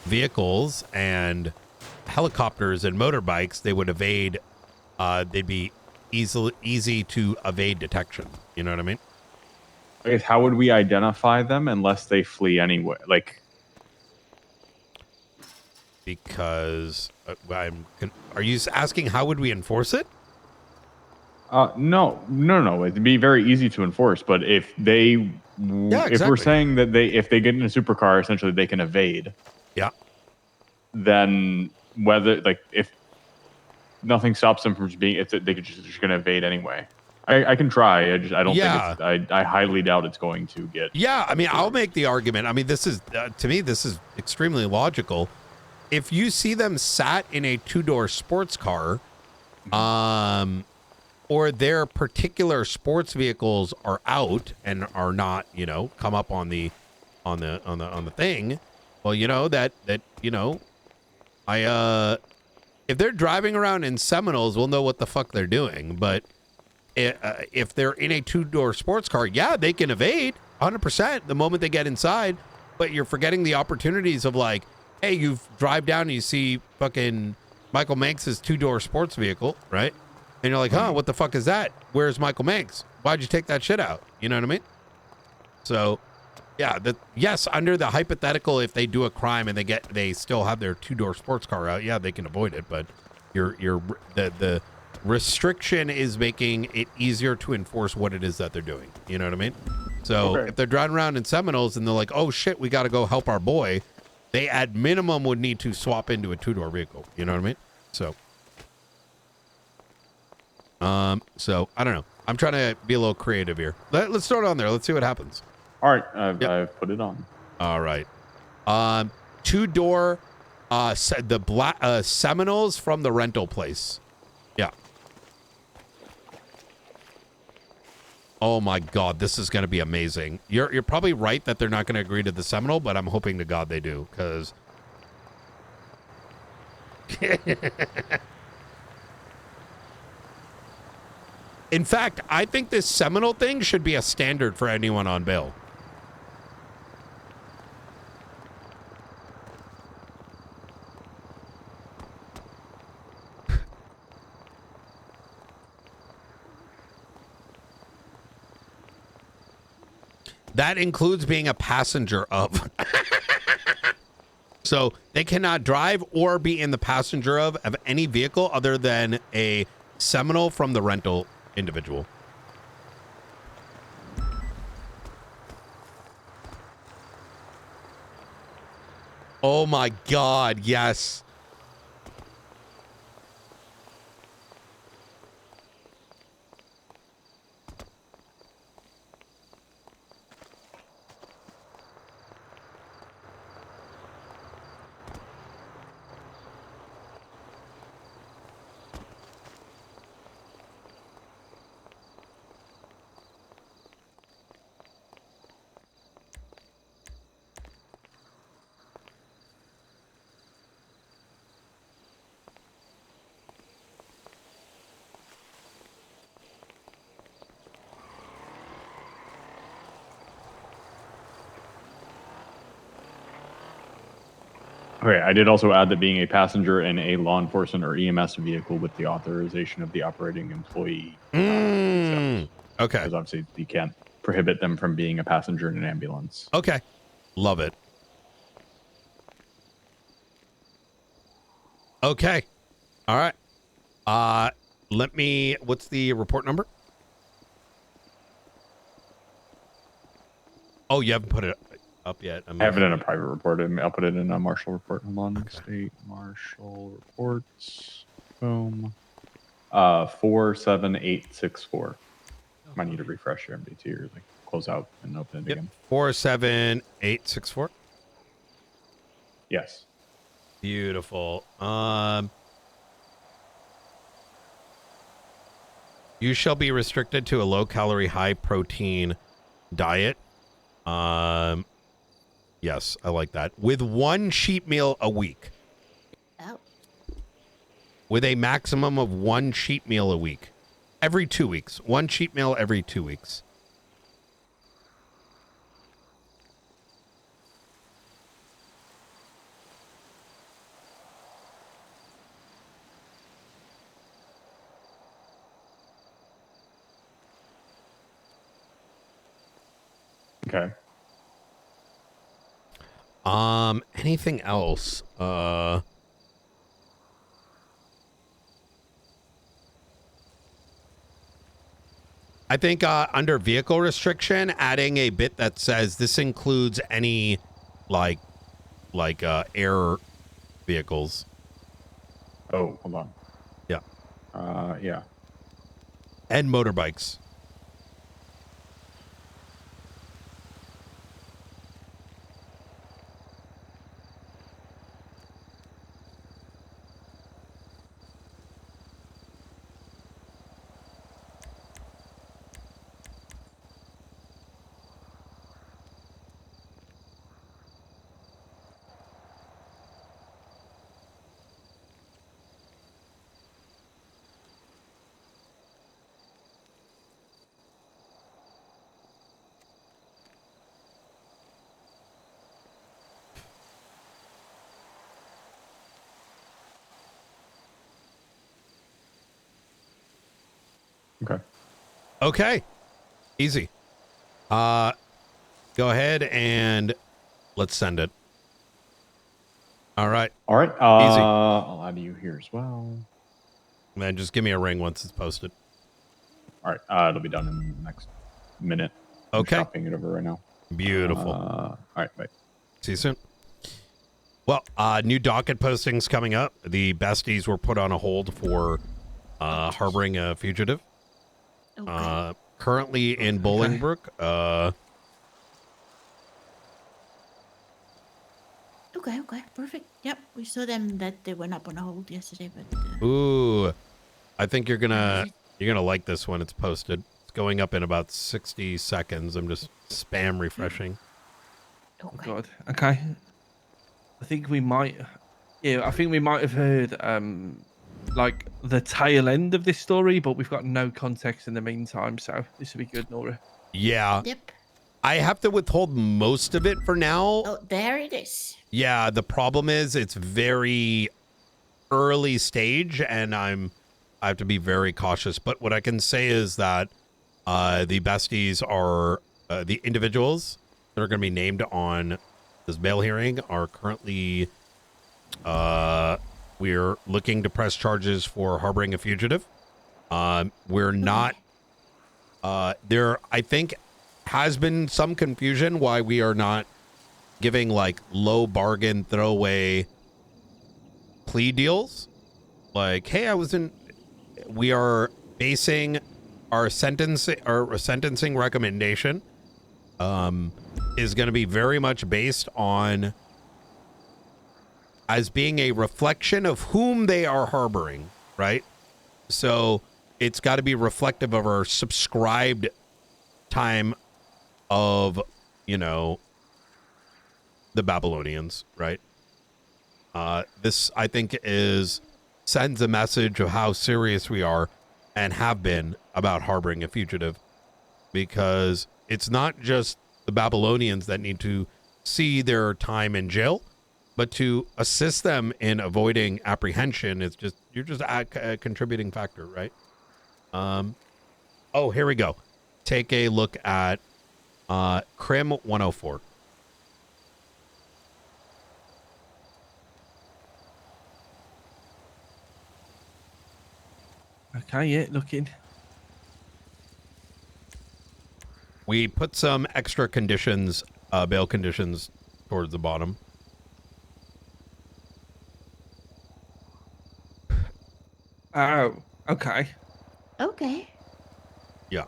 vehicles and helicopters and motorbikes, they would evade. They'd be easy to evade detection. You know what I mean? I guess how would we identify them unless they flee anyway? Like, because are you asking how would we enforce it? No. It'd be very easy to enforce, but if they, if we're saying that if they get in a supercar, essentially they can evade. Yeah. Then if nothing stops them from just being, they could just going to evade anyway. I can try. I don't think I highly doubt it's going to get. Yeah, I mean, I'll make the argument. I mean, this is to me, this is extremely logical. If you see them sat in a 2-door sports car, or their particular sports vehicles are out and are not, come up on the thing, well, if they're driving around in Seminoles, we'll know what the fuck they're doing. But if they're in a 2-door sports car, yeah, they can evade 100% the moment they get inside. But you're forgetting the opportunities of like, hey, you drive down and you see fucking Michael Manx' 2-door sports vehicle, right? And you're like, what the fuck is that? Where's Michael Manx? Why'd you take that shit out? You know what I mean? So, yeah, yes, under the hypothetical, if they do a crime and they still have their 2-door sports car out, yeah, they can avoid it. But the restriction is making it easier to enforce what it is that they're doing. You know what I mean? So if they're driving around in Seminoles and they're like, oh shit, we got to go help our boy, they at minimum would need to swap into a 2-door vehicle. You know what I mean? So I don't know. I'm trying to be a little creative here. Let's throw it on there. Let's see what happens. All right, I've put it on. All right. 2-door, the black Seminoles from the rental place. Yeah. Oh my God, this is going to be amazing. You're probably right that they're not going to agree to the Seminole, but I'm hoping to God they do, because. In fact, I think this Seminole thing should be a standard for anyone on bail. That includes being a passenger of. So they cannot drive or be in the passenger of any vehicle other than a Seminole from the rental individual. Oh my God, yes. Okay, I did also add that being a passenger in a law enforcement or EMS vehicle with the authorization of the operating employee. Okay. Because obviously you can't prohibit them from being a passenger in an ambulance. Okay. Love it. Okay. All right. What's the report number? Oh, you haven't put it up yet. I have it in a private report. I'll put it in a marshal report. Hold on. Okay. State marshal reports. Boom. 47864. Might need to refresh your MD2 or like close out and open it again. 47864. Yes. Beautiful. You shall be restricted to a low-calorie, high-protein diet. Yes, I like that. With one cheat meal a week. Oh. With a maximum of one cheat meal a week. Every 2 weeks. One cheat meal every 2 weeks. Okay. Anything else? I think under vehicle restriction, adding a bit that says this includes any like air vehicles. Oh, hold on. Yeah. Yeah. And motorbikes. Okay. Okay. Easy. Go ahead and let's send it. All right. All right. Easy. I'll add you here as well. And then just give me a ring once it's posted. All right. It'll be done in the next minute. Okay. I'm shopping it over right now. Beautiful. All right. Bye. See you soon. Well, new docket postings coming up. The besties were put on a hold for harboring a fugitive. Okay. Currently in Bolingbrook. Okay, perfect. Yep, we saw them that they went up on a hold yesterday, but Ooh, I think you're gonna like this when it's posted. It's going up in about 60 seconds. I'm just spam refreshing. Oh God. Okay. I think we might. Yeah, I think we might have heard like the tail end of this story, but we've got no context in the meantime. So this will be good, Nora. Yeah. Yep. I have to withhold most of it for now. oh, there it is. Yeah, the problem is it's very early stage, and I have to be very cautious. But what I can say is that the besties are the individuals that are going to be named on this bail hearing are currently we're looking to press charges for harboring a fugitive. We're not there. I think has been some confusion why we are not giving like low bargain throwaway plea deals. Like, hey, we are basing our sentencing recommendation is going to be very much based on as being a reflection of whom they are harboring, right? So it's got to be reflective of our subscribed time of, the Babylonians, right? This, I think, sends a message of how serious we are and have been about harboring a fugitive, because it's not just the Babylonians that need to see their time in jail, but to assist them in avoiding apprehension. You're just a contributing factor, right? Oh, here we go. Take a look at Crim 104. Okay, yeah, looking. We put some extra conditions, bail conditions, towards the bottom. Oh, okay. Okay. Yeah.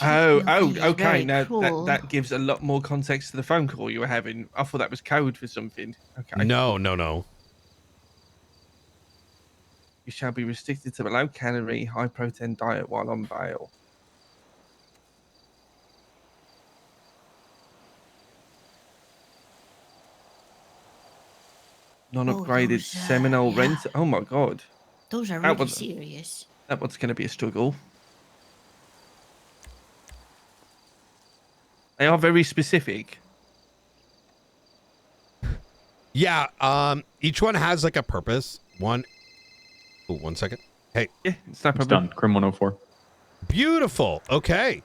Oh, definitely okay. very Now cruel. that gives a lot more context to the phone call you were having. I thought that was code for something. Okay. No. You shall be restricted to a low-calorie, high-protein diet while on bail. Non-upgraded those, Seminole yeah. rent. Oh my god. Those are That really was- serious. That one's going to be a struggle. They are very specific. Yeah. Each one has like a purpose. One second. Hey. Yeah, it's not It's done. Crim 104. Beautiful. Okay.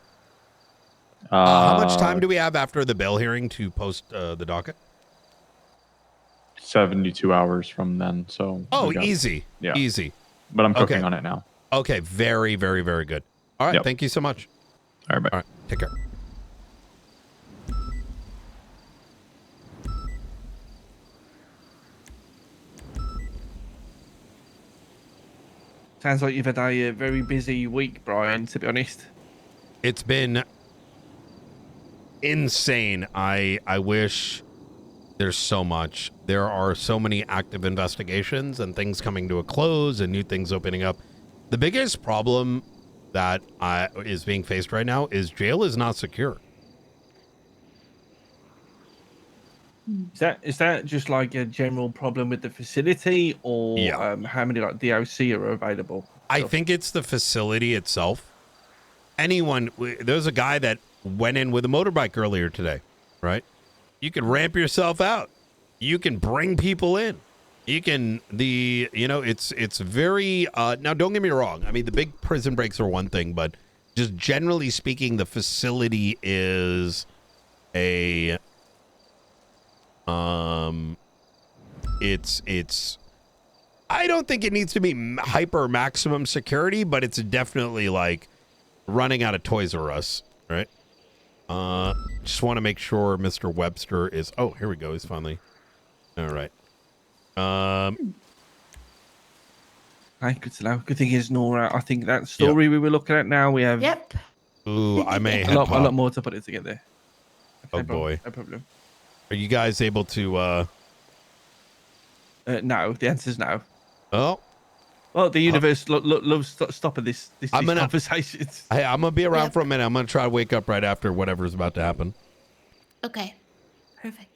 How much time do we have after the bail hearing to post the docket? 72 hours from then. So. Oh, we got- easy. Yeah. Easy. But I'm cooking Okay. on it now. Okay. Very, very, very good. All right. Yep. Thank you so much. All right. Bye. All right. Take care. Sounds like you've had a very busy week, Brian, to be honest. It's been insane. I wish there's so much. There are so many active investigations and things coming to a close and new things opening up. The biggest problem that is being faced right now is jail is not secure. Is that just like a general problem with the facility, or how many like DOC are available? I think it's the facility itself. There's a guy that went in with a motorbike earlier today, right? You can ramp yourself out. You can bring people in. You can, it's very, now don't get me wrong. I mean, the big prison breaks are one thing, but just generally speaking, the facility is it's I don't think it needs to be hyper maximum security, but it's definitely like running out of Toys R Us, right? Just want to make sure Mr. Webster is, oh, here we go. He's finally, all right. Hi, good to know. Good thing is, Nora, I think that story we were looking at now, we have Yep. Ooh, I may a have lot more to put it together. Oh boy. No problem. Are you guys able to no, the answer is no. Oh. Well, the universe loves stopping these conversations. Hey, I'm gonna be around for a minute. I'm gonna try to wake up right after whatever's about to happen. Okay. Perfect.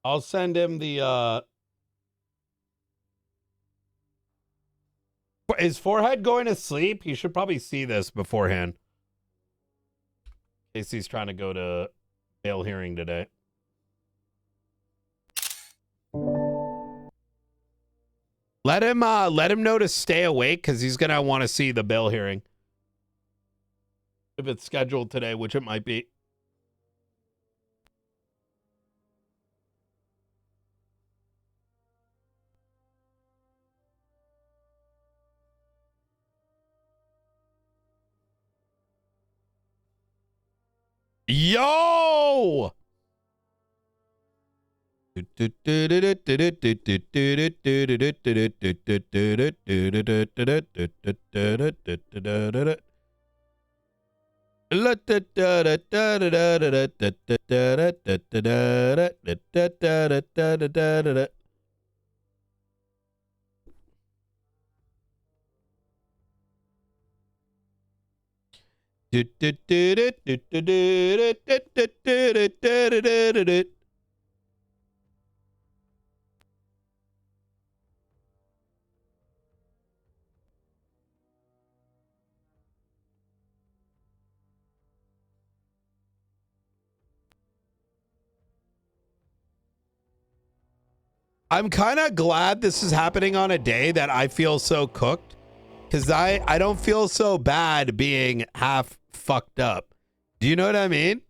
I'll send him the Is Forehead going to sleep? He should probably see this beforehand. In case he's trying to go to bail hearing today. Let him know to stay awake because he's gonna want to see the bail hearing. If it's scheduled today, which it might be. Yo! I'm kind of glad this is happening on a day that I feel so cooked, because I don't feel so bad being half fucked up. Do you know what I mean?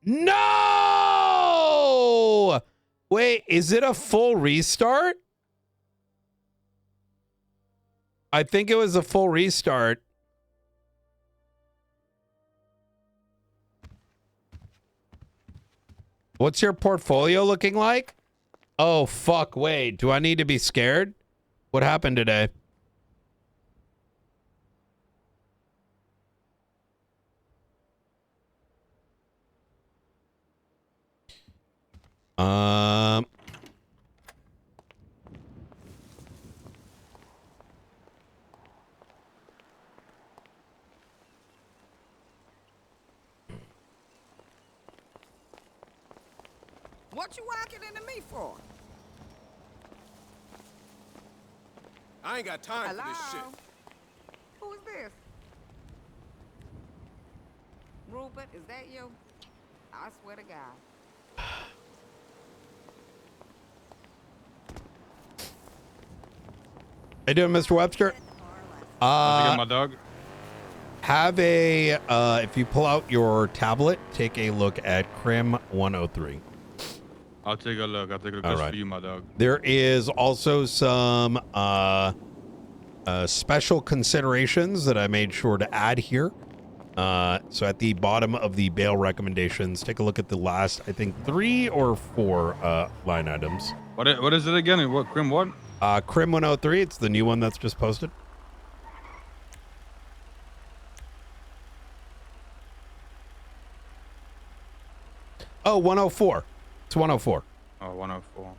No! Wait, is it a full restart? I think it was a full restart. What's your portfolio looking like? Oh, fuck, wait. Do I need to be scared? What happened today? What you walking into me for? I ain't got time for this shit. Who is this? Rupert, is that you? I swear to God. How you doing, Mr. Webster? My dog. Have a, if you pull out your tablet, take a look at Crim 103. I'll take a look. I'll take a look All just right. for you, my dog. There is also some special considerations that I made sure to add here. So at the bottom of the bail recommendations, take a look at the last, I think, 3 or 4 line items. What is it again? What Crim what? Crim 103. It's the new one that's just posted. Oh, 104. It's 104. Oh, 104.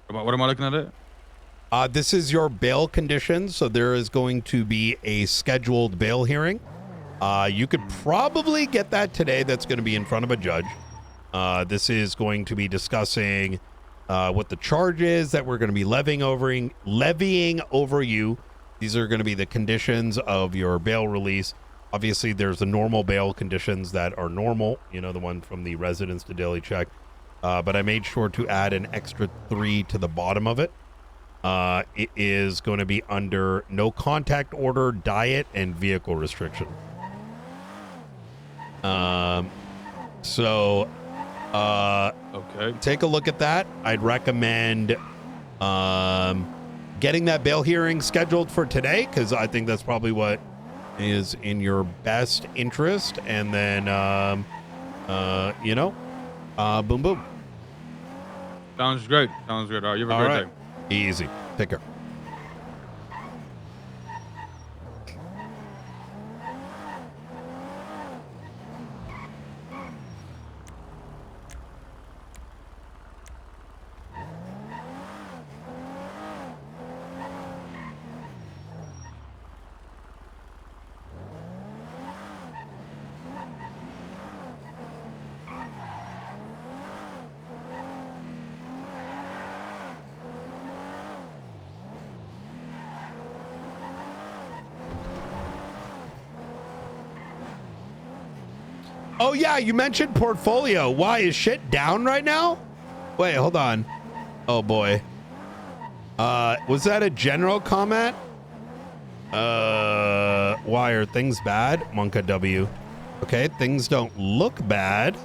What am I looking at it? This is your bail conditions. So there is going to be a scheduled bail hearing. You could probably get that today. That's going to be in front of a judge. This is going to be discussing what the charge is that we're going to be levying over you. These are going to be the conditions of your bail release. Obviously, there's the normal bail conditions that are normal, you know, the one from the residence to daily check. But I made sure to add an extra 3 to the bottom of it. it is going to be under no contact order, diet, and vehicle restriction. So, okay, take a look at that. I'd recommend getting that bail hearing scheduled for today, because I think that's probably what is in your best interest. And then, boom, boom. Sounds great. Sounds good. All right, you have a All great right. day. Easy. Take care. Oh, yeah, you mentioned portfolio. Why, is shit down right now? Wait, hold on. Oh, boy. Was that a general comment? Why are things bad? Monka W. Okay, things don't look bad.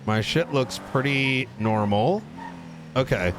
My shit looks pretty normal. Okay.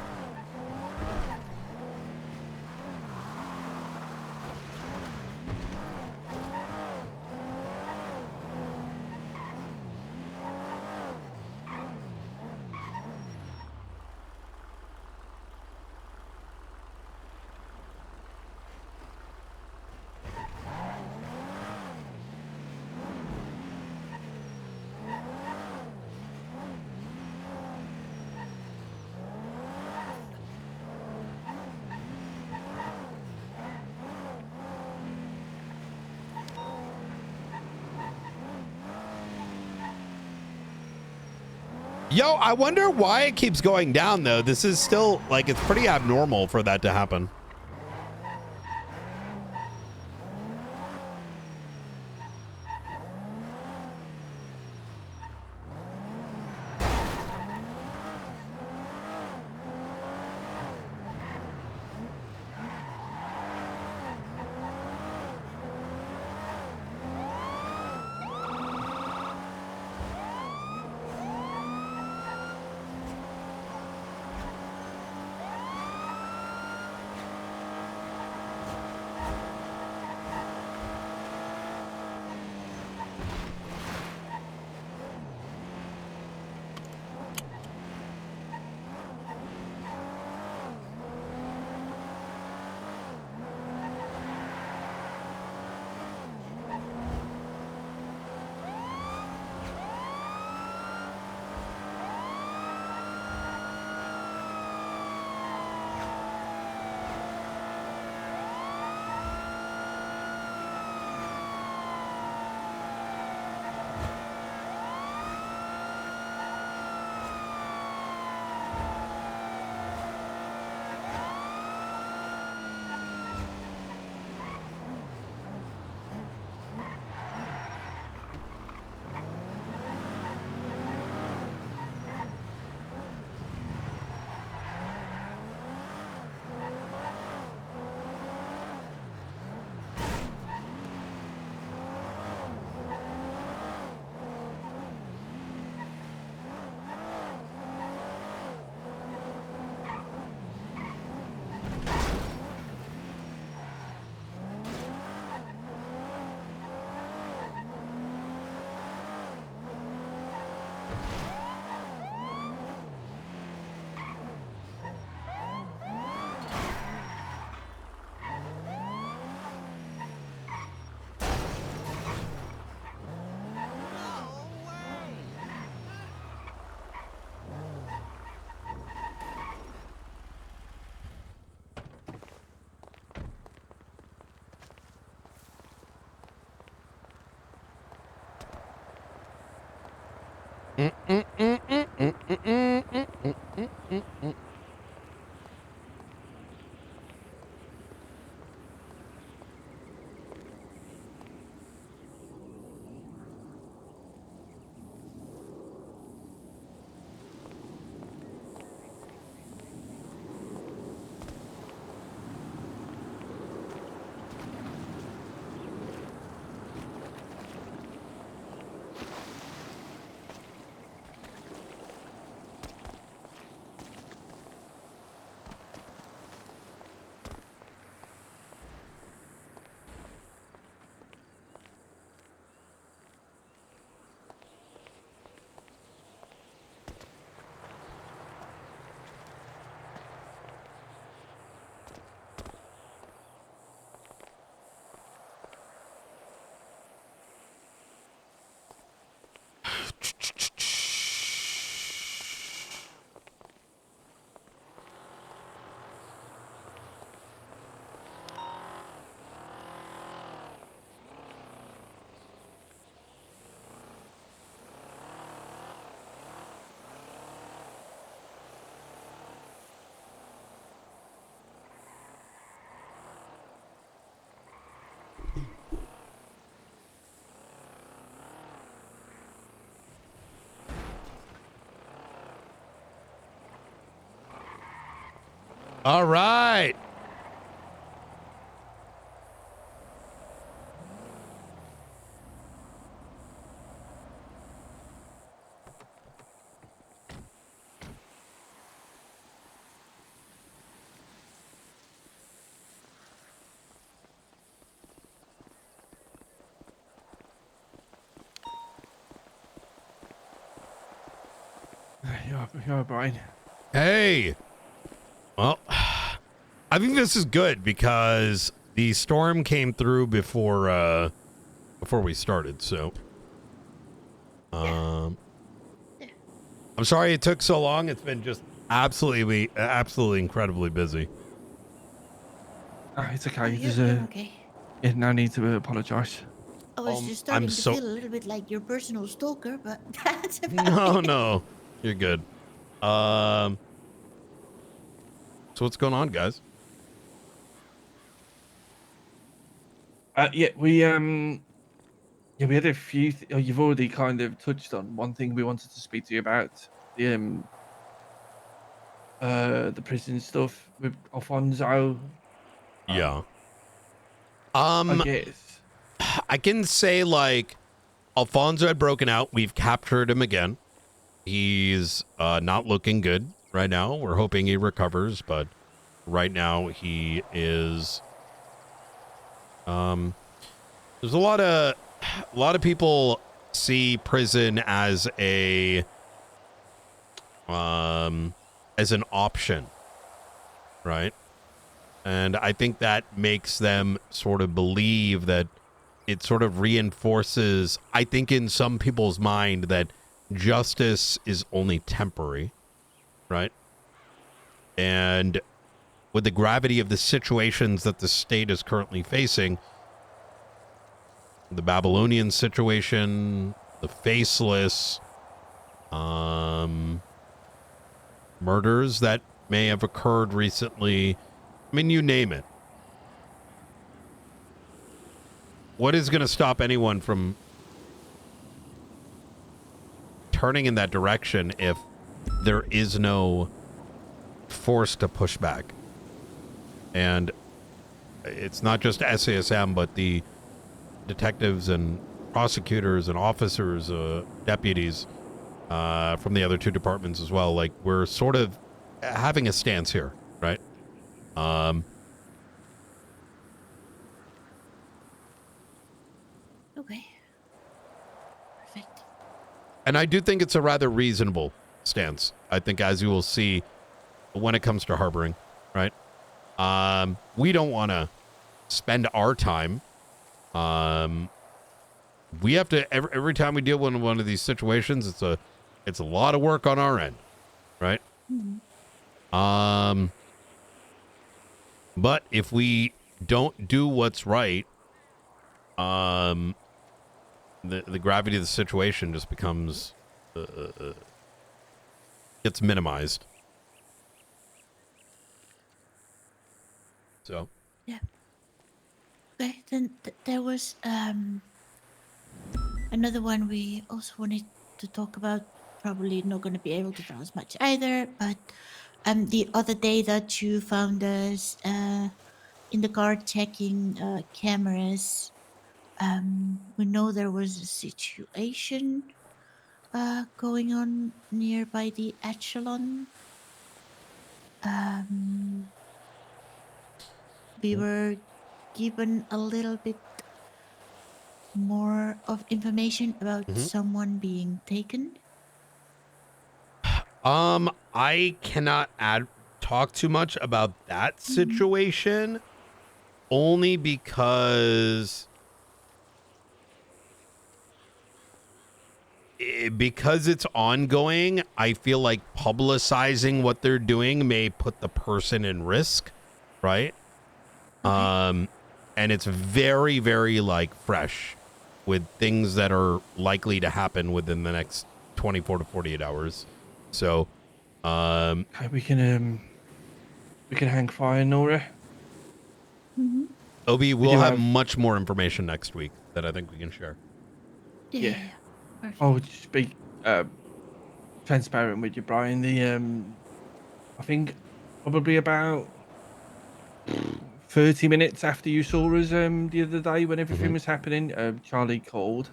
Yo, I wonder why it keeps going down, though. This is still, like, it's pretty abnormal for that to happen. All right. You're Brian. Hey. Well, I think this is good because the storm came through before we started, so I'm sorry it took so long. It's been just absolutely incredibly busy. It's okay. You're okay. Yeah, no need to apologize. I was just starting to feel a little bit like your personal stalker, but that's about it. No, you're good. So what's going on, guys? We had a few. You've already kind of touched on one thing we wanted to speak to you about. The prison stuff with Alfonso. Yeah. I guess. I can say like Alfonso had broken out. We've captured him again. He's not looking good right now. We're hoping he recovers, but right now he is. There's a lot of people see prison as an option, right? And I think that makes them sort of believe that it sort of reinforces, I think in some people's mind, that justice is only temporary, right? And with the gravity of the situations that the state is currently facing, the Babylonian situation, the faceless, murders that may have occurred recently, I mean, you name it. What is going to stop anyone from turning in that direction if there is no force to push back? And it's not just SASM, but the detectives and prosecutors and officers, deputies from the other two departments as well. Like, we're sort of having a stance here, right? Okay. Perfect. And I do think it's a rather reasonable stance. I think, as you will see when it comes to harboring, right? We don't want to spend our time. We have to every time we deal with one of these situations, it's a lot of work on our end, right? Mm-hmm. But if we don't do what's right, the gravity of the situation just becomes gets minimized. So. Yeah. Okay, then there was another one we also wanted to talk about. Probably not going to be able to tell us much either, but the other day that you found us in the car checking cameras, we know there was a situation going on nearby the Echelon. We were given a little bit more of information about someone being taken. I cannot talk too much about that situation, only because it's ongoing. I feel like publicizing what they're doing may put the person in risk, right? And it's very, very like fresh with things that are likely to happen within the next 24 to 48 hours. So, we can hang fire, Nora. Mm-hmm. Obi, we'll have much more information next week that I think we can share. Yeah. I'll just be transparent with you, Brian. I think probably about 30 minutes after you saw us the other day when everything was happening, Charlie called.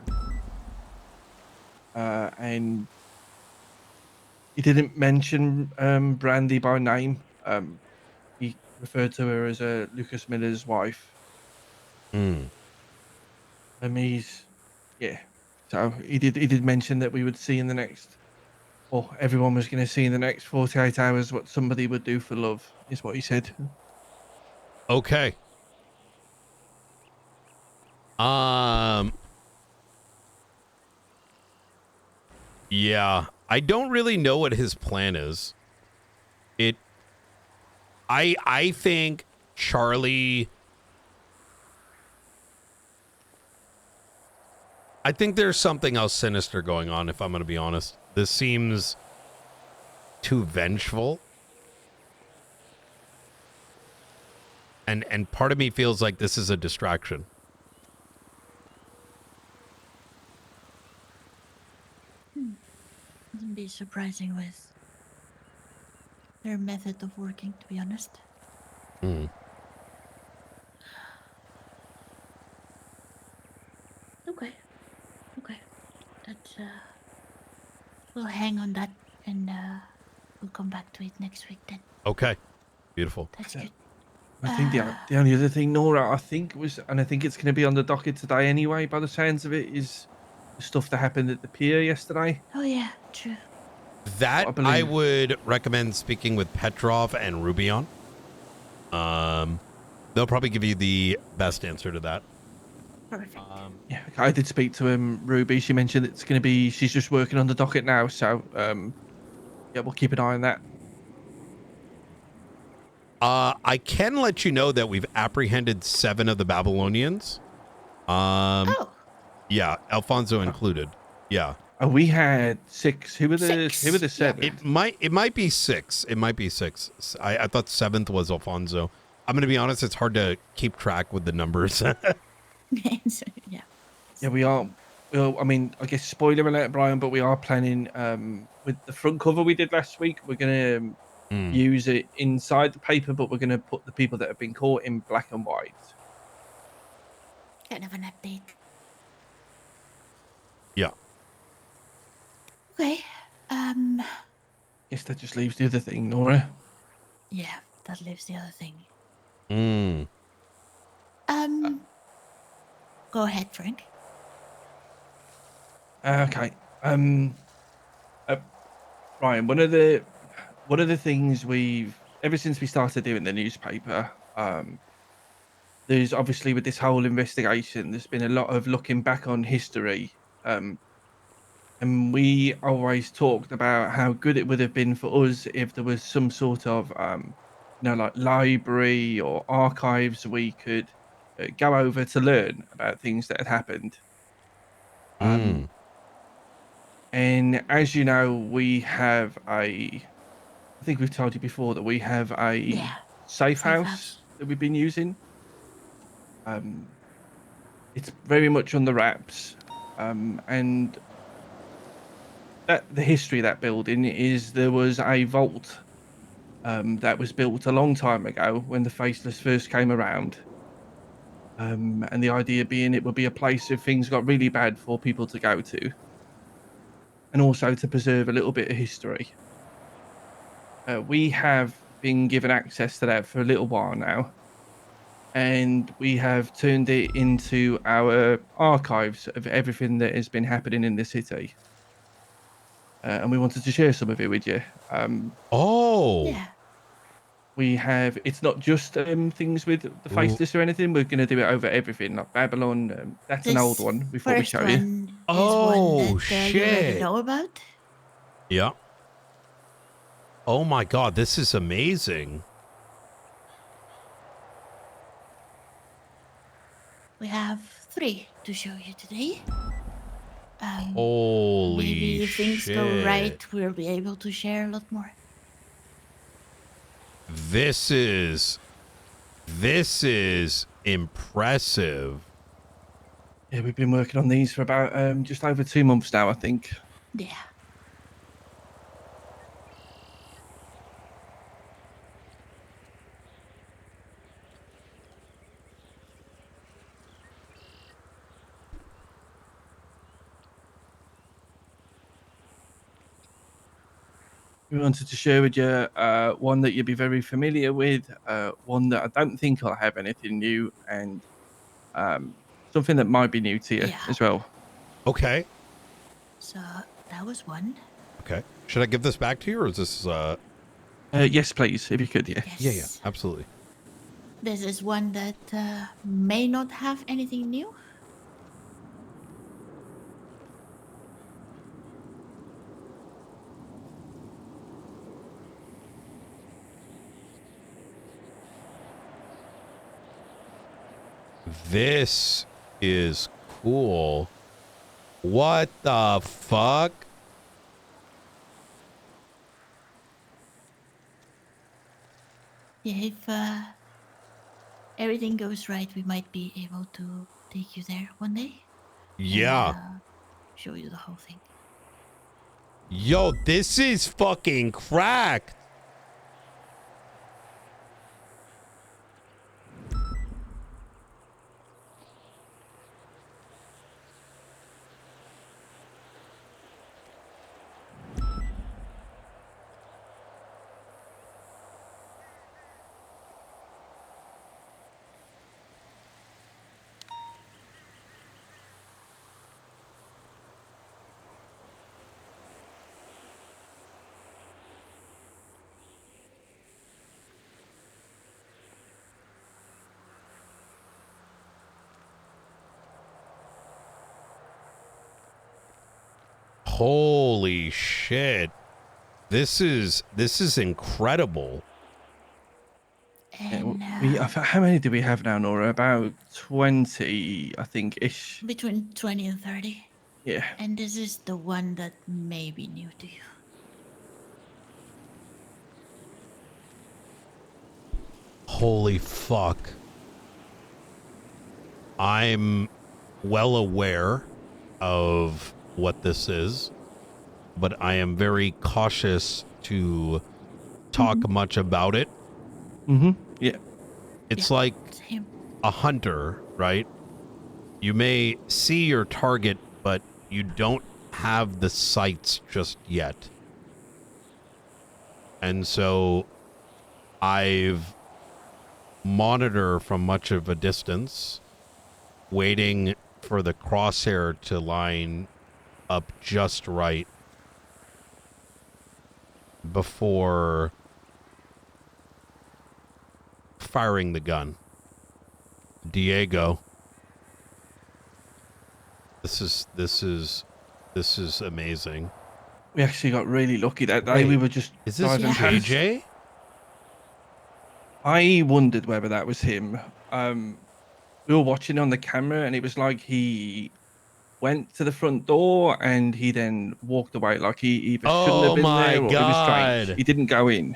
And he didn't mention Brandy by name. He referred to her as Lucas Miller's wife. He's, yeah. So he did mention that we would see in the next, or everyone was going to see in the next 48 hours what somebody would do for love, is what he said. Okay. Yeah, I don't really know what his plan is. I think Charlie, I think there's something else sinister going on, if I'm going to be honest. This seems too vengeful. And part of me feels like this is a distraction. Wouldn't be surprising with their method of working, to be honest. Okay. That's we'll hang on that and we'll come back to it next week then. Okay. Beautiful. That's good. I think the only other thing, Nora, I think was, and I think it's going to be on the docket today anyway, by the sounds of it, is the stuff that happened at the pier yesterday. Oh yeah, true. That I would recommend speaking with Petrov and Rubion. They'll probably give you the best answer to that. Perfect. Yeah, I did speak to Ruby. She mentioned it's going to be, she's just working on the docket now. So, yeah, we'll keep an eye on that. I can let you know that we've apprehended 7 of the Babylonians. Yeah, Alfonso included. Yeah. We had 6. Who were the 7? It might be 6. It might be 6. I thought 7th was Alfonso. I'm gonna be honest, it's hard to keep track with the numbers. Yeah, we are. Well, I mean, I guess spoiler alert, Brian, but we are planning with the front cover we did last week. We're gonna use it inside the paper, but we're gonna put the people that have been caught in black and white. Kind of an update. Yeah. Okay. Guess that just leaves the other thing, Nora. Yeah, that leaves the other thing. Go ahead, Frank. Okay. Brian, one of the things we've, ever since we started doing the newspaper, there's obviously with this whole investigation, there's been a lot of looking back on history. And we always talked about how good it would have been for us if there was some sort of, like library or archives we could go over to learn about things that had happened. And as you know, we have I think we've told you before that we have a safe house that we've been using. It's very much on the wraps. And that the history of that building is there was a vault that was built a long time ago when the Faceless first came around. And the idea being it would be a place if things got really bad for people to go to. And also to preserve a little bit of history. We have been given access to that for a little while now. And we have turned it into our archives of everything that has been happening in the city. And we wanted to share some of it with you. We have, it's not just things with the Faceless or anything. We're going to do it over everything, like Babylon. That's an old one before we show you. Oh, shit. You already know about? Yeah. Oh my God, this is amazing. We have 3 to show you today. Holy maybe if things go shit. right, we'll be able to share a lot more. This is impressive. Yeah, we've been working on these for about just over 2 months now, I think. Yeah. we wanted to share with you one that you'll be very familiar with, one that I don't think will have anything new, and something that might be new to you as well. Okay. So that was one. Okay. Should I give this back to you, or is this? Yes, please, if you could. Yeah. Yeah. Absolutely. This is one that may not have anything new. This is cool. What the fuck? Yeah, if everything goes right, we might be able to take you there one day. Yeah. And, show you the whole thing. Yo, this is fucking cracked. Holy shit. This is incredible. How many do we have now, Nora? About 20, I think, ish. Between 20 and 30. Yeah. And this is the one that may be new to you. Holy fuck. I'm well aware of what this is, but I am very cautious to talk much about it. Yeah. It's like a hunter, right? You may see your target, but you don't have the sights just yet. And so I've monitor from much of a distance, waiting for the crosshair to line up just right before firing the gun. Diego, this is amazing. We actually got really lucky that day. Wait, We were just is this driving past. JJ? I wondered whether that was him. We were watching on the camera, and it was like he went to the front door and he then walked away. Like he either shouldn't have been there, or it was strange. He didn't go in.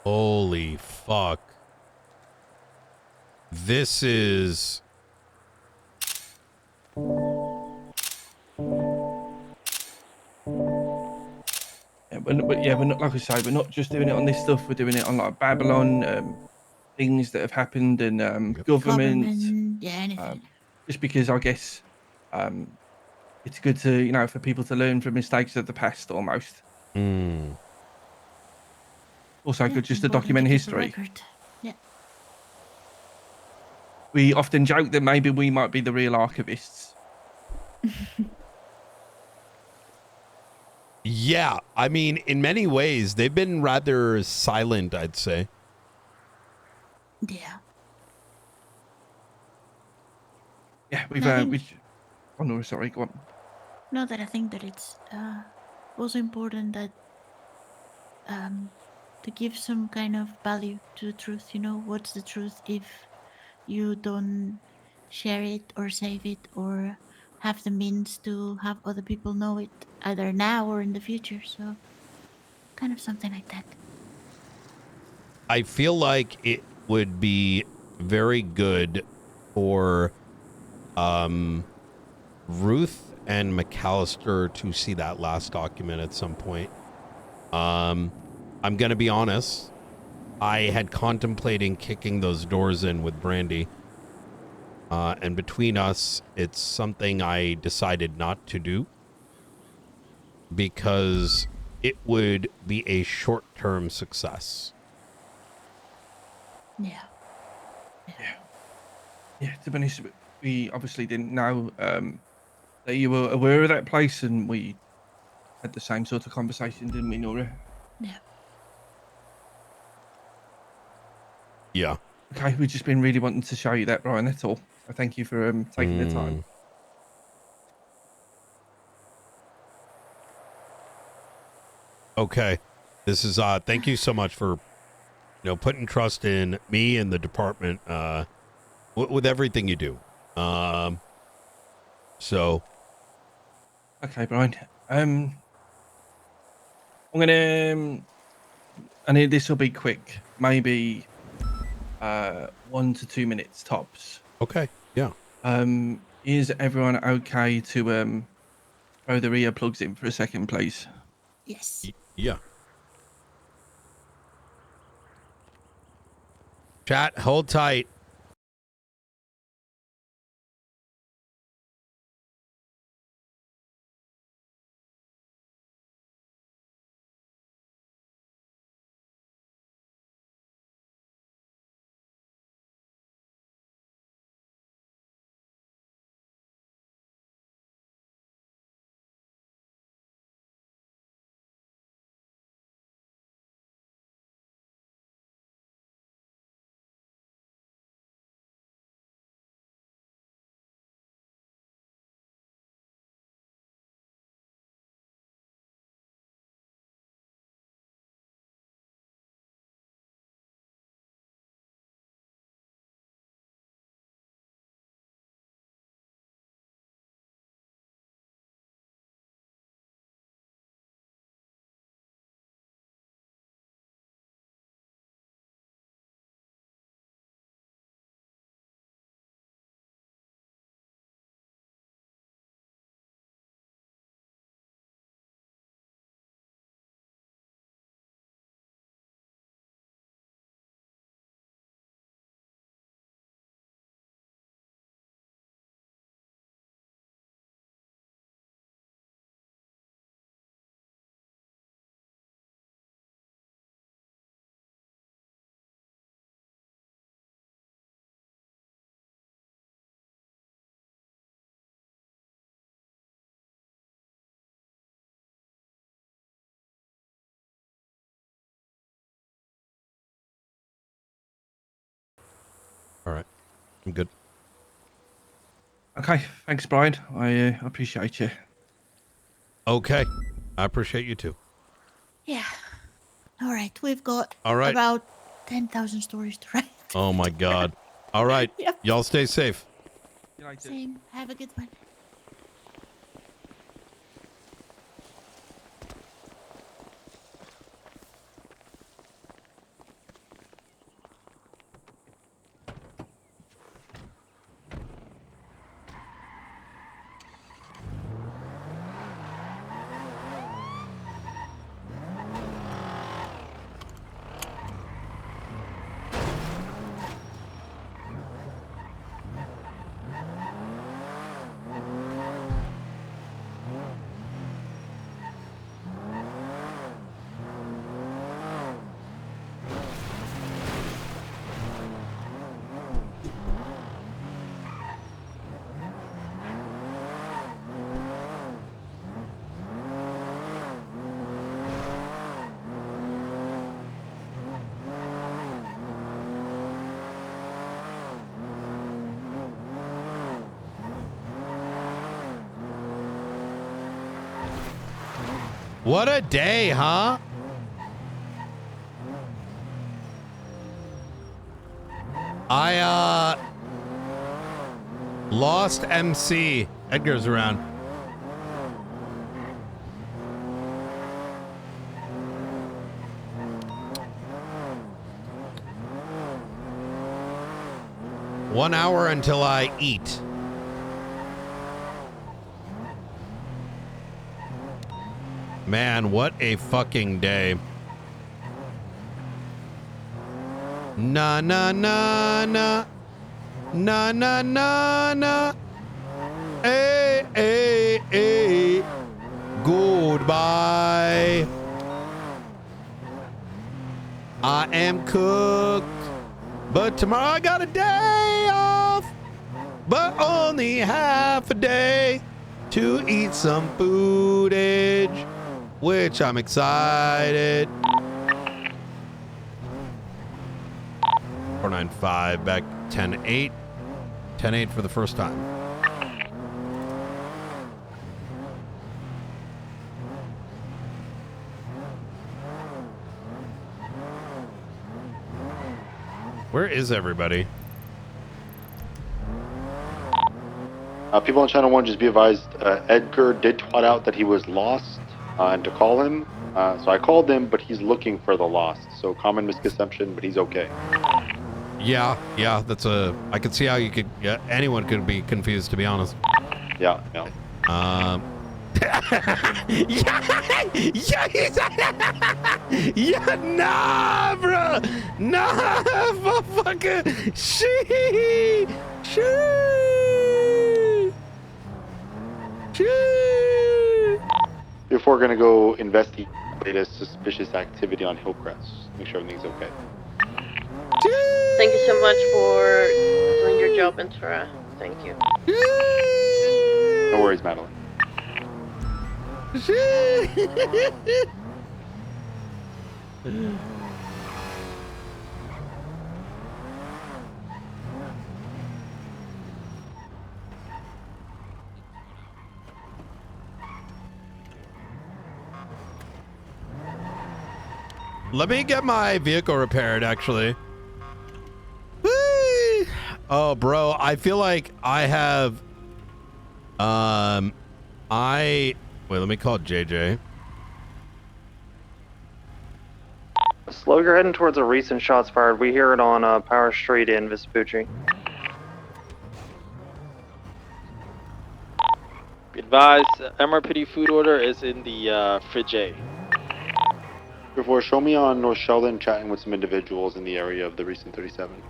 Holy fuck. This is... We're not, like I say, we're not just doing it on this stuff. We're doing it on like Babylon, things that have happened, and government. Yeah, anything. Just because I guess it's good to, for people to learn from mistakes of the past almost. Also good just to document history. Yeah. We often joke that maybe we might be the real archivists. Yeah, I mean, in many ways, they've been rather silent, I'd say. Yeah. Yeah, oh no, sorry, go on. No, that I think that it's also important that to give some kind of value to the truth. What's the truth if you don't share it or save it or have the means to have other people know it, either now or in the future. So kind of something like that. I feel like it would be very good for Ruth and McAllister to see that last document at some point. I'm going to be honest. I had contemplating kicking those doors in with Brandy. And between us, it's something I decided not to do because it would be a short-term success. Yeah. Yeah, to be honest, we obviously didn't know that you were aware of that place, and we had the same sort of conversation, didn't we, Nora? Yeah. Yeah. Okay, we've just been really wanting to show you that, Brian, that's all. So thank you for taking the time. Okay. This is thank you so much for putting trust in me and the department with everything you do. So Okay, Brian. I'm gonna I need this will be quick, maybe 1 to 2 minutes tops. Okay, yeah. Is everyone okay to throw their earplugs in for a second, please? Yes. Yeah. Chat, hold tight. All right. I'm good. Okay, thanks, Brian. I appreciate you. Okay. I appreciate you too. Yeah. All right, we've got All right. about 10,000 stories to write. Oh my God. All right. Yep. Y'all stay safe. Same. Have a good one. What a day, huh? I lost MC. Edgar's around. One hour until I eat. Man, what a fucking day. Na na na na. Na na na na. Hey, hey, hey. Goodbye. I am cooked, but tomorrow I got a day off, but only half a day to eat some footage, which I'm excited. 495 back 10-8. 10-8 for the first time. Where is everybody? People on channel 1, just be advised, Edgar did twat out that he was lost and to call him. So I called him, but he's looking for the lost. So common misconception, but he's okay. Yeah, that's I could see how you could, anyone could be confused, to be honest. Yeah. Yeah, nah, bro. Nah, motherfucker. She. If we're gonna go investigate a suspicious activity on Hillcrest, make sure everything's okay. Thank you so much for doing your job, Ventura. Thank you. No worries, Madeline. Let me get my vehicle repaired, actually. Whee! Oh, bro, I feel like I have... Wait, let me call JJ. Slow, you're heading towards a recent shots fired. We hear it on Power Street in Vespucci. Be advised, MRPD food order is in the fridge A. Before, show me on North Sheldon chatting with some individuals in the area of the recent 37.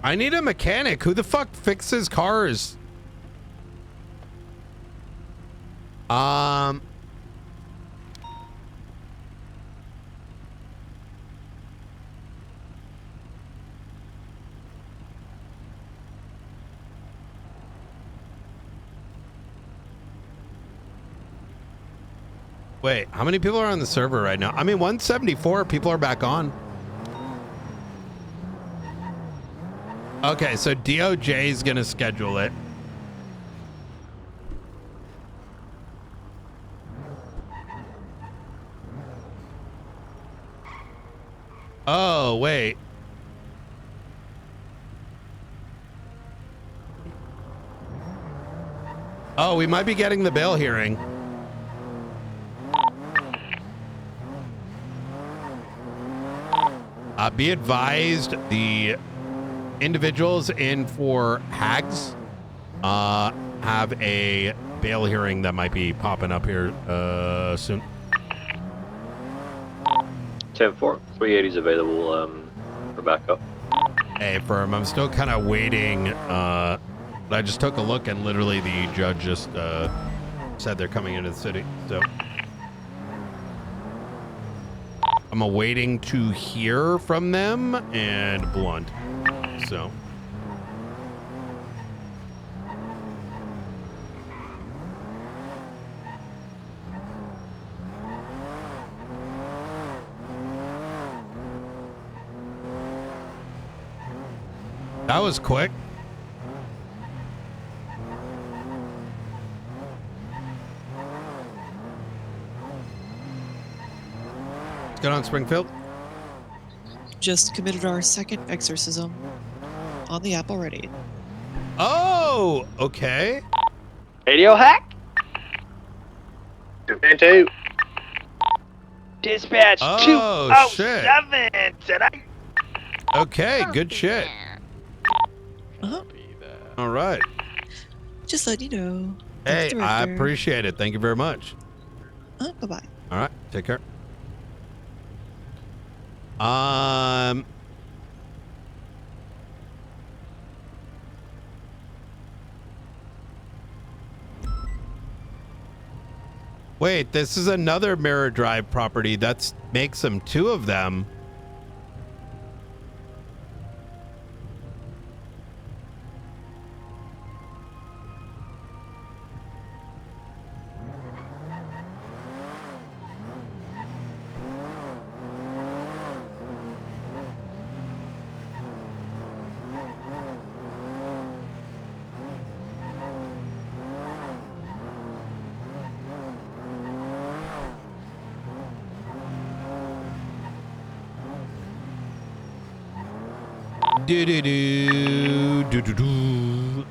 I need a mechanic. Who the fuck fixes cars? Wait, how many people are on the server right now? I mean, 174 people are back on. Okay, so DOJ is gonna schedule it. Oh, wait. Oh, we might be getting the bail hearing. Be advised, the individuals in for Hags have a bail hearing that might be popping up here soon. 10-4, 380 is available for backup. Hey, firm, I'm still kind of waiting. I just took a look and literally the judge just said they're coming into the city. So I'm awaiting to hear from them and Blunt. So. That was quick. What's going on, Springfield? just committed our second exorcism on the app already. Oh, okay. Radio hack? 2 Dispatch Oh, shit. 207 tonight. Okay, good shit. All right. Just let you know. Hey, Thanks, I Director. appreciate it. Thank you very much. Bye-bye. All right, take care. Wait, this is another Mirror Drive property. That makes them 2 of them. Do-do-do.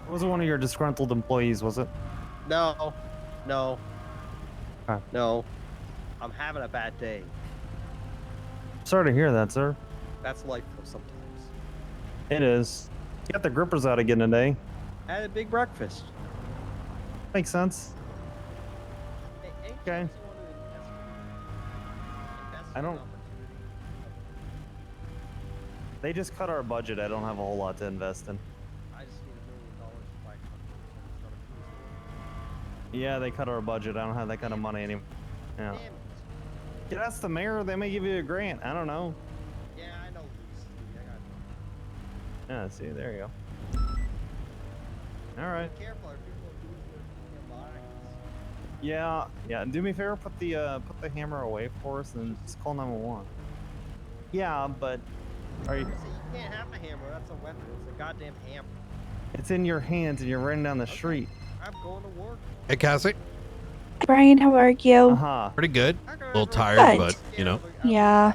It wasn't one of your disgruntled employees, was it? No, no, Okay. no. I'm having a bad day. Sorry to hear that, sir. That's life sometimes. It is. You got the grippers out again today. I had a big breakfast. Makes sense. Okay. I don't. They just cut our budget. I don't have a whole lot to invest in. I just need $1 million to buy Yeah, they cut our budget. I don't have that kind of money anymore. Yeah. Yeah, that's the mayor. They may give you a grant. I don't know. Yeah, I know. Yeah, see, there you go. All right. Careful, if people lose their lives. Yeah, yeah. Do me a favor, put the hammer away for us, and just call 911. Yeah, but are you? You can't have a hammer. That's a weapon. It's a goddamn hammer. It's in your hands, and you're running down the street. I'm going to work. Hey, Cassie. Brian, how are you? Pretty good. A little tired, Good. but you know. Yeah.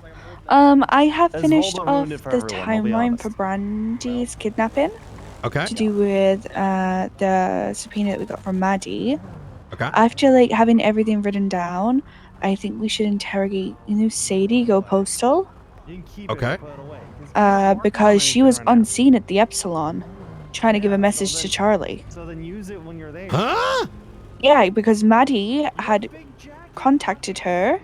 I have As finished Voldo off ruined it for the everyone, I'll be timeline honest. for Brandy's kidnapping. Okay. To do with the subpoena that we got from Maddie. Okay. After like having everything written down, I think we should interrogate Sadie, go postal. Okay. Because she was unseen at the Epsilon, trying to give a message to Charlie. So then use it when you're there. Huh? Yeah, because Maddie had contacted her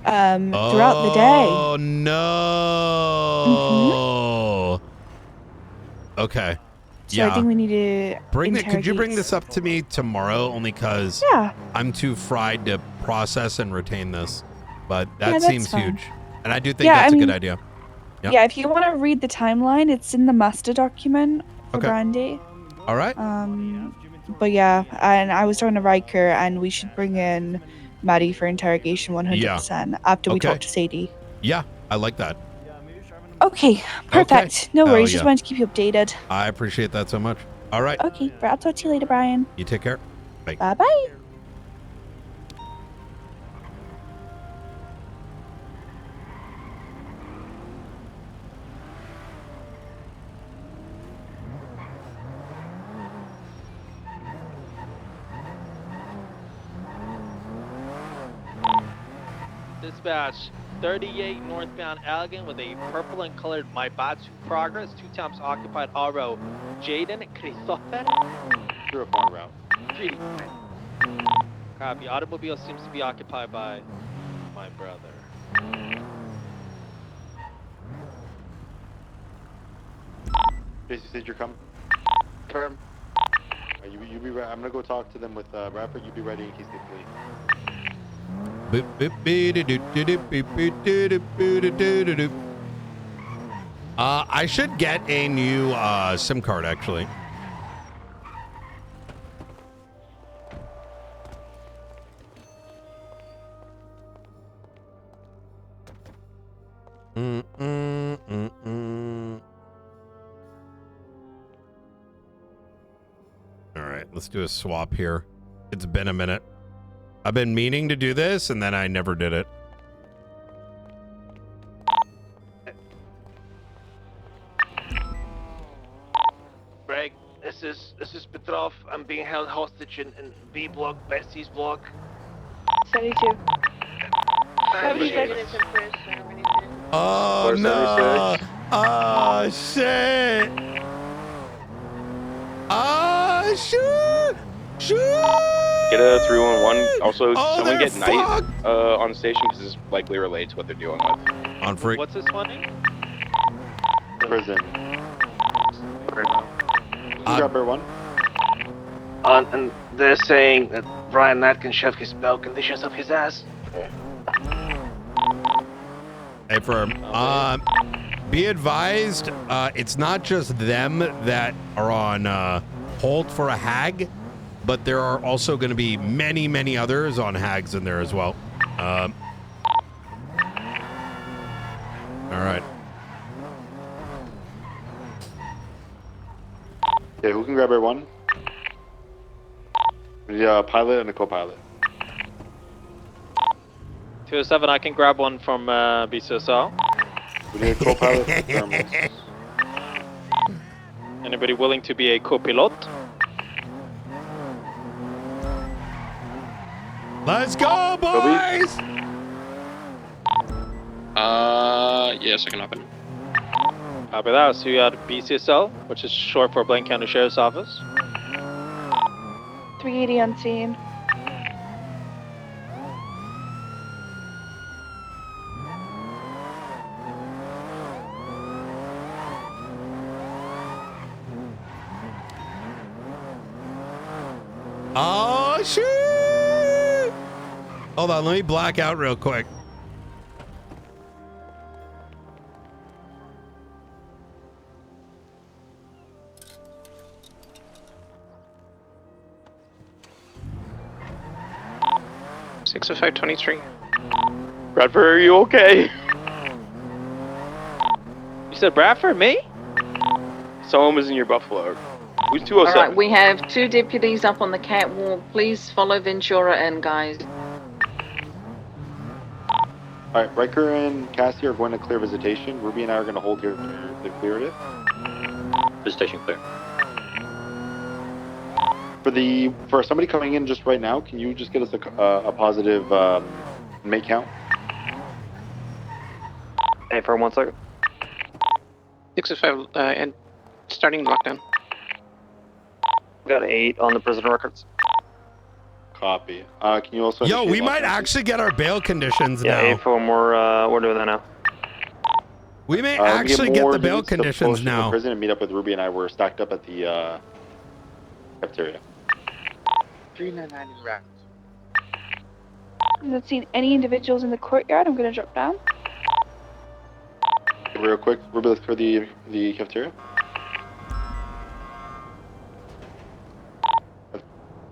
throughout the day. Oh no. Okay. So yeah. I think we need to Could you bring interrogate- this up to me tomorrow? Only because Yeah. I'm too fried to process and retain this. But Yeah, that that's seems fine. huge, and I do think Yeah, that's I a good mean- idea. Yep. Yeah, if you want to read the timeline, it's in the master document for Okay. Brandy. All right. But yeah, and I was talking to Riker, and we should bring in Maddie for interrogation 100% after we Okay. talk to Sadie. Yeah, I like that. Okay, perfect. No Hell worries. Just yeah. wanted to keep you updated. I appreciate that so much. All right. Okay, I'll talk to you later, Brian. You take care. Bye. Bye bye. Dispatch 38 northbound Allegan with a purple and colored Maibatsu progress. 2 times occupied Aro. Jaden Christopher. 04 route. Copy. Automobile seems to be occupied by my brother. Chase, you said you're coming? Confirm. You be right. I'm gonna go talk to them with Rapper. You be ready in case they flee. I should get a new SIM card actually. All right, let's do a swap here. It's been a minute. I've been meaning to do this, and then I never did it. Greg, this is Petrov. I'm being held hostage in B block, Bessie's block. 72. 76. Oh no! Oh shit! Oh shoot! Shoot! Get a 311. Also, Oh, someone they're get Knight on station because this is likely related to what they're dealing with. On freak. What's this one name? Prison. Grabber one. And they're saying that Brian Knight can shove his bail conditions up his ass. Hey, firm. Be advised, it's not just them that are on hold for a hag, but there are also going to be many, many others on hags in there as well. All right. Okay, who can grab one? We need a pilot and a co-pilot. 207, I can grab one from BCSL. We need a co-pilot for thermals. Anybody willing to be a co-pilot? Let's go, boys! Yes, I can hop in. Copy that. So you had BCSL, which is short for Blaine County Sheriff's Office. 380 on scene. Oh, shoot! Hold on, let me black out real quick. Six of 523. Bradford, are you okay? You said Bradford, me? Someone was in your Buffalo. Who's 207? Alright, we have 2 deputies up on the catwalk. Please follow Ventura in, guys. Alright, Riker and Cassie are going to clear visitation. Ruby and I are going to hold here. They've cleared it. Visitation clear. For somebody coming in just right now, can you just get us a positive make count? Hey, for 1 second. 6 of 5 and starting lockdown. Got 8 on the prisoner records. Copy. Can you also? Yo, initiate we might lockdown? actually get our bail conditions Yeah, now. 8-4, we're doing that now. We may We actually get more the bail units to push conditions into now. Prison and meet up with Ruby and I. We're stacked up at the cafeteria. 399 in route. I'm not seeing any individuals in the courtyard. I'm gonna drop down. Real quick, Ruby, let's clear the cafeteria.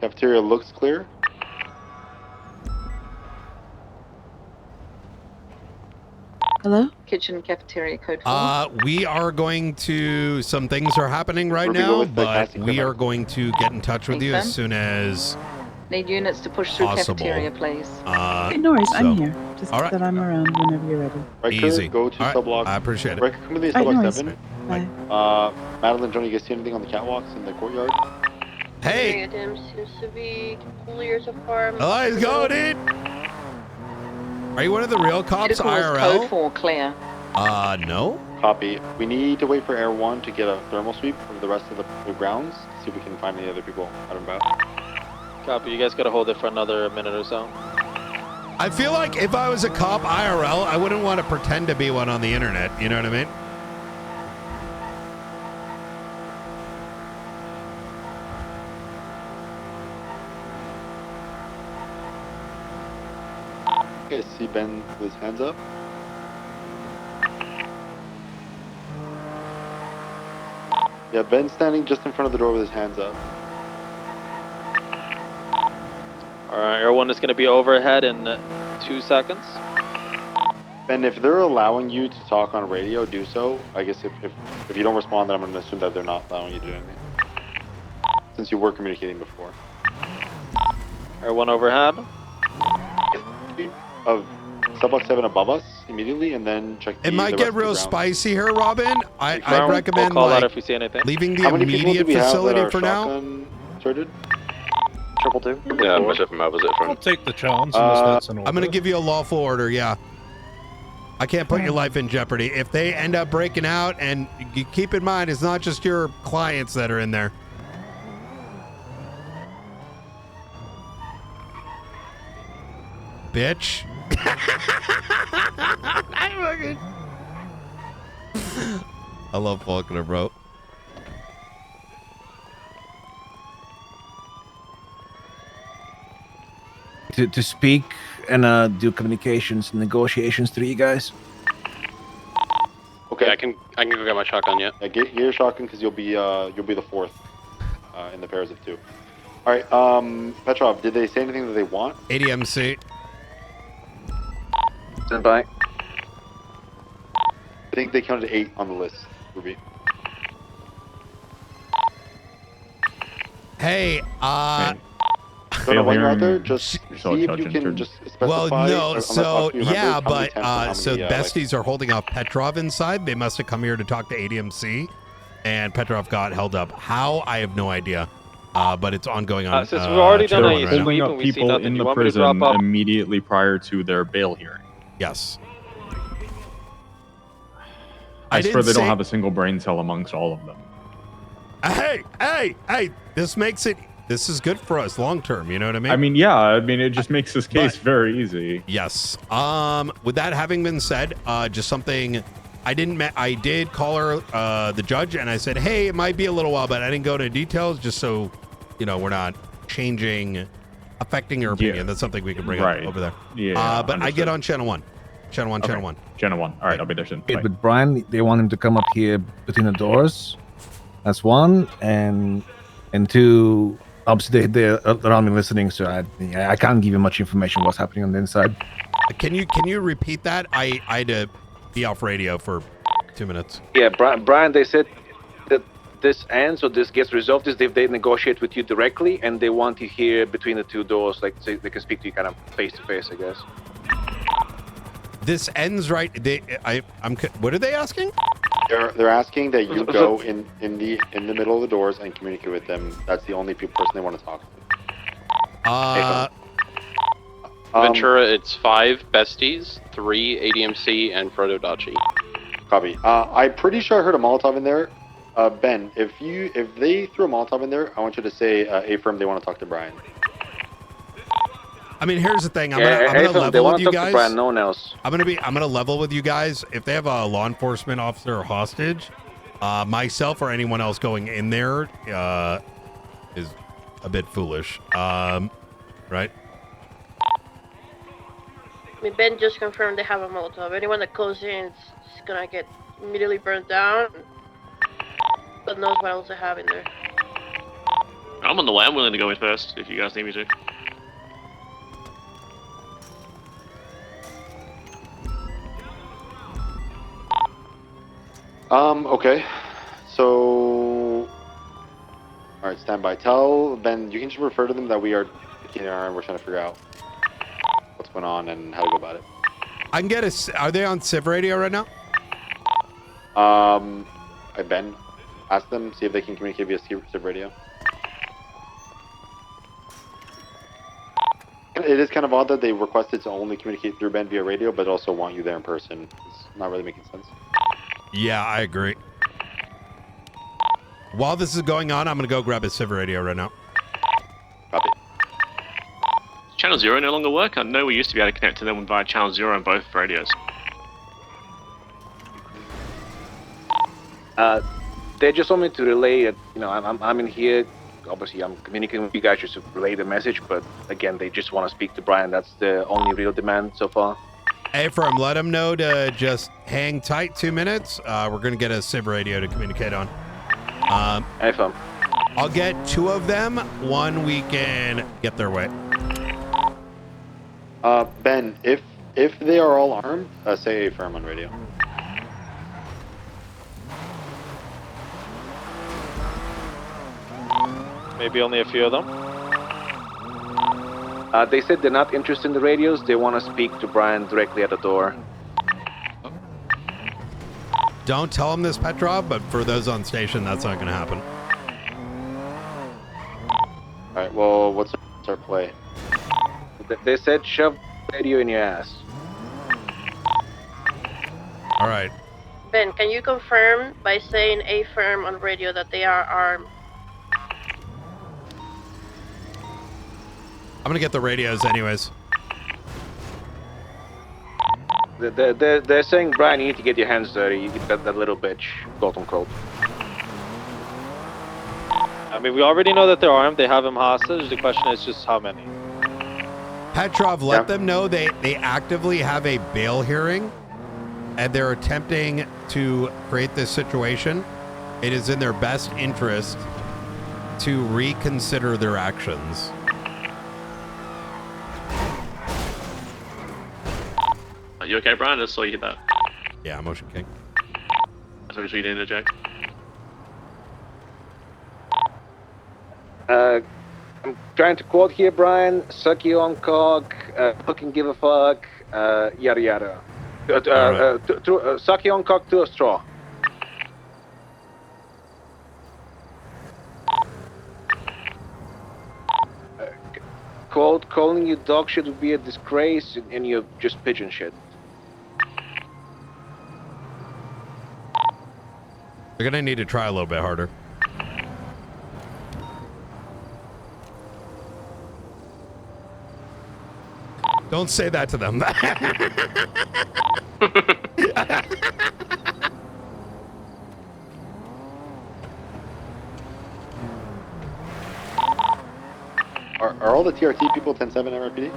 Cafeteria looks clear. Hello? Kitchen cafeteria code 4. We are going to, some things are happening right Ruby, go now, with the but Cassie we Clear. are going to get in touch with you as Ethan? soon as Need units to push through possible. cafeteria, please. No worries, so- I'm here. Just all right. that I'm around whenever you're ready. Riker, Easy. go to All right, subblock. I appreciate it. Riker, come to the All right, no subblock worries. 7. Bye. Madeline, Johnny, you guys see anything on the catwalks in the courtyard? Hey! Seems to be clear so far. Let's go, dude! Are you one of the real cops, Vehicle is IRL? code 4 clear. No. Copy. We need to wait for Air 1 to get a thermal sweep of the rest of the grounds to see if we can find any other people out and about. Copy, you guys gotta hold it for another minute or so. I feel like if I was a cop IRL, I wouldn't want to pretend to be one on the internet. You know what I mean? Okay, see Ben with his hands up. Yeah, Ben's standing just in front of the door with his hands up. Alright, everyone is going to be overhead in 2 seconds. Ben, if they're allowing you to talk on radio, do so. I guess if you don't respond, then I'm going to assume that they're not allowing you to do anything. Since you were communicating before. Everyone overhead. Of Subbox 7 above us immediately, and then check It might the get rest of the real ground. spicy here, Robin. I'd We'll recommend call out like if we see anything. leaving the How many people do immediate we have that facility are for now. shotgun sorted? 222. Yeah, myself and Mav is it, I'll friend. take the chance unless that's an order. I'm gonna give you a lawful order. Yeah, I can't put your life in jeopardy if they end up breaking out. And you keep in mind, it's not just your clients that are in there. Bitch. I love Faulkner, bro. To speak and do communications and negotiations through you guys. Okay, I can go get my shotgun yet. Yeah, get your shotgun because you'll be the fourth in the pairs of two. All right, Petrov, did they say anything that they want? ADMC. Stand by. I think they counted 8 on the list, Ruby. Hey, So no, when you're out there, just see if you can just specify. well, no, unless so Oscar remembers yeah, how many but attempts and how many, so besties are holding off Petrov inside. They must have come here to talk to ADMC, and Petrov got held up. How? I have no idea. But it's ongoing on. Since we've already done They're a holding sweep up and we see people nothing, in you the want me to prison drop up? immediately prior to their bail hearing. Yes. I swear they say- don't have a single brain cell amongst all of them. Hey! This is good for us long term. You know what I mean? I mean, yeah. I mean, it just makes this case very easy. Yes. With that having been said, just something I did call her, the judge, and I said, hey, it might be a little while, but I didn't go into details just so, we're not affecting her opinion. Yeah. That's something we can bring Right. up over there. Yeah. But I get on channel 1. Channel 1. Channel 1. All right, I'll be there soon. Bye. But Brian, they want him to come up here between the doors. That's one, and two. Obviously, they're around me listening, so I can't give you much information what's happening on the inside. Can you repeat that? I had to be off radio for 2 minutes. Yeah, Brian, they said that this ends or this gets resolved is if they negotiate with you directly and they want you here between the two doors, like so they can speak to you kind of face to face, I guess. This ends right. What are they asking? They're asking that you go in the middle of the doors and communicate with them. That's the only person they want to talk to. Ventura, it's 5 besties, 3 ADMC, and Frodo Dachi. Copy. I'm pretty sure I heard a Molotov in there. Ben, if they threw a Molotov in there, I want you to say affirm they want to talk to Brian. I mean, here's the thing. I'm gonna level with you guys. Brian, no one else. I'm gonna level with you guys. If they have a law enforcement officer or hostage, myself or anyone else going in there is a bit foolish. Right? I mean, Ben just confirmed they have a Molotov. Anyone that goes in is gonna get immediately burned down. God knows what else they have in there. I'm on the way. I'm willing to go in first if you guys need me to. Okay. So, all right, stand by. Tell Ben, you can just refer to them that we are and we're trying to figure out what's going on and how to go about it. I can get are they on Civ Radio right now? Ben, ask them, see if they can communicate via Civ Radio. It is kind of odd that they requested to only communicate through Ben via radio, but also want you there in person. It's not really making sense. Yeah, I agree. While this is going on, I'm gonna go grab a Civ Radio right now. Copy. Channel 0 no longer work? I know we used to be able to connect to them via Channel 0 on both radios. They just want me to relay that, you know, I'm in here. Obviously, I'm communicating with you guys just to relay the message, but again, they just want to speak to Brian. That's the only real demand so far. Hey, Firm, let them know to just hang tight 2 minutes. We're going to get a Civ radio to communicate on. Hey, Firm. I'll get 2 of them. 1 we can get their way. Ben, if they are all armed, say A Firm on radio. Maybe only a few of them. They said they're not interested in the radios. They want to speak to Brian directly at the door. Don't tell them this, Petrov, but for those on station, that's not going to happen. All right. Well, what's our play? They said shove radio in your ass. All right. Ben, can you confirm by saying A firm on radio that they are armed? I'm going to get the radios anyways. They're saying, Brian, you need to get your hands dirty. You get that little bitch, quote unquote. I mean, we already know that they're armed. They have him hostage. The question is just how many. Petrov, let them know they actively have a bail hearing and they're attempting to create this situation. It is in their best interest to reconsider their actions. You okay, Brian? I saw you hit that. Yeah, Motion King. I thought you didn't interject. I'm trying to quote here, Brian. Suck you on cock. Fucking give a fuck. Yada yada. Suck you on cock to a straw. Calling you dog shit would be a disgrace, and you're just pigeon shit. They're going to need to try a little bit harder. Don't say that to them. Are all the TRT people 10-7 MRPD?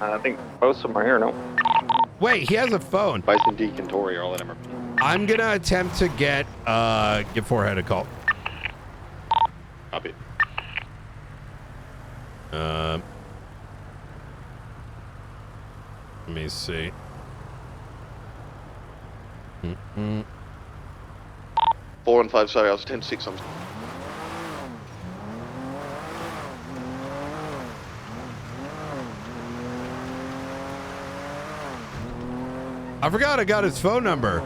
I think most of them are here, no? Wait, he has a phone. Bison, Deke, and Tori are all at MRPD. I'm going to attempt to get Forehead a call. Copy. Let me see. 4 and 5, sorry, I was 10-6 on. I forgot I got his phone number.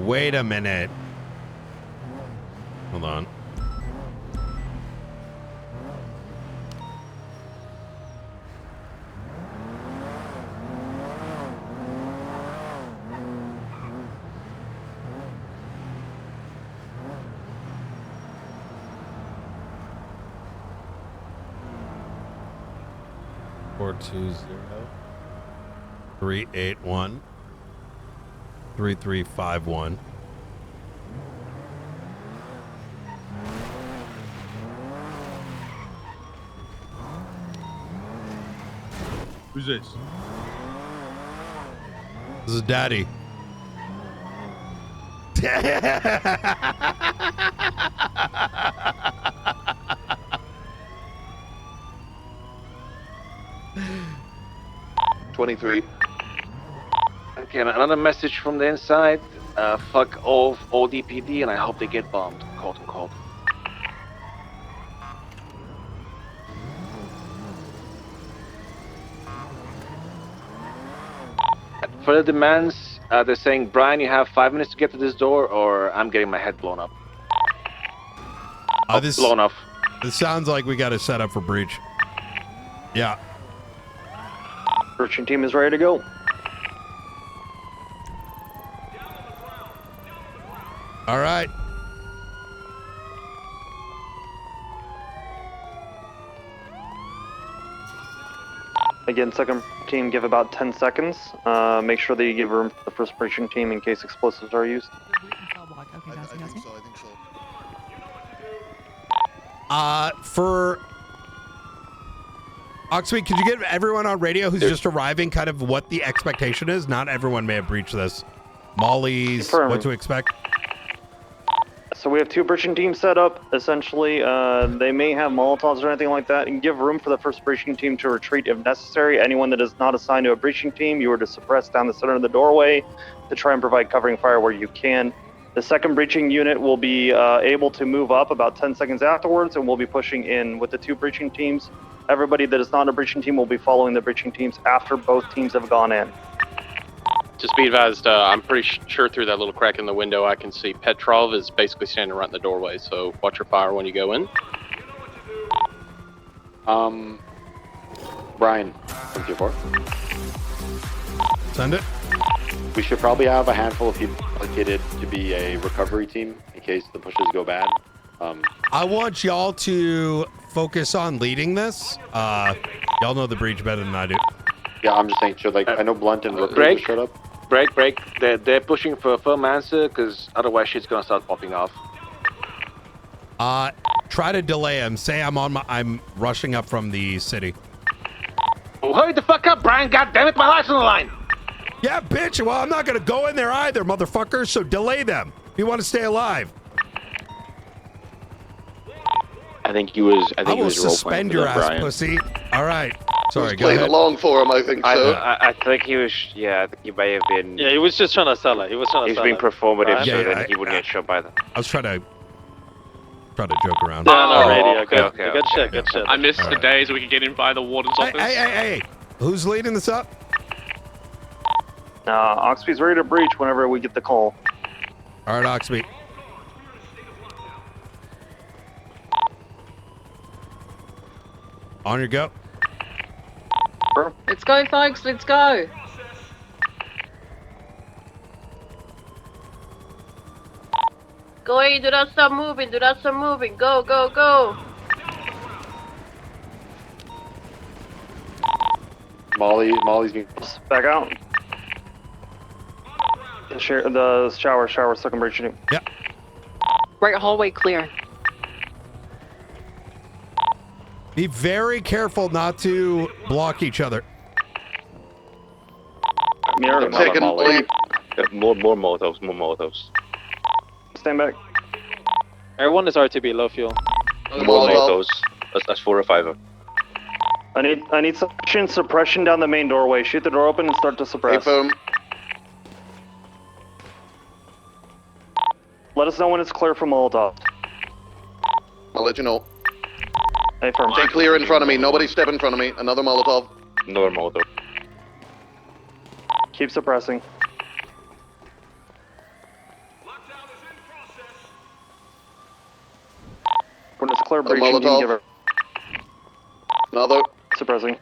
Wait a minute. Hold on. Four 381 3351. Who's this? This is Daddy. $23. Okay, another message from the inside. Fuck off ODPD, and I hope they get bombed, quote unquote. For the demands, they're saying, Brian, you have 5 minutes to get to this door, or I'm getting my head blown up. Blown off. This sounds like we got to set up for breach. Yeah. Searching team is ready to go. All right. Again, second team, give about 10 seconds. Make sure that you give room for the first breaching team in case explosives are used. I think so. For Oxby, could you give everyone on radio who's just arriving kind of what the expectation is? Not everyone may have breached this. Molly's, what to expect? So we have 2 breaching teams set up. Essentially, they may have Molotovs or anything like that. And give room for the first breaching team to retreat if necessary. Anyone that is not assigned to a breaching team, you are to suppress down the center of the doorway to try and provide covering fire where you can. The second breaching unit will be able to move up about 10 seconds afterwards, and we'll be pushing in with the 2 breaching teams. Everybody that is not a breaching team will be following the breaching teams after both teams have gone in. Just be advised, I'm pretty sure through that little crack in the window I can see Petrov is basically standing right in the doorway, so watch your fire when you go in. Brian, from Q4. Send it. We should probably have a handful of people allocated to be a recovery team in case the pushes go bad. I want y'all to focus on leading this. Y'all know the breach better than I do. Yeah, I'm just saying, I know Blunt and Rooker break. showed up. Break. They're pushing for a firm answer because otherwise shit's gonna start popping off. Try to delay him. Say I'm rushing up from the city. Oh, hurry the fuck up, Brian! God damn it, my life's on the line. Yeah, bitch. Well, I'm not gonna go in there either, motherfucker. So delay them. If you want to stay alive. I think he was. I will suspend your ass, pussy. All right. Sorry, go playing ahead. along for him, I think so. I think he was. Yeah, I think he may have been. Yeah, he was just trying to sell it. He was being performative, Right? so Yeah, then he wouldn't get shot by them. I was trying to joke around. Yeah, no, radio. Good, okay. good shit, good shit. I missed the days we could get in by the warden's office. Hey. Who's leading this up? Oxby's ready to breach whenever we get the call. All right, Oxby. On your go. Let's go, folks. Let's go. Go ahead, do not stop moving, do not stop moving. Go, go, go. Molly's being back out. The shower, second breaching team. Yep. Right hallway clear. Be very careful not to block each other. Mirror. Taking lead. More Molotovs. Stand back. Everyone is RTB, low fuel. Molotov. That's 4 or 5. I need sufficient suppression down the main doorway. Shoot the door open and start to suppress. Hey, Let us know when it's clear for Molotov. I'll let you know. Hey, firm. Stay clear in front of me. Nobody step in front of me. Another Molotov. Another Molotov. Keep suppressing. When it's clear, breaching team, Molotov. give her. Another. Suppressing.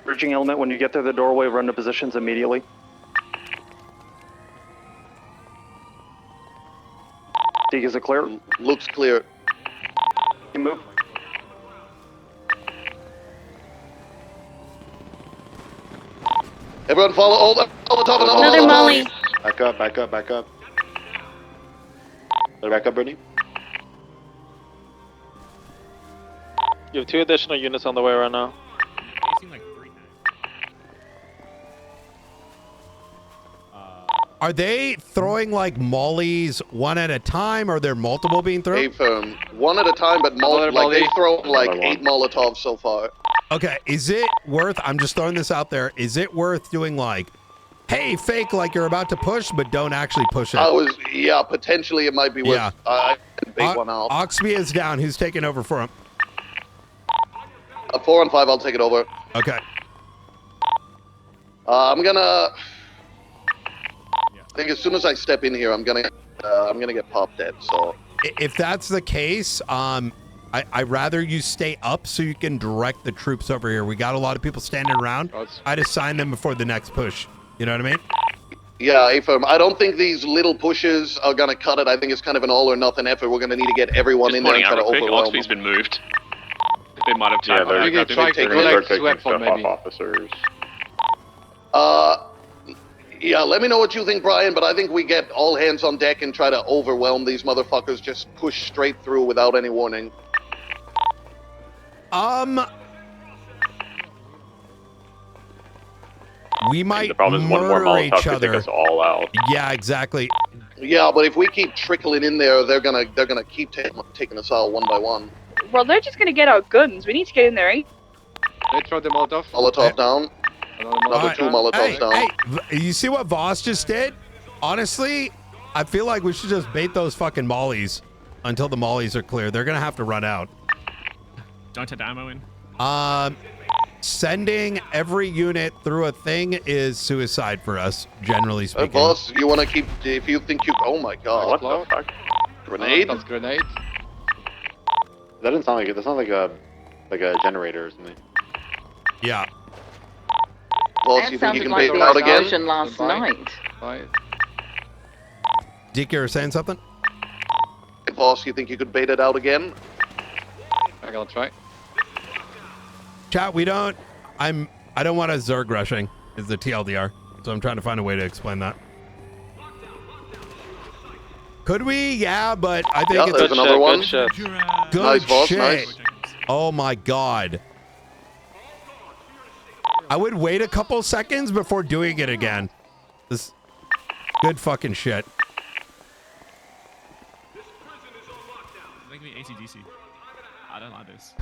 Breaching element, when you get through the doorway, run to positions immediately. Dig, is it clear? Looks clear. You move. Everyone follow all the Molotov. Another Molly. Back up. Better back up, Brittany. You have 2 additional units on the way right now. Are they throwing like mollies one at a time, or are there multiple being thrown? Hey, firm. One at a time, but they throw like 8 Molotovs so far. Okay, is it worth, I'm just throwing this out there, is it worth doing like, hey, fake like you're about to push, but don't actually push it? Yeah, potentially it might be worth. Yeah. I can bait one out. Oxby is down. Who's taking over for him? 4 and 5, I'll take it over. Okay. I'm gonna. I think as soon as I step in here, I'm gonna get popped dead. So If that's the case, I rather you stay up so you can direct the troops over here. We got a lot of people standing around. I'd assign them before the next push. You know what I mean? Yeah, A-firm. I don't think these little pushes are going to cut it. I think it's kind of an all or nothing effort. We're going to need to get everyone in there and try to overwhelm Oxby's them. been moved. They might have Yeah, they're taken going to start taking stuff off officers. Yeah, let me know what you think, Brian, but I think we get all hands on deck and try to overwhelm these motherfuckers. Just push straight through without any warning. We might the problem is one more murder Molotov each could take other. us all out. Yeah, exactly. Yeah, but if we keep trickling in there, they're gonna keep taking us out one by one. Well, they're just gonna get our guns. We need to get in there, eh? They throw the Molotov. Molotov down. Another two Molotovs down. Hey, you see what Voss just did? Honestly, I feel like we should just bait those fucking mollies until the mollies are clear. They're gonna have to run out. Don't have ammo in. Sending every unit through a thing is suicide for us, generally speaking. Boss, you want to keep? If you think you, oh my god, What the fuck? Grenade? That's grenade. That doesn't sound like it. That sounds like a generator or something. Yeah. Boss, That you think you sounded can like bait the it out again? explosion last night. Deke, you were saying something? Boss, you think you could bait it out again? I'm gonna try. Chat, I don't want a Zerg rushing, is the TLDR. So I'm trying to find a way to explain that. Could we? Yeah, but I think it's there's another one. Good Nice, boss, shit. nice. Oh my god. I would wait a couple seconds before doing it again. This good fucking shit. Make me ACDC. I don't like this.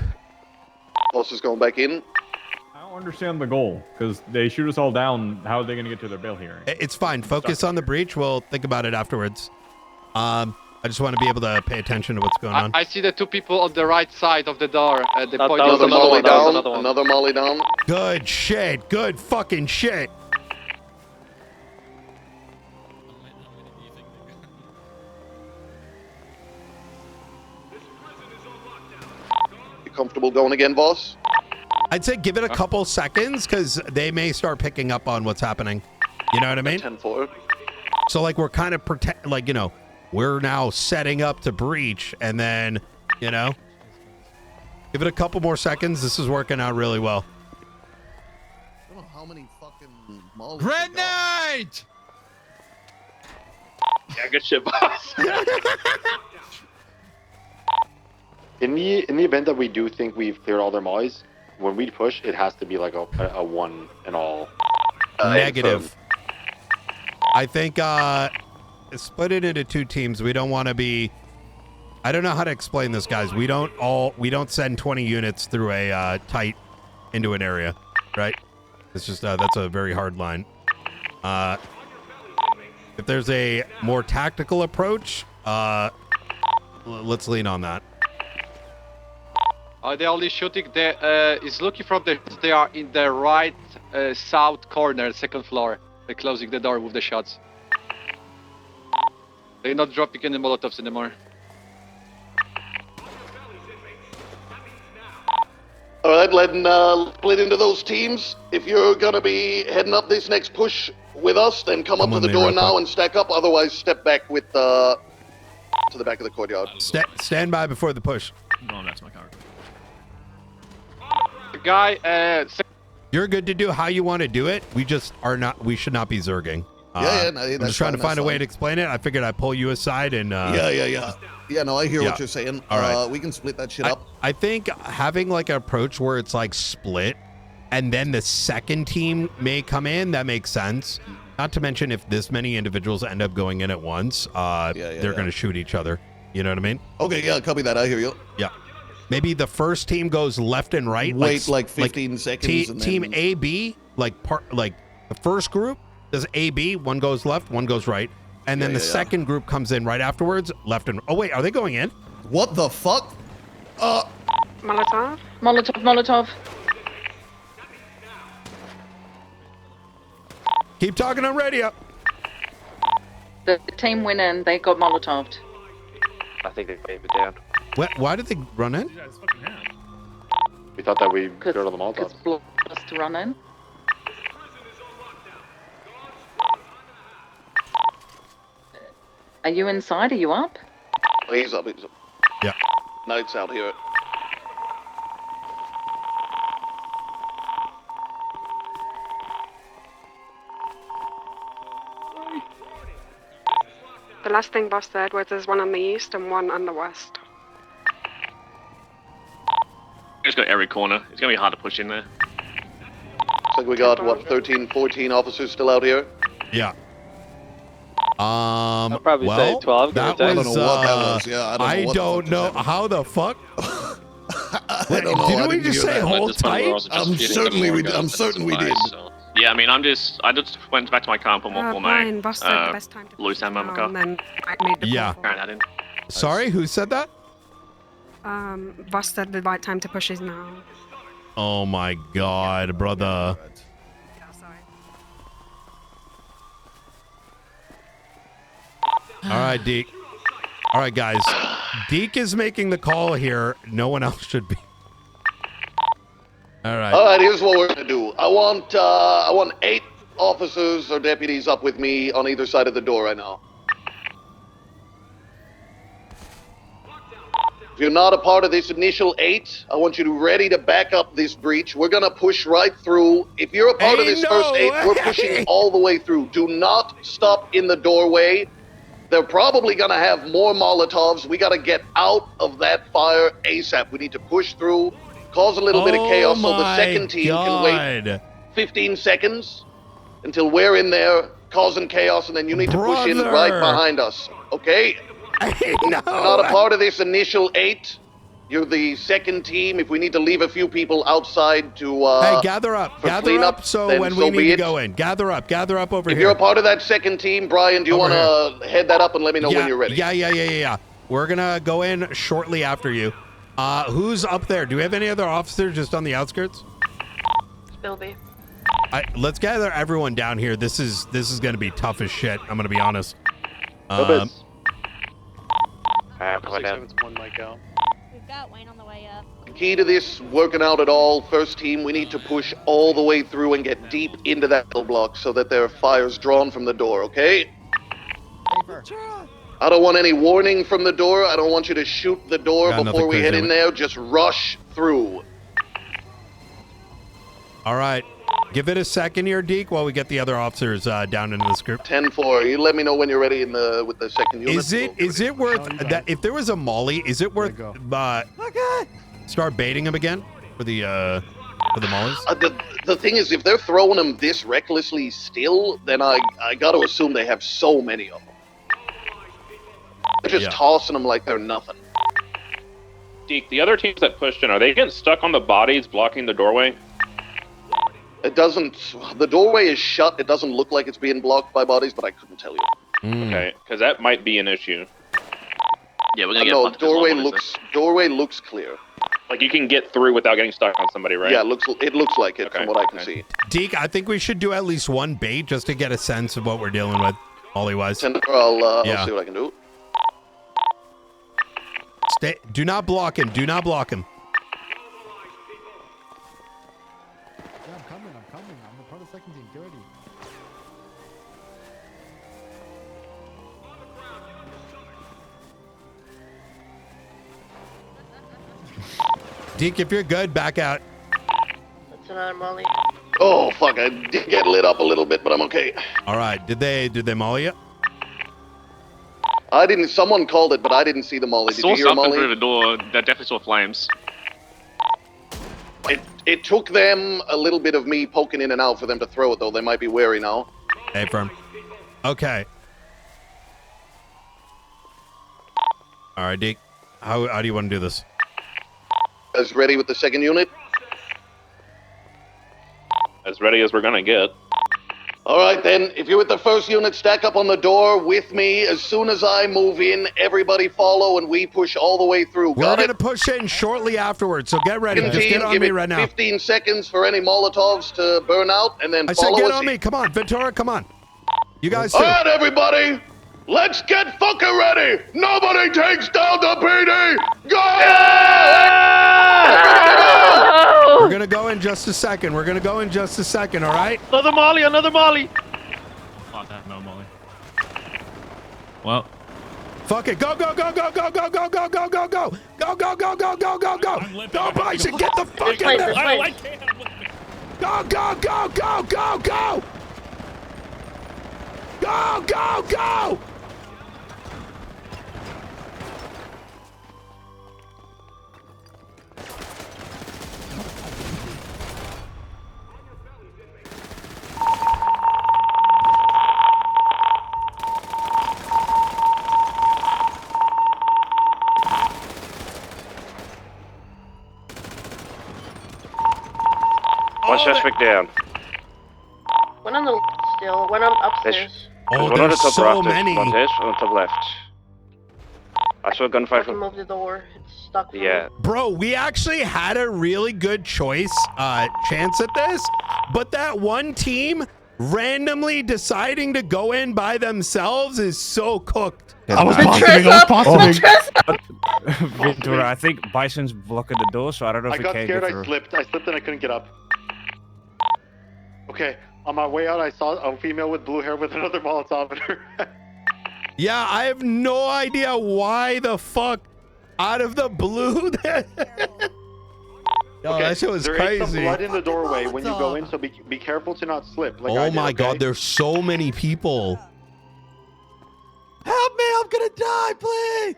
Boss is going back in. I don't understand the goal, because they shoot us all down. How are they going to get to their bail hearing? It's fine. Focus on the breach. We'll think about it afterwards. I just want to be able to pay attention to what's going on. I see the two people on the right side of the door. They point Another molly down. Another molly down. Good shit. Good fucking shit. You comfortable going again, boss? I'd say give it a couple seconds because they may start picking up on what's happening. You know what I mean? 10-4. So like we're kind of we're now setting up to breach, and then give it a couple more seconds. This is working out really well. I don't know how many fucking mollies. Grenade! Yeah, good shit, boss. In the event that we do think we've cleared all their mollies, when we push, it has to be like a one and all. Negative. I think split it into two teams. We don't want to be. I don't know how to explain this, guys. We don't send 20 units through a tight into an area, right? It's just that's a very hard line. If there's a more tactical approach, let's lean on that. They're only shooting. Is looking from they are in the right south corner, second floor. They're closing the door with the shots. They're not dropping any Molotovs anymore. All right, let's split into those teams. If you're gonna be heading up this next push with us, then come up to the door now and stack up. Otherwise, step back with to the back of the courtyard. Stand by before the push. No, that's my car. The guy. You're good to do how you want to do it. We just are not. We should not be zerging. No, I'm that's just trying to fine, find a way to explain it. I figured I'd pull you aside and. Yeah, no, I hear what you're saying. All right. We can split that shit up. I think having like an approach where it's like split, and then the second team may come in. That makes sense. Not to mention if this many individuals end up going in at once, they're going to shoot each other. You know what I mean? Okay, yeah, copy that. I hear you. Yeah. Maybe the first team goes left and right. Wait like 15 seconds. And team then... A, B, like the first group does A, B. One goes left, one goes right, and then the second group comes in right afterwards, left and. Oh wait, are they going in? What the fuck? Molotov. Molotov. Keep talking on radio. The team went in. They got Molotoved. I think they gave it down. Why did they run in? We thought that we go to the Molotovs. Because blocked us to run in. Are you inside? Are you up? He's up. He's up. Yeah. Knight's out here. The last thing boss said was there's one on the east and one on the west. Just got every corner. It's gonna be hard to push in there. Looks like we got, what, 13, 14 officers still out here? Yeah. I'd probably say well, 12. That give or was, take. I don't know how the fuck. I don't know. Didn't we just say hold tight? I'm certain we did. Yeah, I mean, I just went back to my car and put more Brian, boss said the best time to loose ammo in my car. and then I made the Yeah. call for it. That in. Sorry, who said that? Boss said the right time to push is now. Oh my god, brother. All right, Deke. All right, guys. Deke is making the call here. No one else should be. All right. All right, here's what we're gonna do. I want 8 officers or deputies up with me on either side of the door right now. If you're not a part of this initial 8, I want you to ready to back up this breach. We're gonna push right through. If you're a part of this first 8, we're pushing all the way through. Do not stop in the doorway. They're probably gonna have more Molotovs. We gotta get out of that fire ASAP. We need to push through, cause a little bit of chaos so the second team can wait 15 seconds until we're in there causing chaos, and then you need to push in right behind us, okay? You're not a part of this initial 8. You're the second team. If we need to leave a few people outside to Hey, gather up. Gather cleanup, up so then when so we need be to it. go in. Gather up over If here. you're a part of that second team, Brian, do you want to head that up and let me know when you're ready? Yeah. We're gonna go in shortly after you. Who's up there? Do we have any other officers just on the outskirts? Spilby. Let's gather everyone down here. This is gonna be tough as shit. I'm gonna be honest. We've got Wayne on the way up. Key to this working out at all, first team, we need to push all the way through and get deep into that metal block so that there are fires drawn from the door, okay? I don't want any warning from the door. I don't want you to shoot the door Got before we nothing head crazy in there. Just rush through. All right. Give it a second here, Deke, while we get the other officers down into this group. 10-4. You let me know when you're ready with the second unit. Is it worth that? If there was a Molly, is it worth start baiting him again for the Mollies? The thing is, if they're throwing them this recklessly still, then I got to assume they have so many of them. They're just tossing them like they're nothing. Deke, the other teams that pushed in, are they getting stuck on the bodies blocking the doorway? It doesn't. The doorway is shut. It doesn't look like it's being blocked by bodies, but I couldn't tell you. Okay, because that might be an issue. Yeah, we're gonna get No, fucked as well, doorway looks clear. Like you can get through without getting stuck on somebody, right? Yeah, it looks like it from what I can see. Deke, I think we should do at least one bait just to get a sense of what we're dealing with, Molly-wise. I'll see what I can do. Do not block him. Do not block him. I'm coming. I'm a part of the second team. Get ready. Deke, if you're good, back out. That's another Molly. Oh fuck! I did get lit up a little bit, but I'm okay. All right. Did they molly you? I didn't. Someone called it, but I didn't see the molly. Did Saw you hear a something molly? through the door. That definitely saw flames. It took them a little bit of me poking in and out for them to throw it, though. They might be wary now. Hey, firm. Okay. All right, Deke. How do you want to do this? Guys ready with the second unit? As ready as we're gonna get. All right, then. If you're with the first unit, stack up on the door with me. As soon as I move in, everybody follow, and we push all the way through. We're going to push in shortly afterwards, so get ready. Second Just team, get on give me it right now. 15 seconds for any Molotovs to burn out, and then I said follow get us on me. Come on, Ventura, come on. You guys All too. right, everybody. Let's get fucking ready. Nobody takes down the PD. Go! just a second. We're gonna go in just a second. All right. Another Molly, another Molly. Oh, that no Molly. Well. Fuck it. Go, go, go, go, go, go, go, go, go, go, go. Go, go, go, go, go, go, go. Go, Bryson, get the fuck in there. Go, go, go, go, go, go. Go, go, go. One suspect down. One on the left still. One on upstairs. Oh, one on the there's top so rafters. many. One this, one on the top left. I saw a gunfight I can from. move the door. It's stuck. For Yeah. me. Bro, we actually had a really good chance at this, but that one team randomly deciding to go in by themselves is so cooked. I was possibly. Ventura, I think Bison's blocking the door, so I don't know if I we got can scared. get I through. slipped and I couldn't get up. Okay, on my way out, I saw a female with blue hair with another Molotov in her. Yeah, I have no idea why the fuck out of the blue that. Yo, Okay, that shit was there crazy. is some blood in the doorway when you go in, so be careful to not slip. Like I Oh did, my okay? god, there's so many people. Help me, I'm gonna die, please.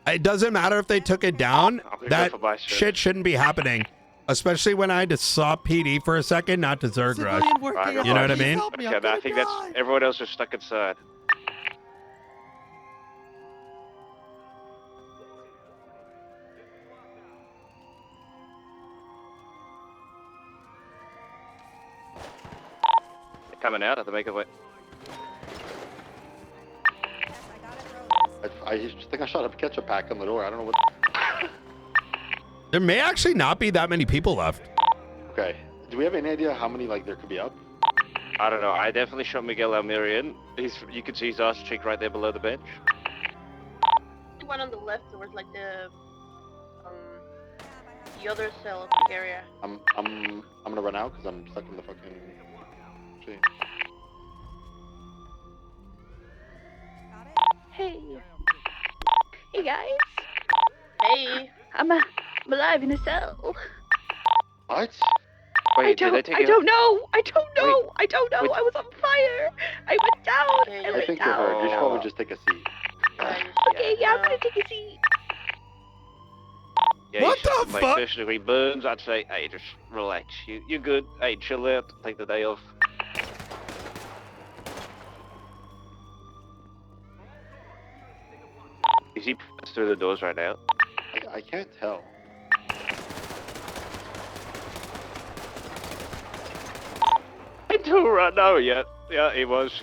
It doesn't matter if they took it down. That shit shouldn't be happening. Especially when I had to stop PD for a second, not to Zerg rush. You know what I mean? Okay, I think that's everyone else is stuck inside. They're coming out at the make of it. I just think I shot a ketchup pack on the door. I don't know what. There may actually not be that many people left. Okay. Do we have any idea how many there could be up? I don't know. I definitely shot Miguel Almirian. You can see his ass cheek right there below the bench. The one on the left towards like the other cell area. I'm gonna run out because I'm stuck in the fucking tree. Hey. Hey guys. Hey. I'm alive in a cell. What? Wait, I don't know. I don't know. Wait. I was on fire. I went down. I I went think you're down. hurt. You should probably just take a seat. Okay, yeah, I'm gonna take a seat. Yeah, What you shot the some, fuck? first degree burns. I'd say, hey, just relax. You're good. Hey, chill out. Take the day off. Is he through the doors right now? I can't tell. I do right now. Yeah, he was.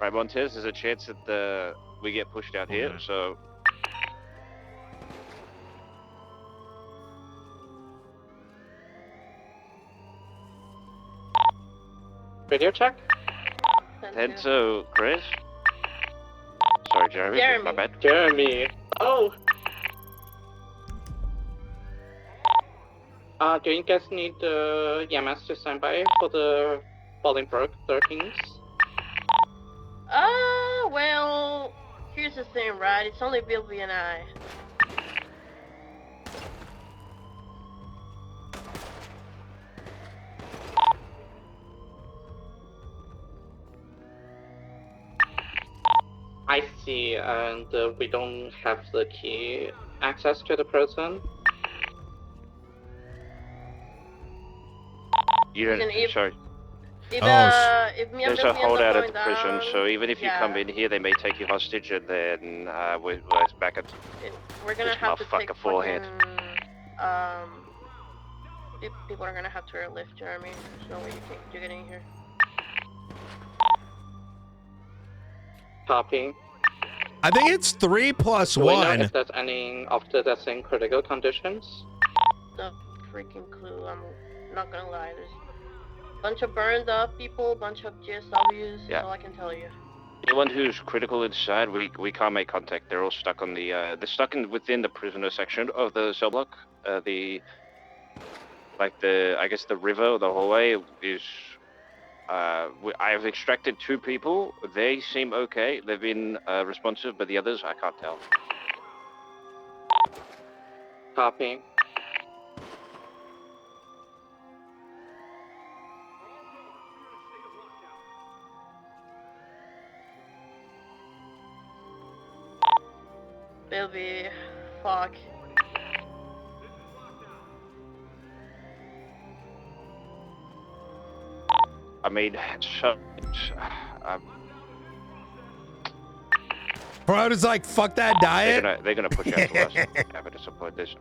Right, Montez, there's a chance that we get pushed out here, so. Radio check. 10-2, Chris. Sorry, Jeremy. My bad. Jeremy. Oh. Do you guys need the EMS to stand by for the Bolingbroke 13s? Well, here's the thing, right? It's only Bilby and I. I see, and we don't have the key access to the prison. You don't. Listen, if- Sorry. If, Oh, if me and There's Bilby a ends up holdout at going the prison, down, so even if you yeah, come in here, they may take you hostage, and then we're back at. we're gonna this have to take motherfucker forehead. people are gonna have to airlift, Jeremy. There's no way you get in here. Copy. I think it's 3 plus Do we know 1. if there's any of the that's in critical conditions? No freaking clue. I'm not gonna lie. There's a bunch of burned up people, a bunch of GSWs. Yeah. That's all I can tell you. Anyone who's critical inside, we can't make contact. They're all stuck on the. They're stuck within the prisoner section of the cell block. like I guess the river, the hallway is. I have extracted 2 people. They seem okay. They've been responsive, but the others I can't tell. Copying. They'll be fuck. I mean, Bro, I was like, fuck that diet. they're gonna push out to us. Happy to support this.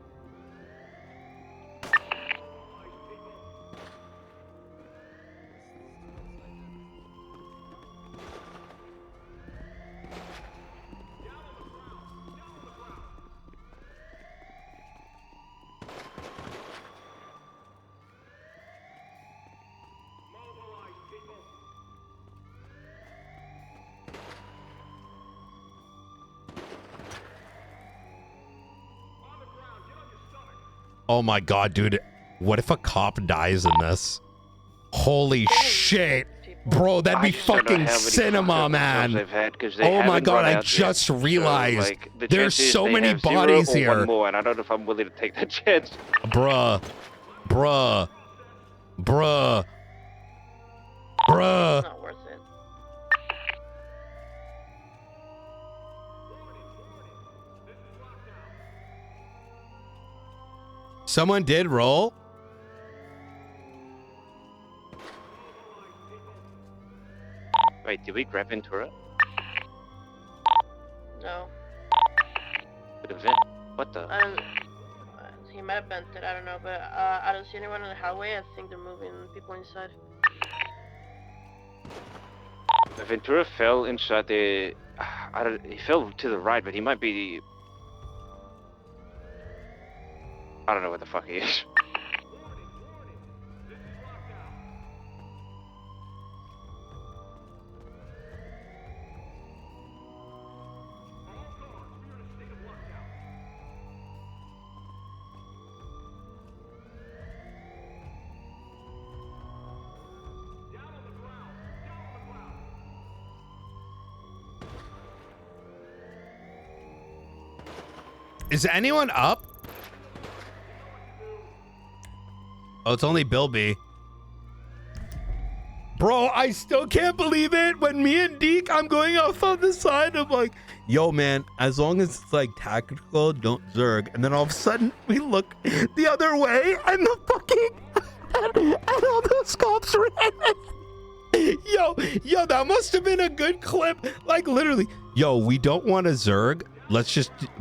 Oh my god, dude. What if a cop dies in this? Holy shit. Bro, that'd be fucking cinema, man. Oh my god, I just realized there's so many bodies here. One more, and I don't know if I'm willing to take that chance. Bruh. Bruh. Bruh. Bruh. Not worth it. Someone did roll? Wait, did we grab Ventura? No. The vent? What the? I don't. He might have bent it. I don't know, but I don't see anyone on the highway. I think they're moving people inside. Ventura fell inside the. He fell to the right, but he might be. I don't know what the fuck he is. Is anyone up? Oh, it's only Bill B. Bro, I still can't believe it. When me and Deke, I'm going off on the side. I'm like, yo, man, as long as it's like tactical, don't zerg. And then all of a sudden, we look the other way, and the fucking and all those cops ran. Yo, that must have been a good clip. Like literally, yo, we don't want to zerg.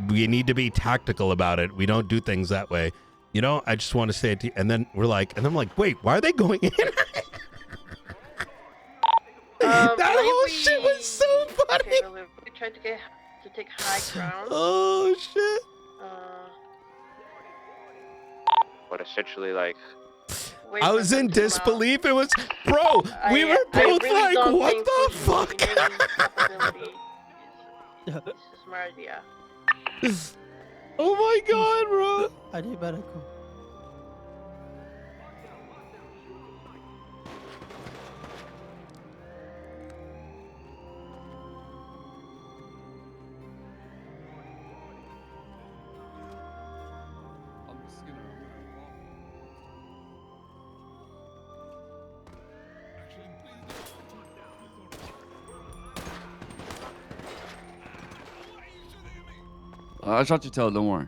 We need to be tactical about it. We don't do things that way. You know, I just want to say it to you. And then we're like, and I'm like, wait, why are they going in? That whole shit was so funny. Okay, we tried to take high ground. Oh shit. But essentially, like. I was in disbelief. It was, bro. We were both really like, what the fuck? It's a smart idea. Oh my god, bro. I need medical. I shot your tail, don't worry.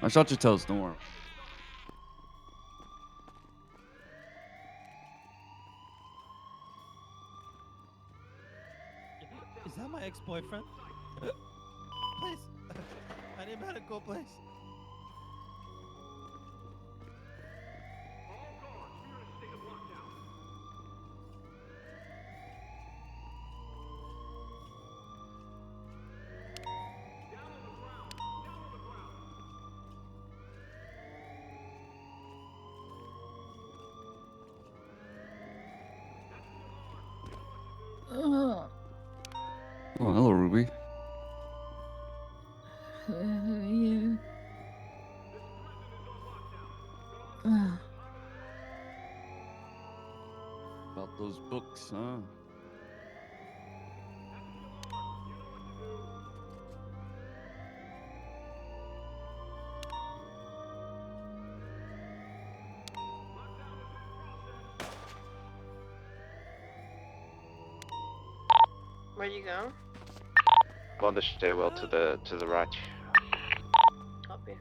I shot your tails, don't worry. Is that my ex-boyfriend? Please. I need medical, please. Oh, hello, Ruby. About those books, huh? Where'd you go? On the stairwell to the right. Copy.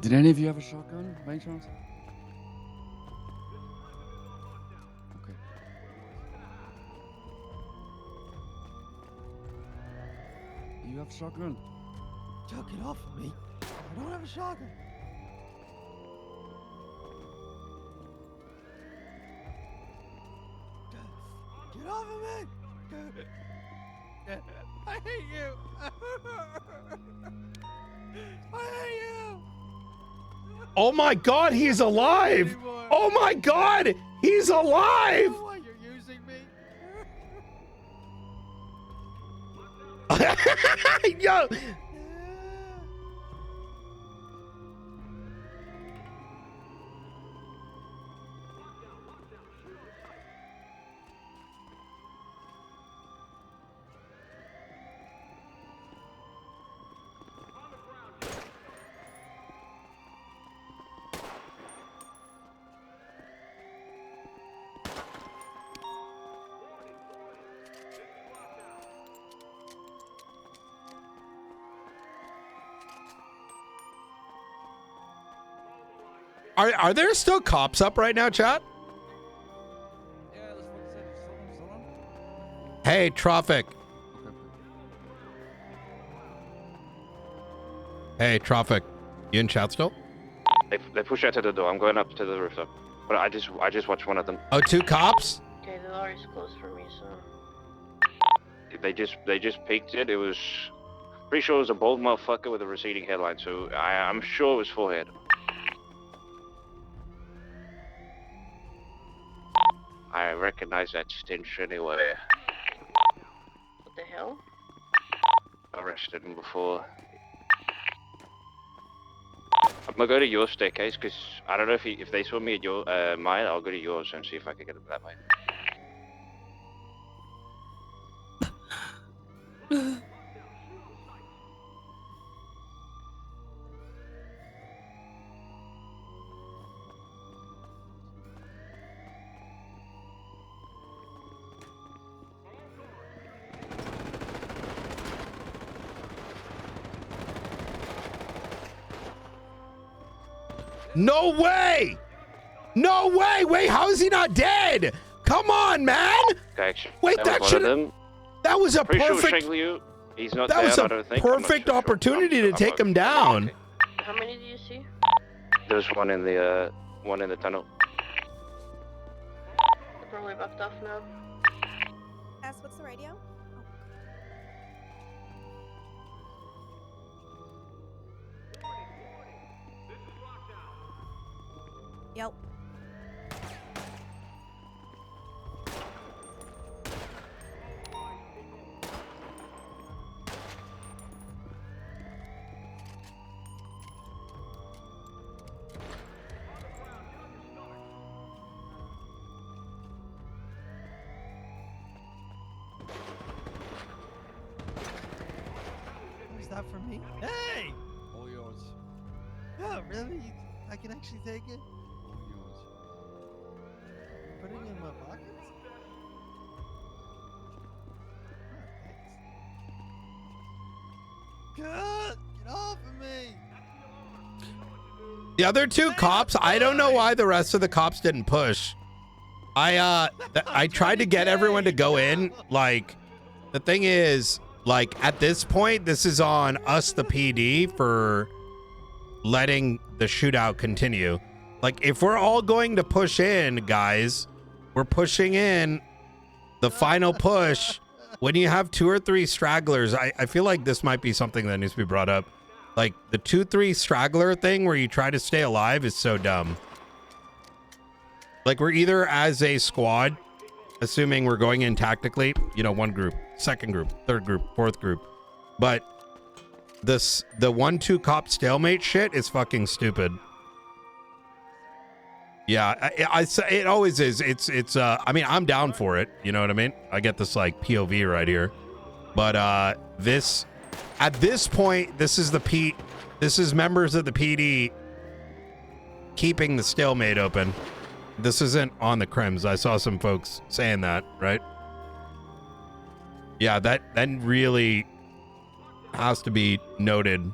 Did any of you have a shotgun, by any chance? Okay. You have a shotgun? Joe, get off of me. I don't have a shotgun. Get off of me! I hate you! I hate you! Oh my God, he's alive! Oh my God, he's alive! Why you're using me? Yo! Are there still cops up right now, chat? Hey, traffic. Hey, traffic. You in chat still? They push out to the door. I'm going up to the rooftop. But I just watched one of them. Oh, 2 cops? Okay, the door is closed for me, so. They just peeked it. It was pretty sure it was a bald motherfucker with a receding headline. So I'm sure it was forehead. I recognize that stench anyway. What the hell? I arrested him before. I'm gonna go to your staircase because I don't know if they saw me at your mine. I'll go to yours and see if I can get them that way. No way! No way! Wait, how is he not dead? Come on, man! Wait, that should. That was a perfect. He's not That was down, a I don't think. perfect opportunity to take him down. How many do you see? There's one in the tunnel. They're probably bucked off now. Ask what's the radio? Yep. Is that for me? Hey! All yours. Yeah, really? I can actually take it? All yours. Putting it in my pockets? God, get off of me! The other 2 cops, I don't know why the rest of the cops didn't push. I tried to get everyone to go in. Like, the thing is, like, at this point, this is on us, the PD, for letting the shootout continue. Like, if we're all going to push in, guys, we're pushing in the final push. When you have 2 or 3 stragglers, I feel like this might be something that needs to be brought up. Like, the 2-3 straggler thing where you try to stay alive is so dumb. Like, we're either as a squad assuming we're going in tactically, you know, one group, second group, third group, fourth group. But the 1-2 cop stalemate shit is fucking stupid. Yeah, it always is. I mean, I'm down for it. You know what I mean? I get this like POV right here. But at this point, this is members of the PD keeping the stalemate open. This isn't on the crims. I saw some folks saying that, right? Yeah, that really has to be noted.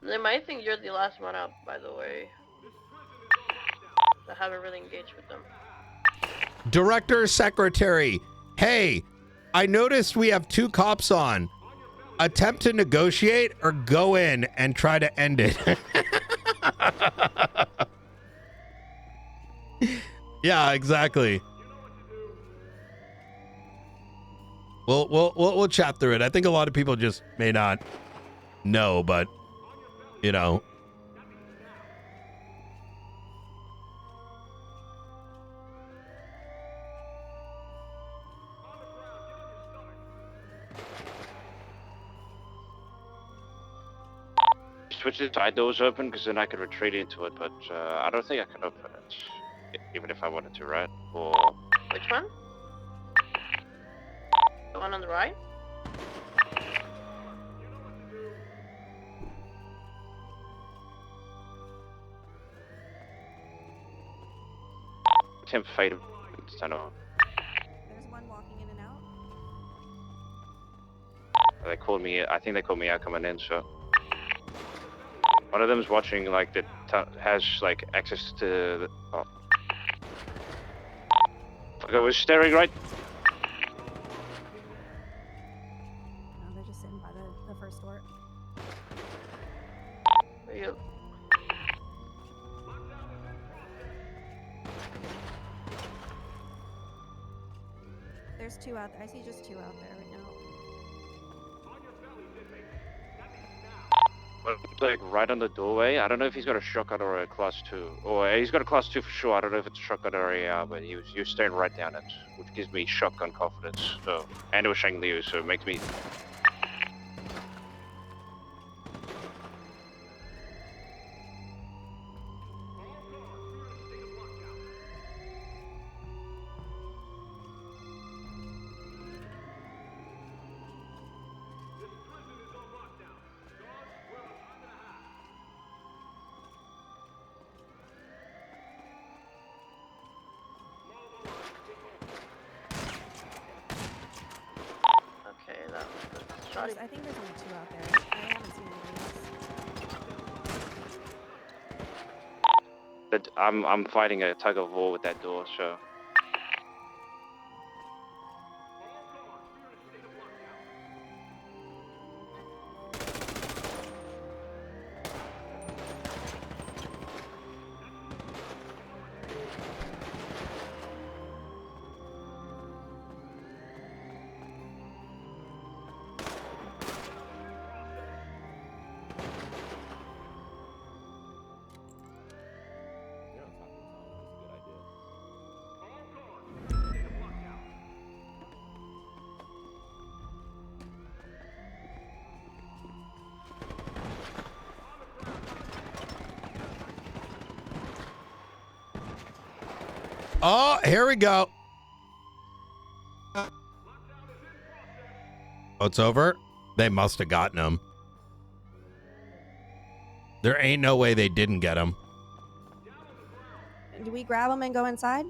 They might think you're the last one out, by the way. I haven't really engaged with them. Director, secretary, hey, I noticed we have 2 cops on. Attempt to negotiate or go in and try to end it. Yeah, exactly. We'll chat through it. I think a lot of people just may not know, but you know. Switch the side doors open because then I could retreat into it, but I don't think I can open it, even if I wanted to, right? Or Which one? The one on the right? attempt fade center. There's one walking in and out. They called me. I think they called me out coming in. So one of them's watching, like has like access to the. Oh. I was staring right. No, they're just sitting by the first door. Yep. There's 2 out there. I see just 2 out there right now. Like right on the doorway. I don't know if he's got a shotgun or a class 2. Or he's got a class 2 for sure. I don't know if it's a shotgun or a AR, but he was staring right down it, which gives me shotgun confidence. So, and it was Shang Liu, so it makes me. I think there's only 2 out there. I haven't seen anybody else. But I'm fighting a tug of war with that door, so. Oh, here we go. Oh, it's over? They must have gotten him. There ain't no way they didn't get him. Do we grab them and go inside?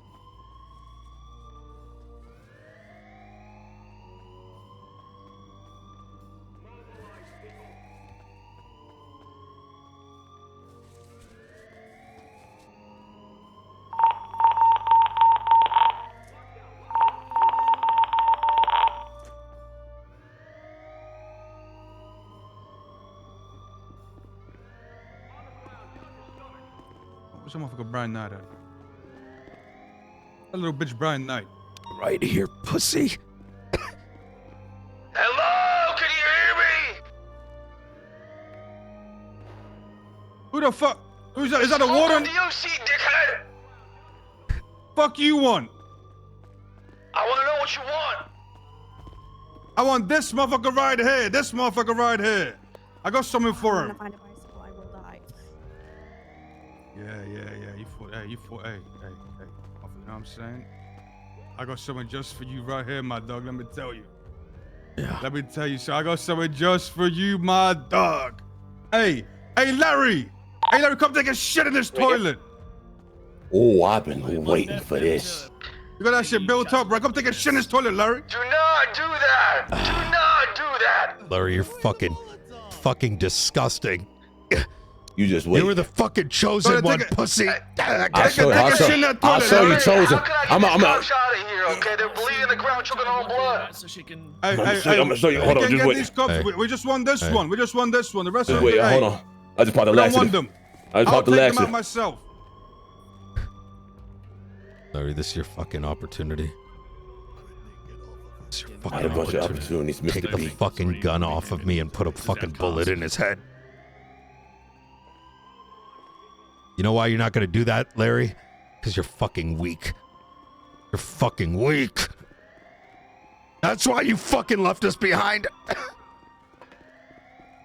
What's that motherfucker Brian Knight at? That little bitch Brian Knight. Right here, pussy. the fuck? Who's that? Is that a warden? DOC, dickhead! Fuck you want? I want to know what you want. I want this motherfucker right here. This motherfucker right here. I got something for him. Find a bicycle, I will die. Yeah. You fought. Hey. You know what I'm saying? I got something just for you right here, my dog. Let me tell you. Yeah. Let me tell you, so I got something just for you, my dog. Hey, Larry. Hey, Larry, come take a shit in this toilet. Oh, I've been waiting for this. You got that shit built up, right? Come take a shit in this toilet, Larry. Do not do that. Do not do that. Larry, you're fucking disgusting. You just wait. You were the fucking chosen one, pussy. I'll show you chosen. I'm out of here, okay? They're bleeding the ground, choking on blood. So she can. I'm gonna show you. Hold on, just wait. These cups. Hey. We just won this one. We just won this one. The rest of Wait, them. hold on. I just popped the I don't want laxative. them. I just I'll popped the take them out laxative. myself. Larry, this is your fucking opportunity. This is your I had a fucking bunch of opportunity. opportunities, Take Mr. the B. fucking gun off of me and put a fucking bullet in his head. You know why you're not gonna do that, Larry? Because you're fucking weak. You're fucking weak. That's why you fucking left us behind.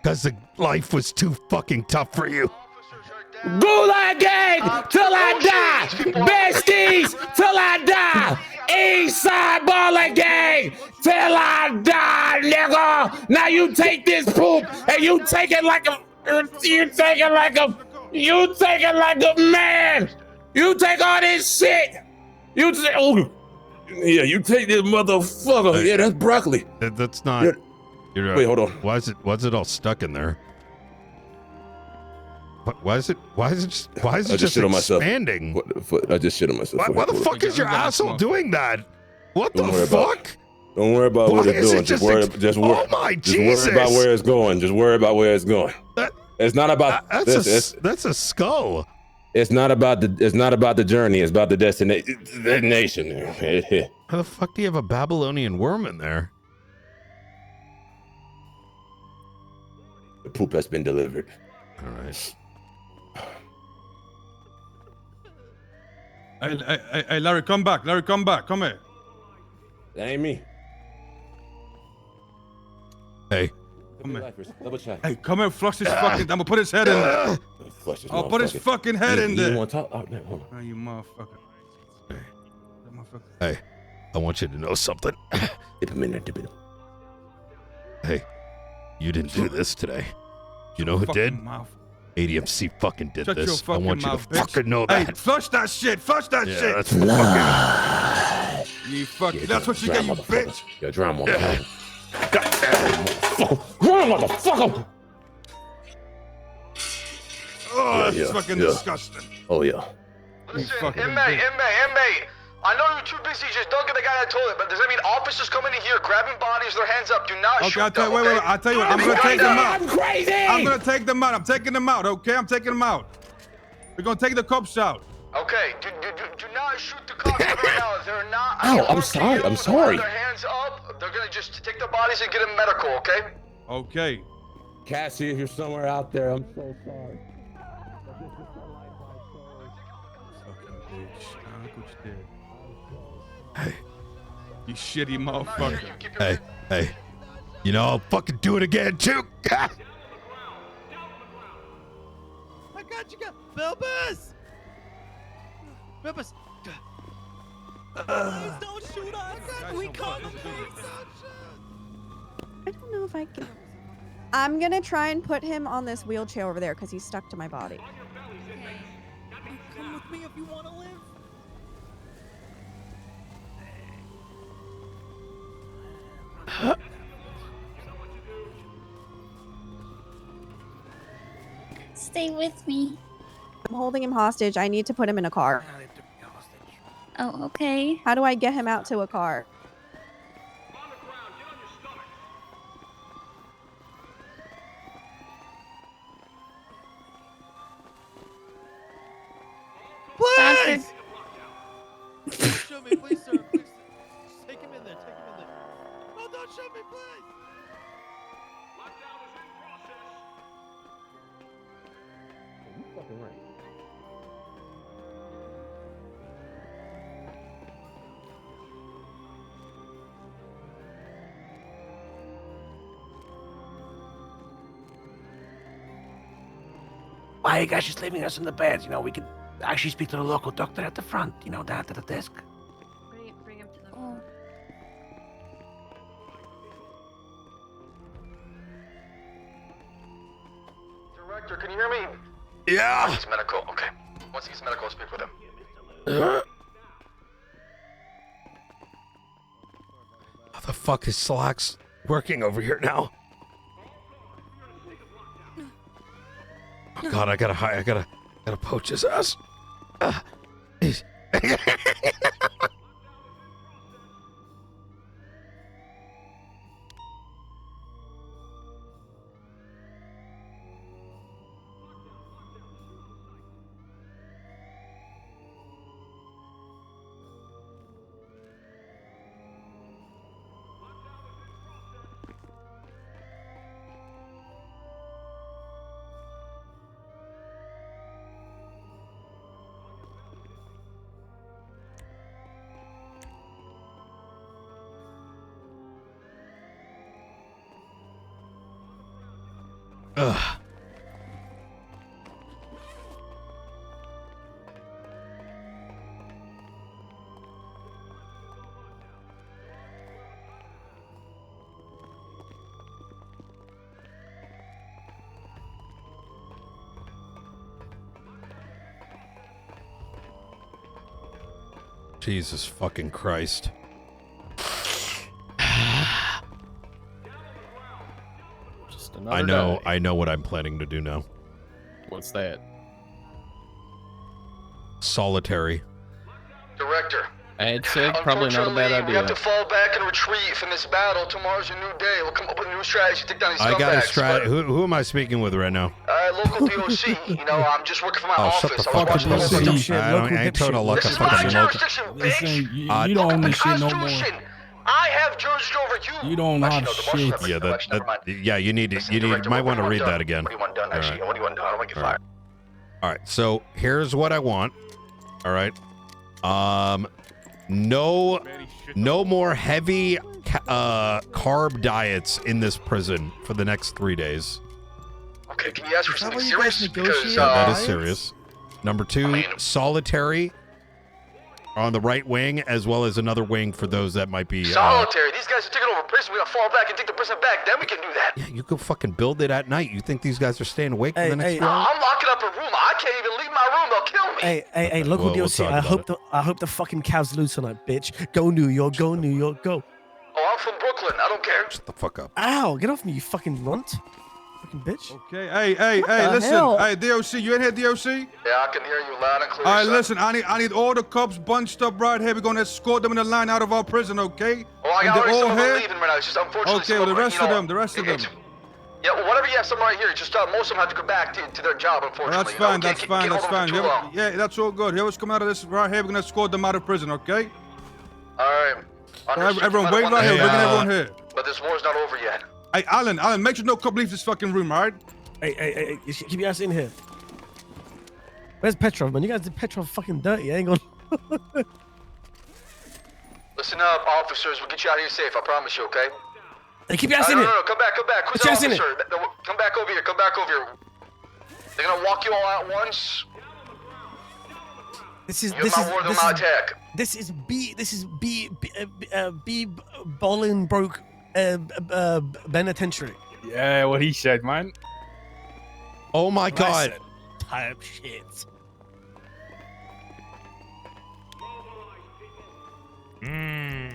Because the life was too fucking tough for you. Gulag gang till I die. Besties till I die. Eastside baller gang till I die, nigga. Now you take this poop and you take it like a man. You take all this shit. You take this motherfucker. Yeah, that's broccoli. That's not. Yeah. Wait, hold on. Why is it all stuck in there? Why is it just expanding? I just shit on myself. Why the fuck is your asshole doing that? What the fuck? Don't worry about what it's doing. Just worry about where it's going. Just worry about where it's going. It's not about that's a skull. It's not about the journey. It's about the destination. How the fuck do you have a Babylonian worm in there? The poop has been delivered. All right. Hey, Larry, come back. Larry, come back. Come here. That ain't me. Hey. Come here. Double check. Hey, come here. Flush this fucking. I'm gonna put his head in there. I'll put his fucking head in there. You want to talk? Oh, man, hold on. Oh, you motherfucker. Hey, I want you to know something. Dip him in there. Dip him. Hey, you didn't do this today. You know who did? ADMC fucking did Shut this. your fucking I want you mouth, to fucking know Hey, that. flush that shit. Flush that shit. That's fucking. You fucking. That's what you get, you bitch. Yeah, drown, motherfucker. Motherfucker. Oh, Yeah, that's fucking yeah. disgusting. Oh yeah. Listen, inmate. I know you're too busy just dunking the guy in the toilet, but does that mean officers coming in here, grabbing bodies, their hands up? Do not Okay, shoot I'll tell them, you. Wait. okay? I'll tell you what. I'm gonna take them out. I'm crazy. I'm gonna take them out. I'm taking them out. Okay, I'm taking them out. We're gonna take the cops out. Okay, do not shoot the cops right now. They're not. Ow, I'm sorry. I'm sorry. Their hands up. They're gonna just take their bodies and get them medical, okay? Okay. Cassie, if you're somewhere out there, I'm so sorry. Fucking bitch. Look what you did. Hey. You shitty motherfucker. Hey. You know, I'll fucking do it again, too. I got you, Bilbus! Bilbus! Please don't shoot us! We caught him! I don't know if I can. I'm gonna try and put him on this wheelchair over there because he's stuck to my body. Come with me if you want to live. Stay with me. I'm holding him hostage. I need to put him in a car. Oh, okay. How do I get him out to a car? Please! Don't shoot me, please, sir. Please. Just take him in there. Take him in there. No, don't shoot me, please. fucking right. Why are you guys just leaving us in the beds? You know, we could actually speak to the local doctor at the front, you know, down to the desk. Bring him to the Director, can you hear me? Yeah. He's medical. Okay. Once he's medical, I'll speak with him. How the fuck is Slacks working over here now? Oh God, I gotta poach his ass. Ugh. Jesus fucking Christ. I know what I'm planning to do now. What's that? Solitary. Director. I'd say probably not a bad idea. We have to fall back and retreat from this battle. Tomorrow's a new day. We'll come up with a new strategy to take down these I got a scumbags. strat. Who am I speaking with right now? Local DOC. You know, I'm just working from my office. Shut the fuck up, pussy. I ain't told a look This of is my fucking local. jurisdiction, bitch. You don't own this shit no more. I have jurisdiction over you. You don't know how to shit. Yeah, you might want to read that again. What do you want done, actually? What do you want done? I don't want to get fired. All right, so here's what I want. All right, no more heavy carb diets in this prison for the next 3 days. Okay, can you ask for something serious? Yeah, that is serious. Number 2, solitary on the right wing, as well as another wing for those that might be solitary. These guys are taking over prison. We gotta fall back and take the prison back. Then we can do that. Yeah, you go fucking build it at night. You think these guys are staying awake for the next 2 hours? I'm locking up a room. I can't even leave my room. They'll kill me. Hey, local We'll DOC. talk I hope the fucking Cavs lose tonight, bitch. Go New York, go New York, go. Oh, I'm from Brooklyn. I don't care. Shut the fuck up. Ow, get off me, you fucking runt. Fucking bitch. Okay, hey, listen. hell? Hey, DOC, you in here, DOC? Yeah, I can hear you loud and clear. All right, son. listen, I need all the cops bunched up right here. We're gonna escort them in the line out of our prison, okay? Oh, I And got they're already all some of them here? leaving right now. It's just unfortunately Okay, well, the rest of them. Yeah, well, whatever you have some right here. Just most of them have to go back to their job, unfortunately. That's fine, Can't that's fine, hold that's them fine. for too long. Yeah, that's all good. Whoever's come out of this right here, we're gonna escort them out of prison, okay? All right. Understood. Everyone, You wait might right here. want Bring to- everyone here. But this war's not over yet. Hey, Alan, make sure no cop leaves this fucking room, all right? Hey, you should keep your ass in here. Where's Petrov, man? You guys did Petrov fucking dirty. I ain't gonna. Listen up, officers. We'll get you out of here safe. I promise you, okay? Hey, keep your ass in no, here. No, come back. Who's Put the your ass in officer? Come back over here. They're gonna walk you all out once. This is B Bolingbroke Penitentiary. Yeah, what he said, man. Oh my God. Type shit. Gonna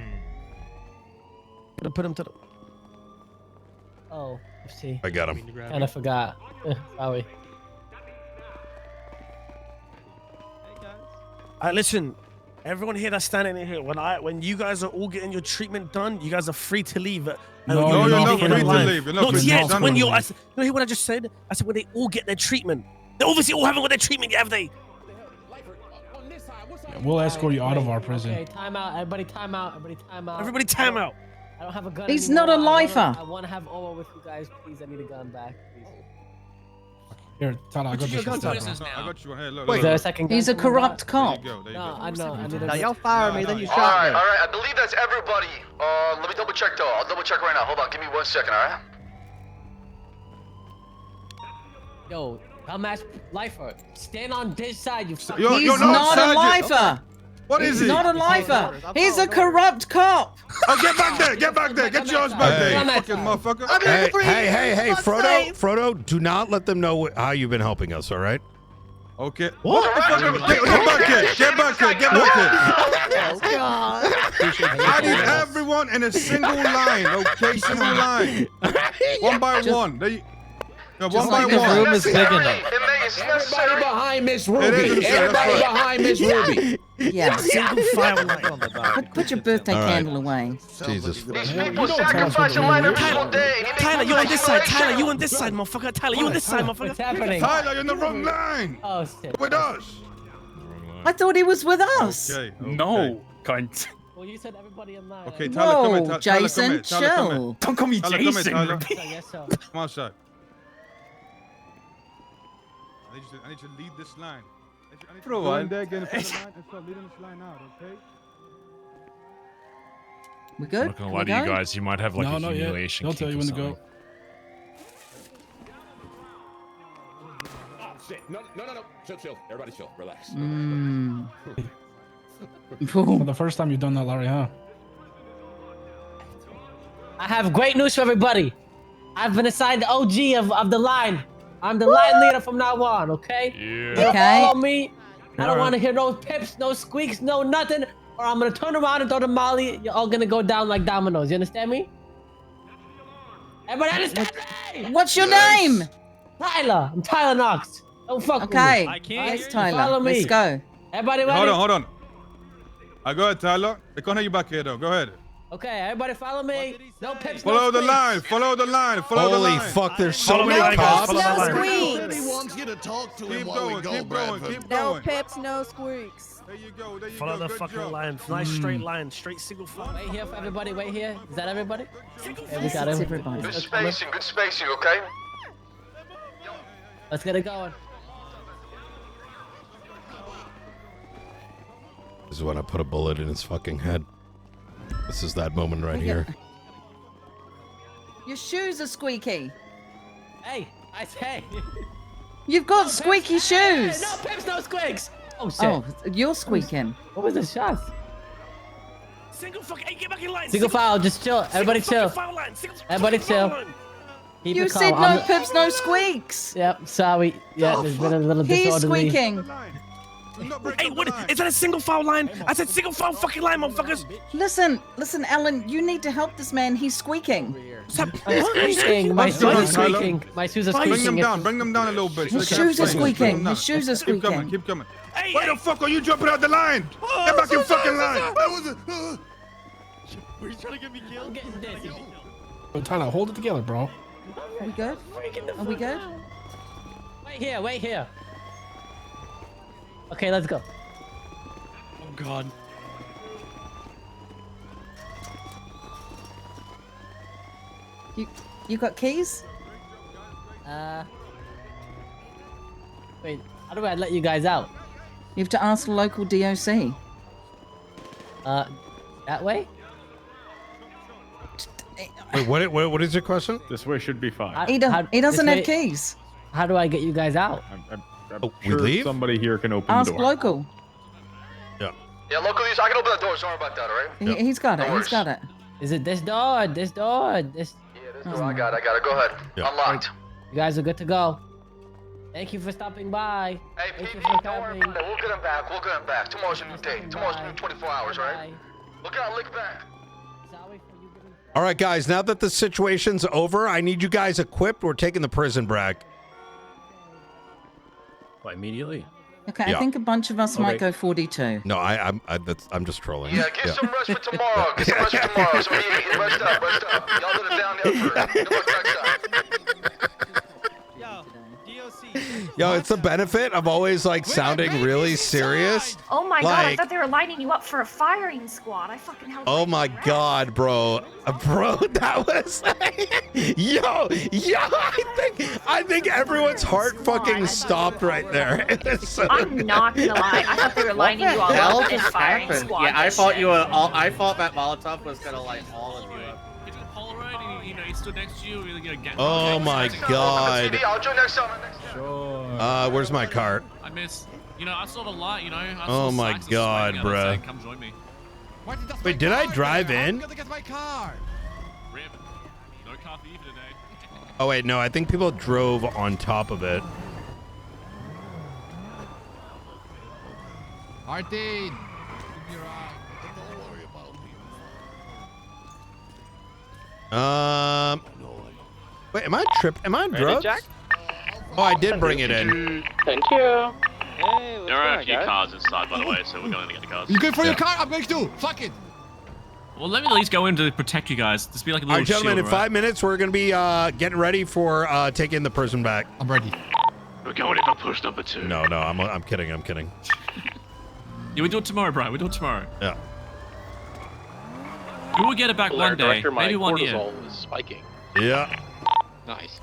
put him to the. Oh, let's see. I got him. Kinda forgot. Sorry. Listen, everyone here that's standing in here, when you guys are all getting your treatment done, you guys are free to leave. No, you're not free to leave. You're not Not free to yet. leave. When you know hear what I just said? I said when they all get their treatment. They obviously all haven't got their treatment yet, have they? We'll escort you out of our prison. Okay, time out. Everybody time out. Everybody time out. I don't have a gun He's anymore. not a lifer. I want to have Ola with you guys. Please, I need a gun back. Please. Here, Tyler, I got this. I got you one. Hey, look. Is there a second guy He's a coming corrupt back? cop. There you go. No, I know. I need Now a y'all fire me, then you shot me. All right. I believe that's everybody. Let me double check though. I'll double check right now. Hold on. Give me 1 second. All right. Yo, dumbass lifer. Stand on this side, you fucking. He's not a lifer. What is He's he? not a lifer. He's a corrupt cop. Oh, get back there! Get back there! Get yours back there, you fucking motherfucker! Hey, Frodo, do not let them know how you've been helping us, all right? Okay. What? Get back here! Get back here! Get back here! Oh, God. I need everyone in a single line, okay? Single line. One by one. One by one. The room is big enough. Everybody behind Miss Ruby. Everybody behind Miss Ruby. Yeah. Single file line. Put your birthday All right. candle away. Jesus. These people sacrifice their life every single day. Tyler, you on this side. Tyler, you on this side, motherfucker. Tyler, you on this side, motherfucker. What's happening? Tyler, you're in the wrong line. Oh shit. With us. I thought he was with us. Okay. No, cunt. Well, you said everybody in line. Okay, Tyler, come Whoa, here. Tyler, Jason, come here. Tyler, come here. chill. Don't call me Tyler, come here, Jason. Tyler. Yes, sir. Come outside. I need you to lead this line. I need you to go in there, get in front of the line, and start leading this line out, okay? We good? I'm not gonna lie to you guys. You might have like a humiliation. They'll tell you when to go. Oh shit! No. Chill. Everybody chill. Relax. For the first time you've done that, Larry, huh? I have great news for everybody. I've been assigned the OG of the line. I'm the line leader from now on, okay? Yeah. Okay. Follow me. I don't want to hear no pips, no squeaks, no nothing. Or I'm gonna turn around and throw the molly. You're all gonna go down like dominoes. You understand me? Everybody understand me? What's your name? Tyler. I'm Tyler Knox. Don't fuck with me. Okay. I can't Yes, hear you. Tyler. Follow me. Let's go. Everybody ready? Hold on. Go ahead, Tyler. They can't hear you back here, though. Go ahead. Okay, everybody follow me. No pips, Follow no the squeaks. line. Follow the line. Follow the Holy line. fuck, there's so Follow many the line, guys. cops. Follow the line. Squeaks. He wants you to talk to him Keep while we going. go, Keep going. Bradford. Keep No going. pips, no squeaks. There you go. Follow the Good fucking job. line. Nice straight line. Straight single file. Wait here for everybody. Wait here. Is that everybody? Okay, we got That's him. everybody. Good spacing, okay? Let's get it going. This is when I put a bullet in his fucking head. This is that moment right here. Your shoes are squeaky. Hey, I say. You've got squeaky shoes. No pips, no squeaks. Oh shit. Oh, you're squeaking. What was the shots? Single fucking. Hey, get back in line. Single file, just chill. Everybody chill. Everybody chill. Keep You it calm. said no I'm- pips, no squeaks. Yep, sorry. Yeah, there's been a little He's disorderly. squeaking. Hey, what? Is that a single file line? I said single file fucking line, motherfuckers. Listen, Alan. You need to help this man. He's squeaking. I'm squeaking. My shoes are squeaking. My shoes are squeaking. Bring them down a little bit. His shoes are squeaking. His shoes are Keep coming. squeaking. Keep coming. Why the fuck are you jumping out the line? Get back in fucking line. Were you trying to get me killed? But Tyler, hold it together, bro. Are we good? Are we good? Wait here. Okay, let's go. Oh God. You got keys? Wait, how do I let you guys out? You have to ask the local DOC. That way? Wait, what is your question? This way should be fine. He doesn't have keys. How do I get you guys out? I'm we sure leave? somebody here can open Ask the door. local. Yeah, local use. I can open the door. Sorry about that, alright? He's got it. He's got it. Is it this door? This door? This? Yeah, this door. I got it. Go ahead. Unlocked. You guys are good to go. Thank you for stopping by. Hey, Thank you PP, for don't worry coming. about it. We'll get him back. We'll get him back. Tomorrow's a new day. Tomorrow's a new 24 hours, alright? Look out, lick back. All right, guys, now that the situation's over, I need you guys equipped. We're taking the prison back. What, immediately? Okay, Yeah. I think a bunch of us might go 42. No, I'm just trolling. Yeah, get some rest for tomorrow. Get some rest for tomorrow. Somebody rest up. Y'all let it down there for good luck next time. Yo, Yo, it's the benefit of always like sounding really serious. Oh my god, I Like, thought they were lining you up for a firing squad. I fucking held oh my god, bro. Bro, that was yo, I think everyone's heart fucking stopped right there. I'm not gonna lie. I thought they were lining you all hell up and just firing happened? squad. Yeah, I this thought shit. you were all. I thought that Molotov was gonna light all of you up. He took a Polaroid and he stood next to you. Oh my god. I'll join next time. Where's my cart? I miss. You know, I saw the light. You know. I Oh saw my Saxon god, swinging out bruh. saying, come join me. Wait, did I drive in? Rip. No car for you today. Oh wait, no, I think people drove on top of it. Martin. Wait, am I on Ready, drugs? Jack? Oh, I did bring it in. Thank you. There are a few cars inside, by the way, so we're going to get the cars. You good for your car? I'm going to. Fuck it. Well, let me at least go in to protect you guys. Just be like a All little right, gentlemen, shield, in right? 5 minutes, we're going to be getting ready for taking the person back. I'm ready. We're going in for push number 2. No, I'm kidding. Yeah, we do it tomorrow, Brian. We do it tomorrow. Yeah. We will get it back one day, Director, my maybe 1 year. cortisol is spiking. Yeah. Nice.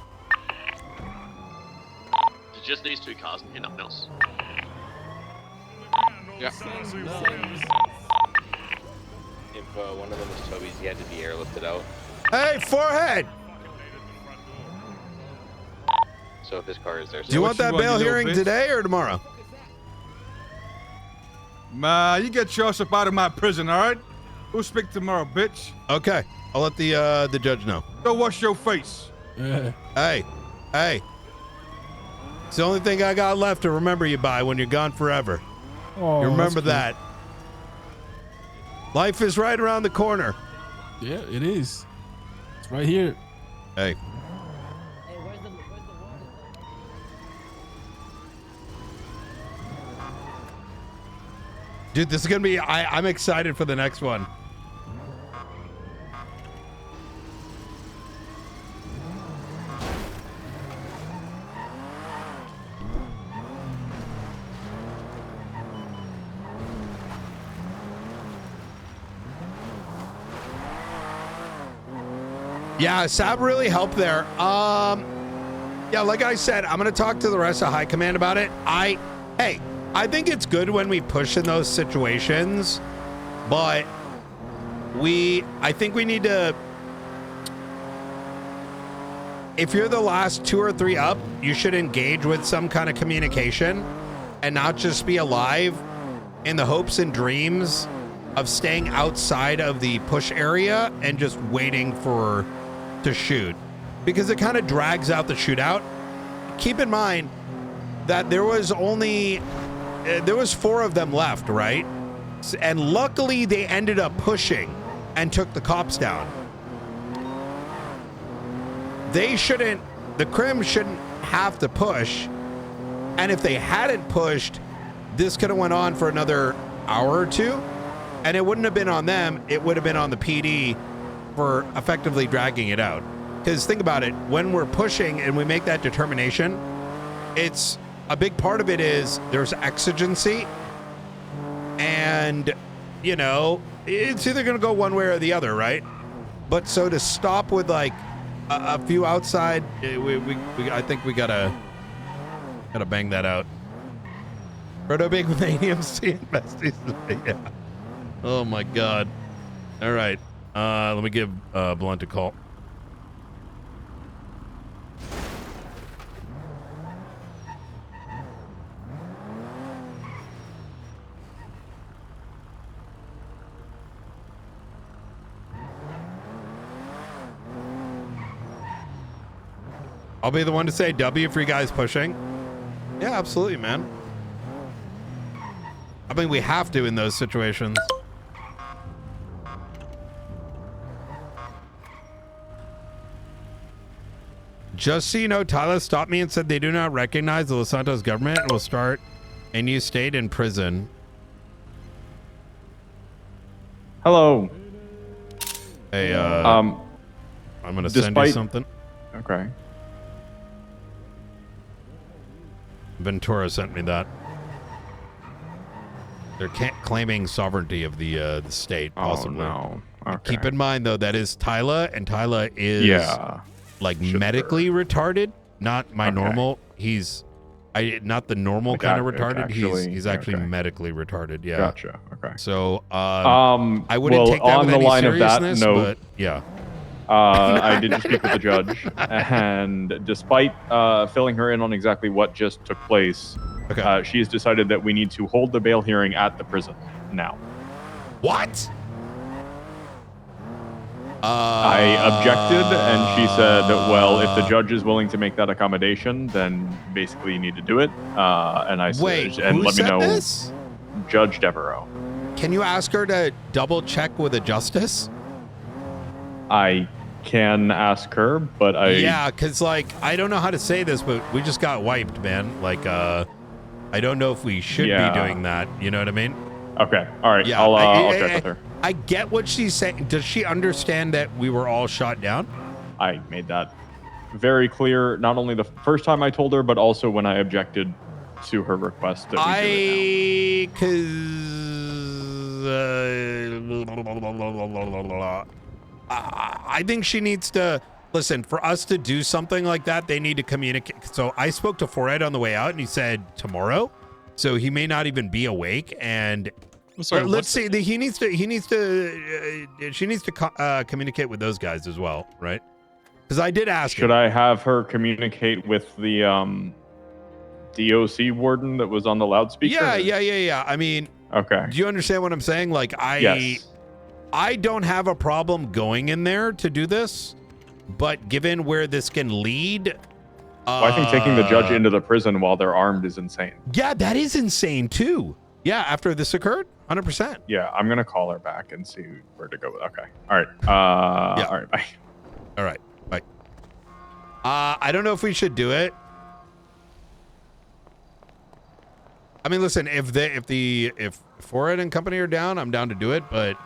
It's just these 2 cars and nothing else. Yeah. If one of them was Toby's, he had to be airlifted out. Hey, forehead! So if his car is there, Do you want that bail hearing today or tomorrow? Man, you get your ass up out of my prison, all right? We'll speak tomorrow, bitch. Okay, I'll let the judge know. Go wash your face. Hey. It's the only thing I got left to remember you by when you're gone forever. Oh, you remember that's that. Life is right around the corner. Yeah, it is. It's right here. Hey. Dude, this is gonna be. I'm excited for the next one. Yeah, Sab really helped there. Yeah, like I said, I'm gonna talk to the rest of High Command about it. I think it's good when we push in those situations, but I think we need to. If you're the last 2 or 3 up, you should engage with some kind of communication and not just be alive in the hopes and dreams of staying outside of the push area and just waiting to shoot, because it kind of drags out the shootout. Keep in mind that there was 4 of them left, right? And luckily they ended up pushing and took the cops down. The Crim shouldn't have to push. And if they hadn't pushed, this could have went on for another hour or 2. And it wouldn't have been on them. It would have been on the PD for effectively dragging it out. Because think about it, when we're pushing and we make that determination, it's a big part of it is there's exigency. And, you know, it's either going to go one way or the other, right? But so to stop with like a few outside, I think we gotta bang that out. Proto Big with AMC and besties. Yeah. Oh my god. All right. Let me give Blunt a call. I'll be the one to say W for you guys pushing. Yeah, absolutely, man. I mean, we have to in those situations. Just so you know, Tyler stopped me and said they do not recognize the Los Santos government and will start a new state in prison. Hello. Hey, I'm gonna send you something. Okay. Ventura sent me that. They're claiming sovereignty of the state, possibly. Oh, no. Okay. Keep in mind, though, that is Tyla, and Tyla is like medically retarded, not my normal. He's not the normal Like kind of act- retarded. actually- He's actually okay. medically retarded. Yeah. Gotcha. Okay. So I wouldn't well, take that on with the any line of that seriousness, note, but yeah. I did speak with the judge, and despite filling her in on exactly what just took place, she has decided that we need to hold the bail hearing at the prison now. What? I objected, and she said, well, if the judge is willing to make that accommodation, then basically you need to do it. And I Wait, said, and who let me said know, this? Judge Devereaux. Can you ask her to double check with a justice? I can ask her, but Yeah, because, like, I don't know how to say this, but we just got wiped, man. Like, I don't know if we should be doing that. You know what I mean? Okay. All right. Yeah, I'll check with her. I get what she's saying. Does she understand that we were all shot down? I made that very clear, not only the first time I told her, but also when I objected to her request that we do it I think she needs to listen. For us to do something like that, they need to communicate. So I spoke to Forehead on the way out, and he said tomorrow. So he may not even be awake. And let's see. He needs to. She needs to communicate with those guys as well, right? Because I did ask. Should I have her communicate with the DOC warden that was on the loudspeaker? Yeah. I mean, okay. Do you understand what I'm saying? Like, I don't have a problem going in there to do this, but given where this can lead, Well, I think taking the judge into the prison while they're armed is insane. Yeah, that is insane too. Yeah, after this occurred, 100%. Yeah, I'm gonna call her back and see where to go with. Okay. All right. All right. Bye. All right. Bye. I don't know if we should do it. I mean, listen, if Forehead and company are down, I'm down to do it, but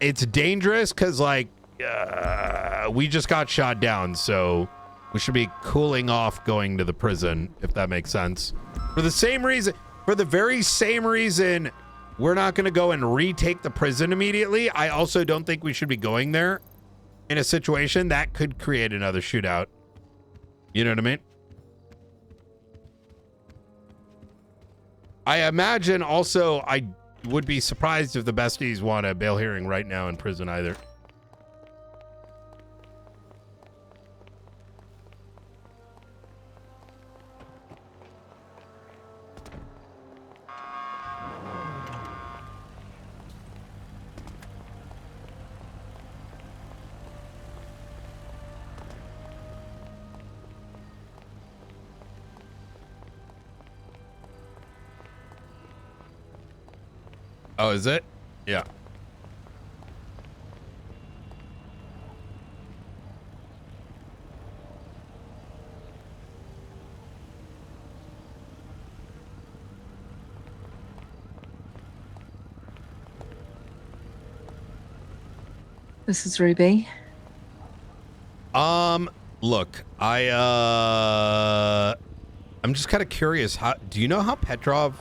it's dangerous because, like, we just got shot down, so we should be cooling off going to the prison, if that makes sense. For the very same reason we're not going to go and retake the prison immediately, I also don't think we should be going there in a situation that could create another shootout. You know what I mean? I imagine also I would be surprised if the besties want a bail hearing right now in prison either. Oh, is it? Yeah. This is Ruby. Look, I'm just kind of curious. Do you know how Petrov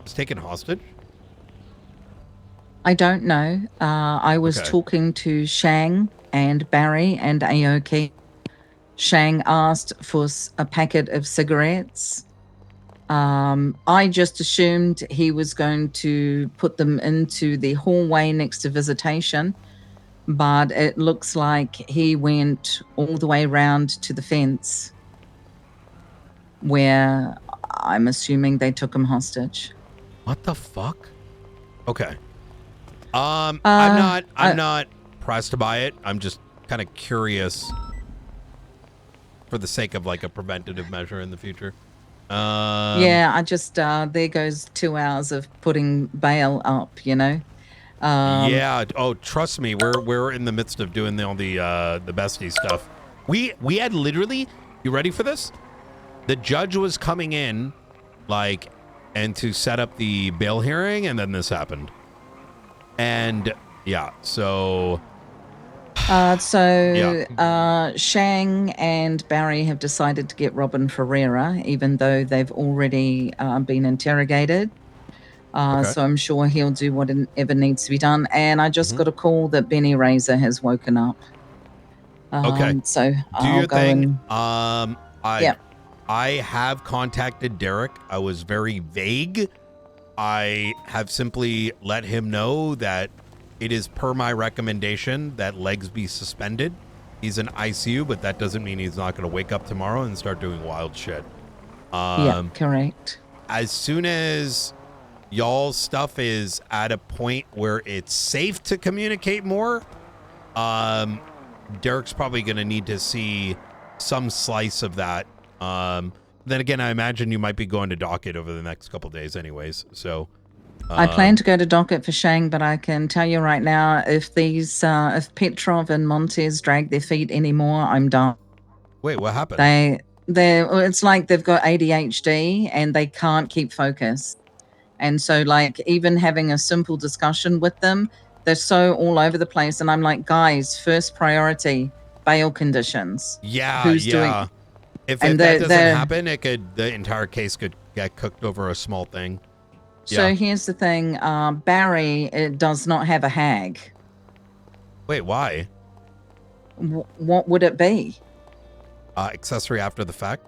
was taken hostage? I don't know. I was talking to Shang and Barry and Aoki. Shang asked for a packet of cigarettes. I just assumed he was going to put them into the hallway next to visitation, but it looks like he went all the way around to the fence where I'm assuming they took him hostage. What the fuck? Okay. I'm not pressed by it. I'm just kind of curious for the sake of like a preventative measure in the future. Yeah, I just there goes 2 hours of putting bail up, you know. Yeah. Oh, trust me, we're in the midst of doing all the bestie stuff. We had literally. You ready for this? The judge was coming in, like, and to set up the bail hearing, and then this happened. And yeah, so Shang and Barry have decided to get Robin Ferreira, even though they've already been interrogated. So I'm sure he'll do whatever needs to be done. And I just got a call that Benny Razor has woken up. So Do I'll your go thing. and I have contacted Derek. I was very vague. I have simply let him know that it is per my recommendation that legs be suspended. He's in ICU, but that doesn't mean he's not going to wake up tomorrow and start doing wild shit. Yeah, correct. As soon as y'all's stuff is at a point where it's safe to communicate more, Derek's probably going to need to see some slice of that. Then again, I imagine you might be going to docket over the next couple days anyways. So I plan to go to docket for Shang, but I can tell you right now, if if Petrov and Montez drag their feet anymore, I'm done. Wait, what happened? It's like they've got ADHD and they can't keep focus. And so, like, even having a simple discussion with them, they're so all over the place. And I'm like, guys, first priority, bail conditions. Yeah, Who's yeah. doing? If And that doesn't they're- happen, the entire case could get cooked over a small thing. So Yeah. here's the thing, Barry does not have a hag. Wait, why? What would it be? Accessory after the fact?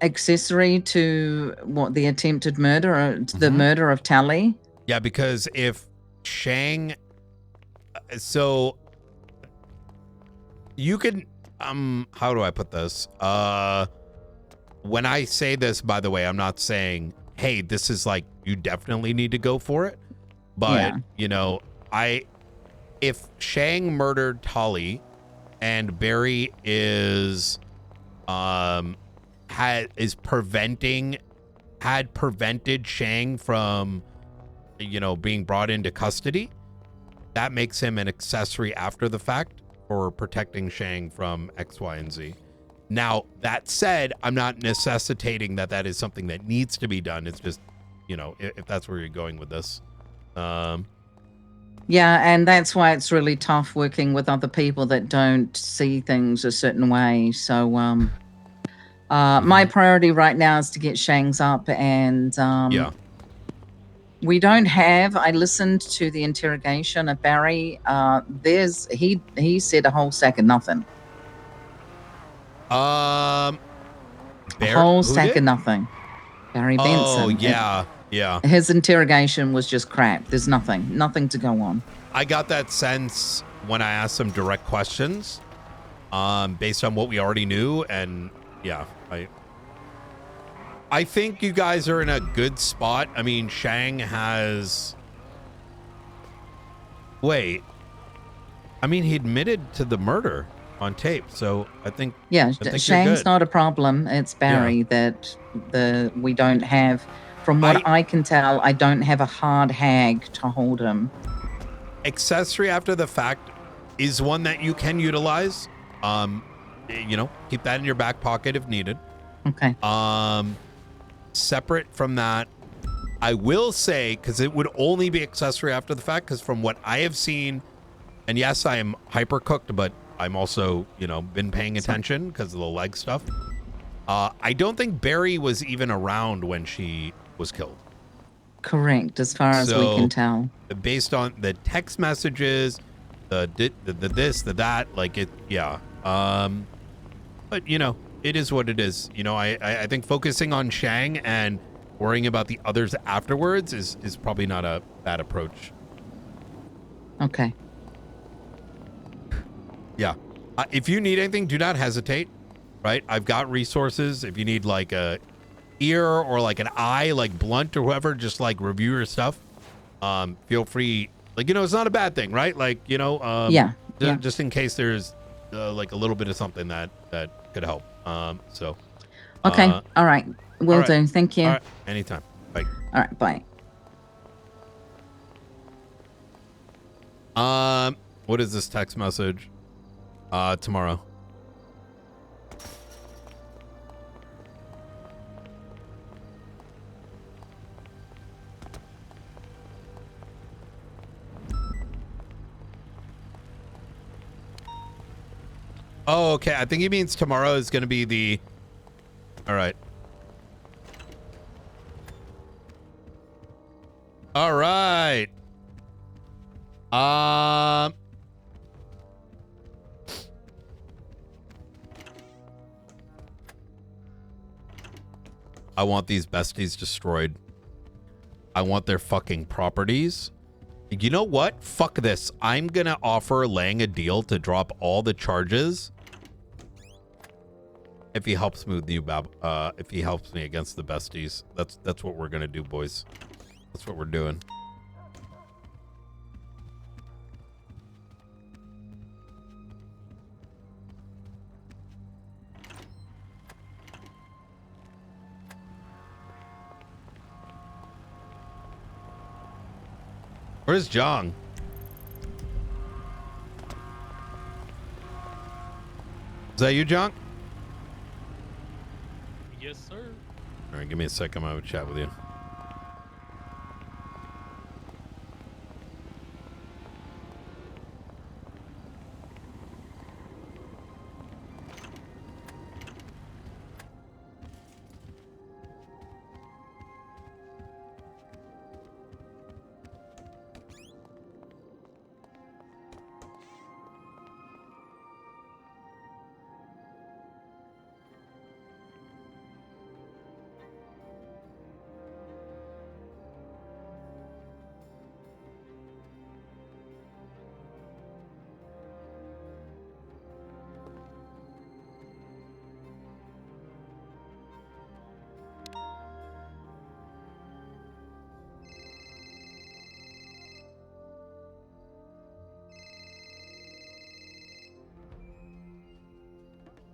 Accessory to what, the attempted murder or the murder of Tally? Yeah, because if Shang, so you can, how do I put this? When I say this, by the way, I'm not saying, hey, this is like, you definitely need to go for it. But, you know, if Shang murdered Tali and Barry had prevented Shang from, you know, being brought into custody, that makes him an accessory after the fact for protecting Shang from X, Y, and Z. Now, that said, I'm not necessitating that is something that needs to be done. It's just, you know, if that's where you're going with this. Yeah, and that's why it's really tough working with other people that don't see things a certain way. So, my priority right now is to get Shang's up, and we don't have. I listened to the interrogation of Barry. He said a whole sack of nothing. A whole sack of nothing. Barry Benson. Oh, yeah. Yeah. His interrogation was just crap. There's nothing to go on. I got that sense when I asked some direct questions, based on what we already knew. And yeah, I think you guys are in a good spot. I mean, Shang has, he admitted to the murder on tape. So I think, Shang's not a problem. It's Barry that we don't have. From what I can tell, I don't have a hard hag to hold him. Accessory after the fact is one that you can utilize. You know, keep that in your back pocket if needed. Okay. Separate from that, I will say, because it would only be accessory after the fact, because from what I have seen, and yes, I am hyper cooked, but I'm also, you know, been paying attention because of the leg stuff. I don't think Barry was even around when she was killed. Correct, as far as we can tell. Based on the text messages, the this, the that, like it, yeah. But you know, it is what it is. You know, I think focusing on Shang and worrying about the others afterwards is probably not a bad approach. Okay. Yeah. If you need anything, do not hesitate. Right? I've got resources. If you need like a ear or like an eye, like Blunt or whoever, just like review your stuff. Feel free. Like, you know, it's not a bad thing, right? Like, you know, just in case there's like a little bit of something that could help. Okay. All right. Will do. Thank you. All right. Anytime. Bye. All right. Bye. What is this text message? Tomorrow. Oh, okay. I think he means tomorrow is going to be the... All right. All right. I want these besties destroyed. I want their fucking properties. You know what? Fuck this. I'm gonna offer Lang a deal to drop all the charges if he helps me with if he helps me against the besties. That's what we're gonna do, boys. That's what we're doing. Where's Jong? Is that you, Jong? Yes, sir. All right, give me a sec. I'm gonna have a chat with you.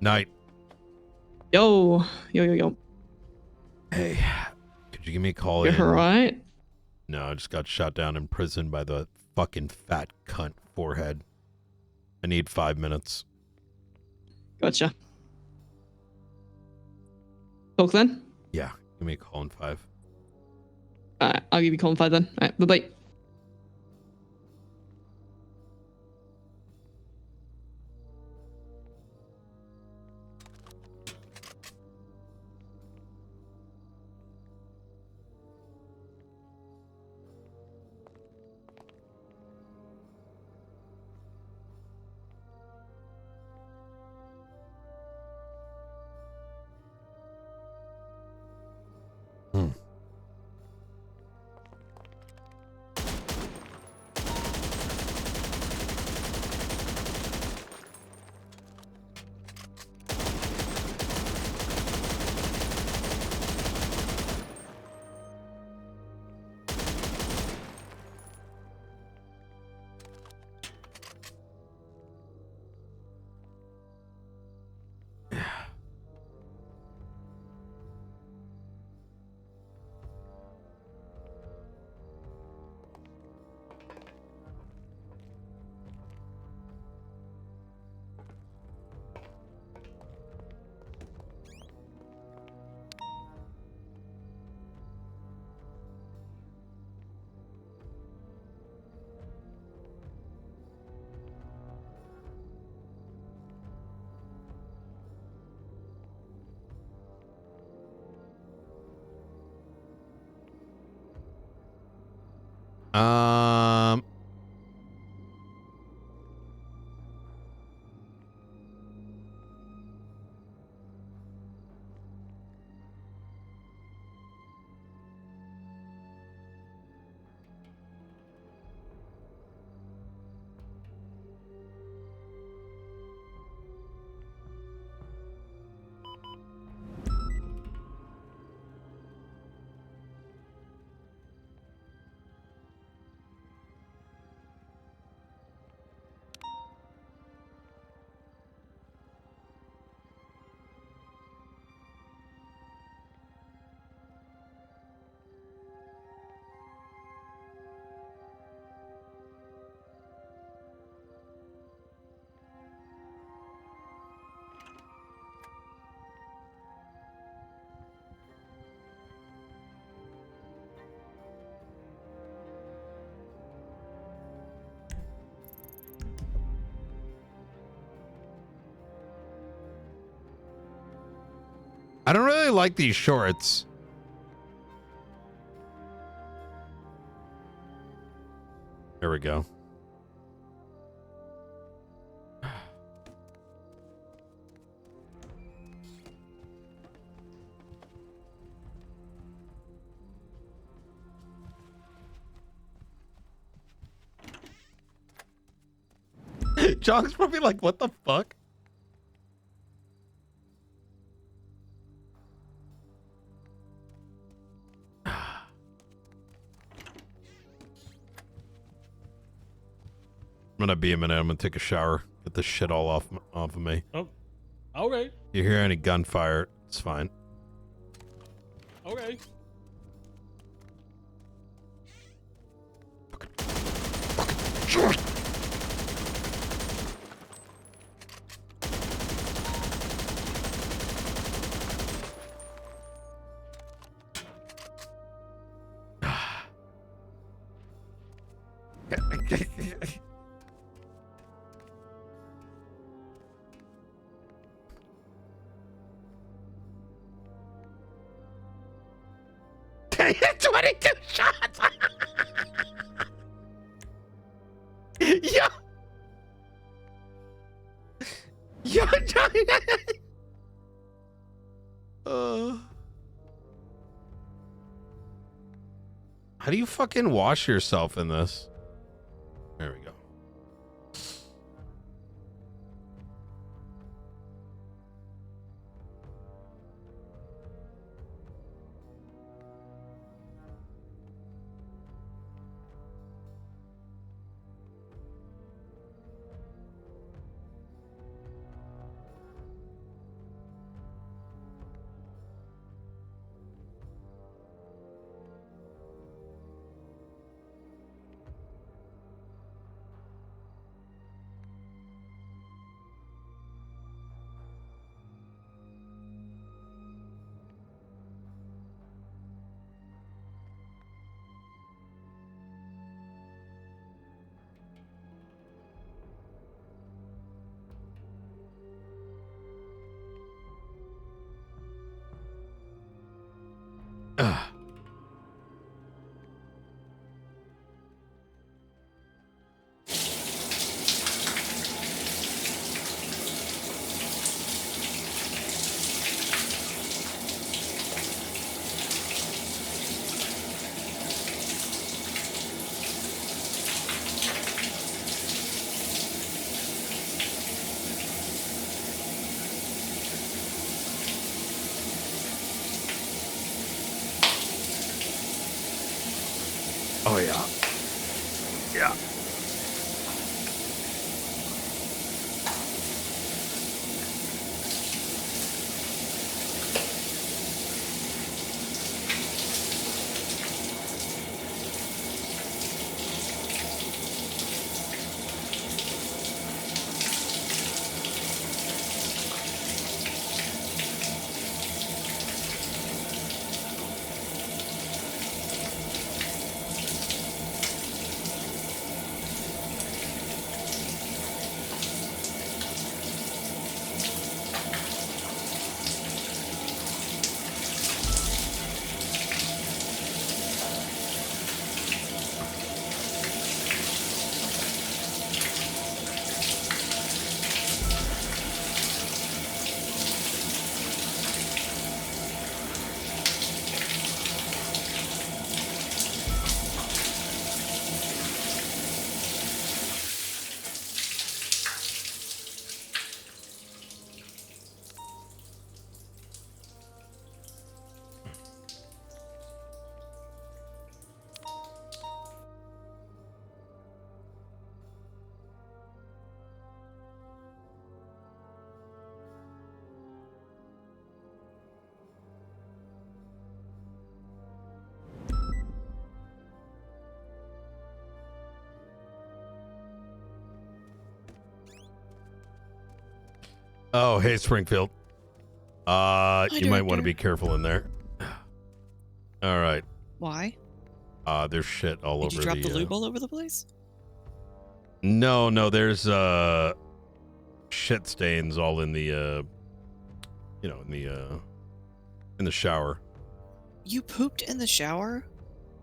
Night. Yo. Hey, could you give me a call? You're alright? No, I just got shot down in prison by the fucking fat cunt forehead. I need 5 minutes. Gotcha. Talk then? Yeah, give me a call in 5. Alright, I'll give you a call in 5 then. Alright, bye-bye. I don't really like these shorts. There we go. John's probably like, what the fuck? I'm gonna be a minute. I'm gonna take a shower. Get this shit all off of me. Oh, okay. You hear any gunfire? It's fine. Okay. They hit 22 shots. Yo. Yo, Johnny. How do you fucking wash yourself in this? There we go. Oh yeah. Yeah. Oh, hey, Springfield. You might want to be careful in there. All right. Why? There's shit all Did over you drop the the lube all over the place? No, there's shit stains all in the in the in the shower. You pooped in the shower?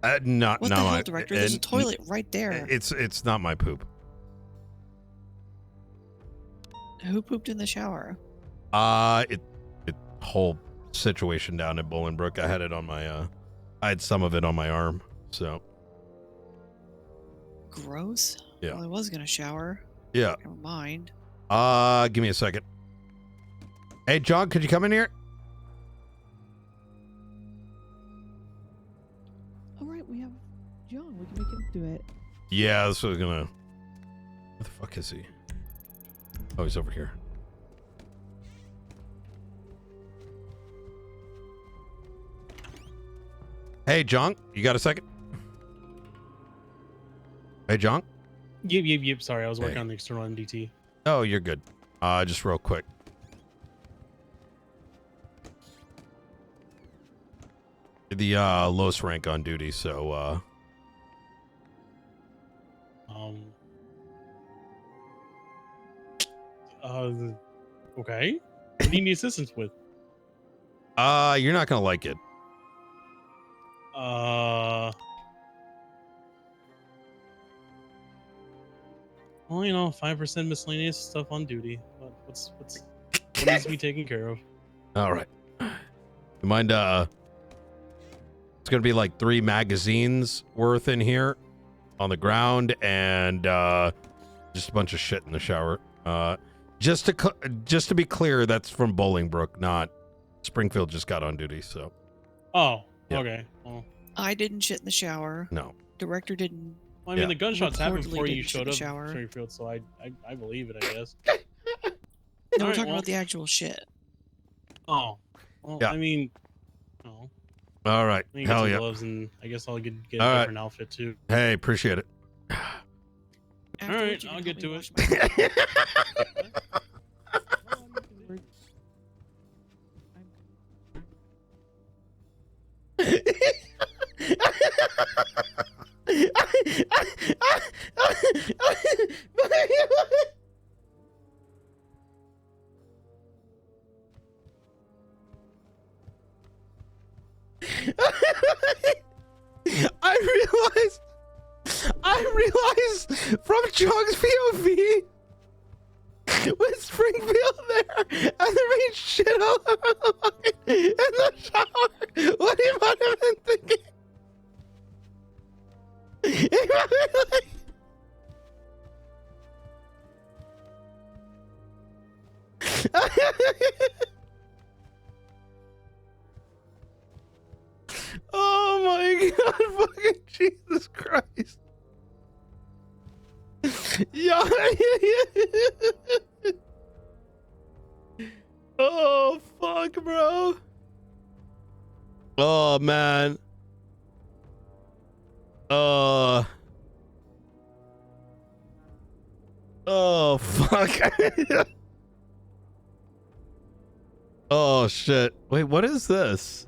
Not What no. the hell, Director? There's a toilet right there. It's not my poop. Who pooped in the shower? It whole situation down at Bolingbrook. I had it on my I had some of it on my arm. So Gross. Yeah. Well, I was gonna shower. yeah. Never mind. Give me a second. Hey, John, could you come in here? All right, we have John. We can make him do it. Yeah, this was gonna. Where the fuck is he? Oh, he's over here. Hey, John, you got a second? Hey, John. Yep. Sorry, I was working Hey. on the external MDT. Oh, you're good. Just real quick. The lowest rank on duty, so Okay. What do you need assistance with? you're not gonna like it. Well, 5% miscellaneous stuff on duty. What needs to be taken care of? All right. You mind? It's gonna be like 3 magazines worth in here, on the ground, and just a bunch of shit in the shower. Just to be clear, that's from Bolingbrook, not Springfield. Just got on duty, so. Oh, Yeah. okay. Well, I didn't shit in the shower. No. Director didn't. I mean, Yeah. the gunshots happened Reportedly before you didn't shit showed in the up shower. in Springfield, so I believe it, I guess. No, All we're right, talking well- about the actual shit. Oh. Well, Yeah. I mean, oh. All right. I need to get Hell some yeah. gloves, and I guess I'll get a All right. different outfit too. Hey, appreciate it. All right, I'll get to it. I realized from Chong's POV with Springfield there, and there ain't shit all over the fucking in the shower. What he might have been thinking? He might have been like, oh my god, fucking Jesus Christ. Yeah. Oh fuck, bro. Oh man. Oh fuck. Oh shit. Wait, what is this?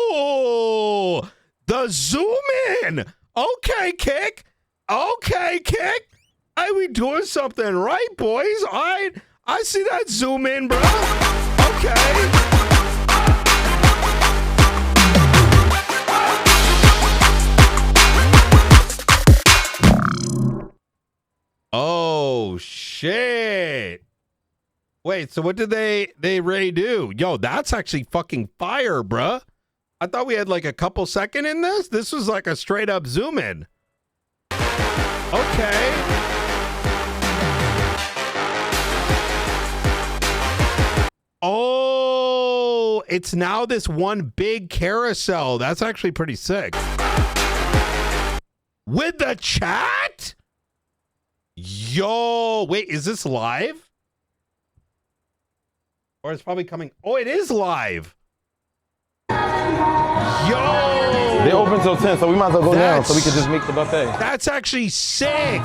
Oh, the zoom in. Okay, Kick. Okay, Kick. Hey, we doing something right, boys. All right. I see that zoom in, bro. Okay. Oh, shit. Wait, so what did they redo? Yo, that's actually fucking fire, bruh. I thought we had like a couple second in this. This was like a straight up zoom in. Okay. Oh, it's now this one big carousel. That's actually pretty sick. With the chat? Yo, wait, is this live? Or it's probably coming. Oh, it is live. Yo! They open till 10, so we might as well go down so we can just make the buffet. That's actually sick.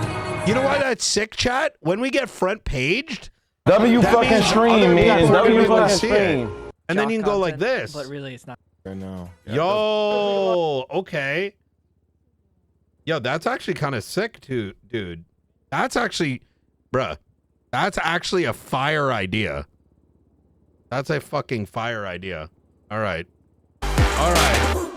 You know why that's sick, chat? When we get front paged, W that fucking means stream, other man. people are gonna be W able to fucking see it. stream. And then you can go like this. But really, it's not. Right now. Yo, okay. Yo, that's actually kind of sick, too, dude. That's actually, bruh, that's actually a fire idea. That's a fucking fire idea. All right. All right.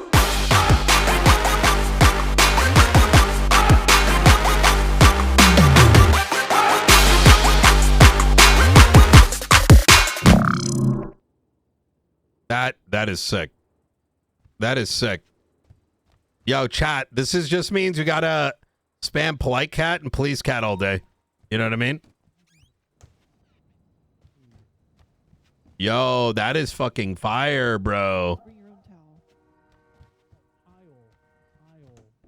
That is sick. That is sick. Yo, chat, this just means you gotta spam polite cat and please cat all day. You know what I mean? Yo, that is fucking fire, bro.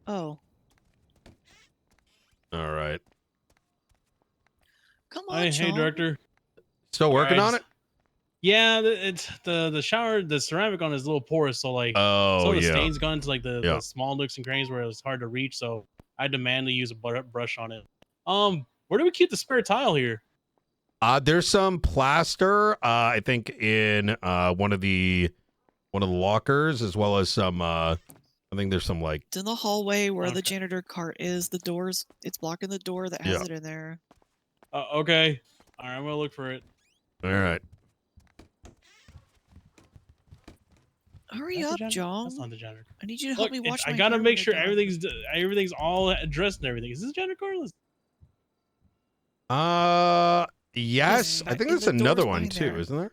Oh. All right. Come on, Hey, Sean. director. Still working on it? Yeah, it's the shower, the ceramic on is a little porous, so like some of the stains gone into like the small nooks and crannies where it was hard to reach, so I had to manually use a brush on it. Where do we keep the spare tile here? There's some plaster, I think in one of the lockers, as well as some I think there's some like It's in the hallway where the janitor cart is. The doors, it's blocking the door that has it in there. Okay. All right, I'm gonna look for it. All right. Hurry That's up, John. That's not the janitor. I need you to help me wash my I gotta hair make when sure they're done. everything's all addressed and everything. Is this janitor carless? Yes, I think there's another one too, isn't there?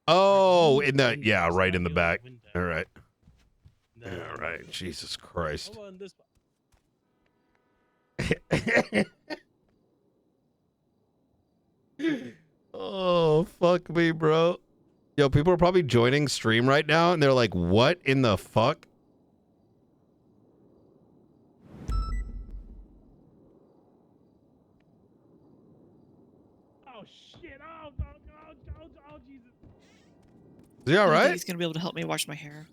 Oh, in the right in the back. All right. All right. Jesus Christ. Oh, fuck me, bro. Yo, people are probably joining stream right now and they're like, what in the fuck? Oh shit! Oh Jesus! Is he all I don't think right? He's gonna be able to help me wash my hair.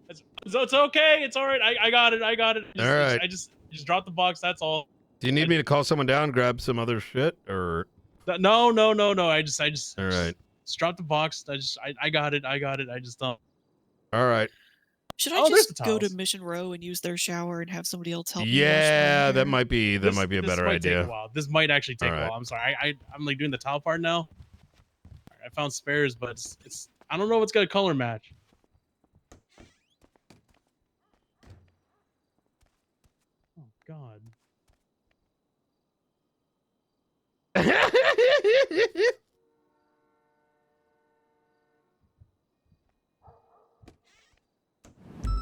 It's okay. It's all right. I got it. All right. I just dropped the box. That's all. Do you need me to call someone down, grab some other shit, or? No. I just All right. just dropped the box. I got it. I just don't. All right. Should I Oh, there's just the go to towels. Mission Row and use their shower and have somebody else help me wash my Yeah, hair? that might be a This better might idea. Take a while. This might actually take All a right. while. I'm sorry. I'm like doing the towel part now. I found spares, but it's I don't know if it's got a color match. Oh God.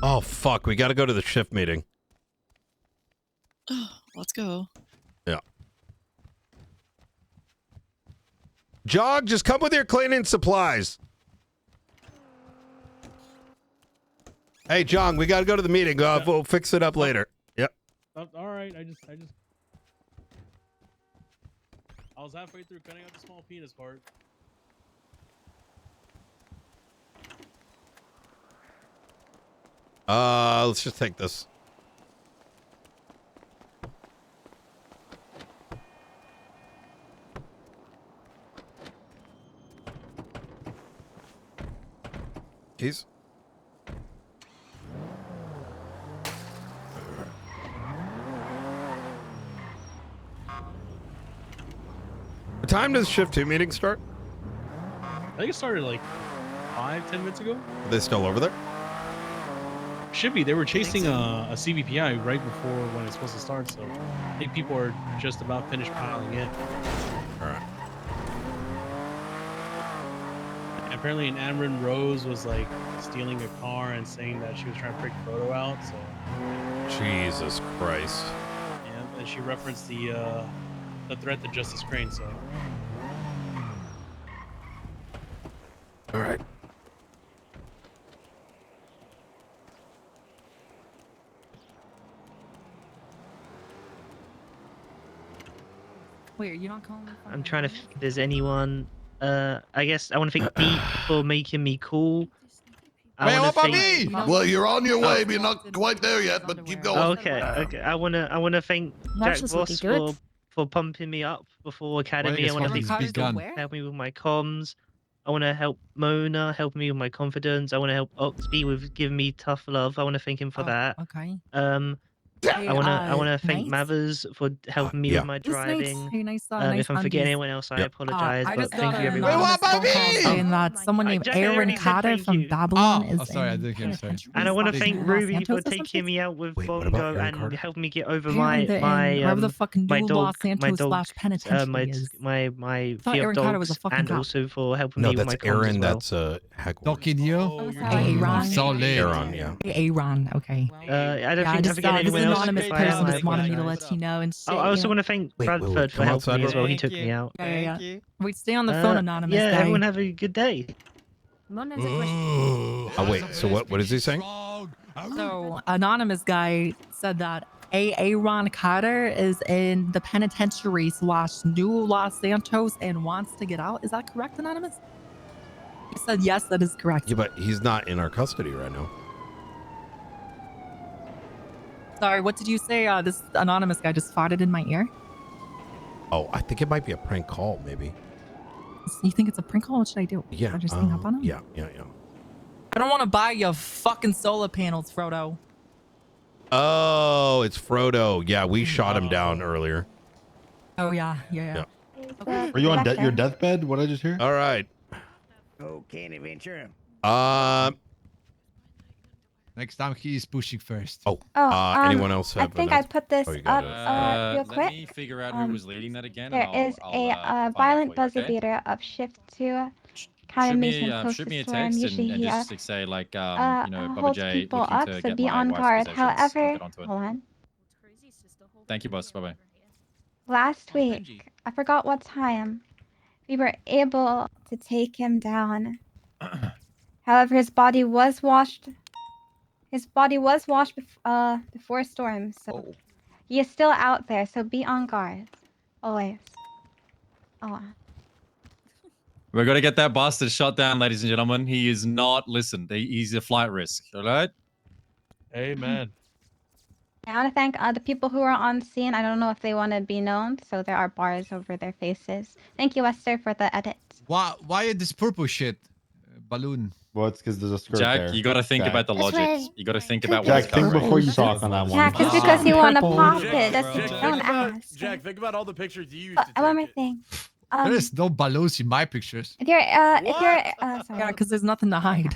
Oh fuck, we got to go to the shift meeting. Let's go. Yeah. Jog, just come with your cleaning supplies. Hey, Jong, we got to go to the meeting. We'll fix it up later. Yep. All right. I was halfway through cutting out the small penis part. Let's just take this. Keys. What time does shift 2 meeting start? I think it started like 5-10 minutes ago. Are they still over there? Should be. They were chasing a CVPI right before when it's supposed to start, so I think people are just about finished piling in. All right. And apparently, an Amron Rose was like stealing a car and saying that she was trying to break photo out. So Jesus Christ. yeah, and she referenced the threat to Justice Crane. So all right. Wait, you're not calling me? I'm trying to think if there's anyone. I guess I want to thank Beat for making me cool. Man, what about me? You know- Well, you're on your way, but you're not quite there yet, but keep going. Okay. I wanna thank That's Jack just Voss looking good. for pumping me up before Academy. guess I want to what thank has begun? help me with my comms. I want to help Mona, help me with my confidence. I want to help Oxby with giving me tough love. I want to thank him for that. Okay. I wanna thank Mathers for helping me with my driving. Hey, nice, If I'm forgetting anyone else, I apologize. I but just thank got you, an everyone. anonymous phone call saying that someone named Jack, I Aaron already said Carter thank from you. Babylon is sorry, I in didn't hear. Sorry. And I want to thank Los Ruby Santos for or something? taking me out with Wait, what about Bongo Aaron and Carter? helping me get over Apparently my wherever the fucking my new dog, Los Santos dog, slash penitentiary is. my thought fear Aaron of Carter was a dogs, fucking and cop. also for helping No, me with that's my comms Aaron. as well. That's Heckler. Dokinio? Aaron. Solid. Aaron, yeah. Aaron, okay. I don't think I'm Just forgetting this anyone else. anonymous If I am, person I just wanted me to apologize. let you know and shit. I also you know? want to thank Wait, Bradford for come helping outside me as well. He real took me out. Yeah. Wait, stay on the phone, anonymous Yeah, guy. everyone have a good day. Oh wait, so what is he saying? So, anonymous guy said that Aaron Carter is in the penitentiary / New Los Santos and wants to get out. Is that correct, anonymous? He said yes, that is correct. Yeah, but he's not in our custody right now. Sorry, what did you say? This anonymous guy just farted in my ear. Oh, I think it might be a prank call, maybe. You think it's a prank call? What should I do? Yeah. Should I just hang up on him? Yeah. I don't want to buy your fucking solar panels, Frodo. Oh, it's Frodo. Yeah, we shot him down earlier. Oh yeah. Okay. Are you on your deathbed? What did I just hear? All right. Okay, adventure. Next time he's pushing first. Anyone else have? I think I put this you up got it. real quick. Let me figure out who was leading that again. There and is I'll a find out violent for you, buzzer okay? beater up shift 2. Kind of makes him close shoot me a to where I'm text usually and here. just to say like Bubba Holds J people looking up, to so get be my on wife's guard. possessions. I'll However, get onto it. hold on. Thank you, boss. Bye bye. Last week, I forgot what time, we were able to take him down. However, his body was washed. Before storm, so he is still out there. So be on guard, always. Oh. We're gonna get that bastard shot down, ladies and gentlemen. He is not listened. He's a flight risk. All right. Amen. I want to thank the people who are on scene. I don't know if they want to be known, so there are bars over their faces. Thank you, Esther, for the edit. Why this purple shit? Balloon. Well, it's because there's a skirt Jack, there. you gotta think Jack. about the That's logic. right. You gotta think about Jack, what's think covering. before you talk on that one. Jack, just because you want to pop Jack, it, that's Jack, don't think ask. Jack, think about all the pictures you used One more thing. There is no balloons in my pictures. If you're sorry. Yeah, because there's nothing to hide.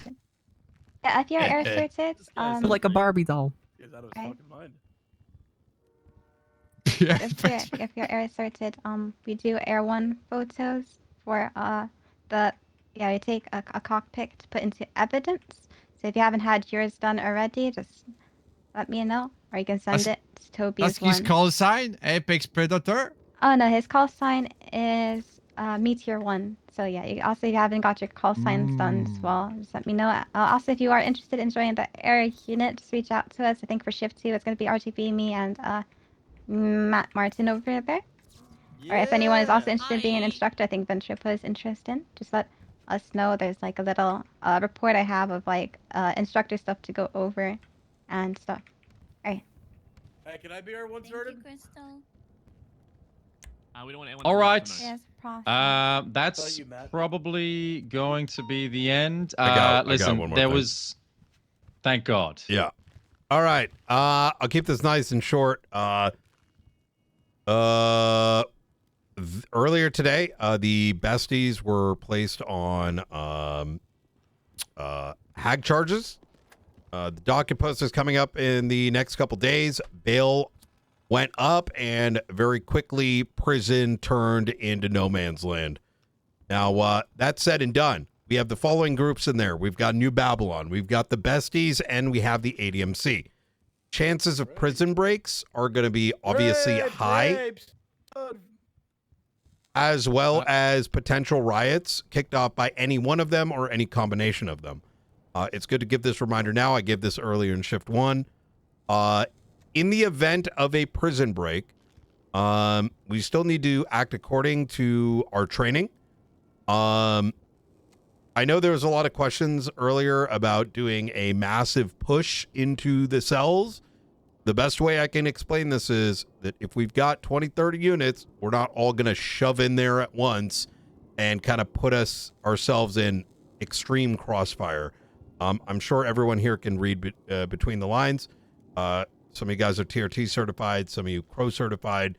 Yeah, if you're air certed, Like a Barbie doll. right. Yeah, if you're air certed, we do Air 1 photos for we take a cockpit to put into evidence. So if you haven't had yours done already, just let me know, or you can send it to Toby's That's his one. call sign, Apex Predator. Oh no, his call sign is Meteor 1. So yeah, you haven't got your call signs done as well, just let me know. Also, if you are interested in joining the air unit, just reach out to us. I think for shift 2, it's going to be RGB, me, and Matt Martin over there. Or if anyone is also interested in being an instructor, I think Ventripa is interested. Just let us know. There's like a little report I have of like instructor stuff to go over and stuff. All right. Hey, can I be our one sorted? We don't want anyone. All right. Yes, Prof. That's probably going to be the end. I got listen, one more there thing. was. Thank God. Yeah. All right. I'll keep this nice and short. Earlier today, the besties were placed on hag charges. The docket post is coming up in the next couple days. Bail went up, and very quickly, prison turned into no man's land. Now, that said and done, we have the following groups in there. We've got New Babylon, we've got the besties, and we have the ADMC. Chances of prison breaks are going to be obviously high, as well as potential riots kicked off by any one of them or any combination of them. It's good to give this reminder now. I gave this earlier in shift 1. In the event of a prison break, We still need to act according to our training. I know there was a lot of questions earlier about doing a massive push into the cells. The best way I can explain this is that if we've got 20, 30 units, we're not all going to shove in there at once and kind of put ourselves in extreme crossfire. I'm sure everyone here can read between the lines. Some of you guys are TRT certified, some of you Crow certified.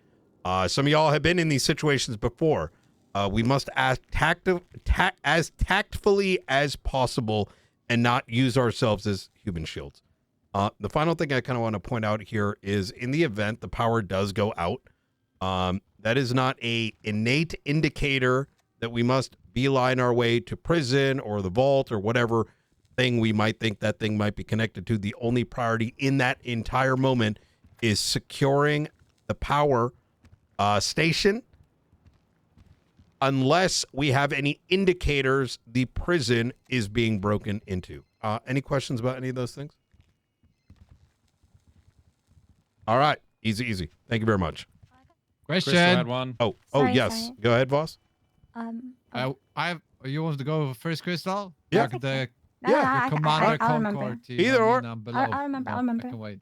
Some of y'all have been in these situations before. We must act as tactfully as possible and not use ourselves as human shields. The final thing I kind of want to point out here is in the event the power does go out, that is not an innate indicator that we must beeline our way to prison or the vault or whatever thing we might think that thing might be connected to. The only priority in that entire moment is securing the power station unless we have any indicators the prison is being broken into. Any questions about any of those things? All right. Easy. Thank you very much. Question. Had one. Oh, Sorry, yes. sorry. Go ahead, Voss. You want to go first, Crystal? Yeah. Like the I Commander I'll remember. Concord team. Either or. I'll remember. I'll remember. I can wait.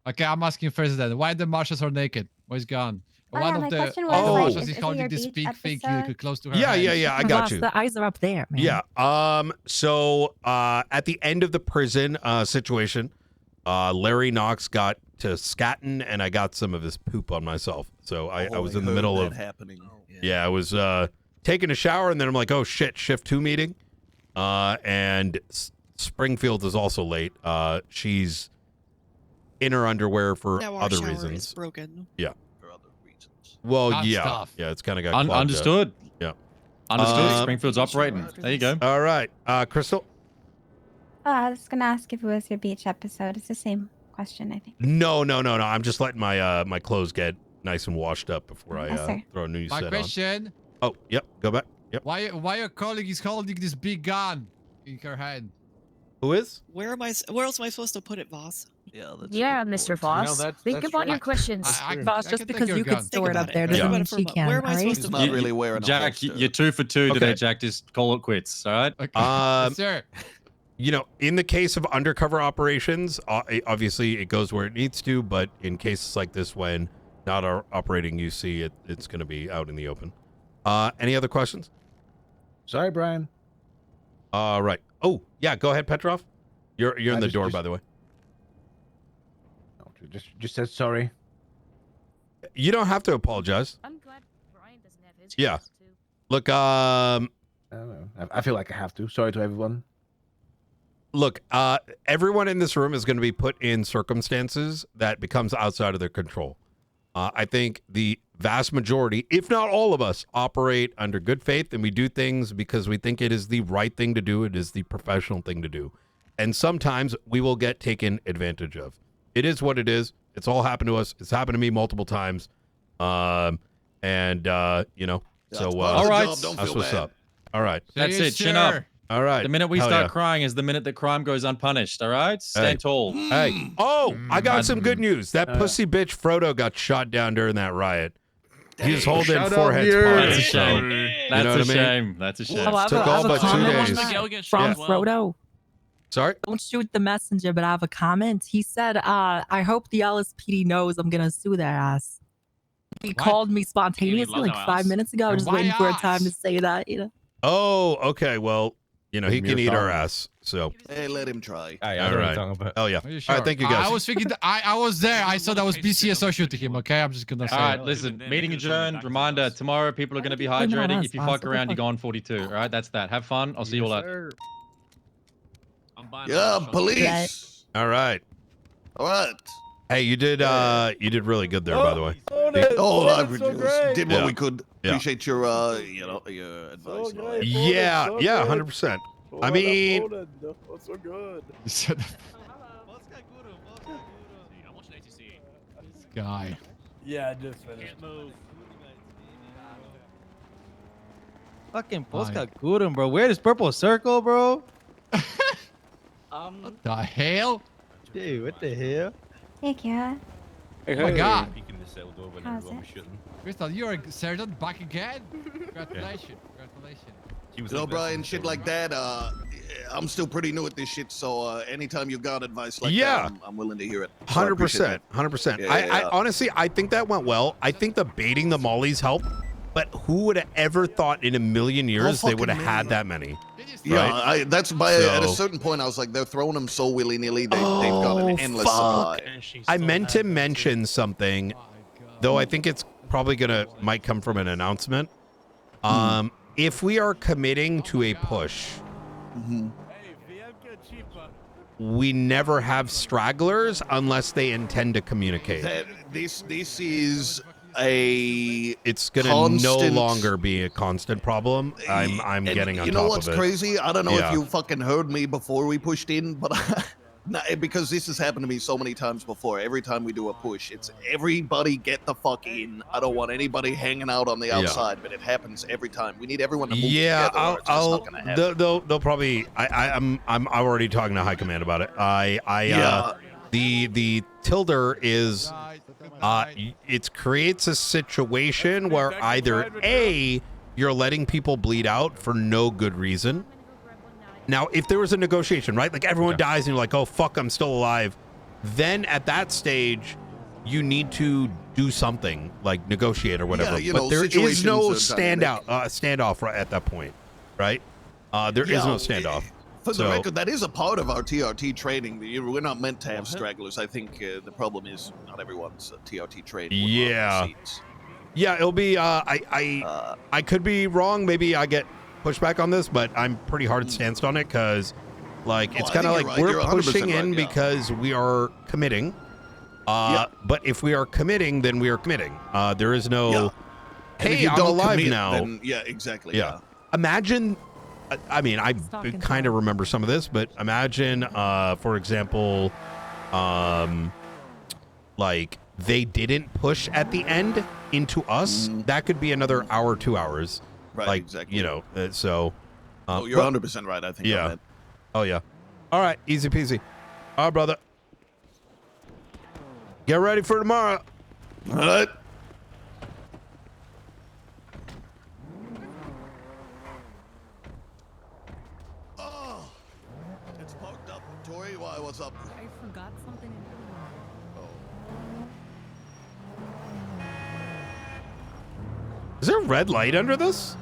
Okay, I'm asking first then. Why the marshals are naked? Where's gone? One my of the question was, like, marshals is is it holding your this beach big thing episode? close to her. Yeah, hand. I got Boss, you. the eyes are up there, man. Yeah. So at the end of the prison situation, Larry Knox got to scatting, and I got some of his poop on myself. So I was in the middle of happening. Yeah, I was taking a shower, and then I'm like, oh shit, shift 2 meeting. And Springfield is also late. She's in her underwear for Now our other shower reasons. is broken. Yeah. For other reasons. Well, Hot yeah. stuff. Yeah, it's kind of got clogged up. Understood. Yeah. Understood. Springfield's operating. There you go. All right. Crystal? Oh, I was gonna ask if it was your beach episode. It's the same question, I think. No. I'm just letting my my clothes get nice and washed up before I Yes, sir. throw a new My set question. on. Oh, yep. Go back. Yep. Why your colleague is holding this big gun in her hand? Who is? Where else am I supposed to put it, Voss? Yeah, Mr. Voss. Think about your questions. Boss, just because you could store it up there Think doesn't about mean it for a she moment. can. Where am I all right? supposed to Not really wearing a Jack, holster. you're 2 for 2 today, Jack. Just call it quits, all right? Okay. Sir. You know, in the case of undercover operations, obviously it goes where it needs to, but in cases like this, when not operating UC, it's going to be out in the open. Any other questions? Sorry, Brian. Right. Oh, yeah. Go ahead, Petrov. You're in the door, by the way. Just said sorry. You don't have to apologize. I'm glad Brian doesn't have his Yeah. calls, too. Look, I don't know. I feel like I have to. Sorry to everyone. Look, everyone in this room is going to be put in circumstances that becomes outside of their control. I think the vast majority, if not all of us, operate under good faith, and we do things because we think it is the right thing to do. It is the professional thing to do. And sometimes we will get taken advantage of. It is what it is. It's all happened to us. It's happened to me multiple times. You know, so all right. That's what's up. All right. That's it. Chin up. All right. The minute we Hell start yeah. crying is the minute that crime goes unpunished, all right? Stand tall. Hey. Oh, I got some good news. That pussy bitch Frodo got shot down during that riot. He was holding Shout out forehead here. spots. That's a shame. You That's know a what I mean? shame. That's a shame. Oh, I have Took a- I all have a but 2 comment days. from Frodo. Sorry? Don't shoot the messenger, but I have a comment. He said, I hope the LSPD knows I'm going to sue their ass. He called me spontaneously like 5 minutes ago. I was just waiting for a time to say that, you know. Oh, okay. Well, you know, he can eat our ass. So, Hey, let him try. all right. Oh, yeah. Are you All sure? right. Thank you, guys. I was thinking that I was there. I saw that was BCSO shooting him. Okay, I'm just gonna say. All right, it. listen, meeting adjourned. Reminder, tomorrow people are going to be Blame it on hydrating. us, If you boss. fuck What the around, you fuck? go on 42. All right, that's that. Have fun. I'll see you all later. Yeah, police. All right. All right. Hey, you did really good there, by the way. Oh, I did what Yeah. we could. Yeah. Appreciate your, your advice. and all that. Yeah, 100%. I mean, So good. Guy. Yeah, I just finished. Fucking post got good, bro. Where is purple circle, bro? What the hell? Dude, what the hell? Thank you. Oh my god. the cell door when How's everyone it? was shooting. Crystal, you're a sergeant back again? Congratulations. Congratulations. She was You know, the best Brian, in the shit cell. like that, I'm still pretty new at this shit, so anytime you got advice like Yeah. that, I'm willing to hear it. So I appreciate 100%. that. 100%. Yeah, I honestly, I think that went well. I think the baiting the mollies helped, but who would have ever thought in a million years they would have had that many? Yeah, right? that's by at a So- certain point I was like, they're throwing them so willy nilly. They've got an endless fuck. supply. I meant to mention something, though I think it's probably might come from an announcement. If we are committing to a push, we never have stragglers unless they intend to communicate. This is a It's gonna no constant- longer be a constant problem. I'm And getting on you top know of what's it. crazy? I don't know Yeah. if you fucking heard me before we pushed in, but because this has happened to me so many times before. Every time we do a push, it's everybody get the fuck in. I don't want anybody hanging out on the Yeah. outside, but it happens every time. We need everyone to move Yeah, together. or it's just not gonna happen. they'll probably. I'm already talking to high command about it. Yeah. The tilder is it creates a situation where either A, you're letting people bleed out for no good reason. Now, if there was a negotiation, right? Like everyone dies and you're like, oh fuck, I'm still alive. Then at that stage, you need to do something like negotiate or whatever. Yeah, you but know, there is situations no are dynamic. standoff right at that point, right? There is Yeah, no standoff. For So- the record, that is a part of our TRT training. We're not meant to have stragglers. I think the problem is not everyone's TRT trained. Yeah. Yeah, it'll be. I could be wrong. Maybe I get pushback on this, but I'm pretty hard stanced on it because, like, it's I kind of think like you're right. we're You're 100% pushing in right, yeah. because we are committing. But if we are committing, then we are committing. There is no. Yeah. And if Hey, you I'm don't alive commit, now. then- yeah, exactly. Yeah. Imagine. I mean, I kind of remember some of this, but imagine, for example, like they didn't push at the end into us. That could be another hour, 2 hours. Right, like, exactly. You know, so. Oh, you're 100% right. I think. Yeah. On that. Oh, yeah. All right. Easy peasy. All right, brother. Get ready for tomorrow. All right. Oh, it's parked up. Tori, why? What's up? I forgot something. Is there a red light under this?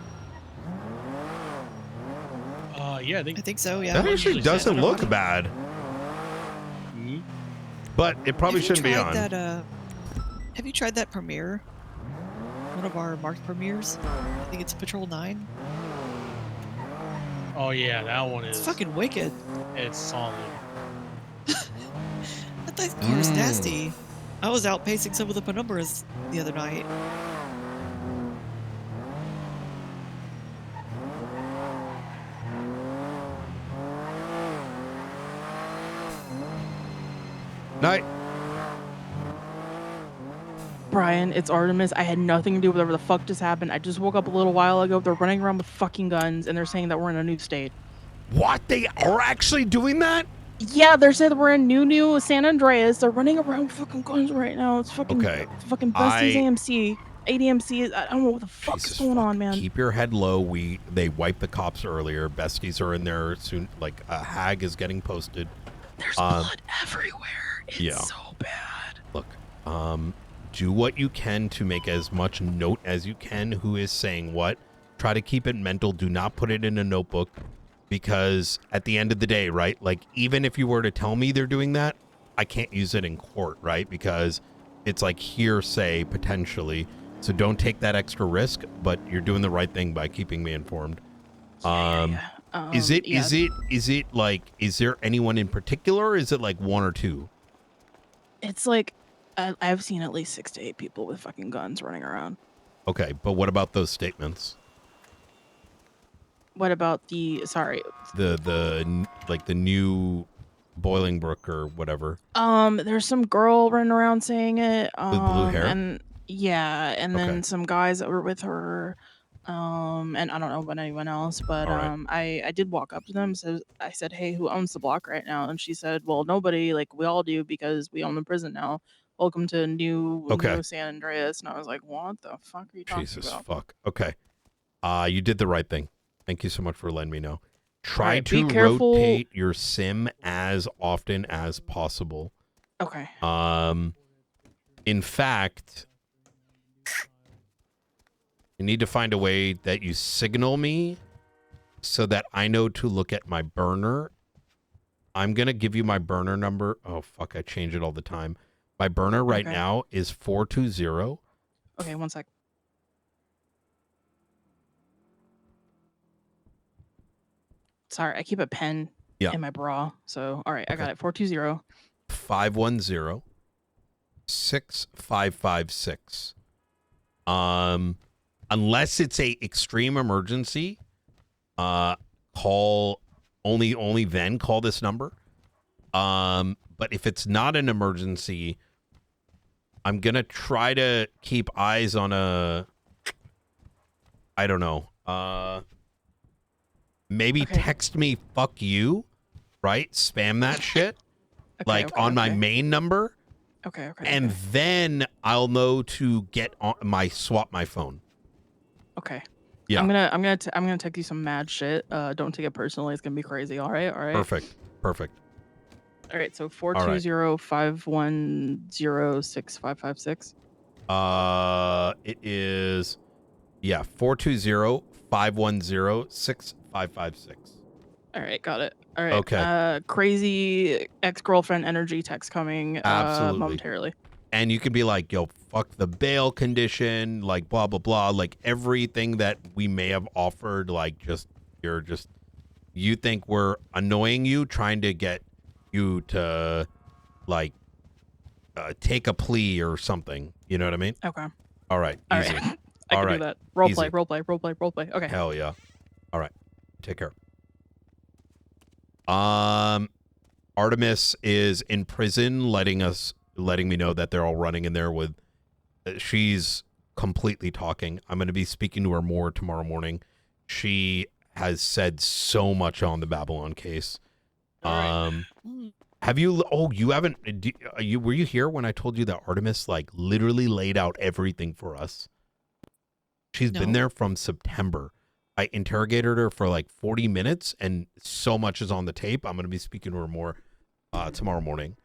Yeah, I think so. Yeah. That actually doesn't look bad. But it probably Have you shouldn't be tried on. That, have you tried that premiere? One of our marked premieres. I think it's Patrol 9. Oh yeah, that one is. It's fucking wicked. It's solid. That car is nasty. I was out pacing some of the penumbras the other night. Night. Brian, it's Artemis. I had nothing to do with whatever the fuck just happened. I just woke up a little while ago. They're running around with fucking guns, and they're saying that we're in a new state. What? They are actually doing that? Yeah, they're saying that we're in new San Andreas. They're running around with fucking guns right now. It's fucking fucking Besties AMC. ADMC. I don't know what the fuck's going on, man. Keep your head low. They wiped the cops earlier. Besties are in there soon. Like a hag is getting posted. There's blood everywhere. It's so bad. Look, do what you can to make as much note as you can. Who is saying what? Try to keep it mental. Do not put it in a notebook, because at the end of the day, right? Like, even if you were to tell me they're doing that, I can't use it in court, right? Because it's like hearsay potentially. So don't take that extra risk, but you're doing the right thing by keeping me informed. Is it like, is there anyone in particular, or is it like one or two? It's like I've seen at least 6 to 8 people with fucking guns running around. Okay, but what about those statements? What about the the new Bolingbrook or whatever? There's some girl running around saying it. With blue hair? And yeah, and then Okay. some guys that were with her. And I don't know about anyone else, but All right. I did walk up to them. So I said, "Hey, who owns the block right now?" And she said, "Well, nobody. Like we all do because we own the prison now. welcome to New Okay. San Andreas, and I was like, what the fuck are you talking Jesus about? fuck. Okay. You did the right thing. Thank you so much for letting me know. Try Alright, be to careful. rotate your sim as often as possible. Okay. In fact, you need to find a way that you signal me so that I know to look at my burner. I'm going to give you my burner number. Oh, fuck. I change it all the time. My burner right Okay. now is 420. Okay, one sec. Sorry, I keep a pen Yeah. in my bra. So, all right, I got it. 420. 510 6556. Unless it's a extreme emergency, call only then call this number. But if it's not an emergency, I'm gonna try to keep eyes on I don't know. Maybe text me fuck you, right? Spam that shit. On my main number. Okay. And then I'll know to get on swap my phone. Okay. Yeah. I'm gonna text you some mad shit. Don't take it personally. It's gonna be crazy. All right. Perfect. All right. So 420-510-6556. It is 420-510-6556. All right, got it. All right. Okay. Crazy ex-girlfriend energy text coming. Absolutely. Momentarily. And you can be like, yo, fuck the bail condition, like blah blah blah, like everything that we may have offered, like you think we're annoying you, trying to get you to like take a plea or something. You know what I mean? Okay. All right. All Easy. right. I can do that. Role play. Okay. Hell yeah. All right. Take care. Artemis is in prison, letting me know that they're all running in there with. She's completely talking. I'm going to be speaking to her more tomorrow morning. She has said so much on the Babylon case. Have you? Oh, you haven't. Were you here when I told you that Artemis like literally laid out everything for us? She's been there from September. I interrogated her for like 40 minutes, and so much is on the tape. I'm going to be speaking to her more tomorrow morning.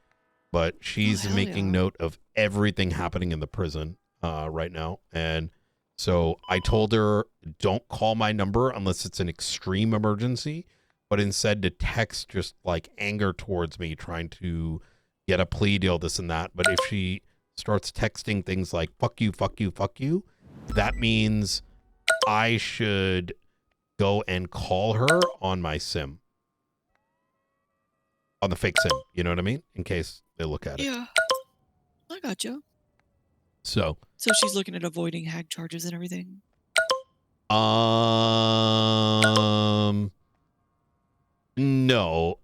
But she's making note of everything happening in the prison right now. And so I told her, don't call my number unless it's an extreme emergency, but instead to text just like anger towards me, trying to get a plea deal, this and that. But if she starts texting things like, fuck you, fuck you, fuck you, that means I should go and call her on my sim. On the fake sim. You know what I mean? In case they look at it. Yeah. I gotcha. So she's looking at avoiding hack charges and everything. No.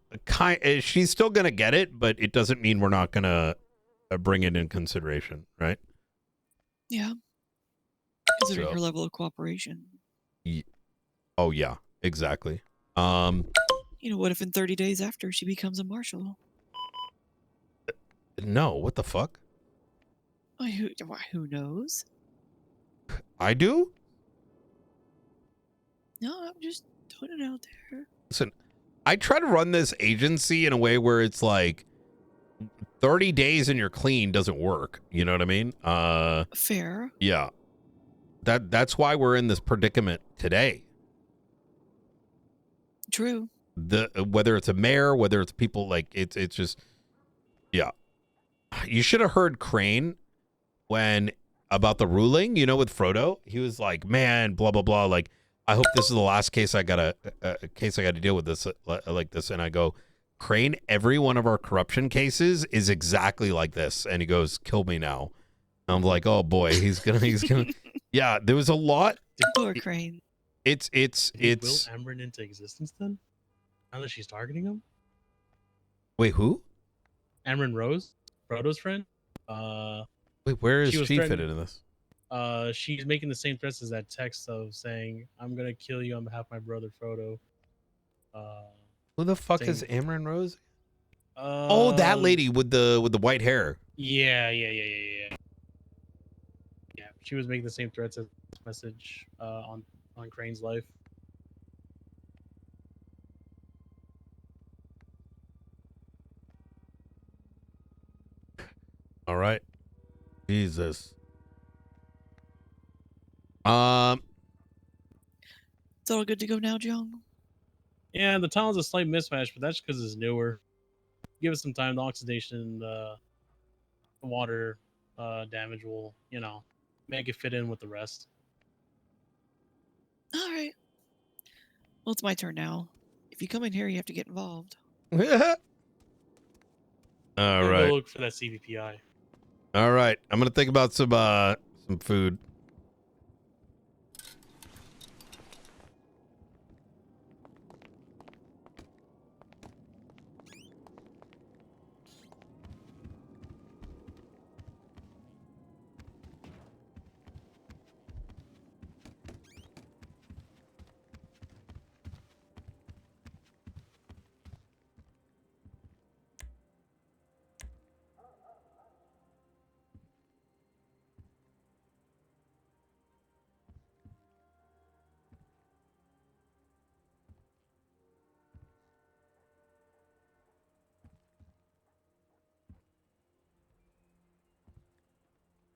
She's still going to get it, but it doesn't mean we're not going to bring it in consideration, right? Yeah. Considering her level of cooperation. Oh, yeah. Exactly. You know, what if in 30 days after she becomes a marshal? No, what the fuck? Who knows? I do? No, I'm just throwing it out there. Listen, I try to run this agency in a way where it's like 30 days and you're clean doesn't work. You know what I mean? Fair. Yeah. That's why we're in this predicament today. True. Whether it's a mayor, whether it's people like it's just, yeah. You should have heard Crane about the ruling, you know, with Frodo. He was like, man, blah, blah, blah. Like, I hope this is the last case I got to deal with this like this. And I go, Crane, every one of our corruption cases is exactly like this. And he goes, kill me now. And I'm like, oh boy, he's gonna. Yeah, there was a lot. Poor Crane. It's will Amber into existence then? Now that she's targeting him? Wait, who? Amron Rose, Frodo's friend. Wait, where is she fitted in this? She's making the same threats as that text of saying, "I'm gonna kill you on behalf of my brother Frodo." Who the fuck is Amron Rose? Oh, that lady with the white hair. Yeah. Yeah, she was making the same threats as this message on Crane's life. All right. Jesus. It's all good to go now, John. Yeah, the tunnel's a slight mismatch, but that's because it's newer. Give it some time. The oxidation, the water damage will, make it fit in with the rest. All right. Well, it's my turn now. If you come in here, you have to get involved. All Go right. look for that CVPI. All right. I'm gonna think about some food.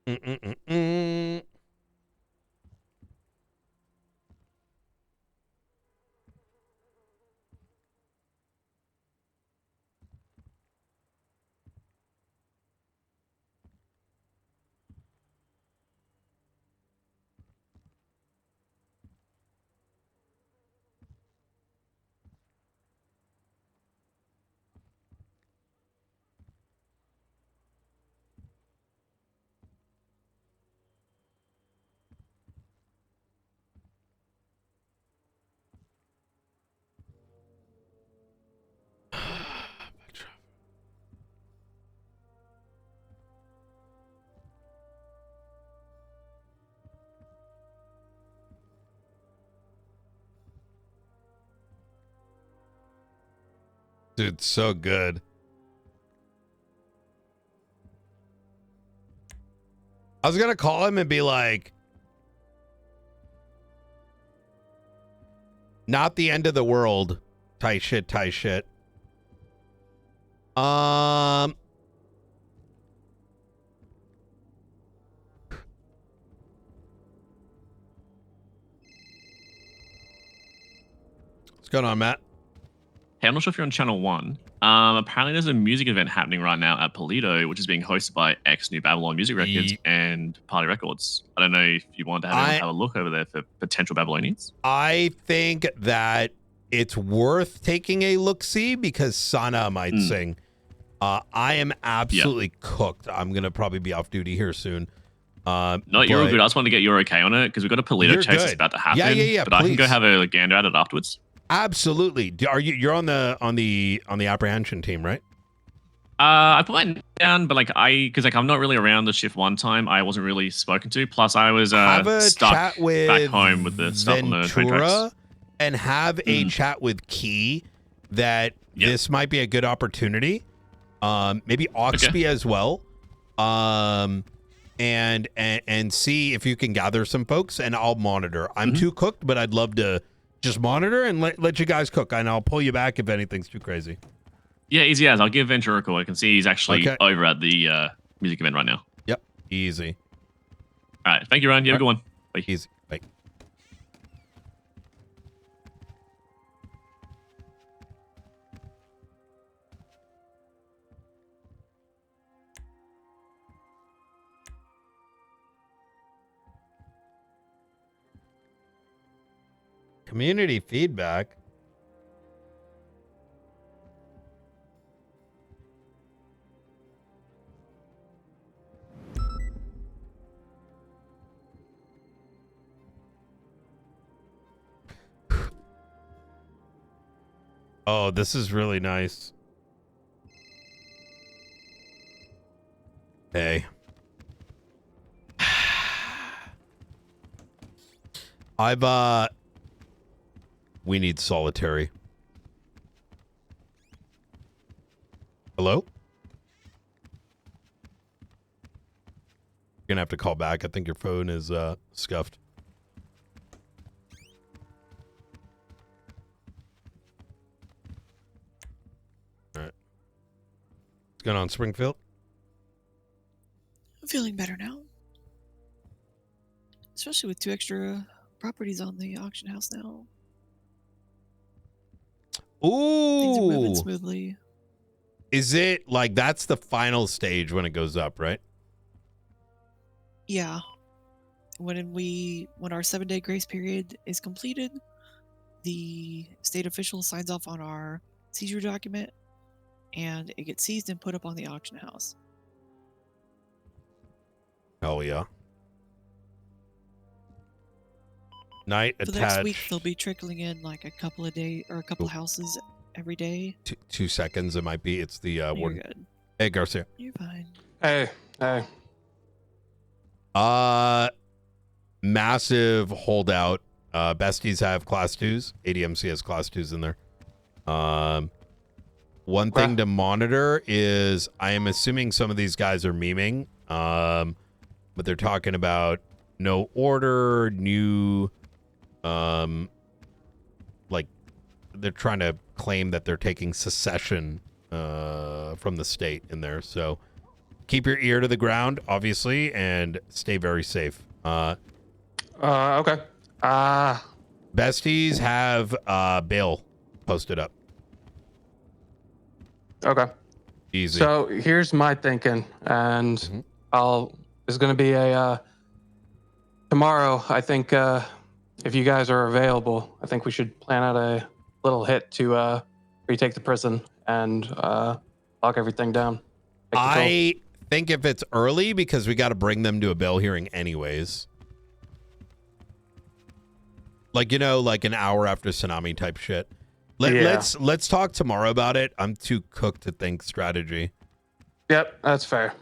Mm-mm-mm-mm. Dude, so good. I was gonna call him and be like, not the end of the world. Tight shit. What's going on, Matt? Hey, I'm not sure if you're on channel 1. Apparently there's a music event happening right now at Polito, which is being hosted by ex New Babylon Music Records and Party Records. I don't know if you want to have a look over there for potential Babylonians. I think that it's worth taking a look-see because Sana might sing. I am absolutely cooked. I'm going to probably be off duty here soon. No, you're all good. I just wanted to get your okay on it because we've got a Polito chase that's about to happen. Yeah, but I can go have a gander at it afterwards. Absolutely. Are you're on the apprehension team, right? I put mine down, but I'm not really around the shift one time. I wasn't really spoken to. Plus, I was stuck chat with back home with the stuff on the train tracks. And have a chat with Key that this might be a good opportunity. Maybe Oxby as well. And see if you can gather some folks, and I'll monitor. I'm too cooked, but I'd love to just monitor and let you guys cook, and I'll pull you back if anything's too crazy. Yeah, easy as. I'll give Ventura a call. I can see he's actually over at the music event right now. Yep, easy. All right, thank you, Ryan. You have a good one. Bye. Easy. Bye. Community feedback. Oh, this is really nice. Hey. We need solitary. Hello? gonna have to call back. I think your phone is scuffed. All right. What's going on, Springfield? I'm feeling better now. Especially with 2 extra properties on the auction house now. Ooh. Things are moving smoothly. Is it like that's the final stage when it goes up, right? Yeah. When our 7-day grace period is completed, the state official signs off on our seizure document, and it gets seized and put up on the auction house. Hell yeah. Night For attached. the next week, they'll be trickling in like a couple of days or a couple houses every day. 2 seconds. It might be. It's the warden. Good. Hey, Garcia. You're fine. Hey. Massive holdout. Besties have class 2s. ADMC has class 2s in there. One thing to monitor is I am assuming some of these guys are memeing. But they're talking about no order, new, like they're trying to claim that they're taking secession from the state in there. So keep your ear to the ground, obviously, and stay very safe. Okay. Besties have bail posted up. Okay. Easy. So here's my thinking, and there's going to be a tomorrow. I think if you guys are available, I think we should plan out a little hit to retake the prison and lock everything down. I think if it's early, because we got to bring them to a bail hearing anyways. Like, you know, like an hour after tsunami type shit. Let's talk tomorrow about it. I'm too cooked to think strategy. Yep, that's fair.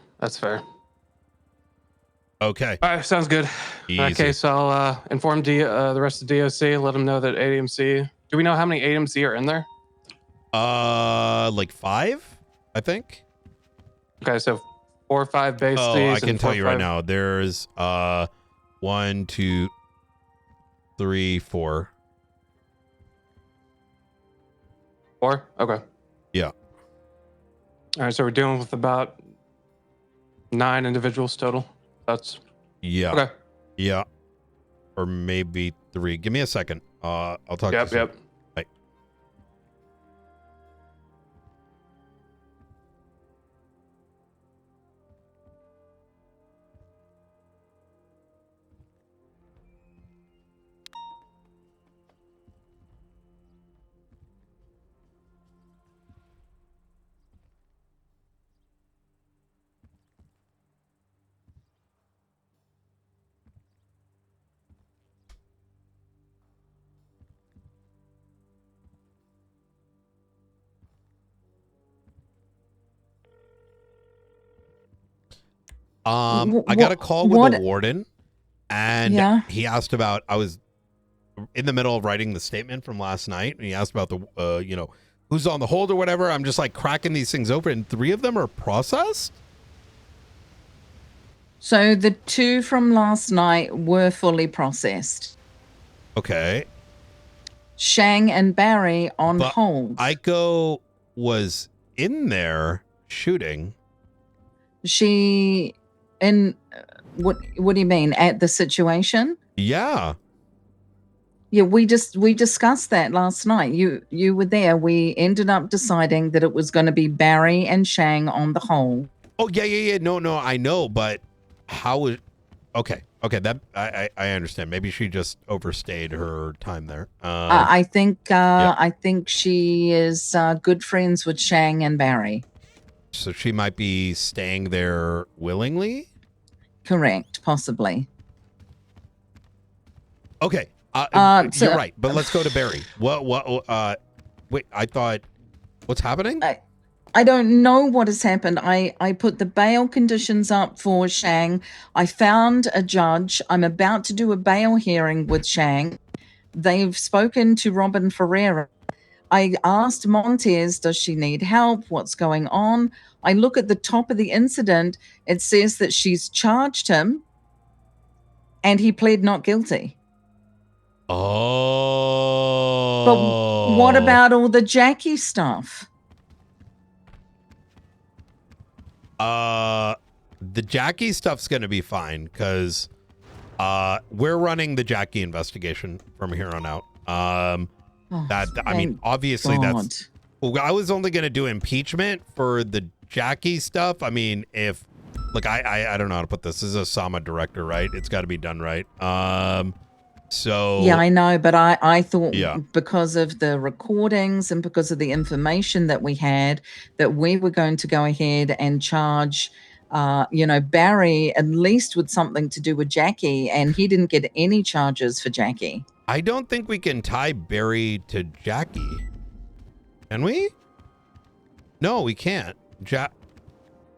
Okay. All right, sounds good. Easy. In that case, I'll inform the rest of DOC, let them know that ADMC. Do we know how many ADMC are in there? Like 5, I think. Okay, so 4 or 5 base. Oh, I can tell you right now. There's 1, 2, 3, 4. 4? Okay. Yeah. All right, so we're dealing with about 9 individuals total. That's yeah. Okay. Yeah. Or maybe 3. Give me a second. I'll talk to you. Yep. Bye. I got a call with the warden, and he asked about, I was in the middle of writing the statement from last night, and he asked about the, who's on the hold or whatever. I'm just like cracking these things open, and 3 of them are processed. So the 2 from last night were fully processed. Okay. Shang and Barry on hold. Aiko was in there shooting. She in what do you mean, at the situation? Yeah. Yeah, we discussed that last night. You were there. We ended up deciding that it was going to be Barry and Shang on the hold. Oh yeah. No, I know, but how would? Okay, that I understand. Maybe she just overstayed her time there. I think she is good friends with Shang and Barry. So she might be staying there willingly? Correct, possibly. Okay. So- you're right, but let's go to Barry. Wait, I thought, what's happening? I don't know what has happened. I put the bail conditions up for Shang. I found a judge. I'm about to do a bail hearing with Shang. They've spoken to Robin Ferreira. I asked Montez, does she need help? What's going on? I look at the top of the incident. It says that she's charged him And he pled not guilty. Oh. But what about all the Jackie stuff? The Jackie stuff's gonna be fine because we're running the Jackie investigation from here on out. I mean, obviously that's. Well, I was only gonna do impeachment for the Jackie stuff. I mean, if look, I don't know how to put this. This is a Sama director, right? It's got to be done right. So Yeah, I know, but I thought because of the recordings and because of the information that we had, that we were going to go ahead and charge, Barry at least with something to do with Jackie, and he didn't get any charges for Jackie. I don't think we can tie Barry to Jackie. Can we? No, we can't.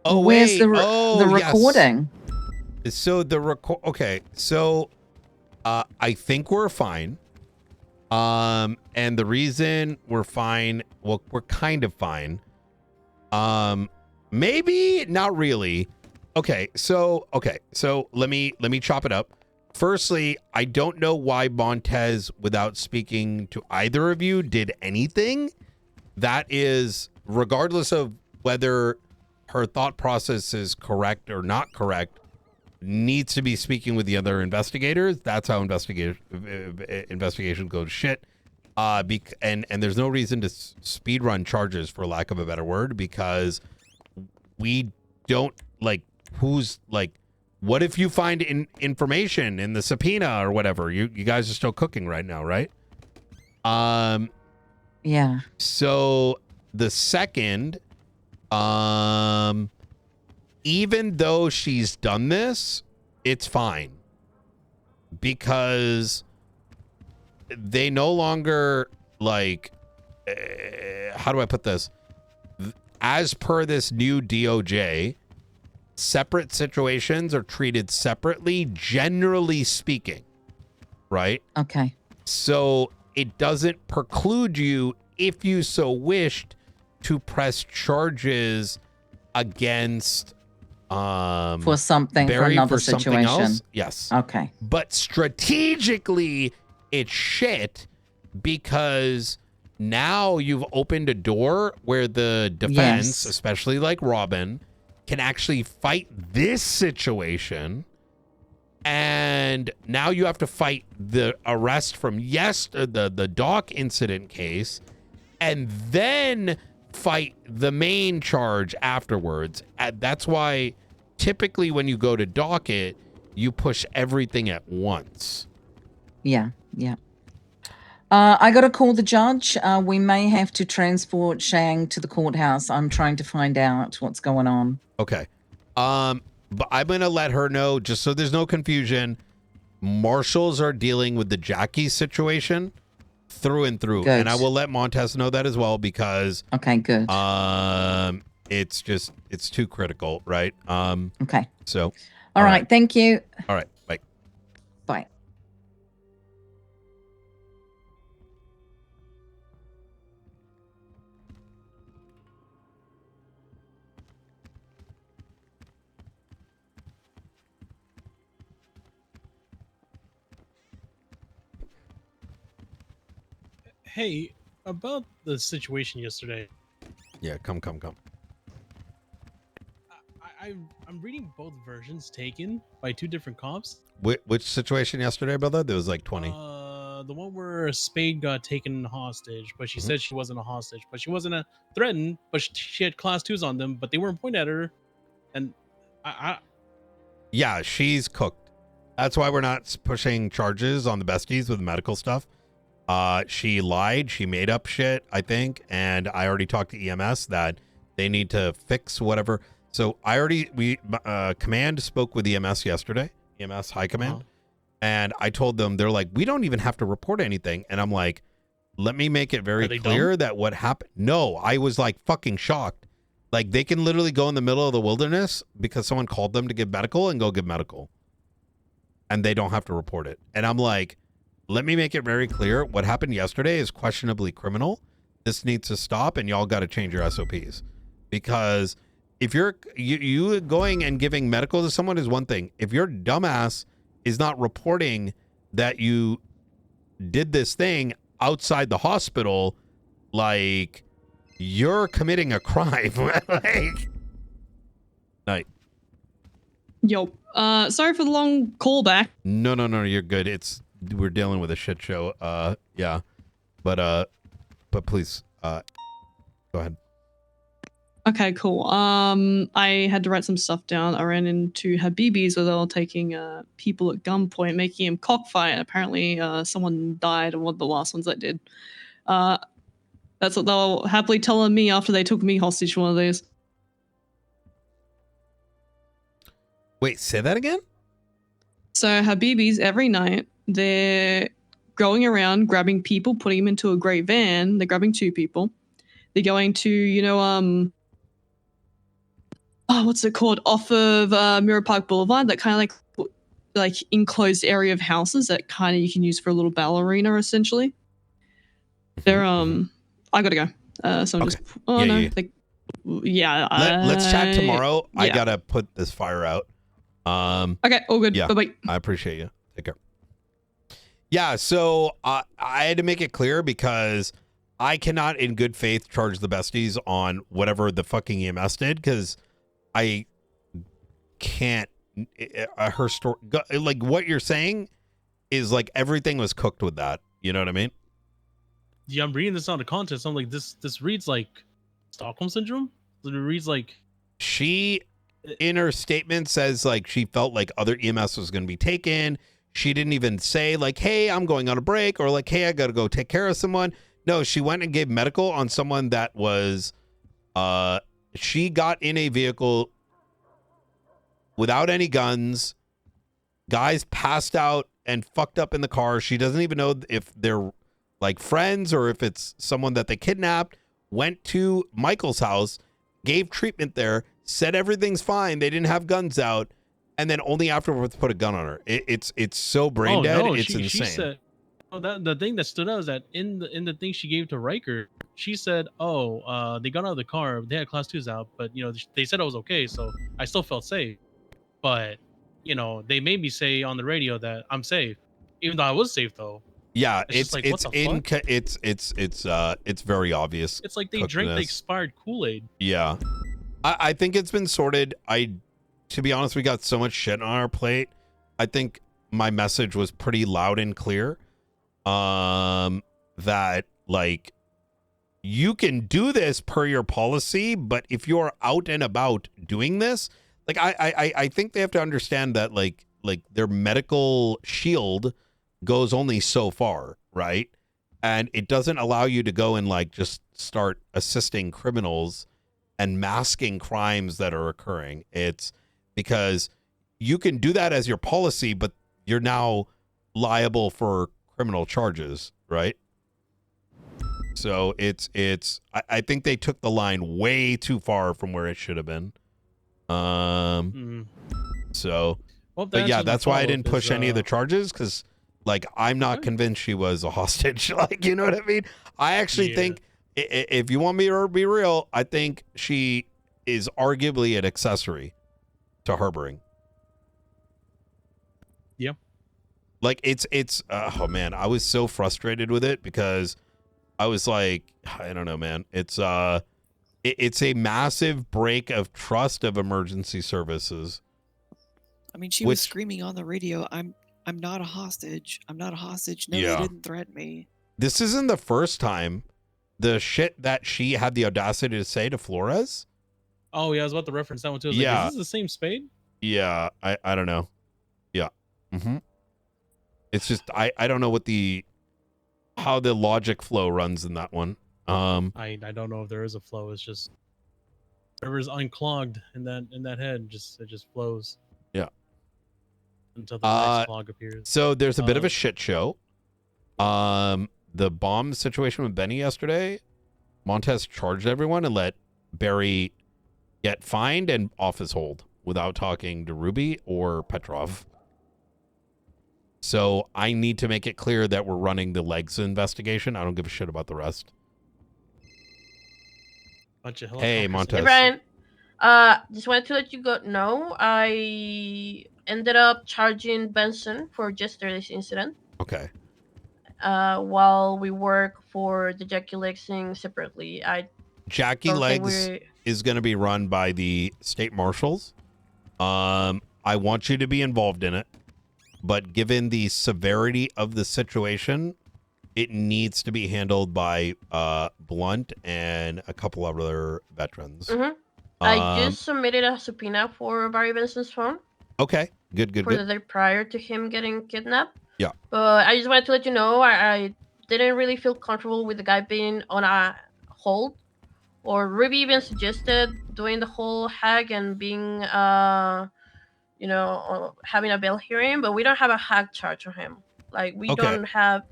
Oh, where's wait. the recording? Yes. So the record. Okay, so. I think we're fine. And the reason we're fine, well, we're kind of fine. Maybe not really. Okay, so let me chop it up. Firstly, I don't know why Montez, without speaking to either of you, did anything. That is, regardless of whether her thought process is correct or not correct, needs to be speaking with the other investigators. That's how investigation goes to shit. And there's no reason to speed run charges, for lack of a better word, because we don't what if you find information in the subpoena or whatever? You guys are still cooking right now, right? Yeah. So the second, even though she's done this, it's fine because they no longer how do I put this? As per this new DOJ, separate situations are treated separately, generally speaking, right? Okay. So it doesn't preclude you, if you so wished, to press charges against for something, Barry, for another something situation. else. Yes. Okay. But strategically, it's shit because now you've opened a door where the defense, especially like Robin, can actually fight this situation. And now you have to fight the arrest from the Doc incident case, and then fight the main charge afterwards. And that's why typically when you go to docket, you push everything at once. Yeah. I got to call the judge. We may have to transport Shang to the courthouse. I'm trying to find out what's going on. Okay. But I'm going to let her know, just so there's no confusion. Marshals are dealing with the Jackie situation through and through. Good. And I will let Montez know that as well because okay, good. It's too critical, right? Okay. So all right, thank you. All right, bye. Bye. Hey, about the situation yesterday. Yeah, come. I'm reading both versions taken by two different cops. Which situation yesterday, brother? There was like 20. The one where Spade got taken hostage, but she said she wasn't a hostage, but she wasn't threatened, but she had class 2s on them, but they weren't pointing at her, and Yeah, she's cooked. That's why we're not pushing charges on the besties with medical stuff. She lied. She made up shit, I think. And I already talked to EMS that they need to fix whatever. So Command spoke with EMS yesterday, EMS High Command. And I told them, they're like, we don't even have to report anything. And I'm like, let me make it very clear that what happened. No, I was like fucking shocked. Like they can literally go in the middle of the wilderness because someone called them to give medical and go give medical. And they don't have to report it. And I'm like, let me make it very clear. What happened yesterday is questionably criminal. This needs to stop, and y'all got to change your SOPs. Because if you going and giving medical to someone is one thing. If your dumbass is not reporting that you did this thing outside the hospital, like, you're committing a crime. Like, night. Yo, sorry for the long callback. No, you're good. We're dealing with a shit show. Yeah, but please, go ahead. Okay, cool. I had to write some stuff down. I ran into Habibis where they were taking people at gunpoint, making him cockfight. Apparently, someone died, and one of the last ones that did. That's what they were happily telling me after they took me hostage for one of these. Wait, say that again? So Habibis, every night, they're going around grabbing people, putting them into a grey van. They're grabbing 2 people. They're going to, you know, what's it called? Off of Mirror Park Boulevard, that kind of like enclosed area of houses that kind of you can use for a little ballerina, essentially. They're, I gotta go. So I'm just, oh Yeah, no, yeah. like, yeah. Let's chat tomorrow. I yeah. gotta put this fire out. Okay, all good. Yeah, Bye-bye. I appreciate you. Take care. Yeah, so I had to make it clear because I cannot in good faith charge the besties on whatever the fucking EMS did, because I can't. Her story, like what you're saying is like everything was cooked with that. You know what I mean? Yeah, I'm reading this out of context. I'm like, this reads like Stockholm syndrome. It reads like she, in her statement, says like she felt like other EMS was going to be taken. She didn't even say like, hey, I'm going on a break, or like, hey, I got to go take care of someone. No, she went and gave medical on someone that was, she got in a vehicle without any guns. Guys passed out and fucked up in the car. She doesn't even know if they're like friends or if it's someone that they kidnapped. Went to Michael's house, gave treatment there, said everything's fine. They didn't have guns out, and then only afterwards put a gun on her. It's so brain dead. No, it's insane. She said, the thing that stood out is that in the thing she gave to Riker, she said, they got out of the car. They had class 2s out, but you know they said I was okay, so I still felt safe. But you know they made me say on the radio that I'm safe, even though I was safe though. Yeah, it's like, what the fuck? It's very obvious. It's like they drank the expired Kool-Aid. Yeah, I think it's been sorted. To be honest, we got so much shit on our plate. I think my message was pretty loud and clear. That like you can do this per your policy, but if you're out and about doing this, like I think they have to understand that like their medical shield goes only so far, right? And it doesn't allow you to go and like just start assisting criminals and masking crimes that are occurring. It's because you can do that as your policy, but you're now liable for criminal charges, right? So I think they took the line way too far from where it should have been. So, well, but yeah, that's why I didn't push any of the charges, because like I'm not convinced she was a hostage. Like, you know what I mean? I actually think, if you want me to be real, I think she is arguably an accessory to harboring. Yeah. Like it's oh man, I was so frustrated with it because I was like, I don't know, man. It's a massive break of trust of emergency services. I mean, she was screaming on the radio, I'm not a hostage. I'm not a hostage. No, they didn't threaten me. This isn't the first time the shit that she had the audacity to say to Flores. Oh yeah, I was about to reference that one too. I was like, is this the same Spade? Yeah, I don't know. Yeah. It's just I don't know what how the logic flow runs in that one. I don't know if there is a flow. It's just whatever's unclogged in that head, it just flows. Yeah. Until the next clog appears. So there's a bit of a shit show. The bomb situation with Benny yesterday, Montez charged everyone and let Barry get fined and off his hold without talking to Ruby or Petrov. So I need to make it clear that we're running the legs investigation. I don't give a shit about the rest. Hey, Montez. Hey, Brian. Just wanted to let you know I ended up charging Benson for yesterday's incident. Okay. While we work for the Jackie Legs thing separately. Jackie don't think Legs we- is going to be run by the state marshals. I want you to be involved in it, but given the severity of the situation, it needs to be handled by Blunt and a couple of other veterans. I just submitted a subpoena for Barry Benson's phone Okay, good. for the day prior to him getting kidnapped. Yeah. But I just wanted to let you know I didn't really feel comfortable with the guy being on a hold. Or Ruby even suggested doing the whole hack and being, having a bail hearing, but we don't have a hack charge on him. Like, we Okay. don't have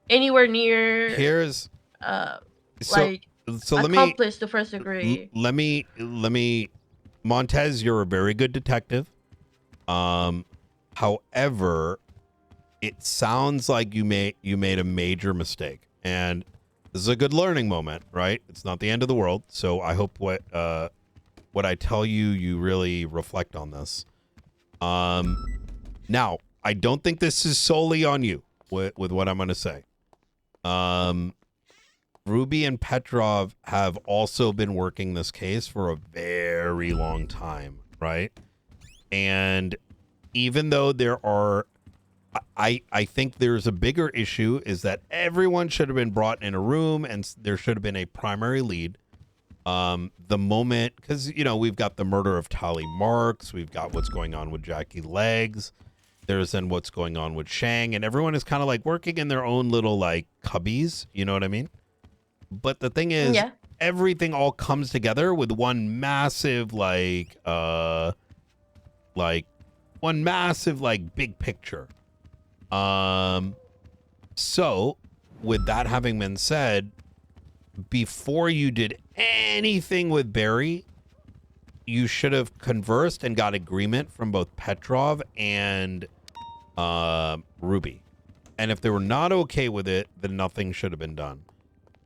anywhere near, Here's so let me accomplice to first degree. let me Montez, you're a very good detective. However, it sounds like you made a major mistake, and this is a good learning moment, right? It's not the end of the world. So I hope what I tell you really reflect on this. Now, I don't think this is solely on you with what I'm going to say. Ruby and Petrov have also been working this case for a very long time, right? And even though there are, I think there's a bigger issue is that everyone should have been brought in a room and there should have been a primary lead. The moment, because, we've got the murder of Tally Marks, we've got what's going on with Jackie Legs, there's then what's going on with Shang, and everyone is kind of like working in their own little like cubbies, you know what I mean? But the thing is, everything all comes together with one massive big picture. So with that having been said, before you did anything with Barry, you should have conversed and got agreement from both Petrov and Ruby. And if they were not okay with it, then nothing should have been done.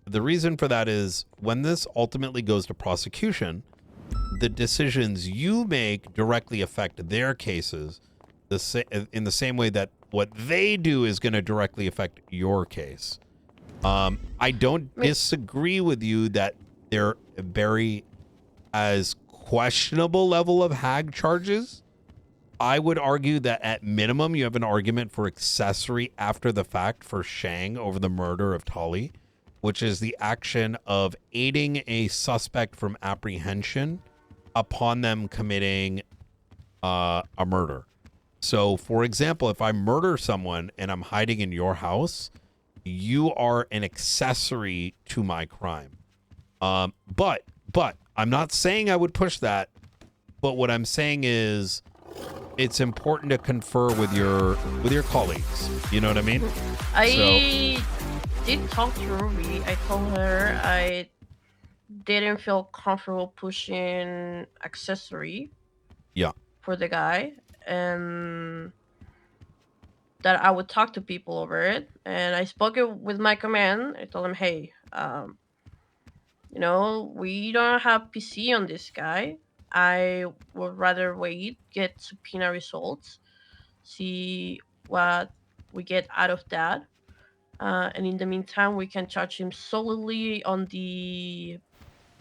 The reason for that is when this ultimately goes to prosecution, the decisions you make directly affect their cases in the same way that what they do is going to directly affect your case. I don't disagree with you that they're very as questionable level of hag charges. I would argue that at minimum you have an argument for accessory after the fact for Shang over the murder of Tali, which is the action of aiding a suspect from apprehension upon them committing a murder. So, for example, if I murder someone and I'm hiding in your house, you are an accessory to my crime. But I'm not saying I would push that. But what I'm saying is it's important to confer with your colleagues. You know what I mean? I did talk to Ruby. I told her I didn't feel comfortable pushing accessory. Yeah. For the guy, and that I would talk to people over it. And I spoke it with my command. I told him, hey, we don't have PC on this guy. I would rather wait, get subpoena results, see what we get out of that. And in the meantime, we can charge him solely on the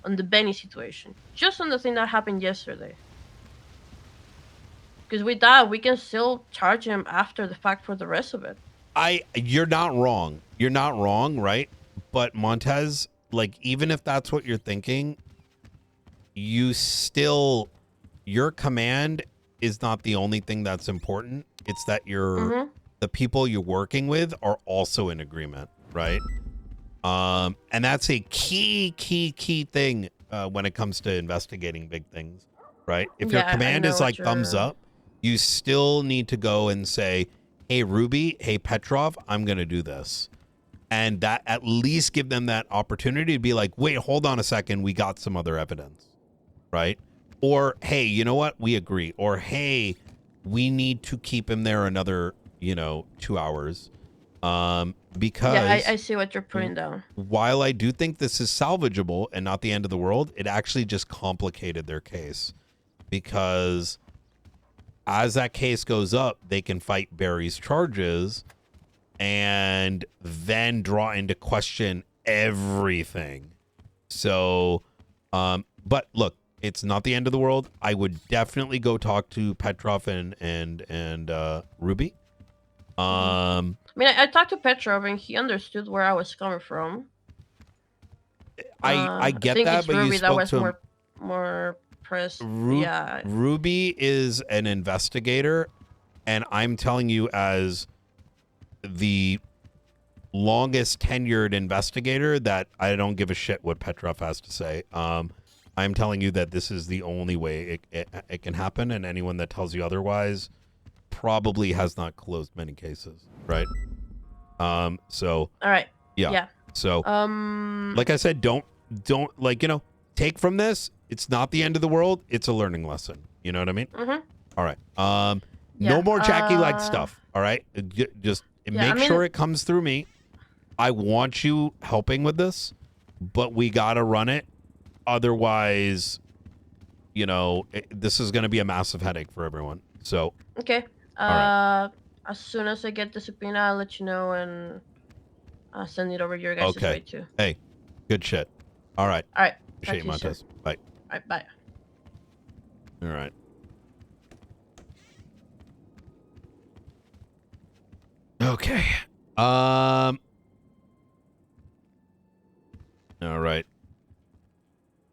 Benny situation. Just on the thing that happened yesterday. Because with that, we can still charge him after the fact for the rest of it. You're not wrong. You're not wrong, right? But Montez, like, even if that's what you're thinking, your command is not the only thing that's important. It's that the people you're working with are also in agreement, right? And that's a key thing when it comes to investigating big things, right? If your command is like thumbs up, you still need to go and say, hey, Ruby, hey, Petrov, I'm going to do this. And that at least give them that opportunity to be like, wait, hold on a second. We got some other evidence, right? Or, hey, you know what? We agree. Or, hey, we need to keep him there another, 2 hours. Because I see what you're putting down. While I do think this is salvageable and not the end of the world, it actually just complicated their case because as that case goes up, they can fight Barry's charges and then draw into question everything. So, but look, it's not the end of the world. I would definitely go talk to Petrov and Ruby. I mean, I talked to Petrov and he understood where I was coming from. I get think that, it's but Ruby you that spoke was to him. more pressed. Yeah. Ruby is an investigator, and I'm telling you, as the longest tenured investigator, that I don't give a shit what Petrov has to say. I'm telling you that this is the only way it can happen, and anyone that tells you otherwise probably has not closed many cases, right? So All right. yeah. Yeah. So like I said, don't like, you know, take from this, it's not the end of the world, it's a learning lesson. You know what I mean? Mm-hmm. All right. Yeah, No more Jackie like stuff. All right. Just Yeah, make sure it comes through me. I want you helping with this, but we gotta run it. Otherwise, you know, this is gonna be a massive headache for everyone. So Okay. all right. As soon as I get the subpoena, I'll let you know and I'll send it over your guys' way Okay. too. Hey, good shit. All right. All right. Appreciate you, Talk to you Montez. soon. Bye. All right. Bye. All right. Okay. All right.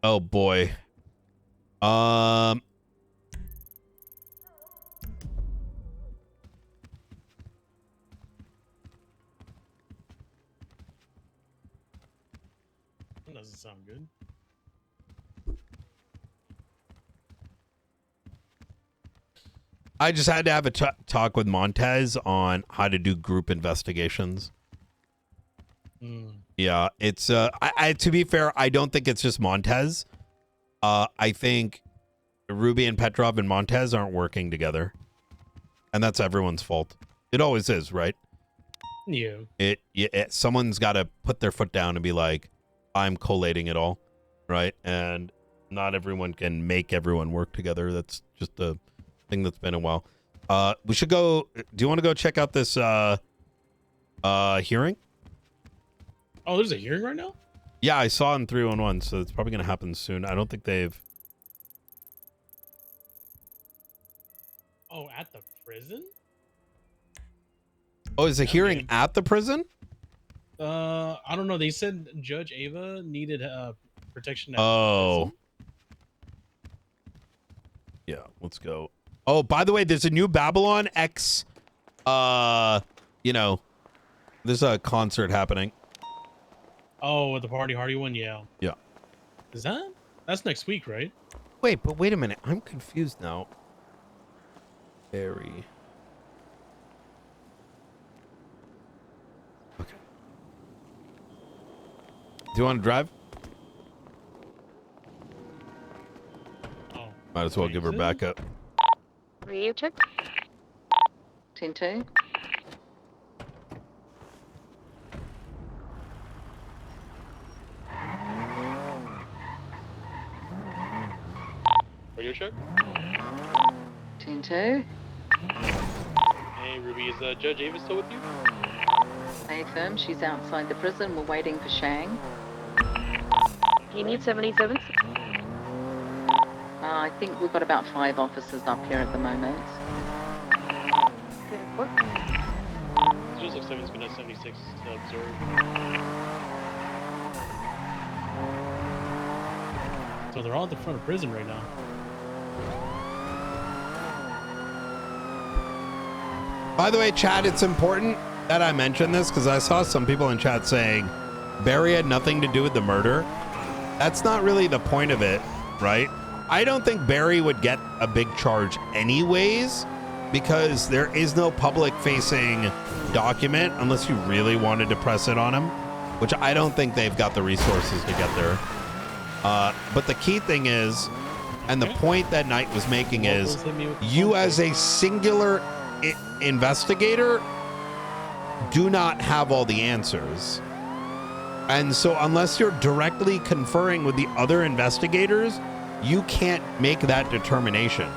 Oh boy. That doesn't sound good. I just had to have a talk with Montez on how to do group investigations. Yeah, it's I to be fair, I don't think it's just Montez. I think Ruby and Petrov and Montez aren't working together. And that's everyone's fault. It always is, right? Yeah. Someone's got to put their foot down and be like, I'm collating it all, right? And not everyone can make everyone work together. That's just a thing that's been a while. We should go. Do you want to go check out this hearing? Oh, there's a hearing right now? Yeah, I saw in 311, so it's probably going to happen soon. I don't think they've... Oh, at the prison? Oh, is a hearing at the prison? I don't know. They said Judge Ava needed protection. At Oh. Yeah, let's go. Oh, by the way, there's a new Babylon X, you know, there's a concert happening. Oh, at the Party Hardy one? Yeah. Yeah. That's next week, right? Wait a minute. I'm confused now. Very. Okay. Do you want to drive? Oh. Might as well give her backup. You check? 10-2. Radio check. 10-2. Hey, Ruby, is Judge Ava still with you? Affirm, she's outside the prison. We're waiting for Shang. You need 77? I think we've got about 5 officers up here at the moment. What? Joseph 7's been at 76 to observe. So they're all at the front of prison right now. By the way, chat, it's important that I mention this because I saw some people in chat saying Barry had nothing to do with the murder. That's not really the point of it, right? I don't think Barry would get a big charge anyways because there is no public-facing document unless you really wanted to press it on him, which I don't think they've got the resources to get there. But the key thing is, and the point that Knight was making is, you as a singular investigator do not have all the answers. And so unless you're directly conferring with the other investigators, you can't make that determination.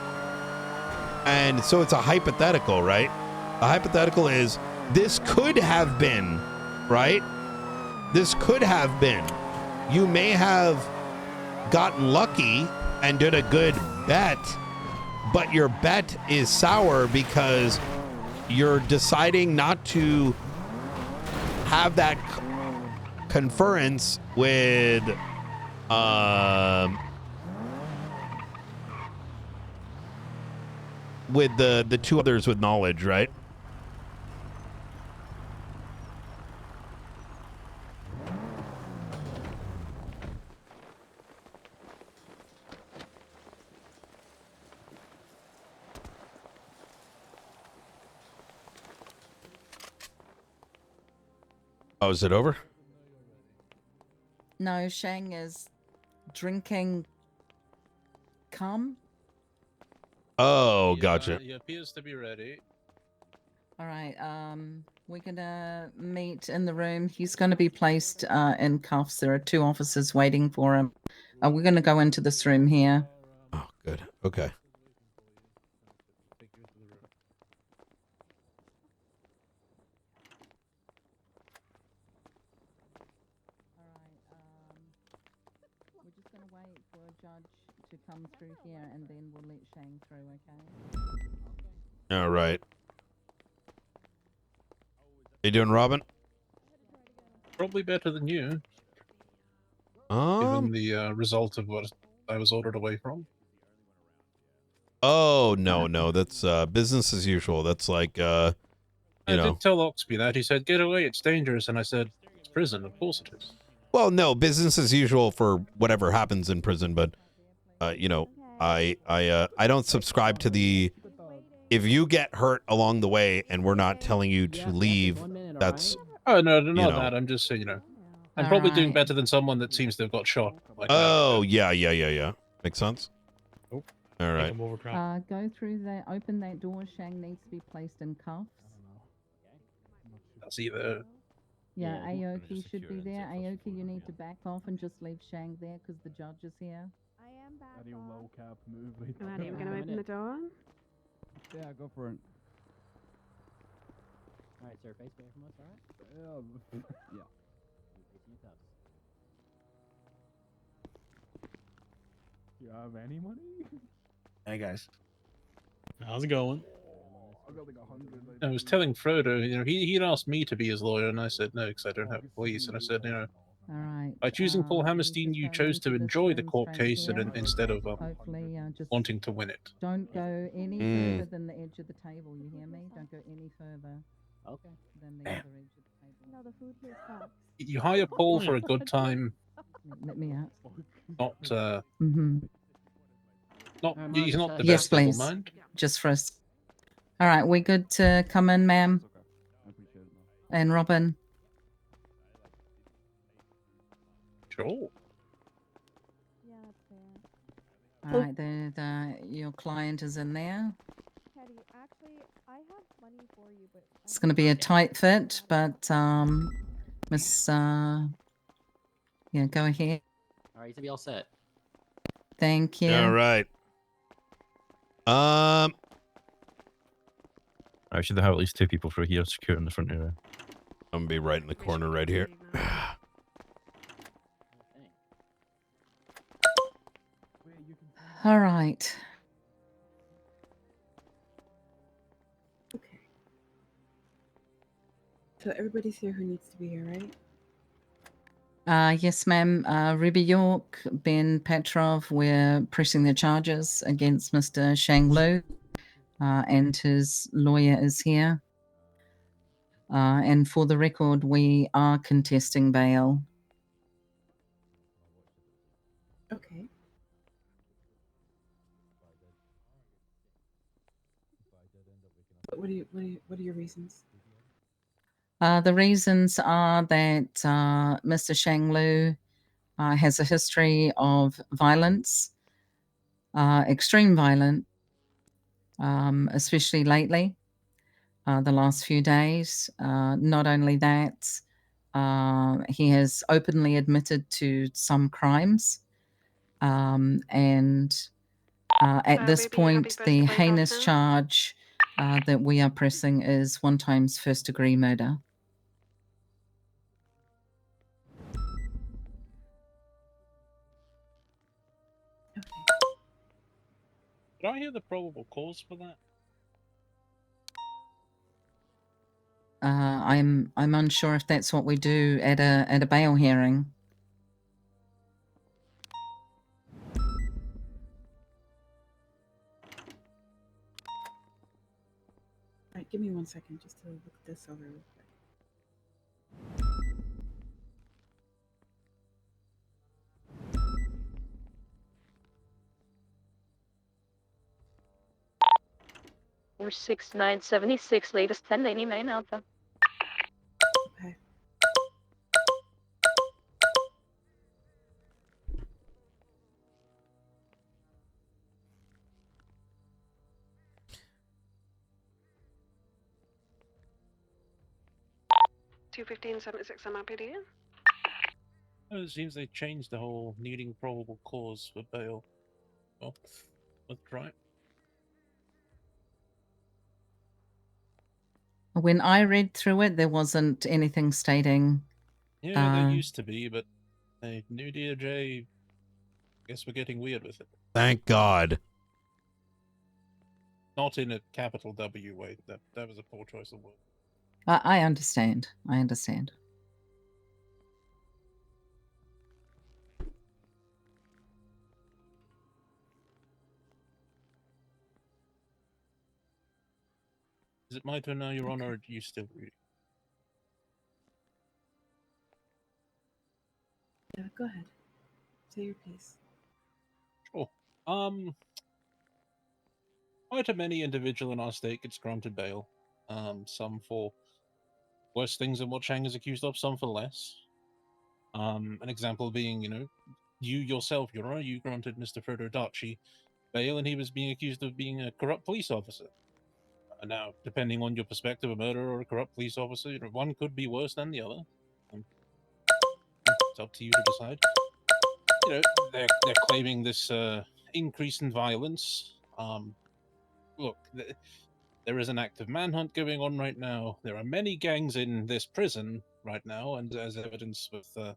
And so it's a hypothetical, right? A hypothetical is this could have been, right? This could have been. You may have gotten lucky and did a good bet, but your bet is sour because you're deciding not to have that conference with the two others with knowledge, right? Oh, is it over? No, Shang is drinking cum. Oh, gotcha. He appears to be ready. All right. We're gonna meet in the room. He's gonna be placed in cuffs. There are 2 officers waiting for him. We're gonna go into this room here. Oh, good. Okay. We're just gonna wait for a judge to come through here, and then we'll let Shang through. Okay. All right. You doing, Robin? Probably better than you. Given the result of what I was ordered away from. Oh, no, that's business as usual. That's like I did tell Oxby that. He said, "Get away, it's dangerous," and I said, "It's prison. Of course it is." Well, no, business as usual for whatever happens in prison, but I don't subscribe to the if you get hurt along the way and we're not telling you to leave, that's Oh no, not that. I'm just saying, I'm probably doing better than someone that seems to have got shot. Like oh, yeah. Makes sense. Oh, all right. Go through that. Open that door. Shang needs to be placed in cuffs. That's either. Yeah, Aoki should be there. Aoki, you need to back off and just leave Shang there because the judge is here. How do you low cap move? Alright, we're gonna open the door. Yeah, go for it. Alright, sir, face away from us, alright? Yeah. You have any money? Hey guys. How's it going? I got like 100. I was telling Frodo, he'd asked me to be his lawyer, and I said no because I don't have police. And I said, All right. by choosing Paul Hammerstein, you chose to enjoy the court case and instead of Hopefully, just wanting to win it. don't go any Mm. further than the edge of the table. You hear me? Don't go any further. Okay. Than the other edge of the table. No, the food here sucks. You hire Paul for a good time, Let me out. not Mm-hmm. he's not the Yes, best level please. mind. Just for us. All right, we good to come in, ma'am? And Robin. Sure. All right, your client is in there. Teddy, actually, I have money for you, but It's going to be a tight fit, but Miss, yeah, go ahead. Alright, you should be all set. Thank you. All right. I should have at least 2 people for here secure in the front area. I'm gonna be right in the corner right here. All right. So everybody's here who needs to be here, right? Yes, ma'am. Ruby York, Ben Petrov, we're pressing the charges against Mr. Shang Lu, and his lawyer is here. And for the record, we are contesting bail. Okay. What are your reasons? The reasons are that Mr. Shang Lu has a history of violence, extreme violence, especially lately, the last few days. Not only that, he has openly admitted to some crimes, and At this point, the heinous charge that we are pressing is 1 times first-degree murder. Did I hear the probable cause for that? I'm unsure if that's what we do at a bail hearing. Alright, give me 1 second just to look this over real quick. Or 6976, latest 1099 Alpha. Okay. MPD. Oh, it seems they changed the whole needing probable cause for bail. Well, let's try it. When I read through it, there wasn't anything stating. Yeah, there used to be, but a new DOJ. Guess we're getting weird with it. Thank God. Not in a capital W way. That was a poor choice of word. I understand. I understand. Is it my turn now, Your Honor, or are you still reading? Yeah, go ahead. Say your piece. Sure. Quite a many individual in our state gets granted bail. Some for worse things than what Chang is accused of, some for less. An example being, you yourself, Your Honor, you granted Mr. Frodo Darchi bail, and he was being accused of being a corrupt police officer. Now, depending on your perspective, a murderer or a corrupt police officer, one could be worse than the other. It's up to you to decide. They're claiming this increase in violence. Look, there is an active manhunt going on right now. There are many gangs in this prison right now, and as evidence with a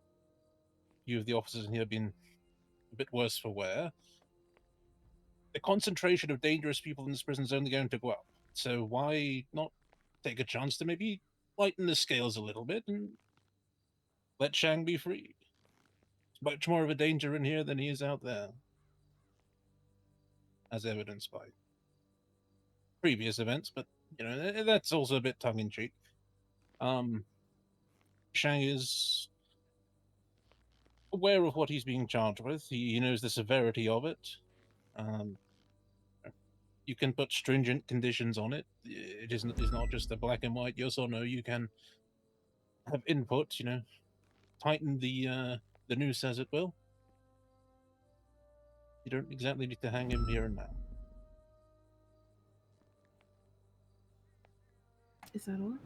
few of the officers in here being a bit worse for wear, the concentration of dangerous people in this prison is only going to go up. So why not take a chance to maybe lighten the scales a little bit and let Shang be free? He's much more of a danger in here than he is out there, as evidenced by previous events, but that's also a bit tongue-in-cheek. Shang is aware of what he's being charged with. He knows the severity of it. You can put stringent conditions on it. It's not just a black and white yes or no. You can have input, tighten the noose as it will. You don't exactly need to hang him here and now. Is that all?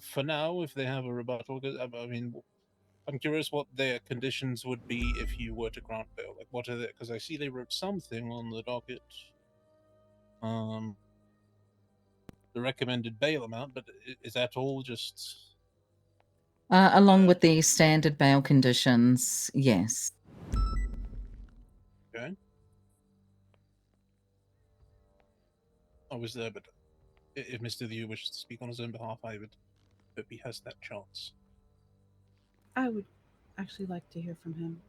For now, if they have a rebuttal, I mean, I'm curious what their conditions would be if you were to grant bail. Like, what are they? Because I see they wrote something on the docket. The recommended bail amount, but is that all just... Along with the standard bail conditions, yes. Okay. I was there, but if Mr. Liu wishes to speak on his own behalf, I would hope he has that chance. I would actually like to hear from him.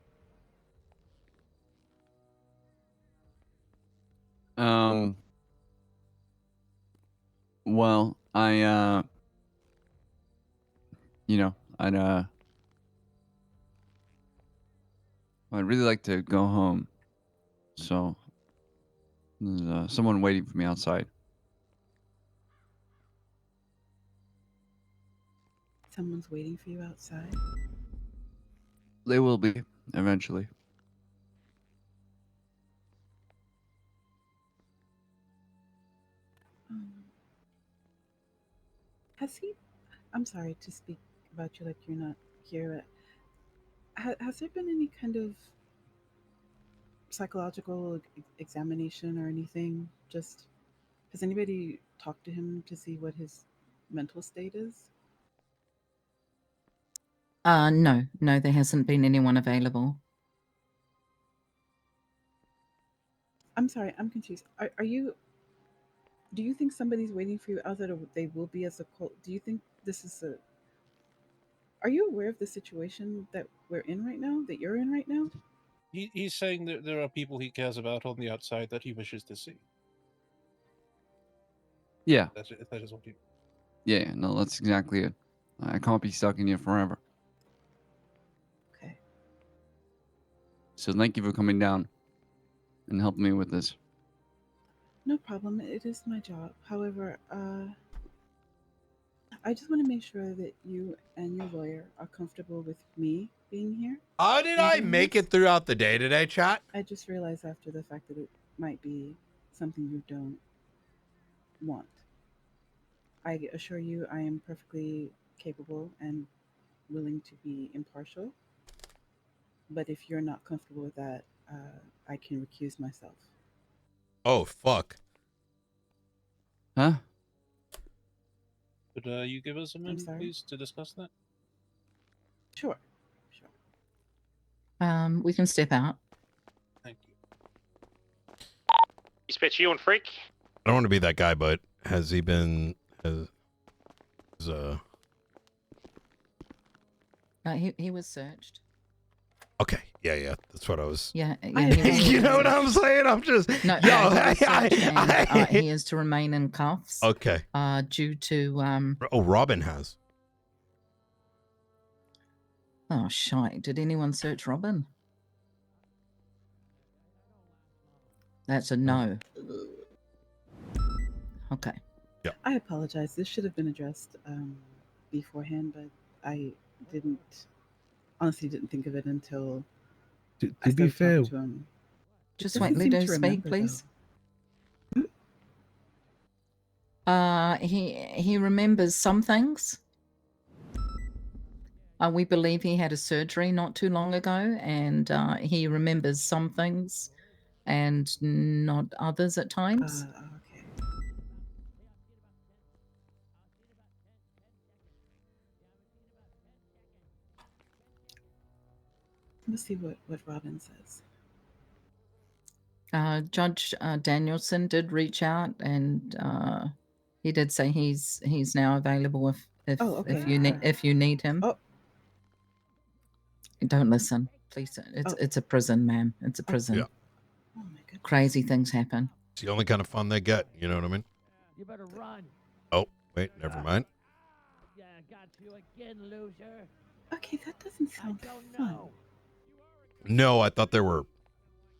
Well, I'd really like to go home. So there's someone waiting for me outside. Someone's waiting for you outside? They will be eventually. Has he? I'm sorry to speak about you like you're not here. Has there been any kind of psychological examination or anything? Just has anybody talked to him to see what his mental state is? No, there hasn't been anyone available. I'm sorry, I'm confused. Are you? Do you think somebody's waiting for you out there? They will be as a cult. Do you think this is a? Are you aware of the situation that we're in right now? That you're in right now? He's saying that there are people he cares about on the outside that he wishes to see. Yeah. That is what he. Yeah, no, that's exactly it. I can't be stuck in here forever. Okay. So thank you for coming down and helping me with this. No problem. It is my job. However, I just want to make sure that you and your lawyer are comfortable with me being here. How did I make it throughout the day today, chat? I just realized after the fact that it might be something you don't want. I assure you, I am perfectly capable and willing to be impartial. But if you're not comfortable with that, I can recuse myself. Oh, fuck. Huh? Could you give us a minute, please, to discuss that? Sure. We can step out. Thank you. Dispatch, you and Freak. I don't want to be that guy, but has he been... He was searched. Okay, yeah, that's what I was... Yeah. You know what I'm saying? I'm just... No, Yo, he was searched and, he is to remain in cuffs. Okay. Due to Oh, Robin has. Oh, shite. Did anyone search Robin? That's a no. Okay. Yeah. I apologize. This should have been addressed beforehand, but I honestly didn't think of it until To be fair, to him. Just wait, let her speak, please. He remembers some things. We believe he had a surgery not too long ago, and he remembers some things and not others at times. Okay. Let's see what Robin says. Judge Danielson did reach out, and he did say he's now available if you need him. Oh. Don't listen, please. It's a prison, ma'am. It's a prison. Yeah. Oh my goodness. Crazy things happen. It's the only kind of fun they get. You know what I mean? You better run. Oh, wait, never mind. Yeah, got you again, loser. Okay, that doesn't sound fun. No, I thought there were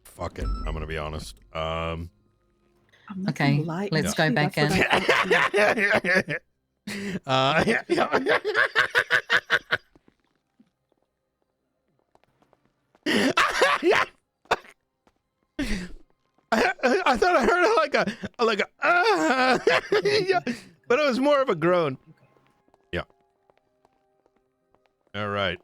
fucking... I'm going to be honest. I'm not Okay, gonna lie. let's go Actually, back that's in. I thought I heard like a yeah, but it was more of a groan. Yeah. All right.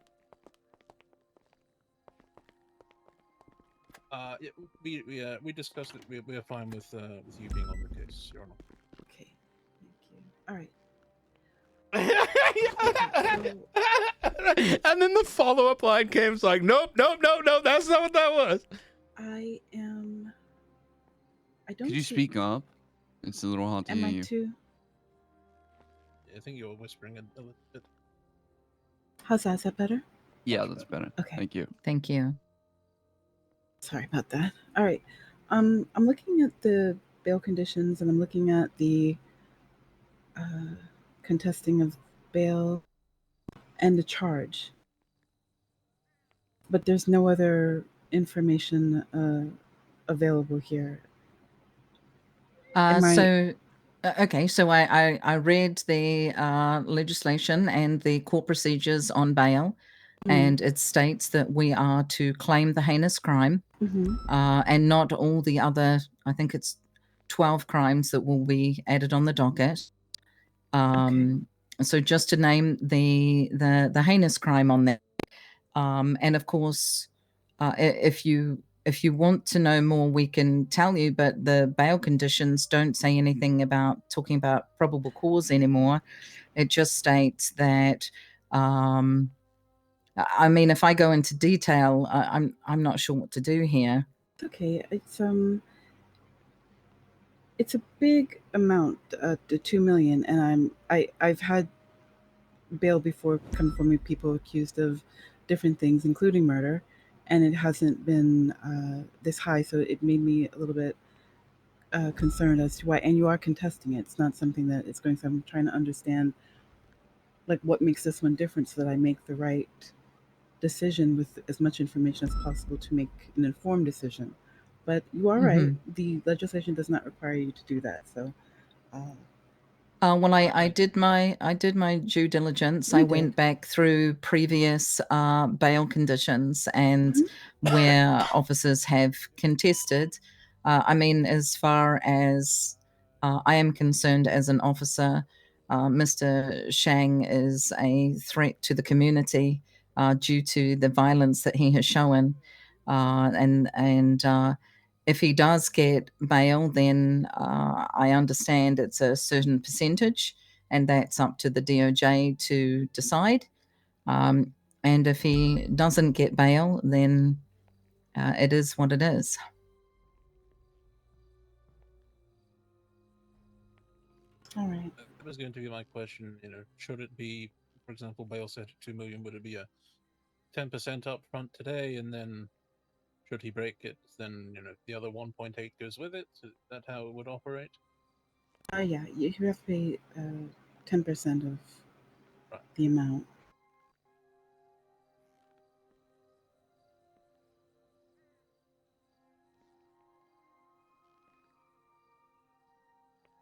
Yeah, we discussed it. We are fine with you being on the case, Your Honor. Okay, thank you. All right. And then the follow-up line came. It's like, nope, that's not what that was. I don't. Could you see- speak up? It's a little hard to Am hear I you. too? I think you were whispering a little bit. How's that? Is that better? Yeah, that's better. Okay. Thank you. Thank you. Sorry about that. All right. I'm looking at the bail conditions, and I'm looking at the contesting of bail and the charge. But there's no other information available here. So I read the legislation and the court procedures on bail, and it states that we are to claim the heinous crime, and not all the other, I think it's 12 crimes that will be added on the docket. So just to name the heinous crime on that, and of course, if you if you want to know more, we can tell you, but the bail conditions don't say anything about talking about probable cause anymore. It just states that, I mean, if I go into detail, I'm not sure what to do here. Okay, it's a big amount, the 2 million, and I've had bail before come for me, people accused of different things, including murder, and it hasn't been this high, so it made me a little bit concerned as to why. And you are contesting it. It's not something that it's going. So I'm trying to understand, like, what makes this one different, so that I make the right decision with as much information as possible to make an informed decision. But you are right. The legislation does not require you to do that. So. Well, I did my due diligence. I went back through previous bail conditions and where officers have contested. I mean, as far as I am concerned as an officer, Mr. Shang is a threat to the community due to the violence that he has shown, and if he does get bail, then I understand it's a certain percentage, and that's up to the DOJ to decide. And if he doesn't get bail, then it is what it is. All right. That was going to be my question. Should it be, for example, bail set at 2 million? Would it be a 10% up front today, and then should he break it, then the other 1.8 goes with it? Is that how it would operate? Yeah, you have to pay 10% of the amount.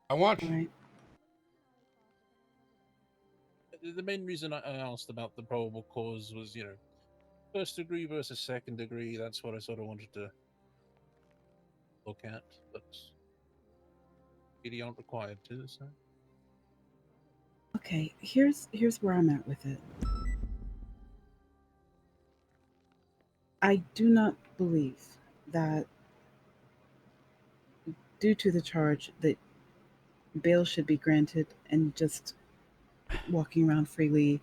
I watch. Right. The main reason I asked about the probable cause was, first degree versus second degree. That's what I sort of wanted to look at, but really aren't required to. So. Okay, here's where I'm at with it. I do not believe that, due to the charge, that bail should be granted and just walking around freely.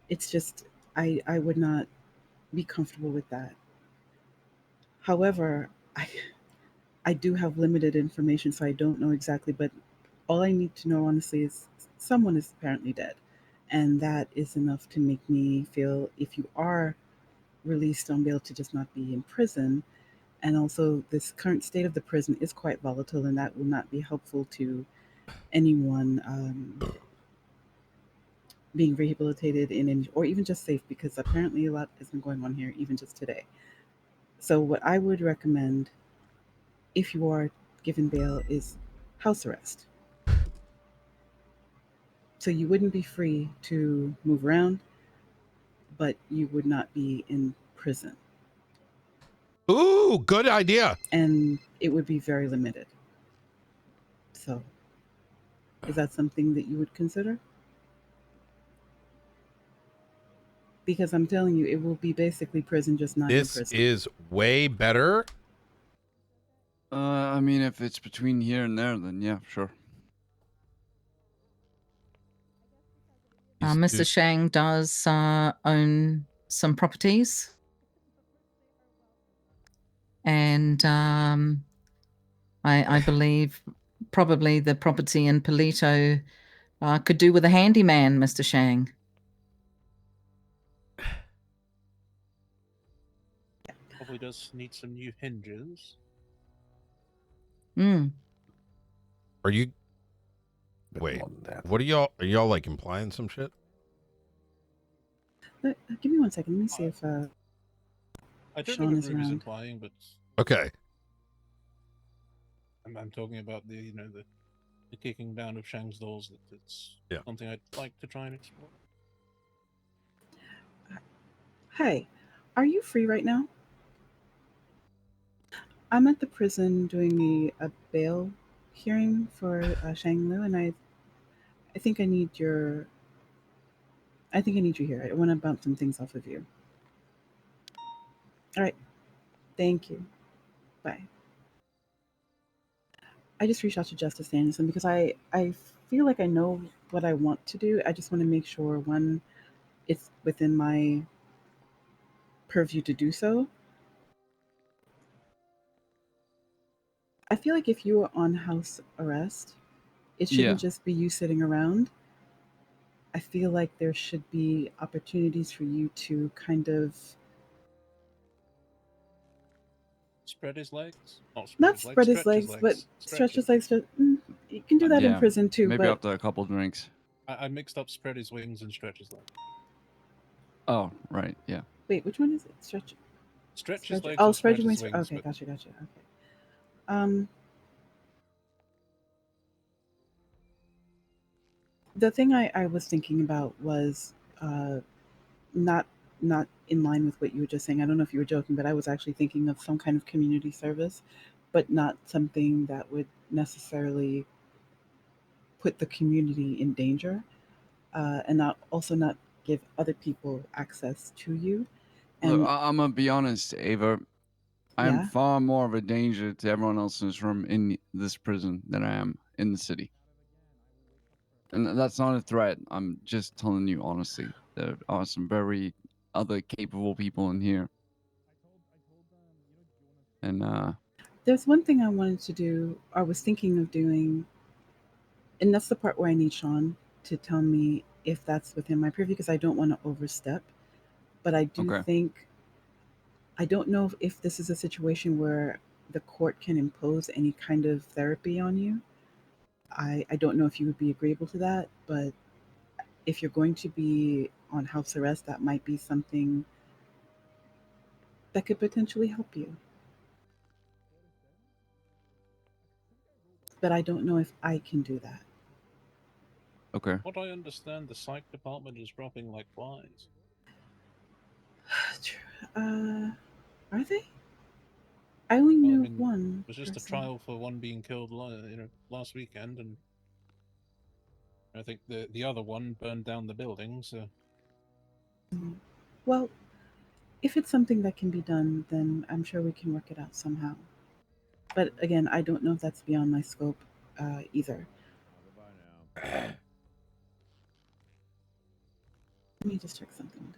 It's just, I would not be comfortable with that. However, I do have limited information, so I don't know exactly, but all I need to know, honestly, is someone is apparently dead. And that is enough to make me feel, if you are released on bail, to just not be in prison. And also, this current state of the prison is quite volatile, and that will not be helpful to anyone being rehabilitated or even just safe, because apparently a lot has been going on here, even just today. So, what I would recommend, if you are given bail, is house arrest. So you wouldn't be free to move around, but you would not be in prison. Ooh, good idea. And it would be very limited. So, is that something that you would consider? Because I'm telling you, it will be basically prison, just not in This prison. is way better. I mean, if it's between here and there, then yeah, sure. Mr. Shang does own some properties. And I believe probably the property in Polito could do with a handyman, Mr. Shang. Probably does need some new hinges. Are you? Wait, what are y'all? Are y'all like implying some shit? Give me 1 second. Let me see if I don't Sean know what is Ruby's around. implying, but Okay. I'm talking about the the kicking down of Shang's doors. It's something I'd like to try and explore. Hi, are you free right now? I'm at the prison doing a bail hearing for Shang Liu, and I think I need your. I think I need you here. I want to bounce some things off of you. All right. Thank you. Bye. I just reached out to Justice Anderson because I feel like I know what I want to do. I just want to make sure, one, it's within my purview to do so. I feel like if you are on house arrest, it shouldn't just be you sitting around. I feel like there should be opportunities for you to kind of Spread his legs. not spread his legs, but stretch his legs. You can do that in prison too. Maybe but after a couple drinks. I mixed up spread his wings and stretch his legs. Oh, right, yeah. wait, which one is it? Stretch his legs. Oh, or spread your his wings. Okay, but- gotcha. Okay. The thing I was thinking about was not in line with what you were just saying. I don't know if you were joking, but I was actually thinking of some kind of community service, but not something that would necessarily put the community in danger, and not give other people access to you. And Look, I'm gonna be honest, Ava. I'm Yeah? far more of a danger to everyone else in this room in this prison than I am in the city. And that's not a threat. I'm just telling you honestly. There are some very other capable people in here. And there's one thing I wanted to do, or was thinking of doing, and that's the part where I need Sean to tell me if that's within my purview because I don't want to overstep. But I do Okay. think, I don't know if this is a situation where the court can impose any kind of therapy on you. I don't know if you would be agreeable to that, but if you're going to be on house arrest, that might be something that could potentially help you. But I don't know if I can do that. Okay. What I understand, the psych department is dropping like flies. Are they? I only Well, knew one. It was just a person. trial for one being killed, last weekend, and I think the other one burned down the building. So, Well, if it's something that can be done, then I'm sure we can work it out somehow. But again, I don't know if that's beyond my scope either. Let me just check something.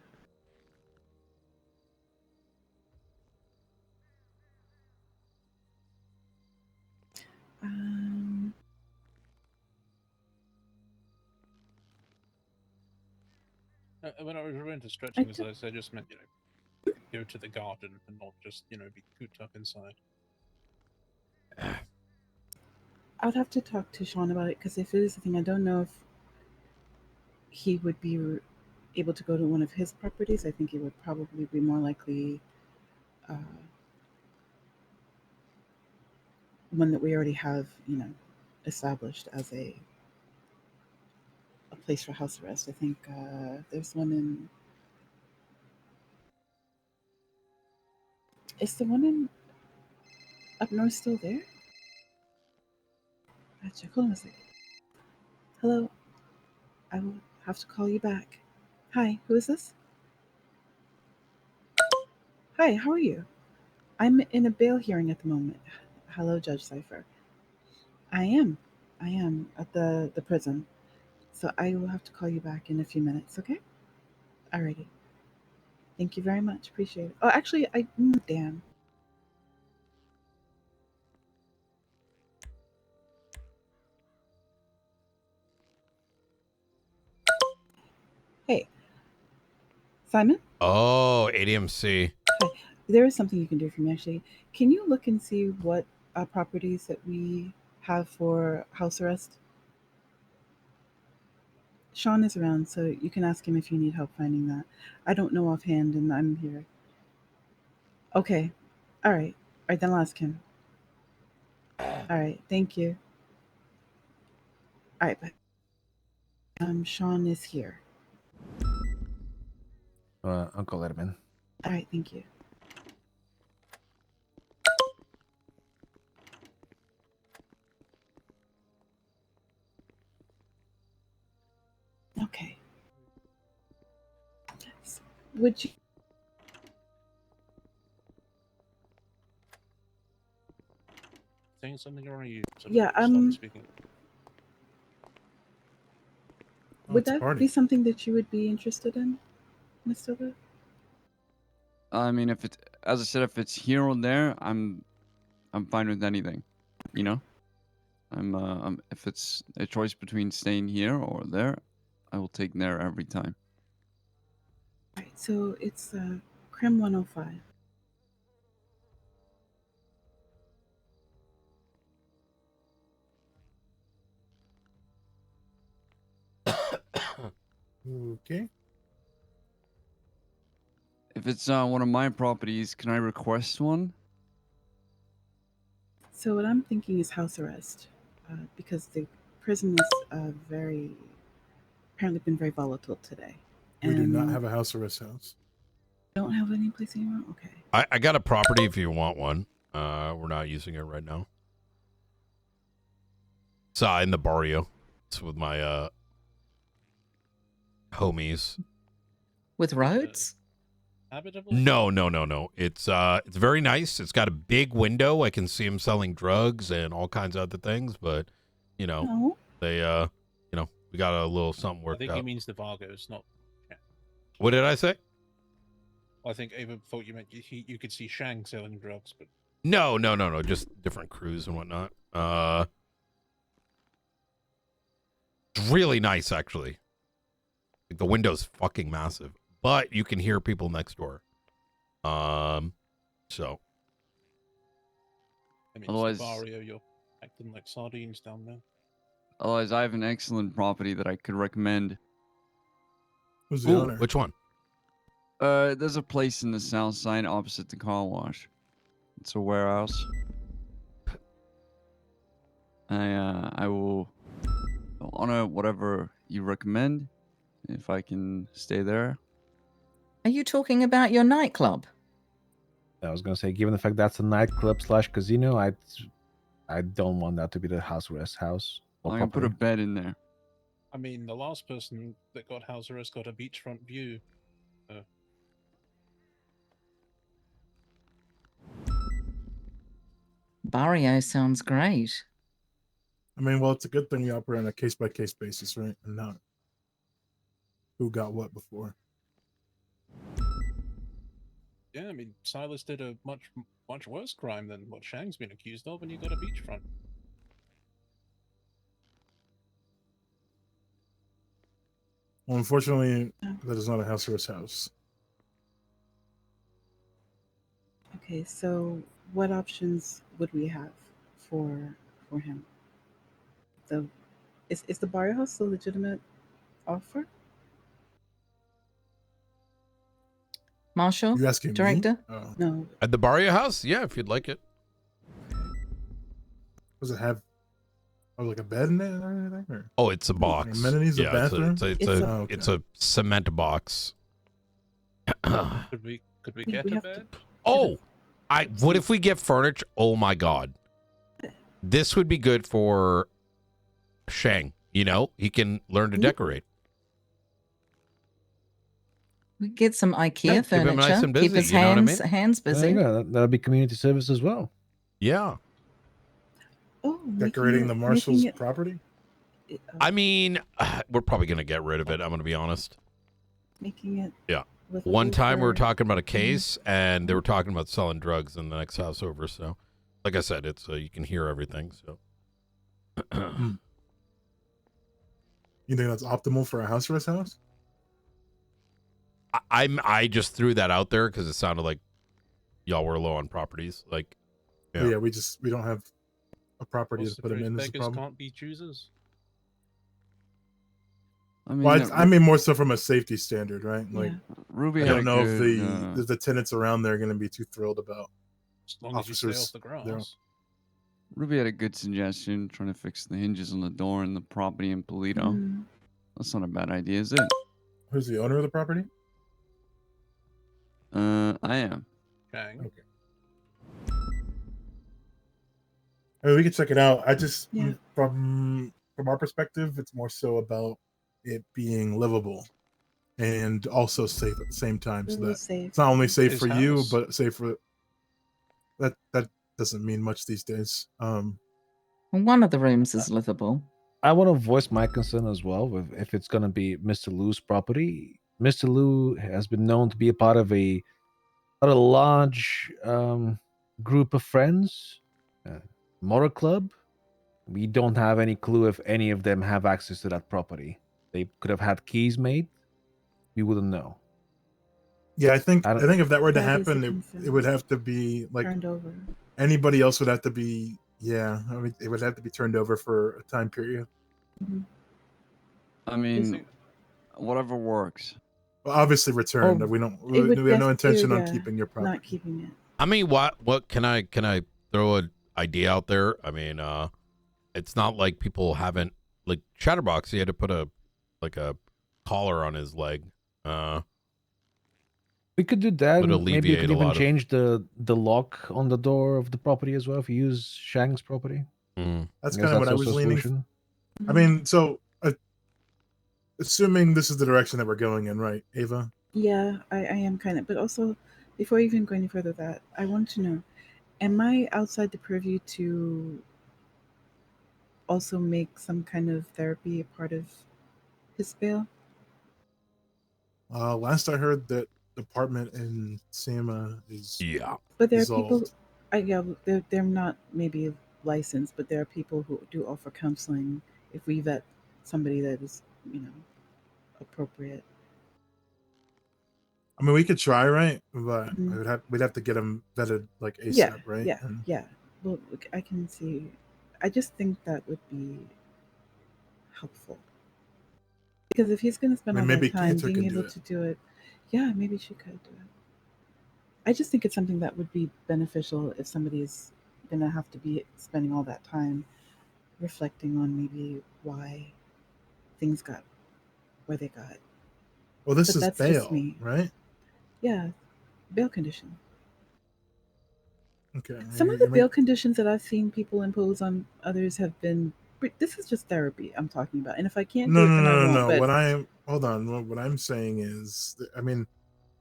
Um, when I was referring to stretching, as I said, just meant go to the garden and not just be cooped up inside. I would have to talk to Sean about it because if it is a thing, I don't know if he would be able to go to one of his properties. I think it would probably be more likely one that we already have, established as a place for house arrest. I think there's one in. Is the one in up north still there? Gotcha. Hold on a second. Hello. I will have to call you back. Hi, who is this? Hi, how are you? I'm in a bail hearing at the moment. Hello, Judge Cipher. I am. I am at the prison. So I will have to call you back in a few minutes, okay? Alrighty. Thank you very much. Appreciate it. Oh, actually, damn. Hey, Simon? Oh, ADMC. Hi. There is something you can do for me, actually. Can you look and see what properties that we have for house arrest? Sean is around, so you can ask him if you need help finding that. I don't know offhand, and I'm here. Okay. All right. All right, then I'll ask him. All right. Thank you. All right, bye. Sean is here. I'll go let him in. All right. Thank you. Okay. Would you saying something, or are you? Yeah, Speaking. Would that be something that you would be interested in, Mr. Liv? I mean, if it's, as I said, if it's here or there, I'm fine with anything. You know, if it's a choice between staying here or there, I will take there every time. Right, so it's Creme 105. Okay. If it's one of my properties, can I request one? So what I'm thinking is house arrest, because the prison is apparently been very volatile today. We do not have a house arrest house. Don't have any place anymore? Okay. I got a property if you want one. We're not using it right now. It's in the barrio. It's with my homies. With roads? No. It's very nice. It's got a big window. I can see him selling drugs and all kinds of other things, but they we got a little something I worked think out. he means the Vargos, not. What did I say? I think Ava thought you meant you could see Shang selling drugs, but No. Just different crews and whatnot. It's really nice, actually. Like, the window's fucking massive, but you can hear people next door. So. I mean, Otherwise- Barrio, you're acting like sardines down there. Otherwise, I have an excellent property that I could recommend. Who's the owner? Which one? There's a place in the south side opposite the car wash. It's a warehouse. I will honor whatever you recommend if I can stay there. Are you talking about your nightclub? I was gonna say, given the fact that's a nightclub / casino, I don't want that to be the house arrest house. I can put a bed in there. I mean, the last person that got house arrest got a beachfront view. Barrio sounds great. I mean, well, it's a good thing we operate on a case-by-case basis, right? And not who got what before. Yeah, I mean, Silas did a much worse crime than what Shang's been accused of, and you got a beachfront. Well, unfortunately, that is not a house arrest house. Okay, so what options would we have for him? Is the Barrio House a legitimate offer? Marshall? You asking me? Director? Oh. No. At the Barrio House? Yeah, if you'd like it. Does it have like a bed in it or anything? Or? Oh, it's a box. Amenities, a bathroom? It's a cement box. Could we get a bed? Oh, what if we get furniture? Oh my God, this would be good for Shang. You know, he can learn to decorate. We could get some IKEA Yeah, keep him furniture. nice and busy, Keep his you know what I hands mean? hands busy. Yeah, that'll be community service as well. Yeah. Oh, Decorating the Marshall's making it- property? I mean, we're probably gonna get rid of it. I'm gonna be honest. Making it. Yeah. With One time we were over- talking about a case, and they were talking about selling drugs in the next house over. So, like I said, it's you can hear everything. So. You think that's optimal for a house arrest house? I just threw that out there because it sounded like y'all were low on properties. Like, Yeah, we don't have a property What's to the put him phrase, in. This is a beggars problem. can't be choosers. I mean, Well, I mean more so from a safety standard, right? Like, Ruby I had don't a know if good, the tenants around there are going to be too thrilled about As long as you stay officers. off the grass. there. Ruby had a good suggestion, trying to fix the hinges on the door in the property in Polito. Mm. That's not a bad idea, is it? Who's the owner of the property? I am. Shang. Okay. I mean, we can check it out. I just Yeah. from our perspective, it's more so about it being livable and also safe at the same time. So Livable, that safe. it's not only safe His for you, house. but safe for that doesn't mean much these days. One of the rooms is livable. I want to voice my concern as well with if it's going to be Mr. Lou's property. Mr. Lou has been known to be a part of a large group of friends, motor club. We don't have any clue if any of them have access to that property. They could have had keys made. We wouldn't know. Yeah, I think if that were to That is a happen, it would have to be like turned over. anybody else would have to be. Yeah, I mean, it would have to be turned over for a time period. I mean, whatever works. Well, obviously returned. We have no intention on keeping your property. Not keeping it. I mean, what can I throw an idea out there? I mean, it's not like people haven't, like Chatterbox, he had to put a collar on his leg. We could do that. Would Maybe you alleviate could a even lot of. change the lock on the door of the property as well if you use Shang's property. That's I guess kind of what I also was a leaning. solution. I mean, so assuming this is the direction that we're going in, right, Ava? Yeah, I am kind of. But also, before even going any further, that I want to know: am I outside the purview to also make some kind of therapy a part of his bail? Last I heard, that department in Sama is But there dissolved. are people. They're not maybe licensed, but there are people who do offer counseling if we vet somebody that is, appropriate. I mean, we could try, right? But we'd have to get him vetted like ASAP, Yeah, right? yeah, And- yeah. Well, look, I can see. I just think that would be helpful because if he's going to spend I mean, all maybe that time Cantor being can do able it. to do it, yeah, maybe she could do it. I just think it's something that would be beneficial if somebody's going to have to be spending all that time reflecting on maybe why things got where they got. Well, this But is that's just bail, me. right? Yeah, bail condition. Okay. Some you- of the you bail make- conditions that I've seen people impose on others have been. This is just therapy I'm talking about, and if I can't do No, it, no, then I no, won't. no, no. But Hold on. What I'm saying is, I mean,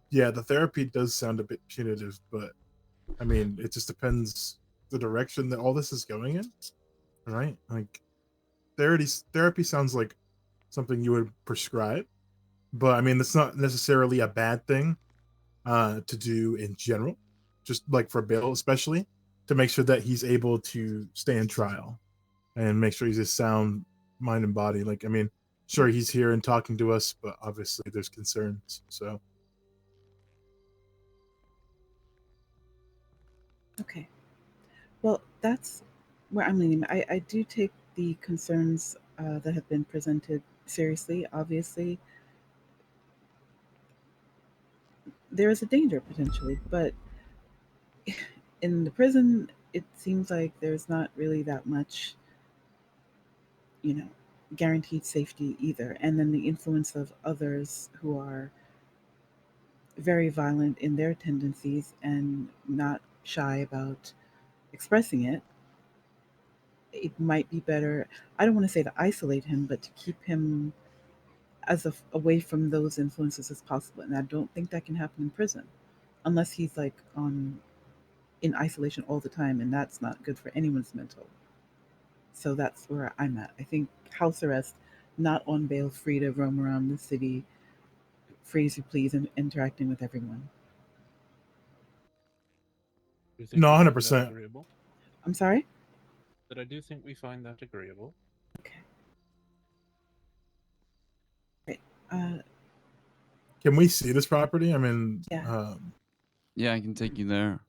yeah, the therapy does sound a bit punitive, but I mean, it just depends the direction that all this is going in, right? Like, therapy sounds like something you would prescribe, but I mean, that's not necessarily a bad thing to do in general, just like for bail, especially to make sure that he's able to stand trial and make sure he's a sound mind and body. Like, I mean, sure, he's here and talking to us, but obviously there's concerns. So, okay. Well, that's where I'm leaning. I do take the concerns that have been presented seriously. Obviously, there is a danger potentially, but in the prison, it seems like there's not really that much, guaranteed safety either. And then the influence of others who are very violent in their tendencies and not shy about expressing it. It might be better. I don't want to say to isolate him, but to keep him as away from those influences as possible. And I don't think that can happen in prison, unless he's like in isolation all the time, and that's not good for anyone's mental. So that's where I'm at. I think house arrest, not on bail, free to roam around the city, free as you please, and interacting with everyone. Do you think no, we find that 100%. agreeable? I'm sorry? But I do think we find that agreeable. Right. Can we see this property? I mean, Yeah. Yeah, I can take you there.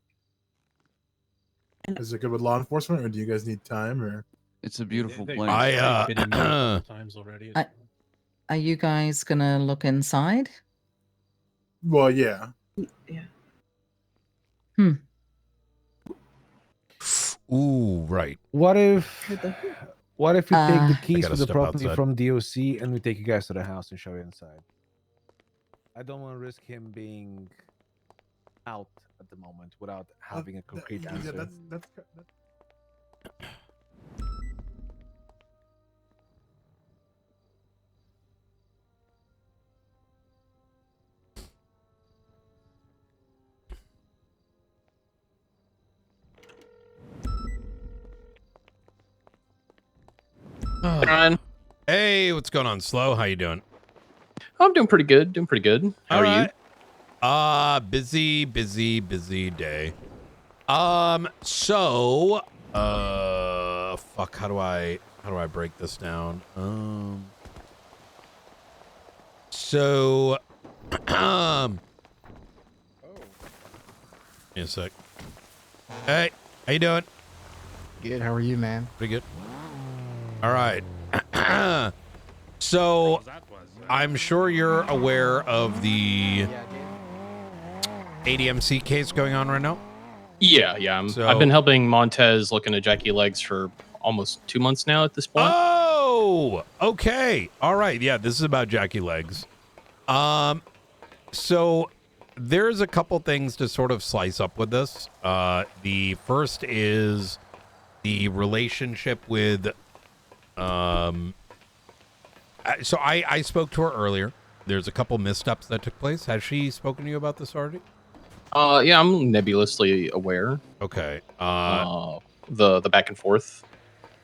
is it good with law enforcement, or do you guys need time? Or It's a beautiful place. I times already. Are you guys gonna look inside? well, yeah. Yeah. Ooh, right. What if we take the I keys gotta for the step property outside. from DOC and we take you guys to the house and show you inside? I don't want to risk him being out at the moment without having a concrete answer. Yeah, that's Ryan. Hey, what's going on, Slow? How you doing? I'm doing pretty good. Doing pretty good. How are you? Busy day. Fuck, how do I break this down? Give me a sec. Hey, how you doing? Good. How are you, man? Pretty good. All right. So, I'm sure you're aware of the ADMC case going on right now. Yeah. I've been helping Montez look into Jackie Legs for almost 2 months now at this point. Oh, okay. All right. Yeah, this is about Jackie Legs. So there's a couple things to sort of slice up with this. The first is the relationship with, so I spoke to her earlier. There's a couple missteps that took place. Has she spoken to you about this already? Yeah, I'm nebulously aware. Okay. The back and forth.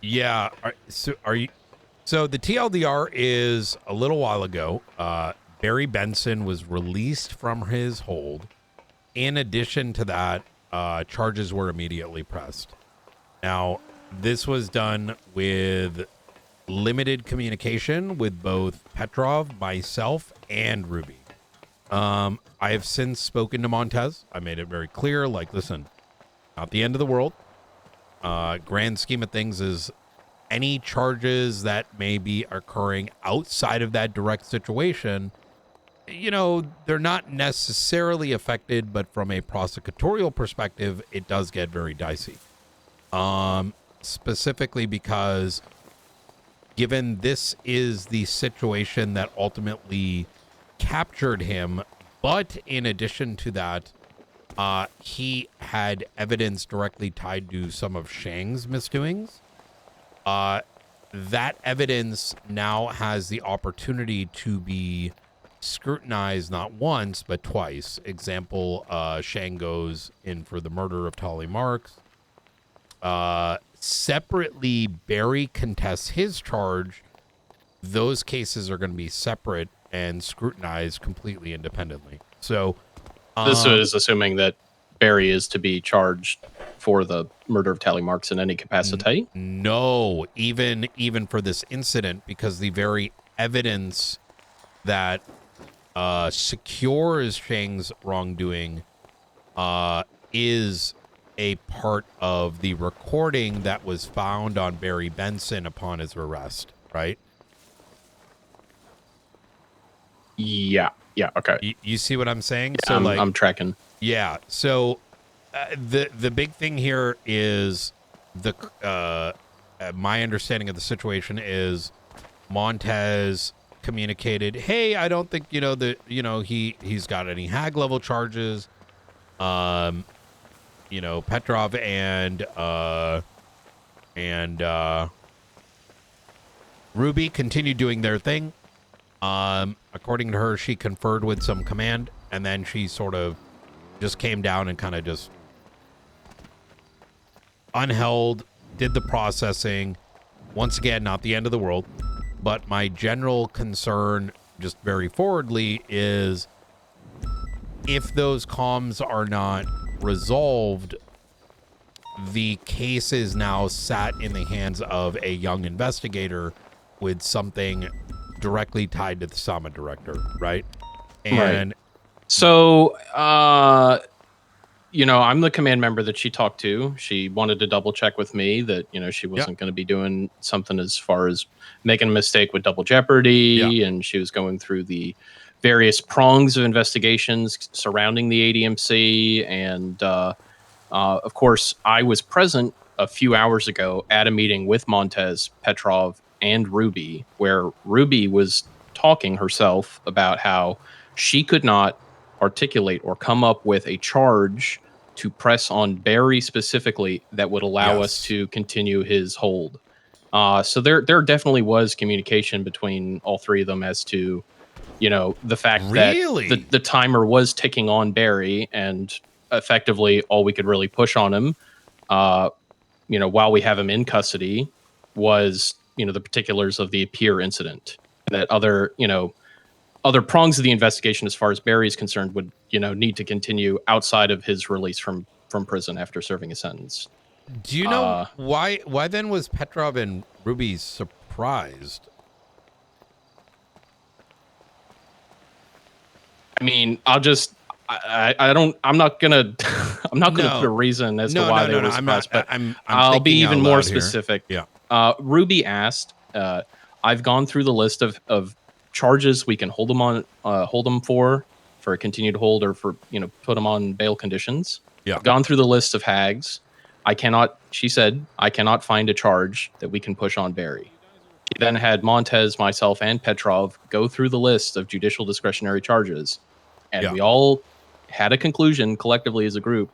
Yeah. So the TLDR is a little while ago. Barry Benson was released from his hold. In addition to that, charges were immediately pressed. Now, this was done with limited communication with both Petrov, myself, and Ruby. I have since spoken to Montez. I made it very clear, like, listen, not the end of the world. Grand scheme of things is any charges that may be occurring outside of that direct situation, you know, they're not necessarily affected, but from a prosecutorial perspective, it does get very dicey. Specifically because given this is the situation that ultimately captured him, but in addition to that, he had evidence directly tied to some of Shang's misdoings. That evidence now has the opportunity to be scrutinized not once, but twice. Example, Shang goes in for the murder of Tolly Marks. Separately, Barry contests his charge. Those cases are going to be separate and scrutinized completely independently. So This is assuming that Barry is to be charged for the murder of Tally Marks in any capacity. No, even for this incident, because the very evidence that secures Shang's wrongdoing is a part of the recording that was found on Barry Benson upon his arrest, right? Yeah, okay. You see what I'm saying? Yeah, so I'm tracking. Yeah, so the big thing here is my understanding of the situation is Montez communicated, hey, I don't think he's got any hag level charges. Petrov and Ruby continued doing their thing. According to her, she conferred with some command, and then she sort of just came down and kind of just unheld, did the processing. Once again, not the end of the world, but my general concern, just very forwardly, is if those comms are not resolved, the case is now sat in the hands of a young investigator with something directly tied to the Sama director, right? And so, I'm the command member that she talked to. She wanted to double check with me that, she wasn't going to be doing something as far as making a mistake with double jeopardy. And she was going through the various prongs of investigations surrounding the ADMC. And, of course, I was present a few hours ago at a meeting with Montez, Petrov, and Ruby, where Ruby was talking herself about how she could not articulate or come up with a charge to press on Barry specifically that would allow us to continue his hold. So there definitely was communication between all three of them as to, the fact that the timer was ticking on Barry, and effectively all we could really push on him, while we have him in custody, was the particulars of the pier incident, and that other prongs of the investigation as far as Barry is concerned would need to continue outside of his release from prison after serving a sentence. Do you know why then was Petrov and Ruby surprised? I mean, I'm not gonna put a reason as to why they were surprised, but I'll be even more specific. Yeah. Ruby asked, I've gone through the list of charges we can hold them for a continued hold, or for put them on bail conditions. Yeah. I've gone through the list of hags. She said, I cannot find a charge that we can push on Barry. She then had Montez, myself, and Petrov go through the list of judicial discretionary charges. And we all had a conclusion collectively as a group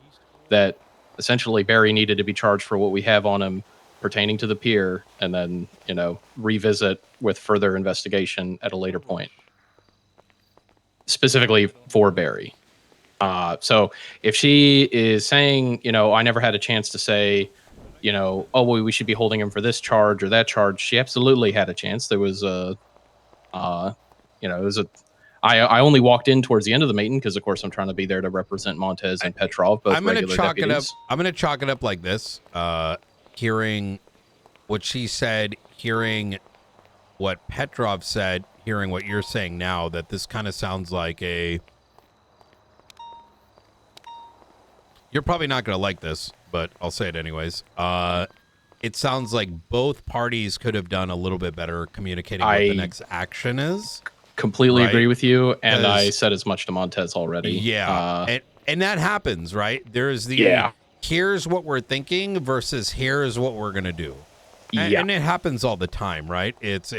that essentially Barry needed to be charged for what we have on him pertaining to the pier, and then, revisit with further investigation at a later point, specifically for Barry. So if she is saying, I never had a chance to say, oh, well, we should be holding him for this charge or that charge, she absolutely had a chance. There was I only walked in towards the end of the meeting because, of course, I'm trying to be there to represent Montez and Petrov, both regular deputies. I'm going to chalk it up like this. Hearing what she said, hearing what Petrov said, hearing what you're saying now, that this kind of sounds like you're probably not going to like this, but I'll say it anyways. It sounds like both parties could have done a little bit better communicating what the next action is. Completely agree with you, and I said as much to Montez already. Yeah, and that happens, right? There's the here's what we're thinking versus here's what we're gonna do, and it happens all the time, right? It's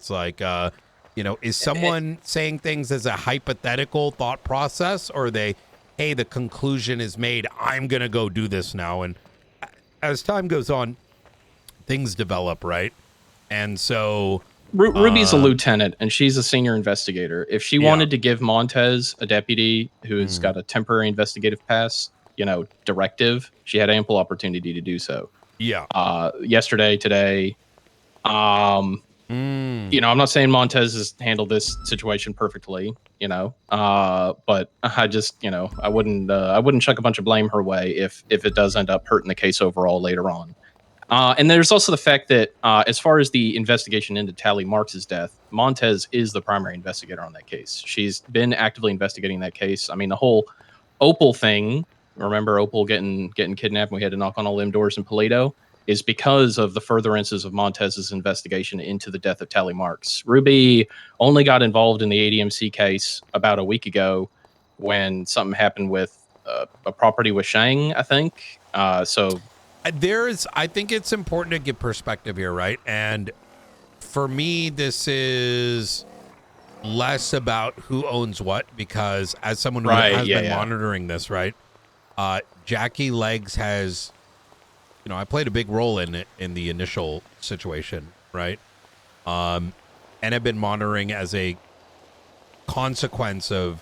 like is someone saying things as a hypothetical thought process, or the conclusion is made, I'm gonna go do this now, and as time goes on, things develop, right? And so. Ruby's a lieutenant, and she's a senior investigator. If she wanted to give Montez, a deputy who's got a temporary investigative pass, directive, she had ample opportunity to do so. Yeah. Yesterday, today, I'm not saying Montez has handled this situation perfectly, but I just, I wouldn't chuck a bunch of blame her way if it does end up hurting the case overall later on. And there's also the fact that as far as the investigation into Tally Marks' death, Montez is the primary investigator on that case. She's been actively investigating that case. I mean, the whole Opal thing, remember Opal getting kidnapped and we had to knock on all them doors in Paleto, is because of the furtherances of Montez's investigation into the death of Tally Marks. Ruby only got involved in the ADMC case about a week ago when something happened with a property with Shang, I think. I think it's important to get perspective here, right? And for me, this is less about who owns what, because as someone who has been monitoring this, right? Jackie Legs has, I played a big role in it in the initial situation, right? And I've been monitoring as a consequence of,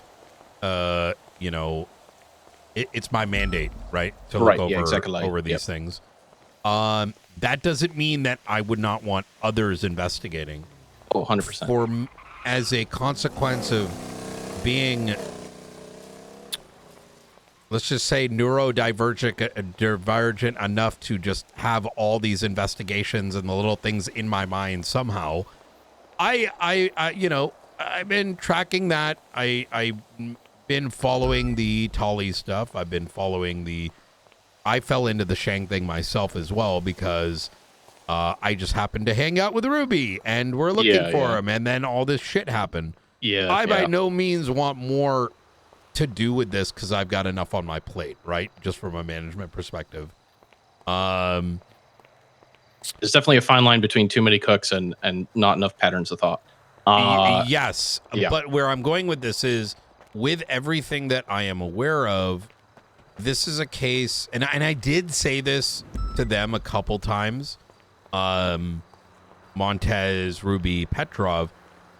it's my mandate, right? To look over these things. That doesn't mean that I would not want others investigating. Oh, 100%. As a consequence of being, let's just say, neurodivergent enough to just have all these investigations and the little things in my mind somehow, I've been tracking that. I've been following the Tolly stuff. I've been following I fell into the Shang thing myself as well because I just happened to hang out with Ruby and we're looking for him, and then all this shit happened. I by no means want more to do with this because I've got enough on my plate, right? Just from a management perspective. There's definitely a fine line between too many cooks and not enough patterns of thought. Yes, but where I'm going with this is, with everything that I am aware of, this is a case, and I did say this to them a couple times, Montez, Ruby, Petrov,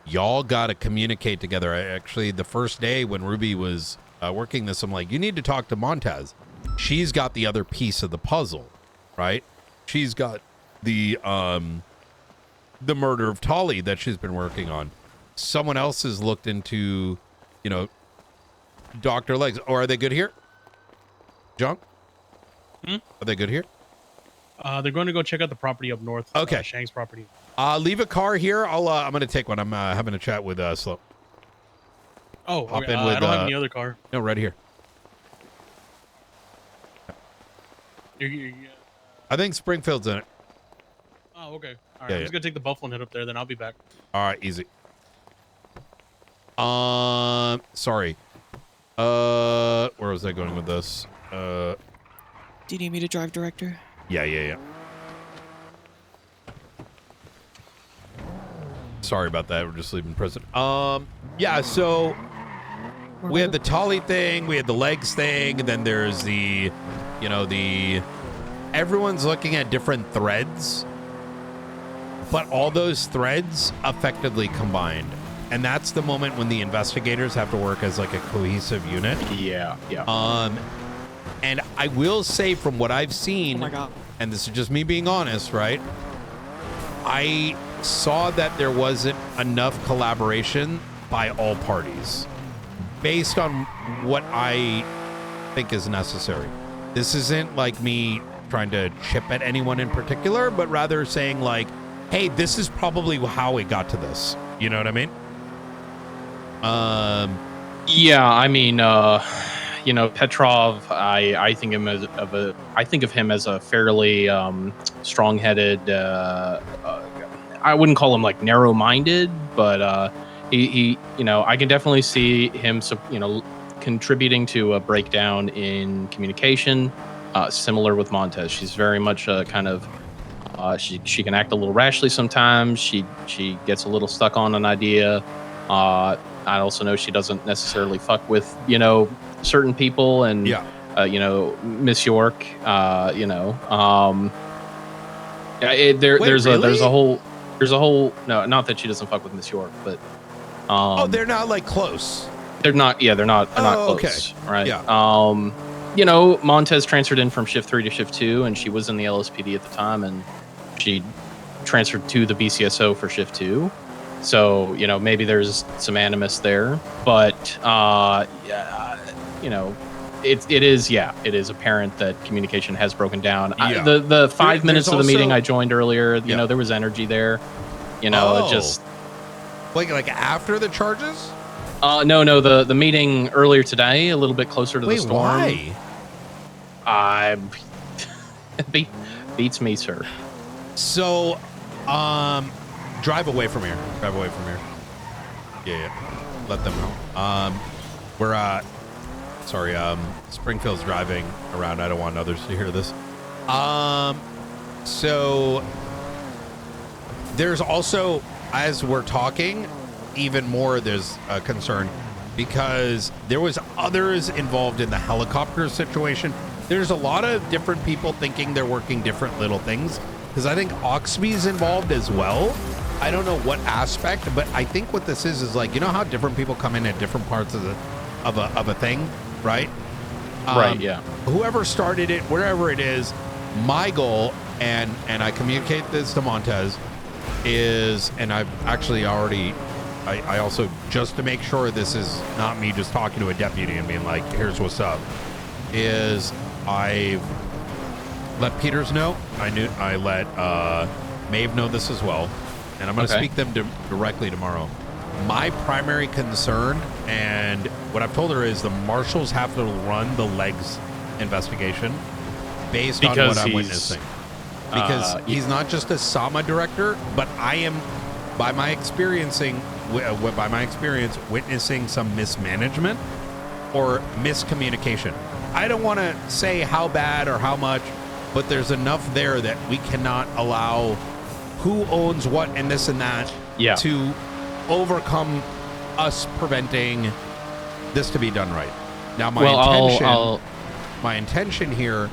y'all got to communicate together. Actually, the first day when Ruby was working this, I'm like, you need to talk to Montez. She's got the other piece of the puzzle, right? She's got the the murder of Tolly that she's been working on. Someone else has looked into, you know, Dr. Legs. Or are they good here? John? Are they good here? They're going to go check out the property up north. Okay. Shang's property. Leave a car here. I'm going to take one. I'm having a chat with Slow. Oh, Hop okay. in with, I don't have any other car. No, right here. I think Springfield's in it. Oh, okay. All right. Yeah, I'm yeah. just gonna take the Buffalo and head up there. Then I'll be back. All right, easy. Sorry. Where was I going with this? Do you need me to drive, Director? Yeah. Sorry about that. We're just leaving prison. Yeah, so we had the Tolly thing, we had the legs thing, and then there's the, you know, everyone's looking at different threads, but all those threads effectively combined. And that's the moment when the investigators have to work as like a cohesive unit. Yeah. And I will say from what I've seen, and this is just me being honest, right? I saw that there wasn't enough collaboration by all parties based on what I think is necessary. This isn't like me trying to chip at anyone in particular, but rather saying like, hey, this is probably how we got to this. You know what I mean? Yeah, I mean, you know, Petrov, I think of him as a fairly strong-headed. I wouldn't call him like narrow-minded, but he, you know, I can definitely see him, you know, contributing to a breakdown in communication. Similar with Montez, she's very much kind of. She can act a little rashly sometimes. She gets a little stuck on an idea. I also know she doesn't necessarily fuck with, you know, certain people, and you know, Miss York, you know, there's a whole no, not that she doesn't fuck with Miss York, but they're not like close. They're not close, okay. Right? Yeah. You know, Montez transferred in from shift 3 to shift 2, and she was in the LSPD at the time, and she transferred to the BCSO for shift 2. So, you know, maybe there's some animus there, but yeah, you know, it is apparent that communication has broken down. Yeah. The 5 minutes of the meeting also- I joined earlier, you know, there was energy there. You know, it just like after the charges. No, the meeting earlier today, a little bit closer to the storm. Why? Beats me, sir. So, drive away from here. Yeah. Let them know. We're sorry. Springfield's driving around. I don't want others to hear this. So there's also, as we're talking, even more there's a concern because there was others involved in the helicopter situation. There's a lot of different people thinking they're working different little things because I think Oxby's involved as well. I don't know what aspect, but I think what this is like, you know how different people come in at different parts of a thing, right? Right, yeah. Whoever started it, wherever it is, my goal, and I communicate this to Montez, is, and I've actually already, I also, just to make sure this is not me just talking to a deputy and being like, here's what's up, is I've let Peters know. I let Maeve know this as well. And I'm going to speak them directly tomorrow. My primary concern, and what I've told her, is the marshals have to run the legs investigation based on what I'm witnessing. Because he's not just a SAMA director, but I am, by my experience, witnessing some mismanagement or miscommunication. I don't want to say how bad or how much, but there's enough there that we cannot allow who owns what and this and that to overcome us preventing this to be done right. Now, my intention here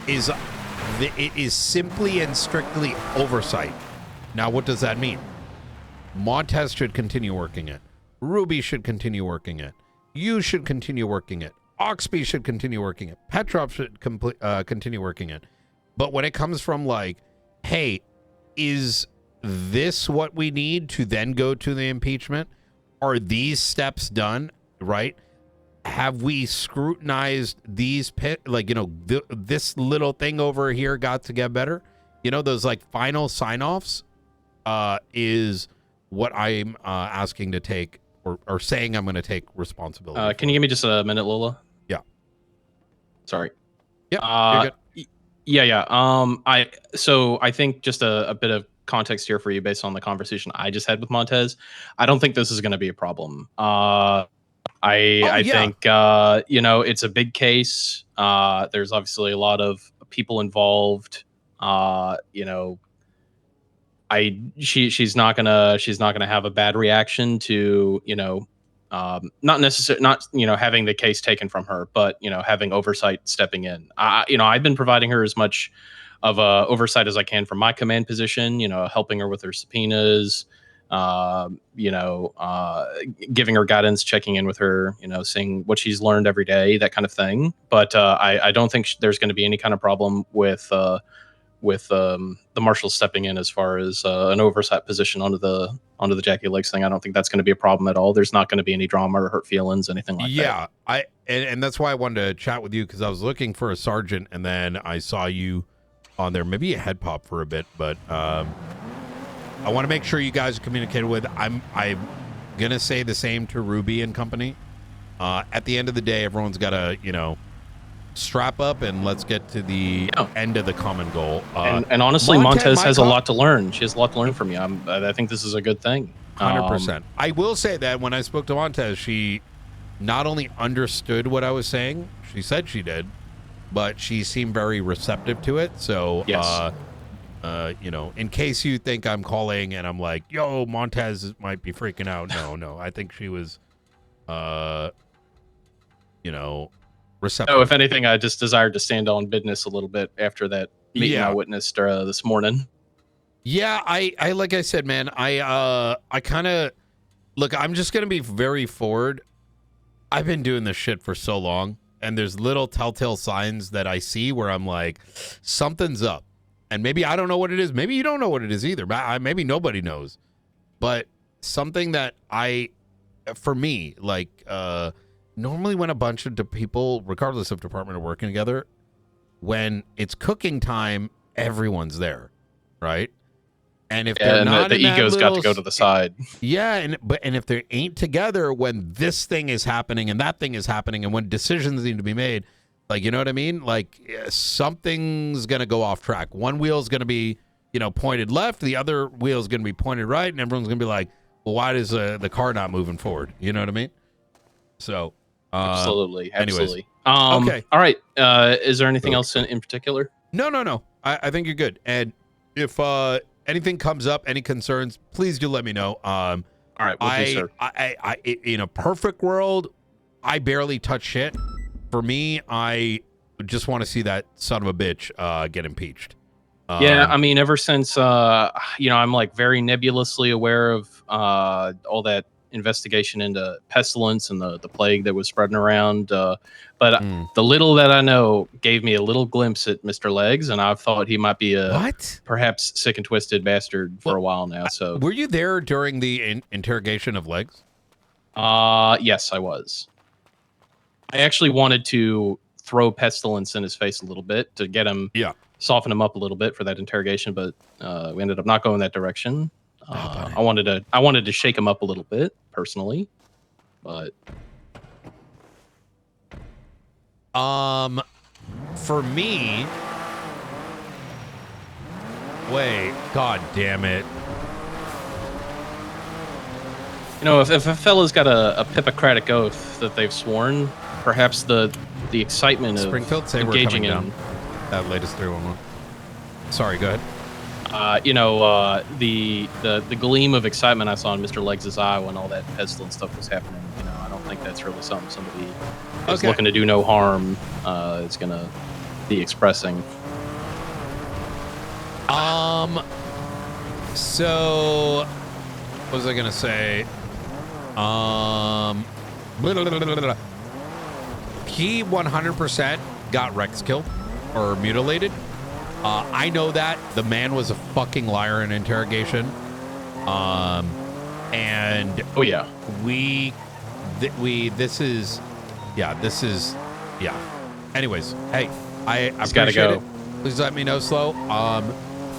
is it is simply and strictly oversight. Now, what does that mean? Montez should continue working it. Ruby should continue working it. You should continue working it. Oxby should continue working it. Petrov should continue working it. But when it comes from like, hey, is this what we need to then go to the impeachment? Are these steps done, right? Have we scrutinized these, this little thing over here got to get better? You know, those like final sign-offs is what I'm asking to take or saying I'm going to take responsibility. Can you give me just a minute, Lola? Yeah. Sorry. Yeah, you're good. Yeah. So I think just a bit of context here for you based on the conversation I just had with Montez. I don't think this is going to be a problem. I think it's a big case. There's obviously a lot of people involved. She's not gonna have a bad reaction to not having the case taken from her, but having oversight stepping in. I've been providing her as much of a oversight as I can from my command position, helping her with her subpoenas, giving her guidance, checking in with her, seeing what she's learned every day, that kind of thing. But I don't think there's going to be any kind of problem with the marshal stepping in as far as an oversight position onto the Jackie Lakes thing. I don't think that's going to be a problem at all. There's not going to be any drama or hurt feelings, anything like that. Yeah, and that's why I wanted to chat with you, because I was looking for a sergeant, and then I saw you on there. Maybe a head pop for a bit, but I want to make sure you guys are communicated with. I'm gonna say the same to Ruby and company. At the end of the day, everyone's got to strap up and let's get to the end of the common goal. And honestly, Montez has a lot to learn. She has a lot to learn from you. I think this is a good thing. 100%. I will say that when I spoke to Montez, she not only understood what I was saying, she said she did, but she seemed very receptive to it. So, yes. In case you think I'm calling and I'm like, yo, Montez might be freaking out. No, I think she was, receptive. No, if anything, I just desired to stand on business a little bit after that meeting I witnessed this morning. Yeah, I like I said, man, I kind of look. I'm just gonna be very forward. I've been doing this shit for so long, and there's little telltale signs that I see where I'm like, something's up, and maybe I don't know what it is. Maybe you don't know what it is either. Maybe nobody knows, but something that for me, like, normally when a bunch of people, regardless of department, are working together, when it's cooking time, everyone's there, right? And if they're not, the ego's got to go to the side. Yeah, and if they ain't together when this thing is happening and that thing is happening, and when decisions need to be made, like, you know what I mean? Like, something's gonna go off track. One wheel's gonna be, pointed left, the other wheel's gonna be pointed right, and everyone's gonna be like, well, why is the car not moving forward? You know what I mean? So, absolutely. Anyways. Okay. All right. Is there anything else in particular? No. I think you're good. And if anything comes up, any concerns, please do let me know. All right, we'll do, sir. I in a perfect world, I barely touch shit. For me, I just want to see that son of a bitch get impeached. Yeah, I mean, ever since I'm like very nebulously aware of all that investigation into pestilence and the plague that was spreading around, but the little that I know gave me a little glimpse at Mr. Legs, and I've thought he might be a perhaps sick and twisted bastard for a while now. So, were you there during the interrogation of Legs? Yes, I was. I actually wanted to throw pestilence in his face a little bit to get him, soften him up a little bit for that interrogation, but we ended up not going that direction. I wanted to shake him up a little bit personally, but for me, wait, god damn it. If a fella's got a Hippocratic oath that they've sworn, perhaps the excitement of Springfield, say engaging we're in coming down. That latest 311. Sorry, go ahead. The gleam of excitement I saw in Mr. Legs' eye when all that pestilence stuff was happening, I don't think that's really something somebody who's looking to do no harm is going to be expressing. So, what was I going to say? He 100% got Rex killed or mutilated. I know that the man was a fucking liar in interrogation. And oh yeah, this is Anyways, hey, I Just gotta appreciate go. it. Please let me know, Slow. I'm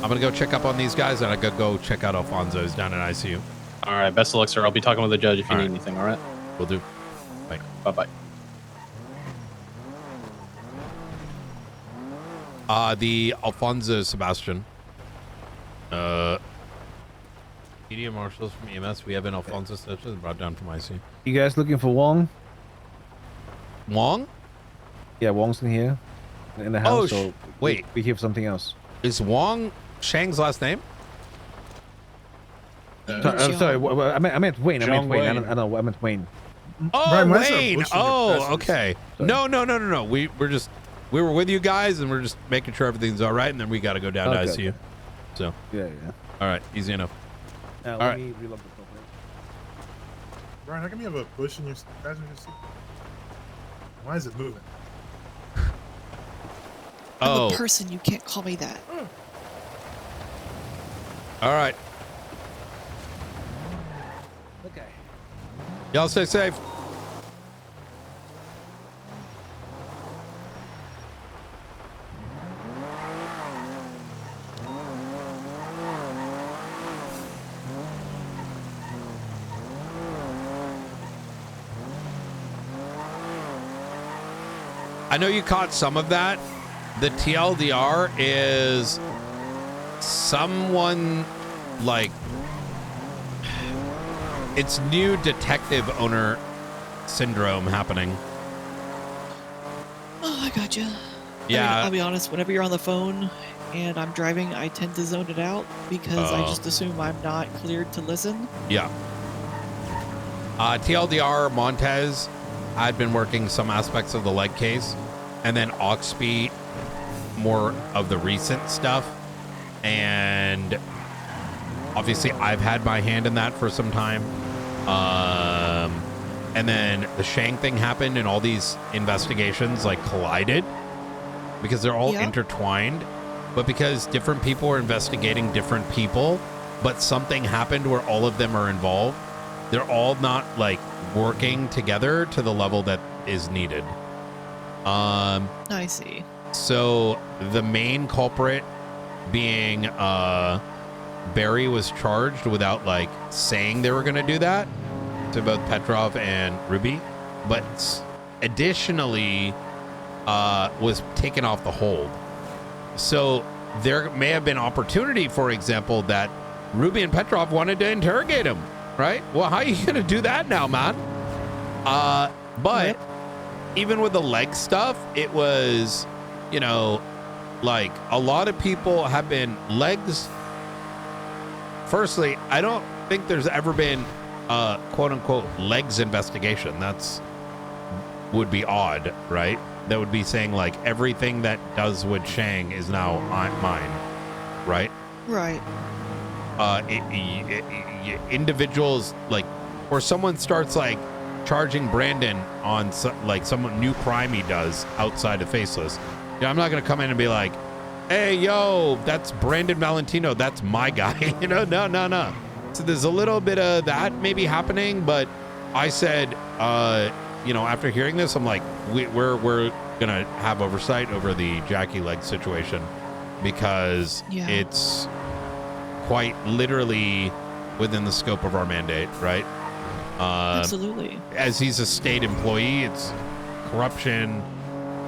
gonna go check up on these guys, and I gotta go check out Alfonso's down in ICU. All right, best of luck, sir. I'll be talking with the judge if you All need right. anything. All right, Will do. Bye. Bye. The Alfonso Sebastian. Media marshals from EMS. We have an Alfonso Sebastian brought down from ICU. You guys looking for Wong? Wong? Yeah, Wong's in here, in the house. Oh, wait. We hear something else. Is Wong Shang's last name? Sorry, I meant Wayne. I meant Wayne. I don't know. I meant Wayne. Oh, Brian, why is there a Wayne. bush in your Oh, presence? okay. No. We were with you guys, and we're just making sure everything's all right, and then we got to go down to Okay. ICU. So. Yeah. All right. Easy enough. All right. me reload the property. Brian, how come you have a bush in your passenger seat? Why is it moving? I'm Oh. a person. You can't call me that. All right. Okay. Y'all stay safe. I know you caught some of that. The TLDR is someone like it's new detective owner syndrome happening. Oh, I gotcha. Yeah. I'll be honest. Whenever you're on the phone and I'm driving, I tend to zone it out because I just assume I'm not cleared to listen. Yeah. TLDR Montez had been working some aspects of the leg case, and then Oxby more of the recent stuff. And obviously I've had my hand in that for some time. And then the Shang thing happened, and all these investigations like collided because they're all intertwined. But because different people are investigating different people, but something happened where all of them are involved, they're all not like working together to the level that is needed. I see. So the main culprit being Barry was charged without like saying they were going to do that to both Petrov and Ruby, but additionally was taken off the hold. So there may have been opportunity, for example, that Ruby and Petrov wanted to interrogate him, right? Well, how are you going to do that now, man? But even with the leg stuff, it was, you know, like a lot of people have been legs. Firstly, I don't think there's ever been a quote unquote legs investigation. That's would be odd, right? That would be saying like everything that does with Shang is now mine, right? Right. Individuals like, or someone starts like charging Brandon on like some new crime he does outside of Faceless. Yeah, I'm not gonna come in and be like, hey, yo, that's Brandon Valentino, that's my guy. You know, no. So there's a little bit of that maybe happening, but I said, you know, after hearing this, I'm like, we're gonna have oversight over the Jackie leg situation because it's quite literally within the scope of our mandate, right? Absolutely. As he's a state employee, it's corruption.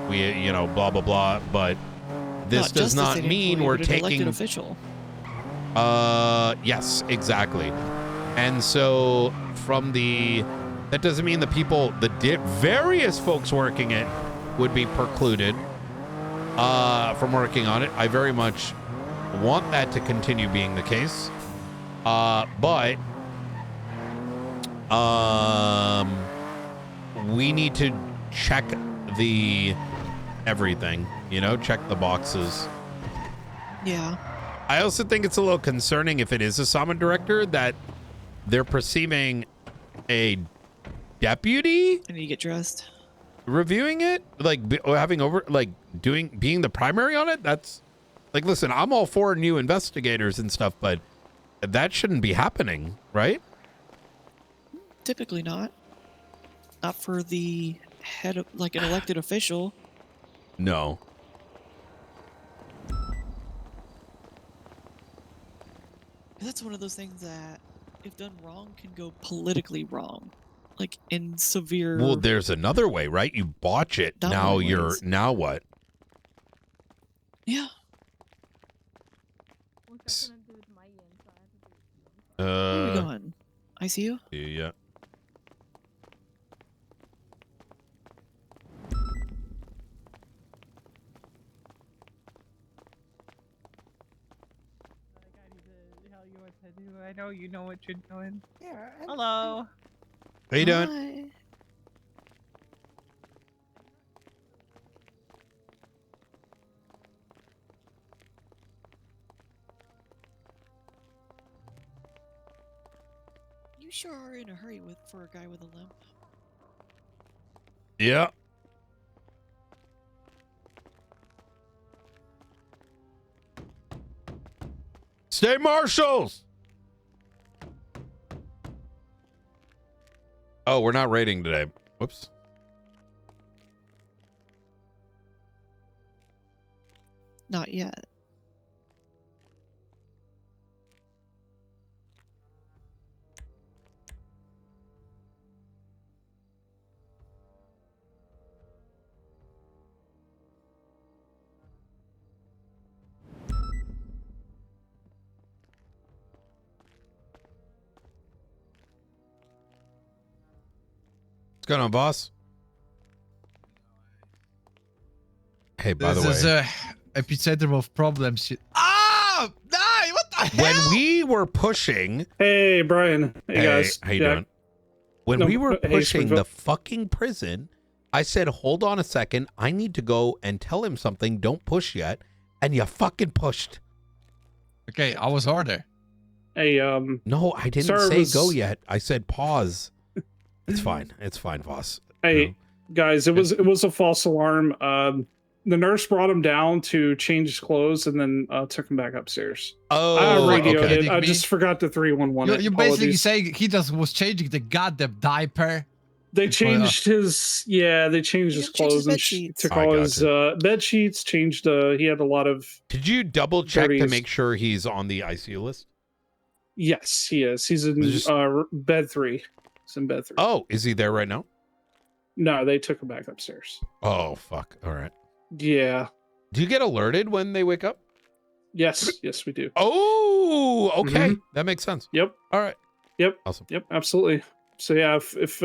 We, you know, blah blah blah. But this does not mean we're taking elected official. Yes, exactly. And so from that doesn't mean the people, the various folks working it would be precluded from working on it. I very much want that to continue being the case. But we need to check everything, you know, check the boxes. Yeah. I also think it's a little concerning if it is a summon director that they're perceiving a deputy. I need to get dressed. Reviewing it, like having being the primary on it. That's Like, listen, I'm all for new investigators and stuff, but that shouldn't be happening, right? Typically not. Not for the head of, like, an elected official. No. That's one of those things that, if done wrong, can go politically wrong. Like, in severe... Well, there's another way, right? You botch it. Not Now always. you're, now what? Yeah. Where are we going? ICU? Yeah. I know you know what you're doing. Yeah. Hello. How you doing? You sure are in a hurry for a guy with a limp. Yeah. State marshals. Oh, we're not raiding today. Whoops. Not yet. What's going on, boss? Hey, by the way, This is a epicenter of problems. Ah! No! What the hell? when we were pushing, Hey, Brian. Hey, guys. how you Yeah. doing? When No, we were hey, pushing the Springfield. fucking prison, I said, "Hold on a second. I need to go and tell him something. Don't push yet." And you fucking pushed. Okay, I was order. Hey, No, I didn't sir, say was- go yet. I said pause. It's fine. It's fine, boss. Hey, guys, it was a false alarm. The nurse brought him down to change his clothes and then took him back upstairs. Oh, I radioed okay. it. I just forgot the 311. You're basically saying he just was changing the goddamn diaper. They changed his they changed his clothes and took all his bed sheets. Changed. He had a lot of. Did you double check to dirty- make sure he's on the ICU list? Yes, he is. He's in bed 3. He's in bed 3. Oh, is he there right now? No, they took him back upstairs. Oh, fuck. All right. Yeah. Do you get alerted when they wake up? Yes, we do. Oh, okay. Mhm. That makes sense. Yep. All right. Yep. Awesome. Yep. Absolutely. So yeah, if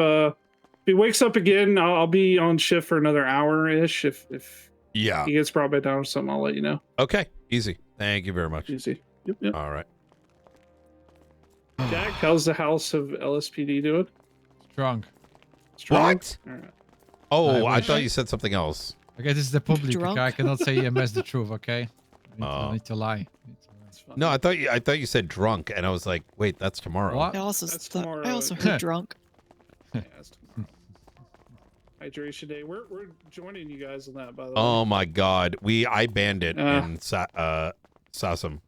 he wakes up again, I'll be on shift for another hour ish. If Yeah. he gets brought back down or something, I'll let you know. Okay. Easy. Thank you very much. Easy. Yep. All right. Jack, how's the house of LSPD doing? Drunk. What? All right. Oh, I I wish. thought you said something else. Okay, this is the public. Drunk? Okay, I cannot say EMS the truth. Okay, I Oh. need to lie. No, I thought you said drunk, and I was like, wait, that's tomorrow. What? I also That's thought, tomorrow. I also heard drunk. Yeah, that's tomorrow. Hydration day. We're joining you guys on that, by the way. Oh my God, I banned it in Sassam.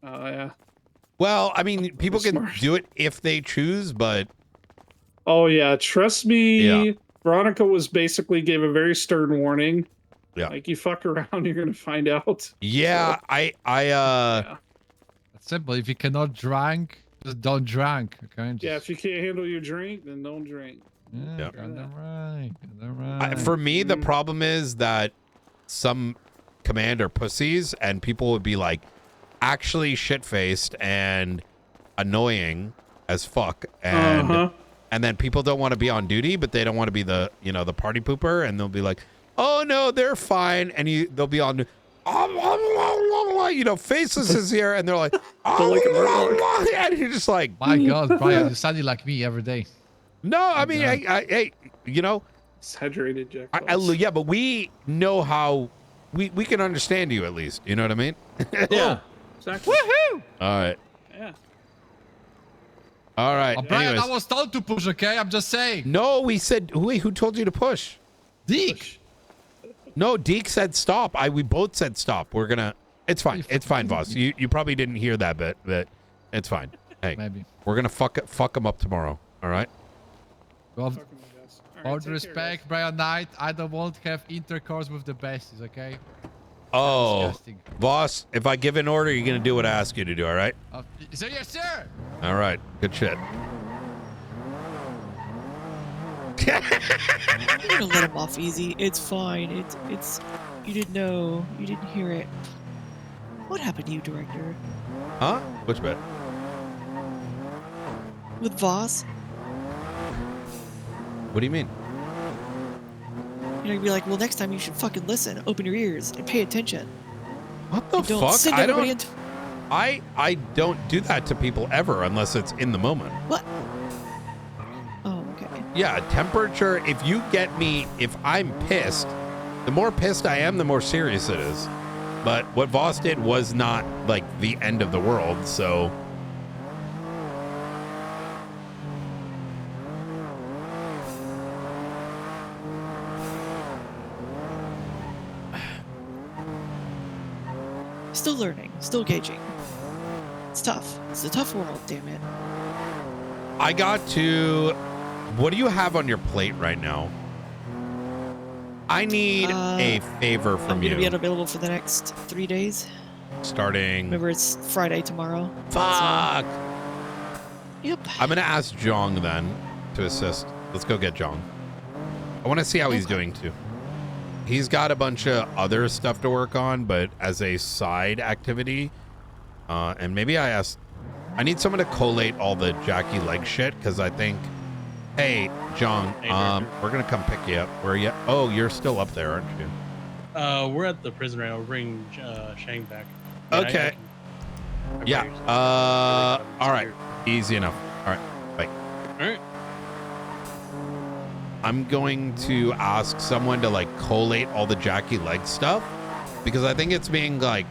Oh yeah. Well, I mean, people can Smart. do it if they choose, but Oh yeah, trust me. Yeah. Veronica was basically gave a very stern warning. Yeah. Like you fuck around, you're gonna find out. yeah, That's simple. If you cannot drink, just don't drink. Okay. Just, Yeah, if you can't handle your drink, then don't drink. yeah. Goddamn right. Goddamn right. For me, the problem is that some command are pussies, and people would be like actually shit-faced and annoying as fuck, and then people don't want to be on duty, but they don't want to be the the party pooper, and they'll be like, oh no, they're fine, and they'll be on faces is here, and they're like, and you're just like, My God, Brian, you're sounding like me every day. no, I mean, I Exaggerated, Jack. yeah, but we know how we can understand you at least. You know what I mean? Yeah. Exactly. Woohoo! All right. Yeah. All right. Oh, Brian, Anyways. I was told to push. Okay, I'm just saying. No, we said who told you to push? Deke. No, Deke said stop. We both said stop. We're gonna. It's fine. It's fine, boss. You probably didn't hear that bit, but it's fine. Hey, Maybe. we're gonna fuck him up tomorrow. All right. Well, all due respect, Brian Knight, I don't want to have intercourse with the besties, okay? Oh, Disgusting. boss, if I give an order, you're gonna do what I ask you to do. All right. So yes, sir. All right. Good shit. You're gonna let him off easy. It's fine. It's. You didn't know. You didn't hear it. What happened to you, director? Huh? Which bit? With Voss? What do you mean? You're gonna be like, well, next time you should fucking listen, open your ears, and pay attention. What the And don't fuck? send I everybody don't. into- I don't do that to people ever unless it's in the moment. What? Oh, okay. Yeah, temperature. If you get me, if I'm pissed, the more pissed I am, the more serious it is. But what Voss did was not like the end of the world, so. Still learning, still gauging. It's tough. It's a tough world, damn it. I got to. What do you have on your plate right now? I need a favor from I'm you. gonna be unavailable for the next 3 days. Starting. Remember, it's Friday tomorrow. Fuck. Yep. I'm gonna ask Jong then to assist. Let's go get Jong. I want to see how he's doing too. He's got a bunch of other stuff to work on, but as a side activity, and maybe I need someone to collate all the Jackie Leg shit because I think. Hey, Jong, we're gonna come pick you up. Where are you? Oh, you're still up there, aren't you? We're at the prison right now. We're bringing Shang back. Okay. Yeah. All right. Easy enough. All right. Bye. All right. I'm going to ask someone to like collate all the Jackie Leg stuff because I think it's being like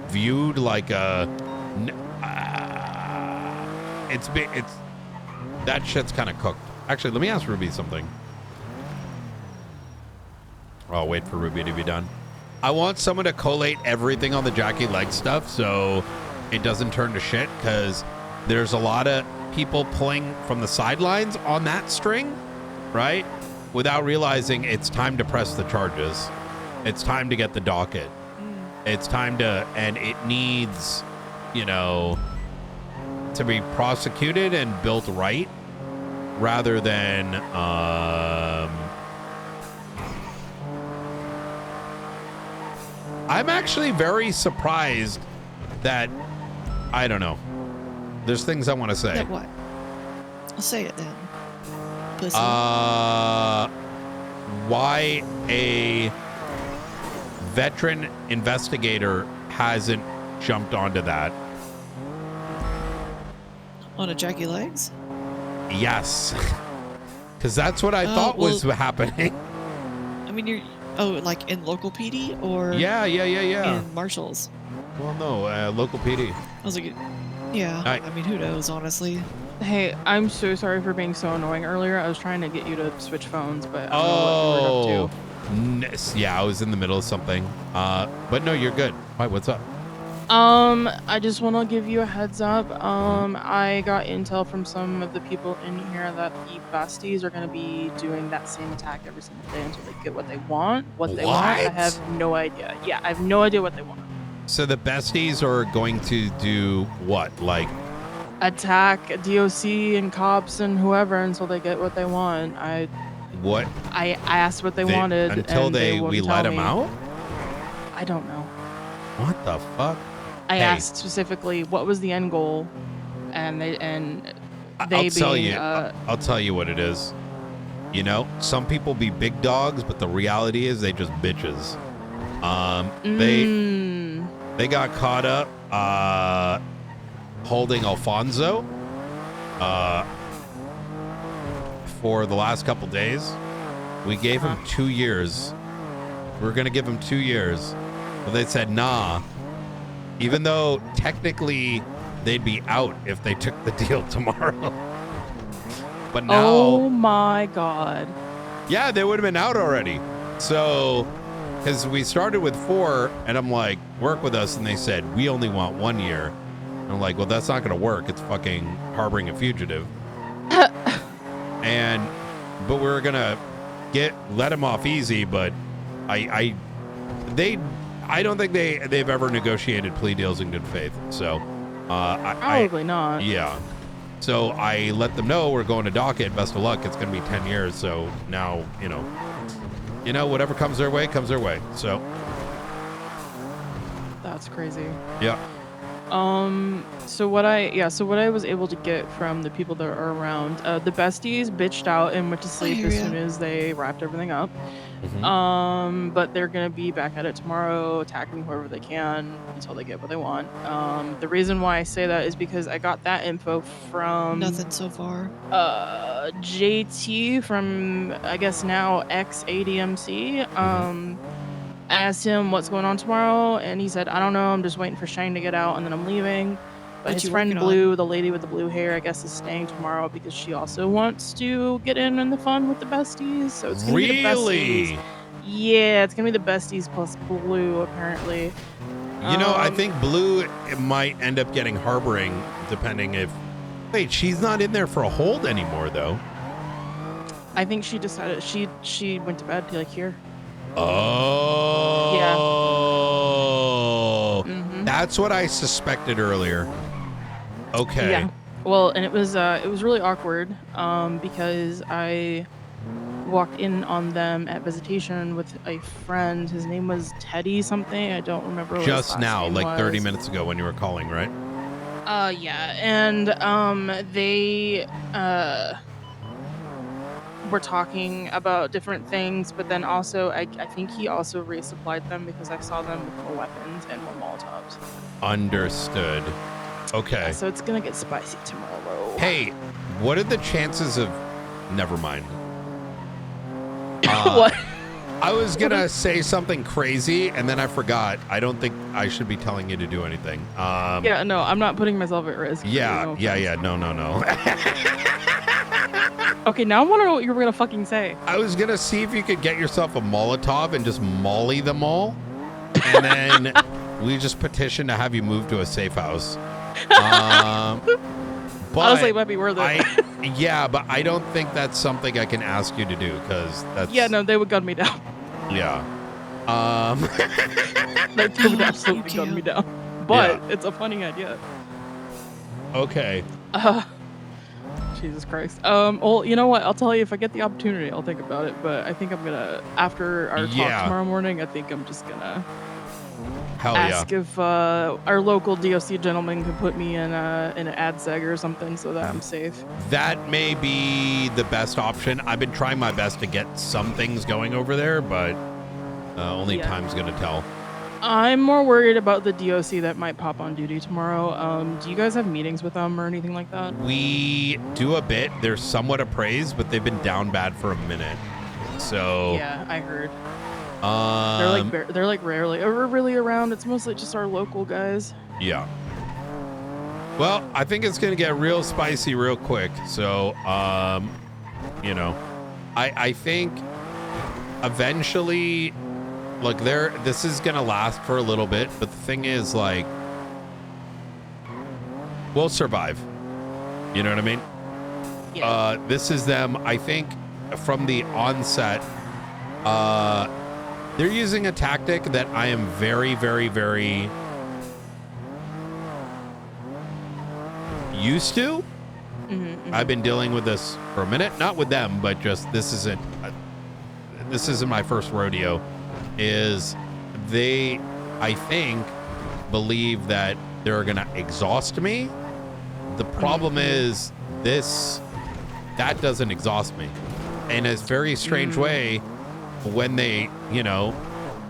viewed like a. It's that shit's kind of cooked. Actually, let me ask Ruby something. I'll wait for Ruby to be done. I want someone to collate everything on the Jackie Leg stuff so it doesn't turn to shit because there's a lot of people pulling from the sidelines on that string, right? Without realizing it's time to press the charges. It's time to get the docket. It's time to, and it needs, you know, to be prosecuted and built right rather than I'm actually very surprised that I don't know. There's things I want to say. That what? I'll say it then. Pussy. Why a veteran investigator hasn't jumped onto that? On a Jackie Legs? Yes. Because that's what I thought was happening. I mean, you're... Oh, like in local PD or... Yeah. In Marshall's? Well, no, local PD. I was like... Yeah, I mean, who knows, honestly. Hey, I'm so sorry for being so annoying earlier. I was trying to get you to switch phones, but I don't know what you were up to. Yeah, I was in the middle of something. But no, you're good. Why, what's up? I just want to give you a heads up. I got intel from some of the people in here that the besties are going to be doing that same attack every single day until they get what they want. What they want, I have no idea. Yeah, I have no idea what they want. So the besties are going to do what? Like attack DOC and cops and whoever until they get what they want. What? I asked what they wanted until and we let them out? I don't know. What the fuck? I asked specifically what was the end goal, and they I'll tell you what it is. You know, some people be big dogs, but the reality is they just bitches. They got caught up holding Alfonso for the last couple days. We gave him 2 years. We were gonna give him 2 years, but they said nah. Even though technically they'd be out if they took the deal tomorrow. But now, oh my god. yeah, they would have been out already. So because we started with 4, and I'm like, work with us, and they said we only want 1 year. And I'm like, well, that's not going to work. It's fucking harboring a fugitive. But we were gonna let him off easy, but I don't think they've ever negotiated plea deals in good faith. So Probably not. Yeah. So I let them know we're going to docket. Best of luck. It's gonna be 10 years. So now whatever comes their way comes their way. So That's crazy. yeah. So what I was able to get from the people that are around, the besties bitched out and went to sleep as soon as they wrapped everything up. But they're gonna be back at it tomorrow, attacking whoever they can until they get what they want. The reason why I say that is because I got that info from Nothing so far. JT from, I guess now ex-ADMC. Asked him what's going on tomorrow, and he said, I don't know, I'm just waiting for Shane to get out, and then I'm leaving. But What his you friend working Blue, the lady with the blue hair, I guess is staying tomorrow because she also wants to get in the fun with the besties. So it's gonna be the Really? besties. Yeah, it's gonna be the besties plus Blue, apparently. I think Blue might end up getting harboring, depending if. Wait, she's not in there for a hold anymore, though. I think she decided she went to bed like here. Oh. Yeah. That's what I suspected earlier. Okay. Yeah. Well, and it was really awkward because I walked in on them at visitation with a friend. His name was Teddy something. I don't remember what his Just last now, name like 30 was. minutes ago when you were calling, right? Yeah, and they were talking about different things, but then also I think he also resupplied them because I saw them with more weapons and more Molotovs. Understood. Okay. Yeah, so it's gonna get spicy tomorrow. Hey, what are the chances of... Never mind. What? I was gonna say something crazy, and then I forgot. I don't think I should be telling you to do anything. Yeah, no, I'm not putting myself at risk. Yeah. No No. Okay, now I want to know what you were gonna fucking say. I was gonna see if you could get yourself a Molotov and just molly them all, and then we just petition to have you move to a safe house. But Honestly, it might be worth it. Yeah, but I don't think that's something I can ask you to do because that's... Yeah, no, they would gun me down. Yeah. They would absolutely gun me down. But it's a funny idea. Okay. Jesus Christ. Well, you know what? I'll tell you if I get the opportunity, I'll think about it. But I think I'm gonna, after our talk tomorrow morning, I think I'm just gonna ask if our local DOC gentleman could put me in an ad seg or something so that I'm safe. That may be the best option. I've been trying my best to get some things going over there, but only time's gonna tell. I'm more worried about the DOC that might pop on duty tomorrow. Do you guys have meetings with them or anything like that? We do a bit. They're somewhat appraised, but they've been down bad for a minute. So yeah, I heard. They're like rarely ever really around. It's mostly just our local guys. Yeah. Well, I think it's gonna get real spicy real quick. So, I think eventually, like, this is gonna last for a little bit, but the thing is, like, we'll survive. You know what I mean? Yeah. This is them. I think from the onset, they're using a tactic that I am very, very, very used to. I've been dealing with this for a minute, not with them, but just this isn't my first rodeo. Is they, I think, believe that they're gonna exhaust me. The problem is that doesn't exhaust me. In a very strange way, when they,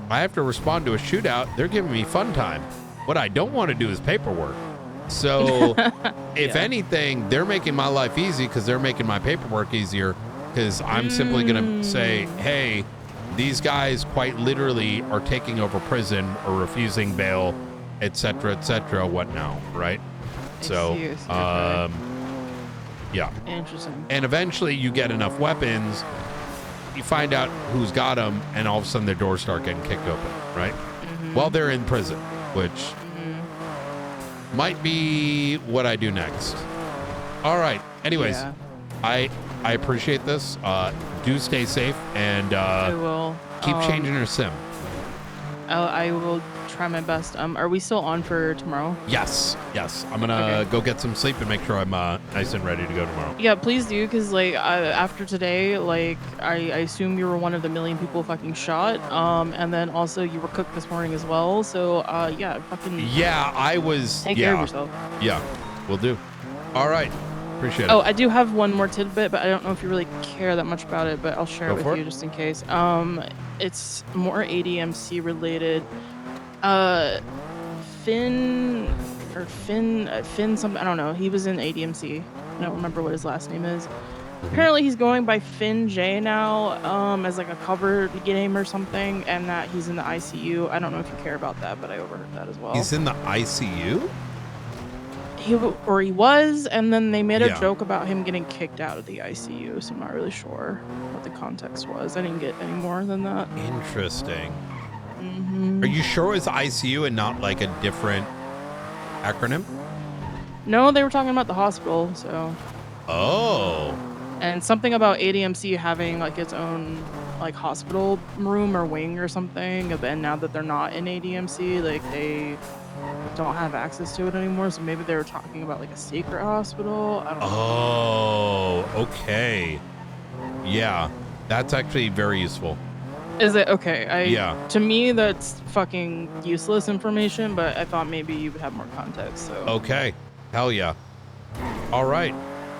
I have to respond to a shootout, they're giving me fun time. What I don't want to do is paperwork. So if anything, they're making my life easy because they're making my paperwork easier because I'm simply going to say, hey, these guys quite literally are taking over prison or refusing bail, etc., what now, right? So, yeah. Interesting. And eventually you get enough weapons you find out who's got them, and all of a sudden their doors start getting kicked open, right? While they're in prison, which might be what I do next. All right. Anyways, Yeah. I appreciate this. Do stay safe, and I will keep changing your sim. I will try my best. Are we still on for tomorrow? Yes. I'm gonna go get some sleep and make sure I'm nice and ready to go tomorrow. Yeah, please do, because like after today, like I assume you were one of the million people fucking shot. And then also you were cooked this morning as well. So yeah, fucking Yeah, I was. take care of yourself. Yeah, will do. All right. Appreciate it. Oh, I do have one more tidbit, but I don't know if you really care that much about it, but I'll share Go it with for you it. just in case. It's more ADMC related. Finn something, I don't know. He was in ADMC. I don't remember what his last name is. Apparently he's going by Finn J now, as like a cover name or something, and that he's in the ICU. I don't know if you care about that, but I overheard that as well. He's in the ICU? He was, and then they made a Yeah. joke about him getting kicked out of the ICU, so I'm not really sure what the context was. I didn't get any more than that. Interesting. Mhm. Are you sure it's ICU and not like a different acronym? No, they were talking about the hospital, so. Oh. And something about ADMC having like its own like hospital room or wing or something, and now that they're not in ADMC, like they don't have access to it anymore, so maybe they were talking about like a secret hospital. I don't know. Oh, okay. Yeah, that's actually very useful. Is it okay? Yeah. To me, that's fucking useless information, but I thought maybe you would have more context. So. Okay. Hell yeah. All right.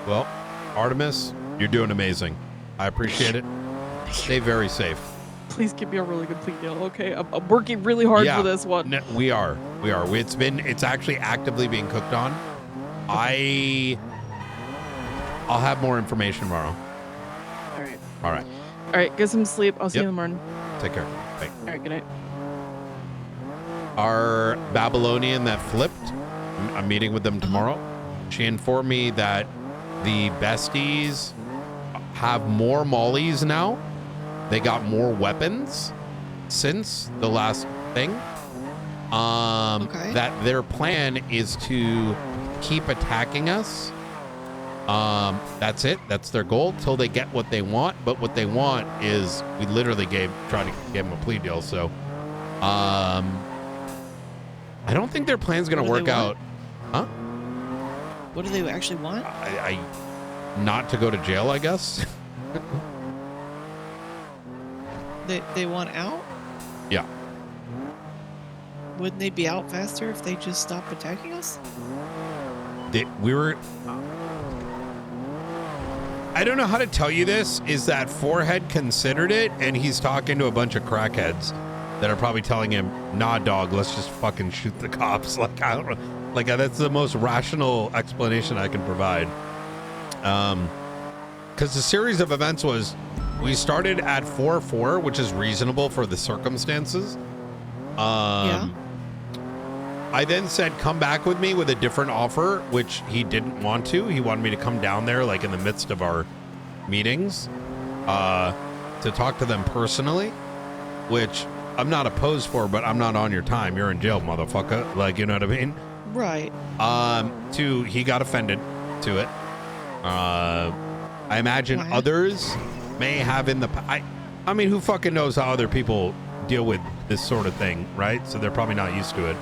Well, Artemis, you're doing amazing. I appreciate it. Stay very safe. Please give me a really good plea deal, okay? I'm working really hard for this one. No, we are. It's actually actively being cooked on. I'll have more information tomorrow. All right. All right. All right. Get some sleep. I'll see you Yep. in the morning. Take care. Bye. All right. Good night. Our Babylonian that flipped, I'm meeting with them tomorrow. She informed me that the besties have more mollies now. They got more weapons since the last thing. That their plan is to keep attacking us. That's it. That's their goal till they get what they want. But what they want is, we literally tried to give them a plea deal. So, I don't think their plan's gonna work out. Huh? What do they actually want? I not to go to jail, I guess. They want out? Yeah. Wouldn't they be out faster if they just stopped attacking us? I don't know how to tell you this. Is that Forehead considered it, and he's talking to a bunch of crackheads that are probably telling him, "Nah, dog, let's just fucking shoot the cops." Like, I don't know. Like, that's the most rational explanation I can provide. Because the series of events was, we started at 4-4, which is reasonable for the circumstances. I then said, come back with me with a different offer, which he didn't want to. He wanted me to come down there, like in the midst of our meetings, to talk to them personally, which I'm not opposed for, but I'm not on your time. You're in jail, motherfucker. Like, you know what I mean? Right. He got offended to it. I imagine others may have in the I mean, who fucking knows how other people deal with this sort of thing, right? So they're probably not used to it.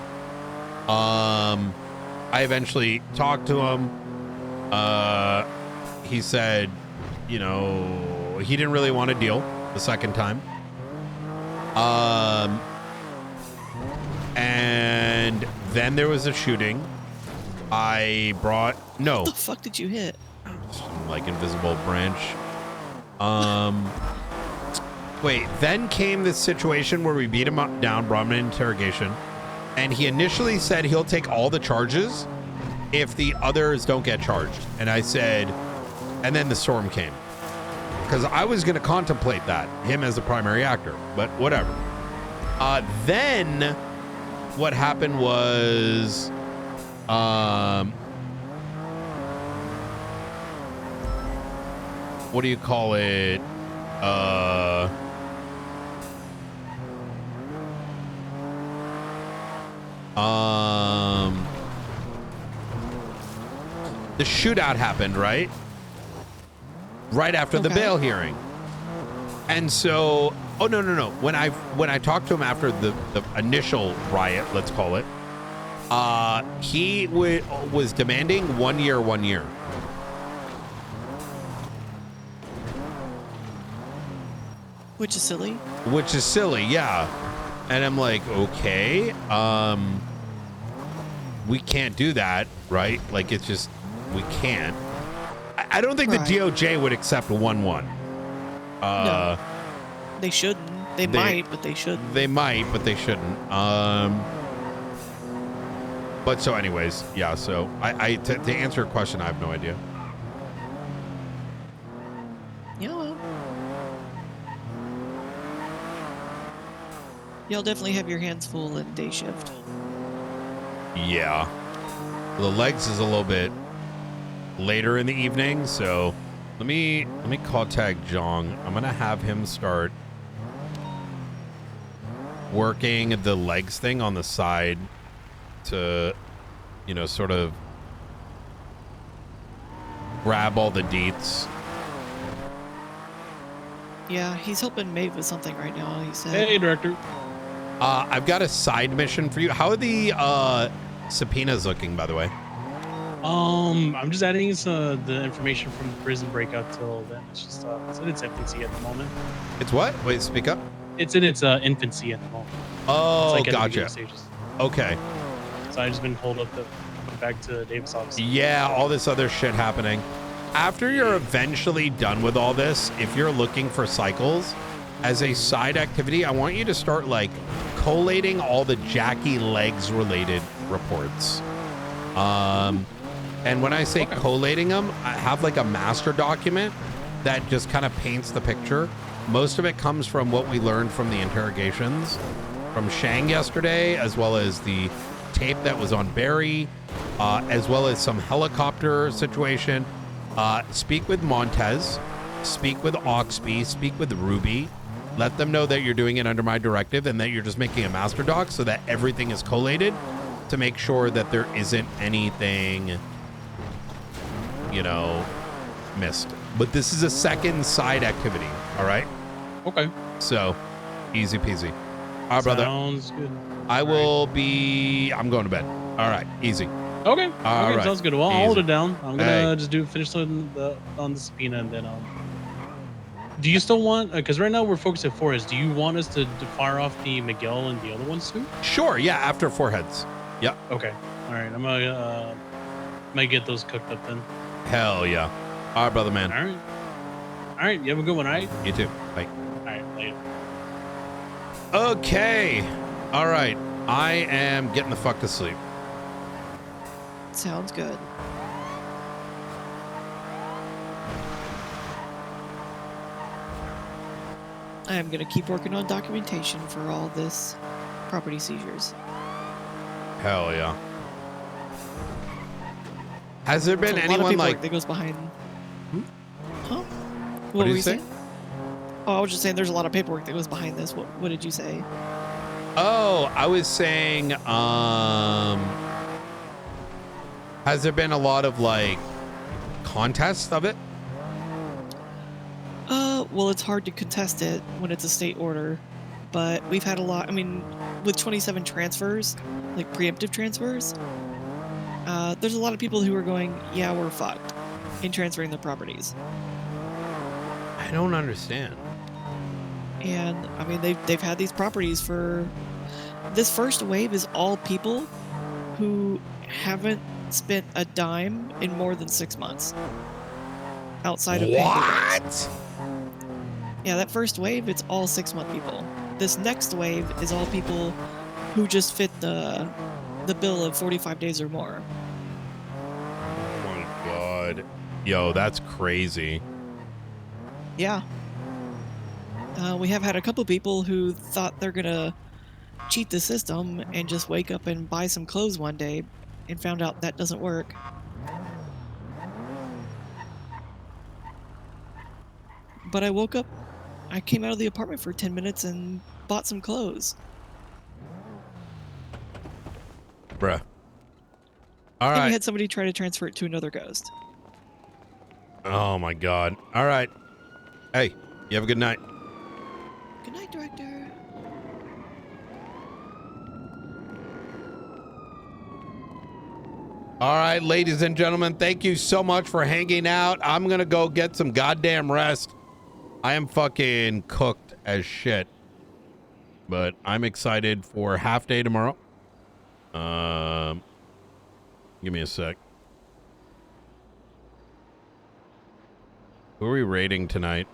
I eventually talked to him. He said, you know, he didn't really want to deal the second time. And then there was a shooting. What the fuck did you hit? Some, like, invisible branch. Wait, then came this situation where we beat him up down, brought him in interrogation, and he initially said he'll take all the charges if the others don't get charged. And I said, and then the storm came. Because I was going to contemplate that, him as the primary actor, but whatever. Then what happened was, what do you call it? The shootout happened, right? Right after the bail hearing. And so, oh no. When I talked to him after the initial riot, let's call it, he was demanding 1 year, 1 year. Which is silly. Which is silly, yeah. And I'm like, okay, we can't do that, right? Like, it's just, we can't. I don't think the DOJ would accept 1-1. No, they shouldn't. They might, but they shouldn't. They might, but they shouldn't. But so anyways, yeah, so to answer your question, I have no idea. Yeah, well. You'll definitely have your hands full in day shift. Yeah. The legs is a little bit later in the evening, so let me contact Jong. I'm gonna have him start working the legs thing on the side to, you know, sort of grab all the deets. Yeah, he's helping Maeve with something right now, he said. Hey, Director. I've got a side mission for you. How are the subpoenas looking, by the way? I'm just adding the information from the prison breakout till then. It's just it's in its infancy at the moment. It's what? Wait, speak up. It's in its infancy at the moment. Oh, it's like gotcha. Stages. Okay. So I've just been told up to come back to Davis' office. Yeah, all this other shit happening. After you're eventually done with all this, if you're looking for cycles as a side activity, I want you to start like collating all the Jackie Legs related reports. And when I say collating them, I have like a master document that just kind of paints the picture. Most of it comes from what we learned from the interrogations from Shang yesterday, as well as the tape that was on Barry, as well as some helicopter situation. Speak with Montez, speak with Oxby, speak with Ruby. Let them know that you're doing it under my directive and that you're just making a master doc so that everything is collated to make sure that there isn't anything, you know, missed. But this is a second side activity, all right? Okay. So, easy peasy. All right, brother. Sounds good. I'm going to bed. All right, easy. Okay. All right. Sounds good. Well, I'll Easy. hold it down. I'm gonna Hey. just finish on the subpoena, and then do you still want? Because right now we're focused at foreheads. Do you want us to fire off the Miguel and the other ones too? Sure. Yeah. After foreheads. Yep. Okay. All right. I'm gonna might get those cooked up then. Hell yeah. All right, brother man. All right. All right. You have a good one. All right. You too. Bye. All right. Later. Okay. All right. I am getting the fuck to sleep. Sounds good. I am going to keep working on documentation for all this property seizures. Hell yeah. Has there been There's a lot of anyone paperwork like that goes behind? Huh? What did were you say? saying? Oh, I was just saying there's a lot of paperwork that goes behind this. What did you say? Oh, I was saying, has there been a lot of like contests of it? Well, it's hard to contest it when it's a state order, but we've had a lot. I mean, with 27 transfers, like preemptive transfers, there's a lot of people who are going, yeah, we're fucked in transferring their properties. I don't understand. And I mean, they've had these properties for. This first wave is all people who haven't spent a dime in more than 6 months. Outside of what? Yeah, that first wave, it's all 6-month people. This next wave is all people who just fit the bill of 45 days or more. Oh my god. Yo, that's crazy. Yeah. We have had a couple people who thought they're gonna cheat the system and just wake up and buy some clothes one day and found out that doesn't work. But I woke up I came out of the apartment for 10 minutes and bought some clothes. Bruh. All Then we right. had somebody try to transfer it to another ghost. Oh my God. All right. Hey, you have a good night. Good night, Director. All right, ladies and gentlemen, thank you so much for hanging out. I'm going to go get some goddamn rest. I am fucking cooked as shit. But I'm excited for half day tomorrow. Give me a sec. Who are we raiding tonight?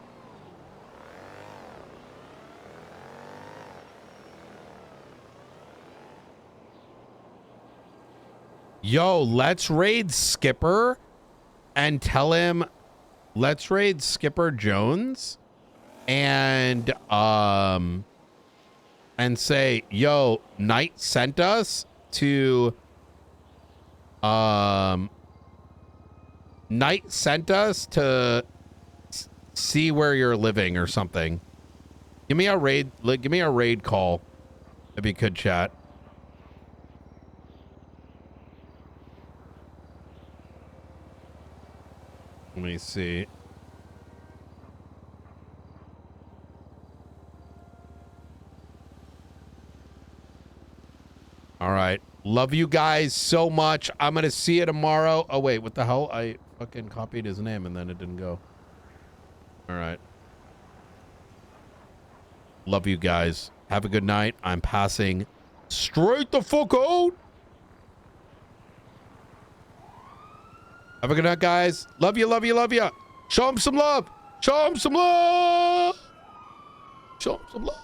Yo, let's raid Skipper and tell him, let's raid Skipper Jones and say, yo, Knight sent us to Knight sent us to see where you're living or something. Give me a raid, give me a raid call if you could, chat. Let me see. All right. Love you guys so much. I'm going to see you tomorrow. Oh, wait. What the hell? I fucking copied his name and then it didn't go. All right. Love you guys. Have a good night. I'm passing straight the fuck out. Have a good night, guys. Love you, love you, love you. Show him some love. Show him some love. Show him some love.